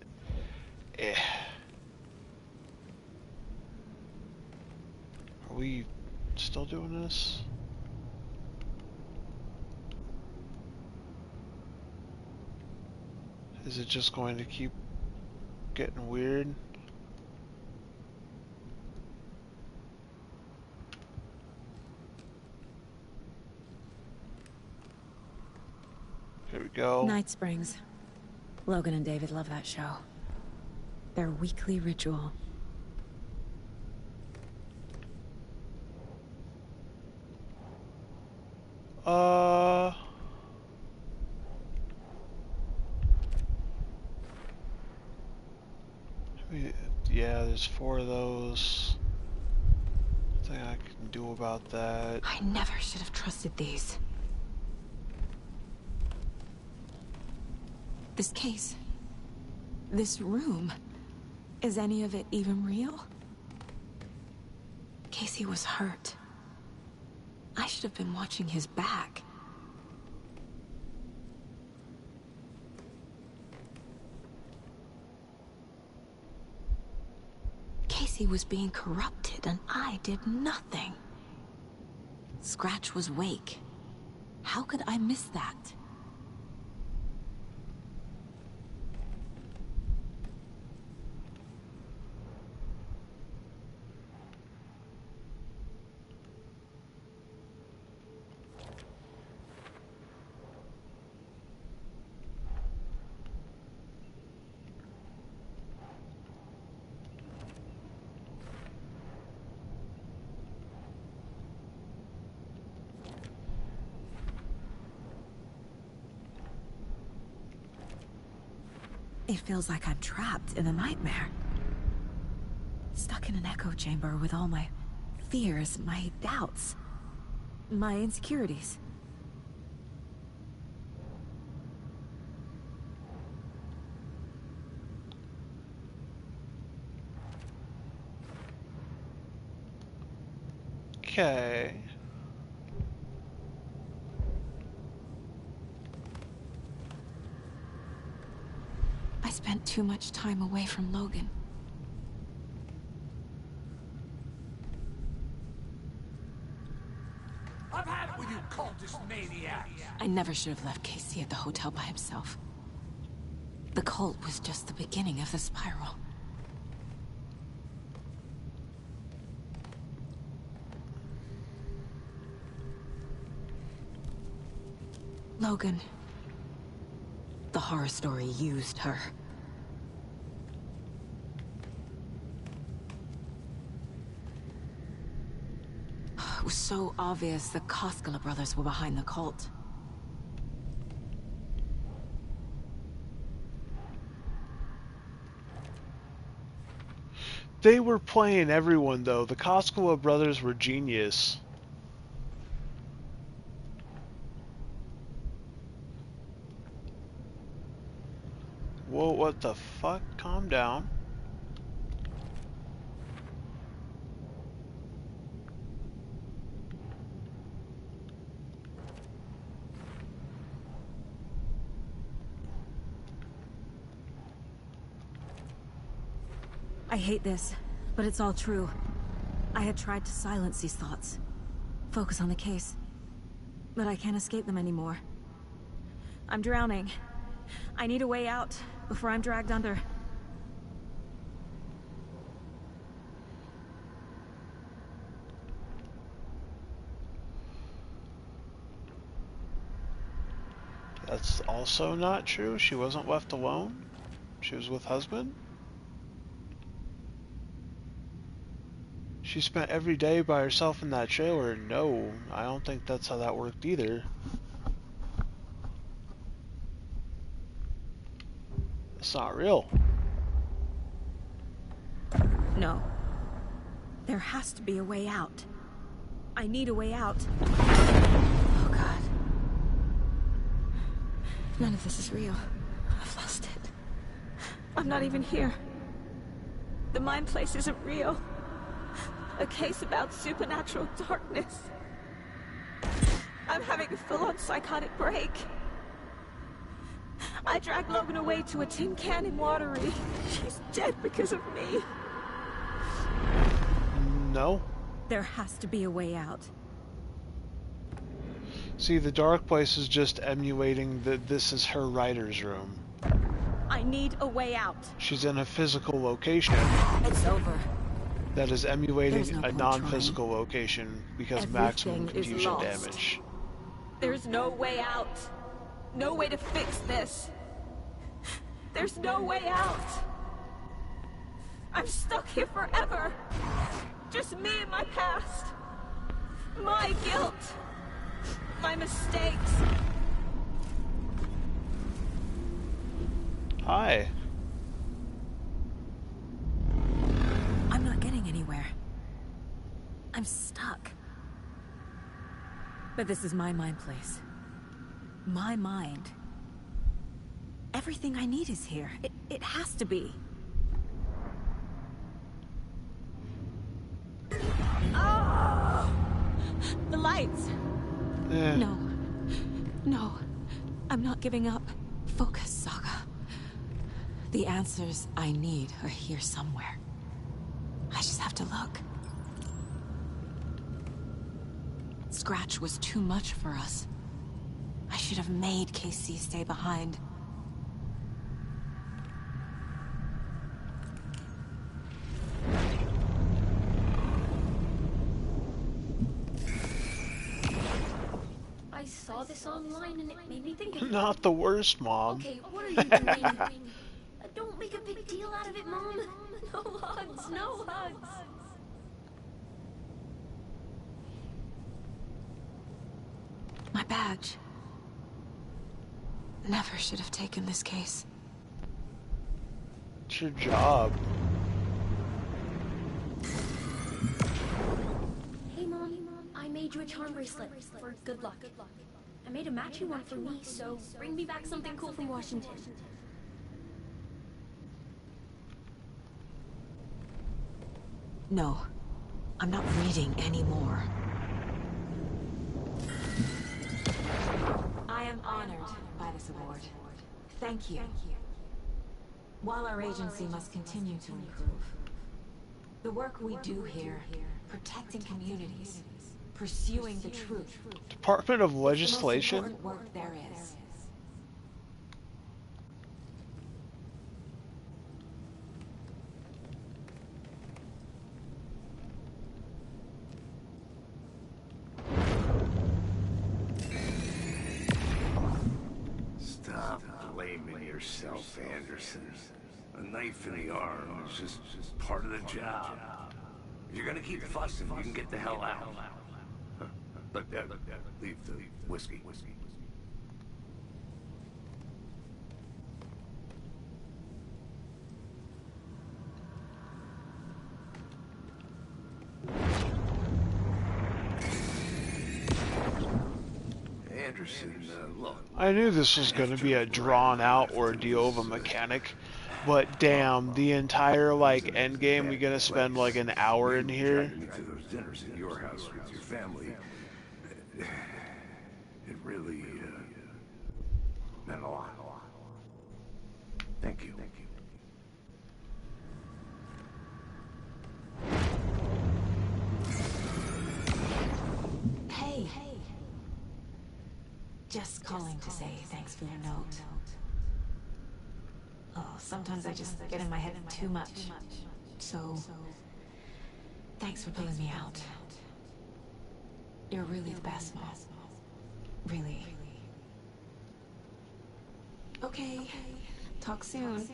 Speaker 1: Are we still doing this? Is it just going to keep getting weird? Here we go.
Speaker 2: Night Springs. Logan and David love that show. Their weekly ritual.
Speaker 1: Yeah, there's 4 of those. Nothing I can do about that.
Speaker 2: I never should have trusted these. This case. This room. Is any of it even real? Casey was hurt. I should have been watching his back. Casey was being corrupted and I did nothing. Scratch was Wake. How could I miss that? It feels like I'm trapped in a nightmare. Stuck in an echo chamber with all my fears, my doubts, my insecurities.
Speaker 1: Okay.
Speaker 2: I spent too much time away from Logan.
Speaker 12: I've had it with you cultist maniacs!
Speaker 2: I never should have left Casey at the hotel by himself. The cult was just the beginning of the spiral. Logan. The horror story used her. It was so obvious the Koskela brothers were behind the cult.
Speaker 1: They were playing everyone, though. The Koskela brothers were genius. Whoa, what the fuck? Calm down.
Speaker 2: I hate this, but it's all true. I had tried to silence these thoughts. Focus on the case. But I can't escape them anymore. I'm drowning. I need a way out before I'm dragged under.
Speaker 1: That's also not true. She wasn't left alone. She was with husband. She spent every day by herself in that trailer. No, I don't think that's how that worked either. It's not real.
Speaker 2: No. There has to be a way out. I need a way out. Oh, God. None of this is real. I've lost it. I'm not even here. The mind place isn't real. A case about supernatural darkness. I'm having a full-on psychotic break. I dragged Logan away to a tin can in Watery. She's dead because of me.
Speaker 1: No.
Speaker 2: There has to be a way out.
Speaker 1: See, the dark place is just emulating that this is her writer's room.
Speaker 2: I need a way out.
Speaker 1: She's in a physical location.
Speaker 2: It's over.
Speaker 1: That is emulating
Speaker 2: No
Speaker 1: a non-physical location because maximum confusion damage.
Speaker 2: There's no way out. No way to fix this. There's no way out. I'm stuck here forever. Just me and my past. My guilt. My mistakes.
Speaker 1: Hi.
Speaker 2: But this is my mind place. My mind. Everything I need is here. It has to be. Oh! The lights! No. No. I'm not giving up. Focus, Saga. The answers I need are here somewhere. I just have to look. Scratch was too much for us. I should have made KC stay behind.
Speaker 15: I saw this online and it made me think of
Speaker 1: Not the worst, Mom.
Speaker 15: Okay, what are you doing? Don't make a big deal out of it, Mom. No hugs, no hugs.
Speaker 2: My badge. Never should have taken this case.
Speaker 1: It's your job.
Speaker 15: Hey, Mom. I made you a charm bracelet for good luck. I made a matching one for me, so bring me back something cool from Washington.
Speaker 2: No. I'm not reading anymore. I am honored by this award. Thank you. While our agency must continue to improve, the work we do here, protecting communities, pursuing the truth,
Speaker 1: Department of
Speaker 2: is the most
Speaker 1: Legislation?
Speaker 2: important work there is.
Speaker 11: Stop blaming yourself, Anderson. A knife in the arm is just part of the job. If you're gonna keep fussing, you can get the hell out. But leave the whiskey. Anderson, look.
Speaker 1: I knew this was going to be a drawn-out ordeal of a mechanic, but damn, the entire, like, end game, we gonna spend, like, an hour in here?
Speaker 11: Me to those dinners at your house with your family. It really, meant a lot. Thank you.
Speaker 2: Hey. Just calling to say thanks for your note. Oh, sometimes I just get in my head too much. So, thanks for pulling me out. You're really the best, Mom. Really. Okay. Talk soon.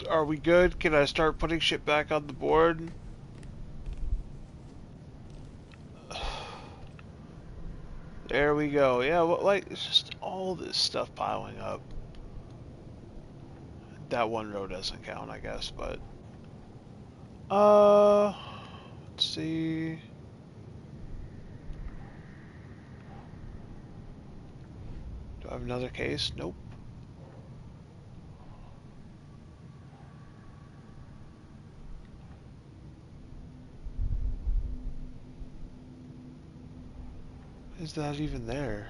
Speaker 1: Are we good? Can I start putting shit back on the board? There we go. Yeah, well, like, it's just all this stuff piling up. That one row doesn't count, I guess, but... let's see... Do I have another case? Nope. Is that even there?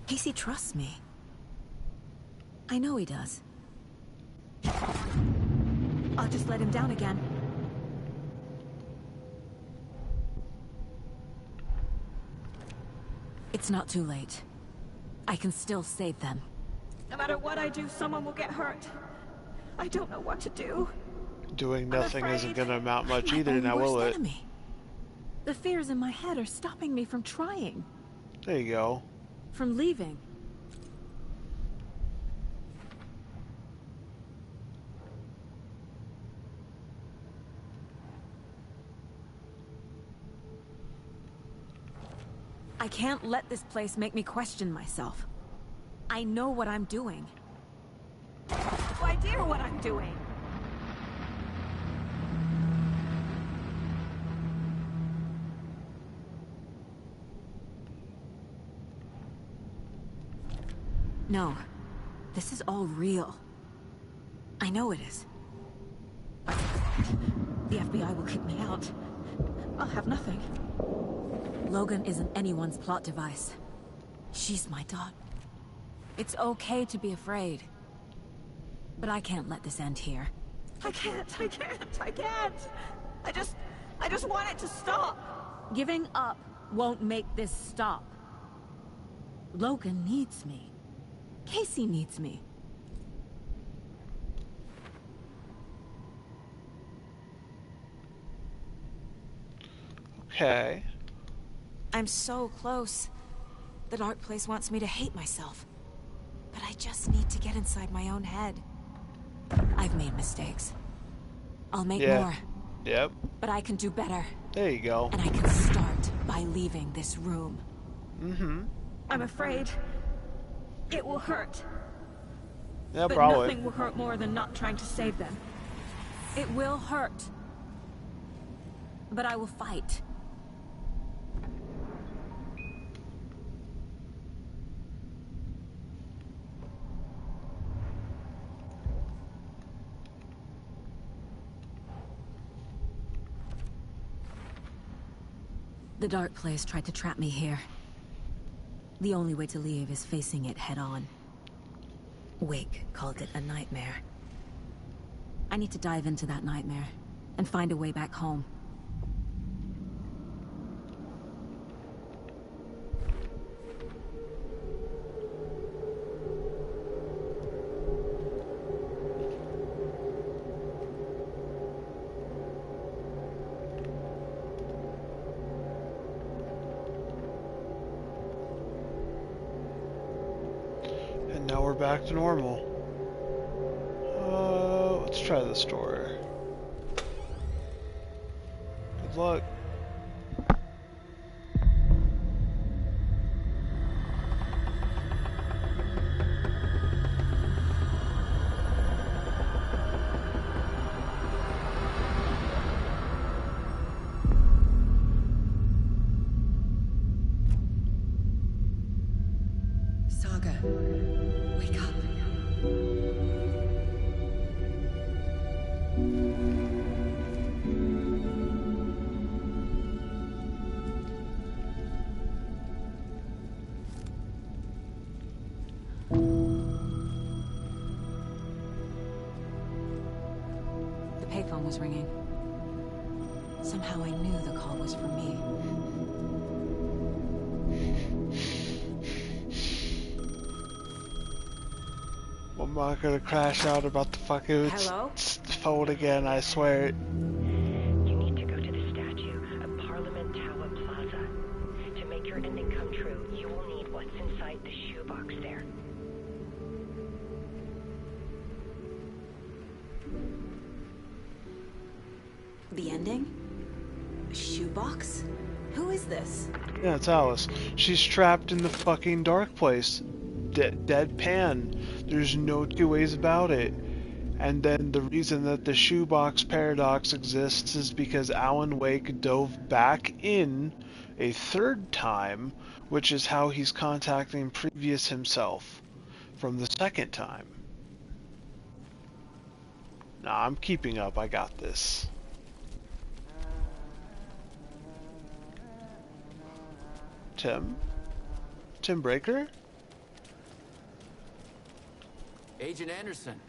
Speaker 2: Casey trusts me. I know he does. I'll just let him down again. It's not too late. I can still save them.
Speaker 8: No matter what I do, someone will get hurt. I don't know what to do.
Speaker 1: Doing nothing isn't gonna amount much
Speaker 2: My
Speaker 1: either,
Speaker 2: own
Speaker 1: now will
Speaker 2: worst
Speaker 1: it?
Speaker 2: enemy. The fears in my head are stopping me from trying.
Speaker 1: There you go.
Speaker 2: From leaving. I can't let this place make me question myself. I know what I'm doing.
Speaker 8: No idea what I'm doing.
Speaker 2: No. This is all real. I know it is. The FBI will kick me out.
Speaker 8: I'll have nothing.
Speaker 2: Logan isn't anyone's plot device. She's my daughter. It's okay to be afraid. But I can't let this end here.
Speaker 8: I can't. I just want it to stop.
Speaker 2: Giving up won't make this stop. Logan needs me. Casey needs me.
Speaker 1: Okay.
Speaker 2: I'm so close. The dark place wants me to hate myself. But I just need to get inside my own head. I've made mistakes. I'll make more.
Speaker 1: Yep.
Speaker 2: But I can do better.
Speaker 1: There you go.
Speaker 2: And I can start by leaving this room.
Speaker 1: Mm-hmm.
Speaker 8: I'm afraid it will hurt.
Speaker 1: Yeah,
Speaker 8: but
Speaker 1: probably.
Speaker 8: Nothing will hurt more than not trying to save them.
Speaker 2: It will hurt. But I will fight. The dark place tried to trap me here. The only way to leave is facing it head-on. Wake called it a nightmare. I need to dive into that nightmare and find a way back home.
Speaker 1: And now we're back to normal. Let's try this door. Good luck.
Speaker 2: Saga, wake up. The payphone was ringing. Somehow I knew the call was for me.
Speaker 1: I'm not gonna crash out about the fucking phone again, I swear.
Speaker 5: You need to go to the statue of Parliament Tower Plaza. To make your ending come true, you will need what's inside the shoebox there.
Speaker 2: The ending? A shoebox? Who is this?
Speaker 1: Yeah, it's Alice. She's trapped in the fucking dark place. Deadpan. There's no two ways about it. And then the reason that the shoebox paradox exists is because Alan Wake dove back in a third time, which is how he's contacting previous himself from the second time. Nah, I'm keeping up. I got this. Tim? Tim Breaker?
Speaker 14: Agent Anderson.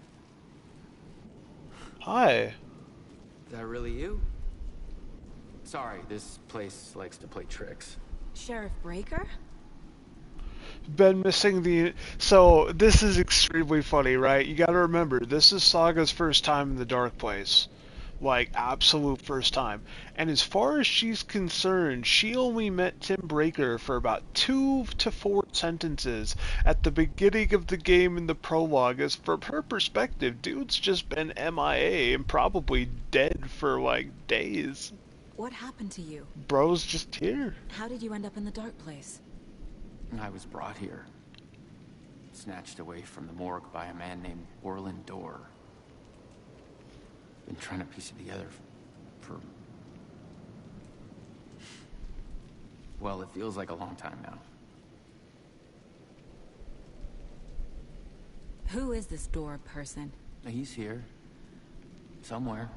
Speaker 1: Hi.
Speaker 14: Is that really you? Sorry, this place likes to play tricks.
Speaker 2: Sheriff Breaker?
Speaker 1: Been missing the... So, this is extremely funny, right? You gotta remember, this is Saga's first time in the dark place. like absolute first time. And as far as she's concerned, she only met Tim Breaker for about 2 to 4 sentences at the beginning of the game in the prologue. As from her perspective, dude's just been MIA and probably dead for like days.
Speaker 2: What happened to you?
Speaker 1: Bro's just here.
Speaker 2: How did you end up in the dark place?
Speaker 14: I was brought here. Snatched away from the morgue by a man named Orland Dorr. Been trying to piece it together for... Well, it feels like a long time now.
Speaker 2: Who is this Dorr person?
Speaker 14: He's here. Somewhere.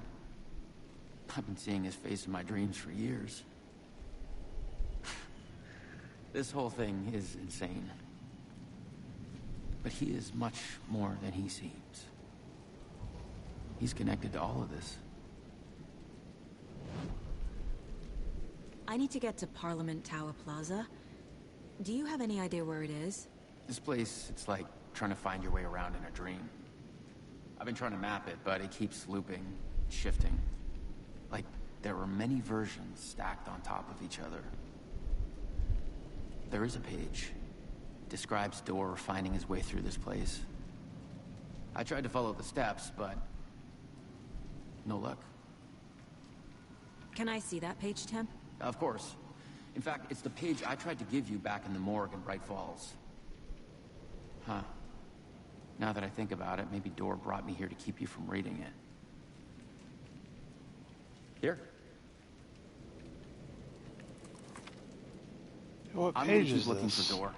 Speaker 14: I've been seeing his face in my dreams for years. This whole thing is insane. But he is much more than he seems. He's connected to all of this.
Speaker 2: I need to get to Parliament Tower Plaza. Do you have any idea where it is?
Speaker 14: This place, it's like trying to find your way around in a dream. I've been trying to map it, but it keeps looping, shifting. Like there are many versions stacked on top of each other. There is a page. Describes Dorr finding his way through this place. I tried to follow the steps, but no luck.
Speaker 2: Can I see that page, Tim?
Speaker 14: Of course. In fact, it's the page I tried to give you back in the morgue in Bright Falls. Huh. Now that I think about it, maybe Dorr brought me here to keep you from reading it. Here.
Speaker 1: What
Speaker 14: I'm
Speaker 1: page
Speaker 14: gonna keep
Speaker 1: is
Speaker 14: looking
Speaker 1: this?
Speaker 14: for Dorr.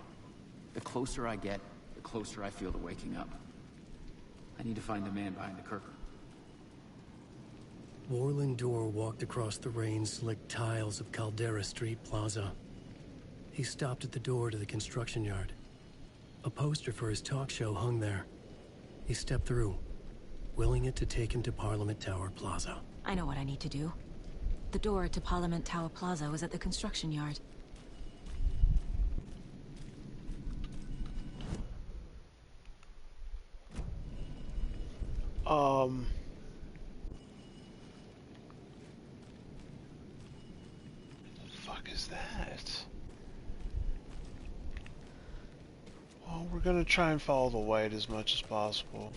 Speaker 14: The closer I get, the closer I feel to waking up. I need to find the man behind the curtain.
Speaker 3: Orland Dorr walked across the rain-slicked tiles of Caldera Street Plaza. He stopped at the door to the construction yard. A poster for his talk show hung there. He stepped through, willing it to take him to Parliament Tower Plaza.
Speaker 2: I know what I need to do. The door to Parliament Tower Plaza was at the construction yard.
Speaker 1: The fuck is that? Well, we're gonna try and follow the light as much as possible.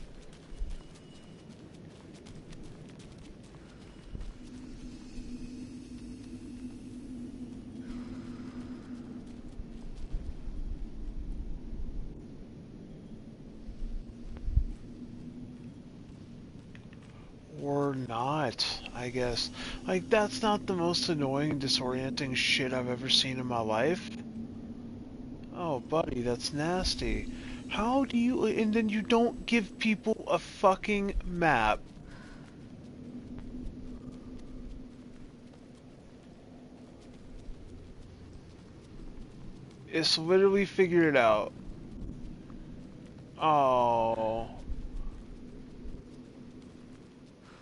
Speaker 1: Or not, I guess. Like, that's not the most annoying, disorienting shit I've ever seen in my life. Oh, buddy, that's nasty. How do you... And then you don't give people a fucking map. It's literally figured it out. Oh...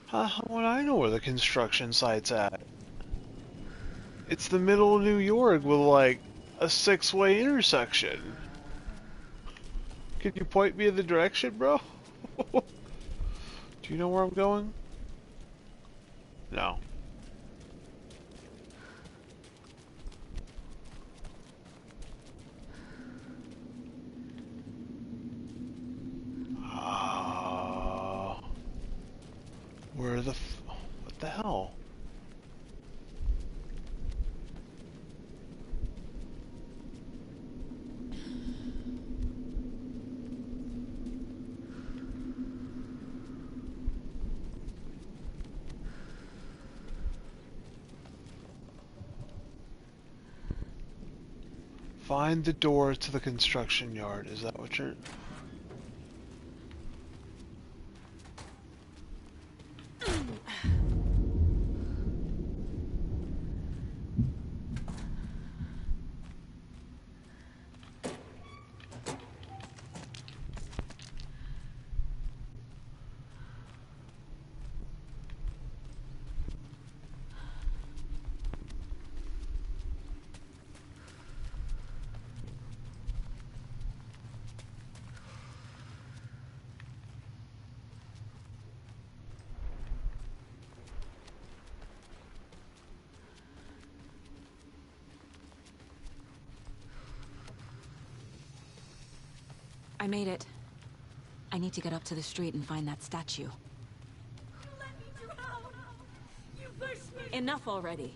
Speaker 1: How would I know where the construction site's at? It's the middle of New York with like a 6-way intersection. Can you point me in the direction, bro? Do you know where I'm going? No. Where the what the hell? Find the door to the construction yard. Is that what you're...
Speaker 2: I made it. I need to get up to the street and find that statue.
Speaker 15: You let me drown! You pushed me!
Speaker 2: Enough already.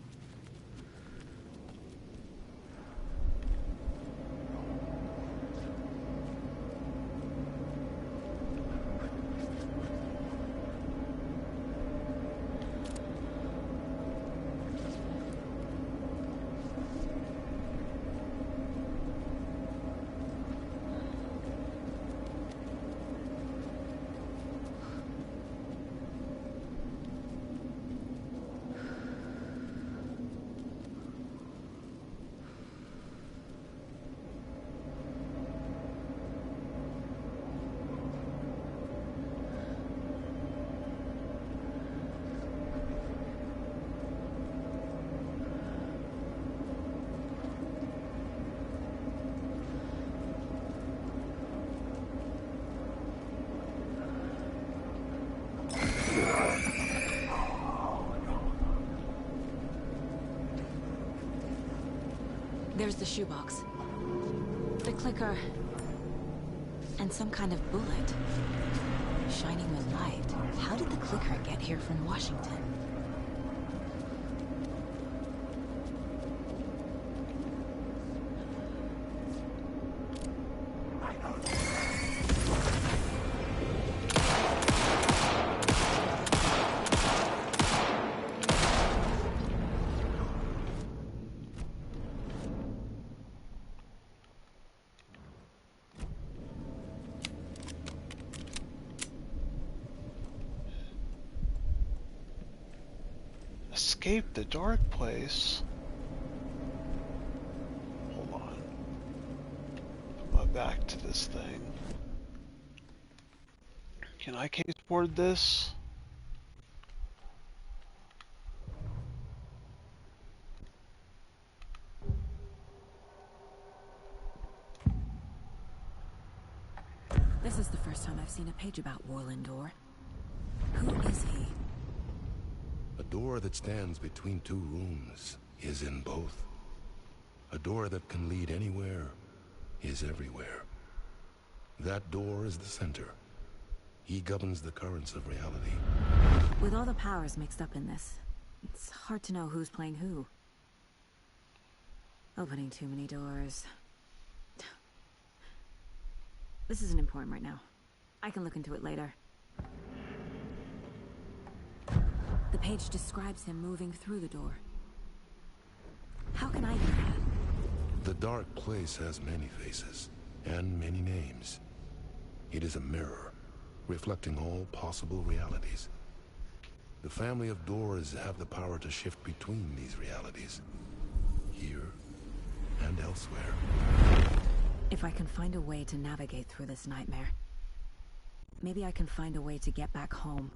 Speaker 2: There's the shoebox. The clicker. And some kind of bullet. Shining with light. How did the clicker get here from Washington?
Speaker 1: Escape the dark place. Hold on. Put my back to this thing. Can I case board this?
Speaker 2: This is the first time I've seen a page about Warlindor. Who is he?
Speaker 7: A door that stands between two rooms is in both. A door that can lead anywhere is everywhere. That door is the center. He governs the currents of reality.
Speaker 2: With all the powers mixed up in this, it's hard to know who's playing who. Opening too many doors. This isn't important right now. I can look into it later. The page describes him moving through the door. How can I do that?
Speaker 7: The dark place has many faces and many names. It is a mirror, reflecting all possible realities. The family of doors have the power to shift between these realities, here and elsewhere.
Speaker 2: If I can find a way to navigate through this nightmare, maybe I can find a way to get back home.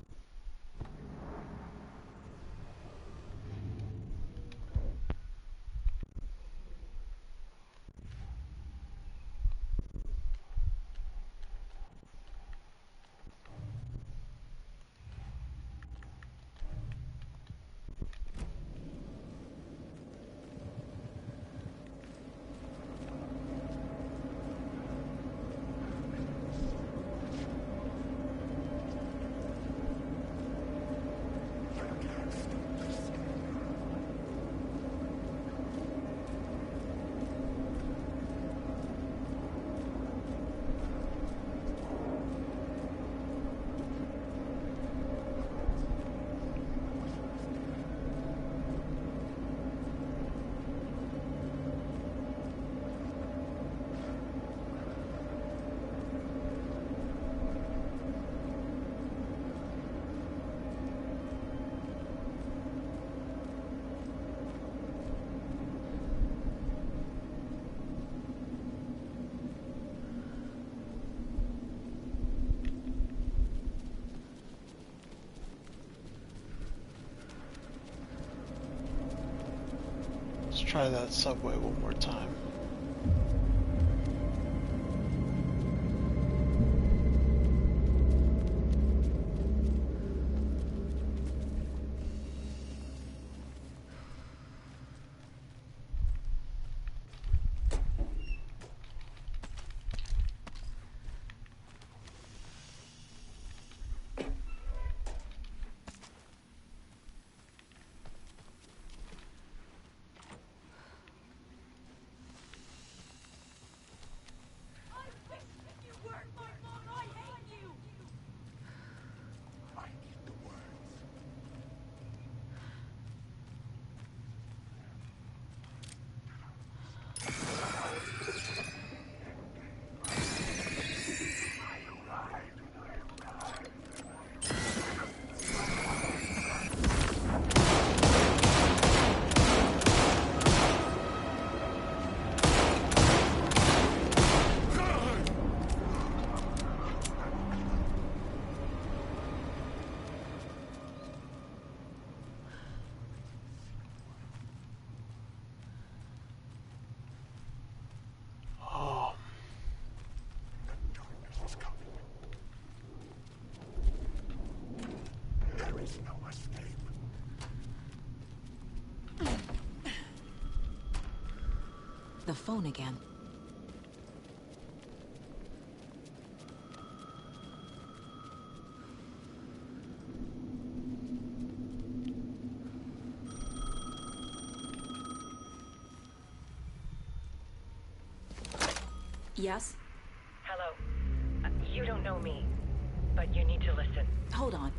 Speaker 1: Let's try that subway one more time.
Speaker 2: the phone again. Yes?
Speaker 5: Hello. You don't know me, but you need to listen.
Speaker 2: Hold on.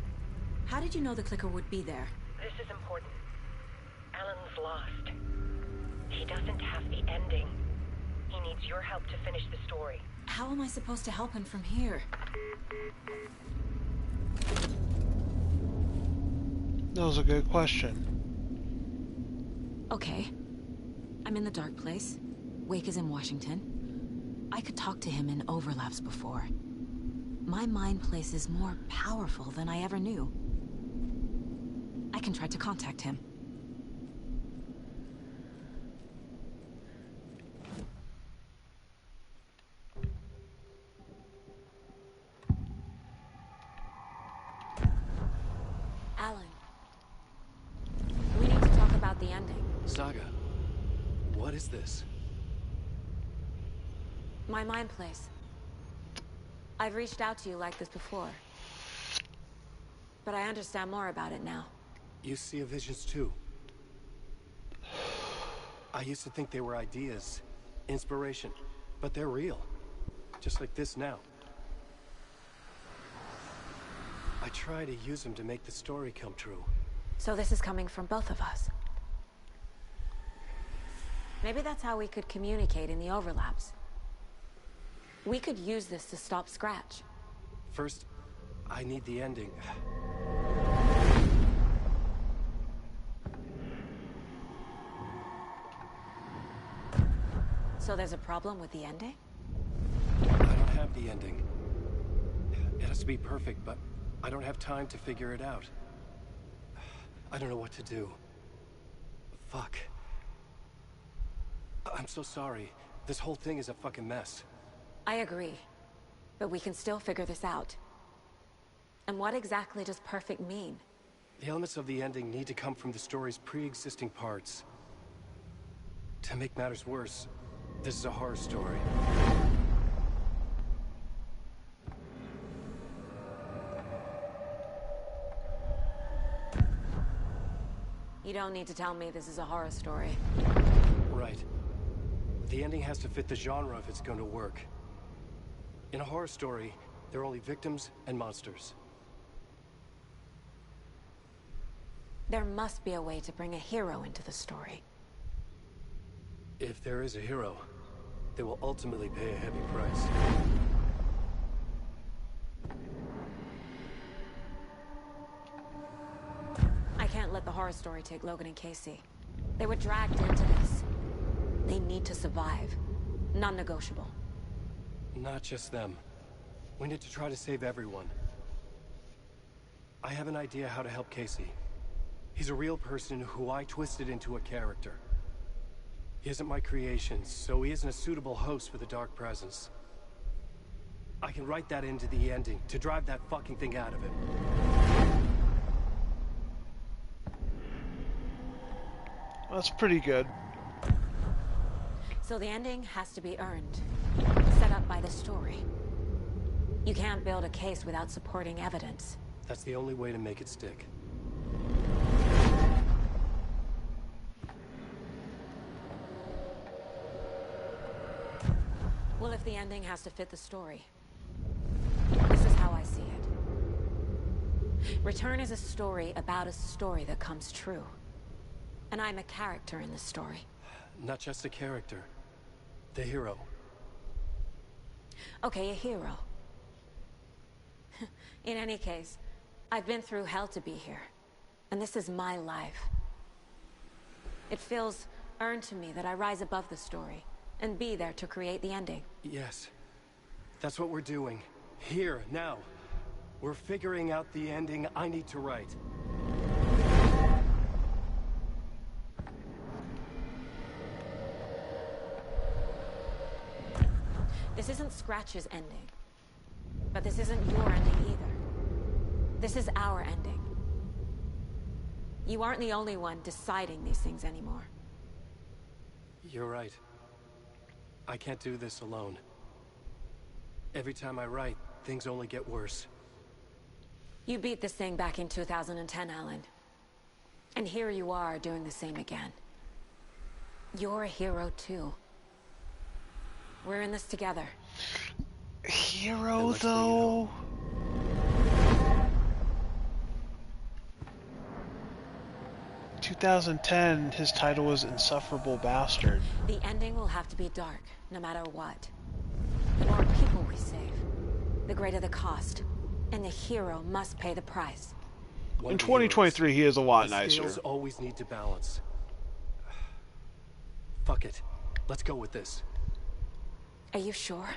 Speaker 2: How did you know the clicker would be there?
Speaker 5: This is important. Alan's lost. He doesn't have the ending. He needs your help to finish the story.
Speaker 2: How am I supposed to help him from here?
Speaker 1: That was a good question.
Speaker 2: Okay. I'm in the dark place. Wake is in Washington. I could talk to him in overlaps before. My mind place is more powerful than I ever knew. I can try to contact him. Alan. We need to talk about the ending.
Speaker 3: Saga, what is this?
Speaker 2: My mind place. I've reached out to you like this before. But I understand more about it now.
Speaker 3: You see visions too. I used to think they were ideas, inspiration, but they're real. Just like this now. I try to use them to make the story come true.
Speaker 2: So this is coming from both of us. Maybe that's how we could communicate in the overlaps. We could use this to stop Scratch.
Speaker 3: First, I need the ending.
Speaker 2: So there's a problem with the ending?
Speaker 3: I don't have the ending. It has to be perfect, but I don't have time to figure it out. I don't know what to do. Fuck. I'm so sorry. This whole thing is a fucking mess.
Speaker 2: I agree. But we can still figure this out. And what exactly does perfect mean?
Speaker 3: The elements of the ending need to come from the story's pre-existing parts. To make matters worse, this is a horror story.
Speaker 2: You don't need to tell me this is a horror story.
Speaker 3: Right. The ending has to fit the genre if it's going to work. In a horror story, there are only victims and monsters.
Speaker 2: There must be a way to bring a hero into the story.
Speaker 3: If there is a hero, they will ultimately pay a heavy price.
Speaker 2: I can't let the horror story take Logan and Casey. They were dragged into this. They need to survive. Non-negotiable.
Speaker 3: Not just them. We need to try to save everyone. I have an idea how to help Casey. He's a real person who I twisted into a character. He isn't my creation, so he isn't a suitable host for the Dark Presence. I can write that into the ending to drive that fucking thing out of him.
Speaker 1: That's pretty good.
Speaker 2: So the ending has to be earned. Set up by the story. You can't build a case without supporting evidence.
Speaker 3: That's the only way to make it stick.
Speaker 2: Well, if the ending has to fit the story, this is how I see it. Return is a story about a story that comes true. And I'm a character in the story.
Speaker 3: Not just a character. The hero.
Speaker 2: Okay, a hero. In any case, I've been through hell to be here. And this is my life. It feels earned to me that I rise above the story and be there to create the ending.
Speaker 3: Yes. That's what we're doing. Here, now. We're figuring out the ending I need to write.
Speaker 2: This isn't Scratch's ending. But this isn't your ending either. This is our ending. You aren't the only one deciding these things anymore.
Speaker 3: You're right. I can't do this alone. Every time I write, things only get worse.
Speaker 2: You beat this thing back in 2010, Alan. And here you are doing the same again. You're a hero too. We're in this together.
Speaker 1: Hero though? 2010, his title was Insufferable Bastard.
Speaker 2: The ending will have to be dark, no matter what. The more people we save, the greater the cost. And the hero must pay the price.
Speaker 1: In 2023, he is a lot nicer.
Speaker 3: Scales always need to balance. Fuck it. Let's go with this.
Speaker 2: Are you sure?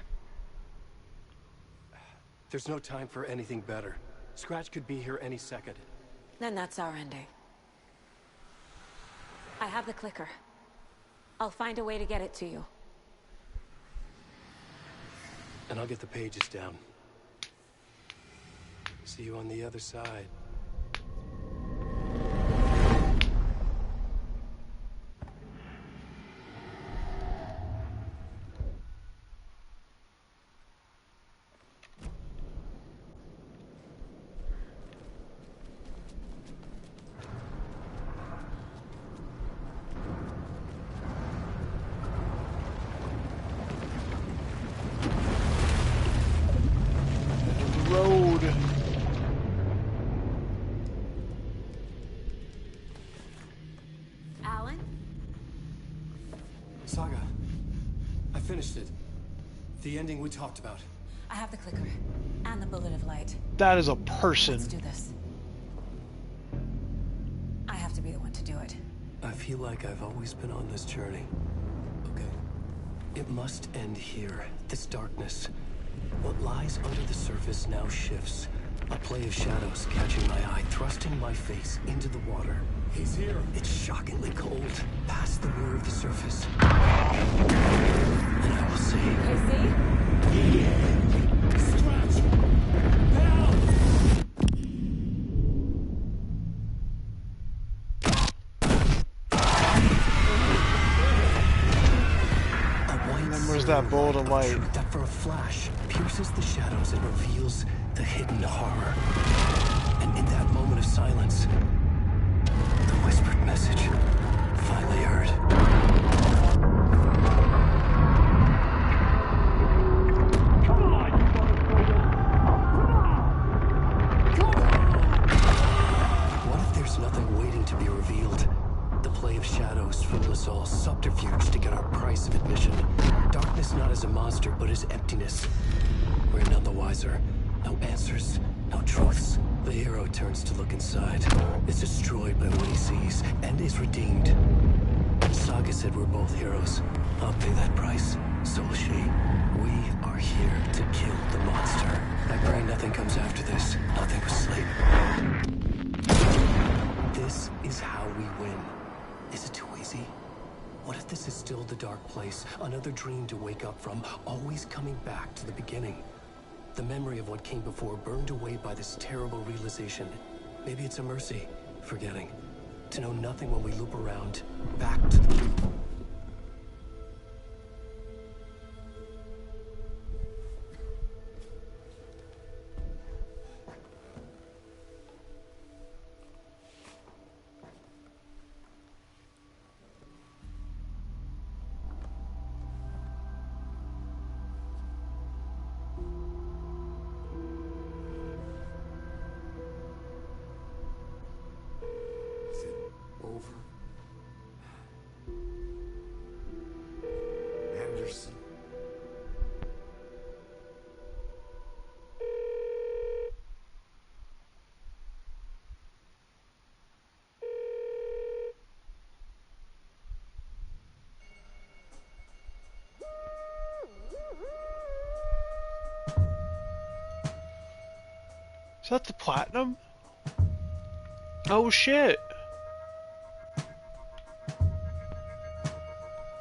Speaker 3: There's no time for anything better. Scratch could be here any second.
Speaker 2: Then that's our ending. I have the clicker. I'll find a way to get it to you.
Speaker 3: And I'll get the pages down. See you on the other side.
Speaker 1: Road.
Speaker 2: Alan?
Speaker 3: Saga, I finished it. The ending we talked about.
Speaker 2: I have the clicker. And the bullet of light.
Speaker 1: That is a person.
Speaker 2: Let's do this. I have to be the one to do it.
Speaker 3: I feel like I've always been on this journey. Okay. It must end here. This darkness. What lies under the surface now shifts. A play of shadows catching my eye, thrusting my face into the water. He's here. It's shockingly cold, past the mirror of the surface. And I will see.
Speaker 2: Casey?
Speaker 3: Stretch! Help!
Speaker 1: And then where's that bolt of light?
Speaker 3: That for a flash pierces the shadows and reveals the hidden horror. And in that moment of silence, the whispered message finally heard. Come on, you motherfucker! Come on! What if there's nothing waiting to be revealed? The play of shadows fool us all, subterfuge to get our price of admission. Darkness not as a monster, but as emptiness. We're none the wiser. No answers, no truths. The hero turns to look inside. Is destroyed by what he sees, and is redeemed. Saga said we're both heroes. I'll pay that price. So will she. We are here to kill the monster. I pray nothing comes after this. Nothing but sleep. This is how we win. Is it too easy? What if this is still the dark place? Another dream to wake up from, always coming back to the beginning. The memory of what came before burned away by this terrible realization. Maybe it's a mercy, forgetting. To know nothing when we loop around, back to the...
Speaker 11: Over. Anderson.
Speaker 1: Is that the platinum? Oh shit.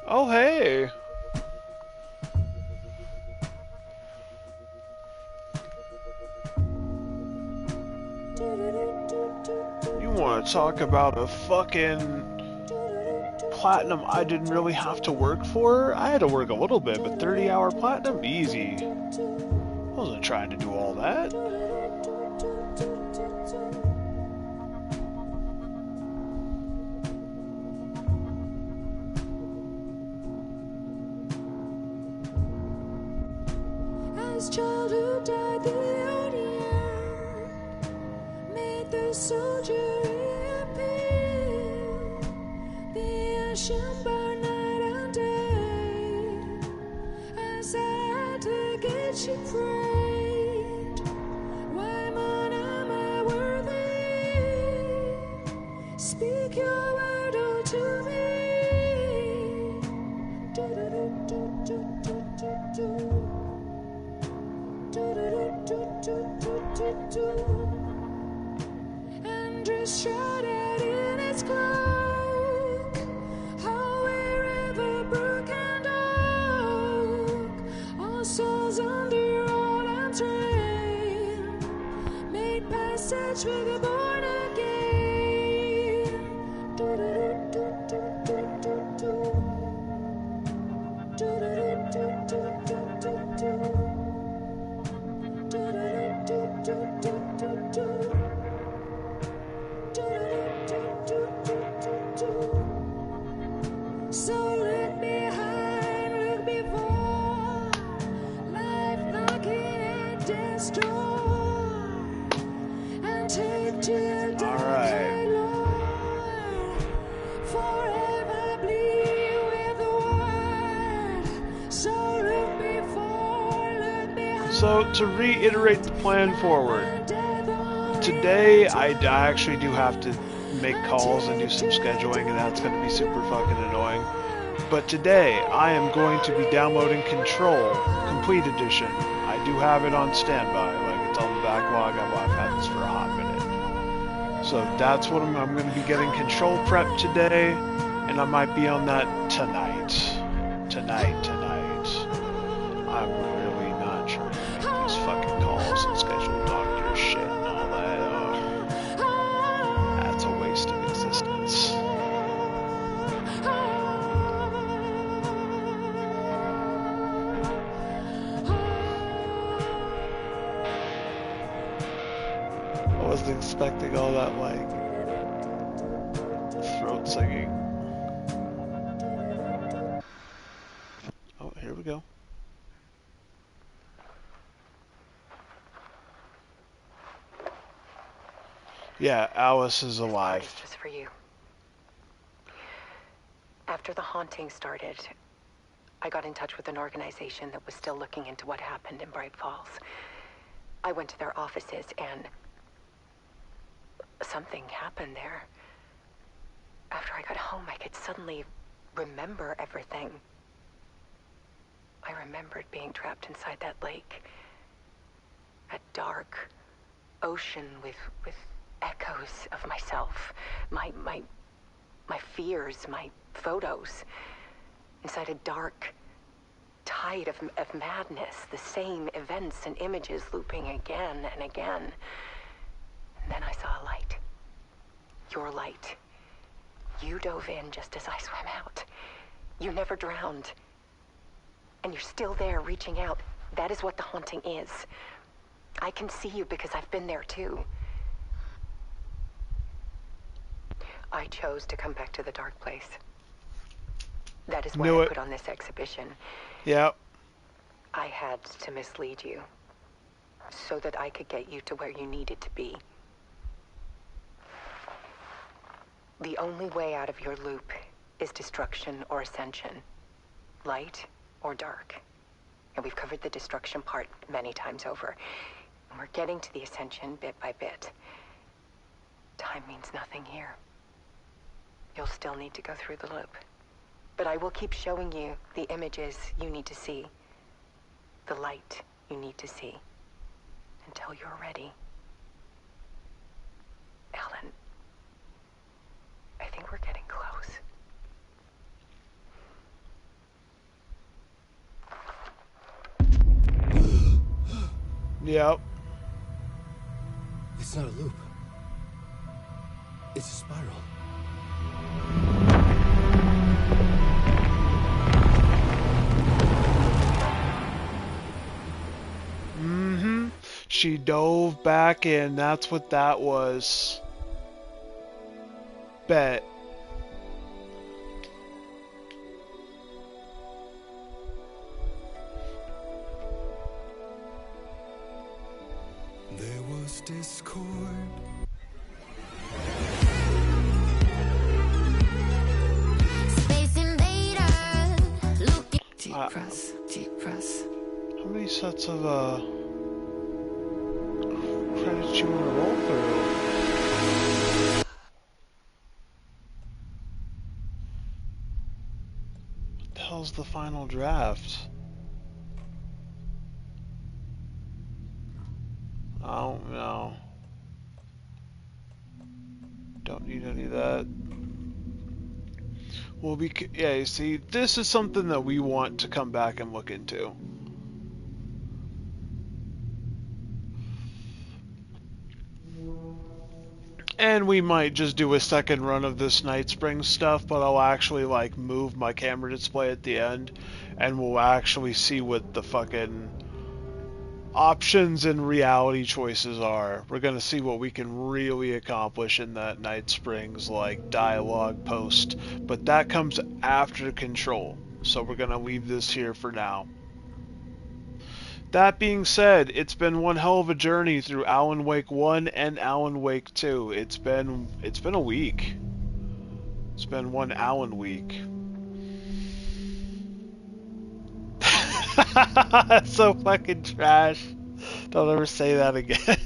Speaker 1: Oh hey. You want to talk about a fucking platinum I didn't really have to work for. I had to work a little bit, but 30-hour platinum, easy. I wasn't trying to do all that.
Speaker 18: As childhood died, the odium made the soldier reappear. The ocean burned night and day as I had to get you framed. Why, man, am I worthy? Speak your word all to me. And dress shrouded in its cloak, how wherever brook and oak, all souls under old and train, made passage with the born again. So look behind, look before, life knocking at death's door, and take to death, Lord, forever bleed with the word. So look before, look behind.
Speaker 1: So to reiterate the plan forward, today I actually do have to make calls and do some scheduling, and that's going to be super fucking annoying. But today I am going to be downloading Control Complete Edition. I do have it on standby, like it's on the backlog. I've had this for a hot minute. So that's what I'm going to be getting Control prep today, and I might be on that tonight. I'm really not trying to make these fucking calls and schedule doctor shit and all that. That's a waste of existence. I wasn't expecting all that, like, throat singing. Oh, here we go. Yeah, Alice is alive.
Speaker 5: This just for you. After the haunting started, I got in touch with an organization that was still looking into what happened in Bright Falls. I went to their offices and something happened there. After I got home, I could suddenly remember everything. I remembered being trapped inside that lake. A dark ocean with echoes of myself, my fears, my photos, inside a dark tide of madness, the same events and images looping again and again. And then I saw a light. Your light. You dove in just as I swam out. You never drowned. And you're still there reaching out. That is what the haunting is. I can see you because I've been there too. I chose to come back to the dark place. That is why I put on this exhibition.
Speaker 1: Yep.
Speaker 5: I had to mislead you so that I could get you to where you needed to be. The only way out of your loop is destruction or ascension, light or dark. And we've covered the destruction part many times over. And we're getting to the ascension bit by bit. Time means nothing here. You'll still need to go through the loop. But I will keep showing you the images you need to see, the light you need to see, until you're ready. Alan, I think we're getting close.
Speaker 1: Yep.
Speaker 3: It's not a loop. It's a spiral.
Speaker 1: She dove back in. That's what that was. Bet.
Speaker 16: There was discord.
Speaker 18: Space Invader. Look. Deep press. Deep press.
Speaker 1: How many sets of credits you want to roll through? What the hell's the final draft? I don't know. Don't need any of that. Well, yeah, you see, this is something that we want to come back and look into. And we might just do a second run of this Night Spring stuff, but I'll actually, like, move my camera display at the end, and we'll actually see what the fucking options and reality choices are. We're gonna see what we can really accomplish in that Night Springs, like, dialogue post, but that comes after Control, so we're gonna leave this here for now. That being said, it's been one hell of a journey through Alan Wake 1 and Alan Wake 2. It's been a week. It's been one Alan week. That's so fucking trash. Don't ever say that again.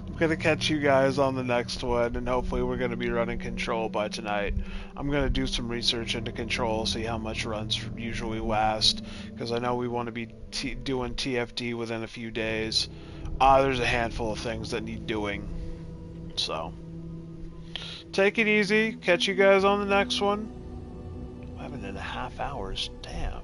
Speaker 1: I'm gonna catch you guys on the next one, and hopefully we're gonna be running Control by tonight. I'm gonna do some research into Control, see how much runs usually last, because I know we want to be doing TFT within a few days. There's a handful of things that need doing. So, take it easy. Catch you guys on the next one. 11.5 hours. Damn.